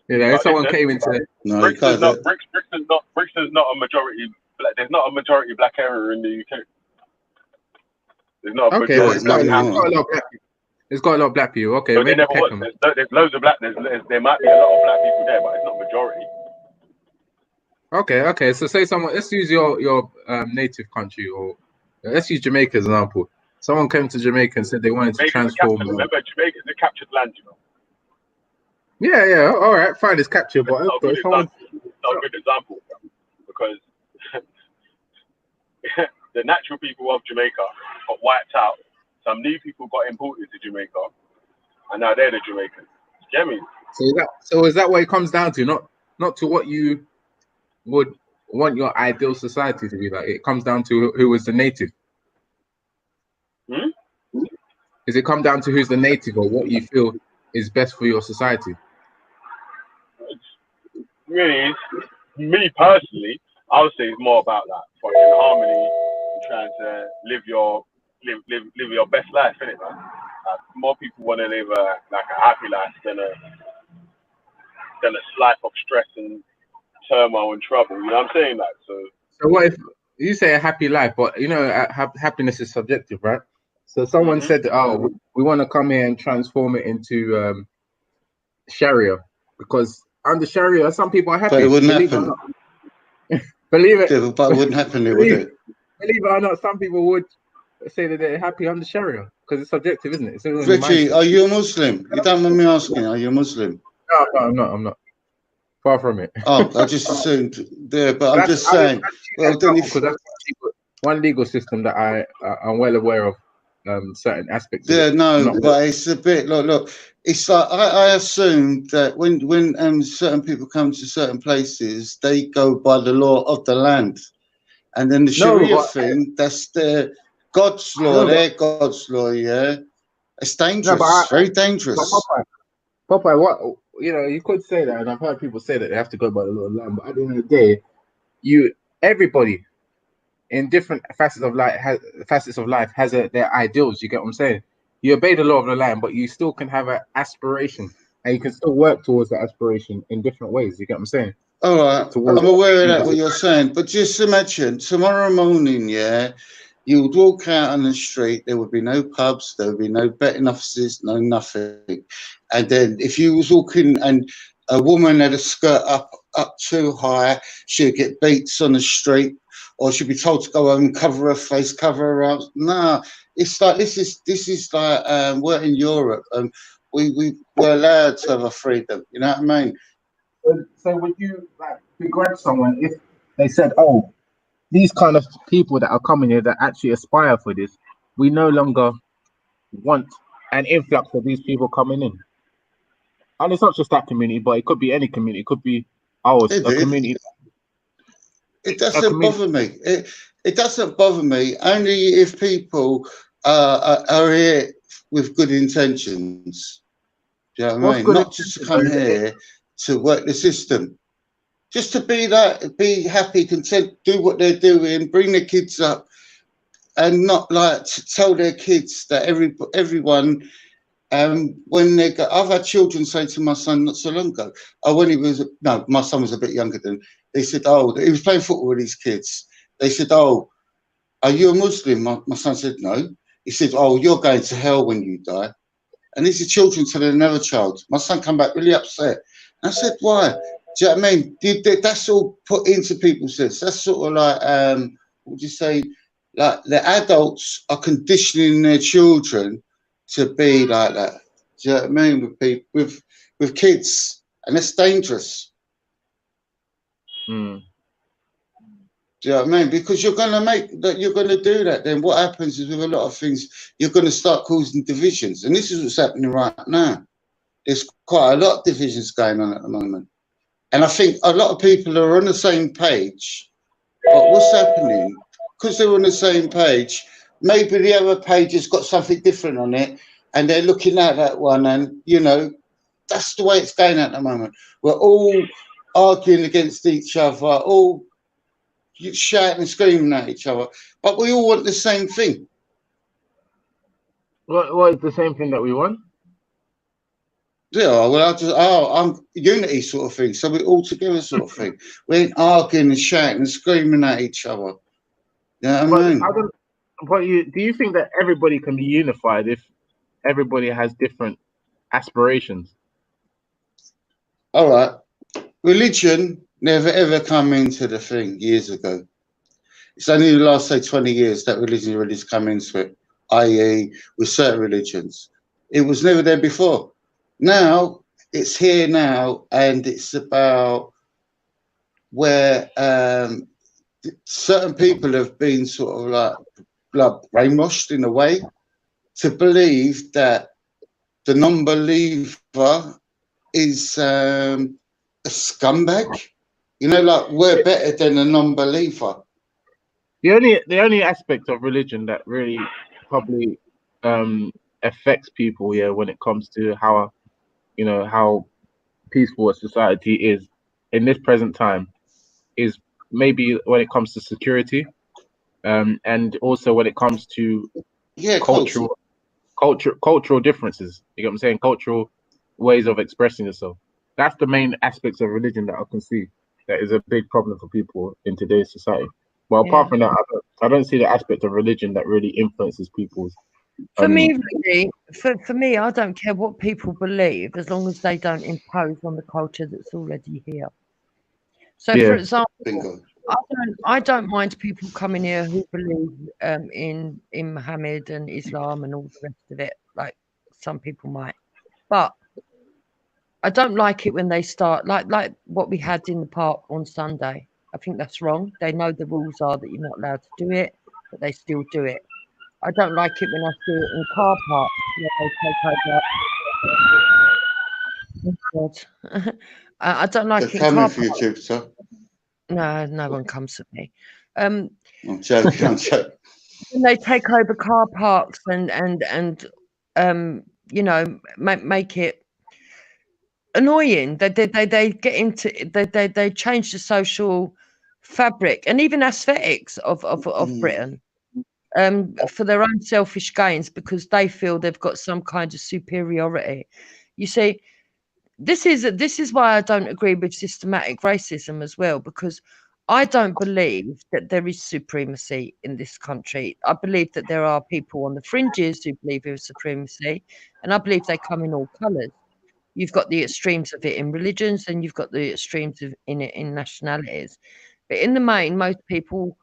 if someone came into Brixton's not a majority. There's not a majority black area in the UK. There's not a majority. It's got a lot of black people. It's got a lot of black people. Okay, so there never was. There's loads of black. There might be a lot of black people there, but it's not majority. Okay. So say someone. Let's use your native country, or let's use Jamaica as an example. Someone came to Jamaica and said they wanted to transform. Remember, Jamaica's a captured land, you know. Yeah. All right, fine. It's captured, but it's not a good example because the natural people of Jamaica got wiped out. Some new people got imported to Jamaica, and now they're the Jamaicans. Do you get me? So is that what it comes down to? Not to what you would want your ideal society to be like. It comes down to who was the native. Does it come down to who's the native, or what you feel is best for your society? Really, me personally, I would say it's more about that fucking harmony and trying to live your best life, innit? Like more people want to live a happy life than a life of stress and turmoil and trouble. You know what I'm saying? Like so what if you say a happy life, but happiness is subjective, right? So someone said, "Oh, we want to come here and transform it into Sharia because under Sharia, some people are happy." But it wouldn't happen. Believe it. Yeah, but it wouldn't happen, would it? Believe it or not, some people would say that they're happy under Sharia because it's subjective, isn't it? It's Richie, are you a Muslim? You don't mind me asking, are you a Muslim? No, I'm not. Far from it. Oh, I just assumed there, but I'm just saying. Well, then if that's one legal system that I'm well aware of. Certain aspects. Yeah, no, but it's a bit look. It's like I assumed that when certain people come to certain places, they go by the law of the land, and then the Sharia thing, that's their God's law. Their God's law, yeah. It's dangerous. Very dangerous. Popeye, what you could say that, and I've heard people say that they have to go by the law of the land, but at the end of the day, everybody in different facets of life has their ideals. You get what I'm saying? You obey the law of the land, but you still can have an aspiration, and you can still work towards that aspiration in different ways. You get what I'm saying? All right, I'm aware of that what you're saying, but just imagine tomorrow morning, yeah, You would walk out on the street, there would be no pubs, there would be no betting offices, no nothing. And then if you was walking and a woman had a skirt up too high, she'd get beats on the street, or she'd be told to go home and cover her face, cover her arms. No, it's like this is like we're in Europe and we're allowed to have a freedom. You know what I mean? So would you like begrudge someone if they said, "Oh, these kind of people that are coming here that actually aspire for this, we no longer want an influx of these people coming in"? And it's not just that community, but it could be any community. It could be ours, a community. It doesn't bother me. It doesn't bother me only if people are here with good intentions. Do you know what I mean? Not just to come here to work the system. Just to be happy, content, do what they're doing, bring their kids up, and not like to tell their kids that everyone. When they go, I've had children say to my son not so long ago. My son was a bit younger than. They said, "Oh, he was playing football with his kids." They said, "Oh, are you a Muslim?" My son said, "No." He said, "Oh, you're going to hell when you die." And these are children telling another child. My son come back really upset. And I said, "Why?" Do you know what I mean? That's all put into people's heads. That's sort of like, what would you say? Like the adults are conditioning their children to be like that. Do you know what I mean? With kids, and it's dangerous. Mm. Do you know what I mean? Because you're going to do that. Then what happens is with a lot of things, you're going to start causing divisions, and this is what's happening right now. There's quite a lot of divisions going on at the moment, and I think a lot of people are on the same page. But what's happening? Because they're on the same page, maybe the other page has got something different on it, and they're looking at that one, and that's the way it's going at the moment. We're all arguing against each other, all shouting and screaming at each other, but we all want the same thing. What is the same thing that we want? Yeah, well, I'm unity sort of thing. So we're all together sort of thing. We ain't arguing and shouting and screaming at each other. You know what I mean? Do you think that everybody can be unified if everybody has different aspirations? All right. Religion never ever come into the thing years ago. It's only the last, say, 20 years that religion really has come into it, i.e. with certain religions. It was never there before. Now, it's here now, and it's about where certain people have been sort of like brainwashed in a way to believe that the non-believer is a scumbag. Like we're better than a non-believer. The only aspect of religion that really probably affects people, when it comes to how peaceful a society is in this present time, is maybe when it comes to security, and also when it comes to cultural differences. You get what I'm saying? Cultural ways of expressing yourself. That's the main aspects of religion that I can see that is a big problem for people in today's society. Well, apart from that, I don't see the aspect of religion that really influences people's. For me, really, for me, I don't care what people believe as long as they don't impose on the culture that's already here. So, for example, I don't mind people coming here who believe in Muhammad and Islam and all the rest of it, like some people might, but I don't like it when they start like what we had in the park on Sunday. I think that's wrong. They know the rules are that you're not allowed to do it, but they still do it. I don't like it when I see it in car parks where they take over. Oh God. I don't like it in car parks. No one comes at me. I'm joking. When they take over car parks and make it annoying. They get into they change the social fabric and even aesthetics of Britain for their own selfish gains, because they feel they've got some kind of superiority. You see, this is why I don't agree with systematic racism as well, because I don't believe that there is supremacy in this country. I believe that there are people on the fringes who believe there is supremacy, and I believe they come in all colours. You've got the extremes of it in religions, and you've got the extremes of in it in nationalities. But in the main, most people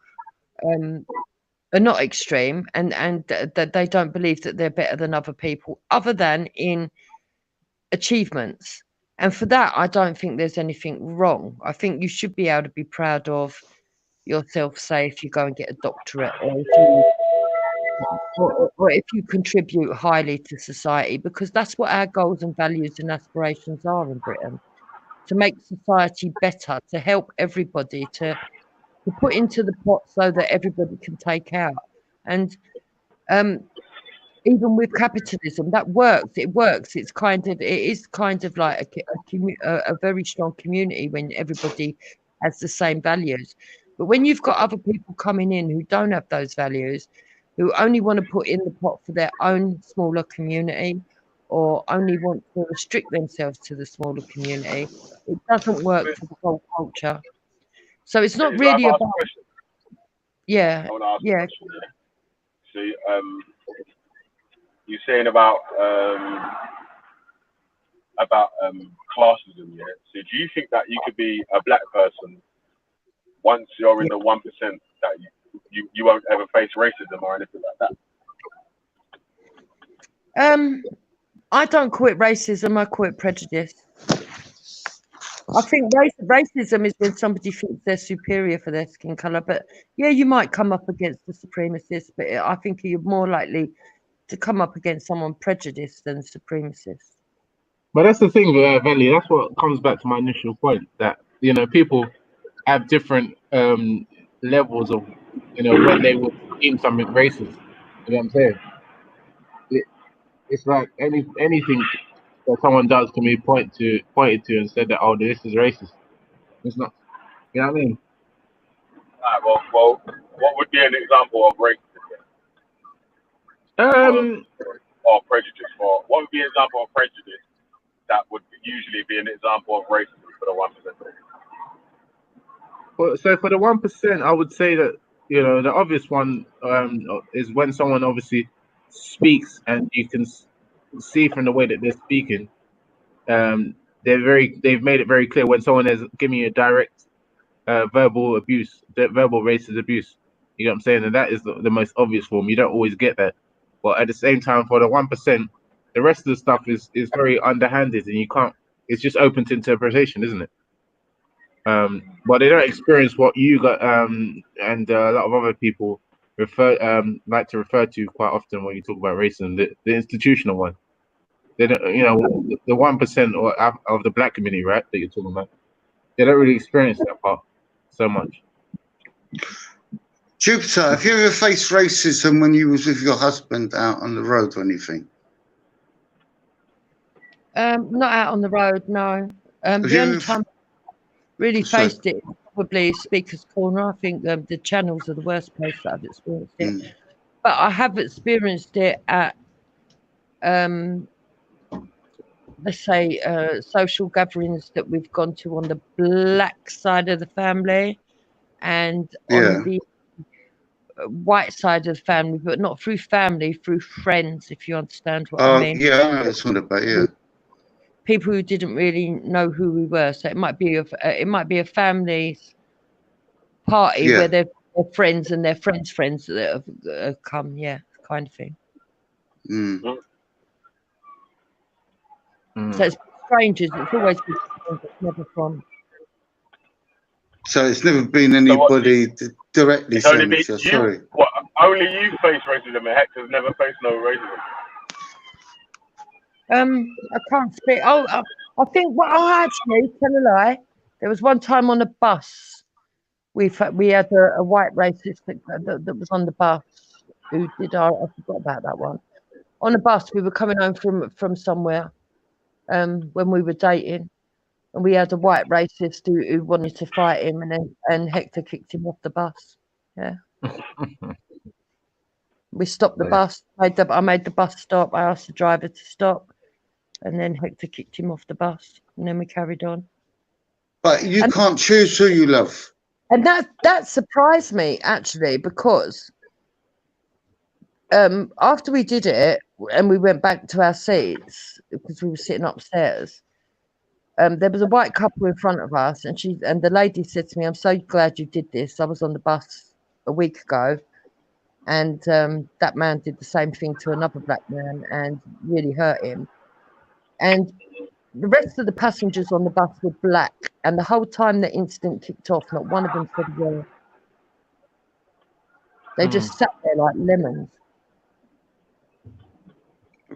are not extreme, and that they don't believe that they're better than other people, other than in achievements. And for that, I don't think there's anything wrong. I think you should be able to be proud of yourself, say, if you go and get a doctorate, or if you contribute highly to society, because that's what our goals and values and aspirations are in Britain, to make society better, to help everybody, to put into the pot so that everybody can take out. And even with capitalism, that works. It works. It is kind of like a very strong community when everybody has the same values. But when you've got other people coming in who don't have those values, who only want to put in the pot for their own smaller community, or only want to restrict themselves to the smaller community, it doesn't work for the whole culture. So it's not really about. Yeah. I want to ask Yeah. a question. See, you're saying about classism, yeah. So do you think that you could be a black person once you're in the 1% that you won't ever face racism or anything like that? I don't call it racism. I call it prejudice. I think racism is when somebody thinks they're superior for their skin color. But yeah, you might come up against the supremacist, but I think you're more likely to come up against someone prejudiced than supremacist. But that's the thing, Veli. That's what comes back to my initial point, that people have different levels of when they would deem something racist. You know what I'm saying? It's like anything that someone does can be pointed to and said that, oh, this is racist. It's not. You know what I mean? Well, what would be an example of racism? Or prejudice? Or what would be an example of prejudice that would usually be an example of racism for the 1%? Well, so for the 1%, I would say that the obvious one is when someone obviously speaks, and you can see from the way that they're speaking, they've made it very clear when someone is giving you a direct verbal abuse, verbal racist abuse. You know what I'm saying? And that is the most obvious form. You don't always get that, but at the same time, for the 1%, the rest of the stuff is very underhanded, and you can't. It's just open to interpretation, isn't it? But they don't experience what you got, and a lot of other people like to refer to quite often when you talk about racism, the institutional one. They don't, the 1% of the black community, right, that you're talking about. They don't really experience that part so much. Jupiter, have you ever faced racism when you was with your husband out on the road or anything? Not out on the road, no. The only time I really faced it probably Speaker's Corner. I think the channels are the worst place that I've experienced it. But I have experienced it at, let's say, social gatherings that we've gone to on the black side of the family, and on the white side of the family, but not through family, through friends, if you understand what I mean. Yeah, I know that's what about, yeah. People who didn't really know who we were, so it might be a family's party where they're friends and their friends' friends that have come, kind of thing. So it's strangers. It's always been strangers, never from. So it's never been anybody directly saying it. Sorry. What? Only you face racism, and Hector's never faced no racism. I can't speak. Oh, I think actually, tell a lie. There was one time on a bus, we had a white racist that was on the bus who did I forgot about that one. On a bus, we were coming home from somewhere, when we were dating, and we had a white racist who wanted to fight him, and Hector kicked him off the bus. Yeah. We stopped the bus. I made the bus stop. I asked the driver to stop, and then Hector kicked him off the bus, and then we carried on. But you can't choose who you love. And that surprised me actually, because after we did it and we went back to our seats because we were sitting upstairs, there was a white couple in front of us, and the lady said to me, "I'm so glad you did this. I was on the bus a week ago, and that man did the same thing to another black man and really hurt him." And the rest of the passengers on the bus were black, and the whole time the incident kicked off, not one of them said a word. They just sat there like lemons.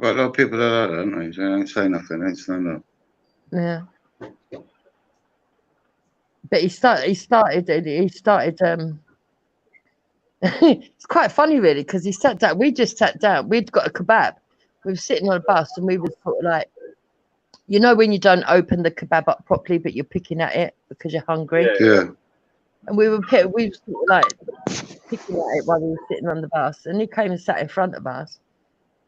Got a lot of people that are like that, don't they? They don't say nothing, they don't say nothing. Yeah. But he started it's quite funny really, because he sat down, we just sat down, we'd got a kebab, we were sitting on a bus, and we were sort of like, you know, when you don't open the kebab up properly but you're picking at it because you're hungry. Yeah. And we were sort of like picking at it while we were sitting on the bus, and he came and sat in front of us,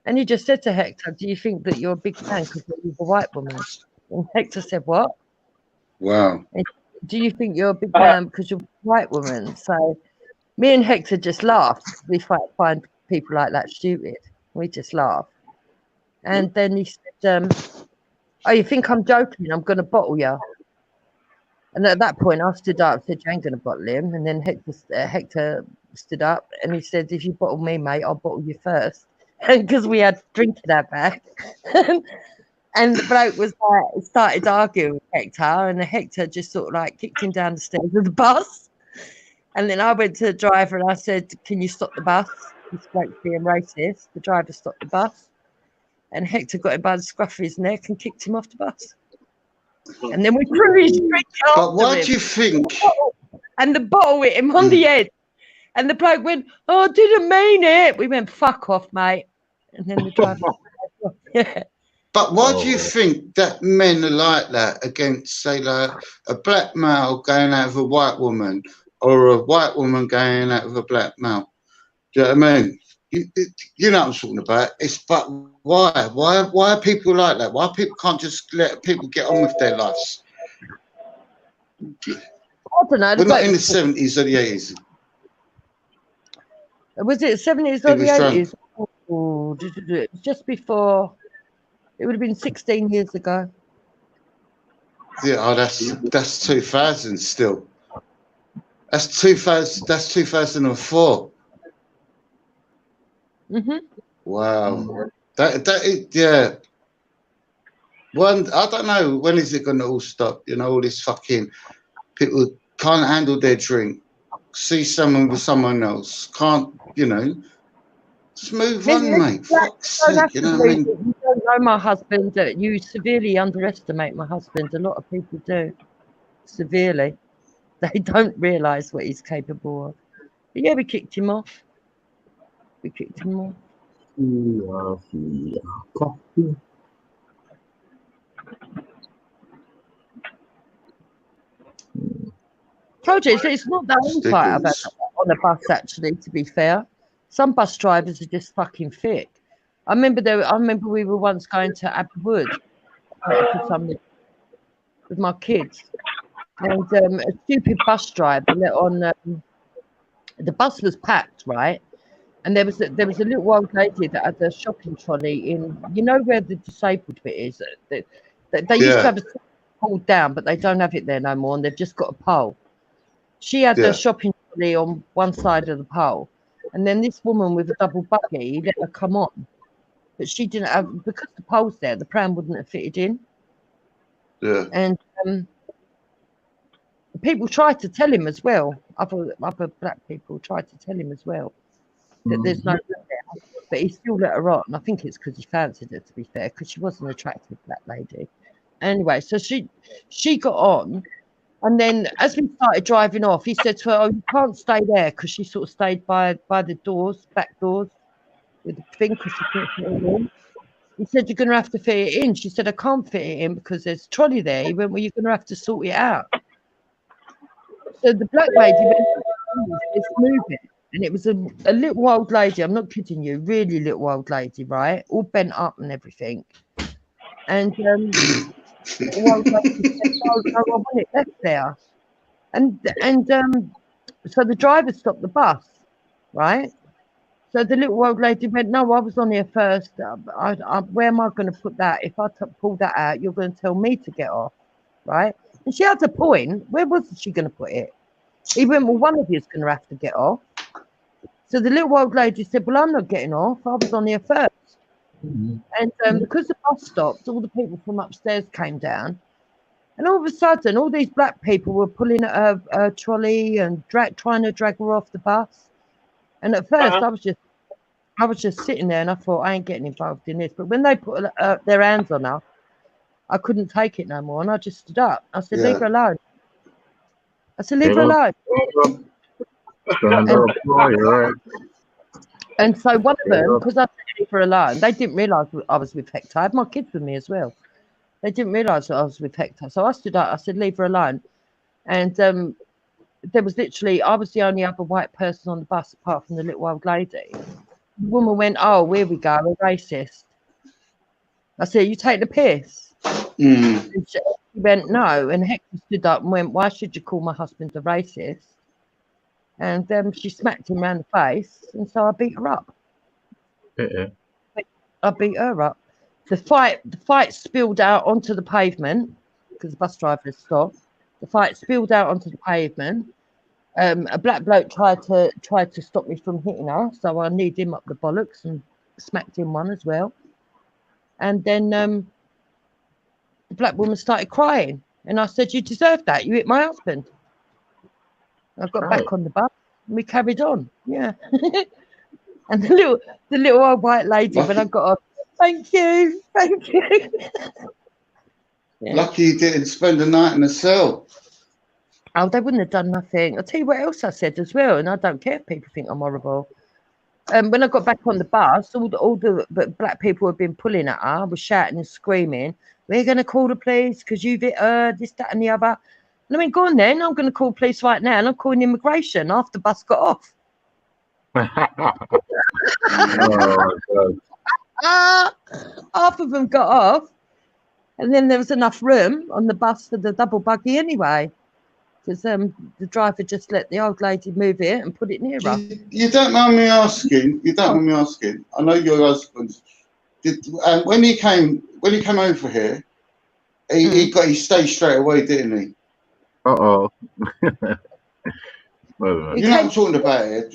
and he just said to Hector, "Do you think that you're a big fan because you're a white woman?" And Hector said, "What?" Wow. And, "Do you think you're a big man because you're a white woman?" So me and Hector just laughed. We find people like that stupid. We just laugh. And then he said, "Oh, you think I'm joking? I'm going to bottle you." And at that point, I stood up and said, "You ain't going to bottle him." And then Hector stood up and he said, "If you bottle me, mate, I'll bottle you first." Because we had drink in our bag. And the bloke was like, started arguing with Hector, and Hector just sort of like kicked him down the stairs of the bus. And then I went to the driver and I said, "Can you stop the bus? This bloke's being racist." The driver stopped the bus, and Hector got him by the scruff of his neck and kicked him off the bus. And then we threw his drink after But why him. do you think? And the bottle hit him on the head. And the bloke went, "Oh, I didn't mean it." We went, "Fuck off, mate." And then the driver, yeah. But why do you think that men are like that against, say, like a black male going out with a white woman, or a white woman going out with a black male? Do you know what I mean? You know what I'm talking about. But why? Why are people like that? Why people can't just let people get on with their lives? I don't know. We're not in the 70s or the 80s. Was it 70s or the 80s? Oh, it was just before. It would have been 16 years ago. Yeah, oh, that's 2000 still. That's 2000. That's 2004. Wow. Yeah. One, I don't know, when is it going to all stop? You know, all this fucking people can't handle their drink, see someone with someone else, can't, you know, just move on, mate. Fuck's sake, you know what I mean? You don't know my husband. You severely underestimate my husband. A lot of people do. Severely. They don't realise what he's capable of. But yeah, we kicked him off. We kicked him off. Told you, it's not that one fight I've had on the bus, actually, to be fair. Some bus drivers are just fucking thick. I remember we were once going to Abbey Wood for something with my kids. And a stupid bus driver the bus was packed, right? And there was a little old lady that had a shopping trolley in, you know where the disabled bit is? They used to have a pulled down, but they don't have it there no more, and they've just got a pole. She had the shopping trolley on one side of the pole, and then this woman with a double buggy let her come on, but she didn't have, because the pole's there, the pram wouldn't have fitted in. Yeah. And people tried to tell him as well. Other black people tried to tell him as well that there's no room there, but he still let her on. I think it's because he fancied her, to be fair, because she was an attractive black lady. Anyway, so she got on. And then as we started driving off, he said to her, "Oh, you can't stay there," because she sort of stayed by the doors, back doors, with the thing, because she couldn't fit it in. He said, "You're going to have to fit it in." She said, "I can't fit it in because there's a trolley there." He went, "Well, you're going to have to sort it out." So the black lady went, "It's moving." And it was a little old lady, I'm not kidding you, really little old lady, right? All bent up and everything. And the old lady said, "No, I want it left there." And so the driver stopped the bus, right? So the little old lady went, no, I was on here first. Where am I going to put that? If I pull that out, you're going to tell me to get off, right? And she had a point. Where was she going to put it? He went, well, one of you is going to have to get off. So the little old lady said, well, I'm not getting off. I was on here first. And because the bus stopped, all the people from upstairs came down. And all of a sudden, all these black people were pulling at a trolley and trying to drag her off the bus. And at first, I was just sitting there and I thought, I ain't getting involved in this. But when they put their hands on her, I couldn't take it no more. And I just stood up. I said, leave her alone. I said, leave her alone. And so one of them, because I said leave her alone, they didn't realise I was with Hector. I had my kids with me as well. They didn't realise that I was with Hector. So I stood up. I said, leave her alone. And there was literally, I was the only other white person on the bus apart from the little old lady. The woman went, oh, here we go, a racist. I said, you take the piss? And she went, no. And Hector stood up and went, why should you call my husband a racist? And she smacked him around the face, and so I beat her up. I beat her up. The fight spilled out onto the pavement because the bus driver had stopped. The fight spilled out onto the pavement. A black bloke tried to stop me from hitting her, so I kneed him up the bollocks and smacked him one as well. And then the black woman started crying, and I said, "You deserve that. You hit my husband." I got back on the bus and we carried on. Yeah. And the little old white lady, when I got off, thank you. Yeah. Lucky you didn't spend the night in a cell. Oh, they wouldn't have done nothing. I'll tell you what else I said as well, and I don't care if people think I'm horrible. When I got back on the bus, all the black people who had been pulling at her were shouting and screaming, we're going to call the police because you've hit her, this, that, and the other. And I mean, go on then, I'm going to call police right now, and I'm calling immigration after the bus got off. Half of them got off, and then there was enough room on the bus for the double buggy anyway, because the driver just let the old lady move it and put it near her. You don't mind me asking? I know your husband. When he came over here, he stayed straight away, didn't he? Uh-oh. You know what I'm talking about here.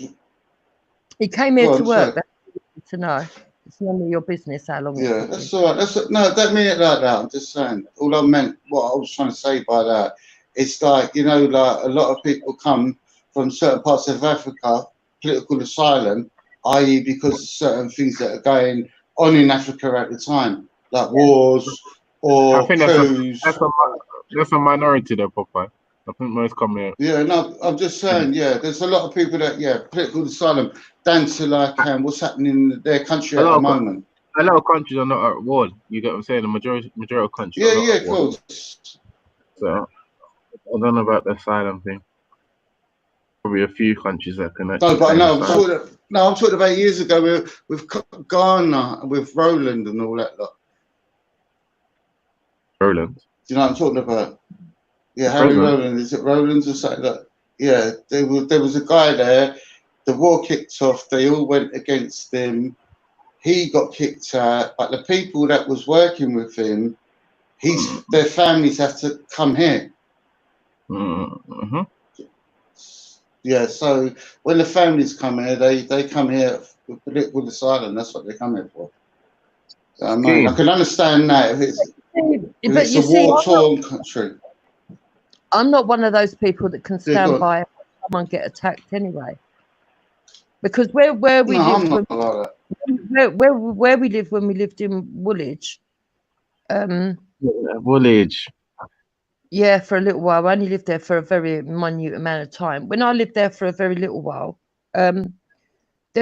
He came here to work. That's to know. It's none of your business how long. Yeah, that's all right. No, don't mean it like that. I'm just saying. All I meant, what I was trying to say by that, it's like, you know, like a lot of people come from certain parts of Africa, political asylum, i.e. because of certain things that are going on in Africa at the time, like wars or I think that's a minority there, Popeye. I think most come here. Yeah, no, I'm just saying, yeah, there's a lot of people that, political asylum, down to like what's happening in their country at the moment. A lot of countries are not at war. You get what I'm saying? The majority of countries. Yeah, of course. So I don't know about the asylum thing. Probably a few countries that can. No, but I'm talking about years ago with Ghana, with Roland and all that lot. Roland. Do you know what I'm talking about? Yeah, Harry Roland. Is it Roland or something like that? Yeah, there was a guy there. The war kicked off. They all went against him. He got kicked out. But the people that was working with him, their families have to come here. Mm-hmm. Yeah, so when the families come here, they come here for political asylum. That's what they come here for. I can understand that if it's a war-torn country. I'm not one of those people that can stand by and someone get attacked anyway. Because where we live, where we live when we lived in Woolwich, Woolwich. Yeah, for a little while. I only lived there for a very minute amount of time. When I lived there for a very little while, there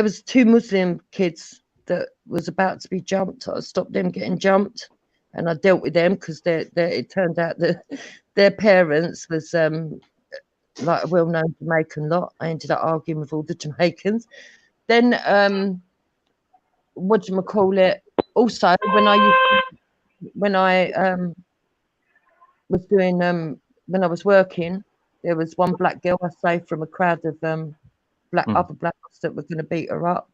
was 2 Muslim kids that was about to be jumped. I stopped them getting jumped, and I dealt with them because it turned out that their parents was like a well-known Jamaican lot. I ended up arguing with all the Jamaicans. Then also when I was doing when I was working There was one black girl I saved from a crowd of other blacks that were going to beat her up.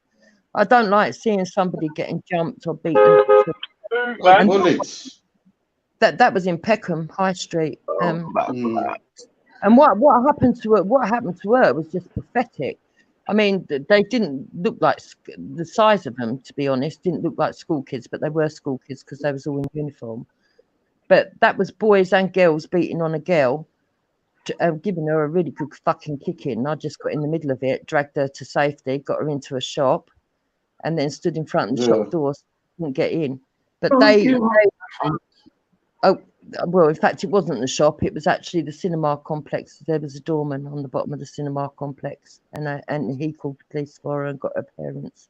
I don't like seeing somebody getting jumped or beaten. And Bullets. that was in Peckham High Street. Mm. And what happened to her? What happened to her was just pathetic. I mean, they didn't look like the size of them, to be honest, didn't look like school kids, but they were school kids because they was all in uniform. But that was boys and girls beating on a girl, giving her a really good fucking kicking. I just got in the middle of it, dragged her to safety, got her into a shop, and then stood in front of the shop doors, couldn't get in. But well, in fact, it wasn't the shop. It was actually the cinema complex. There was a doorman on the bottom of the cinema complex, and he called the police for her and got her parents.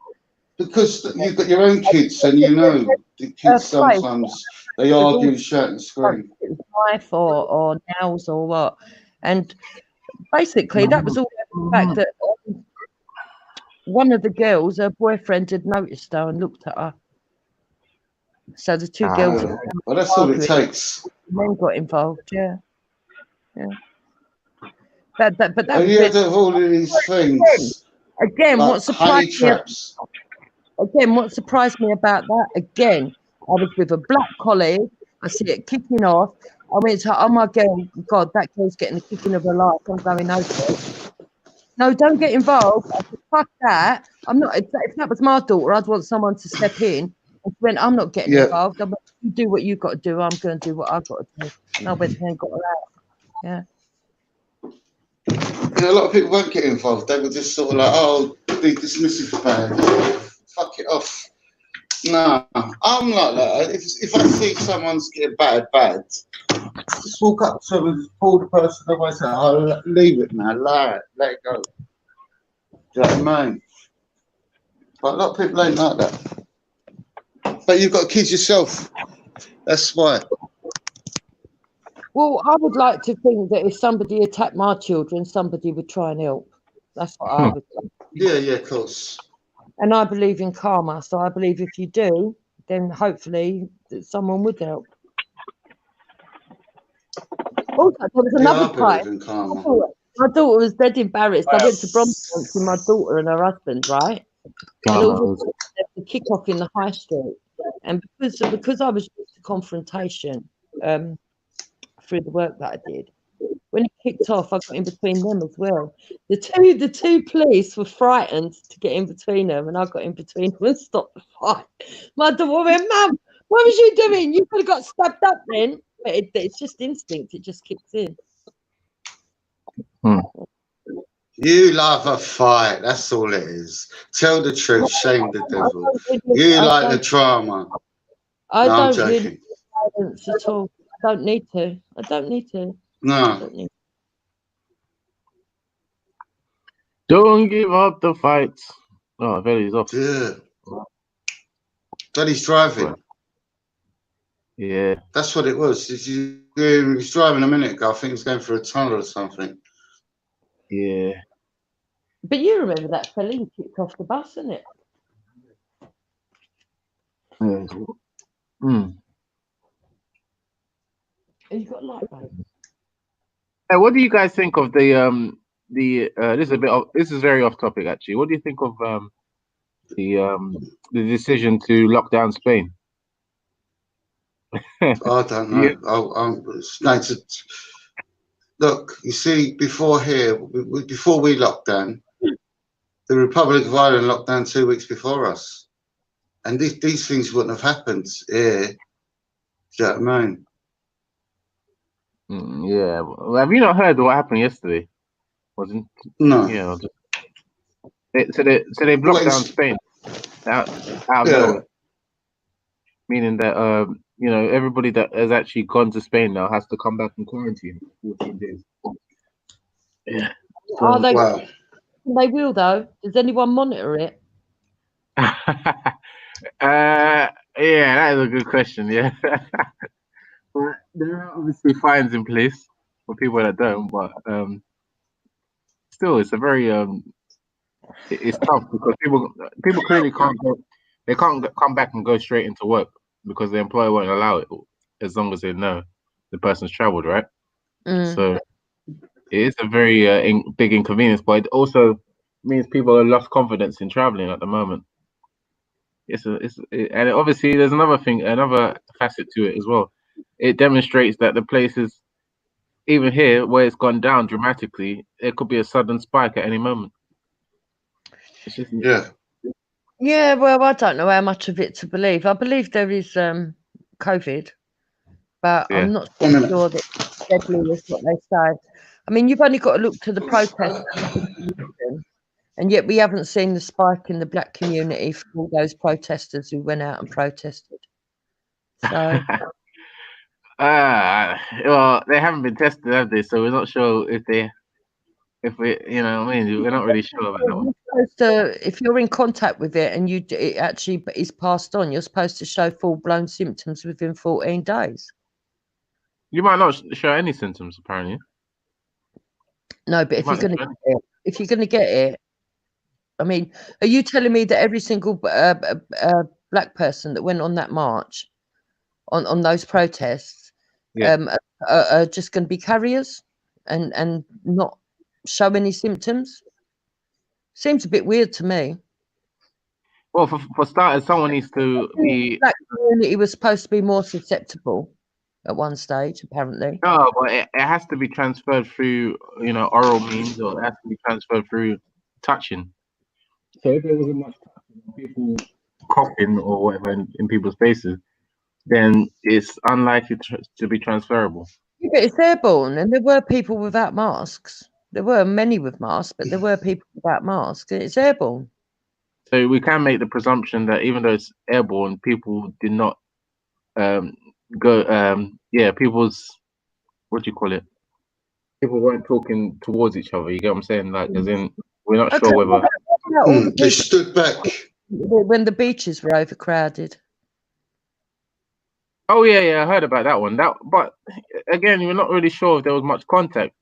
Because you've got your own kids, and you know the kids sometimes they argue, shout, and scream. Knife or nails or what, and basically that was all the fact that one of the girls, her boyfriend had noticed her and looked at her. So the two girls. Well, that's all it takes. Men got involved, yeah. But that Have you heard of all of these things? Again, like what surprised me? Again, what surprised me about that? Again, I was with a black colleague. I see it kicking off. I went to, oh my God, that girl's getting the kicking of her life. I'm going over. No, don't get involved. I said, fuck that. I'm not. If that was my daughter, I'd want someone to step in. And she went, I'm not getting involved. I went, you do what you got to do. I'm going to do what I've got to do. And I went there and got her out. Yeah. You know, a lot of people won't get involved. They were just sort of like, oh, be dismissive about it. Fuck it off. No, I'm like that. If I see someone's getting battered bad, just walk up to them and just pull the person away and say, oh, leave it now, let it go. Do you know what I mean? But a lot of people ain't like that. But you've got kids yourself. That's why. Well, I would like to think that if somebody attacked my children, somebody would try and help. That's what I would think. Yeah, of course. And I believe in karma, so I believe if you do, then hopefully someone would help. Also, there was another time. My daughter was dead embarrassed. I went to Brompton with my daughter and her husband, right? And all of a sudden, there was a kick off in the high street, and because I was used to confrontation through the work that I did, when it kicked off, I got in between them as well. The two police were frightened to get in between them, and I got in between them and stopped the fight. My daughter went, "Mum, what was you doing? You could have got stabbed up then." But it's just instinct; it just kicks in. You love a fight. That's all it is. Tell the truth. Shame the devil. You like the drama. I don't really violence at all. I don't need to. No. Don't give up the fight. Oh, Veli's off. Yeah. Veli's driving. Yeah. That's what it was. He was driving a minute ago. I think he was going through a tunnel or something. Yeah. But you remember that fella who kicked off the bus, isn't it? Yeah. You got light, babe. Hey, what do you guys think of the this is very off topic actually. What do you think of the decision to lock down Spain? I don't know. Look, you see, before we locked down, the Republic of Ireland locked down 2 weeks before us, and these things wouldn't have happened here. Do you know what I mean? Yeah. Well, have you not heard what happened yesterday? Wasn't no. Yeah. So they blocked down Spain out of nowhere, meaning that everybody that has actually gone to Spain now has to come back in quarantine for 14 days. Yeah. So, they will though. Does anyone monitor it? Yeah, that is a good question. Yeah. There are obviously fines in place for people that don't, but still, it's a very it's tough because people clearly can't go. They can't come back and go straight into work because the employer won't allow it as long as they know the person's traveled, right? So is a very big inconvenience, but it also means people have lost confidence in traveling at the moment. And obviously there's another thing, another facet to it as well. It demonstrates that the places, even here where it's gone down dramatically, it could be a sudden spike at any moment. It's just, Yeah. Yeah, well, I don't know how much of it to believe. I believe there is COVID, but yeah. I'm not so sure that it's deadly as what they say. I mean, you've only got to look to the protests, and yet we haven't seen the spike in the black community for all those protesters who went out and protested. So, well, they haven't been tested, have they? So we're not sure if we, you know, what I mean, we're not really sure about that one. you're supposed to, if you're in contact with it and it actually is passed on, you're supposed to show full-blown symptoms within 14 days. You might not show any symptoms, apparently. No, but if you're going to get it, I mean, are you telling me that every single black person that went on that march, on those protests, are just going to be carriers and not show any symptoms? Seems a bit weird to me. Well, for starters, someone needs to be. The black community was supposed to be more susceptible at one stage, apparently. No, but it has to be transferred through, you know, oral means, or it has to be transferred through touching. So if there wasn't much touching, people coughing or whatever in people's faces, then it's unlikely to be transferable. Yeah, but it's airborne, and there were people without masks. There were many with masks, but there were people without masks. It's airborne. So we can make the presumption that even though it's airborne, people did not people's, what do you call it? People weren't talking towards each other. You get what I'm saying? Like, as in, we're not sure whether they stood back when the beaches were overcrowded. Oh yeah, I heard about that one. But again, we're not really sure if there was much contact.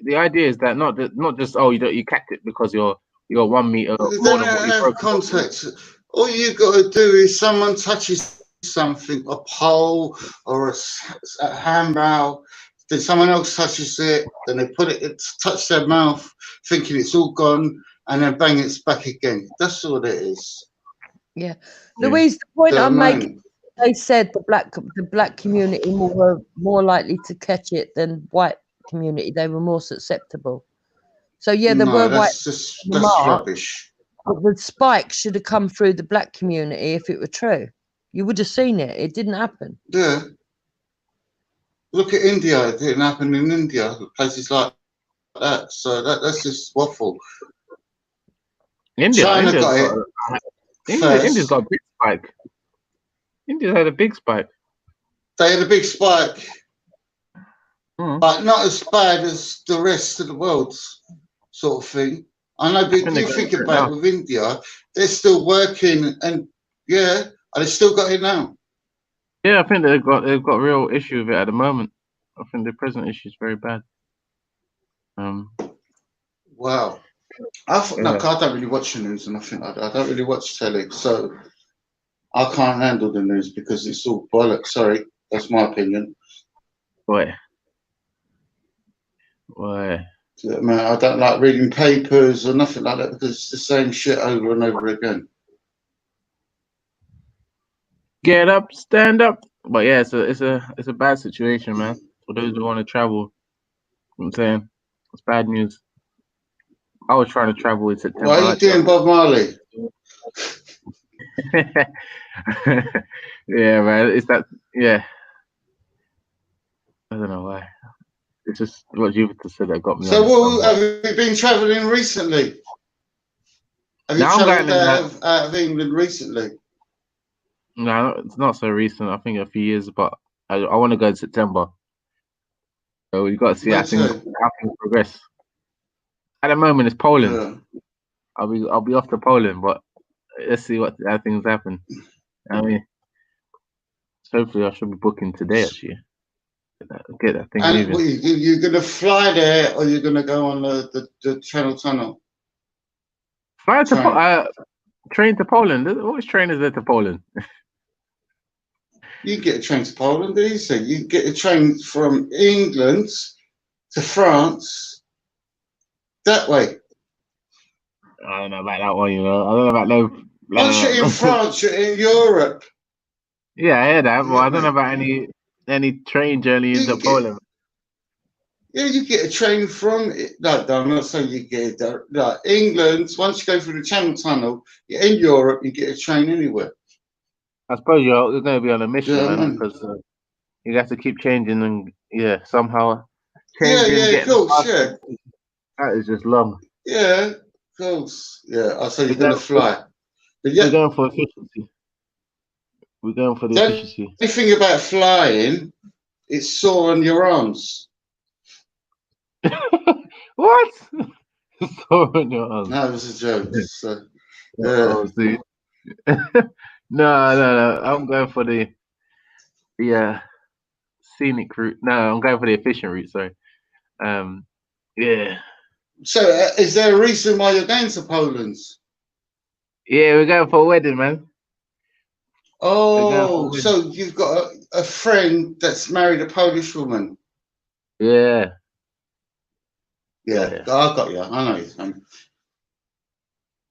The idea is that not just you capped it because you're 1 meter. They don't have contact. All you got to do is someone touches something, a pole or a handrail, then someone else touches it, then they touch their mouth, thinking it's all gone, and then bang, it's back again. That's all it is. Yeah, Louise, the point I'm making, they said the black community were more likely to catch it than white community. They were more susceptible. So yeah, there were white. That's rubbish. But the spike should have come through the black community if it were true. You would have seen it. It didn't happen. Yeah. Look at India. It didn't happen in India. Places like that. So that's just waffle. India's got a big spike. India had a big spike. They had a big spike, but not as bad as the rest of the world, sort of thing. I know, but you think about it with India, they're still working, and they still got it now. Yeah, I think they've got a real issue with it at the moment. I think the present issue is very bad. Wow. I don't really watch the news, and I don't really watch telly, so I can't handle the news because it's all bollocks. Sorry, that's my opinion. Why? Man, I don't like reading papers or nothing like that because it's the same shit over and over again. Get up, stand up. But yeah, it's a bad situation, man. For those who want to travel, I'm saying it's bad news. I was trying to travel in September. Why are you doing Bob Marley? Yeah, man. It's that. Yeah. I don't know why. It's just what you said that got me. So, have you been travelling recently? Have you travelled out of England recently? No, it's not so recent. I think a few years, but I want to go in September. So we've got to see how things progress. At the moment, it's Poland. Yeah. I'll be off to Poland, but let's see how things happen. I mean, hopefully, I should be booking today. Actually, get that thing moving. And you're gonna fly there, or you're gonna go on the Channel Tunnel? Fly to train to Poland. What train is there to Poland? You can get a train to Poland easy. You can get a train from England to France. That way. I don't know about that one, you know. I don't know about no. Once you're in France, you're in Europe. Yeah, I hear that, but I don't know Me? about any train journey into Poland. Yeah, you get a train from no, I'm not saying you get it. Like England, once you go through the Channel Tunnel, you're in Europe, you get a train anywhere. I suppose you're going to be on a mission, Yeah, man, man. because you have to keep changing and somehow Yeah, changing, of getting course, past it. That is just long. Yeah, of course. Yeah, I say you're We're gonna fly. But yeah, going for efficiency. We're going for the the efficiency. only thing about flying, it's sore on your arms. What? Sore on your arms. No, it was a joke. So, Oh, see. No. I'm going for the scenic route. No, I'm going for the efficient route. Sorry. Yeah. So, is there a reason why you're going to Poland? Yeah, we're going for a wedding, man. Oh, so you've got a friend that's married a Polish woman. Yeah. Yeah, I got you. I know you.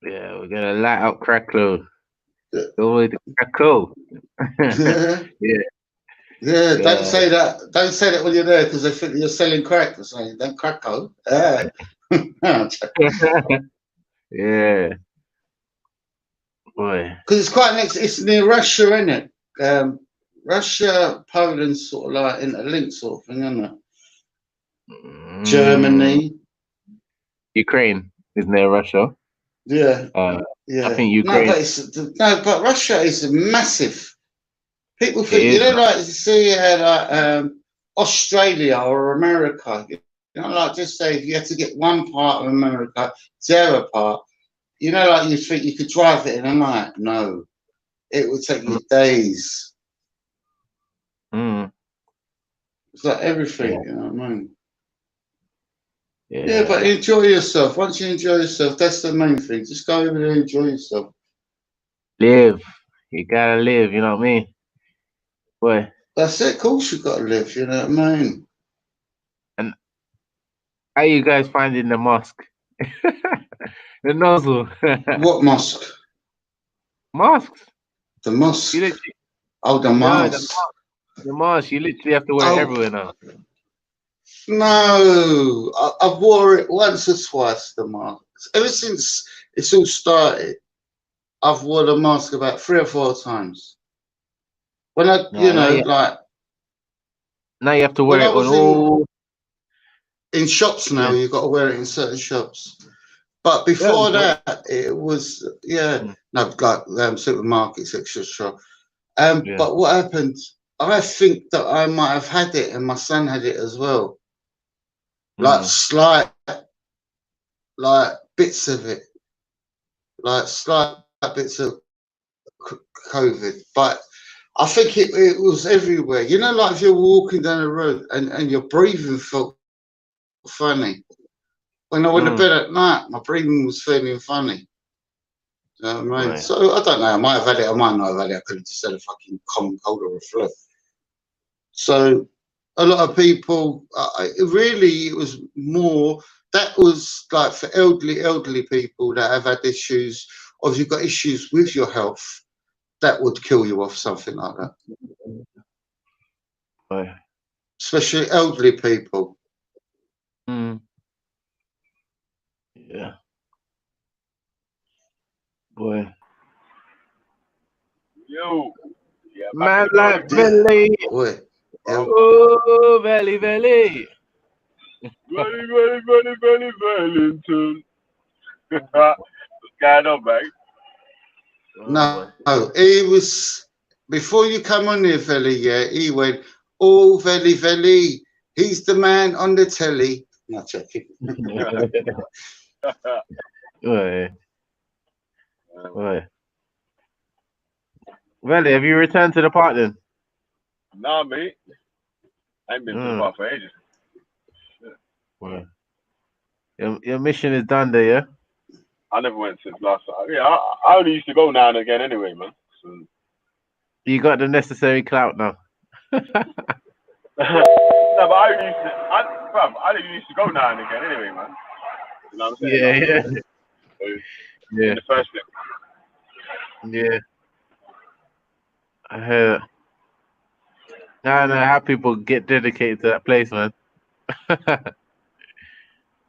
Yeah, we're gonna light up Krakow. Go all the way to Krakow. Yeah. Yeah, don't say that. Don't say that when you're there because they think you're selling crack or something. Don't Krakow. Yeah. Yeah. Boy. Because it's quite next. It's near Russia, isn't it? Russia, Poland, sort of like interlinked sort of thing, isn't it? Germany. Ukraine is near Russia. Yeah. I think Ukraine. But Russia is massive. People think you know, like see like Australia or America. You know, like just say if you had to get one part of America, the other part. You know, like you think you could drive it in a night. No, it would take you days. It's like everything, you know what I mean? Yeah, but enjoy yourself. Once you enjoy yourself, that's the main thing. Just go over there and enjoy yourself. Live. You gotta live, you know what I mean? Boy. That's it. Of course you gotta live, you know what I mean? And how you guys finding the mosque? The nozzle. What mosque? Mosques. The mosque. Oh, the No, mosque. the mosque. You literally have to wear it everywhere now. No, I've wore it once or twice, the mask. Ever since it's all started, I've worn the mask about 3 or 4 times. When I, like... Now you have to wear it on all... In shops now, you've got to wear it in certain shops. But before that, it was, no, like supermarkets, etc. But what happened, I think that I might have had it and my son had it as well. Like slight, like bits of it, like slight bits of COVID. But I think it was everywhere. You know, like if you're walking down the road and your breathing felt funny. When I went to bed at night, my breathing was feeling funny. You know what I mean? Right. So I don't know. I might have had it. I might not have had it. I could have just had a fucking common cold or a flu. So a lot of people, it was more, that was like for elderly people that have had issues, or if you've got issues with your health, that would kill you off, something like that. Right. Especially elderly people. Yeah. Boy. Yo. Yeah, man like Belly. Boy. Oh, Belly. Belly, Wellington. What's going on, mate? No, he was, before you come on here, Veli, he went, oh, Veli, he's the man on the telly. Not checking. Right. Veli, have you returned to the park then? Nah, mate. I ain't been to the park for ages. Well, your mission is done there, yeah? I never went since last time. Yeah, I only used to go now and again anyway, man. So... You got the necessary clout now. No, but I used to go now and again anyway, man. You know what I'm saying? Yeah, So, yeah, in the first place. yeah. I heard. I don't know how people get dedicated to that place, man.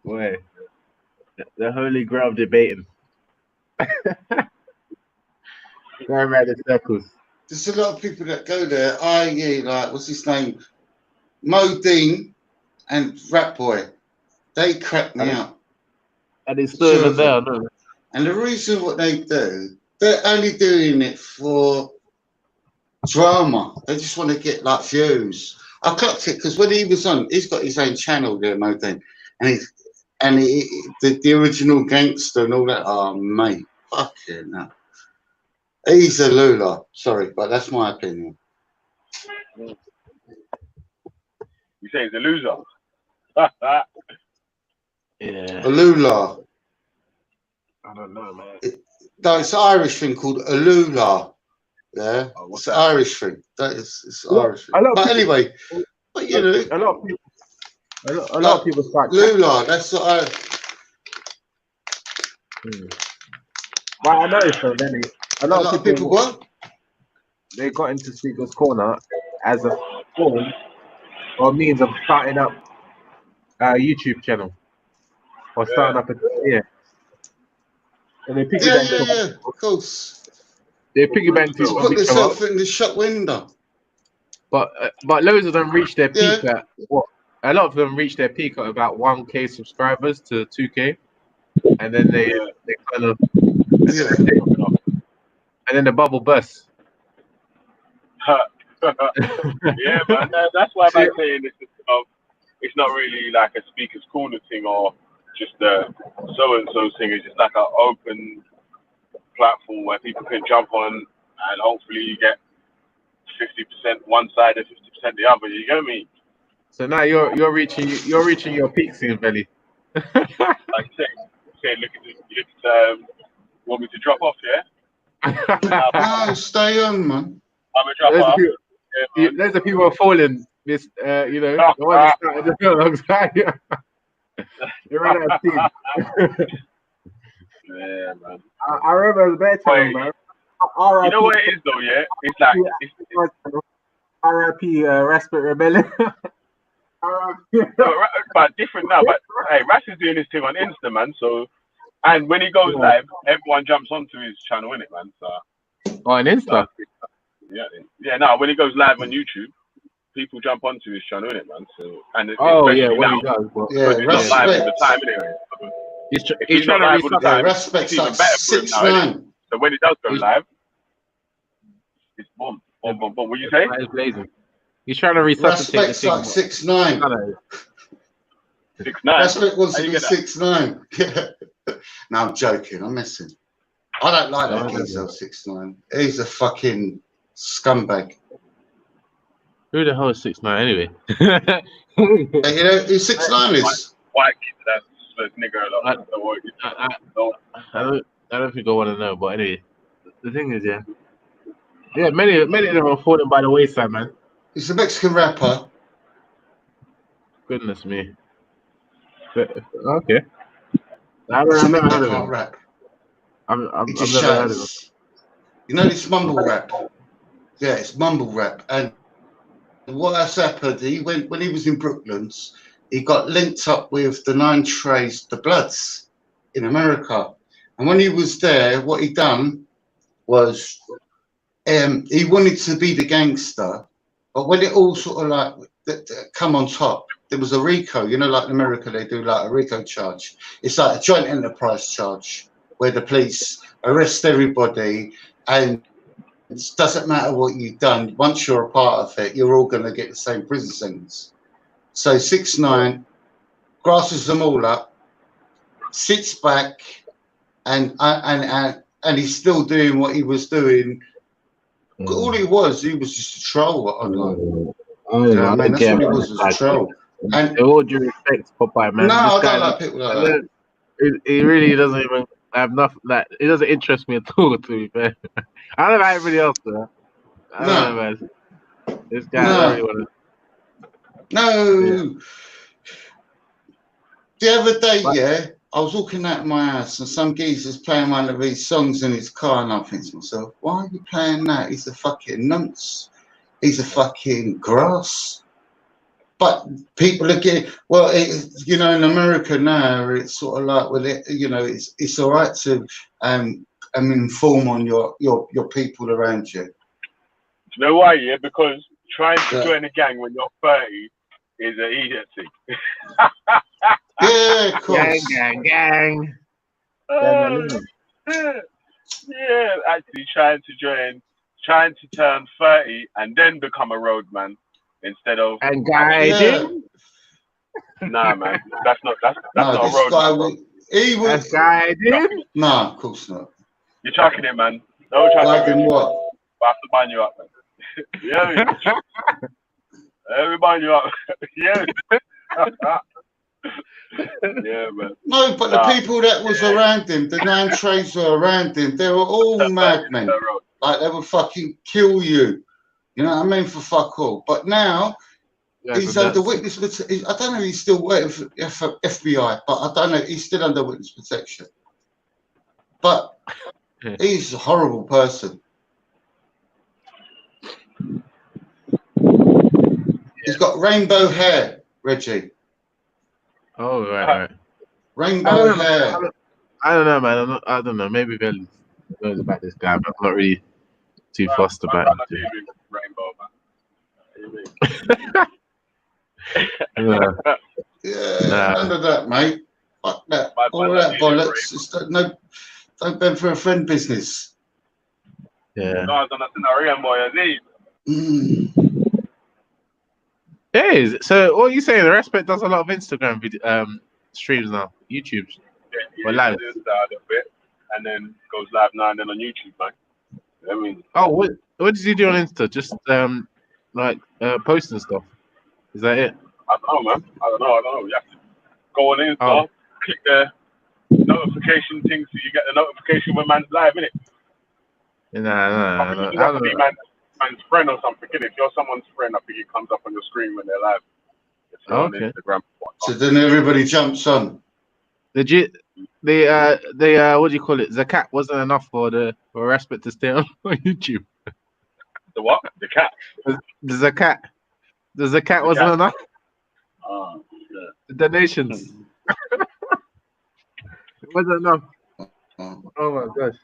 Boy, the holy grail of debating. Going around in circles. There's a lot of people that go there. I.e., like, what's his name? Mo Dean and Rat Boy. They crack me up. And it's still even there, no? And the reason what they do, they're only doing it for drama. They just want to get like views. I clocked it because when he was on, he's got his own channel there, Mo Dean, and the original gangster and all that. Oh mate, fucking hell. He's a lula. Sorry, but that's my opinion. You say he's a loser. Yeah. A lula. I don't know, man. No, it's an Irish thing called a lula. Yeah, it's an Irish thing. It's Irish thing. But anyway, but you know, a lot of people, a lot of people start lula. That's what I. But I noticed though, Lenny, a lot of people what? They got into Speaker's Corner as a form or means of starting up a YouTube channel or starting up a and they piggyback. Yeah, of course. They piggyback to put themselves in the shop window. But loads of them reach their peak at what? A lot of them reach their peak at about 1K subscribers to 2K, and then they kind of and then the bubble bursts. Yeah, man. That's why I'm saying it's not really like a speaker's corner thing or just a so and so thing. It's just like an open platform where people can jump on and hopefully you get 50% one side and 50% the other. You get me? So now you're reaching your peak soon, Belly. Like say, look at want me to drop off? Yeah. No, stay on, man. I'm gonna drop off. There's the people falling. This, you know, the ones that started the film alongside you. They ran out of steam. Yeah, man. I remember the bad time, man. You know what it is though, yeah? It's like RIP Raspberry Rebellion. but different now. But hey, Ras is doing his thing on Insta, man. So, and when he goes live, everyone jumps onto his channel, innit, man? So. On Insta. Yeah. No, when he goes live on YouTube, people jump onto his channel, innit, man? So, and when he now, does. He's not live all the time, anyway. So, he's trying to live all the time, Respect's it's even like better for him now, innit? 6'9". So when he does go live, it's boom, boom, boom, boom. What you say? He's trying to resuscitate Respect's like 6'9". 6'9". Respect wants to be 6'9". No, I'm joking. I'm messing. I don't like that geezer 6'9". He's a fucking scumbag. Who the hell is 6'9" anyway? You know who 6'9" is? White kid, that's nigger a lot. I don't think I want to know, but anyway, the thing is, many of them are falling by the wayside, man. He's a Mexican rapper. Goodness me. Okay. I've never heard of him. Rap. I've He just never heard of him. shouts. You know this mumble rap? Yeah, it's mumble rap. And what has happened, when he was in Brooklands, he got linked up with the 9 Trays, the Bloods in America. And when he was there, what he done was he wanted to be the gangster, but when it all sort of like come on top, there was a RICO. You know, like in America, they do like a RICO charge. It's like a joint enterprise charge where the police arrest everybody, and it doesn't matter what you've done. Once you're a part of it, you're all going to get the same prison sentence. So 6'9", grasses them all up, sits back, and he's still doing what he was doing. All he was just a troll online. That's what he was a troll. And all due respect, Popeye, man. No, I don't like like people like that. He really doesn't even have nothing. Like, it doesn't interest me at all. To be fair, I don't know about everybody else, though. I don't know, man. This guy, I don't really want No. The other day, yeah, I was walking out of my house and some geezer's playing one of these songs in his car, and I think to myself, why are you playing that? He's a fucking nonce. He's a fucking grass. But people are getting, well, you know, in America now, it's sort of like, well, you know, it's all right to inform on your people around you. You know why? Yeah, because trying to join a gang when you're 30 is an idiocy. Yeah, of course. Gang. Yeah, actually trying to turn 30 and then become a roadman instead of and guiding. Nah, man, that's not a this guy roadman. He was guiding. Nah, of course not. You're tracking it, man. No tracking it. What? I have to bind you up, man. Yeah, everybody bind you up. Yeah. Yeah, man. No, but the people that was around him, the nine trades were around him, they were all madmen. Like they would fucking kill you. You know what I mean? For fuck all. But now he's under witness. I don't know. He's still waiting for FBI, but I don't know. He's still under witness protection. But he's a horrible person. He's got rainbow hair, Reggie. Oh, right. Rainbow hair. I don't know, man. I don't know. Maybe Bill knows about this guy, but I'm not really too fussed about it. Yeah, none of that, mate. Fuck that. All that bollocks. It's don't bend for a friend business. Yeah. Hey, so what are you saying? The Respect does a lot of Instagram streams now, YouTube. Yeah, live. does that a little bit, and then goes live now and then on YouTube, man. You know what I mean? Oh, what did you do on Insta? Just posting stuff. Is that it? I don't know, man. I don't know. You have to go on Insta, click the notification thing so you get the notification when man's live, innit? Nah. You have to be man's friend or something, innit? If you're someone's friend, I think it comes up on your screen when they're live. If you're on Instagram. So then everybody jumps on. The what do you call it? Zakat wasn't enough for Respect to stay on YouTube. The what? The cat. The zakat wasn't enough. Oh, yeah. The donations. It wasn't enough. Oh my gosh.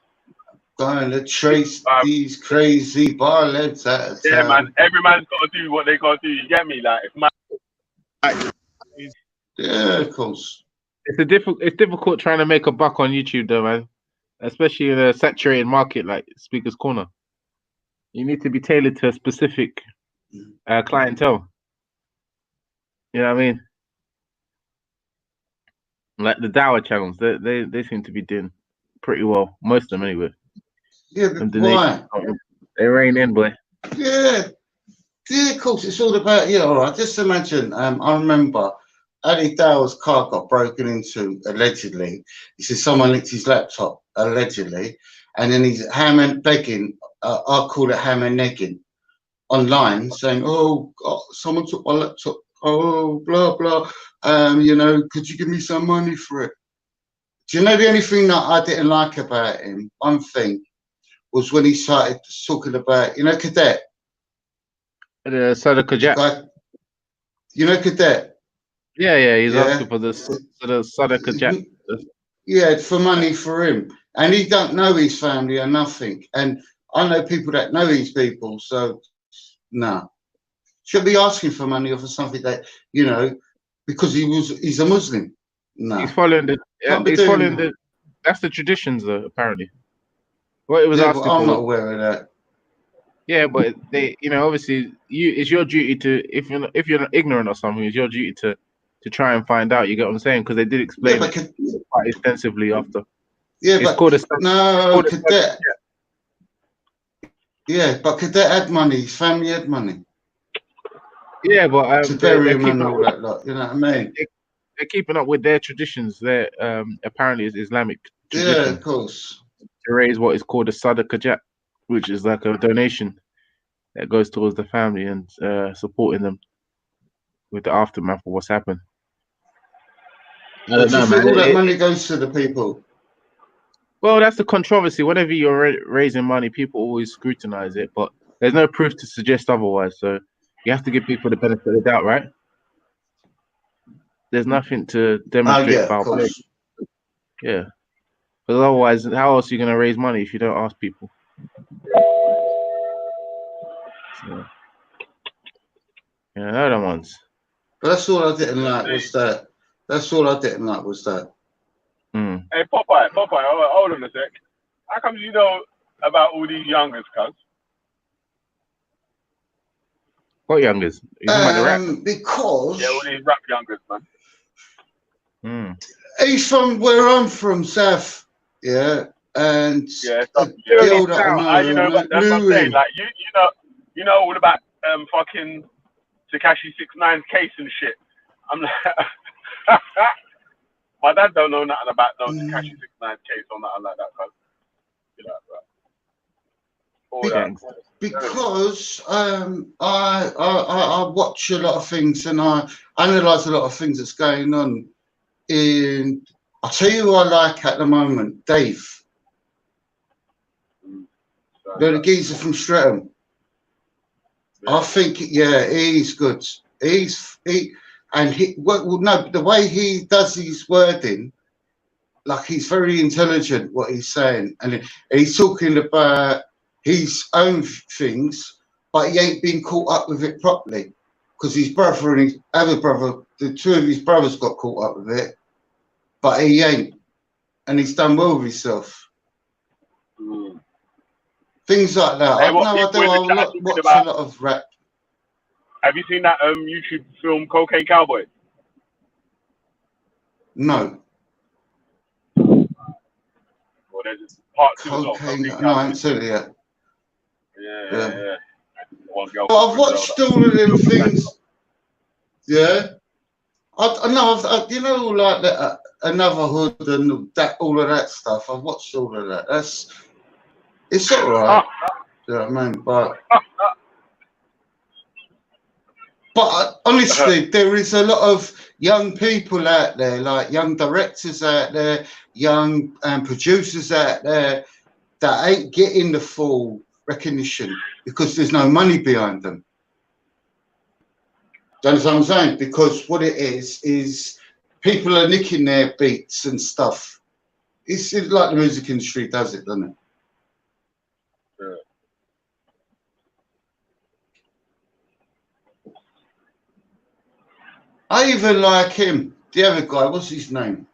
Going to trace these crazy bar legs out of Yeah, town. man. Every man's got to do what they got to do. You get me? Like, yeah, of course. It's difficult trying to make a buck on YouTube, though, man. Especially in a saturated market like Speaker's Corner. You need to be tailored to a specific clientele. You know what I mean? Like the Dower channels, they seem to be doing pretty well. Most of them, anyway. Yeah, but why? They rein in, boy. Yeah, of course. It's all about all right. Just imagine. I remember Ali Dow's car got broken into allegedly. He said someone licked his laptop allegedly, and then he's begging. I call it ham and negging online, saying, "Oh, God, someone took my laptop. Oh, blah blah. Could you give me some money for it?" Do you know the only thing that I didn't like about him? One thing was when he started talking about, Cadet. Sada Kajat. Cadet. Yeah, he's asking for the Sada Kajat. Yeah, for money for him. And he don't know his family or nothing. And I know people that know these people, so no. Should be asking for money or for something that, because he's a Muslim. No. He's following that's the traditions, though, apparently. What it was asking I'm for. not aware of that. Yeah, but they, obviously, it's your duty to, if you're not ignorant or something, it's your duty to try and find out. You get what I'm saying? Because they did explain it quite extensively after. Yeah, it's but called Cadet. Yeah, but Cadet had money. His family had money. Yeah, but to bury him and all that lot. You know what I mean? They're keeping up with their traditions. Their apparently is Islamic tradition. Yeah, of course. To raise what is called a Sadaqah Jat, which is like a donation that goes towards the family and supporting them with the aftermath of what's happened. I But don't do you know, think man. all that money goes to the people? Well, that's the controversy. Whenever you're raising money, people always scrutinize it, but there's no proof to suggest otherwise. So you have to give people the benefit of the doubt, right? There's nothing to demonstrate Yeah, of foul play. course. Yeah. Because otherwise, how else are you going to raise money if you don't ask people? So, yeah, other ones. But that's all I didn't like was that. That's all I didn't like was that. Hey, Popeye, hold on a sec. How come you know about all these youngers, cuz? What youngers? You talking about the rap? Because Yeah, all these rap youngers, man. he's from where I'm from, South. Yeah, and Yeah, a so you don't girl need that sound. I You know know, but that's what I'm blew saying. him. Like you know all about fucking Tekashi 6ix9ine's case and shit. I'm like, my dad don't know nothing about no Tekashi 6ix9ine's case or nothing like that, cuz. You know, but all that. Because I watch a lot of things and I analyse a lot of things that's going on. I'll tell you who I like at the moment, Dave. The geezer from Streatham. I think, yeah, he's good. No, the way he does his wording, like he's very intelligent what he's saying, and he's talking about his own things, but he ain't been caught up with it properly because his brother and his other brother, the two of his brothers got caught up with it, but he ain't, and he's done well with himself. Things like that. Hey, I watch a lot of rap. Have you seen that YouTube film Cocaine Cowboy? No. Well, there's part 2 as well. Cocaine. Cocaine No, I Cowboy. haven't seen it yet. Yeah. One girl But I've watched all of them things. Yeah. I know. You know, like that, Another Hood and that, all of that stuff. I've watched all of that. It's all right. You know what I mean? But honestly, there is a lot of young people out there, like young directors out there, young producers out there that ain't getting the full recognition because there's no money behind them. Do you understand what I'm saying? Because what it is people are nicking their beats and stuff. It's like the music industry does it, doesn't it? Yeah. I even like him. The other guy, what's his name?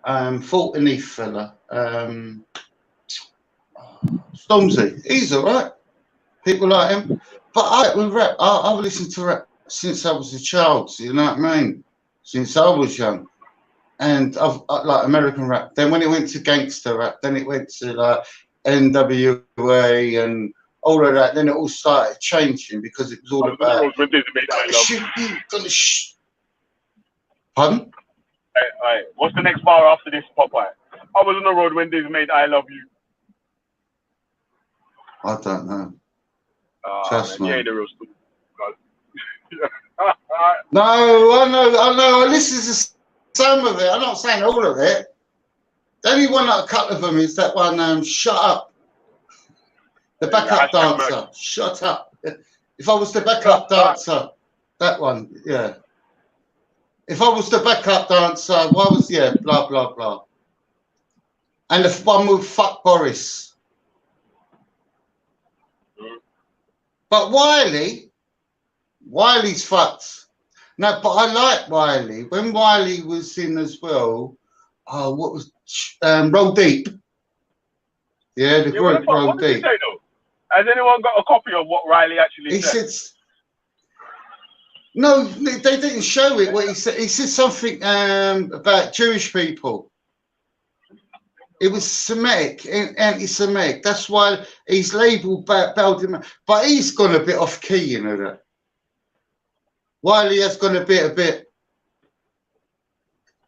Fulton Heath fella. Stormzy. He's all right. People like him. But I've listened to rap since I was a child. You know what I mean? Since I was young. And I like American rap. Then when it went to gangster rap, then it went to like NWA and all of that. Then it all started changing because it was all about. Pardon? Hey, what's the next bar after this, Popeye? I was on the road when Diz made I Love You. I don't know. Trust me. You ain't the real stupid. No, I know. I listen to some of it. I'm not saying all of it. The only one that I cut of them is that one, Shut Up. The backup dancer. Shut Up. If I was the backup dancer, that one, yeah. If I was the backup dancer, blah, blah, blah. And the one with Fuck Boris. But Wiley's fucked. No, but I like Wiley. When Wiley was in as well, what was Roll Deep? Yeah, the group Roll what did he Deep. say though? Has anyone got a copy of what Riley actually said? No, they didn't show it. What he said something about Jewish people. It was Semitic, anti-Semitic. That's why he's labelled Belgium. But he's gone a bit off key, you know that. Wiley has gone a bit.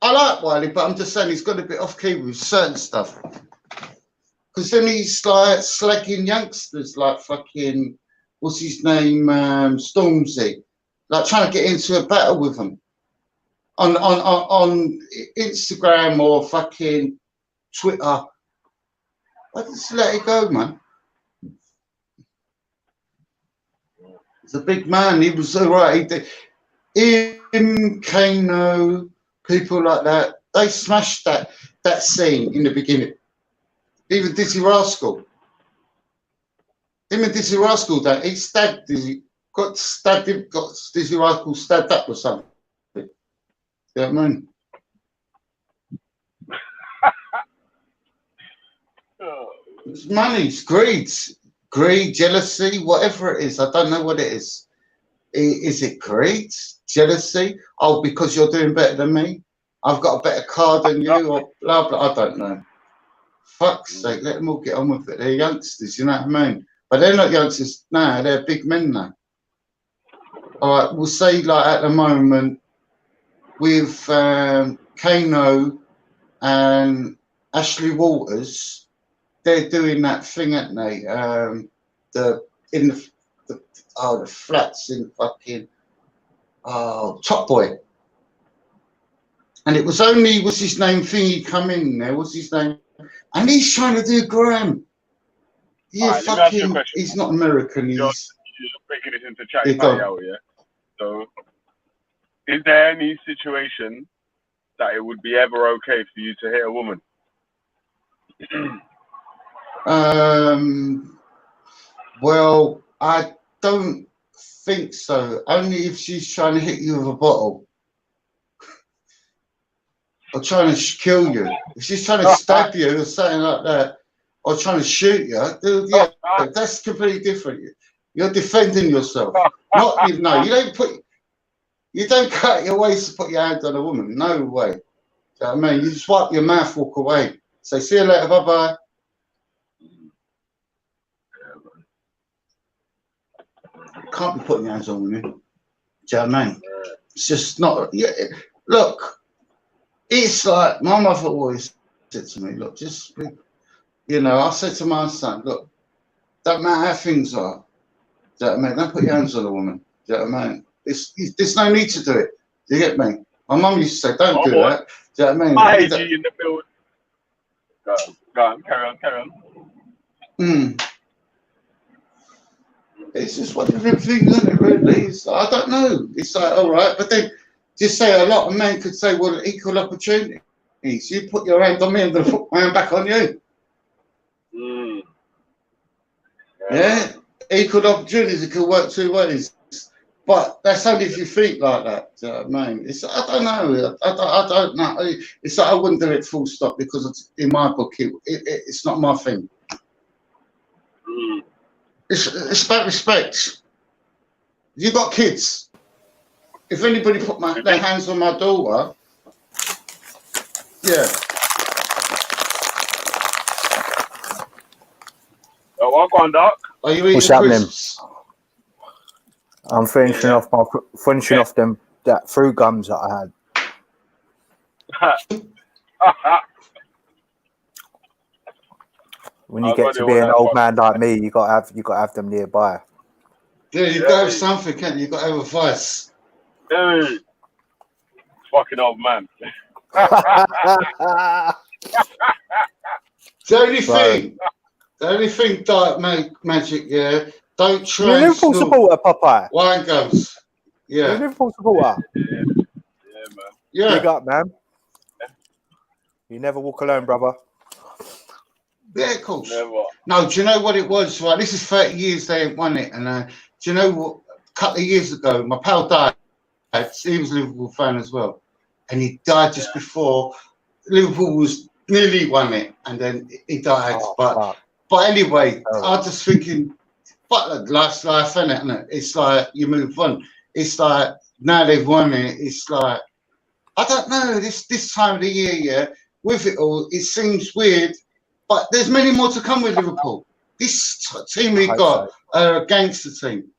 I like Wiley, but I'm just saying he's got a bit off key with certain stuff. Because then he's like slagging youngsters like fucking, what's his name, Stormzy. like trying to get into a battle with them on Instagram or fucking Twitter. I just let it go, man. He's a big man. He was all right. Him, Kano, people like that, they smashed that scene in the beginning. Even Dizzy Rascal. Him and Dizzy Rascal, that he stabbed Dizzy, got Dizzy Rascal stabbed up or something. You know what I mean? It's money, it's greed, jealousy, whatever it is. I don't know what it is. Is it greed, jealousy? Oh, because you're doing better than me? I've got a better car than you, or blah, blah. I don't know. Fuck's sake, let them all get on with it. They're youngsters, you know what I mean? But they're not youngsters now, they're big men now. All right, we'll say, like, at the moment, with Kano and Ashley Waters, they're doing that thing, aren't they? The flats in fucking Top Boy. And it was only, what's his name, thingy come in there, what's his name? And he's trying to do Graham. Yeah, right, let me ask you a fucking, question. he's not American, You're he's... breaking this into chatty patty hour, yeah? So, is there any situation that it would be ever okay for you to hit a woman? Well, I don't think so. Only if she's trying to hit you with a bottle. Or trying to kill you. If she's trying to stab you or something like that, or trying to shoot you, yeah, that's completely different. You're defending yourself. Not you know, you don't cut your waist to put your hand on a woman. No way. You know what I mean? You just wipe your mouth, walk away. Say, see you later, bye-bye. Can't be putting your hands on women. Do you know what I mean? It's just not. Yeah, look, it's like my mother always said to me, look, just, you know, I said to my son, look, don't matter how things are. Do you know what I mean? Don't put your hands on a woman. Do you know what I mean? There's no need to do it. Do you get me? My mum used to say, don't do that. Do you know what I mean? I hate you in the building. Go on, carry on. It's just one of them things, isn't it, really? It's like, I don't know. It's like, all right, but then just say a lot of men could say, well, equal opportunities. You put your hand on me, I'm going to put my hand back on you. Yeah, equal opportunities, it could work two ways. But that's only if you think like that. Do you know what I mean? I don't know. I don't know. It's like I wouldn't do it full stop because in my book, it's not my thing. It's about respect. You got kids. If anybody put their hands on my daughter, yeah. Oh, go on, Doc. Are you eating What's happening? crisps? I'm finishing off them that fruit gums that I had. When you get to be an old man like me, you got to have them nearby. Yeah, you got to have something, can't you? You got to have a vice. Hey, fucking old man. The only thing, dark magic, yeah. Don't try. You're a Liverpool supporter, Popeye. Wine gums. Yeah. You're a Liverpool supporter. Yeah, man. Yeah. Big up, man. You never walk alone, brother. Yeah, of course. Never. No, do you know what it was? Right, this is 30 years they ain't won it, and do you know what? A couple of years ago, my pal died. He was a Liverpool fan as well, and he died just before Liverpool was nearly won it, and then he died. But anyway, I was just thinking, but life's life, isn't it? It's like you move on. It's like now they've won it. It's like I don't know. This time of the year, yeah, with it all, it seems weird. But there's many more to come with Liverpool. This team we got are a gangster team.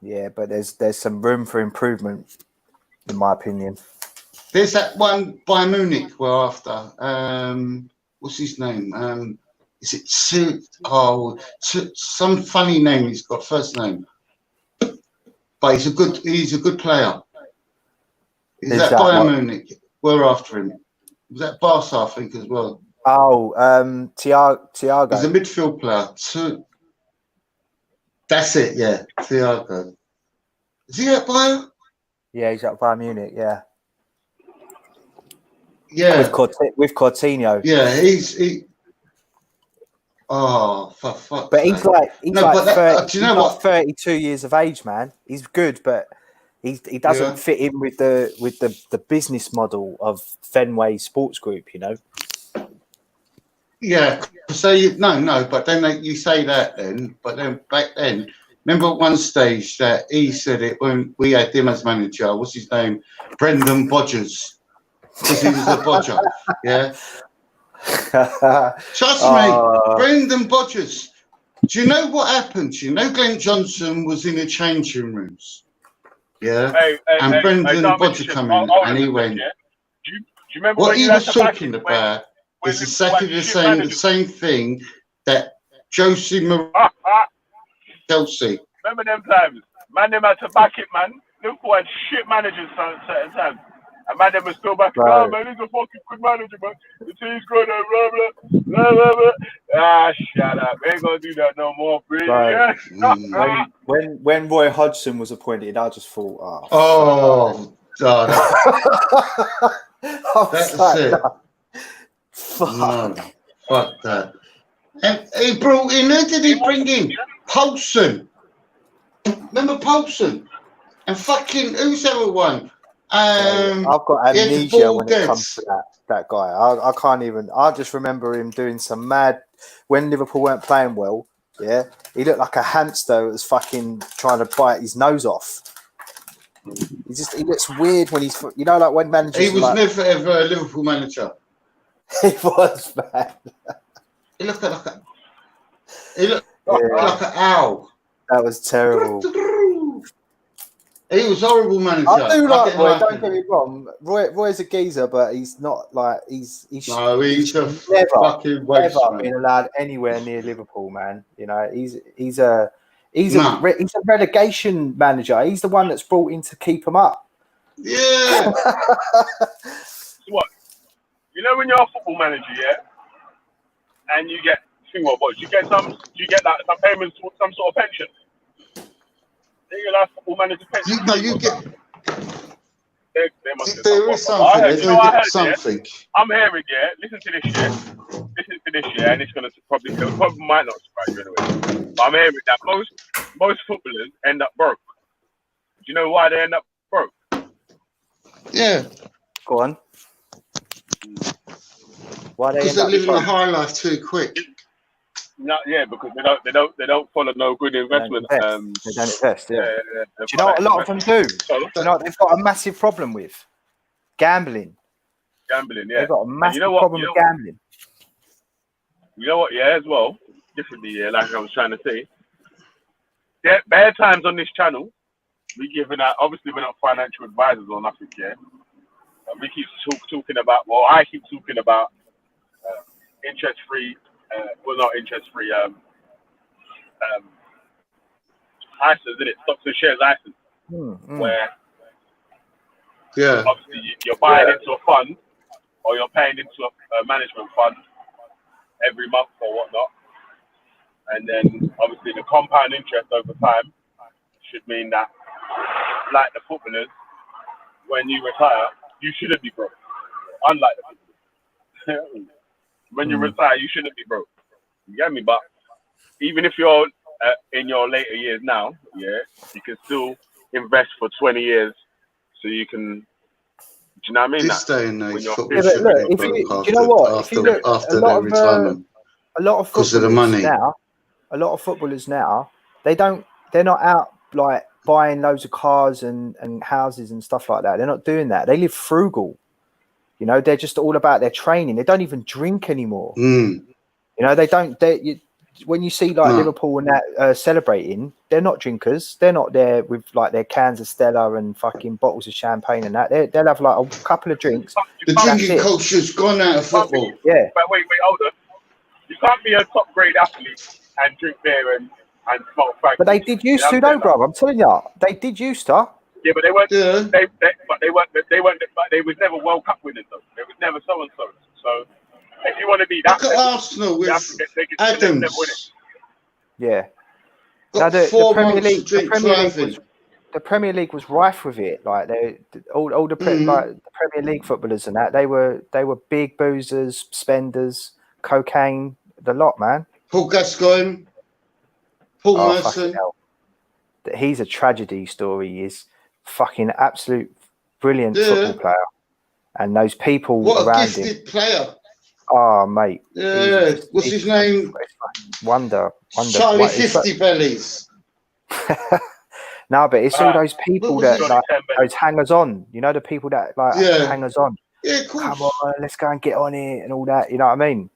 Yeah, but there's some room for improvement, in my opinion. There's that one by Munich we're after. What's his name? Is it some funny name he's got, first name. but he's a good player. Is Who's that that, Bayern what? Munich? We're after him. Was that Barca, I think, as well? Oh, Thiago. He's a midfield player. That's it, yeah. Thiago. Is he at Bayern? Yeah, he's at Bayern Munich. Yeah. Yeah. With Coutinho. Yeah, he. Oh, for fuck's But he's sake. like do you know what? 32 years of age, man. He's good, but he doesn't fit in with the business model of Fenway Sports Group, you know. Yeah. So but then you say that then, but then back then, remember at one stage that he said it when we had him as manager. What's his name? Brendan Bodgers, because he was a bodger. Yeah. Trust me, Brendan Bodgers. Do you know what happened? Do you know Glenn Johnson was in the changing rooms? Yeah. And Brendan Bodger come in and he went. Yeah? Do you remember what when he you had was to back talking it about when is exactly the same thing that Josie Chelsea. Remember them times? Man, them had to back it, man. Liverpool had shit managers certain times. And man, them was still back. No, man, he's a fucking good manager, man. The team's good, blah, blah, blah, blah, blah. Ah, shut up. We ain't gonna do that no more, bro. Right. Yeah. When Roy Hodgson was appointed, I just thought, God. That's like, it. no. No, fuck that. And he brought in, who did he bring in? Poulsen. Remember Poulsen? And fucking, who's the other one? I've got amnesia when it comes to that guy. I can't even. I just remember him doing some mad when Liverpool weren't playing well. Yeah, he looked like a hamster that was fucking trying to bite his nose off. He looks weird when he's, you know, like when managers. He was never ever a Liverpool manager. He was, man. He looked like an owl. That was terrible. He was a horrible manager. I do like Roy. Don't get me wrong. Roy's a geezer, but he's not like he's a never fucking waste, ever man. been allowed anywhere near Liverpool, man. You know, he's a relegation manager. He's the one that's brought in to keep them up. Yeah. So what? You know when you're a football manager, yeah, and you get you get some payments, some sort of pension. You like football manager pension. You get. There is something. They're gonna get something. I'm hearing, yeah. Listen to this, yeah, and it's gonna probably might not surprise you anyway. But I'm hearing that most footballers end up broke. Do you know why they end up broke? Yeah. Go on. Why Because they're living a high life too quick. No, yeah, because they don't follow no good investment. They don't invest. Yeah. Do you know what a lot of them do? You know what they've got a massive problem with? Gambling. Gambling, yeah. They've got a massive problem with gambling. You know what? Yeah, as well. Differently, yeah. Like I was trying to say. Yeah, bad times on this channel. We giving out. Obviously, we're not financial advisors or nothing, yeah. We keep talking about. Well, I keep talking about interest-free. Well, not interest-free. ISAs, isn't it? Stocks and shares ISAs, where obviously you're buying into a fund, or you're paying into a management fund every month or whatnot, and then obviously the compound interest over time should mean that, like the footballers, when you retire, you shouldn't be broke. Unlike the footballers. When you retire, you shouldn't be broke. You get me? But even if you're in your later years now, yeah, you can still invest for 20 years, so you can. Do you know what I mean? This day and age, do you know what? If you look, after their retirement, a lot of because of the money. A lot of footballers now, they're not out like buying loads of cars and houses and stuff like that. They're not doing that. They live frugal. You know, they're just all about their training. They don't even drink anymore. You know, they don't. When you see like Liverpool and that celebrating, they're not drinkers. They're not there with like their cans of Stella and fucking bottles of champagne and that. They'll have like a couple of drinks. The drinking culture's gone out of football. Yeah. But wait, hold on. You can't be a top grade athlete and drink beer and and smoke fag. But they did used to, though, bro. I'm telling you, they did used to. Yeah, but they weren't. Yeah. They weren't. But they was never World Cup winners though. They was never so and so. So if you want to be that, Look at Arsenal with Adams. Yeah. Got Now, 4 months to drink driving. The Premier League was rife with it. Like all the like the Premier League footballers and that they were big boozers, spenders, cocaine, the lot, man. Paul Gascoigne, Paul Oh, Merson. fucking hell. He's a tragedy story. He is fucking absolute brilliant football player, and those people What a around him. gifted player. Oh, mate. Yeah. What's his name? Wonder. Charlie 50 Bellies. No, but it's all those people that like those hangers on. You know, the people that like hangers on. Yeah, of course. Come on, let's go and get on it and all that. You know what I mean?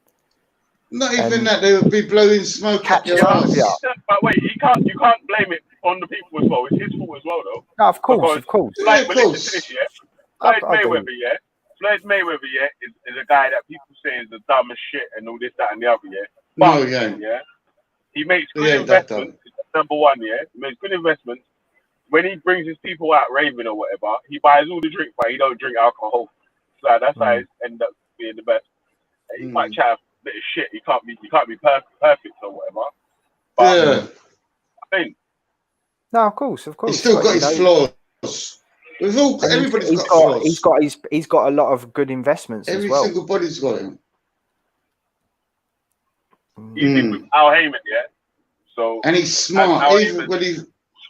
Not even that, they would be blowing smoke at your ass. But wait, you can't blame it on the people as well. It's his fault as well, though. No, of course. Like, but listen to this, yeah. Floyd Mayweather, is a guy that people say is the dumbest shit and all this, that, and the other, yeah. But, he makes good investments. Number one, yeah. He makes good investments. When he brings his people out raving or whatever, he buys all the drink, but he don't drink alcohol. So that's how he ends up being the best. He might chat a bit of shit. He can't be perfect or whatever. But I think no, of course. He's still got his flaws. Everybody's got flaws. He's got a lot of good investments as well. Every single body's got him. He's in with Al Heyman, yeah. So and he's smart. Even when he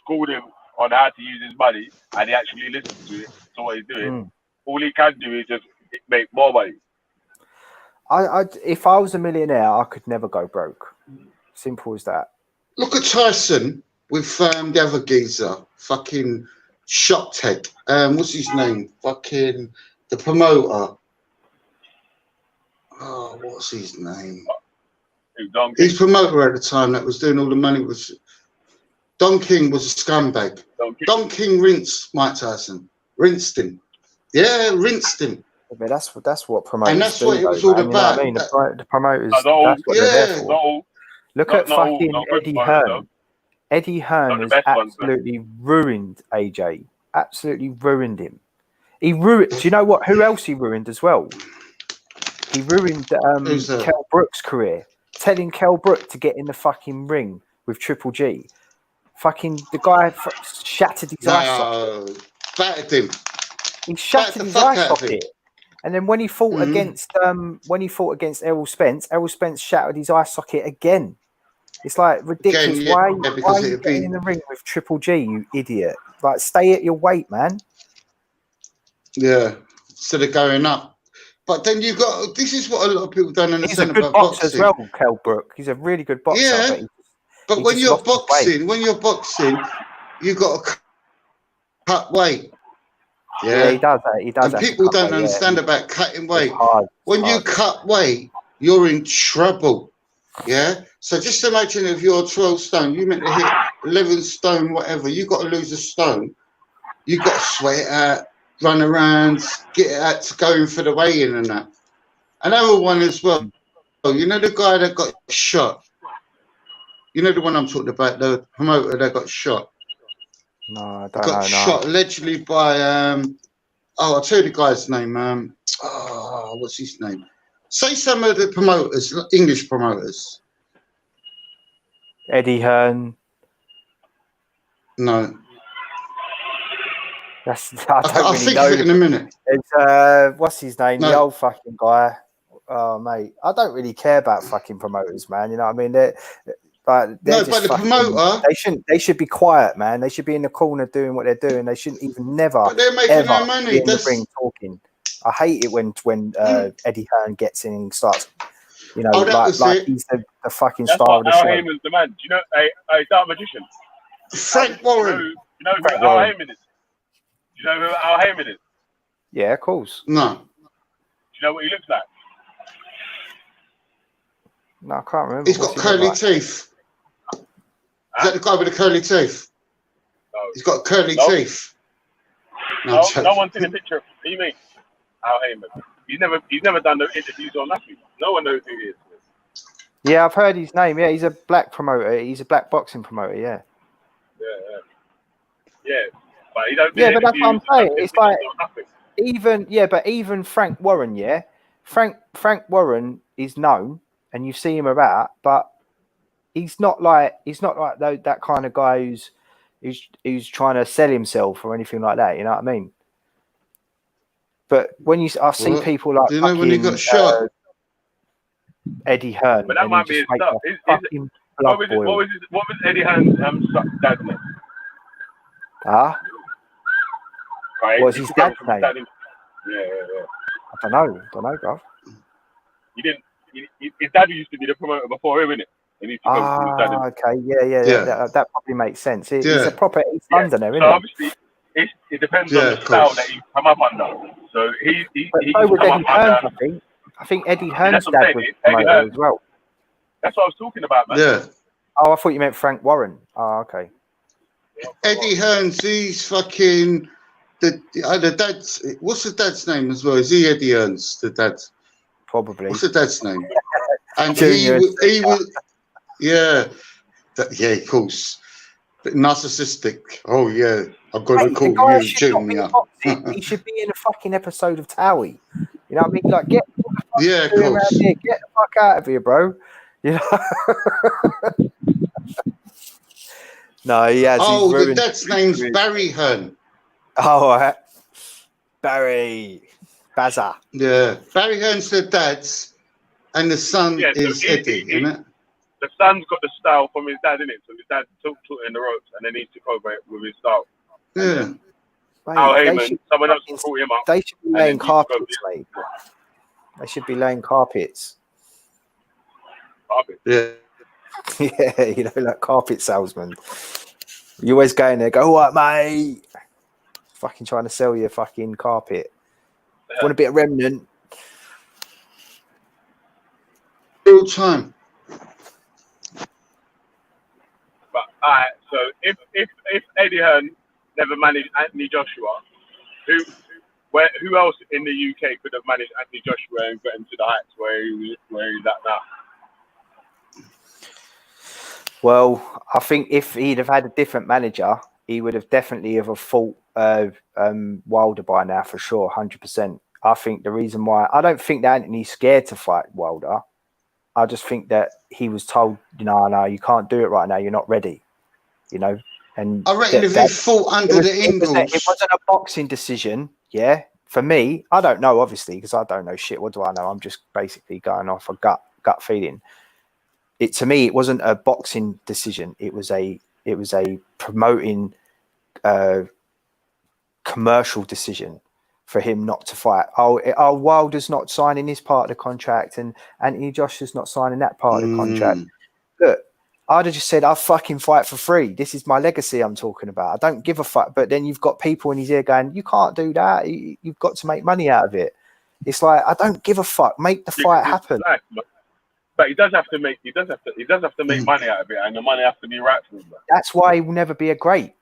schooled him on how to use his money, and he actually listens to it. So what he's doing, all he can do is just make more money. If I was a millionaire, I could never go broke. Simple as that. Look at Tyson with the other geezer, fucking shocked head. What's his name? Fucking the promoter. Oh, what's his name? His promoter at the time that was doing all the money was Don King was a scumbag. Don King rinsed Mike Tyson. Rinsed him. Yeah, rinsed him. But that's what promoters and that's do, what it was all about. You know what I mean? The promoters, that's what they're there for. Look at fucking Eddie Hearn. Eddie Hearn has absolutely ruined AJ. Absolutely ruined him. He ruined. Do you know what? Who else he ruined as well? He ruined Kell Brook's career. Telling Kell Brook to get in the fucking ring with Triple G. Fucking the guy shattered his eye socket. Battered him. He shattered his eye socket. And then when he fought against Errol Spence shattered his eye socket again. It's like ridiculous. Again, why are you getting in the ring with Triple G, you idiot? Like, stay at your weight, man. Yeah, instead of going up. But then you got this is what a lot of people don't understand He's a good about boxer boxing. as well, Kell Brook. He's a really good boxer. Yeah, but when you're boxing, you got to cut weight. Yeah, he does that. He does. And people don't understand about cutting weight. When you cut weight, you're in trouble. Yeah. So just imagine if you're 12 stone, you meant to hit 11 stone, whatever. You got to lose a stone. You got to sweat it out, run around, get it out to go in for the weigh-in and that. Another one as well. You know the guy that got shot. You know the one I'm talking about, the promoter that got shot. No, I don't know. Got shot allegedly by I'll tell you the guy's name. What's his name? Say some of the promoters, English promoters. Eddie Hearn. No. I'll think of it in a minute. It's what's his name? No. The old fucking guy. Oh mate, I don't really care about fucking promoters, man. You know what I mean? They're but the promoter, they should be quiet, man. They should be in the corner doing what they're doing. They shouldn't even But they're making ever their money. be in the ring talking. I hate it when Eddie Hearn gets in and starts, you know, like he's the fucking star of the show. Heyman's the man. Do you know a dark magician? Frank Warren. You know who Al Heyman is? Do you know who Al Heyman is? Yeah, of course. No. Do you know what he looks like? No, I can't remember. He's got curly teeth. Is that the guy with the curly teeth? No. He's got curly teeth. No one's seen a picture of him. Me, Al Heyman. He's never done no interviews or nothing. No one knows who he is. Yeah, I've heard his name. Yeah, he's a black promoter. He's a black boxing promoter. Yeah. Yeah. But he don't do Yeah, but that's what I'm interviews. saying. It's like Nothing. even Frank Warren. Yeah, Frank Warren is known, and you see him about, but he's not like that kind of guy who's trying to sell himself or anything like that. You know what I mean? But when I see What? people like Do you know when he got shot? Eddie Hearn, But that and might he be just his makes stuff. my fucking blood boil. What was Eddie Hearn's dad's name? Ah, Right, what's he his took over dad's from his name? dad in- Yeah. I don't know, bro. He didn't. His dad used to be the promoter before him, innit? And he took over from his dad. Okay, yeah. That probably makes sense. He's a proper East Londoner, So isn't he? obviously, it depends on the style that he's come up under. So he's So was come Eddie up under. Hearn, I think Eddie Yeah, Hearn's that's what I'm dad saying. was a Eddie promoter Hearn. as well. That's what I was talking about, man. Yeah. Oh, I thought you meant Frank Warren. Oh, okay. Eddie Hearns, he's fucking the dad's. What's the dad's name as well? Is he Eddie Hearns, the dad? Probably. What's the dad's name? And Junior. he was, yeah, of course, but narcissistic. Oh yeah, I've got to Mate, call the guy you should not be Junior. boxing. He should be in a fucking episode of Towie. You know what I mean? Like, get what the fuck Yeah, you of doing around course. here? Get the fuck out of here, bro. You know? No, he has. Oh, He's the ruined dad's name's Barry Hearn. Oh, all right. Barry Bazza. Yeah, Barry Hearn's the dad's, and the son Yeah, so is Eddie, isn't it? The son's got the style from his dad, innit? So his dad took it in the ropes, and then he took over it with his style. Yeah. Al Mate, Heyman, someone else brought him up. they should be and laying then he took over carpets, mate. They should be laying carpets. Carpet. Yeah. Yeah, you know, like carpet salesman. You always go in there, go, all right, mate. Fucking trying to sell you a fucking carpet. Want a bit of remnant? Real time. But alright, so if Eddie Hearn never managed Anthony Joshua, who else in the UK could have managed Anthony Joshua and got him to the heights where he's at now? Well, I think if he'd have had a different manager, he would have definitely fought Wilder by now for sure, 100%. I think the reason why I don't think that Anthony's scared to fight Wilder. I just think that he was told, no, you can't do it right now. You're not ready, you know. And I reckon if he fought under the Ingles, it wasn't a boxing decision. Yeah, for me, I don't know, obviously, because I don't know shit. What do I know? I'm just basically going off a gut feeling. To me, it wasn't a boxing decision. It was a promoting commercial decision for him not to fight. Oh, Wilder's not signing this part of the contract, and Anthony Joshua's not signing that part of the contract. Look, I'd have just said, I'll fucking fight for free. This is my legacy I'm talking about. I don't give a fuck. But then you've got people in his ear going, you can't do that. You've got to make money out of it. It's like, I don't give a fuck. Make the fight happen. But he does have to make money out of it, and the money has to be right for him. Bro. That's why he will never be a great.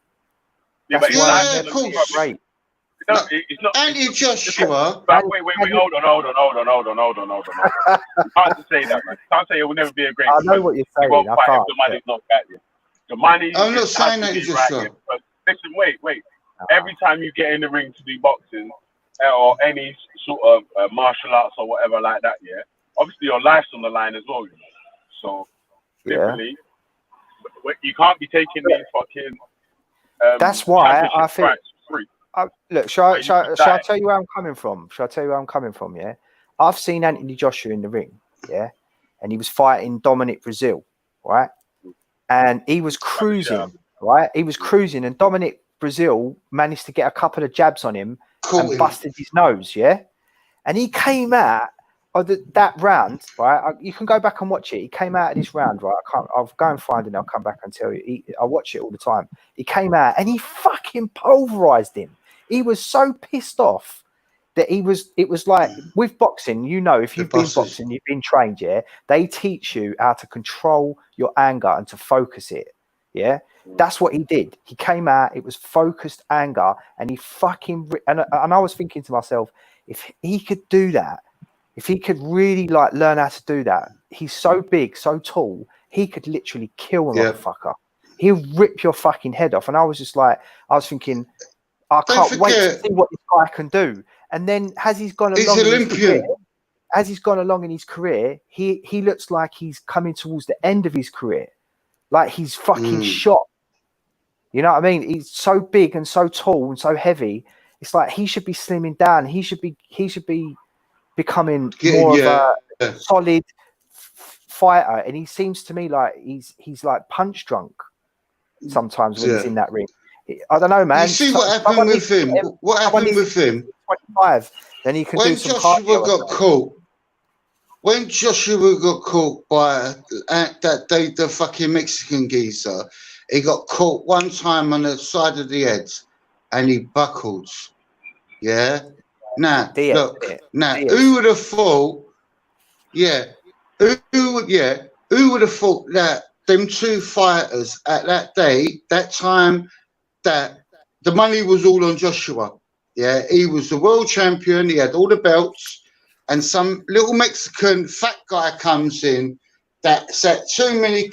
That's why he'll never be a great. It's not Anthony Joshua. But wait, hold on. You can't say that, man. You can't say he will never be a great. I know what you're saying. He won't I fight can't. if the money's not right here. The money. I'm not has saying to that, be Joshua. right here. But listen, wait. Every time you get in the ring to do boxing or any sort of martial arts or whatever like that, yeah, obviously your life's on the line as well. You know? So, literally, you can't be taking these fucking. That's why I think. Free. Look, shall I tell you where I'm coming from? Yeah, I've seen Anthony Joshua in the ring, yeah, and he was fighting Dominic Brazil, right, and he was cruising, right, and Dominic Brazil managed to get a couple of jabs on him and busted his nose, yeah, and he came out of that round, right. You can go back and watch it. He came out of this round, right. I'll go and find it. And I'll come back and tell you. I watch it all the time. He came out and he fucking pulverized him. He was so pissed off that it was like with boxing, you know, if you've been boxing, you've been trained, yeah, they teach you how to control your anger and to focus it. Yeah, that's what he did. He came out, it was focused anger, and he fucking, and I was thinking to myself, if he could do that, if he could really like learn how to do that, he's so big, so tall, he could literally kill a motherfucker. He'll rip your fucking head off. And I was just like, I was thinking, I can't wait to see what this guy can do. And then as he's gone along in his career, he looks like he's coming towards the end of his career. Like he's fucking shot. You know what I mean? He's so big and so tall and so heavy. It's like he should be slimming down. He should be becoming more of a solid fighter. And he seems to me like he's like punch drunk sometimes when he's in that ring. I don't know, man. You see what happened with him? What happened with him? 25, then he can do some Joshua got caught. When Joshua got caught by the fucking Mexican geezer, he got caught one time on the side of the head, and he buckled. Yeah. Now, look. Now, who would have thought? Yeah. Who would have thought that them two fighters at that time, that the money was all on Joshua. Yeah, he was the world champion. He had all the belts, and some little Mexican fat guy comes in that's had too many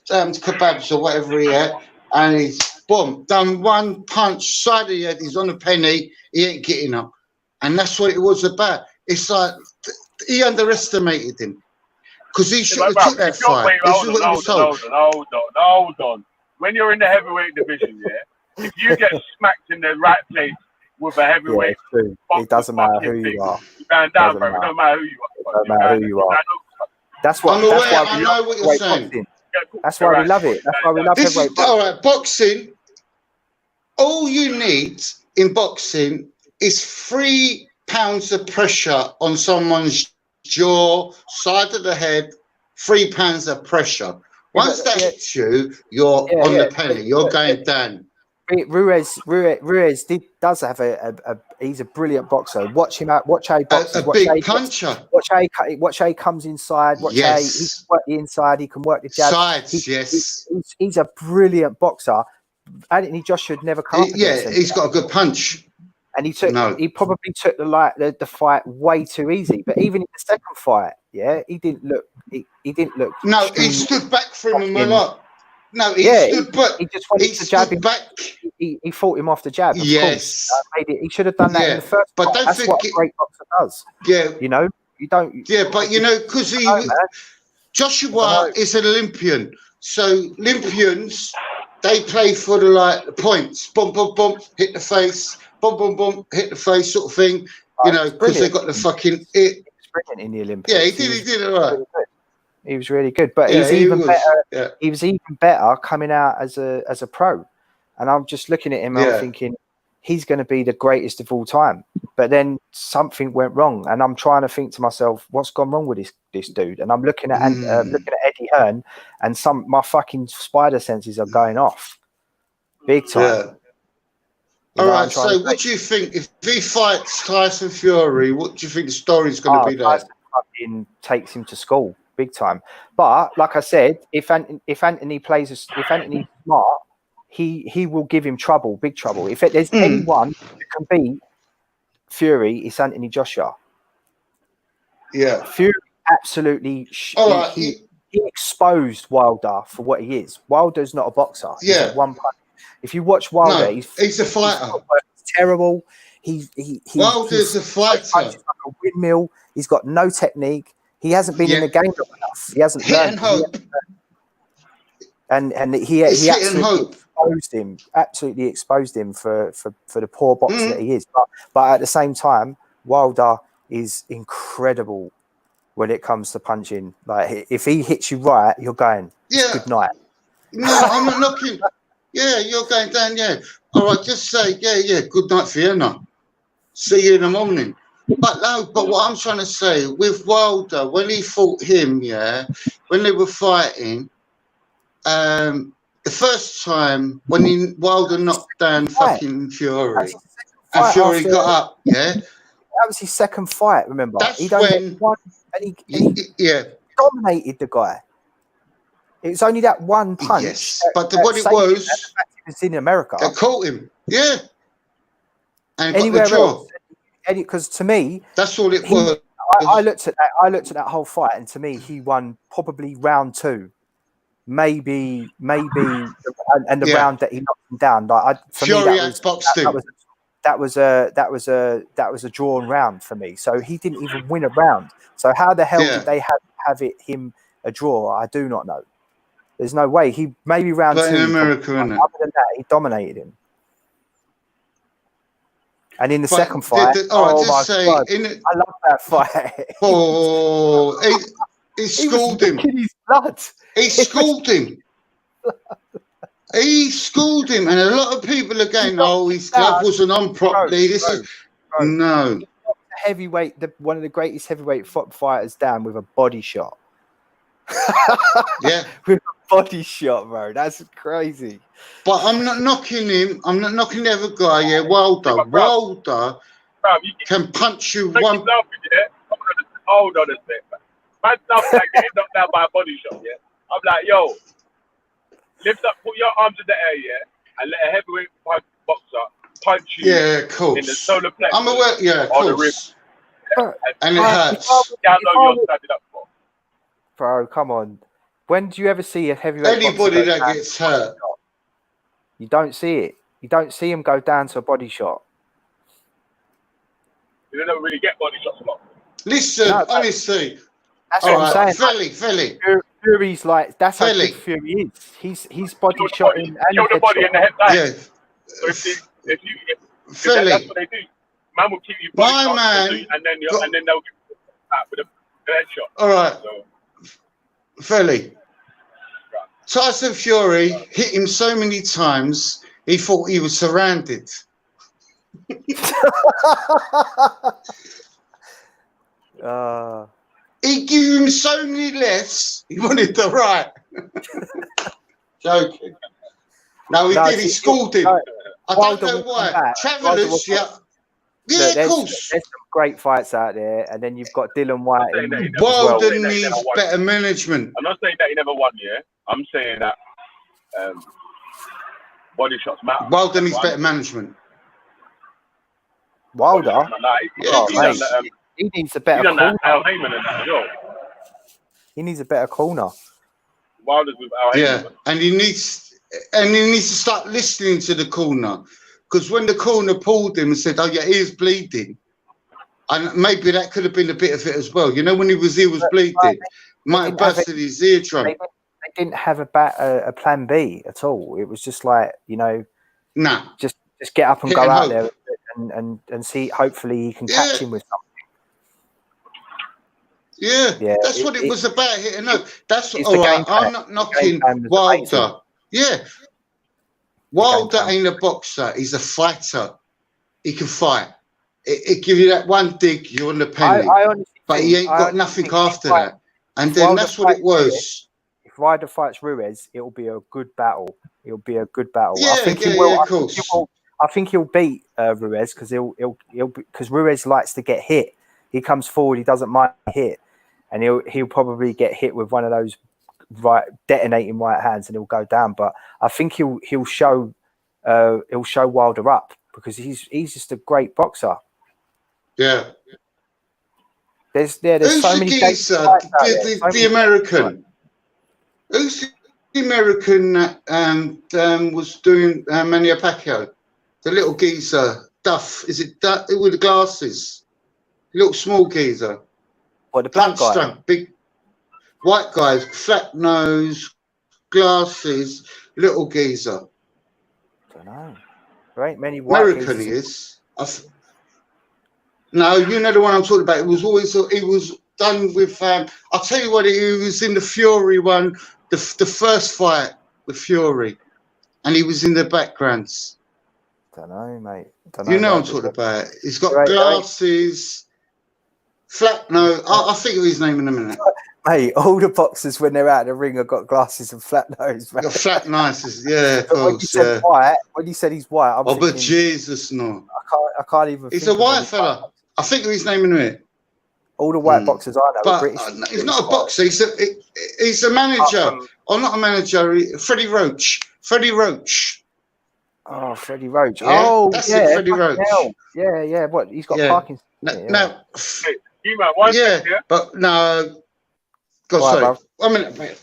kebabs or whatever he had, and he's done one punch side of the head. He's on a penny. He ain't getting up, and that's what it was about. It's like he underestimated him because he should have took that fight. Hold on. When you're in the heavyweight division, if you get smacked in the right place with a heavyweight, it doesn't matter who you are. You're going down, bro. It don't matter who you are. It doesn't matter who you are. That's why we love boxing. That's why we love it. That's why we love heavyweight boxing. All right, boxing. All you need in boxing is 3 pounds of pressure on someone's jaw, side of the head. 3 pounds of pressure. Once that hits you, you're on the penny. You're going down. Ruiz does have he's a brilliant boxer. Watch him out. Watch how he boxes. A big puncher. Watch how he comes inside. Watch how he can work the inside. He can work the jab. Sides, he's a brilliant boxer. Anthony Joshua had never come up against him. He's got a good punch. And he probably took the fight way too easy. But even in the second fight, he didn't look. He didn't look. No, he stood back for him a lot. No, he stood back. He just wanted to jab him back. He fought him off the jab. Of course. He should have done that in the first. But that's what a great boxer does. Yeah, you know, you don't. Yeah, but you know, because Joshua is an Olympian, so Olympians they play for the points. Boom, boom, boom, hit the face. Boom, boom, boom, hit the face, sort of thing. You know, because they got the fucking it. Brilliant in the Olympics. Yeah, he did it right. He was really good, but he's even better. Yeah. He was even better coming out as a pro, and I'm just looking at him and I'm thinking he's going to be the greatest of all time. But then something went wrong, and I'm trying to think to myself, what's gone wrong with this dude? And I'm looking at Eddie Hearn, and my fucking spider senses are going off, big time. Yeah. All right. So, what do you think if he fights Tyson Fury? What do you think the story's going to be there? Tyson fucking takes him to school. Big time, but like I said, if Anthony's smart, he will give him trouble, big trouble. If there's anyone who can beat Fury, it's Anthony Joshua. Yeah, Fury absolutely. He exposed Wilder for what he is. Wilder's not a boxer. Yeah, he's one punch. If you watch Wilder, he's a fighter. He's terrible. Wilder's a fighter. Like a windmill. He's got no technique. He hasn't been in the game long enough. He hasn't learned. And he absolutely exposed him for the poor boxer that he is. But at the same time, Wilder is incredible when it comes to punching. Like if he hits you right, you're going. Good night. No, I'm not looking. Yeah, you're going down. Yeah. All right, just say good night, Fiona. See you in the morning. But what I'm trying to say with Wilder, when he fought him, when they were fighting, the first time when Wilder knocked down fucking Fury, and Fury got up, that was his second fight. Remember, that's he dominated the guy. It was only that one punch. Yes, but what it was in America, they caught him. Yeah, and anywhere else. Because to me, that's all it was. I looked at that. I looked at that whole fight, and to me, he won probably round 2, maybe, and the round that he knocked him down. Like for me, Fury that was outboxed him. that was a drawn round for me. So he didn't even win a round. So how the hell did they have him a draw? I do not know. There's no way. He maybe round But 2. in America, innit? Other than that, he dominated him. And in the But second fight, just say, God, I love that fight. He schooled him. His blood. He schooled him. He schooled him, and a lot of people are going, "Oh, his glove wasn't on properly." No. Heavyweight, one of the greatest heavyweight fighters down with a body shot. Yeah, with a body shot, bro. That's crazy. But I'm not knocking him. I'm not knocking the other guy. Yeah, Wilder. Wilder can punch you one. Hold on a sec. Man, stuff like getting knocked down by a body shot. Yeah, I'm like, yo, lift up, put your arms in the air, yeah, and let a heavyweight boxer punch you. Yeah, of course. In the solar plexus. I'm aware. Yeah, of or the course. rib. And it hurts. Down on you're standing up for. Bro, come on. When do you ever see a heavyweight Anybody boxer that gets hurt? You don't see it. You don't see him go down to a body shot. You don't really get body shots a lot. Listen, honestly. That's what I'm saying. Philly. Fury's like, that's how Philly. good Fury is. He's body shot in and Kill the body in the head. Yeah. So if Philly. that's what they do. Man will keep you body My shot man and then they'll give you back with a headshot. All right. So, Philly. Tyson Fury hit him so many times, he thought he was surrounded. He gave him so many lefts, he wanted the right. Joking. No, he did. He schooled him. I don't know why. Travellers, yeah. Yeah, of course. There's some great fights out there, and then you've got Dylan White. Wilder needs better management. I'm not saying that he never won, yeah. I'm saying that body shots matter. Wilder needs better management. Wilder? Yeah, he needs a better corner. He needs a better corner. Wilder's with Al Yeah, and he needs to start listening to the corner, because when the corner pulled him and said, "Oh, your ear's bleeding," and maybe that could have been a bit of it as well. You know, when he was bleeding, might have busted his eardrum. They didn't have a plan B at all. It was just like, you know, just get up and go out there and see. Hopefully, he can catch him with something. Yeah, that's what it was about. Hitting up. That's all right. I'm not knocking Wilder. Yeah, Wilder ain't a boxer. He's a fighter. He can fight. It give you that one dig, you're on the penny. But he ain't got nothing after that. And then that's what it was. If Wilder fights Ruiz, it'll be a good battle. It'll be a good battle. Yeah, I think he will. I think he'll beat Ruiz because Ruiz likes to get hit. He comes forward. He doesn't mind hit, and he'll probably get hit with one of those detonating right hands, and he'll go down. But I think he'll show Wilder up, because he's just a great boxer. Yeah. There's Who's so the many geezer? The American. Who's the American that was doing Manny Pacquiao? The little geezer, Duff. Is it Duff with the glasses? Little small geezer. What, the black guy? Strunk, big white guys, flat nose, glasses, little geezer. Don't know. There ain't many white American he is. No, you know the one I'm talking about. It was done with. I'll tell you what. He was in the Fury one, the first fight with Fury, and he was in the backgrounds. Don't know, mate. You know what I'm talking about. He's got glasses, flat nose. I'll think of his name in a minute. Mate, all the boxers when they're out of the ring have got glasses and flat nose. Got flat noses, yeah, of course. When you said he's white, I'm thinking, but Jesus, no. I can't even. He's a white fella. I think of his name in a minute. All the white boxers I know but are British. He's not a boxer. He's a manager. Or not a manager. Freddie Roach. Freddie Roach. Oh, Freddie Roach. Yeah, oh, that's yeah, it, Freddie Roach. Yeah. What? He's got Parkinson's. Now, You man, one Yeah, second, yeah? but no. God, All right, sorry. bruv. 1 minute, mate.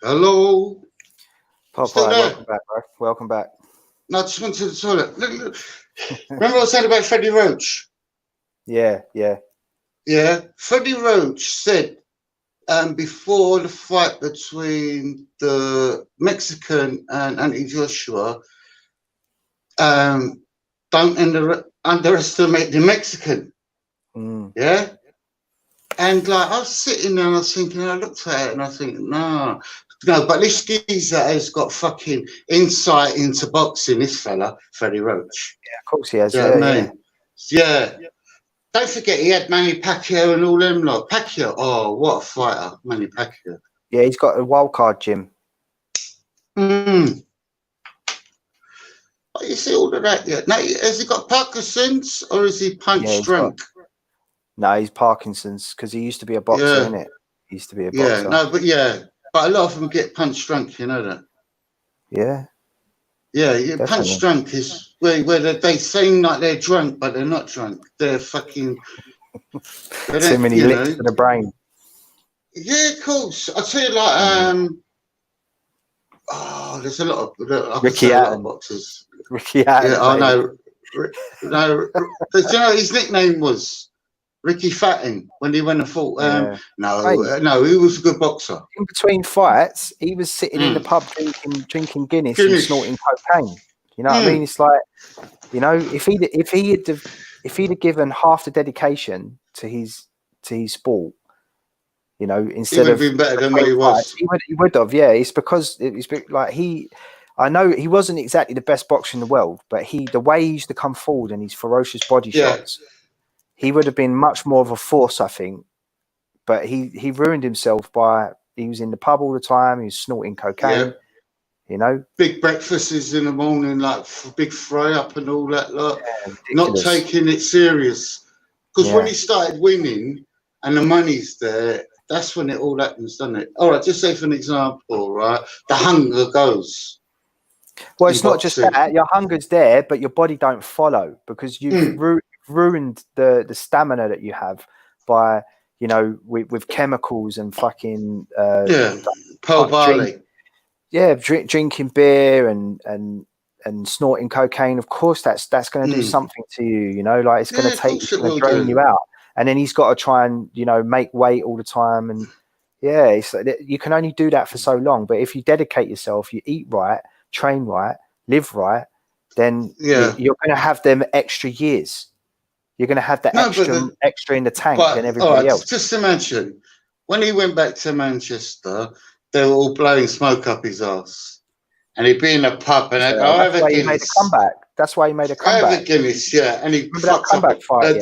Hello. Still Popeye, there? welcome back, bro. Welcome back. No, I just wanted to tell you. Look. Remember what I said about Freddie Roach? Yeah, yeah. Yeah. Freddie Roach said before the fight between the Mexican and Anthony Joshua, don't underestimate the Mexican. Yeah. And like I was sitting there and I was thinking, I looked at it and I think, no, but this geezer has got fucking insight into boxing, this fella, Freddie Roach. Yeah, of course he has. Do you Yeah, know what I yeah. mean? Yeah. Don't forget he had Manny Pacquiao and all them lot. Pacquiao, oh, what a fighter, Manny Pacquiao. Yeah, he's got a wild card, Jim. Mm. Oh, you see all of that yet? Now, has he got Parkinson's or is he punch Yeah, drunk? No, he's Parkinson's because he used to be a boxer, Yeah. innit? He used to be a Yeah, boxer. no, but a lot of them get punch drunk, you know that? Yeah. Yeah, Definitely. punch drunk is where they seem like they're drunk, but they're not drunk. They're fucking. Too many licks to the brain. Yeah, of course. I tell you, like, there's a lot of Ricky a lot of Hatton. boxers. Ricky Hatton. Yeah, I know. No, do you know what his nickname was? Ricky Fatting when he went and fought. Yeah. No, he was a good boxer. In between fights, he was sitting in the pub drinking Guinness and snorting cocaine. You know what I mean? It's like, you know, if he'd have given half the dedication to his sport, you know, instead He would of have been better than what he was. he would have. Yeah, it's because like I know he wasn't exactly the best boxer in the world, but the way he used to come forward and his ferocious body shots, he would have been much more of a force, I think. But he ruined himself he was in the pub all the time. He was snorting cocaine. Yeah. You know, big breakfasts in the morning, like big fry up and all that lot. Not taking it serious. Because when he started winning and the money's there, that's when it all happens, doesn't it? All right, just say for an example, right? The hunger goes. Well, it's not just that. Your hunger's there, but your body don't follow because you've ruined the stamina that you have by, you know, with chemicals and fucking Pearl barley. Drinking beer and snorting cocaine. Of course, that's going to do something to you. You know, like it's going to drain you out. And then he's got to try and, you know, make weight all the time. And it's you can only do that for so long. But if you dedicate yourself, you eat right, train right, live right, then you're going to have them extra years. You're going to have that extra in the tank than everybody else. Just imagine when he went back to Manchester, they were all blowing smoke up his ass, and he'd be in a pub and that's why he made a comeback. That's why he made a comeback. Have a Guinness, and he remember that comeback fight.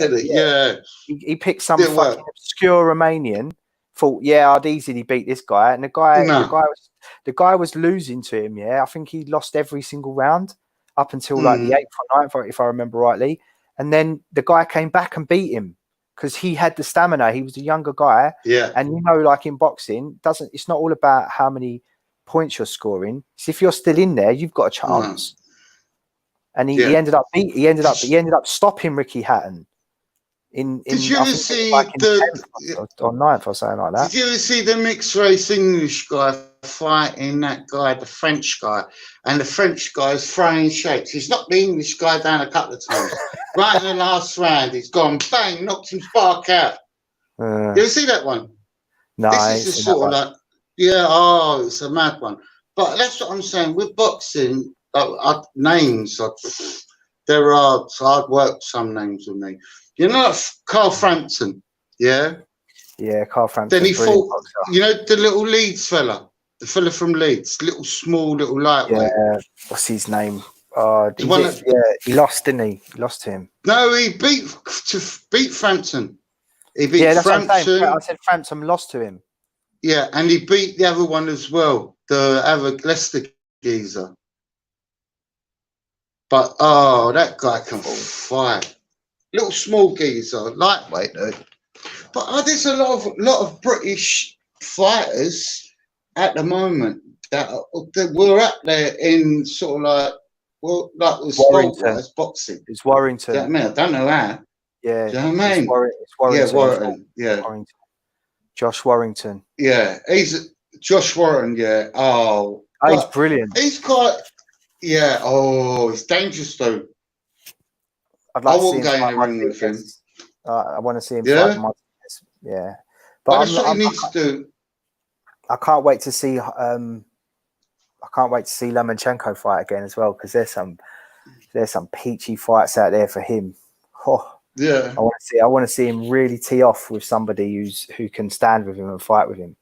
He picked some fucking obscure Romanian. Thought, I'd easily beat this guy, and the guy was losing to him. I think he lost every single round up until like the 8th or 9th, if I remember rightly. And then the guy came back and beat him because he had the stamina. He was a younger guy. And you know, like in boxing, it's not all about how many points you're scoring. It's if you're still in there, you've got a chance. And he ended up stopping Ricky Hatton. Did you ever see or 9th or something like that? Did you ever see the mixed race English guy fighting that guy, the French guy? And the French guy is throwing shapes. He's knocked the English guy down a couple of times. Right in the last round, he's gone bang, knocked him spark out. You ever see that one? No, this is the sort of like, it's a mad one. But that's what I'm saying. With boxing, names, there are hard work. Some names with me. You know, Carl Frampton. Yeah. Yeah, Carl Frampton. Then he brilliant fought. boxer. You know the little Leeds fella, the fella from Leeds, little small, little lightweight. Yeah, what's his name? Oh, The one that, yeah, he lost, didn't he? He lost to him. no, he beat Frampton. He beat Yeah, that's what I'm saying. Frampton. I said Frampton lost to him. Yeah, and he beat the other one as well, the other Leicester geezer. But that guy can fight. Little small geezer, lightweight though. But there's a lot of British fighters at the moment that we're up there in sort of like the sport-wise boxing. It's Warrington. Do you know what I mean? I don't know how. Yeah. Do you know what I mean? It's Warrington. Yeah, Warrington. Yeah. Warrington. Josh Warrington. Yeah, he's Josh Warrington. Yeah. Oh, he's brilliant. He's quite. Yeah. Oh, he's dangerous though. I'd like I to won't see go him in the ring with him. I want to see him Yeah? fight Martinez. Yeah. But that's what he needs to do. I can't wait to see. I can't wait to see Lomachenko fight again as well, because there's some peachy fights out there for him. Oh, yeah. I want to see him really tee off with somebody who can stand with him and fight with him.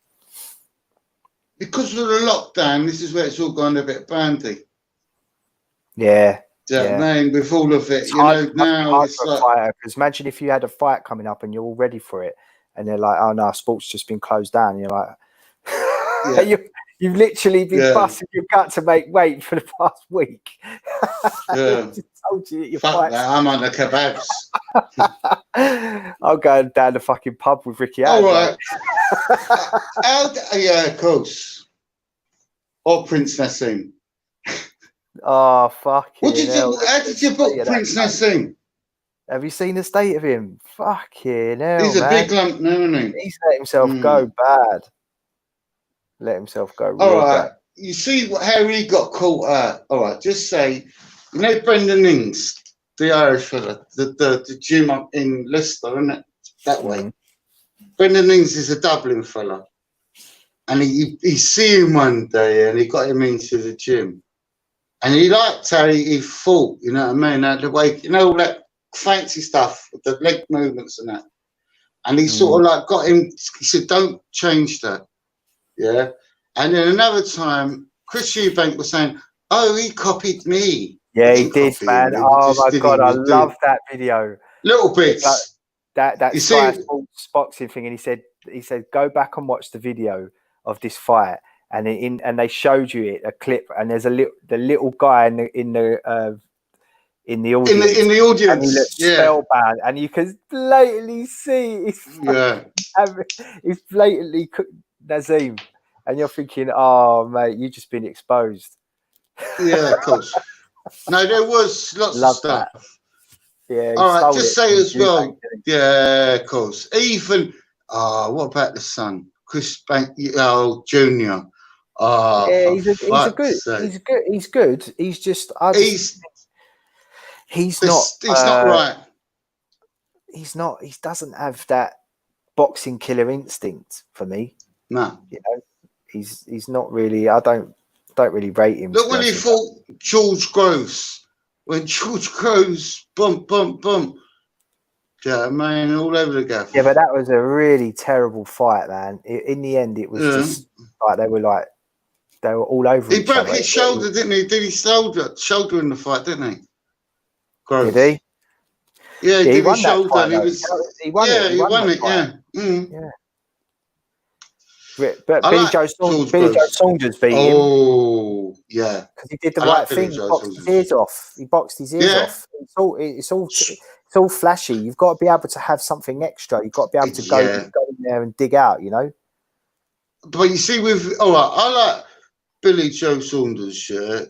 Because of the lockdown, this is where it's all gone a bit bandy. Yeah. Do you know what I mean? With all of it, It's you know, now it's for a like, fighter, because imagine if you had a fight coming up and you're all ready for it, and they're like, "Oh no, sport's just been closed down." And you're like, you've literally been busting your gut to make weight for the past week. yeah. Just told you that your Fuck fight. that, I'm on the kebabs. I'm going down the fucking pub with Ricky. All Adams, right. Yeah, of course. Or Prince Nassim. Oh fuck! How did you book Prince Nassim? Have you seen the state of him? Fucking hell, He's a man. big lump now, isn't he? He's let himself go bad. Let himself go real All right. bad. You see how he got caught out. All right, just say, you know Brendan Ings, the Irish fella, the gym up in Leicester, isn't it? That way. Brendan Ings is a Dublin fella. And he see him one day and he got him into the gym. And he liked how he fought, you know what I mean? The way, you know, all that fancy stuff, the leg movements and that. And he sort of like got him, he said, don't change that. Yeah. And then another time, Chris Eubank was saying, oh, he copied me. Yeah, he did, man. Oh my God, I love that video. Little bits. That You Sky see- Sports boxing thing, and he said, go back and watch the video of this fight. And they showed you a clip, and there's the little guy in the audience. In the audience, and he looks spellbound, and you can blatantly see he's blatantly Nazim, and you're thinking, oh mate, you've just been exposed. Yeah, of course. No, there was lots of stuff. Yeah. All right, just say as well. Yeah, of course. Even what about the son, Chris Junior? Yeah, he's good. He's just he's not right. He doesn't have that boxing killer instinct for me. No. You know, he's not really. I don't really rate him. Look when he fought George Groves. When George Groves bump. Yeah, man, all over the gaff. Yeah, but that was a really terrible fight, man. In the end, it was just like they were all over He each broke other. his shoulder, didn't he? Did he shoulder in the fight, didn't he? Groves. Did he? Yeah, he he did won his that shoulder. fight, And he though. was. He won it. He won it. that Yeah. fight. Mm. Yeah. But I Billy like Joe George Billy Joe Groves. Saunders beat him Oh, yeah. because he did the I right like Billy thing. He Joe boxed his Saunders. ears off. He boxed his ears Yeah. off. It's all flashy. You've got to be able to have something extra. You've got to be able to go in there and dig out. You know. But you see, I like Billy Joe Saunders. Yeah,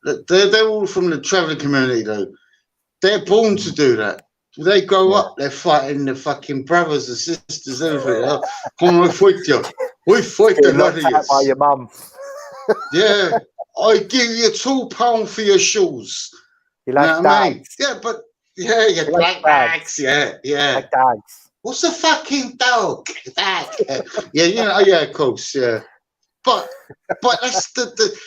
they're all from the travelling community, though. They're born to do that. They grow up, they're fighting the fucking brothers and sisters, everything. Come on, we fight you. We fight the lot of you. By your mum. Yeah, I give you £2 for your shoes. You like know what I mean? dags? Yeah, but yeah, you You like like dags. dags. Yeah. Like dags. What's a fucking dog? Dag. Yeah, of course, yeah. but that's the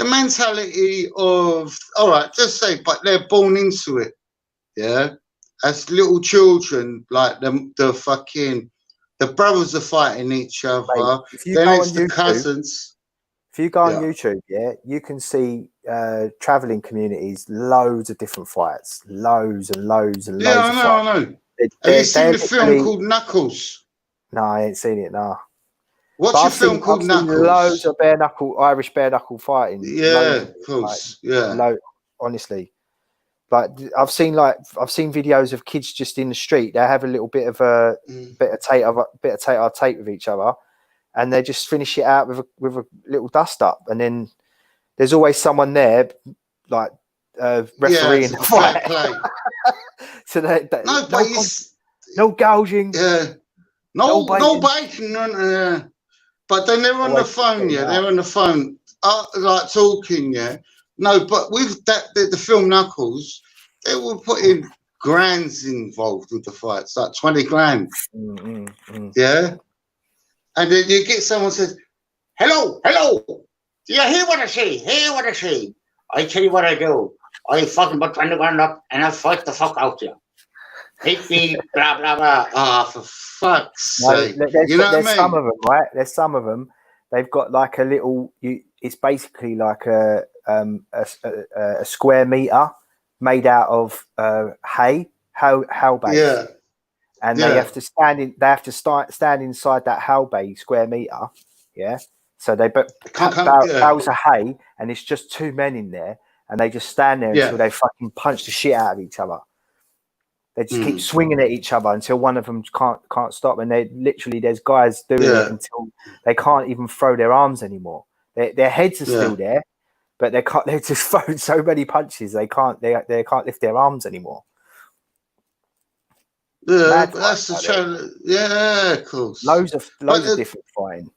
mentality of, all right, just say, but they're born into it, yeah. As little children, like the brothers are fighting each other. Mate, if you Then go it's on the YouTube, cousins. if you go on Yeah. YouTube, yeah, you can see traveling communities, loads of different fights, loads and loads and Yeah, loads of fights. I know. Have you seen the film called Knuckles? No, I ain't seen it. No. What's But your film called I've seen Knuckles? loads of Irish bare knuckle fighting. Yeah, of course. Yeah. Honestly, like I've seen videos of kids just in the street. They have a little bit of a bit of tape with each other, and they just finish it out with a little dust up, and then there's always someone there, like refereeing the fight. Play. So no gouging. Yeah. No biting. But then they're on the phone, yeah. They're on the phone, like talking, yeah. No, but with the film Knuckles, they were putting grands involved with the fights, like 20 grand. Yeah. And then you get someone says, hello. Do you hear what I say? I tell you what I do. I fucking put 20 grand up and I fight the fuck out of you. Hit me, blah, blah, blah. Ah, for fuck's sake. You know what I mean? Some of them, right? There's some of them. They've got like a little. It's basically like a square meter made out of hay base. Yeah. And they have to stand in. They have to stand inside that hay base square meter. Yeah. So they cut bales of hay, and it's just two men in there, and they just stand there until they fucking punch the shit out of each other. They just keep swinging at each other until one of them can't stop, and there's guys doing it until they can't even throw their arms anymore. Their heads are still there, but they can't. They're just throwing so many punches they can't lift their arms anymore. Yeah, that's the challenge. Yeah, of course. Loads of different fighting.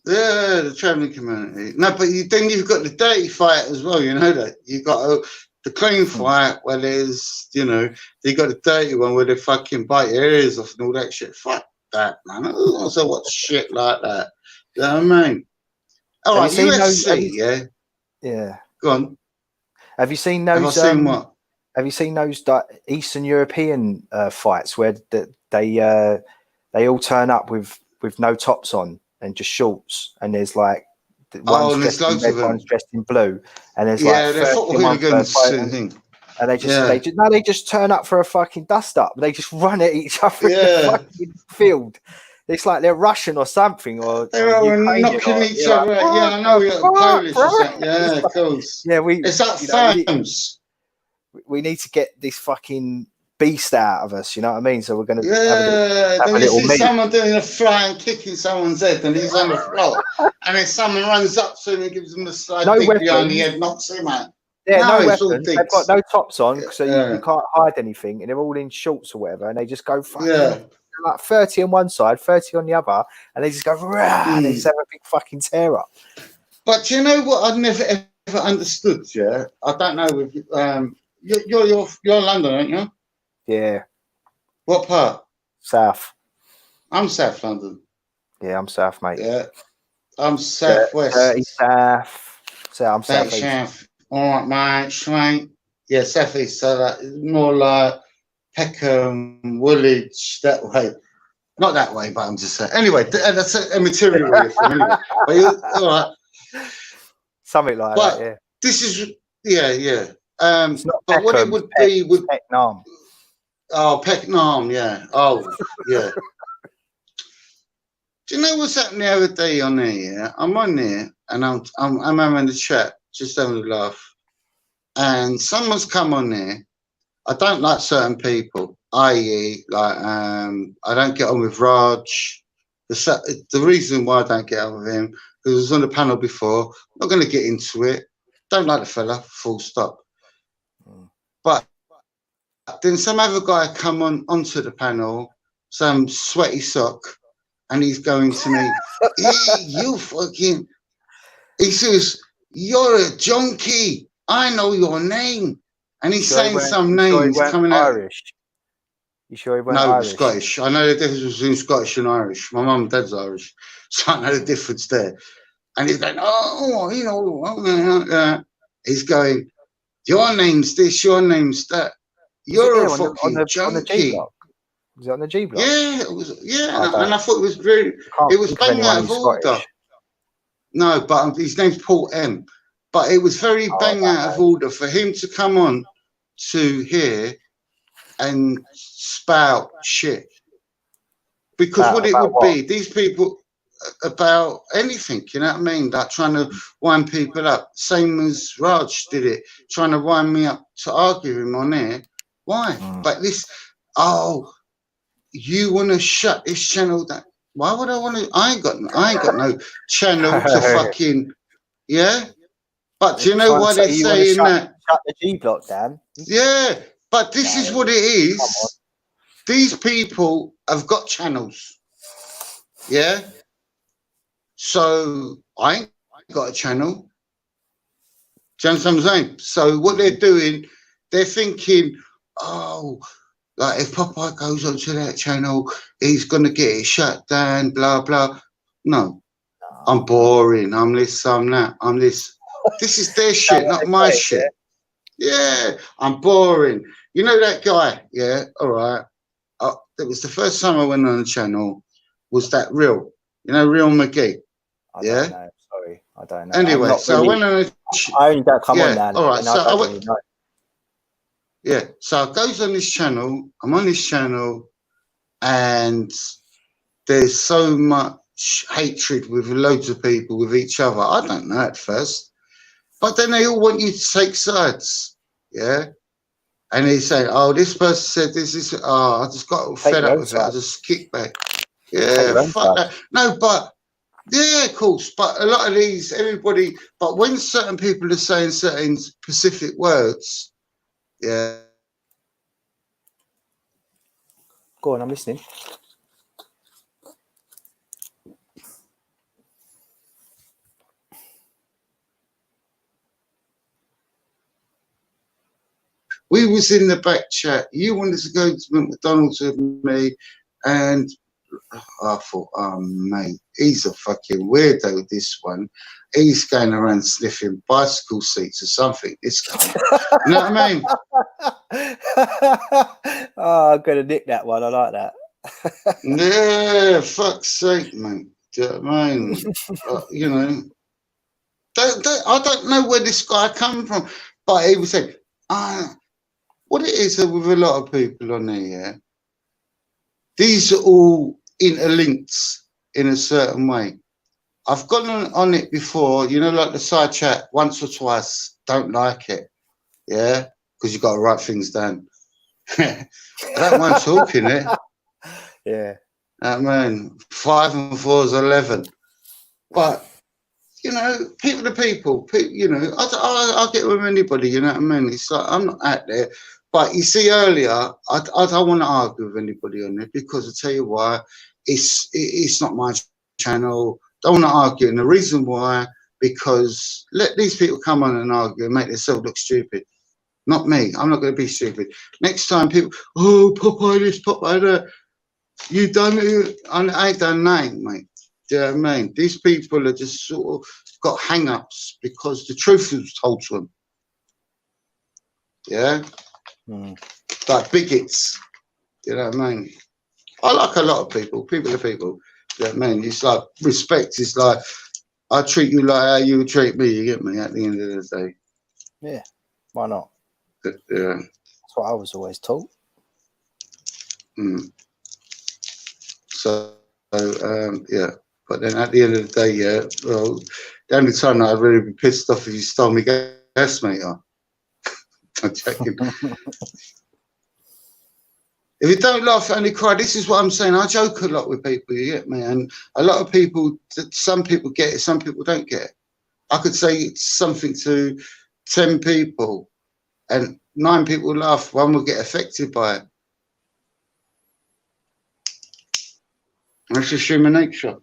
Yeah, the traveling community. No, but then you've got the dirty fight as well. You know that you've got the clean fight where there's, you got the dirty one where they fucking bite your ears off and all that shit. Fuck that, man. I don't want to watch shit like that. You know what I mean? All right, UFC, yeah. Go on. Have you seen those? Have I seen what? Have you seen those Eastern European fights where they all turn up with no tops on and just shorts, and there's like one's dressed in red, one's dressed in blue, and there's like they're football hooligans, and they just turn up for a fucking dust up. They just run at each other in the fucking field. It's like they're Russian or something, or they're all knocking each other. I know you're Polish or something. Yeah, of course. Yeah, it's like phones. We need to get this fucking beast out of us, you know what I mean? So we're going to have a little meet. Someone doing a flying kicking someone's head and he's on the floor, and then someone runs up to him and gives him a slight kick behind the head, knocks him out. Yeah, no weapons. They've got no tops on, so you can't hide anything, and they're all in shorts or whatever, and they just go fucking like 30 on one side, 30 on the other, and they just go rah, and they just have a big fucking tear up. But you know what I've never ever understood, yeah? I don't know if you're London, aren't you? Yeah. What part? South. I'm South London. Yeah, I'm South, mate. Yeah. I'm Southwest. South. So I'm South. South. All right, mate. Swank. Yeah, Southeast. So that more like Peckham, Woolwich, that way. Not that way, but I'm just saying. Anyway, that's a material way from anyway. But all right. Something like that, yeah. This is, yeah. It's not but Peckham, what it would be would Pecknam. Oh, Pecknam, yeah. Oh, yeah. Do you know what's happened the other day on there? Yeah, I'm on there and I'm having the chat, just having a laugh, and someone's come on there. I don't like certain people, i.e., like I don't get on with Raj. The reason why I don't get on with him because I was on the panel before. Not going to get into it. Don't like the fella. Full stop. But then some other guy come onto the panel, some sweaty sock, and he's going to me, hey, you fucking, he says, you're a junkie. I know your name. And he's saying some names coming out. You sure he weren't No, Irish? Scottish. I know the difference between Scottish and Irish. My mum and dad's Irish, so I know the difference there. And he's going, oh, you know, he's going, your name's this, your name's that. You're a fucking on the G junkie. block? Was it on the G block? Yeah, it was. Yeah, and I thought it was very. It was bang out of order. No, but his name's Paul M. But it was very bang out of order for him to come on to here and spout shit. Because what it would be, these people about anything, you know what I mean? Like trying to wind people up. Same as Raj did it, trying to wind me up to argue him on air. Why? But this, you want to shut this channel down? Why would I want to? I ain't got no channel to fucking, yeah. But do you know why they're saying that? Shut the G block down. Yeah, but this is what it is. These people have got channels. Yeah. So I ain't got a channel. Do you understand what I'm saying? So what they're doing, they're thinking, oh, like if Popeye goes onto that channel, he's gonna get it shut down, blah blah. No. I'm boring. I'm this, I'm that, I'm this. This is their shit, not my shit. Yeah, I'm boring. You know that guy? Yeah, all right. It was the first time I went on the channel. Was that Real? You know, Real McGee? I don't know. Sorry, I don't know. Anyway, so I went on. I only don't come on now. All right, so I went. Really know. Yeah, so I goes on this channel. I'm on this channel, and there's so much hatred with loads of people with each other. I don't know at first, but then they all want you to take sides. Yeah. And he's saying, oh, this person said this. Oh, I just got fed up with it. I just kicked back. Yeah, fuck that. No, but, yeah, of course. But a lot of these, everybody, but when certain people are saying certain specific words, yeah. Go on, I'm listening. We was in the back chat. You wanted to go to McDonald's with me, and I thought, oh, mate, he's a fucking weirdo, this one. He's going around sniffing bicycle seats or something. This guy. You know what I mean? Oh, I'm going to nick that one. I like that. Yeah, fuck's sake, mate. Do you know what I mean? You know, I don't know where this guy come from, but he was saying, what it is with a lot of people on there, yeah, these are all interlinked in a certain way. I've gone on it before, you know, like the side chat once or twice, don't like it, yeah, because you got to write things down. I don't mind talking it. Yeah. I mean, 5 and 4 is 11. But, you know, people to people, you know, I'll get with anybody, you know what I mean? It's like, I'm not out there. But you see, earlier, I don't want to argue with anybody on it because I tell you why, it's not my channel. Don't want to argue. And the reason why, because let these people come on and argue and make themselves look stupid. Not me. I'm not going to be stupid. Next time people, oh, Popeye this, Popeye that. You done it. I ain't done nothing, mate. Do you know what I mean? These people are just sort of got hang-ups because the truth was told to them. Yeah? Like bigots. You know what I mean? I like a lot of people. People are people. You know what I mean? It's like respect. It's like I treat you like how you would treat me. You get me? At the end of the day. Yeah. Why not? Yeah. That's what I was always taught. So, yeah. But then at the end of the day, yeah, well, the only time that I'd really be pissed off if you stole me gas meter. I'm checking. If you don't laugh, only cry. This is what I'm saying. I joke a lot with people, you get me? And a lot of people, some people get it, some people don't get it. I could say something to 10 people and 9 people will laugh. 1 will get affected by it. That's just human nature.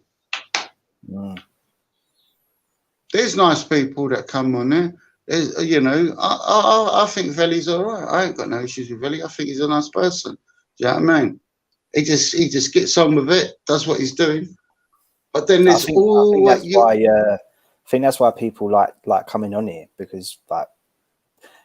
There's nice people that come on there. There's, you know, I think Veli's all right. I ain't got no issues with Veli. I think he's a nice person. Do you know what I mean? He just gets on with it, does what he's doing. But then I there's think all that's you. why. I think that's why people like coming on here, because like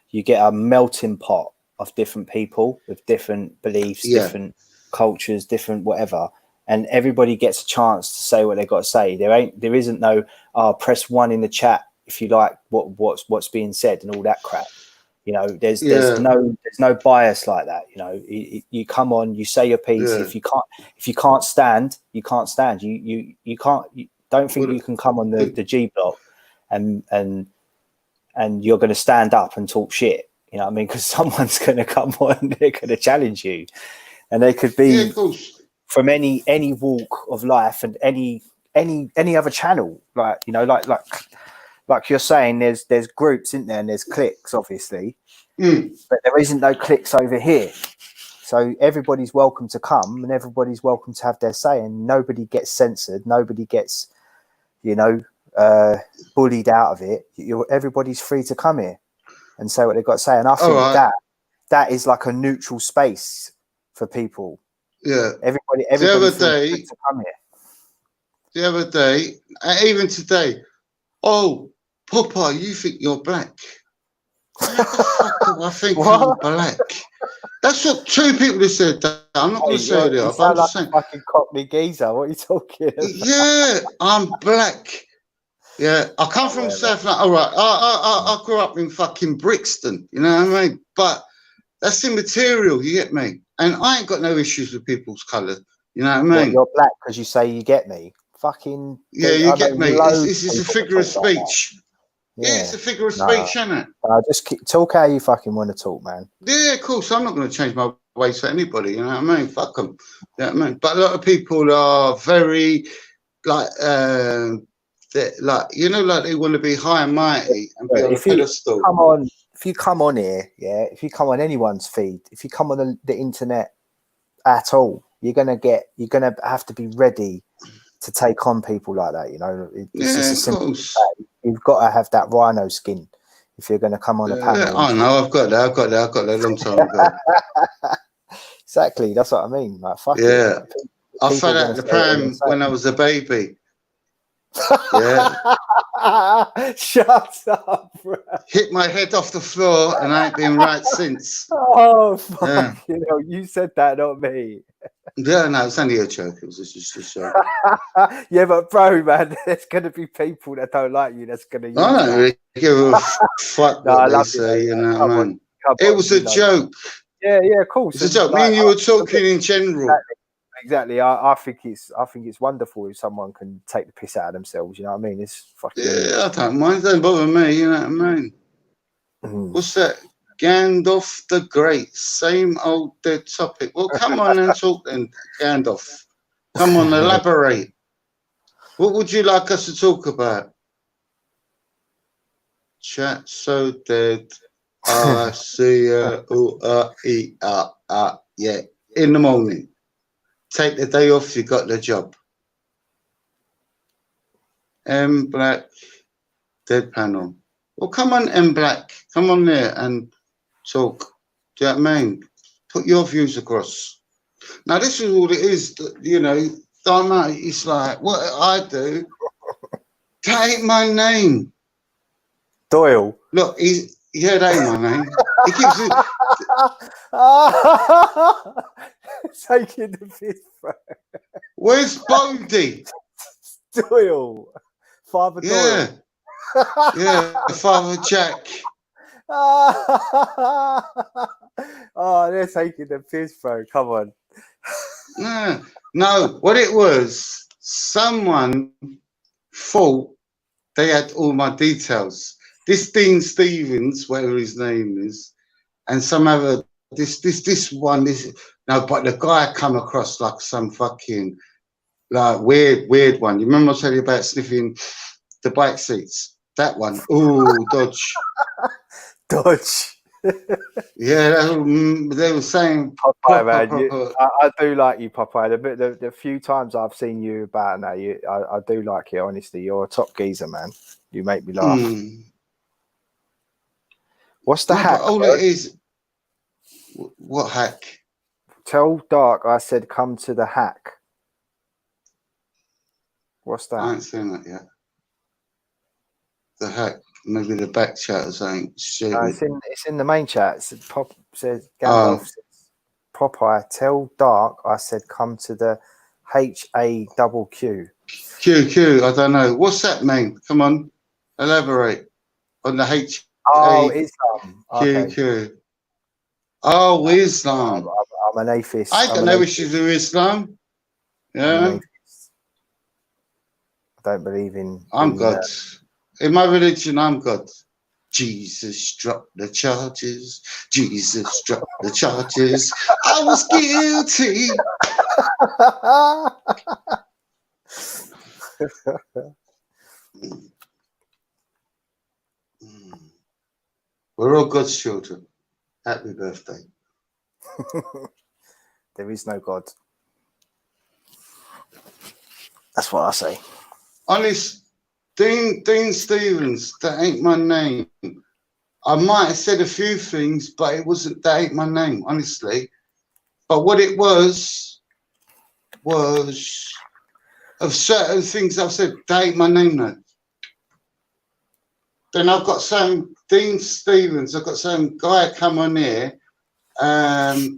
you get a melting pot of different people with different beliefs, Yeah. different cultures, different whatever, and everybody gets a chance to say what they got to say. There isn't no press 1 in the chat if you like what's being said and all that crap. You know, there's no bias like that. You know, you come on, you say your piece. Yeah. If you can't stand, you can't stand. You don't think you can come on the G block and you're going to stand up and talk shit. You know what I mean? Because someone's going to come on, they're going to challenge you, and they could be from any walk of life and any other channel. Like, you know, like you're saying, there's groups in there and there's cliques, obviously, but there isn't no cliques over here. So everybody's welcome to come and everybody's welcome to have their say, and nobody gets censored. Nobody gets, you know, bullied out of it. Everybody's free to come here and say what they've got to say. And I think that is like a neutral space for people. Yeah. Everybody The other feels day, free to come here. the other day, even today, oh, Papa, you think you're black? How the fuck do I think I'm black? That's what 2 people have said that. I'm not going to say they are, but I'm just saying. Fucking Cockney geezer. What are you talking about? Yeah, I'm black. Yeah, I come from South London. All right, I grew up in fucking Brixton. You know what I mean? But that's immaterial. You get me? And I ain't got no issues with people's colour. You know what I mean? What, you're black because you say you get me. Fucking yeah, you get me. It's a figure of speech. Like yeah, it's a figure of speech, isn't it? Just talk how you fucking want to talk, man. Yeah, of course. I'm not going to change my ways for anybody. You know what I mean? Fuck them. You know what I mean? But a lot of people are very like, like, you know, like they want to be high and mighty and be on a pedestal. If you come on here, if you come on anyone's feed, if you come on the internet at all, you're gonna have to be ready to take on people like that. You know, it's just a simple fact. You've got to have that rhino skin if you're going to come on a panel. I know, I've got that a long time ago. Exactly, that's what I mean. Like, fuck yeah, it. I fell out the pram when I was a baby. Yeah. Shut up, bro. Hit my head off the floor and I ain't been right since. Oh, fuck. You know, you said that, not me. Yeah, no, it's only a joke. It was just a joke. Yeah, but bro, man, there's going to be people that don't like you that's going to use I don't really give a fuck what they say, you know what I mean? It was a joke. Yeah, of course. It's a joke. Me and you were talking in general. Exactly. I think it's wonderful if someone can take the piss out of themselves. You know what I mean? It's fucking. Yeah, I don't mind. It don't bother me. You know what I mean? What's that? Gandalf the Great. Same old dead topic. Well, come on and talk then, Gandalf. Come on, elaborate. What would you like us to talk about? Chat so dead. I see yeah. In the morning. Take the day off, you got the job. M Black, dead panel. Well, come on, M Black. Come on there and talk. Do you know what I mean? Put your views across. Now, this is all it is, you know. It's like, what I do, that ain't my name. Doyle. Look, that ain't my name. He keeps it. Taking the piss, bro. Where's Bodie? Doyle. Father Doyle. Yeah, Father Jack. Oh, they're taking the piss, bro. Come on. No, what it was, someone thought they had all my details. This Dean Stevens, whatever his name is, and some other this one, but the guy come across like some fucking like weird one. You remember I told you about sniffing the bike seats? That one. Ooh, Dodge. Yeah, they were saying Popeye, man. I do like you, Popeye. The few times I've seen you about now, I do like you. Honestly, you're a top geezer, man. You make me laugh. What's the hack? All it is, what hack? Tell Dark I said come to the hack. What's I that? ain't seen that yet. The hack. Maybe the back chat or something No, stupid. it's in the main chat. Pop says Oh. Gandalf says Popeye, tell Dark I said come to the HAQQ. QQ, I don't know. What's that mean? Come on, elaborate on the Oh, Islam. Okay. HAQQ. Oh, Islam. I'm an atheist. I got no issues with Islam. I'm an Yeah, atheist. I don't believe in. I'm God. In my religion, I'm God. Jesus dropped the charges. Jesus dropped the charges. I was guilty. We're all God's children. Happy birthday. There is no God. That's what I say. Honest, Dean Stevens, that ain't my name. I might have said a few things, but it wasn't, that ain't my name, honestly. But what it was of certain things I've said, that ain't my name now. Then I've got some Dean Stevens, I've got some guy come on here,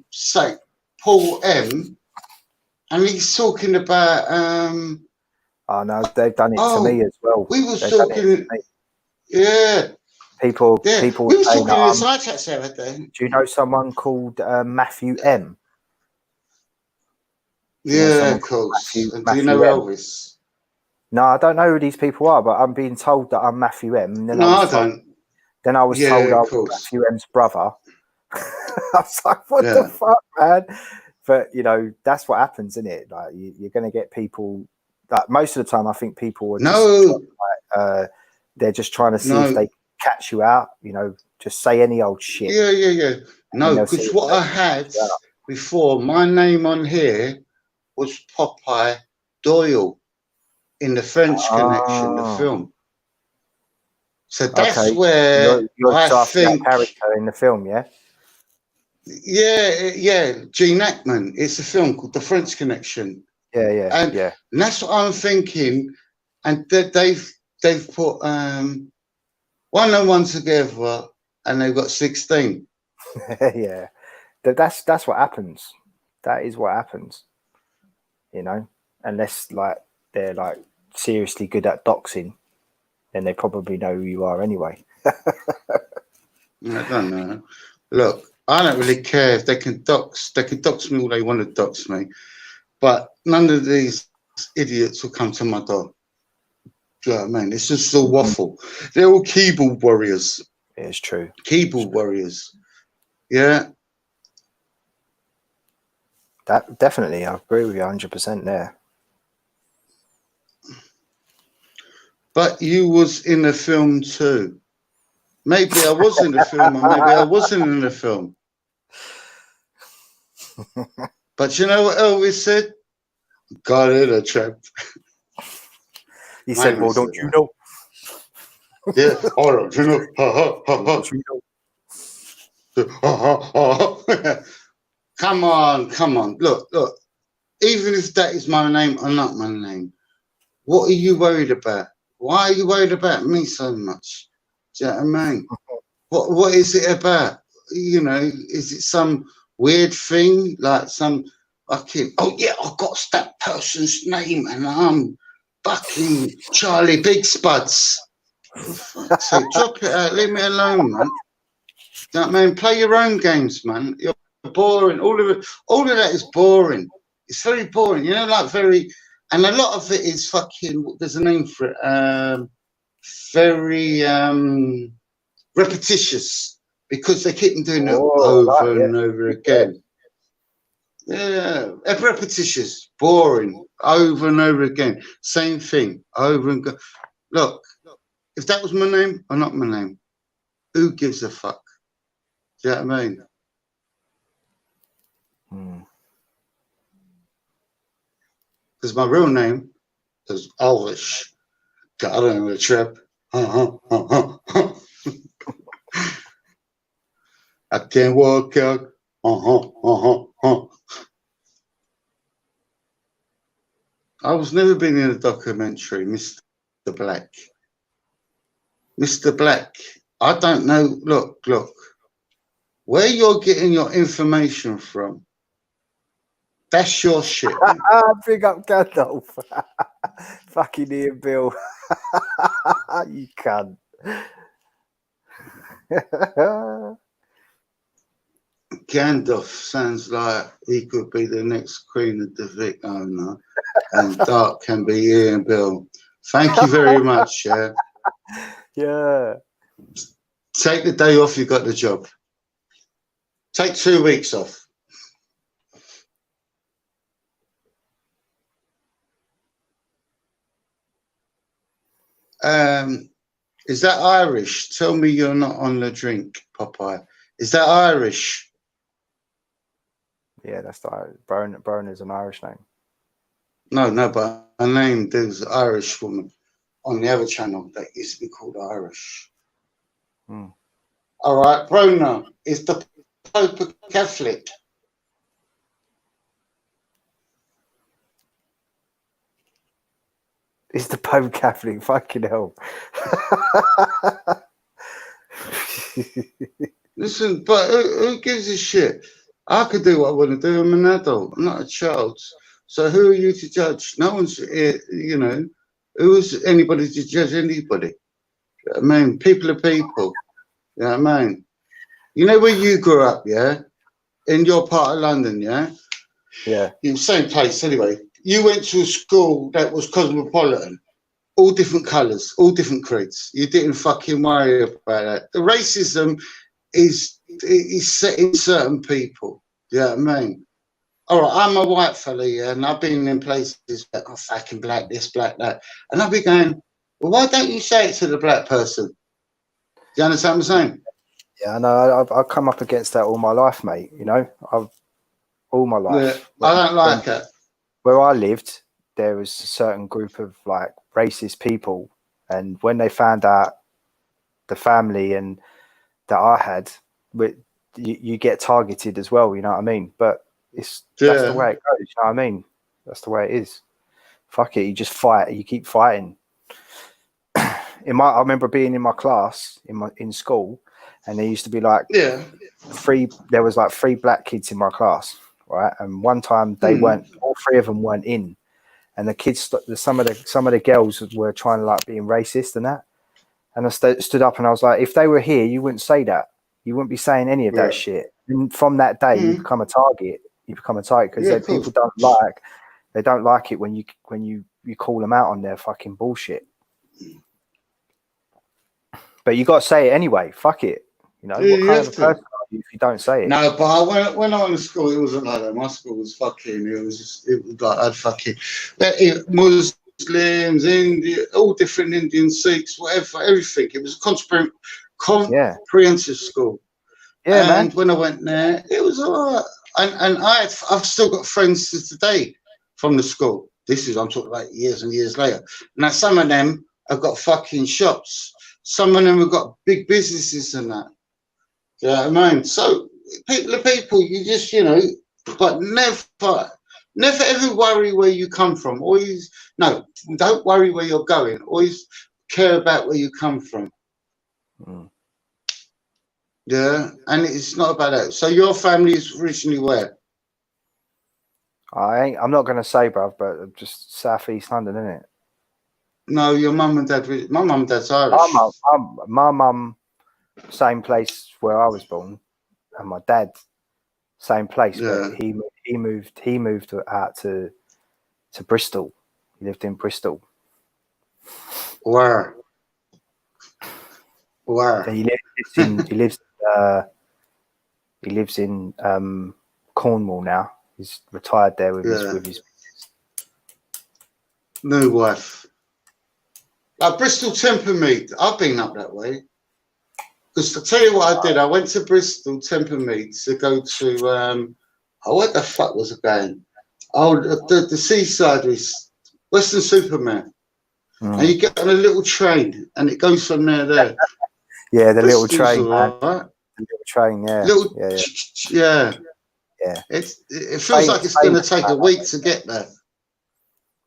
say Paul M, and he's talking about Oh no, they've done it to me as well. We was They've done it talking, to me. yeah. People We was saying, talking in the side chat the other day. do you know someone called Matthew M? Yeah, of course. And do you know Elvis? No, I don't know who these people are, but I'm being told that I'm Matthew M. And then No, I was I told, don't. Then I was Yeah, told I of was course. Matthew M's brother. I was like, what the fuck, man? But you know, that's what happens, isn't it? Like you're going to get people. Like most of the time, I think people are just they're just trying to see if they catch you out. You know, just say any old shit. Yeah. No, because what I had before, my name on here was Popeye Doyle in the French Connection, the film. So that's where you're I after that think, character in the film, yeah. Yeah, Gene Hackman. It's a film called The French Connection. Yeah. And that's what I'm thinking. And they've put one and one together, and they've got 16. Yeah, that's what happens. That is what happens. You know, unless like they're like seriously good at doxing, then they probably know who you are anyway. I don't know. Look, I don't really care if they can dox. They can dox me all they want to dox me, but none of these idiots will come to my door. Do you know what I mean? It's just all waffle. They're all keyboard warriors. Yeah, it's true. Keyboard warriors. Yeah. That definitely, I agree with you 100% there. But you was in the film too. Maybe I was in the film, or maybe I wasn't in the film. But you know what Elvis said? Got in a trap. He said, well, don't you know? Yeah, oh, don't you know? Ha, ha, ha, ha. Come on. Look. Even if that is my name or not my name, what are you worried about? Why are you worried about me so much? Do you know what I mean? What is it about? You know, is it some weird thing? Like some fucking, oh yeah, I got that person's name and I'm fucking Charlie Big Spuds. For fuck's sake, drop it out, leave me alone, man. Do you know what I mean? Play your own games, man. You're boring. All of that is boring. It's very boring, you know, like very, and a lot of it is fucking, there's a name for it, very repetitious, because they keep doing it over and over again. Yeah, repetitious, boring, over and over again. Same thing, over and go. Look, if that was my name or not my name, who gives a fuck? Do you know what I mean? Because my real name is Elvis. Got in the trip. I can't walk out. Huh. I was never been in a documentary, Mr. Black. Mr. Black, I don't know. Look. Where you're getting your information from, that's your shit. Big up Gandalf. Fucking Ian Bill. You cunt. Gandalf sounds like he could be the next Queen of the Vic owner, and Dark can be Ian Bill. Thank you very much. Yeah. Yeah. Take the day off. You got the job. Take 2 weeks off. Is that Irish? Tell me you're not on the drink, Popeye. Is that Irish? Yeah, that's the Brown is an Irish name. No, but her name, there was an Irish woman on the other channel that used to be called Irish. All right, Brona, is the Pope a Catholic? Is the Pope Catholic? Fucking hell. Listen, but who gives a shit? I could do what I want to do. I'm an adult. I'm not a child. So who are you to judge? No one's here, you know. Who's anybody to judge anybody? You know what I mean, people are people. You know what I mean? You know where you grew up, yeah? In your part of London, yeah? Yeah. In the same place, anyway. You went to a school that was cosmopolitan. All different colours, all different creeds. You didn't fucking worry about that. The racism is set in certain people. You know what I mean? All right, I'm a white fella, yeah, and I've been in places that are fucking black this, black that. And I'll be going, well, why don't you say it to the black person? Do you understand what I'm saying? Yeah, I know. I've come up against that all my life, mate. You know, all my life. Yeah, I don't like it. Where I lived, there was a certain group of like racist people, and when they found out the family and that I had, you get targeted as well. You know what I mean? But that's the way it goes. You know what I mean? That's the way it is. Fuck it, you just fight. You keep fighting. I remember being in my class in school, and there used to be like there was like 3 black kids in my class, right? And one time they weren't, all 3 of them weren't in, and the kids, some of the girls were trying to like being racist and that. And I stood up and I was like, if they were here, you wouldn't say that. You wouldn't be saying any of that shit. And from that day, you become a target. You become a target because people don't like it when you call them out on their fucking bullshit. But you got to say it anyway. Fuck it. You know, what kind of a person are you if you don't say it? No, but when I went to school, it wasn't like that. My school was fucking, it was like, I'd fucking, Muslims, India, all different Indian Sikhs, whatever, everything. It was a comprehensive school. Yeah, and when I went there, it was all right. And I've still got friends to today from the school. I'm talking about years and years later. Now, some of them have got fucking shops. Some of them have got big businesses and that. You know what I mean? So people are people. You just, you know, but never ever worry where you come from. Don't worry where you're going. Always care about where you come from. Yeah, and it's not about that. So your family is originally where? I'm not going to say, bruv, but just southeast London, isn't it? No, your mum and dad. My mum and dad's Irish. My mum, same place where I was born, and my dad, same place. Where he moved out to Bristol. He lived in Bristol. Where? He lives in Cornwall now. He's retired there with his new wife. Bristol Tempermead. I've been up that way. Because to tell you what I did, I went to Bristol Tempermead to go to what the fuck was it going? Oh, the seaside is Western Superman. And you get on a little train and it goes from there. Yeah, the Bristol's little train, man. Right. The little train, yeah. Yeah. It feels like it's going to take a week to get there.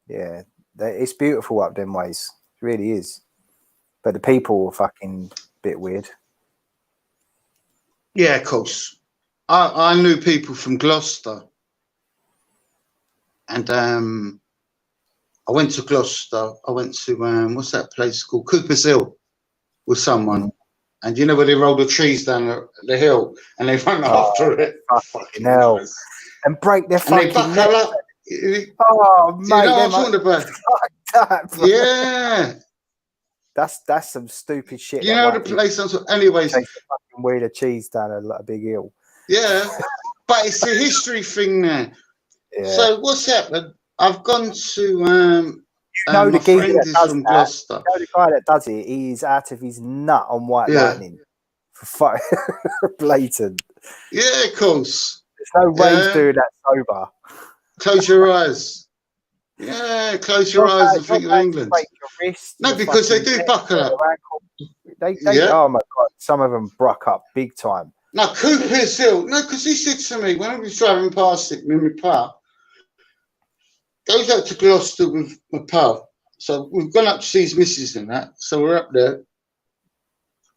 Yeah, it's beautiful up them ways. It really is. But the people are fucking bit weird. Yeah, of course. I knew people from Gloucester, and I went to Gloucester. I went to what's that place called? Cooper's Hill with someone, and you know where they roll the trees down the hill and they run after it. Fucking hell! Nice. And break their and fucking neck. Up. Oh, mate, you know what I'm talking about? That, yeah. That's some stupid shit. You know the place. Anyways, take a fucking wheel of cheese down a big hill. Yeah, but it's a history thing there. Yeah. So what's happened? I've gone to you know my the geezer friend that is does from that. Gloucester. You know the guy that does it. He's out of his nut on White Lightning. For blatant. Yeah, of course. There's no way he's doing that sober. Close your eyes. Yeah, close your eyes and think of England. No, because they do buckle up. They oh my God, some of them broke up big time. Now, Cooper's Hill, no, because he said to me when I was driving past it with my pal, goes out to Gloucester with my pal. So we've gone up to see his missus and that. So we're up there,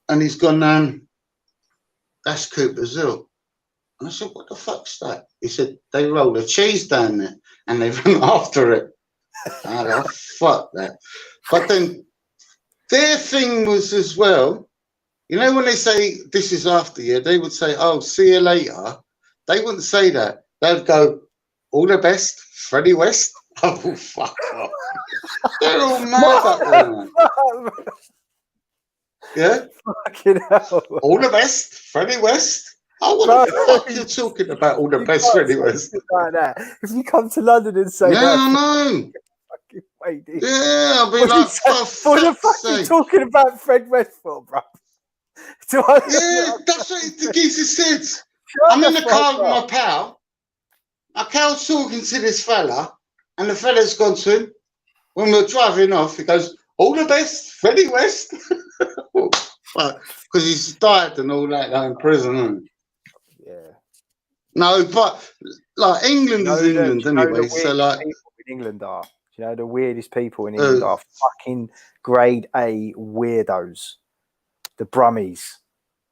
and he's gone, that's Cooper's Hill. And I said, what the fuck's that? He said, they roll a cheese down there and they run after it. I go, fuck that. But then their thing was as well, you know, when they say this is after you, they would say, oh, see you later. They wouldn't say that. They'd go, all the best, Freddie West. Oh, fuck off. They're all mad up there, man. Yeah? Fucking hell. All the best, Freddie West. Oh, what the fuck are you talking about? All the best, Freddie West. Like that. If you come to London and say yeah, that, I know. Wait, yeah, I'll be like, what the fuck are you talking about Fred West for, bro? Yeah, that's what the geezer said. I'm in the car with my pal. My pal's talking to this fella, and the fella's gone to him. When we're driving off, he goes, all the best, Freddie West. Because he's died and all that in prison, isn't he? Yeah. No, but like England is England anyway. So like people in England are. You know, the weirdest people in England are fucking grade A weirdos. The Brummies.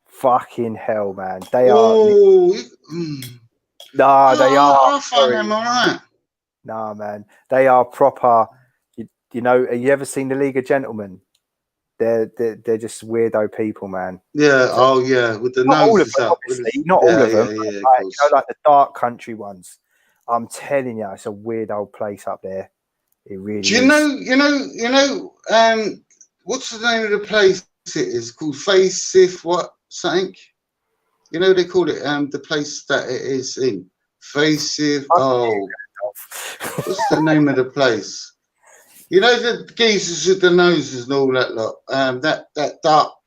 Fucking hell, man. They are. Nah, they are. I find them all right. Nah, man. They are proper. You know, have you ever seen the League of Gentlemen? They're just weirdo people, man. Yeah. Oh, yeah. With the noses up. Not all of them. Yeah, you know, like the dark country ones. I'm telling you, it's a weird old place up there. It really. Do you know? What's the name of the place? It is called Faceit what something. You know they call it the place that it is in Faceit. Oh, what's the name of the place? You know the geezers with the noses and all that lot.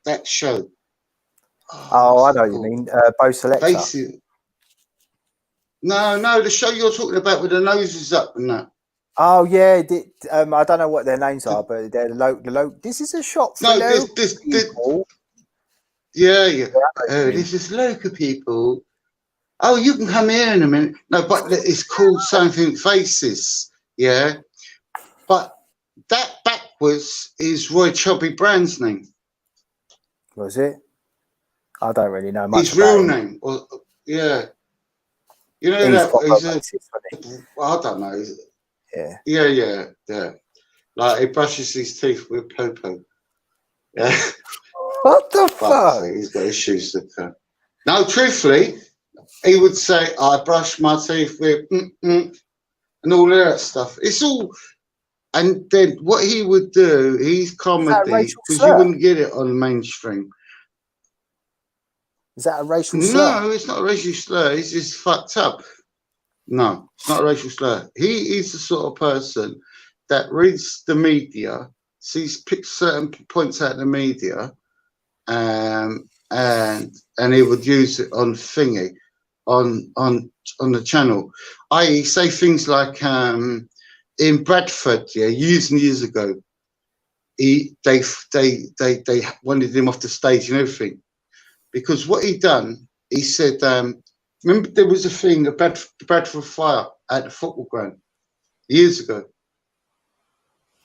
That show. Oh, I know what you mean. Bo Selector. No, the show you're talking about with the noses up and that. Oh yeah, I don't know what their names are, but they're the This is a shop for local people. Yeah. Oh, this is local people. Oh, you can come here in a minute. No, but it's called something Faces. Yeah, but that backwards is Roy Chubby Brown's name. Was it? I don't really know much. His real name. Well, yeah. You know that. I don't know. Yeah. Like he brushes his teeth with Popo. Yeah. What the fuck? He's got issues with that. No, truthfully, he would say, I brush my teeth with and all that stuff. It's all, and then what he would do, he's comedy, because you wouldn't get it on mainstream. Is that a racial slur? No, it's not a racial slur. He's just fucked up. No, it's not a racial slur. He is the sort of person that reads the media, picks certain points out of the media, and he would use it on thingy, on the channel. I say things like in Bradford, years and years ago, they wanted him off the stage and everything. Because what he done, he said, Remember, there was a thing, the Bradford Fire at the football ground years ago.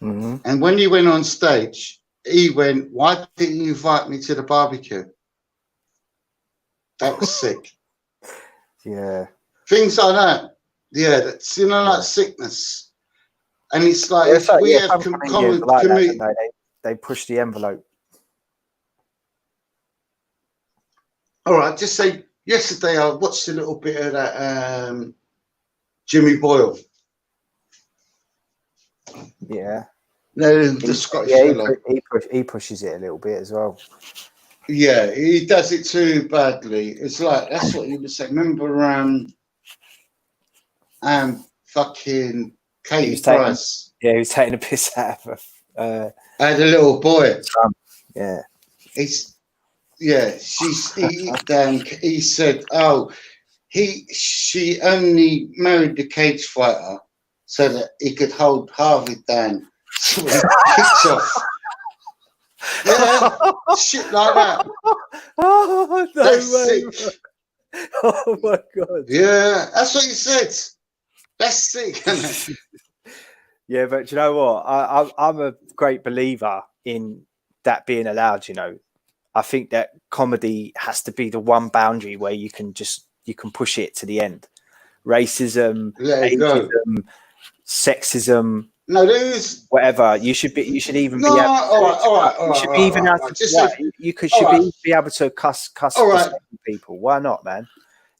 Mm-hmm. And when he went on stage, he went, "Why didn't you invite me to the barbecue?" That was sick. Yeah. Things like that. Yeah, that's, you know, like sickness. And it's like, Yeah, if so, we yeah, have some comedians are like that, don't they push the envelope. All right, just say, yesterday I watched a little bit of that Jimmy Boyle. Yeah. No, the Scottish yeah, fellow. he pushes it a little bit as well. Yeah, he does it too badly. It's like, that's what he was saying. Remember fucking Katie Price? He was taking a piss out of had a little boy. Yeah. He said, oh, she only married the cage fighter so that he could hold Harvey down so he kicks off. Yeah, shit like that. Oh, no That's way. sick. Oh my god. Yeah, that's what he said. That's sick, isn't it? Yeah, but you know what? I'm a great believer in that being allowed. You know, I think that comedy has to be the one boundary where you can push it to the end. Racism, ageism, sexism. No, there is whatever. You should even no. be able to, be able to cuss people. Why not, man?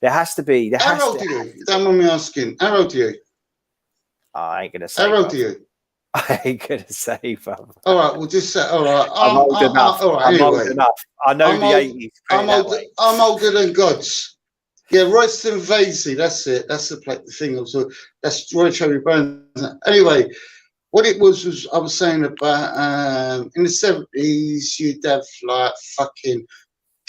There has to be. How old are you? Don't mind me asking. How old are you? I ain't gonna say. How old are you? I ain't gonna say, brother. All right, we'll just say. All right, I'm old enough. All right, I'm anyway. old enough. I know the 80s. I'm older than gods. Yeah, Royston Vasey. That's it. That's the thing. Also, that's Roy Cherry Burns. Anyway, what it was I was saying about in the 70s, you'd have like fucking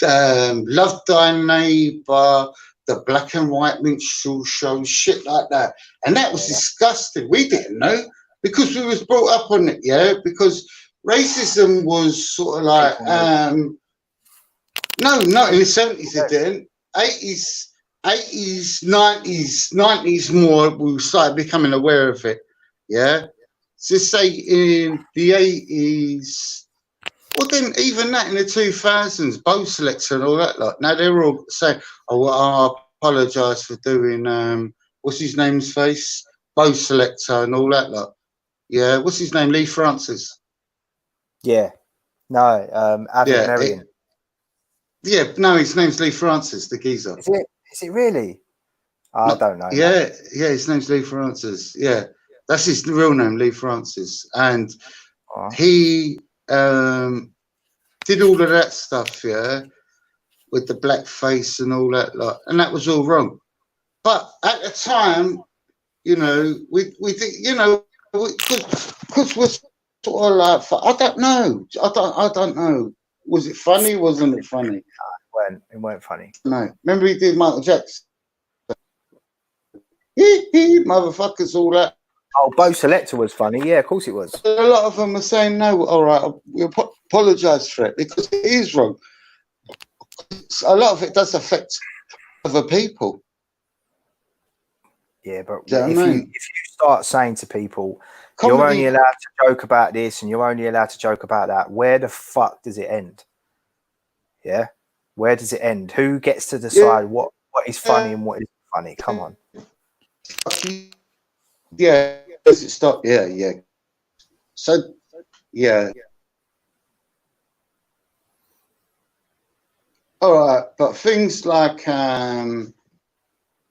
Love Thy Neighbor, the black and white minstrel show, shit like that, and that was disgusting. We didn't know because we was brought up on it, yeah. Because racism was sort of like no, not in the 70s it didn't. 80s, 90s more. We started becoming aware of it, yeah. So say in the 80s. Well, then even that in the 2000s, Bo Selector and all that lot. Now they're all saying, "Oh, well, I apologise for doing what's his name's face, Bo Selector and all that lot." Yeah, what's his name? Lee Francis. Yeah, no, Avid Merriam. No, his name's Lee Francis, the geezer. Is it really? I don't know. Yeah, his name's Lee Francis. Yeah, that's his real name, Lee Francis, and he. Did all of that stuff, yeah, with the black face and all that lot, and that was all wrong. But at the time, you know, we did, you know, because we're sort of like, I don't know, I don't know. Was it funny? Wasn't it funny? It weren't funny. No, remember he did Michael Jackson. Motherfuckers, all that. Oh, Bo Selector was funny. Yeah, of course it was. A lot of them were saying, no, all right, we apologise for it because it is wrong. A lot of it does affect other people. Yeah, but if you start saying to people, you're only allowed to joke about this and you're only allowed to joke about that, where the fuck does it end? Yeah? Where does it end? Who gets to decide what is funny and what isn't funny? Come on. Yeah, does it stop? Yeah. So, yeah. All right, but things like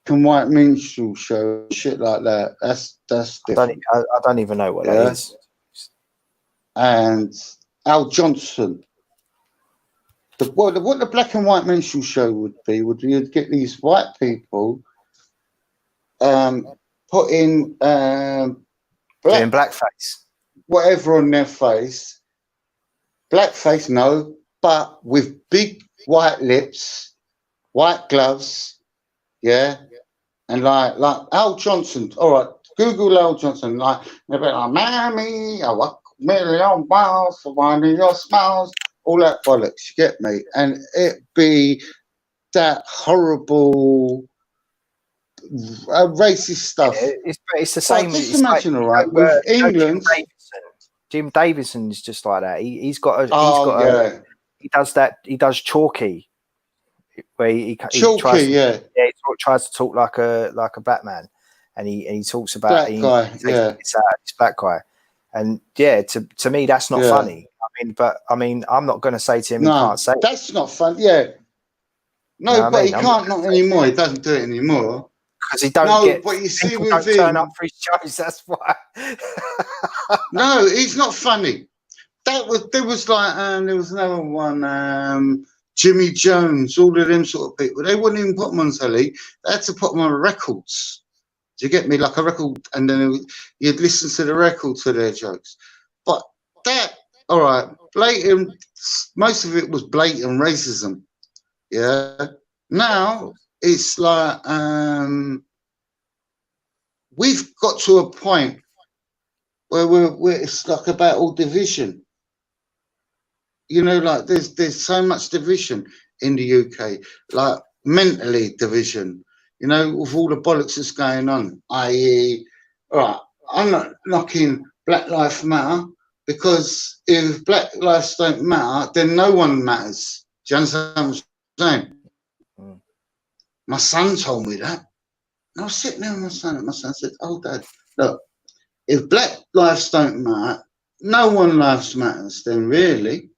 white minstrel show, shit like that, that's different. I don't even know what that is. And Al Johnson. What the black and white minstrel show would be, you'd get these white people put in blackface, whatever on their face. Blackface, no, but with big white lips, white gloves, yeah, and like Al Johnson. All right, Google Al Johnson. Like they'll be like, "Mammy, I walk a million miles for one of your smiles." All that bollocks, you get me? And it be that horrible racist stuff. It's the But same. just It's like, imagine, all right, with England. Jim Davidson's just like that. He's got Oh, yeah. He does that. He does chalky, where he Chalky, tries to, yeah. he tries to talk like a black man, and he talks about Black guy, yeah. this black guy, and yeah, to me that's not Yeah. funny. I mean, I'm not going to say to him he No, can't say that's not fun. Yeah. No, You know what but I he mean? can't not anymore. He doesn't do it anymore. Because he don't No, get but you see people with don't turn him, up for his shows. That's why. no, he's not funny. There was like there was another one, Jimmy Jones, all of them sort of people. They wouldn't even put them on telly. They had to put them on records. Do you get me? Like a record, and then you'd listen to the record to their jokes. But that, all right, blatant. Most of it was blatant racism. Yeah. Now it's like we've got to a point where it's like about all division. You know, like there's so much division in the UK, like mentally division. You know, with all the bollocks that's going on, i.e., all right, I'm not knocking Black Lives Matter because if Black lives don't matter, then no one matters. Do you understand what I'm saying? My son told me that. And I was sitting there with my son, and my son said, "Oh, Dad, look, if Black lives don't matter, no one lives matters. Then really."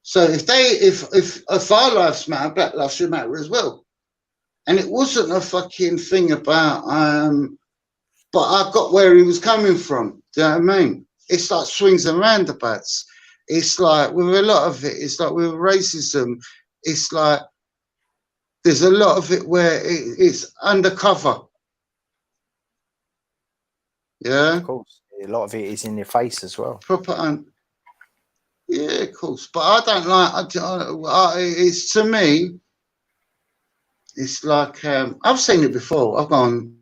So if our lives matter, Black lives should matter as well. And it wasn't a fucking thing about but I got where he was coming from. Do you know what I mean? It's like swings and roundabouts. It's like with a lot of it, it's like with racism, it's like there's a lot of it where it's undercover. Yeah. Of course. A lot of it is in your face as well. Proper yeah, of course. But I don't like. It's to me. It's like I've seen it before. I've gone.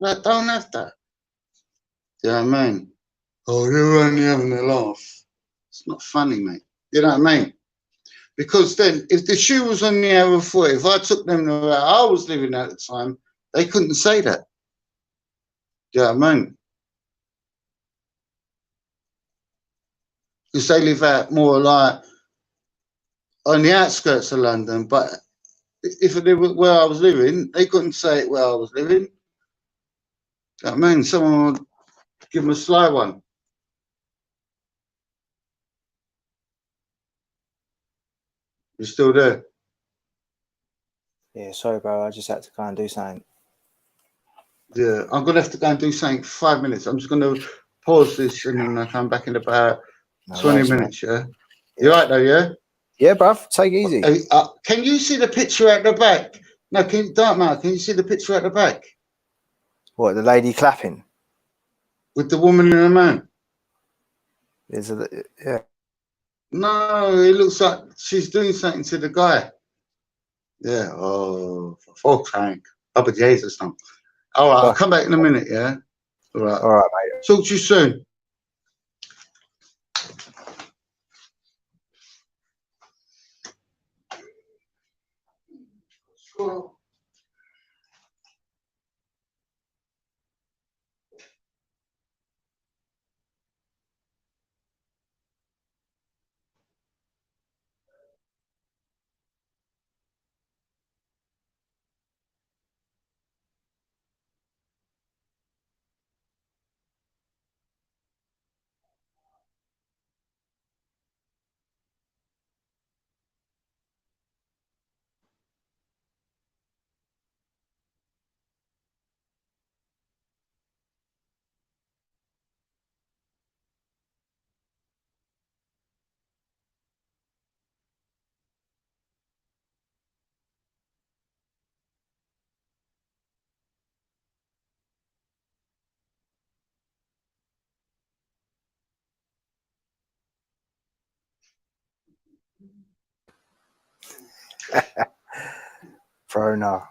I don't have that. Do you know what I mean? Oh, you're only having a laugh. It's not funny, mate. You know what I mean? Because then, if the shoe was on the other foot, if I took them to where I was living at the time, they couldn't say that. Do you know what I mean? Because they live out more like on the outskirts of London. But if they were where I was living, they couldn't say it where I was living. Do you know what I mean? Someone would give them a sly one. You're still there? Yeah, sorry, bro. I just had to go and do something. Yeah, I'm gonna have to go and do something for 5 minutes. I'm just gonna pause this and then I'll come back in about 20 worries, minutes. Yeah, you're right though. Yeah. Yeah, bruv. Take it easy. Can you see the picture at the back? No, don't matter. Can you see the picture at the back What, the lady clapping? with the woman and the man? Yeah. No, it looks like she's doing something to the guy. Yeah. Oh, for crank. Up at Jesus, no. All right, I'll come back in a minute. Yeah. All right. All right, mate. Talk to you soon. Sure. Frona.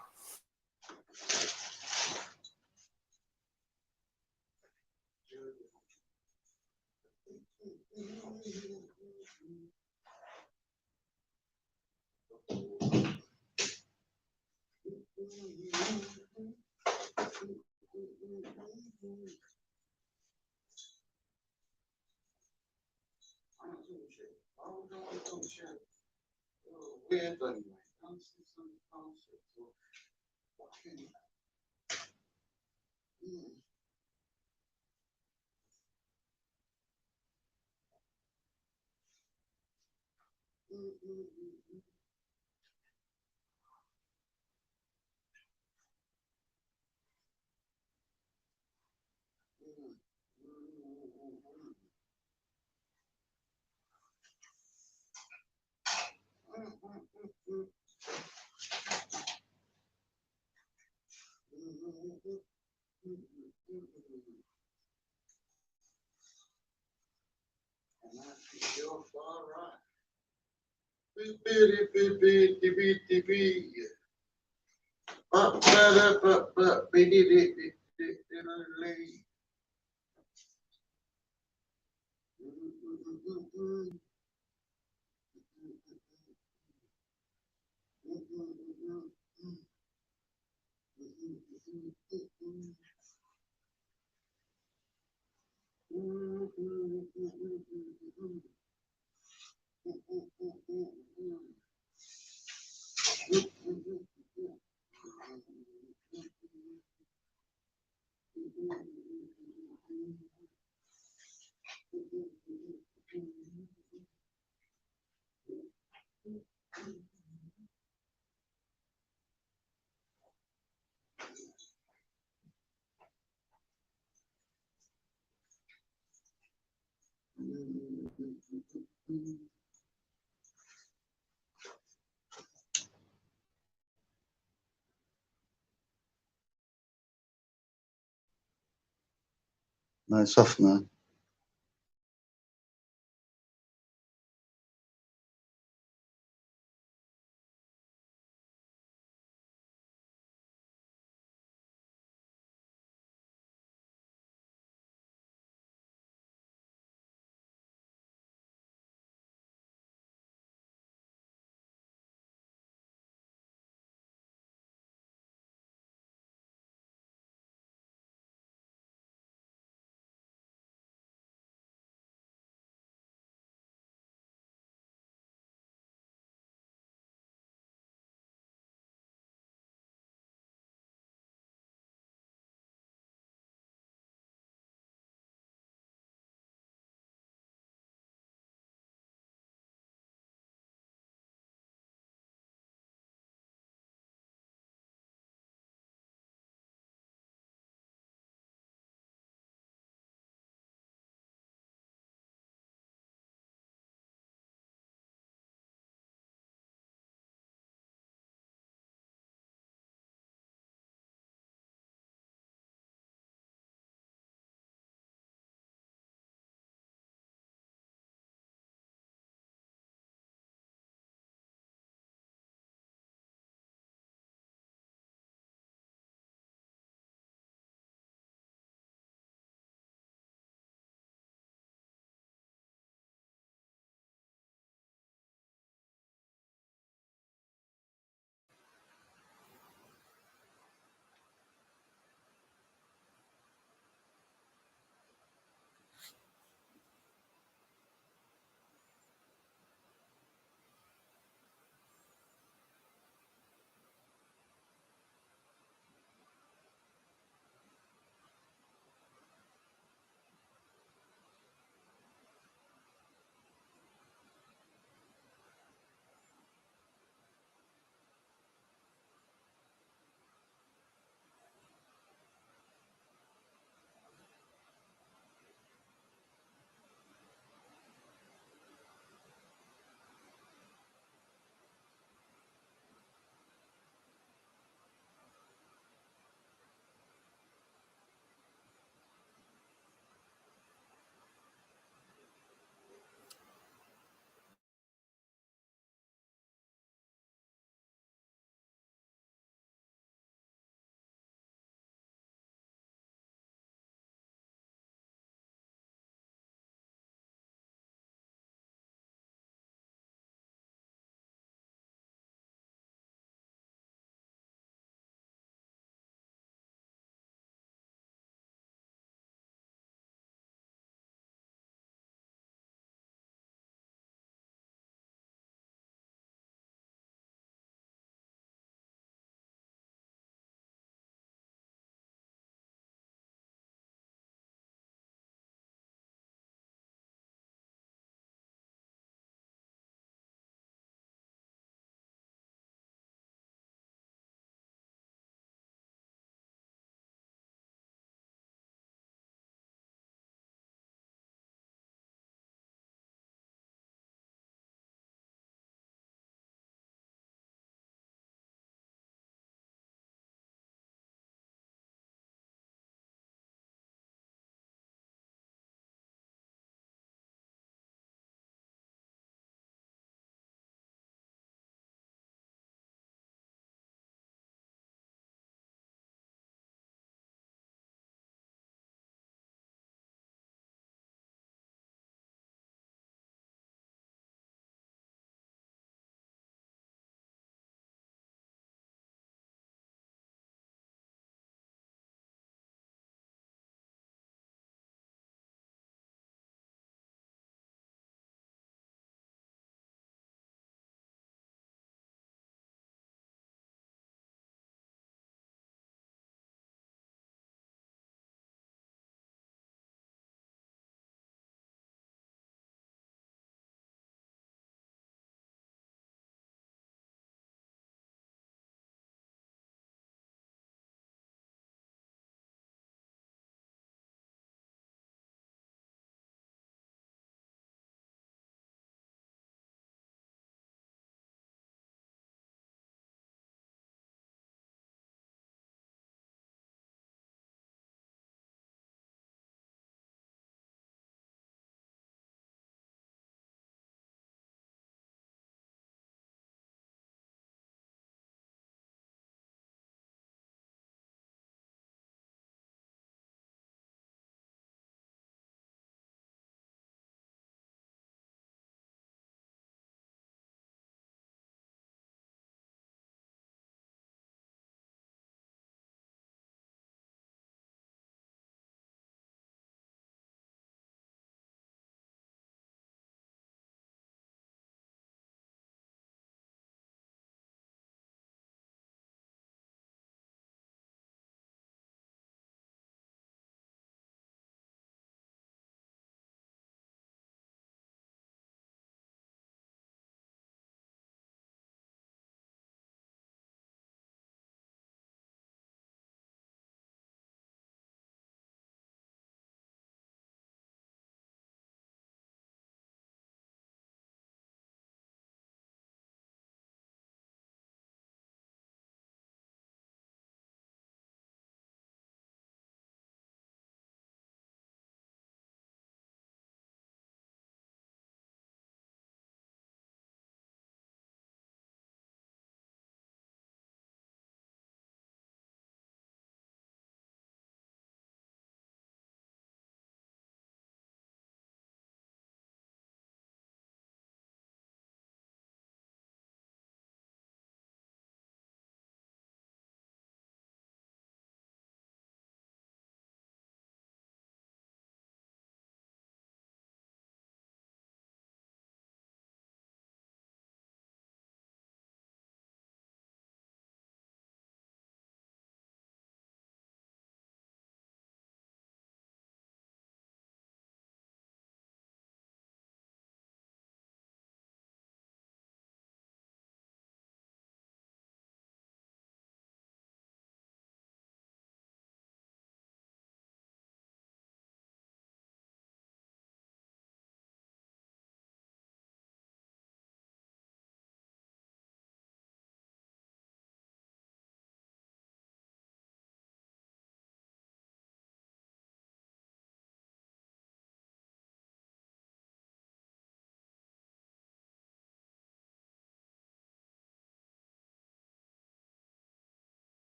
No, it's off, man.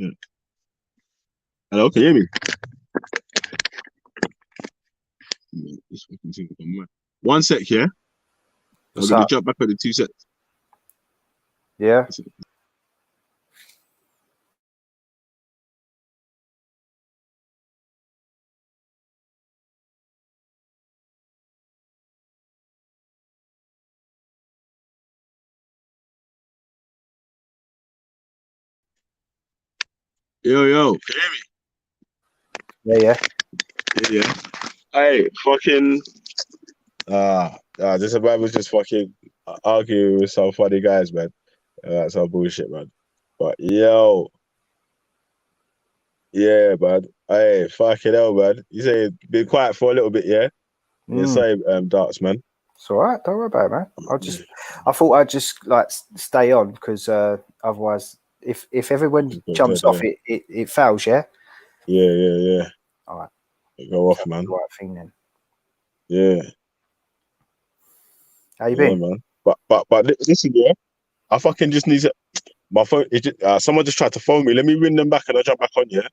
shit. Hello, can you hear me? This fucking thing gone mad. 1 sec, yeah? I'm What's gonna up? jump back on the 2 sets. Yeah. Yo, can you hear me? Yeah. Yeah. Hey, fucking this man was just fucking arguing with some funny guys, man. That's some bullshit, man. But yo, yeah, man. Hey, fucking hell, man. You say been quiet for a little bit, yeah? Yeah, sorry, darts, man. It's all right. Don't worry about it, man. I thought I'd just like stay on because otherwise, if everyone jumps off, it fails. Yeah. Yeah. All right. Go off, man. The right thing then. Yeah. How you been? Man. But listen, yeah. I fucking just need to. My phone. Someone just tried to phone me. Let me ring them back and I'll jump back on. Yeah.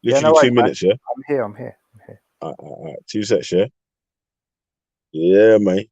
Yeah, Literally no worries, 2 minutes. man. Yeah. I'm here. All right. 2 sets. Yeah. Yeah, mate.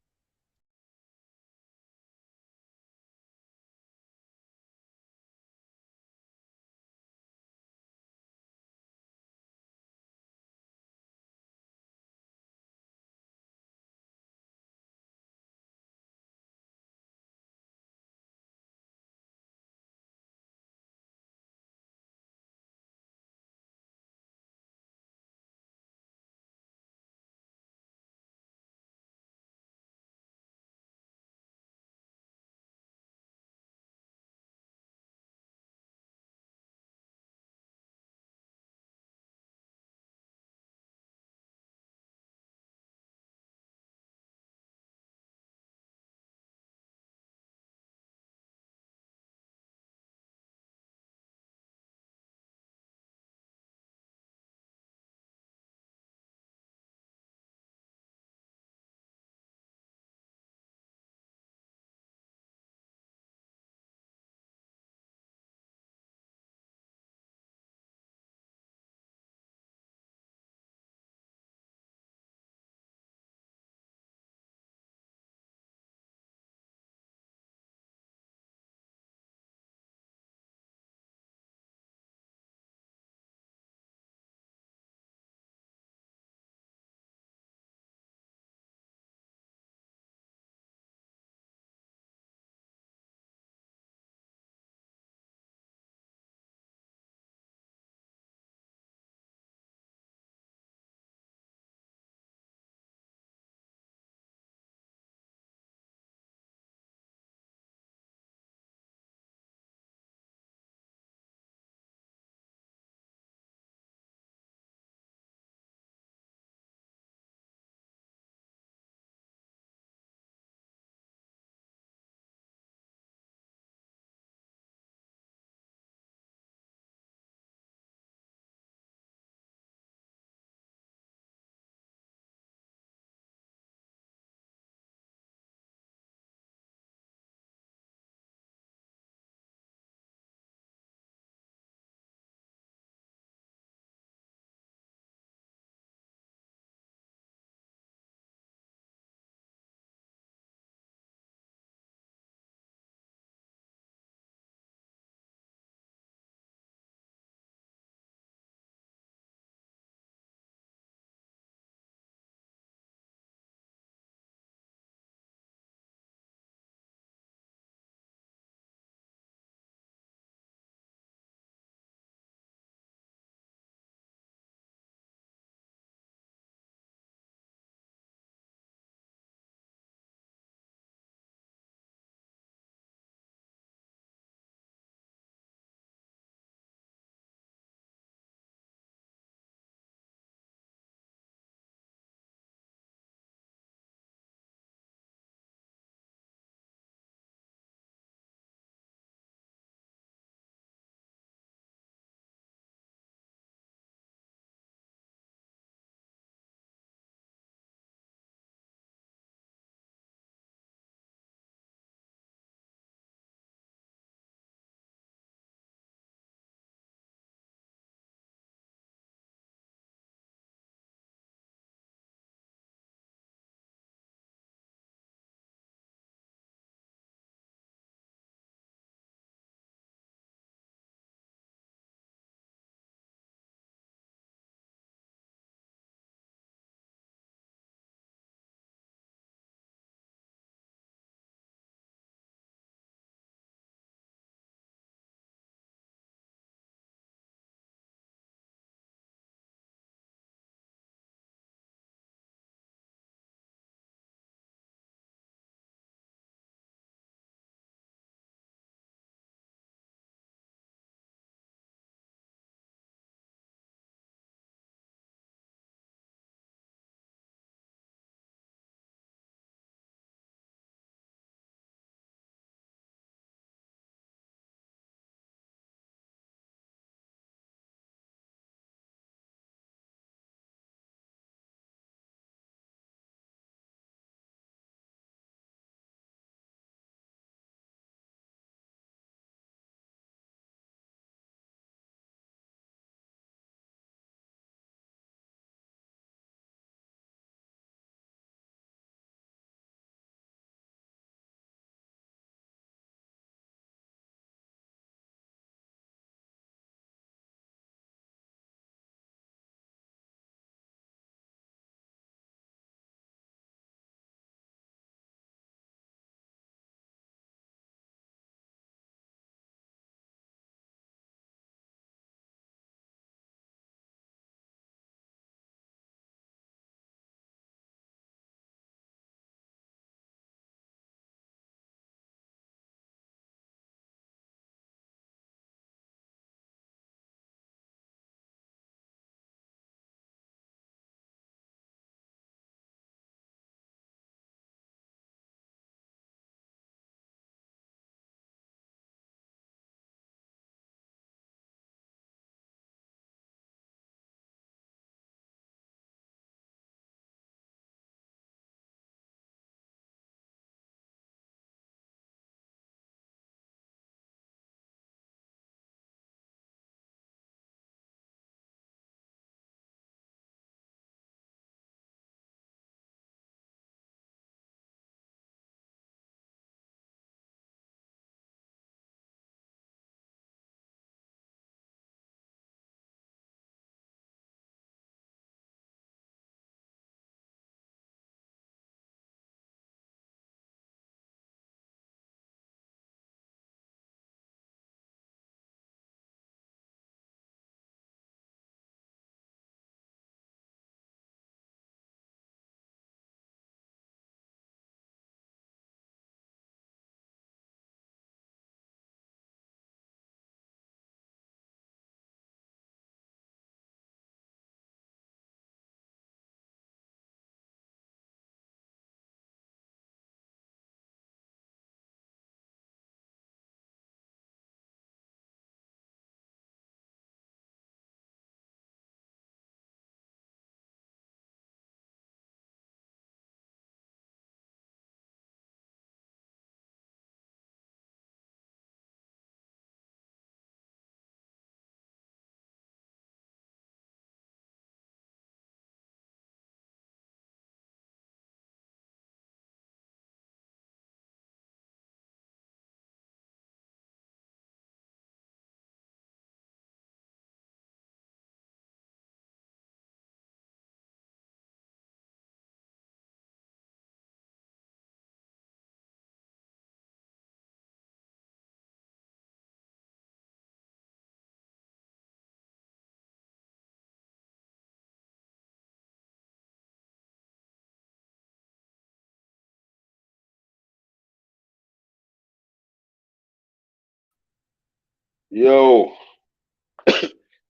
Yo,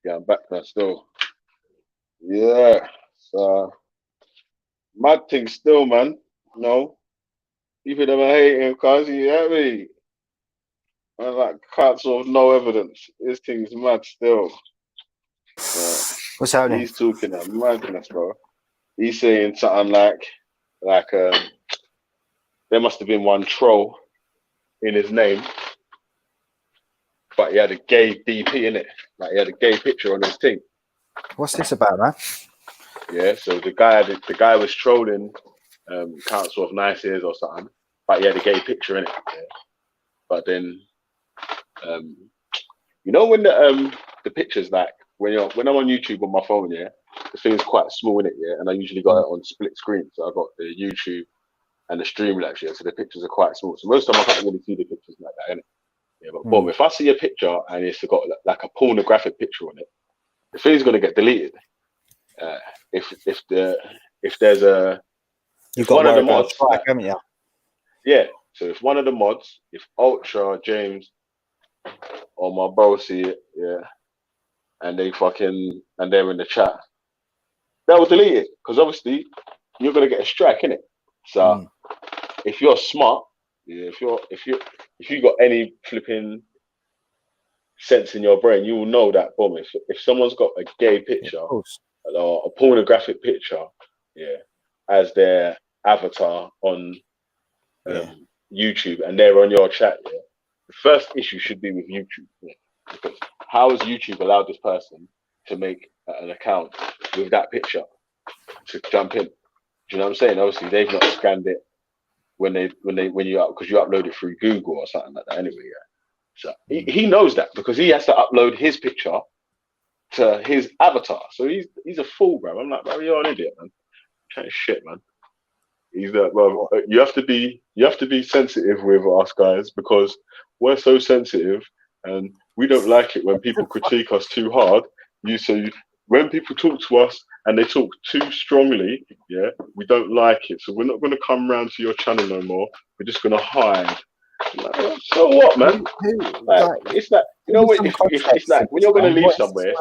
yeah, I'm back now still. Yeah, so mad thing still, man. No, people them are hating cause you get me. Man, like can't sort of no evidence. This thing's mad still. What's happening? He's talking that madness, bro. He's saying something like there must have been one troll in his name, but he had a gay DP in it. Like he had a gay picture on his thing. What's this about, man? Yeah, so the guy was trolling Council of Nice Ears or something, but he had a gay picture in it. Yeah. But then you know when the pictures like when I'm on YouTube on my phone, yeah, the thing's quite small in it, yeah, and I usually got it on split screen. So I got the YouTube and the Streamlabs, yeah, so the pictures are quite small. So most of the time I can't really see the pictures like that, innit? Yeah, but boom, if I see a picture and it's got like a pornographic picture on it, the thing's gonna get deleted. If there's a You've if got one to of the worry about mods, strike, haven't you? yeah, so if one of the mods, if Ultra, James, or my bro see it, yeah, and they're in the chat, they'll delete it because obviously you're gonna get a strike in it. So if you're smart, yeah, if you got any flipping sense in your brain, you will know that boom. If someone's got a gay picture or a pornographic picture, yeah, as their avatar on YouTube, and they're on your chat, yeah, the first issue should be with YouTube. Yeah, because how has YouTube allowed this person to make an account with that picture to jump in? Do you know what I'm saying? Obviously, they've not scanned it when you because you upload it through Google or something like that. Anyway, yeah. So he knows that because he has to upload his picture to his avatar. So he's a fool, bro. I'm like, bro, you're an idiot, man. Kind of shit, man. He's like, well, you have to be sensitive with us guys because we're so sensitive and we don't like it when people critique us too hard. When people talk to us and they talk too strongly, yeah, we don't like it. So we're not going to come round to your channel no more. We're just going to hide. Like, so what, man? It's like you know, it's like when you're going to leave somewhere.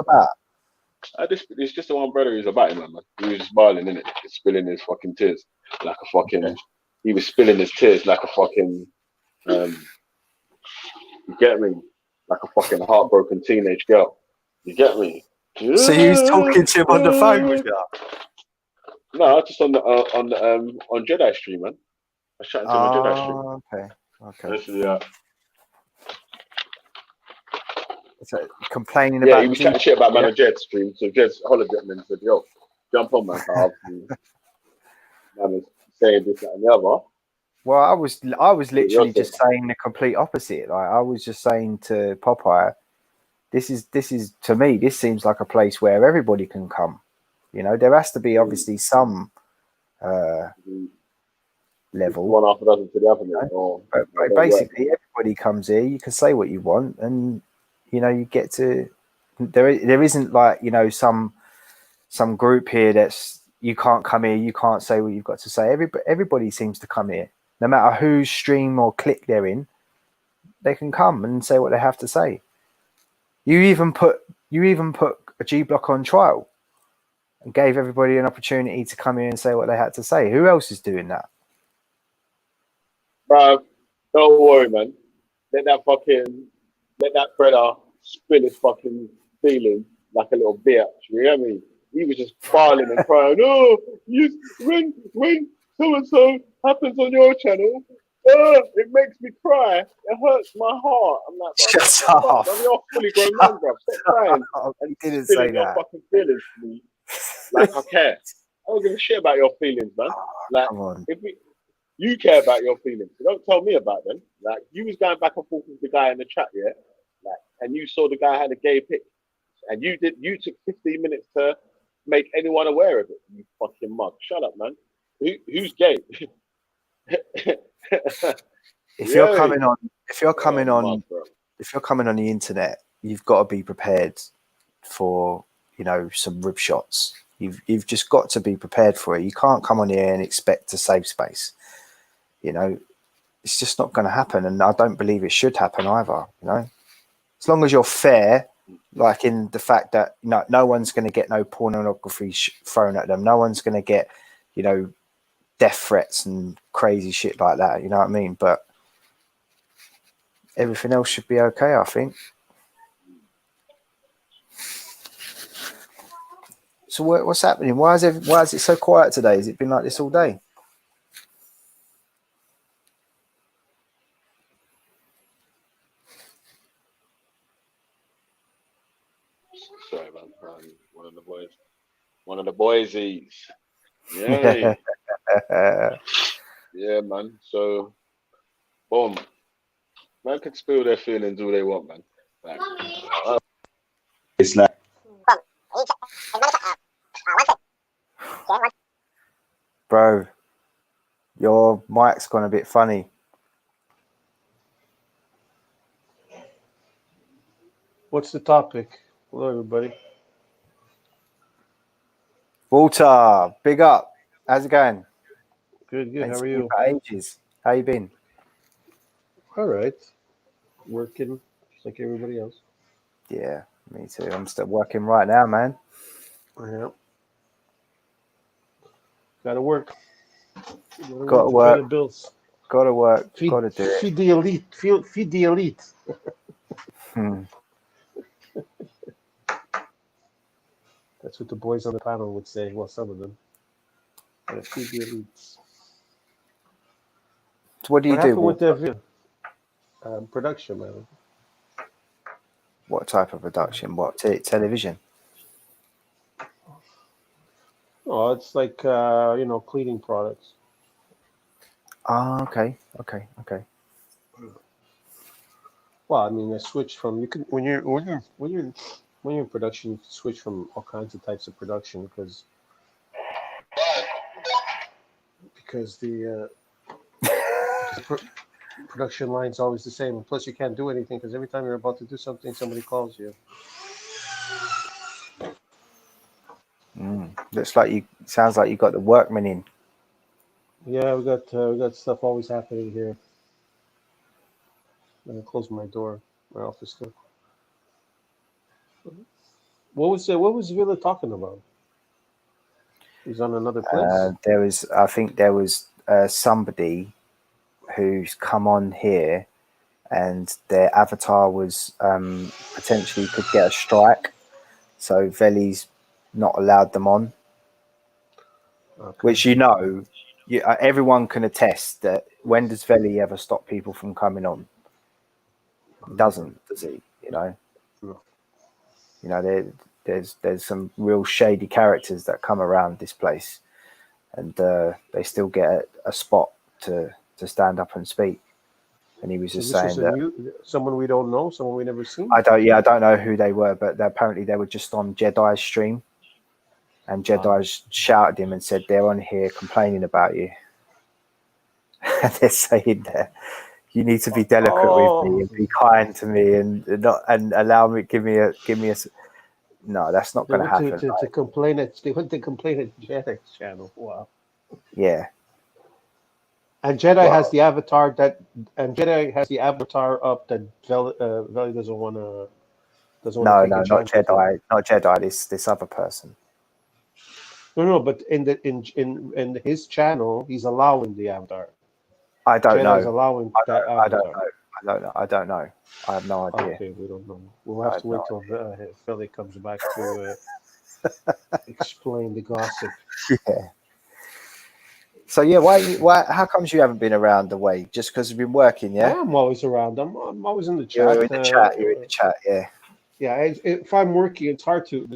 It's just the one brother who's about him, man. He was smiling, innit? Spilling his fucking tears like a fucking. He was spilling his tears like a fucking. You get me? Like a fucking heartbroken teenage girl. You get me? So you was talking to him on the phone, was you? No, just on Jedi stream, man. I was chatting to him on Jedi stream. Okay. Yeah. So complaining Yeah, about he was chatting shit about man on Jed's stream. So Jed's hollered at him and said, "Yo, jump on, man." Man was saying this, that, and the other. Well, I was literally just saying the complete opposite. Like I was just saying to Popeye, this is to me, this seems like a place where everybody can come. You know, there has to be obviously some level. One after dozen to the other. But basically, everybody comes here. You can say what you want, and you know, you get to. There isn't like, you know, some group here that's you can't come here. You can't say what you've got to say. Everybody seems to come here, no matter whose stream or clique they're in. They can come and say what they have to say. You even put a G Block on trial and gave everybody an opportunity to come here and say what they had to say. Who else is doing that? Bro, don't worry, man. Let that brother spill his fucking feelings like a little bitch. You hear me? He was just bawling and crying. Oh, when so and so happens on your channel, it makes me cry. It hurts my heart. I'm like, bro, shut up. You're fully grown man, bro. Stop crying. And didn't spilling say your that. fucking feelings to me. Like I care. I don't give a shit about your feelings, man. Like Come on. you care about your feelings. So don't tell me about them. Like you was going back and forth with the guy in the chat, yeah. Like, and you saw the guy had a gay pic, and you took 15 minutes to make anyone aware of it. You fucking mug. Shut up, man. Who's gay? If you're coming on the internet, you've got to be prepared for, you know, some rib shots. You've just got to be prepared for it. You can't come on here and expect a safe space. You know, it's just not going to happen, and I don't believe it should happen either. You know, as long as you're fair, like in the fact that no one's going to get no pornography thrown at them. No one's going to get, death threats and crazy shit like that. You know what I mean? But everything else should be okay, I think. So what's happening? Why is it so quiet today? Has it been like this all day? Sorry, man. One of the boys eats. Yeah. Yeah, man. So, boom. Man can spill their feelings all they want, man. Like, It's like Bro, your mic's gone a bit funny. What's the topic? Hello, everybody. Walter, big up. How's it going? Good. Ain't How are seen you? for ages. How you been? All right. Working just like everybody else. Yeah, me too. I'm still working right now, man. Yeah. Gotta work. Gotta to work. pay the bills. Gotta work. Feed, Gotta do it. feed the elite. Feed the elite. That's what the boys on the panel would say. Well, some of them. Gotta feed the elites. So what do you What do, happened with Walter? the video? Production, man. What type of production? What television? Oh, it's like cleaning products. Ah, okay. Well, I mean, I switch from when you're in production, you can switch from all kinds of types of production because the production line's always the same, and plus you can't do anything because every time you're about to do something, somebody calls you. Sounds like you got the workmen in. Yeah, we got stuff always happening here. I'm gonna close my door, my office door. What was Villa talking about? He's on another place. I think there was somebody who's come on here, and their avatar was potentially could get a strike, so Veli's not allowed them on. Okay. Which everyone can attest that. When does Veli ever stop people from coming on? He doesn't, does he? No. There's some real shady characters that come around this place, and they still get a spot to stand up and speak. And he was just saying that someone we don't know, someone we never seen. I don't know who they were, but apparently they were just on Jedi's stream, and Jedi shouted him and said, "They're on here complaining about you." And they're saying that you need to be delicate with me and be kind to me and not and allow me give me a. No, that's not going to happen. To complain they went to complain at Jedi's channel. Wow. Yeah. And Jedi has the avatar up that Veli doesn't want to. No, not Jedi. Not Jedi. This other person. No. But in his channel, he's allowing the avatar. I don't Jedi's know. allowing that avatar. I don't know. I have no idea. Okay, we don't know. We'll have to wait till Veli comes back to explain the gossip. Yeah. So yeah, why? How comes you haven't been around the way? Just because you've been working? Yeah. I'm always around. I'm always in the chat. You're in the chat. You're in the chat. Yeah. Yeah. If I'm working, it's hard to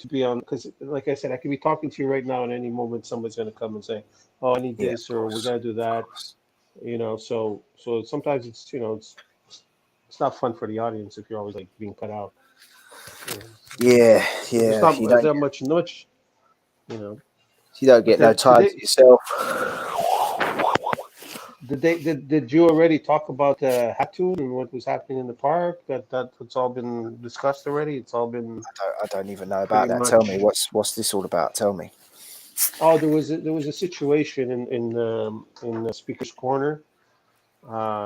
be on because, like I said, I could be talking to you right now, and any moment somebody's going to come and say, "Oh, I need this," or "We got to do that." So sometimes it's it's not fun for the audience if you're always like being cut out. Yeah. There's not much. You don't get no time to yourself. Did you already talk about Hatun and what was happening in the park? That's all been discussed already. It's all been. I don't even know about that. Tell me what's this all about? Tell me. Oh, there was a situation in the Speaker's Corner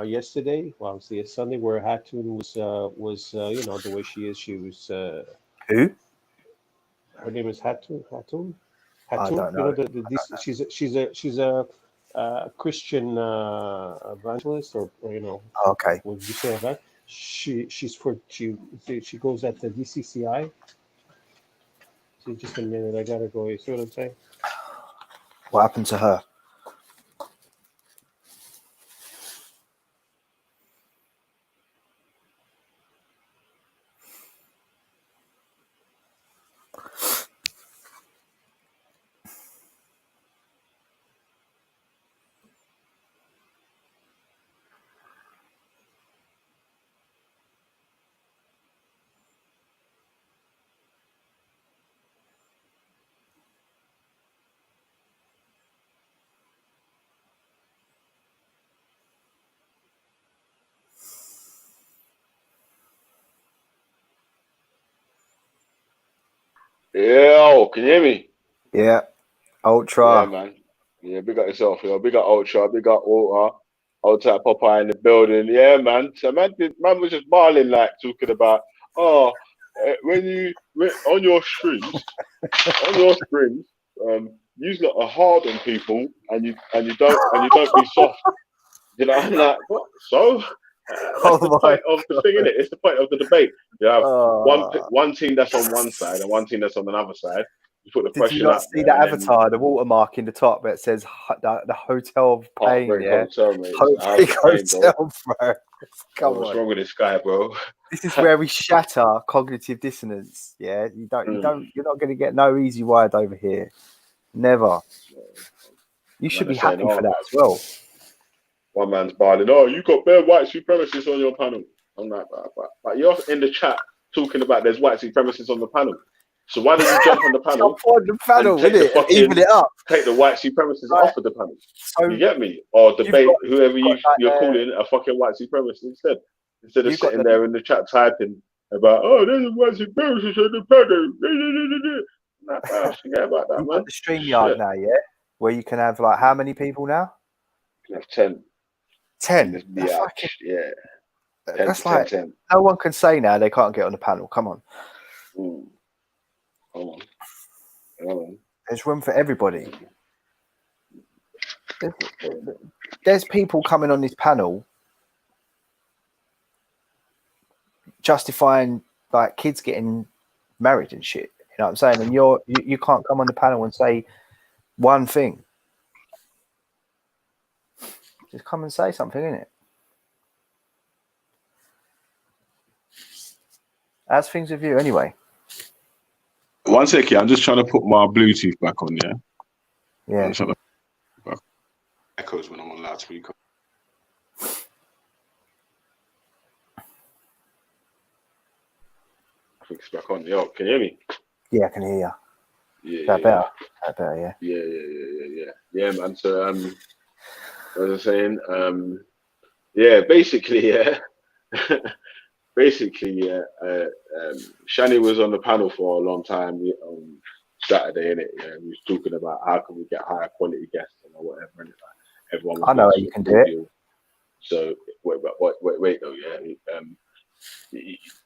yesterday. Well, see, it's Sunday, where Hatun was you know, the way she is. She was Who? her name is Hatun. Hatun. I Hatun. don't You know, know. this she's a Christian evangelist, or you know, Okay. what would you say that? She goes at the DCCI. See, just a minute, I gotta go. You see what I'm saying? What happened to her? Yo, can you hear me? Yeah. Ultra. Yeah, man. Yeah, big up yourself, yo. Big up Ultra, big up Walter. Ultra Popeye in the building. Yeah, man. So man was just barling, like, talking about, oh, on your streams, you lot are hard on people, and you don't be soft. You know, I'm like, what? So that's the point of the thing, innit? It's the point of the debate. You have one team that's on one side and one team that's on another side. You put the Did you question not out see there, that and then avatar, the watermark in the top that says the Hotel of Pain? Heartbreak Yeah, Hotel, mate. Heartbreak House of Pain, bro. Hotel, bro. Come What's on. wrong with this guy, bro? This is where we shatter cognitive dissonance. Yeah, you're not going to get no easy ride over here. Never. You should Man, be they're saying, happy for that as well. one man's barling, oh, you got bare white supremacists on your panel. I'm like, but you're in the chat talking about there's white supremacists on the panel. So why don't you jump on the panel, and take the fucking, even it up. take the white supremacists off of the panel? So you get me? Or debate whoever you're like, calling a fucking white supremacist instead of you've got sitting there in the chat typing about, oh, there's a white supremacist on the panel. Nah, forget about that, You've man. got the StreamYard now, yeah? Where you can have like how many people now? You can have 10. 10. That's fucking, yeah. 10, That's 10, like 10. no one can say now they can't get on the panel. Come on. Come on. There's room for everybody. There's people coming on this panel justifying like kids getting married and shit. You know what I'm saying? And you can't come on the panel and say one thing. Just come and say something, innit? How's things with you anyway? One second, I'm just trying to put my Bluetooth back on, yeah? Yeah. Echoes when I'm on loudspeaker. I think it's back on. Yo, can you hear me? Yeah, I can hear you. Yeah, That better. That better, yeah. Yeah, man. So, as I was saying, basically, Shani was on the panel for a long time on Saturday, innit? Yeah, we was talking about how can we get higher quality guests or whatever, and like, everyone was I know how being you can sort of do it. cordial. So wait though, yeah.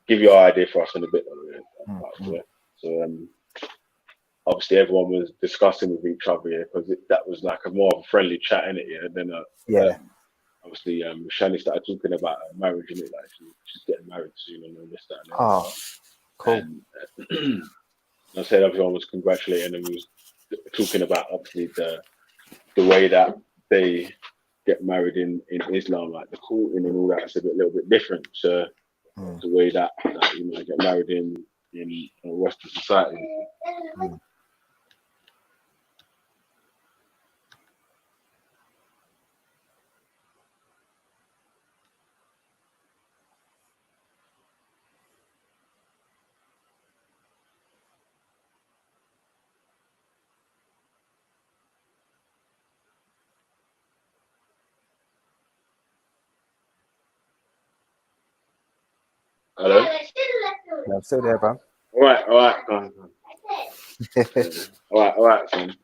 Give your idea for us in a bit though, yeah. So obviously everyone was discussing with each other, yeah, because that was like a more of a friendly chat, innit? Yeah. And then obviously Shani started talking about marriage, innit? Like she's getting married soon and all this, that, and Oh, cool. And I said everyone was congratulating and we was talking about obviously the way that they get married in Islam, like the courting and all that. It's a little bit different to the way that you know get married in Western society. Hello? Yeah, I'm still there, bro. All right. All right, son.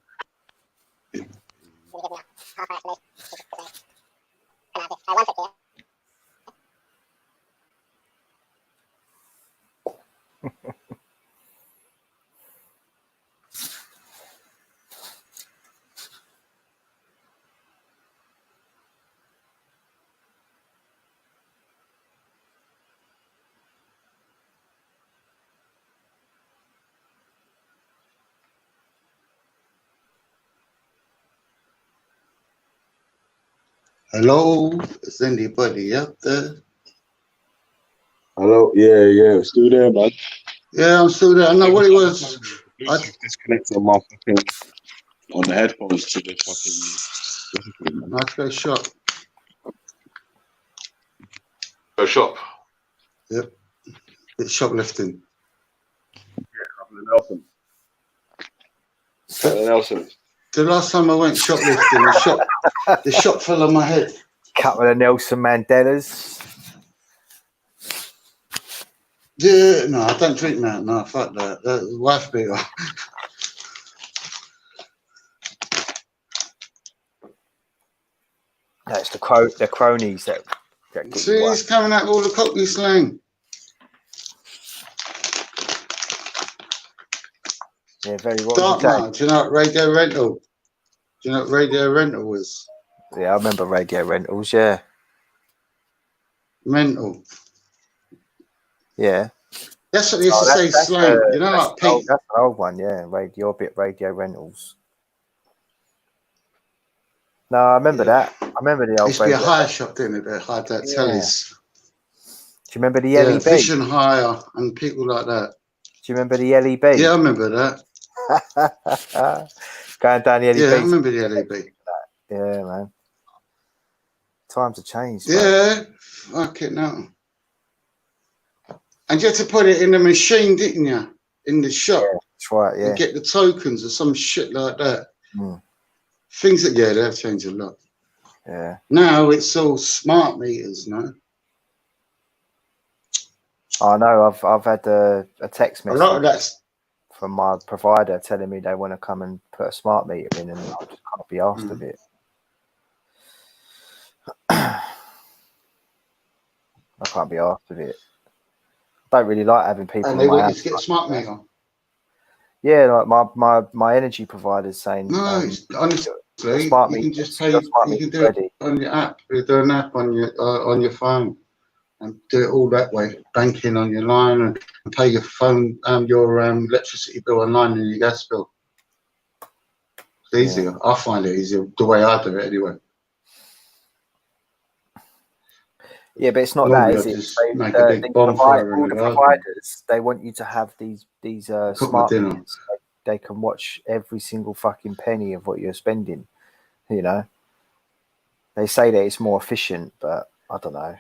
Hello, is anybody up there? Hello, yeah, still there, man. Yeah, I'm still there. I know what it was. I Disconnected my fucking on the headphones to the fucking. Nice go shop. Go shop. Yep. It's shoplifting. Nelson. The last time I went shoplifting, the shop fell on my head. Couple of Nelson Mandelas. Yeah, no, I don't drink that. No, fuck that. That's wife beater. No, it's the cronies that get See, you he's coming out with all the Cockney slang. Yeah, very well. Dark man. Do you know what Radio Rental? Do you know what Radio Rental was? Yeah, I remember Radio Rentals. Yeah. Mental. Yeah. That's what they used to say slang. You know, like Pete. That's an old one. Yeah, Radio Rentals. No, I remember that. I remember the old. Used to be a hire shop, didn't it? They hired that tellies. Do you remember the Yeah, LEB? Vision Hire and people like that. Do you remember the LEB? Yeah, I remember that. Going down the LEB. Yeah, I remember the LEB. Yeah, man. Times have changed. Yeah, fucking no. And you had to put it in the machine, didn't you? In the shop. Yeah, that's right, yeah. And get the tokens or some shit like that. Mm. Things that, yeah, they have changed a lot. Yeah. Now it's all smart meters, no? I know. I've had a text A message lot of that's from my provider telling me they want to come and put a smart meter in, and I just can't be asked of it. I can't be asked of it. I don't really like having people. and in they my want you house to get a smart meter. Yeah, like my energy provider's saying. No, it's, honestly, you smart can meters, just pay. your smart You can meter's do ready. it on your app. You do an app on your phone, and do it all that way. Banking on your line and pay your phone, your electricity bill online and your gas bill. It's easier. I find it easier the way I do it anyway. Yeah, but it's not Normally that, is I it? just make a big bonfire in All the the garden. providers, they want you to have these Cook my smart dinner. meters. They can watch every single fucking penny of what you're spending. You know, they say that it's more efficient, but I don't know.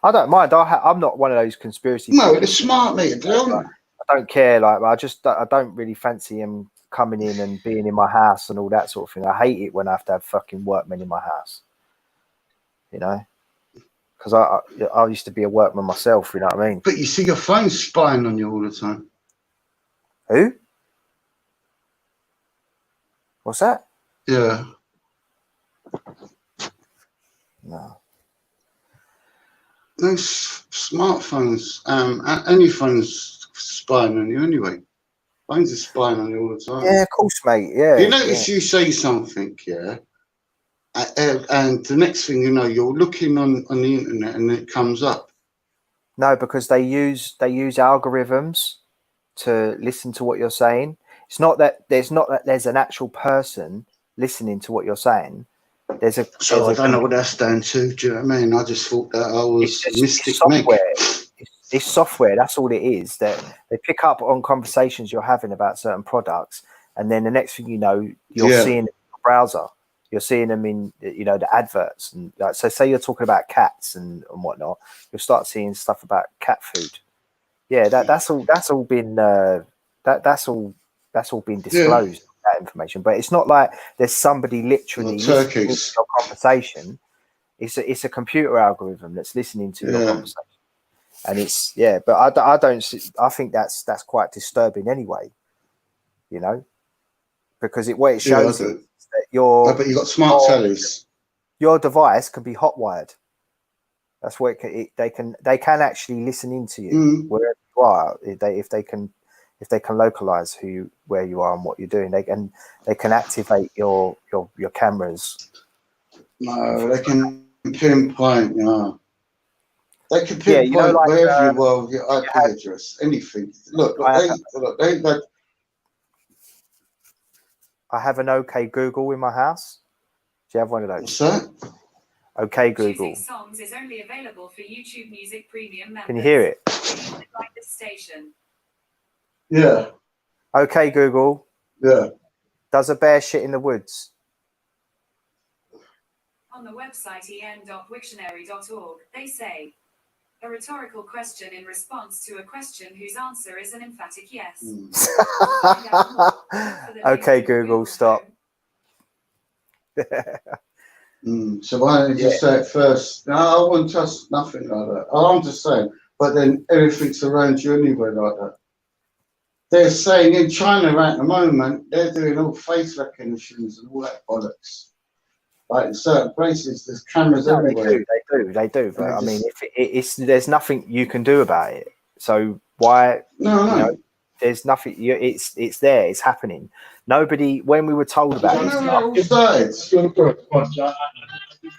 I don't mind. I'm not one of those conspiracy. No, people. the smart meter, don't. I don't care. Like, I don't really fancy him coming in and being in my house and all that sort of thing. I hate it when I have to have fucking workmen in my house. You know. Because I used to be a workman myself, you know what I mean? But you see your phone spying on you all the time. Who? What's that? Yeah. No. Those smartphones, any phone's spying on you anyway. Phones are spying on you all the time. Yeah, of course, mate. Yeah. You notice you say something, yeah, and the next thing you know, you're looking on the internet and it comes up. No, because they use algorithms to listen to what you're saying. It's not that there's an actual person listening to what you're saying. I don't know what that's down to. Do you know what I mean? I just thought that I was Mystic software. It's software. That's all it is. That they pick up on conversations you're having about certain products, and then the next thing you know, you're seeing it in your browser. You're seeing them in, the adverts, and like, so say you're talking about cats and whatnot, you'll start seeing stuff about cat food. Yeah, that's all been that's all been disclosed. That information, but it's not like there's somebody literally listening to your conversation. It's a computer algorithm that's listening to your conversation, and but I think that's quite disturbing anyway. You know, because what it shows is that but you got smart tellies. Your device can be hotwired. That's what they can actually listen into you wherever you are. If they can localize where you are and what you're doing, they can activate your cameras. No, they can pinpoint. Yeah, they can pinpoint wherever you are with your IP address, anything. Look, they I have an OK Google in my house, Do you have one of those? What's that? Okay, Google. Songs is only available for YouTube Music Premium members. Can you hear it? Like this station. Yeah. Okay, Google. Yeah. Does a bear shit in the woods? On the website en.wiktionary.org, they say, a rhetorical question in response to a question whose answer is an emphatic yes. Okay, Google, stop. So why don't you just say it first? No, I wouldn't trust nothing like that. I'm just saying, but then everything's around you anyway like that. They're saying in China at the moment, they're doing all face recognitions and all that bollocks. Like in certain places, there's cameras everywhere. They do. But I mean, if there's nothing you can do about it. So why? No. There's nothing. It's there. It's happening. Nobody. When we were told about it,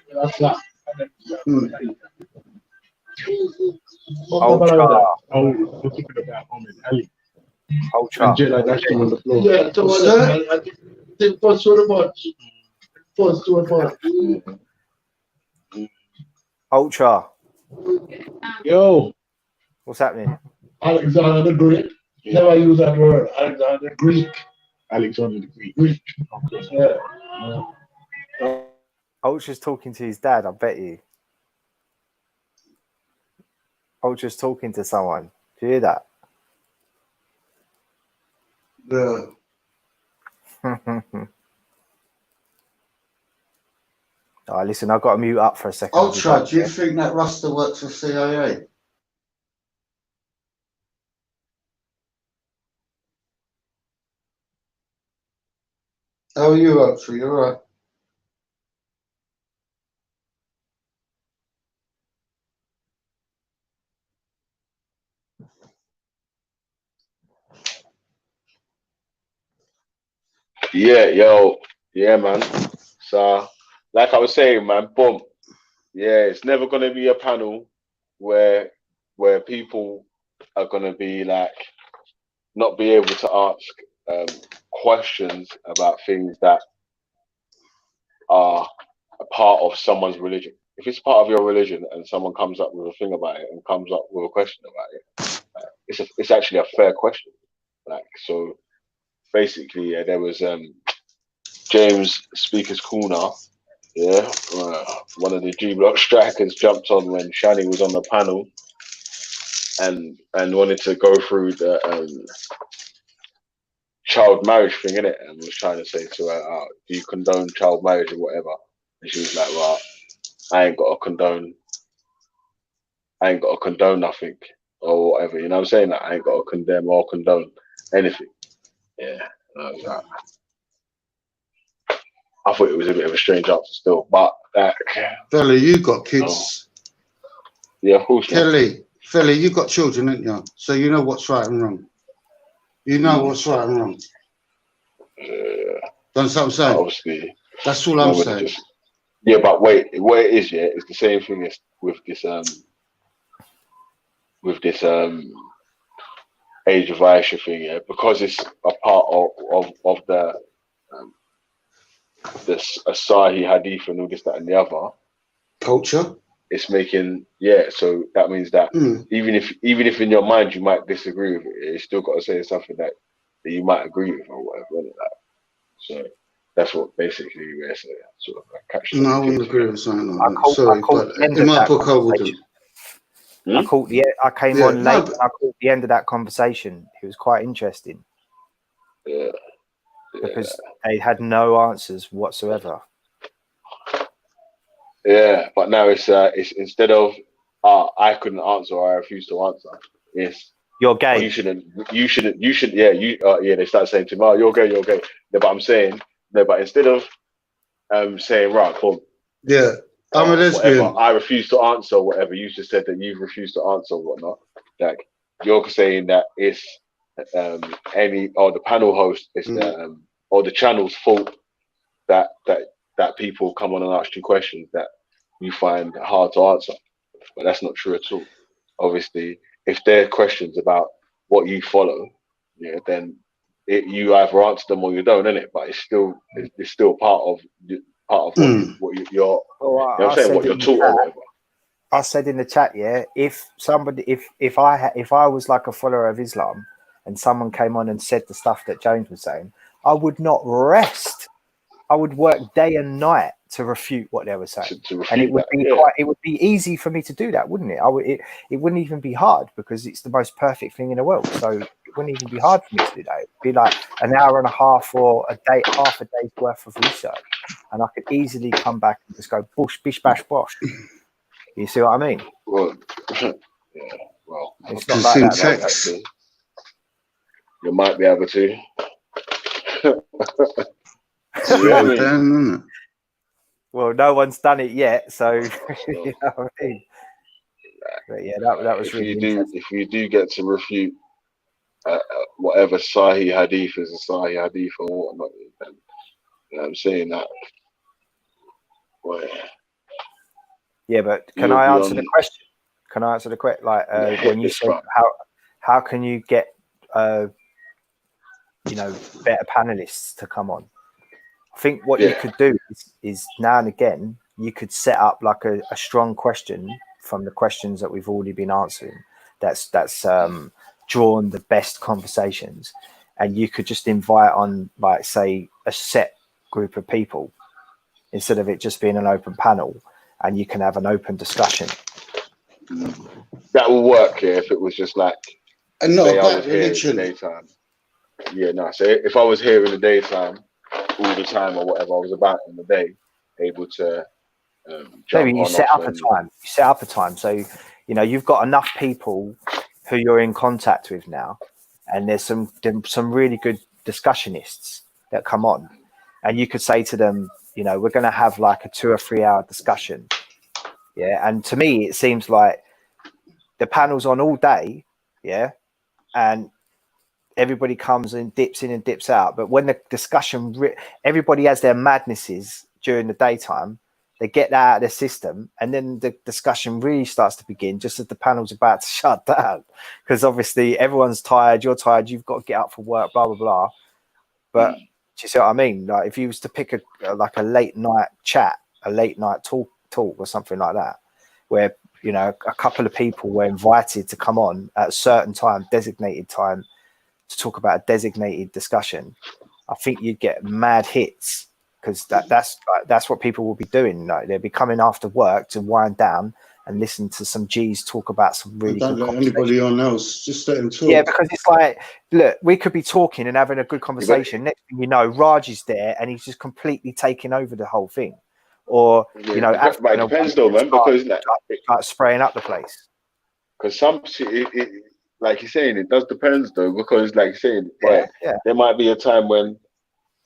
Ultra. Ultra. Yeah, what's that? I think first one about. First one about. Ultra. Yo. What's happening? Alexander the Great. Never use that word. Alexander the Greek. Alexander the Greek. Yeah. Ultra's talking to his dad. I bet you. Ultra's talking to someone. Do you hear that? Yeah. Oh, listen, I've got to mute up for a second. Ultra, do you think that Rasta works for CIA? How are you, Ultra? You all right? Yeah, man. So, like I was saying, man, boom. Yeah, it's never gonna be a panel where people are gonna be like not be able to ask questions about things that are a part of someone's religion. If it's part of your religion and someone comes up with a thing about it and comes up with a question about it, it's actually a fair question. Like, so basically, there was James Speaker's Corner. Yeah, one of the G Block strikers jumped on when Shani was on the panel and wanted to go through the child marriage thing, innit? And was trying to say to her, do you condone child marriage or whatever? And she was like, well, I ain't got to condone nothing or whatever. You know what I'm saying? Like, I ain't got to condemn or condone anything. Yeah. And I was like, I thought it was a bit of a strange answer still, but Fella, you got kids. Yeah, of course. Fella, you got children, ain't you? So you know what's right and wrong. You know what's right and wrong. That's what I'm saying. Obviously. That's all I'm saying. Yeah, but wait, what it is, it's the same thing as with this Age of Aisha thing, because it's a part of the this Asahi Hadith and all this, that, and the other culture. It's making so that means that even if in your mind you might disagree with it, you still got to say something that you might agree with or whatever. Like that. So that's what basically we're saying. Sort of like catch. No, I wouldn't agree with something like that. Sorry, but in my book I wouldn't. I came on late. And I caught the end of that conversation. It was quite interesting. Yeah. Because they had no answers whatsoever. Yeah, but now it's instead of I couldn't answer or I refuse to answer. It's you're gay. You shouldn't. Yeah, they start saying to me, "Oh, you're gay. No, but I'm saying no. But instead of saying right, boom. Yeah, I'm a lesbian. Whatever, I refuse to answer. Or whatever you just said that you've refused to answer or whatnot. Like you're saying that it's the panel host is or the channel's fault that people come on and ask you questions that you find hard to answer. But that's not true at all. Obviously, if there are questions about what you follow, then you either answer them or you don't, innit? But it's still part of part of what you're. Well, You know what I'm saying? What you're taught or whatever. I said in the chat, yeah, if I was like a follower of Islam and someone came on and said the stuff that James was saying, I would not rest. I would work day and night to refute what they were saying, and it would be it would be easy for me to do that, wouldn't it? It wouldn't even be hard because it's the most perfect thing in the world. So it wouldn't even be hard for me to do that. It'd be like an hour and a half or a day, half a day's worth of research, and I could easily come back and just go bush, bish, bash, bosh. You see what I mean? Well, yeah. Well, it's not like that. Actually. You might be able to. Well, no one's done it yet, so you know what I mean. But yeah, that was really interesting. If you do get to refute whatever Sahih Hadith is a Sahih Hadith or whatnot, then you know what I'm saying that. Well, yeah, but can I answer the question? Can I answer the question? Like when you said how can you get better panelists to come on? I think what you could do is now and again you could set up like a strong question from the questions that we've already been answering. That's drawn the best conversations, and you could just invite on, like, say, a set group of people instead of it just being an open panel, and you can have an open discussion. That will work if it was just like, and not say I about was here in religion. the daytime. Yeah, no. So if I was here in the daytime, all the time or whatever I was about in the day, able to maybe you set up a time. You set up a time, so you've got enough people who you're in contact with now, and there's some really good discussionists that come on, and you could say to them, we're going to have like a 2 or 3 hour discussion. Yeah, and to me it seems like the panel's on all day, yeah, and everybody comes and dips in and dips out. But when the discussion, everybody has their madnesses during the daytime, they get that out of their system, and then the discussion really starts to begin just as the panel's about to shut down. Because obviously everyone's tired, you're tired, you've got to get up for work, blah, blah, blah. But do you see what I mean? Like if you was to pick a late night chat, a late night talk or something like that, where, a couple of people were invited to come on at a certain time, designated time, to talk about a designated discussion, I think you'd get mad hits, because that's what people will be doing. Like they'll be coming after work to wind down and listen to some G's talk about some really don't good let anybody on else, just let them talk. Yeah, because it's like, look, we could be talking and having a good conversation. Next thing you know, Raj is there and he's just completely taking over the whole thing. Or but it depends though, man, because like spraying up the place. Because like you're saying, it does depend though, because like you're saying, there might be a time when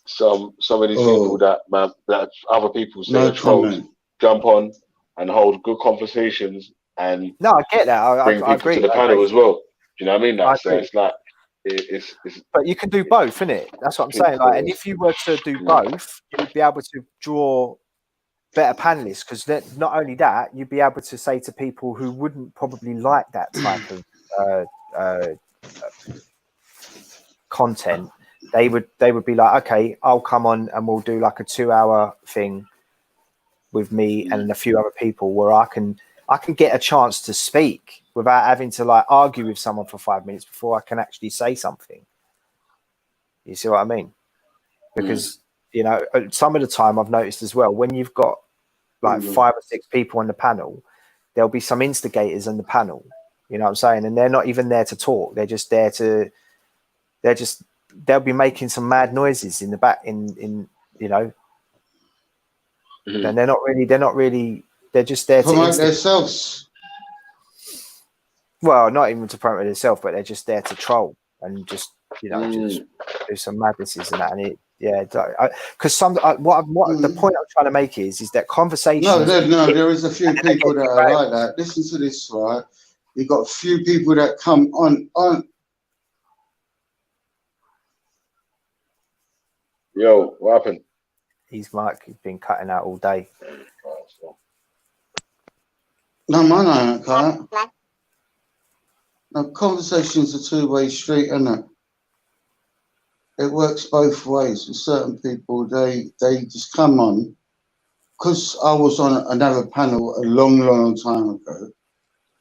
some of these people that other people say are trolls jump on and hold good conversations and no, I get that. Bring people agree. to the panel as well. Do you know what I mean? Like, so it's like it's. But you can do both, innit? That's what I'm saying. Like, and if you were to do both, you'd be able to draw better panelists, because not only that, you'd be able to say to people who wouldn't probably like that type of content, they would be like, okay, I'll come on and we'll do like a 2 hour thing with me and a few other people where I can get a chance to speak without having to like argue with someone for 5 minutes before I can actually say something. You see what I mean? Because some of the time I've noticed as well, when you've got like 5 or 6 people on the panel, there'll be some instigators in the panel. You know what I'm saying? And they're not even there to talk. They're just there to. They'll be making some mad noises in the back. And they're not really. They're just there to promote themselves. Well, not even to promote themselves, but they're just there to troll and just just do some madnesses and that. And because the point I'm trying to make is that conversations. No, there is a few people that are like that. Listen to this, right? You've got a few people that come on. Yo, what happened? He's been cutting out all day. No, man, I don't cut. No, conversations are two-way street, isn't it? It works both ways. With certain people, they just come on because I was on another panel a long, long time ago,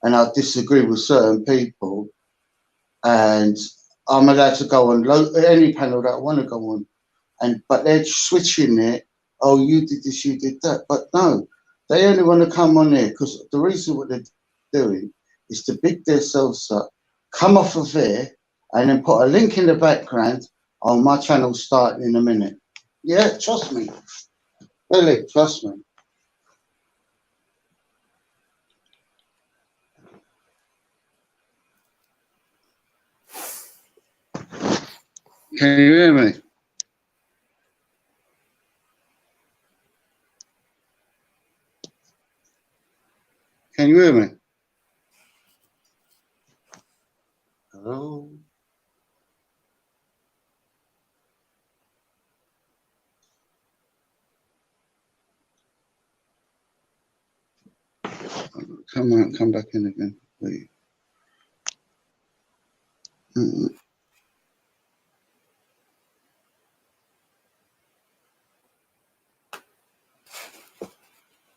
and I disagree with certain people, and I'm allowed to go on any panel that I want to go on, but they're switching it. Oh, you did this, you did that, but no, they only want to come on there because the reason what they're doing is to big themselves up, come off of there, and then put a link in the background. Oh, my channel's starting in a minute. Yeah, trust me. Really, trust me. Can you hear me? Can you hear me? Hello? Come on, come back in again, please.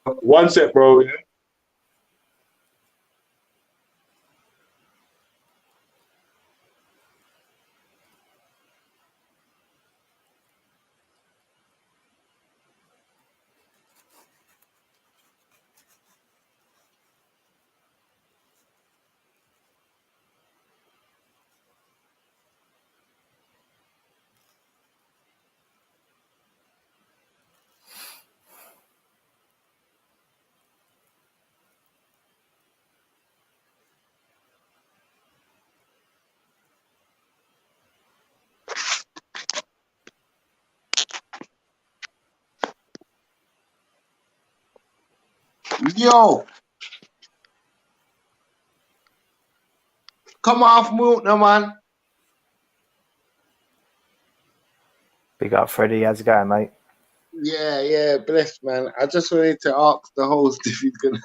One sec, bro. Yeah? Yo, come off mute now, man. Big up, Freddie. How's it going, mate? Yeah, blessed, man. I just wanted to ask the host if he's gonna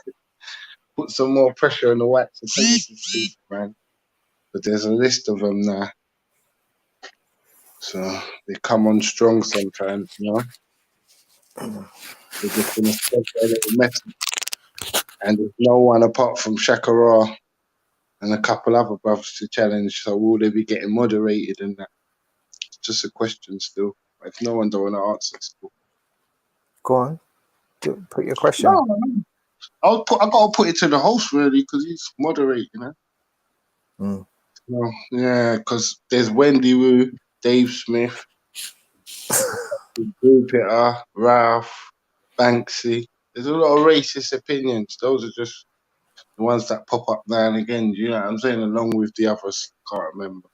put some more pressure on the white supremacy, man. But there's a list of them now, so they come on strong sometimes, you know. They're just gonna spread their little message, and there's no one apart from Shakara and a couple other brothers to challenge. So will they be getting moderated and that? It's just a question still. If no one don't want to answer, it's cool. Go on. Put your question. No, I gotta put it to the host really because he's moderating, you know. No, yeah, because there's Wendy Wu, Dave Smith, Drew Peter, Ralph, Banksy. There's a lot of racist opinions. Those are just the ones that pop up now and again. You know what I'm saying? Along with the others, can't remember.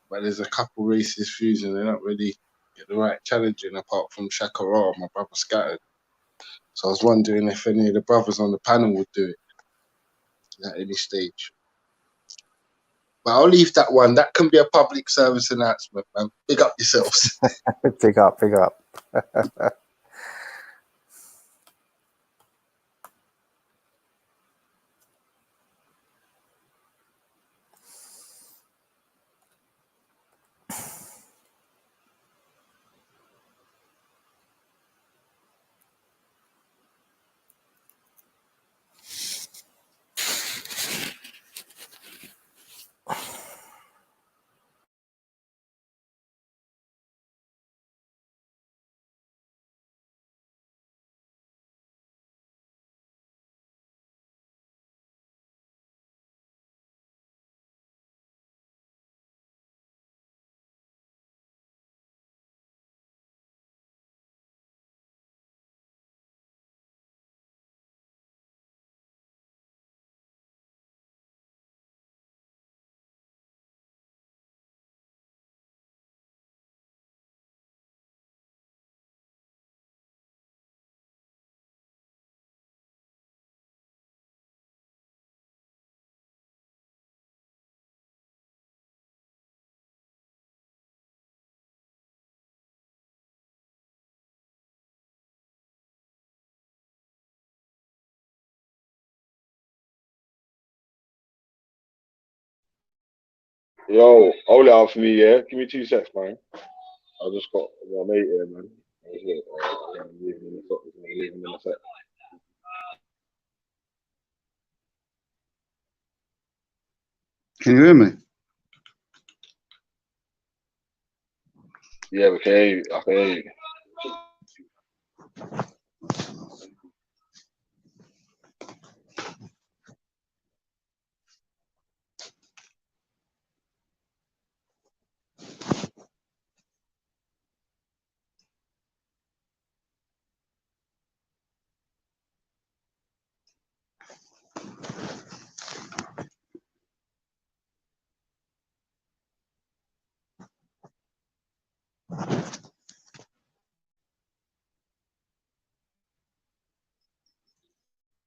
But there's a couple racist views and they're not really get the right challenging apart from Shakara, my brother Scattered. So I was wondering if any of the brothers on the panel would do it at any stage. But I'll leave that one. That can be a public service announcement, man. Big up yourselves. Big up. Yo, hold it out for me, yeah? Give me 2 secs, man. I just got my mate here, man. Leave him in a sec. Can you hear me? Yeah, we can hear you. I can hear you.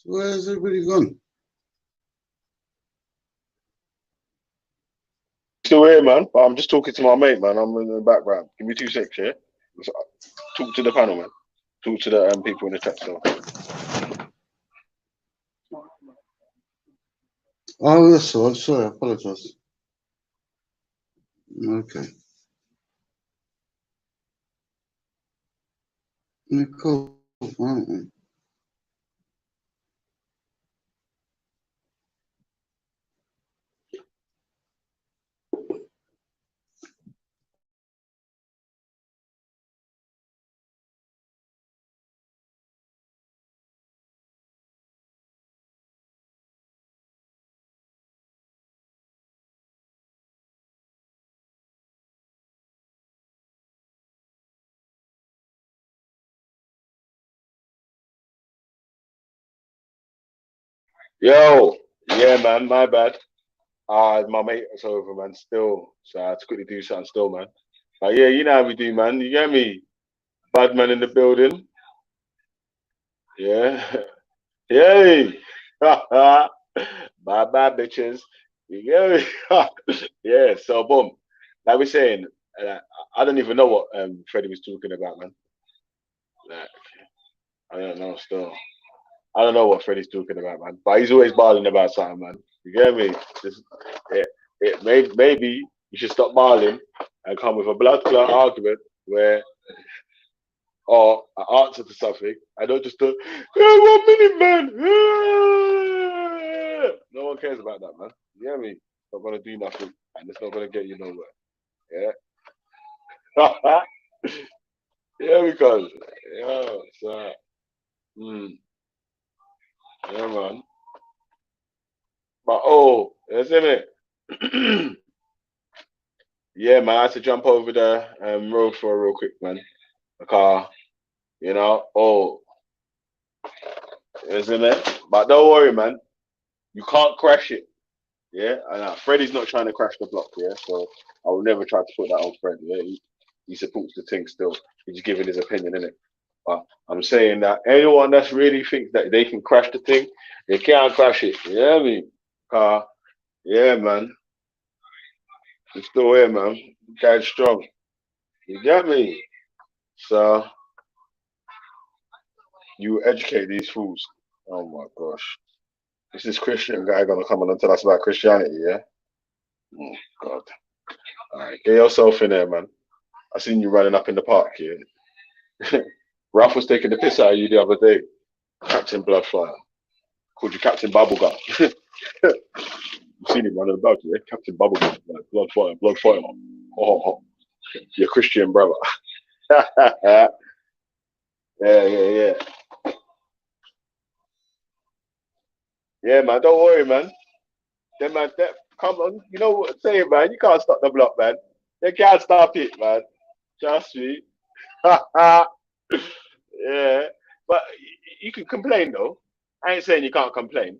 Where's everybody gone? Still here, man. But I'm just talking to my mate, man. I'm in the background. Give me 2 seconds, yeah? Talk to the panel, man. Talk to the people in the chat. So. Oh, that's all right. Sorry, I apologise. Okay. Yeah, cool. Right. Yo, yeah, man. My bad. My mate was over, man. Still, so I had to quickly do something. Still, man. Yeah, you know how we do, man. You get me? Bad man in the building. Yeah. Yay. Bye bye, bitches. You get me? Yeah. So, boom. Like we're saying, I don't even know what Freddie was talking about, man. Like, I don't know. Still, I don't know what Freddie's talking about, man. But he's always barling about something, man. You get me? Just, maybe you should stop barling and come with a blood clot argument where, or an answer to something, and not just a 1 minute, man. No one cares about that, man. You get me? It's not gonna do nothing, and it's not gonna get you nowhere. Yeah. Yeah, because yeah, so, yeah, man. But oh, isn't it? Yeah, man, I had to jump over the road for a real quick, man. The car, isn't it? But don't worry, man. You can't crash it. Yeah, and Freddie's not trying to crash the block. Yeah, so I will never try to put that on Fred. Yeah, he supports the thing still. He's giving his opinion in it. But I'm saying that anyone that's really thinks that they can crash the thing, they can't crash it. You know what I mean? Yeah, man. I'm still here, man. Guy's strong. You get me? So you educate these fools. Oh my gosh. Is this Christian guy gonna come on and tell us about Christianity, yeah? Oh God. Alright, get yourself in there, man. I seen you running up in the park, yeah. Ralph was taking the piss out of you the other day. Captain Bloodfire. Called you Captain Bubblegum. You seen him running about, yeah? Captain Bubblegum. Like, Bloodfire. Oh, your Christian brother. Yeah. Yeah, man, don't worry, man. Them man, come on, you know what I'm saying, man? You can't stop the block, man. They can't stop it, man. Trust me. Yeah, but you can complain though. I ain't saying you can't complain.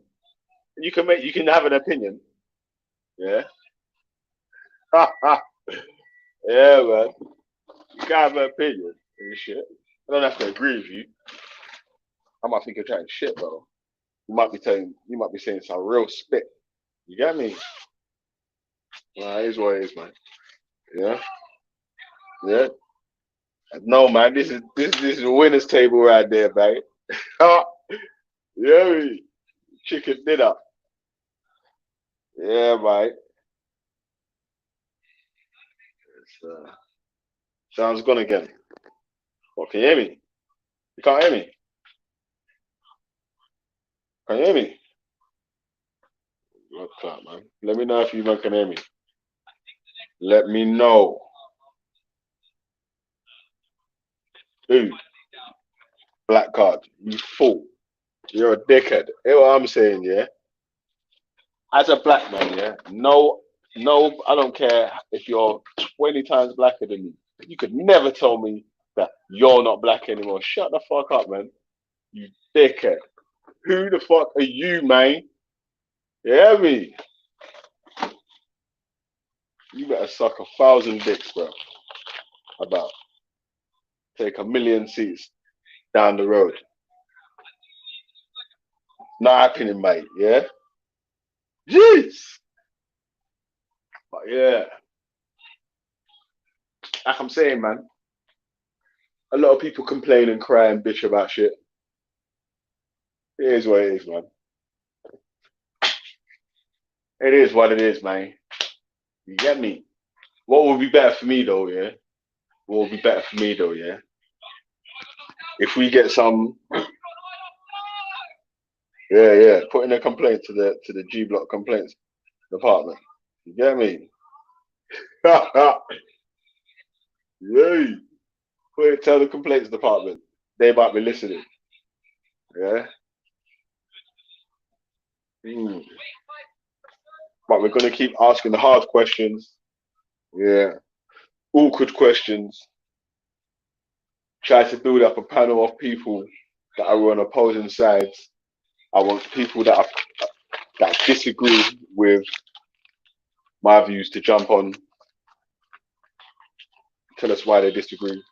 You can have an opinion. Yeah. Yeah, man. You can have an opinion and shit. I don't have to agree with you. I might think you're trying shit, bro. You might be saying some real spit. You get me? Nah, it is what it is, man. Yeah. Yeah. No, man, this is a winner's table right there, man. Yeah, chicken dinner. Yeah, man. Sounds gone again. What, can you hear me? You can't hear me? Can you hear me? Good clap, man. Let me know if you can hear me. Let me know. Dude, black card, you fool. You're a dickhead. Hear what I'm saying, yeah? As a black man, yeah? No, I don't care if you're 20 times blacker than me. You could never tell me that you're not black anymore. Shut the fuck up, man. You dickhead. Who the fuck are you, man? You hear me? You better suck 1,000 dicks, bro. About take 1,000,000 seats down the road. Not happening, mate, yeah? Jeez! But yeah. Like I'm saying, man. A lot of people complain and cry and bitch about shit. It is what it is, man. It is what it is, man. You get me? What would be better for me, though, yeah? What would be better for me, though, yeah? If we get some... Yeah, put in a complaint to the G Block complaints department. You get me? Yay! Tell the complaints department. They might be listening. Yeah? But we're going to keep asking the hard questions. Yeah. Awkward questions. Try to build up a panel of people that are on opposing sides. I want people that disagree with my views to jump on. Tell us why they disagree.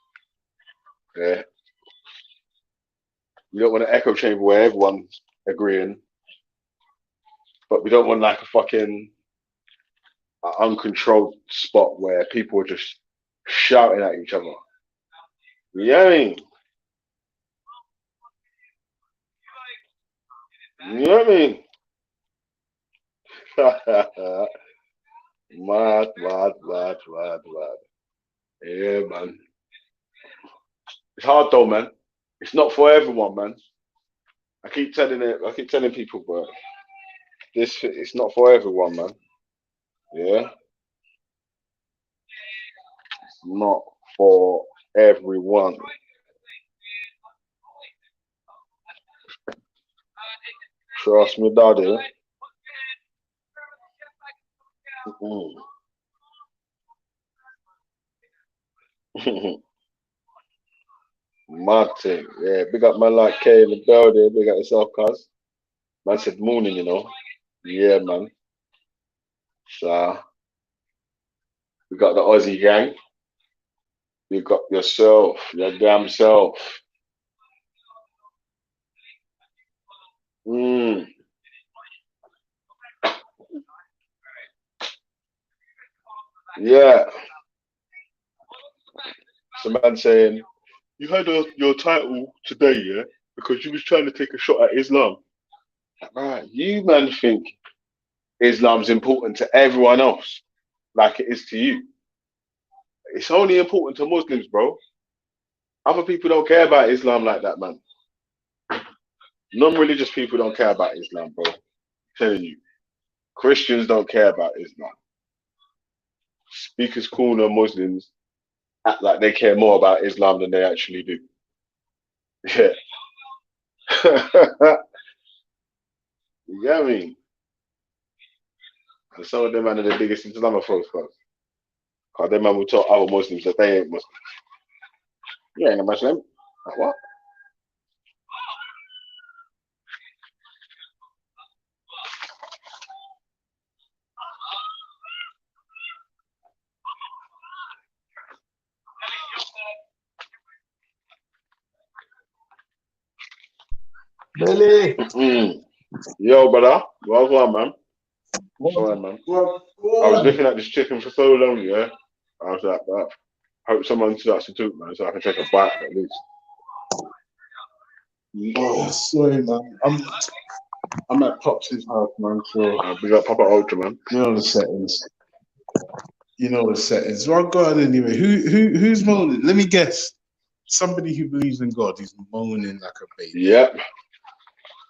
Yeah. We don't want an echo chamber where everyone's agreeing. But we don't want like a fucking uncontrolled spot where people are just shouting at each other. You know what I mean? You know what I mean? Mad. Yeah, man. It's hard though, man. It's not for everyone, man. I keep telling people, but it's not for everyone, man. Yeah? It's not for everyone. Trust me, daddy. Mad thing. Yeah, big up man like K in the building. Big up yourself, cuz. Man said morning, you know. Yeah, man. So, we got the Aussie gang. You got yourself, your damn self. Yeah. Some man saying, you had your title today, yeah? Because you was trying to take a shot at Islam. Right, you man think Islam's important to everyone else like it is to you. It's only important to Muslims, bro. Other people don't care about Islam like that, man. Non-religious people don't care about Islam, bro. I'm telling you. Christians don't care about Islam. Speakers Corner Muslims act like they care more about Islam than they actually do. Yeah. You get me? And some of them man are the biggest Islamophobes, cuz. Because them man will tell other Muslims that they ain't Muslim. You ain't a Muslim. Like what? Billy. Yo, brother. Well on, man. Well on, man. I was looking at this chicken for so long, yeah. I was like, I hope someone starts to talk, man, so I can take a bite at least. Oh, sorry, man. I'm at Pops' house, man. So we got Papa Ultra, man. You know the settings. Well, go on anyway. Who's moaning? Let me guess. somebody who believes in God is moaning like a baby. Yep.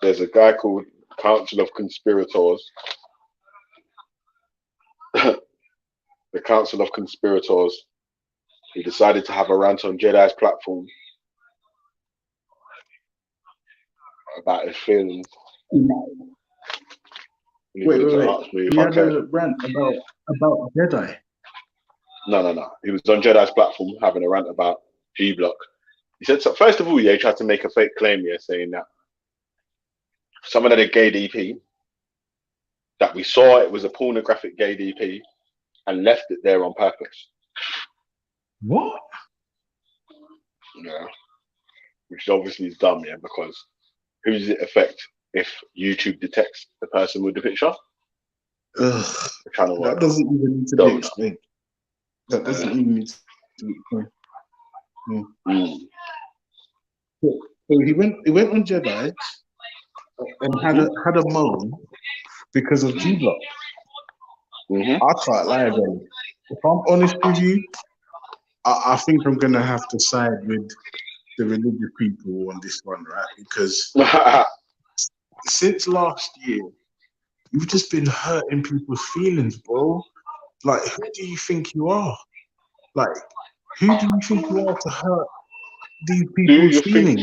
There's a guy called Council of Conspirators. The Council of Conspirators. He decided to have a rant on Jedi's platform about his feelings. Wait. He had a rant about Jedi. No. He was on Jedi's platform having a rant about G Block. He said, so first of all, he tried to make a fake claim here saying that someone had a gay DP, that we saw it was a pornographic gay DP and left it there on purpose. What? Yeah. Which obviously is dumb, yeah, because who does it affect if YouTube detects the person with the picture? Ugh, that doesn't even need to be explained. That doesn't even need to be explained. So he went on Jedi and had a moan because of G Block. I can't lie again. If I'm honest with you, I think I'm gonna have to side with the religious people on this one, right? Because since last year, you've just been hurting people's feelings, bro. Like, who do you think you are? Like, who do you think you are to hurt these people's feelings?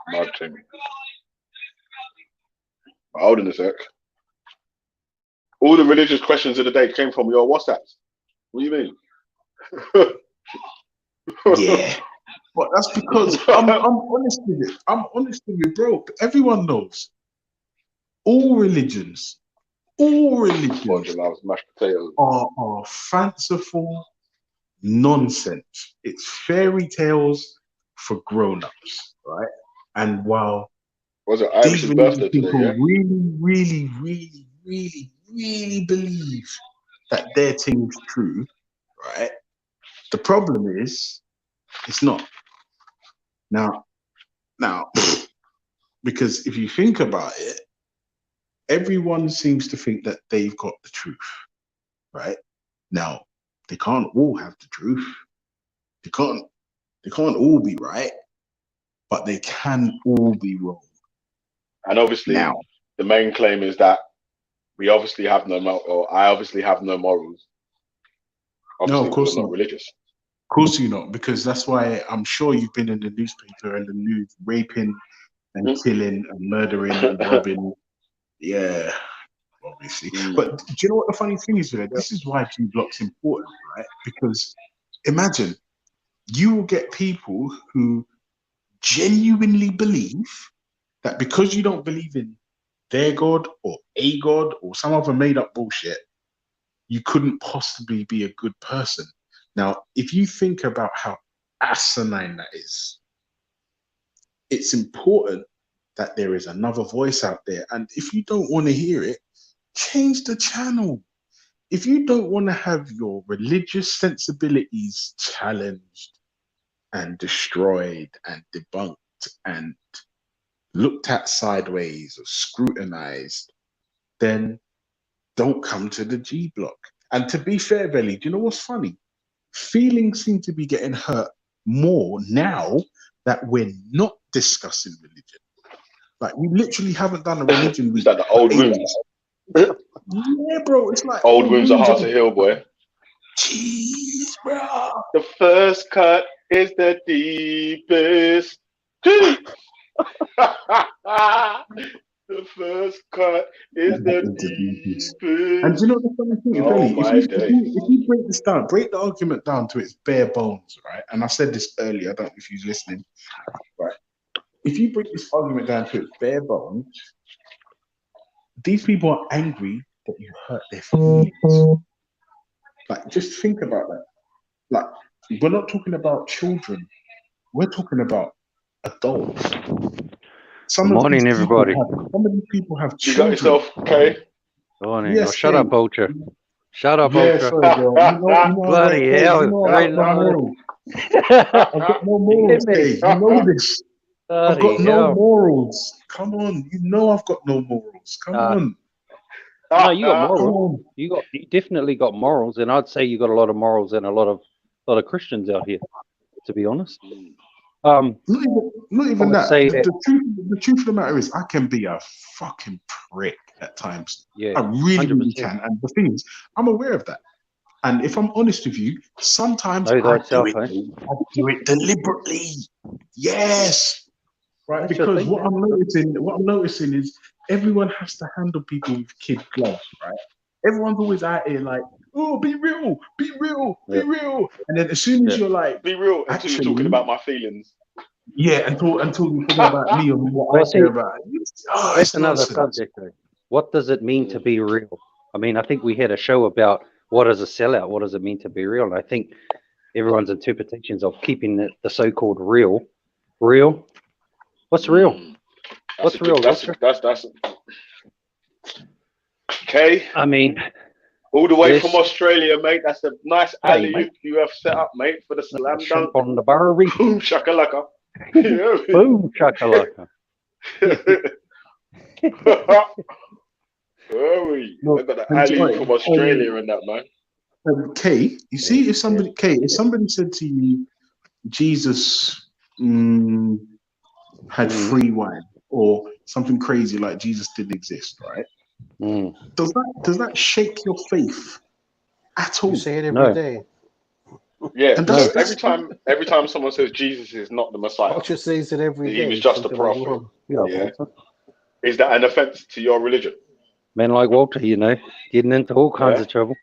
Mad thing. Hold on a sec. All the religious questions of the day came from your WhatsApps. What do you mean? Yeah, but that's because I'm honest with it. I'm honest with you, bro. Everyone knows. All religions are fanciful nonsense. It's fairy tales for grown-ups, right? And while these religious people really believe that their thing is true, right? The problem is, it's not. Now, because if you think about it, everyone seems to think that they've got the truth, right? Now, they can't all have the truth. They can't all be right, but they can all be wrong. And obviously, the main claim is that we obviously have I obviously have no morals. Obviously, no, of course I'm not not. religious. Of course you're not, because that's why I'm sure you've been in the newspaper and the news raping and killing and murdering and robbing. Yeah, obviously. But do you know what the funny thing is with it? This is why G Block's important, right? Because imagine you will get people who genuinely believe that because you don't believe in their God or a God or some other made up bullshit, you couldn't possibly be a good person. Now, if you think about how asinine that is, it's important that there is another voice out there. And if you don't want to hear it, change the channel. If you don't want to have your religious sensibilities challenged and destroyed and debunked and looked at sideways or scrutinized, then don't come to the G Block. And to be fair, Belly, do you know what's funny? Feelings seem to be getting hurt more now that we're not discussing religion. Like, we literally haven't done a religion week. It's like the old wounds. Yeah, bro. It's like old wounds are hard to heal, boy. Jeez, bro. The first cut is the deepest. The first cut is the deepest. And do you know the funny thing is, Belly, if you break this down, break the argument down to its bare bones, right? And I said this earlier, I don't know if you're listening, right? If you break this argument down to its bare bones, these people are angry that you hurt their feelings. Like, just think about that. Like, we're not talking about children. We're talking about adults. Good morning, everybody. Some of these people have You children. got yourself, okay? Morning. Yes, Oh, shut up, Poacher. Shut up, Yeah, Poacher. sorry, bro. You know Bloody right, hell. you know I've got no morals. I've got no morals, Dave. You know this. I've got no morals. Come on. You know I've got no morals. Come on. No, you got morals. You definitely got morals, and I'd say you got a lot of morals and a lot of A lot of Christians out here, to be honest. Not I even would that. say The, that, the truth of the matter is, I can be a fucking prick at times. yeah, I really, really 100%. can. And the thing is, I'm aware of that. And if I'm honest with you, sometimes Know I do thyself, it. eh? I do it deliberately. Yes, right. That's your Because thing, man. what I'm noticing is everyone has to handle people with kid gloves, right? Everyone's always out here like, oh, be real, be real, be Yeah. real. And then as soon as Yeah. you're like, Be real until you're talking actually, about my feelings. yeah, until you're talking about me and what Well, I care see, about. Oh, that's it's another nonsense. subject, though. What does it mean to be real? I mean, I think we had a show about what is a sellout, what does it mean to be real? And I think everyone's interpretations of keeping the so-called real. What's real? What's real? That's okay. I mean, All the way yes. from Australia, mate. That's a nice Hey, alley mate. you have set up, mate, for the slam Shrimp dunk. on the Barbie. Boom shakalaka. Yeah. Boom shakalaka. I got the alley from Australia and that, man. Kay, you see, if somebody said to you, Jesus had free wine, or something crazy like Jesus didn't exist, right? Does that shake your faith at all? You say it every day. Yeah. And So every time someone says Jesus is not the Messiah, Culture says it every he day. was just a Something like prophet. Muhammad. Yeah. Is that an offense to your religion? Men like Walter, you know, getting into all kinds of trouble.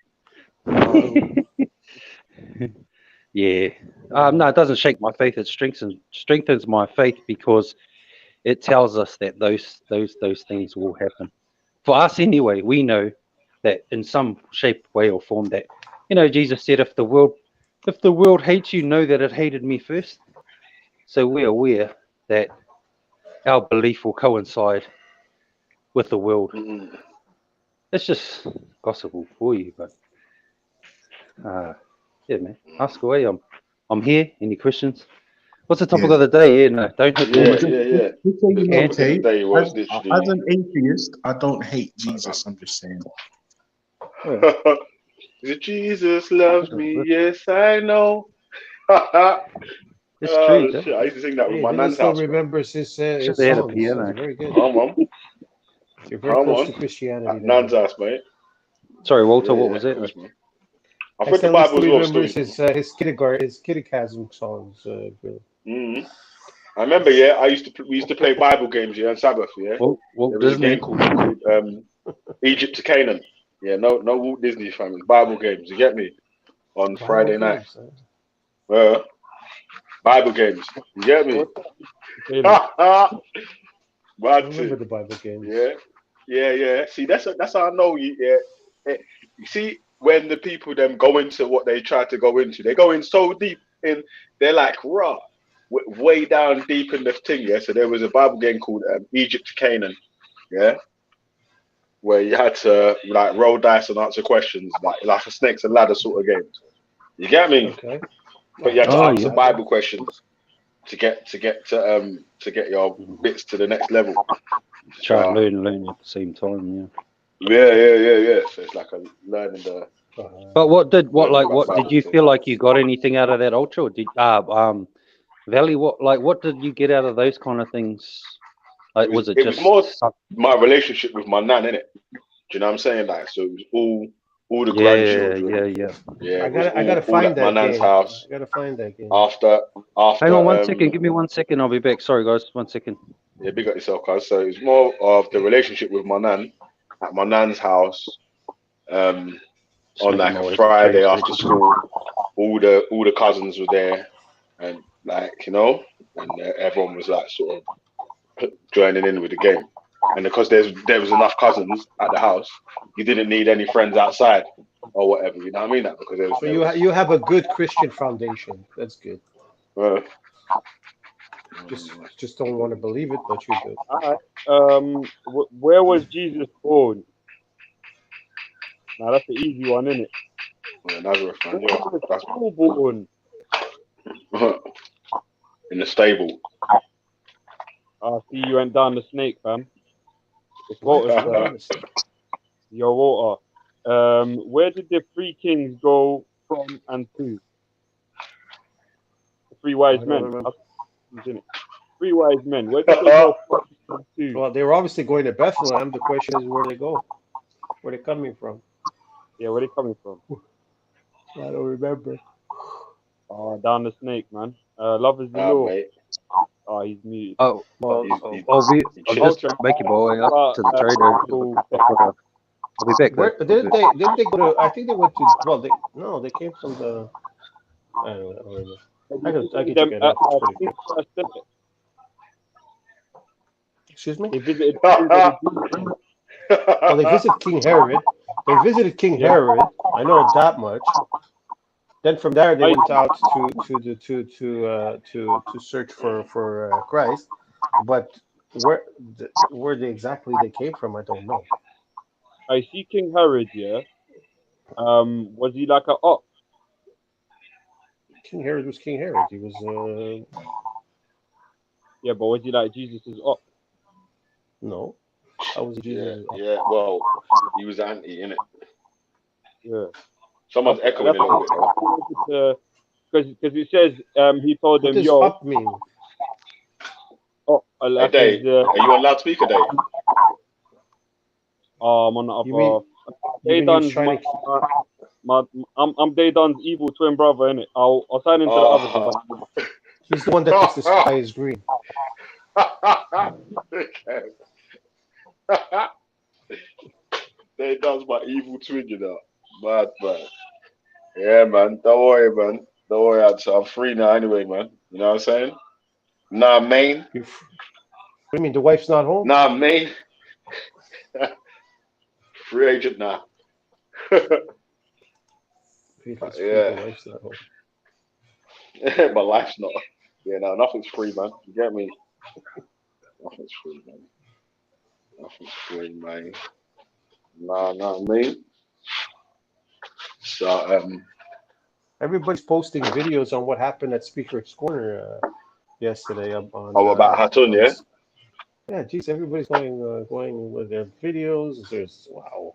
Yeah. No, it doesn't shake my faith. It strengthens my faith because it tells us that those things will happen. For us anyway, we know that in some shape, way, or form that, you know, Jesus said, if the world hates you, know that it hated me first. So we're aware that our belief will coincide with the world. It's just gospel for you, but yeah, man. Ask away. I'm here. Any questions? What's the topic of the day? Yeah, no, don't hit women. Yeah. Just so you know, Kay, Day was as literally. an atheist, I don't hate Jesus. I'm just saying. Jesus loves me, yes I know. It's true, though. Shit, I used to sing that with Hey, my Villa nan's still house. remembers his Should they had a songs. piano? That's very good. Come on. You're very Come close on. to Christianity. At nan's house, mate. Sorry, Walter, Yeah, what was that? course, man. I've I read the said he Bible still as well, still. remembers his kindergarten, his catechism songs. Bill. I remember, we used to play Bible games, on Sabbath, there was Disney. a game called Egypt to Canaan. Yeah, no Walt Disney fam. It's Bible games. You get me? On Bible Friday night. games, huh? Bible games. You get me? I remember the Bible games. Yeah. See, that's how I know you. Yeah. You see, when the people them go into what they try to go into, they go in so deep in. They're like raw, way down deep in the thing. Yeah. So there was a Bible game called Egypt to Canaan. Yeah. Where you had to like roll dice and answer questions, like a snakes and ladder sort of game. You get me? Okay. But you had to Oh, answer yeah. Bible questions to get your bits to the next level. Try and learn at the same time, Yeah. So it's like a learning the. But what did Bible you thing. feel like you got anything out of that ultra? Or did Valley, what did you get out of those kind of things? Like, was it was just more my relationship with my nan, innit? Do you know what I'm saying? Like, so it was all the grandchildren. Yeah. I It was gotta all find at my that nan's game. house. I gotta find that game. After. Hang on 1 second. Give me 1 second. I'll be back. Sorry, guys. 1 second. Yeah, big up yourself, cuz. So it's more of the relationship with my nan at my nan's house. On like a Friday after school, all the cousins were there, and like and everyone was like sort of joining in with the game. And because there was enough cousins at the house, you didn't need any friends outside or whatever. You know what I mean? That because So you have a good Christian foundation. That's good. Just don't want to believe it, but you're good. Where was Jesus born? Now that's the easy one, isn't it? Yeah, Nazareth, man. Yeah, that's born. In the stable. I see you went down the snake, fam. It's Walter's turn. Yo, Walter. Where did the three kings go from and to? Three wise I don't men. remember. Isn't it? Three wise men. Where did they go to? Well, they were obviously going to Bethlehem. The question is where they go, where they're coming from. Yeah, where they coming from? I don't remember. Oh, down the snake, man. Love is the law. Mate. Oh, he's muted. Oh, Well, I'll just make your way up to the trader. I'll be back where though. didn't they go to? I think they went to. Well, they came from the. I don't know. I can check it out. It's pretty good. Excuse me. They visited. Well, they visited King Herod. They visited King Herod. I know that much. Then from there they went out to search for Christ, but where they exactly they came from, I don't know. I see King Herod. Yeah. Was he like an ox? King Herod was King Herod. He was. Yeah, but was he like Jesus' ox? No. How was Jesus? Yeah. Well, he was anti, innit? Yeah. Someone's echoing a little bit. Because it says he told What them, does "Yo." up mean? Oh, Hey, like Dave, are you on loudspeaker, Dave? I'm on the You mean he was Daydon's trying I'm Daydon's evil twin brother, innit? I'll sign into the others. But He's the one that thinks the sky is green. They does my evil twin, you know. Mad, man. Yeah, man. Don't worry, man. Don't worry. I'm free now anyway, man. You know what I'm saying? Nah, main. What do you mean the wife's not home? Nah, main. Free agent now. The wife's not home. My life's not. Yeah, no, nothing's free, man. You get me? Nothing's free, man. Nothing's free, man. Nah, me. So, Everybody's posting videos on what happened at Speaker's Corner yesterday. about Hatun, yeah? Yeah, geez, everybody's going with their videos. Wow.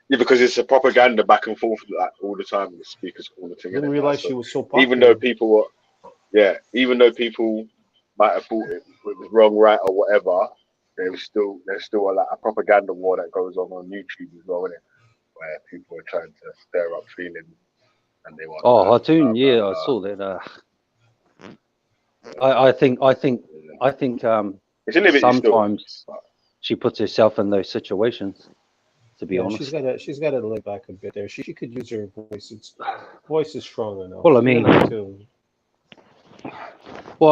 Yeah, because it's a propaganda back and forth like all the time in the Speaker's Corner thing. Didn't innit? realize So she was so popular. even though people might have thought it was wrong, right, or whatever, there's still like a propaganda war that goes on YouTube as well, innit? Where people are trying to stir up feelings and they want. Oh, Hatun, yeah, I saw that. I think sometimes she puts herself in those situations. To be honest, she's got to lay back a bit there. She could use her voice. Voice is strong enough. Well, I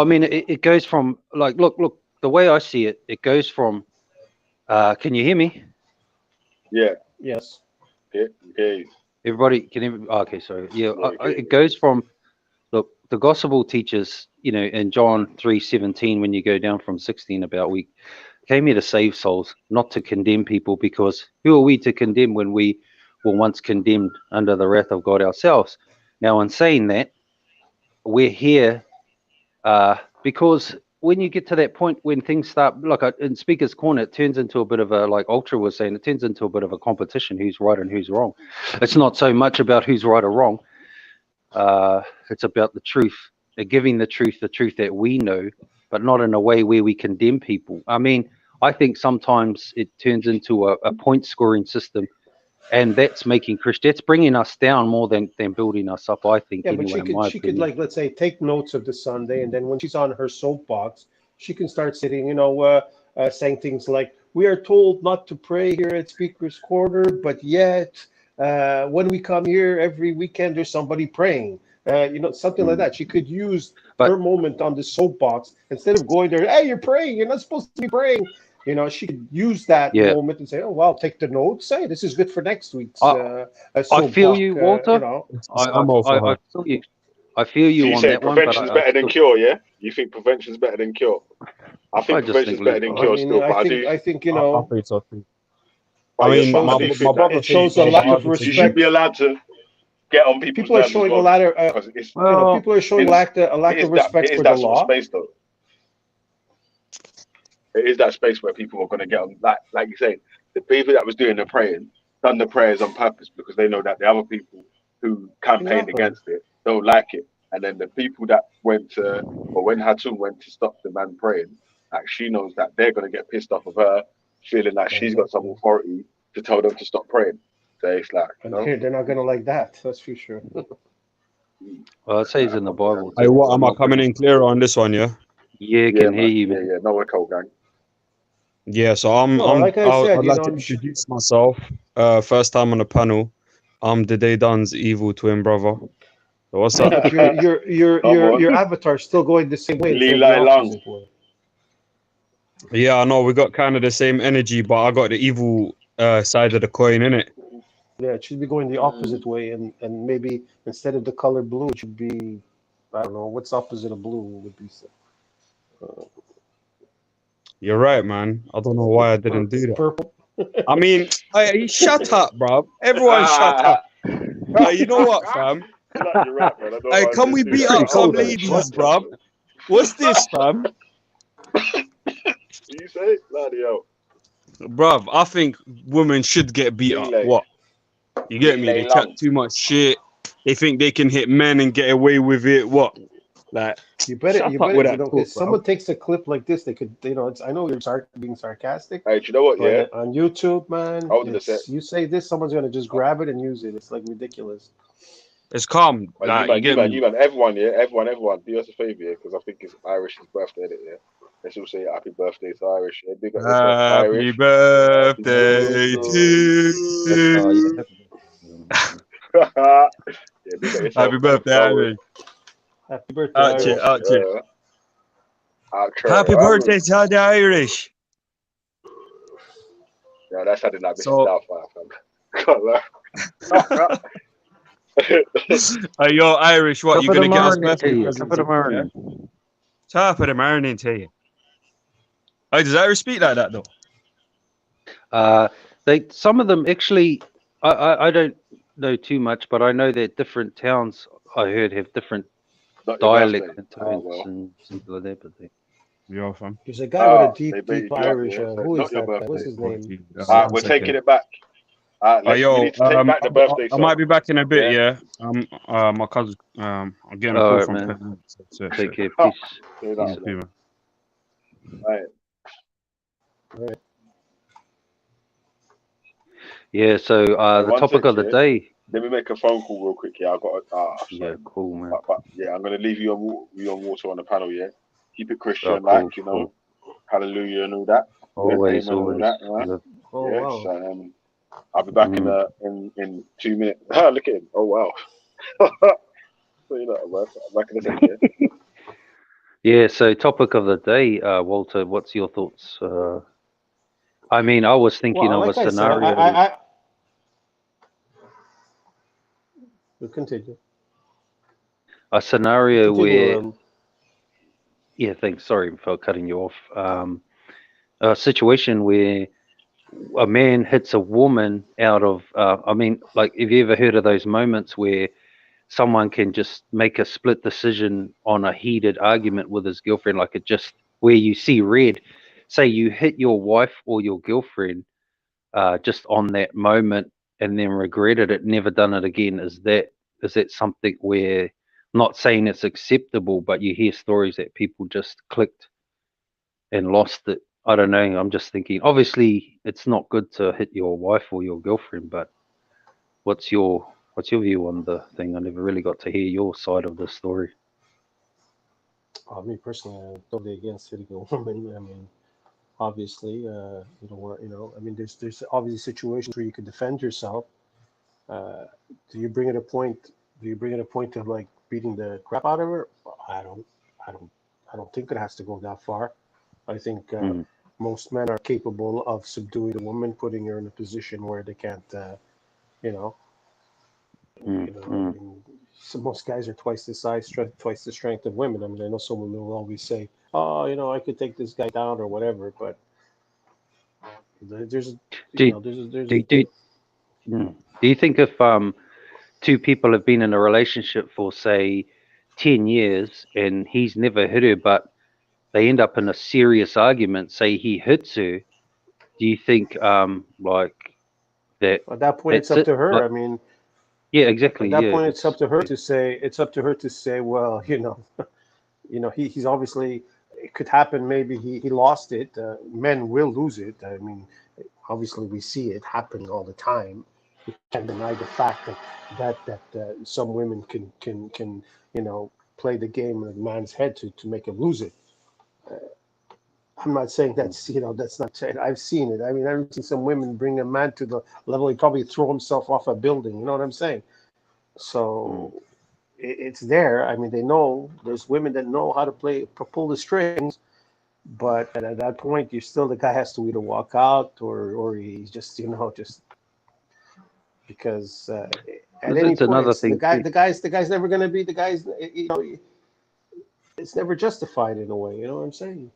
mean, it goes from like look. The way I see it, it goes from. Can you hear me? Yeah. Yes. Okay. Everybody can hear me? Okay, sorry. Yeah, it goes from. Look, the gospel teaches, in John 3:17, when you go down from 16, about we came here to save souls, not to condemn people, because who are we to condemn when we were once condemned under the wrath of God ourselves? Now, in saying that, we're here because when you get to that point when things start, like in Speaker's Corner, it turns into a bit of a, like Ultra was saying, it turns into a bit of a competition, who's right and who's wrong. It's not so much about who's right or wrong. It's about the truth, giving the truth that we know, but not in a way where we condemn people. I mean, I think sometimes it turns into a point scoring system, and that's making that's bringing us down more than building us up, I think. Yeah, anyway, but she could like, let's say, take notes of the Sunday, and then when she's on her soapbox, she can start sitting, saying things like, "We are told not to pray here at Speaker's Corner, but yet when we come here every weekend, there's somebody praying." Something like that. She could use her moment on the soapbox instead of going there. Hey, you're praying. You're not supposed to be praying. She could use that moment and say, "Oh, well, take the notes. Hey, this is good for next week's." I feel you, Walter. I feel you So you on say that one. prevention's better than cure, yeah? You think prevention's better than cure? I think prevention's better than cure still, but I think I think so too. I mean, my brother it shows a lack of you respect. should be allowed to get on people's People are nerves showing as well, a lot of people are showing a lack of respect for the sort law. of space, though. It is that space where people are going to get on, like you say, the people that was doing the praying done the prayers on purpose because they know that the other people who campaigned against it don't like it. And then the people that went to, or when Hatun went to stop the man praying, like she knows that they're gonna get pissed off of her, feeling like she's got some authority to tell them to stop praying. So it's like, you know, They're not gonna like that. That's for sure. Well, it says in the Bible. Hey, what am I coming in clearer on this one? Yeah. Yeah, yeah, can hear man. you, Yeah, man. yeah. No echo, gang. Yeah. So Like I said, I'd you like know, to introduce myself. First time on the panel. I'm the Day Don's evil twin brother. So what's up? but your avatar's still going the same way Lee instead of Lai the Long. opposite way. Yeah, I know we got kind of the same energy, but I got the evil side of the coin, innit? Yeah, it should be going the opposite way, and maybe instead of the color blue, it should be, I don't know, what's opposite of blue would be. You're right, man. I don't know why I didn't do that. Purple. I mean, hey, shut up, bro. Everyone shut up. You know what, fam? Like, you're right, man. I know Hey, what I can did we do beat that. up some ladies, bruv? What's this, fam? You say, bloody hell. Bruv, I think women should get beat up. Lele. What? You get me? Lele They chat Long. too much shit. They think they can hit men and get away with it. What? Like, You better, shut you up better, with you that know, talk, if someone takes a clip like this, they could, you know, I know you're being sarcastic. Hey, do you know what? But Yeah, on YouTube, man, I was gonna say. you say this, someone's gonna just grab it and use it. It's like ridiculous. It's calm. Like, Like, you get me? everyone, yeah, everyone, do us a favor, yeah, because I think it's Irish's birthday, isn't it, yeah? Let's all say happy birthday to Irish. Yeah, big up yourself, Happy Irish. birthday to you. Yeah, big up yourself, Happy man. birthday, Irish. Happy birthday, Out Irish. out Okay, Happy birthday to the Irish. Yeah, that's how they like Mrs. So, Doubtfire, fam. yo, Irish, what? Top You of the gonna get us morning to birthday you. presents? Top of the Yeah? morning. Top of the morning to you. Hey, does Irish speak like that though? Some of them actually, I don't know too much, but I know that different towns I heard have different Not your dialect birthday. and tones well. and something like that. But Yeah, fam. There's a guy with a They deep bait you up, Irish. yeah, so Who not is your that guy? What's birthday. his name? We're taking it back. We Yo, need to take back the birthday I song. might be back in a bit. Yeah. Yeah. My cousin. I'm getting a all call right, from man. Penn. Take care. Peace. Say Peace, that, man. Right. Yeah. So the One topic sec, of the yeah. day. Let me make a phone call real quick. Yeah, I got. Yeah, cool, man. But yeah, I'm gonna leave you on water on the panel. Yeah, keep it Christian, Cool, like you know, hallelujah and all that. Always, Amen and all always. that. Right? Yeah. Oh, Yeah. wow. So I'll be back in 2 minutes. Look at him. Oh wow. So, you know, I'm back in a second. Yeah. Yeah. So topic of the day, Walter. What's your thoughts? I mean, I was thinking Well, of a like I said, scenario. We'll continue. A scenario where. Continue. Yeah. Thanks. Sorry for cutting you off. A situation where a man hits a woman out of. I mean, like, have you ever heard of those moments where someone can just make a split decision on a heated argument with his girlfriend, like it just where you see red, say you hit your wife or your girlfriend just on that moment and then regretted it, never done it again? Is that something where, not saying it's acceptable, but you hear stories that people just clicked and lost it? I don't know. I'm just thinking, obviously it's not good to hit your wife or your girlfriend, but what's your view on the thing? I never really got to hear your side of the story. Me personally, I'm totally against hitting a woman. I mean, obviously, I mean, there's obviously situations where you can defend yourself. Do you bring it a point? Do you bring it a point of like beating the crap out of her? I don't think it has to go that far. I think most men are capable of subduing a woman, putting her in a position where they can't, I mean, so most guys are twice the size, twice the strength of women. I mean, I know someone will always say, "Oh, I could take this guy down or whatever," but there's, Do you think if two people have been in a relationship for, say, 10 years and he's never hit her, but they end up in a serious argument, say he hits her, do you think like that at that point it's that's up it? to her. Like, I mean, Yeah, exactly. At that Yeah, point, it's up to her to say. It's up to her to say, well, he's obviously. It could happen. Maybe he lost it. Men will lose it. I mean, obviously we see it happening all the time. You can't deny the fact that some women can play the game in a man's head to make him lose it. I'm not saying that's not. I've seen it. I mean, I've seen some women bring a man to the level he probably throw himself off a building. You know what I'm saying? So it's there. I mean, they know there's women that know how to pull the strings, but at that point, the guy has to either walk out or he's just just because at any it's point another it's thing too. the guy's never going to be the guy's. It's never justified in a way. You know what I'm saying?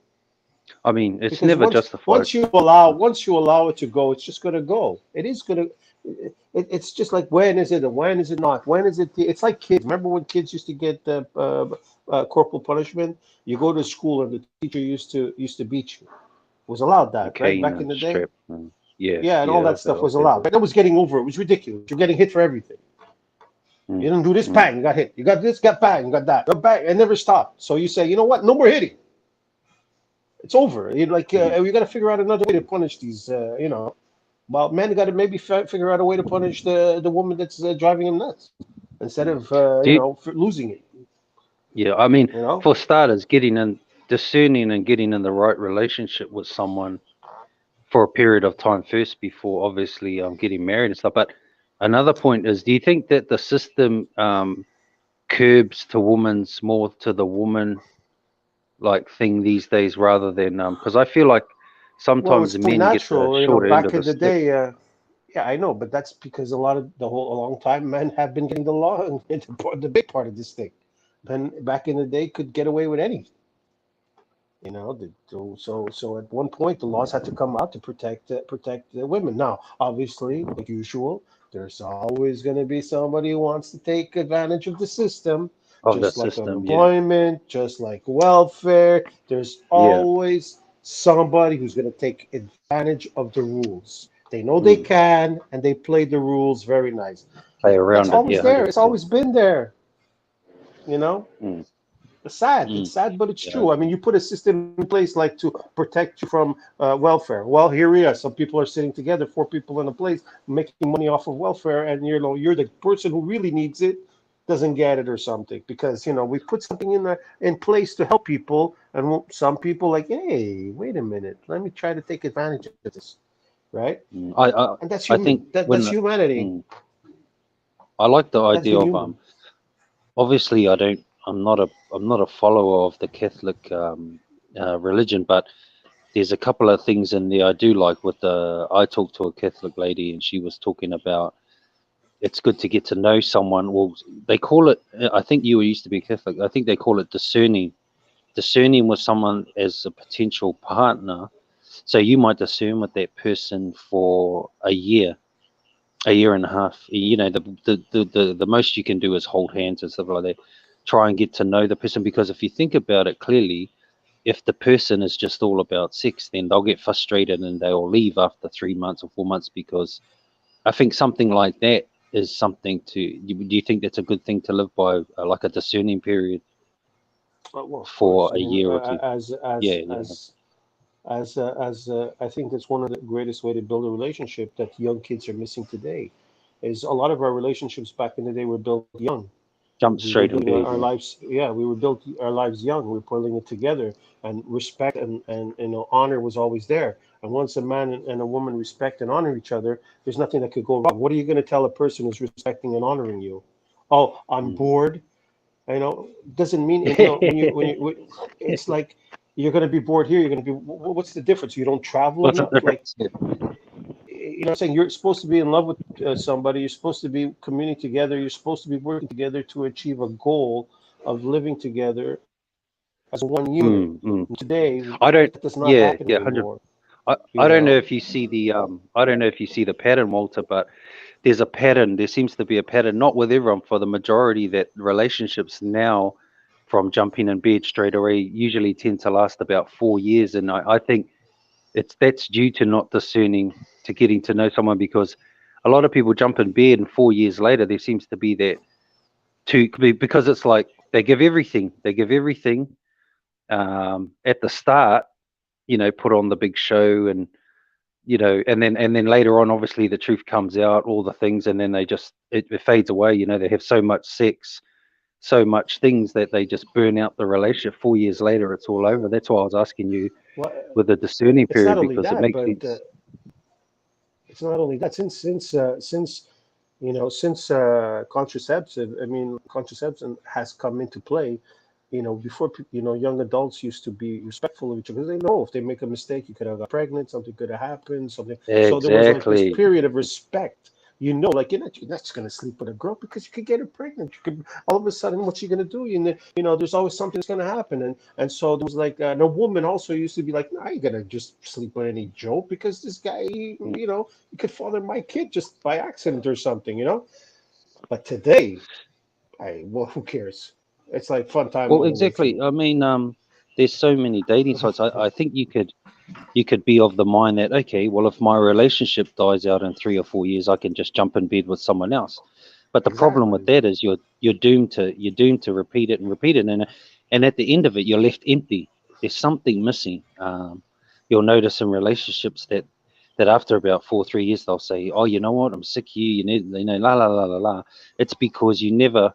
I mean, it's Because never justified. once you allow it to go, it's just going to go. It is going to. It's just like when is it and when is it not? When is it? It's like kids. Remember when kids used to get corporal punishment? You go to school and the teacher used to beat you. Was allowed that, right? Cane Back in and the day. strap. Yeah, Yeah, and all that stuff was allowed. But that was getting over. It was ridiculous. You're getting hit for everything. You didn't do this, bang, you got hit. You got this, got bang, you got that. Bang, it never stopped. So you say, you know what? No more hitting. It's over. You're like, we got to figure out another way to punish these. Well, men got to maybe figure out a way to punish the woman that's driving him nuts instead of losing it. Yeah, I mean, You know. for starters, discerning and getting in the right relationship with someone for a period of time first before obviously getting married and stuff. But another point is, do you think that the system curbs more to the woman like thing these days rather than because I feel like Well, sometimes it's the only men get the natural, shorter end back of the in the stick. day. Yeah, I know, but that's because a long time men have been getting the big part of this thing. Men back in the day could get away with anything. So at one point the laws had to come out to protect the women. Now, obviously, like usual, there's always going to be somebody who wants to take advantage of the system, Of the just like system, yeah. unemployment, just like welfare. There's Yeah. always somebody who's going to take advantage of the rules. They know they can, and they play the rules very nice. Play That's around it, always yeah, there. It's 100%. always been there. You know. It's sad. It's sad, but it's Yeah. true. I mean, you put a system in place like to protect you from welfare. Well, here we are. Some people are sitting together, 4 people in a place, making money off of welfare, and you're the person who really needs it doesn't get it or something because we put something in place to help people, and some people like, hey, wait a minute, let me try to take advantage of this, right? And that's I think that's humanity. I like the That's idea being of human. obviously I'm not a follower of the Catholic religion, but there's a couple of things in there I do like. I talked to a Catholic lady and she was talking about it's good to get to know someone. Well, they call it. I think you used to be Catholic. I think they call it discerning with someone as a potential partner. So you might discern with that person for a year and a half. The most you can do is hold hands and stuff like that. Try and get to know the person, because if you think about it clearly, if the person is just all about sex, then they'll get frustrated and they'll leave after 3 months or 4 months. Because I think something like that is something to. Do you think that's a good thing to live by, like a discerning period Well, of for course. I a mean, year or two? Yeah. I think that's one of the greatest way to build a relationship that young kids are missing today. Is a lot of our relationships back in the day were built young. Jump We were straight in building bed. our lives. Yeah, we were built our lives young. We were putting it together, and respect and honor was always there. And once a man and a woman respect and honor each other, there's nothing that could go wrong. What are you going to tell a person who's respecting and honoring you? Oh, I'm bored. Doesn't mean it's like you're going to be bored here. You're going to be. What's the difference? You don't travel What's the enough. Like, difference? what I'm saying, you're supposed to be in love with somebody. You're supposed to be communing together. You're supposed to be working together to achieve a goal of living together as one unit. Today, I don't. that does not Yeah, happen 100. anymore. I don't know if you see the I don't know if you see the pattern, Walter, but there's a pattern. There seems to be a pattern, not with everyone, for the majority, that relationships now, from jumping in bed straight away, usually tend to last about 4 years. And I think that's due to not discerning, to getting to know someone, because a lot of people jump in bed and 4 years later there seems to be that because it's like they give everything at the start, you know, put on the big show, and you know, and then later on obviously the truth comes out, all the things, and then they just it fades away. You know, they have so much sex, so much things that they just burn out the relationship. 4 years later it's all over. That's why I was asking you Well, with the discerning it's not period, only because it that, makes but sense. it's not only that. Since you know, since contraception has come into play. You know, before you know, young adults used to be respectful of each other because they know if they make a mistake, you could have got pregnant, something could have happened, something. So there was like this Exactly. period of respect. You know, like you're not just gonna sleep with a girl because you could get her pregnant. You could all of a sudden, what's she gonna do? You know, there's always something that's gonna happen, and so there was like, and a woman also used to be like, nah, I ain't gonna just sleep with any Joe because this guy, you know, he could father my kid just by accident or something, you know. But today, well, who cares? It's like fun time Well, all the way exactly. through. I mean, there's so many dating sites. I think you could be of the mind that, okay, well, if my relationship dies out in 3 or 4 years, I can just jump in bed with someone else. But the problem with that is you're doomed to repeat it and repeat it, and at the end of it, you're left empty. There's something missing. You'll notice in relationships that after about 3 years, they'll say, "Oh, you know what? I'm sick of you. You need, you know, la la la la la." It's because you never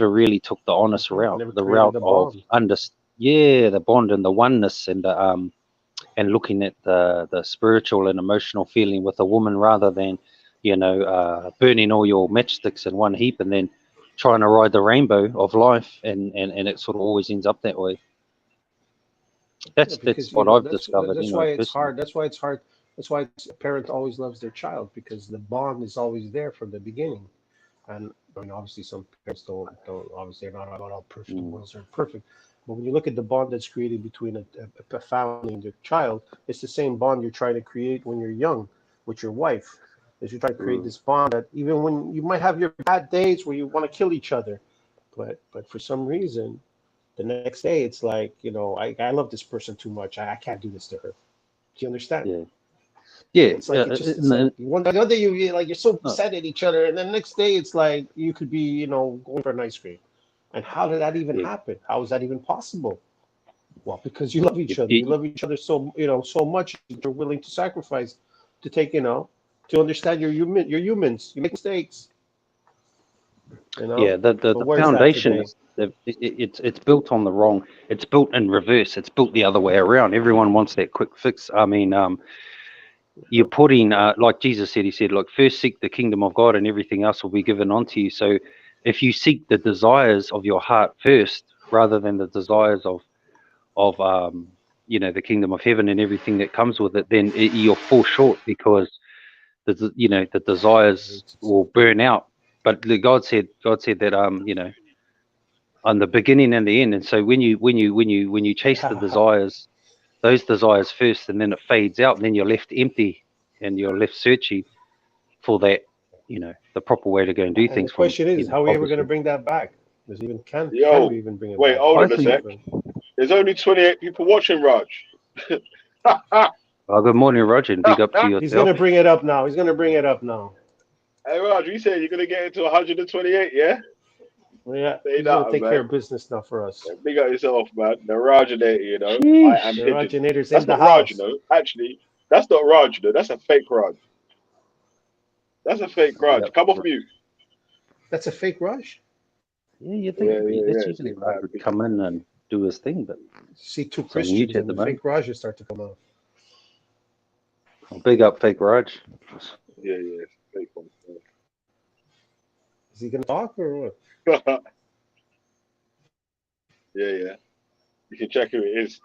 really took the honest route, Never the created route the of bond. the bond and the oneness, and looking at the spiritual and emotional feeling with a woman, rather than, you know, burning all your matchsticks in one heap and then trying to ride the rainbow of life, and it sort of always ends up that way. Yeah, That's because you what know I've discovered, you that's know, why it's personally. hard. That's why it's hard. That's why a parent always loves their child because the bond is always there from the beginning. And I mean, obviously, some parents don't obviously they're not all perfect. The boys are perfect, but when you look at the bond that's created between a family and their child, it's the same bond you're trying to create when you're young with your wife. Is you're trying to create this bond that even when you might have your bad days where you want to kill each other, but for some reason the next day it's like, you know, I love this person too much. I can't do this to her. Do you understand? Yeah, It's like it's like the other day you like you're so upset at each other, and then the next day it's like you could be, you know, going for an ice cream. And how did that even happen? How is that even possible? Well, because you love each other. You love each other so, you know, so much that you're willing to sacrifice to take, you know, to understand you're human. You're humans. You make mistakes. You know, Yeah, the but the where's that foundation today? is it's built on the wrong. It's built in reverse. It's built the other way around. Everyone wants that quick fix. I mean, you're putting, like Jesus said, he said, look, first seek the kingdom of God and everything else will be given unto you. So if you seek the desires of your heart first, rather than the desires of you know, the kingdom of heaven and everything that comes with it, then you'll fall short, because you know, the desires will burn out. But God said that, you know, on the beginning and the end. And so when you chase the desires, those desires first, and then it fades out, and then you're left empty, and you're left searching for that, you know, the proper way to go and do And the things from, question you is, know, how are we ever going to obviously. bring that back? Is even can we Yo, even bring it wait, back? hold I on a think, sec. There's only 28 people watching, Raj. good morning, Roger, and big up to He's going yourself. to bring it up now. He's going to bring it up now. Hey, Raj, you said you're gonna get into 128, yeah? Yeah, Say he's going to that, take care man. of business now for us. Big up yourself, man. The Rajinator, you know. I am The pigeon. originator's That's in the not Raj, you house. know. Actually, that's not Raj, you know. That's a fake Raj. That's a fake Big Raj. up. Come off mute. That's a fake Rush? Yeah, you think Yeah, yeah, that's yeah. usually I Raj am would pigeon. come in and do his thing, but See two it's on mute Christians at and the the moment. fake Rajas start to come out. Well, big up, fake Raj. Yeah, yeah. It's a fake one. Is he going to talk or what? Yeah, yeah. You can check who it is.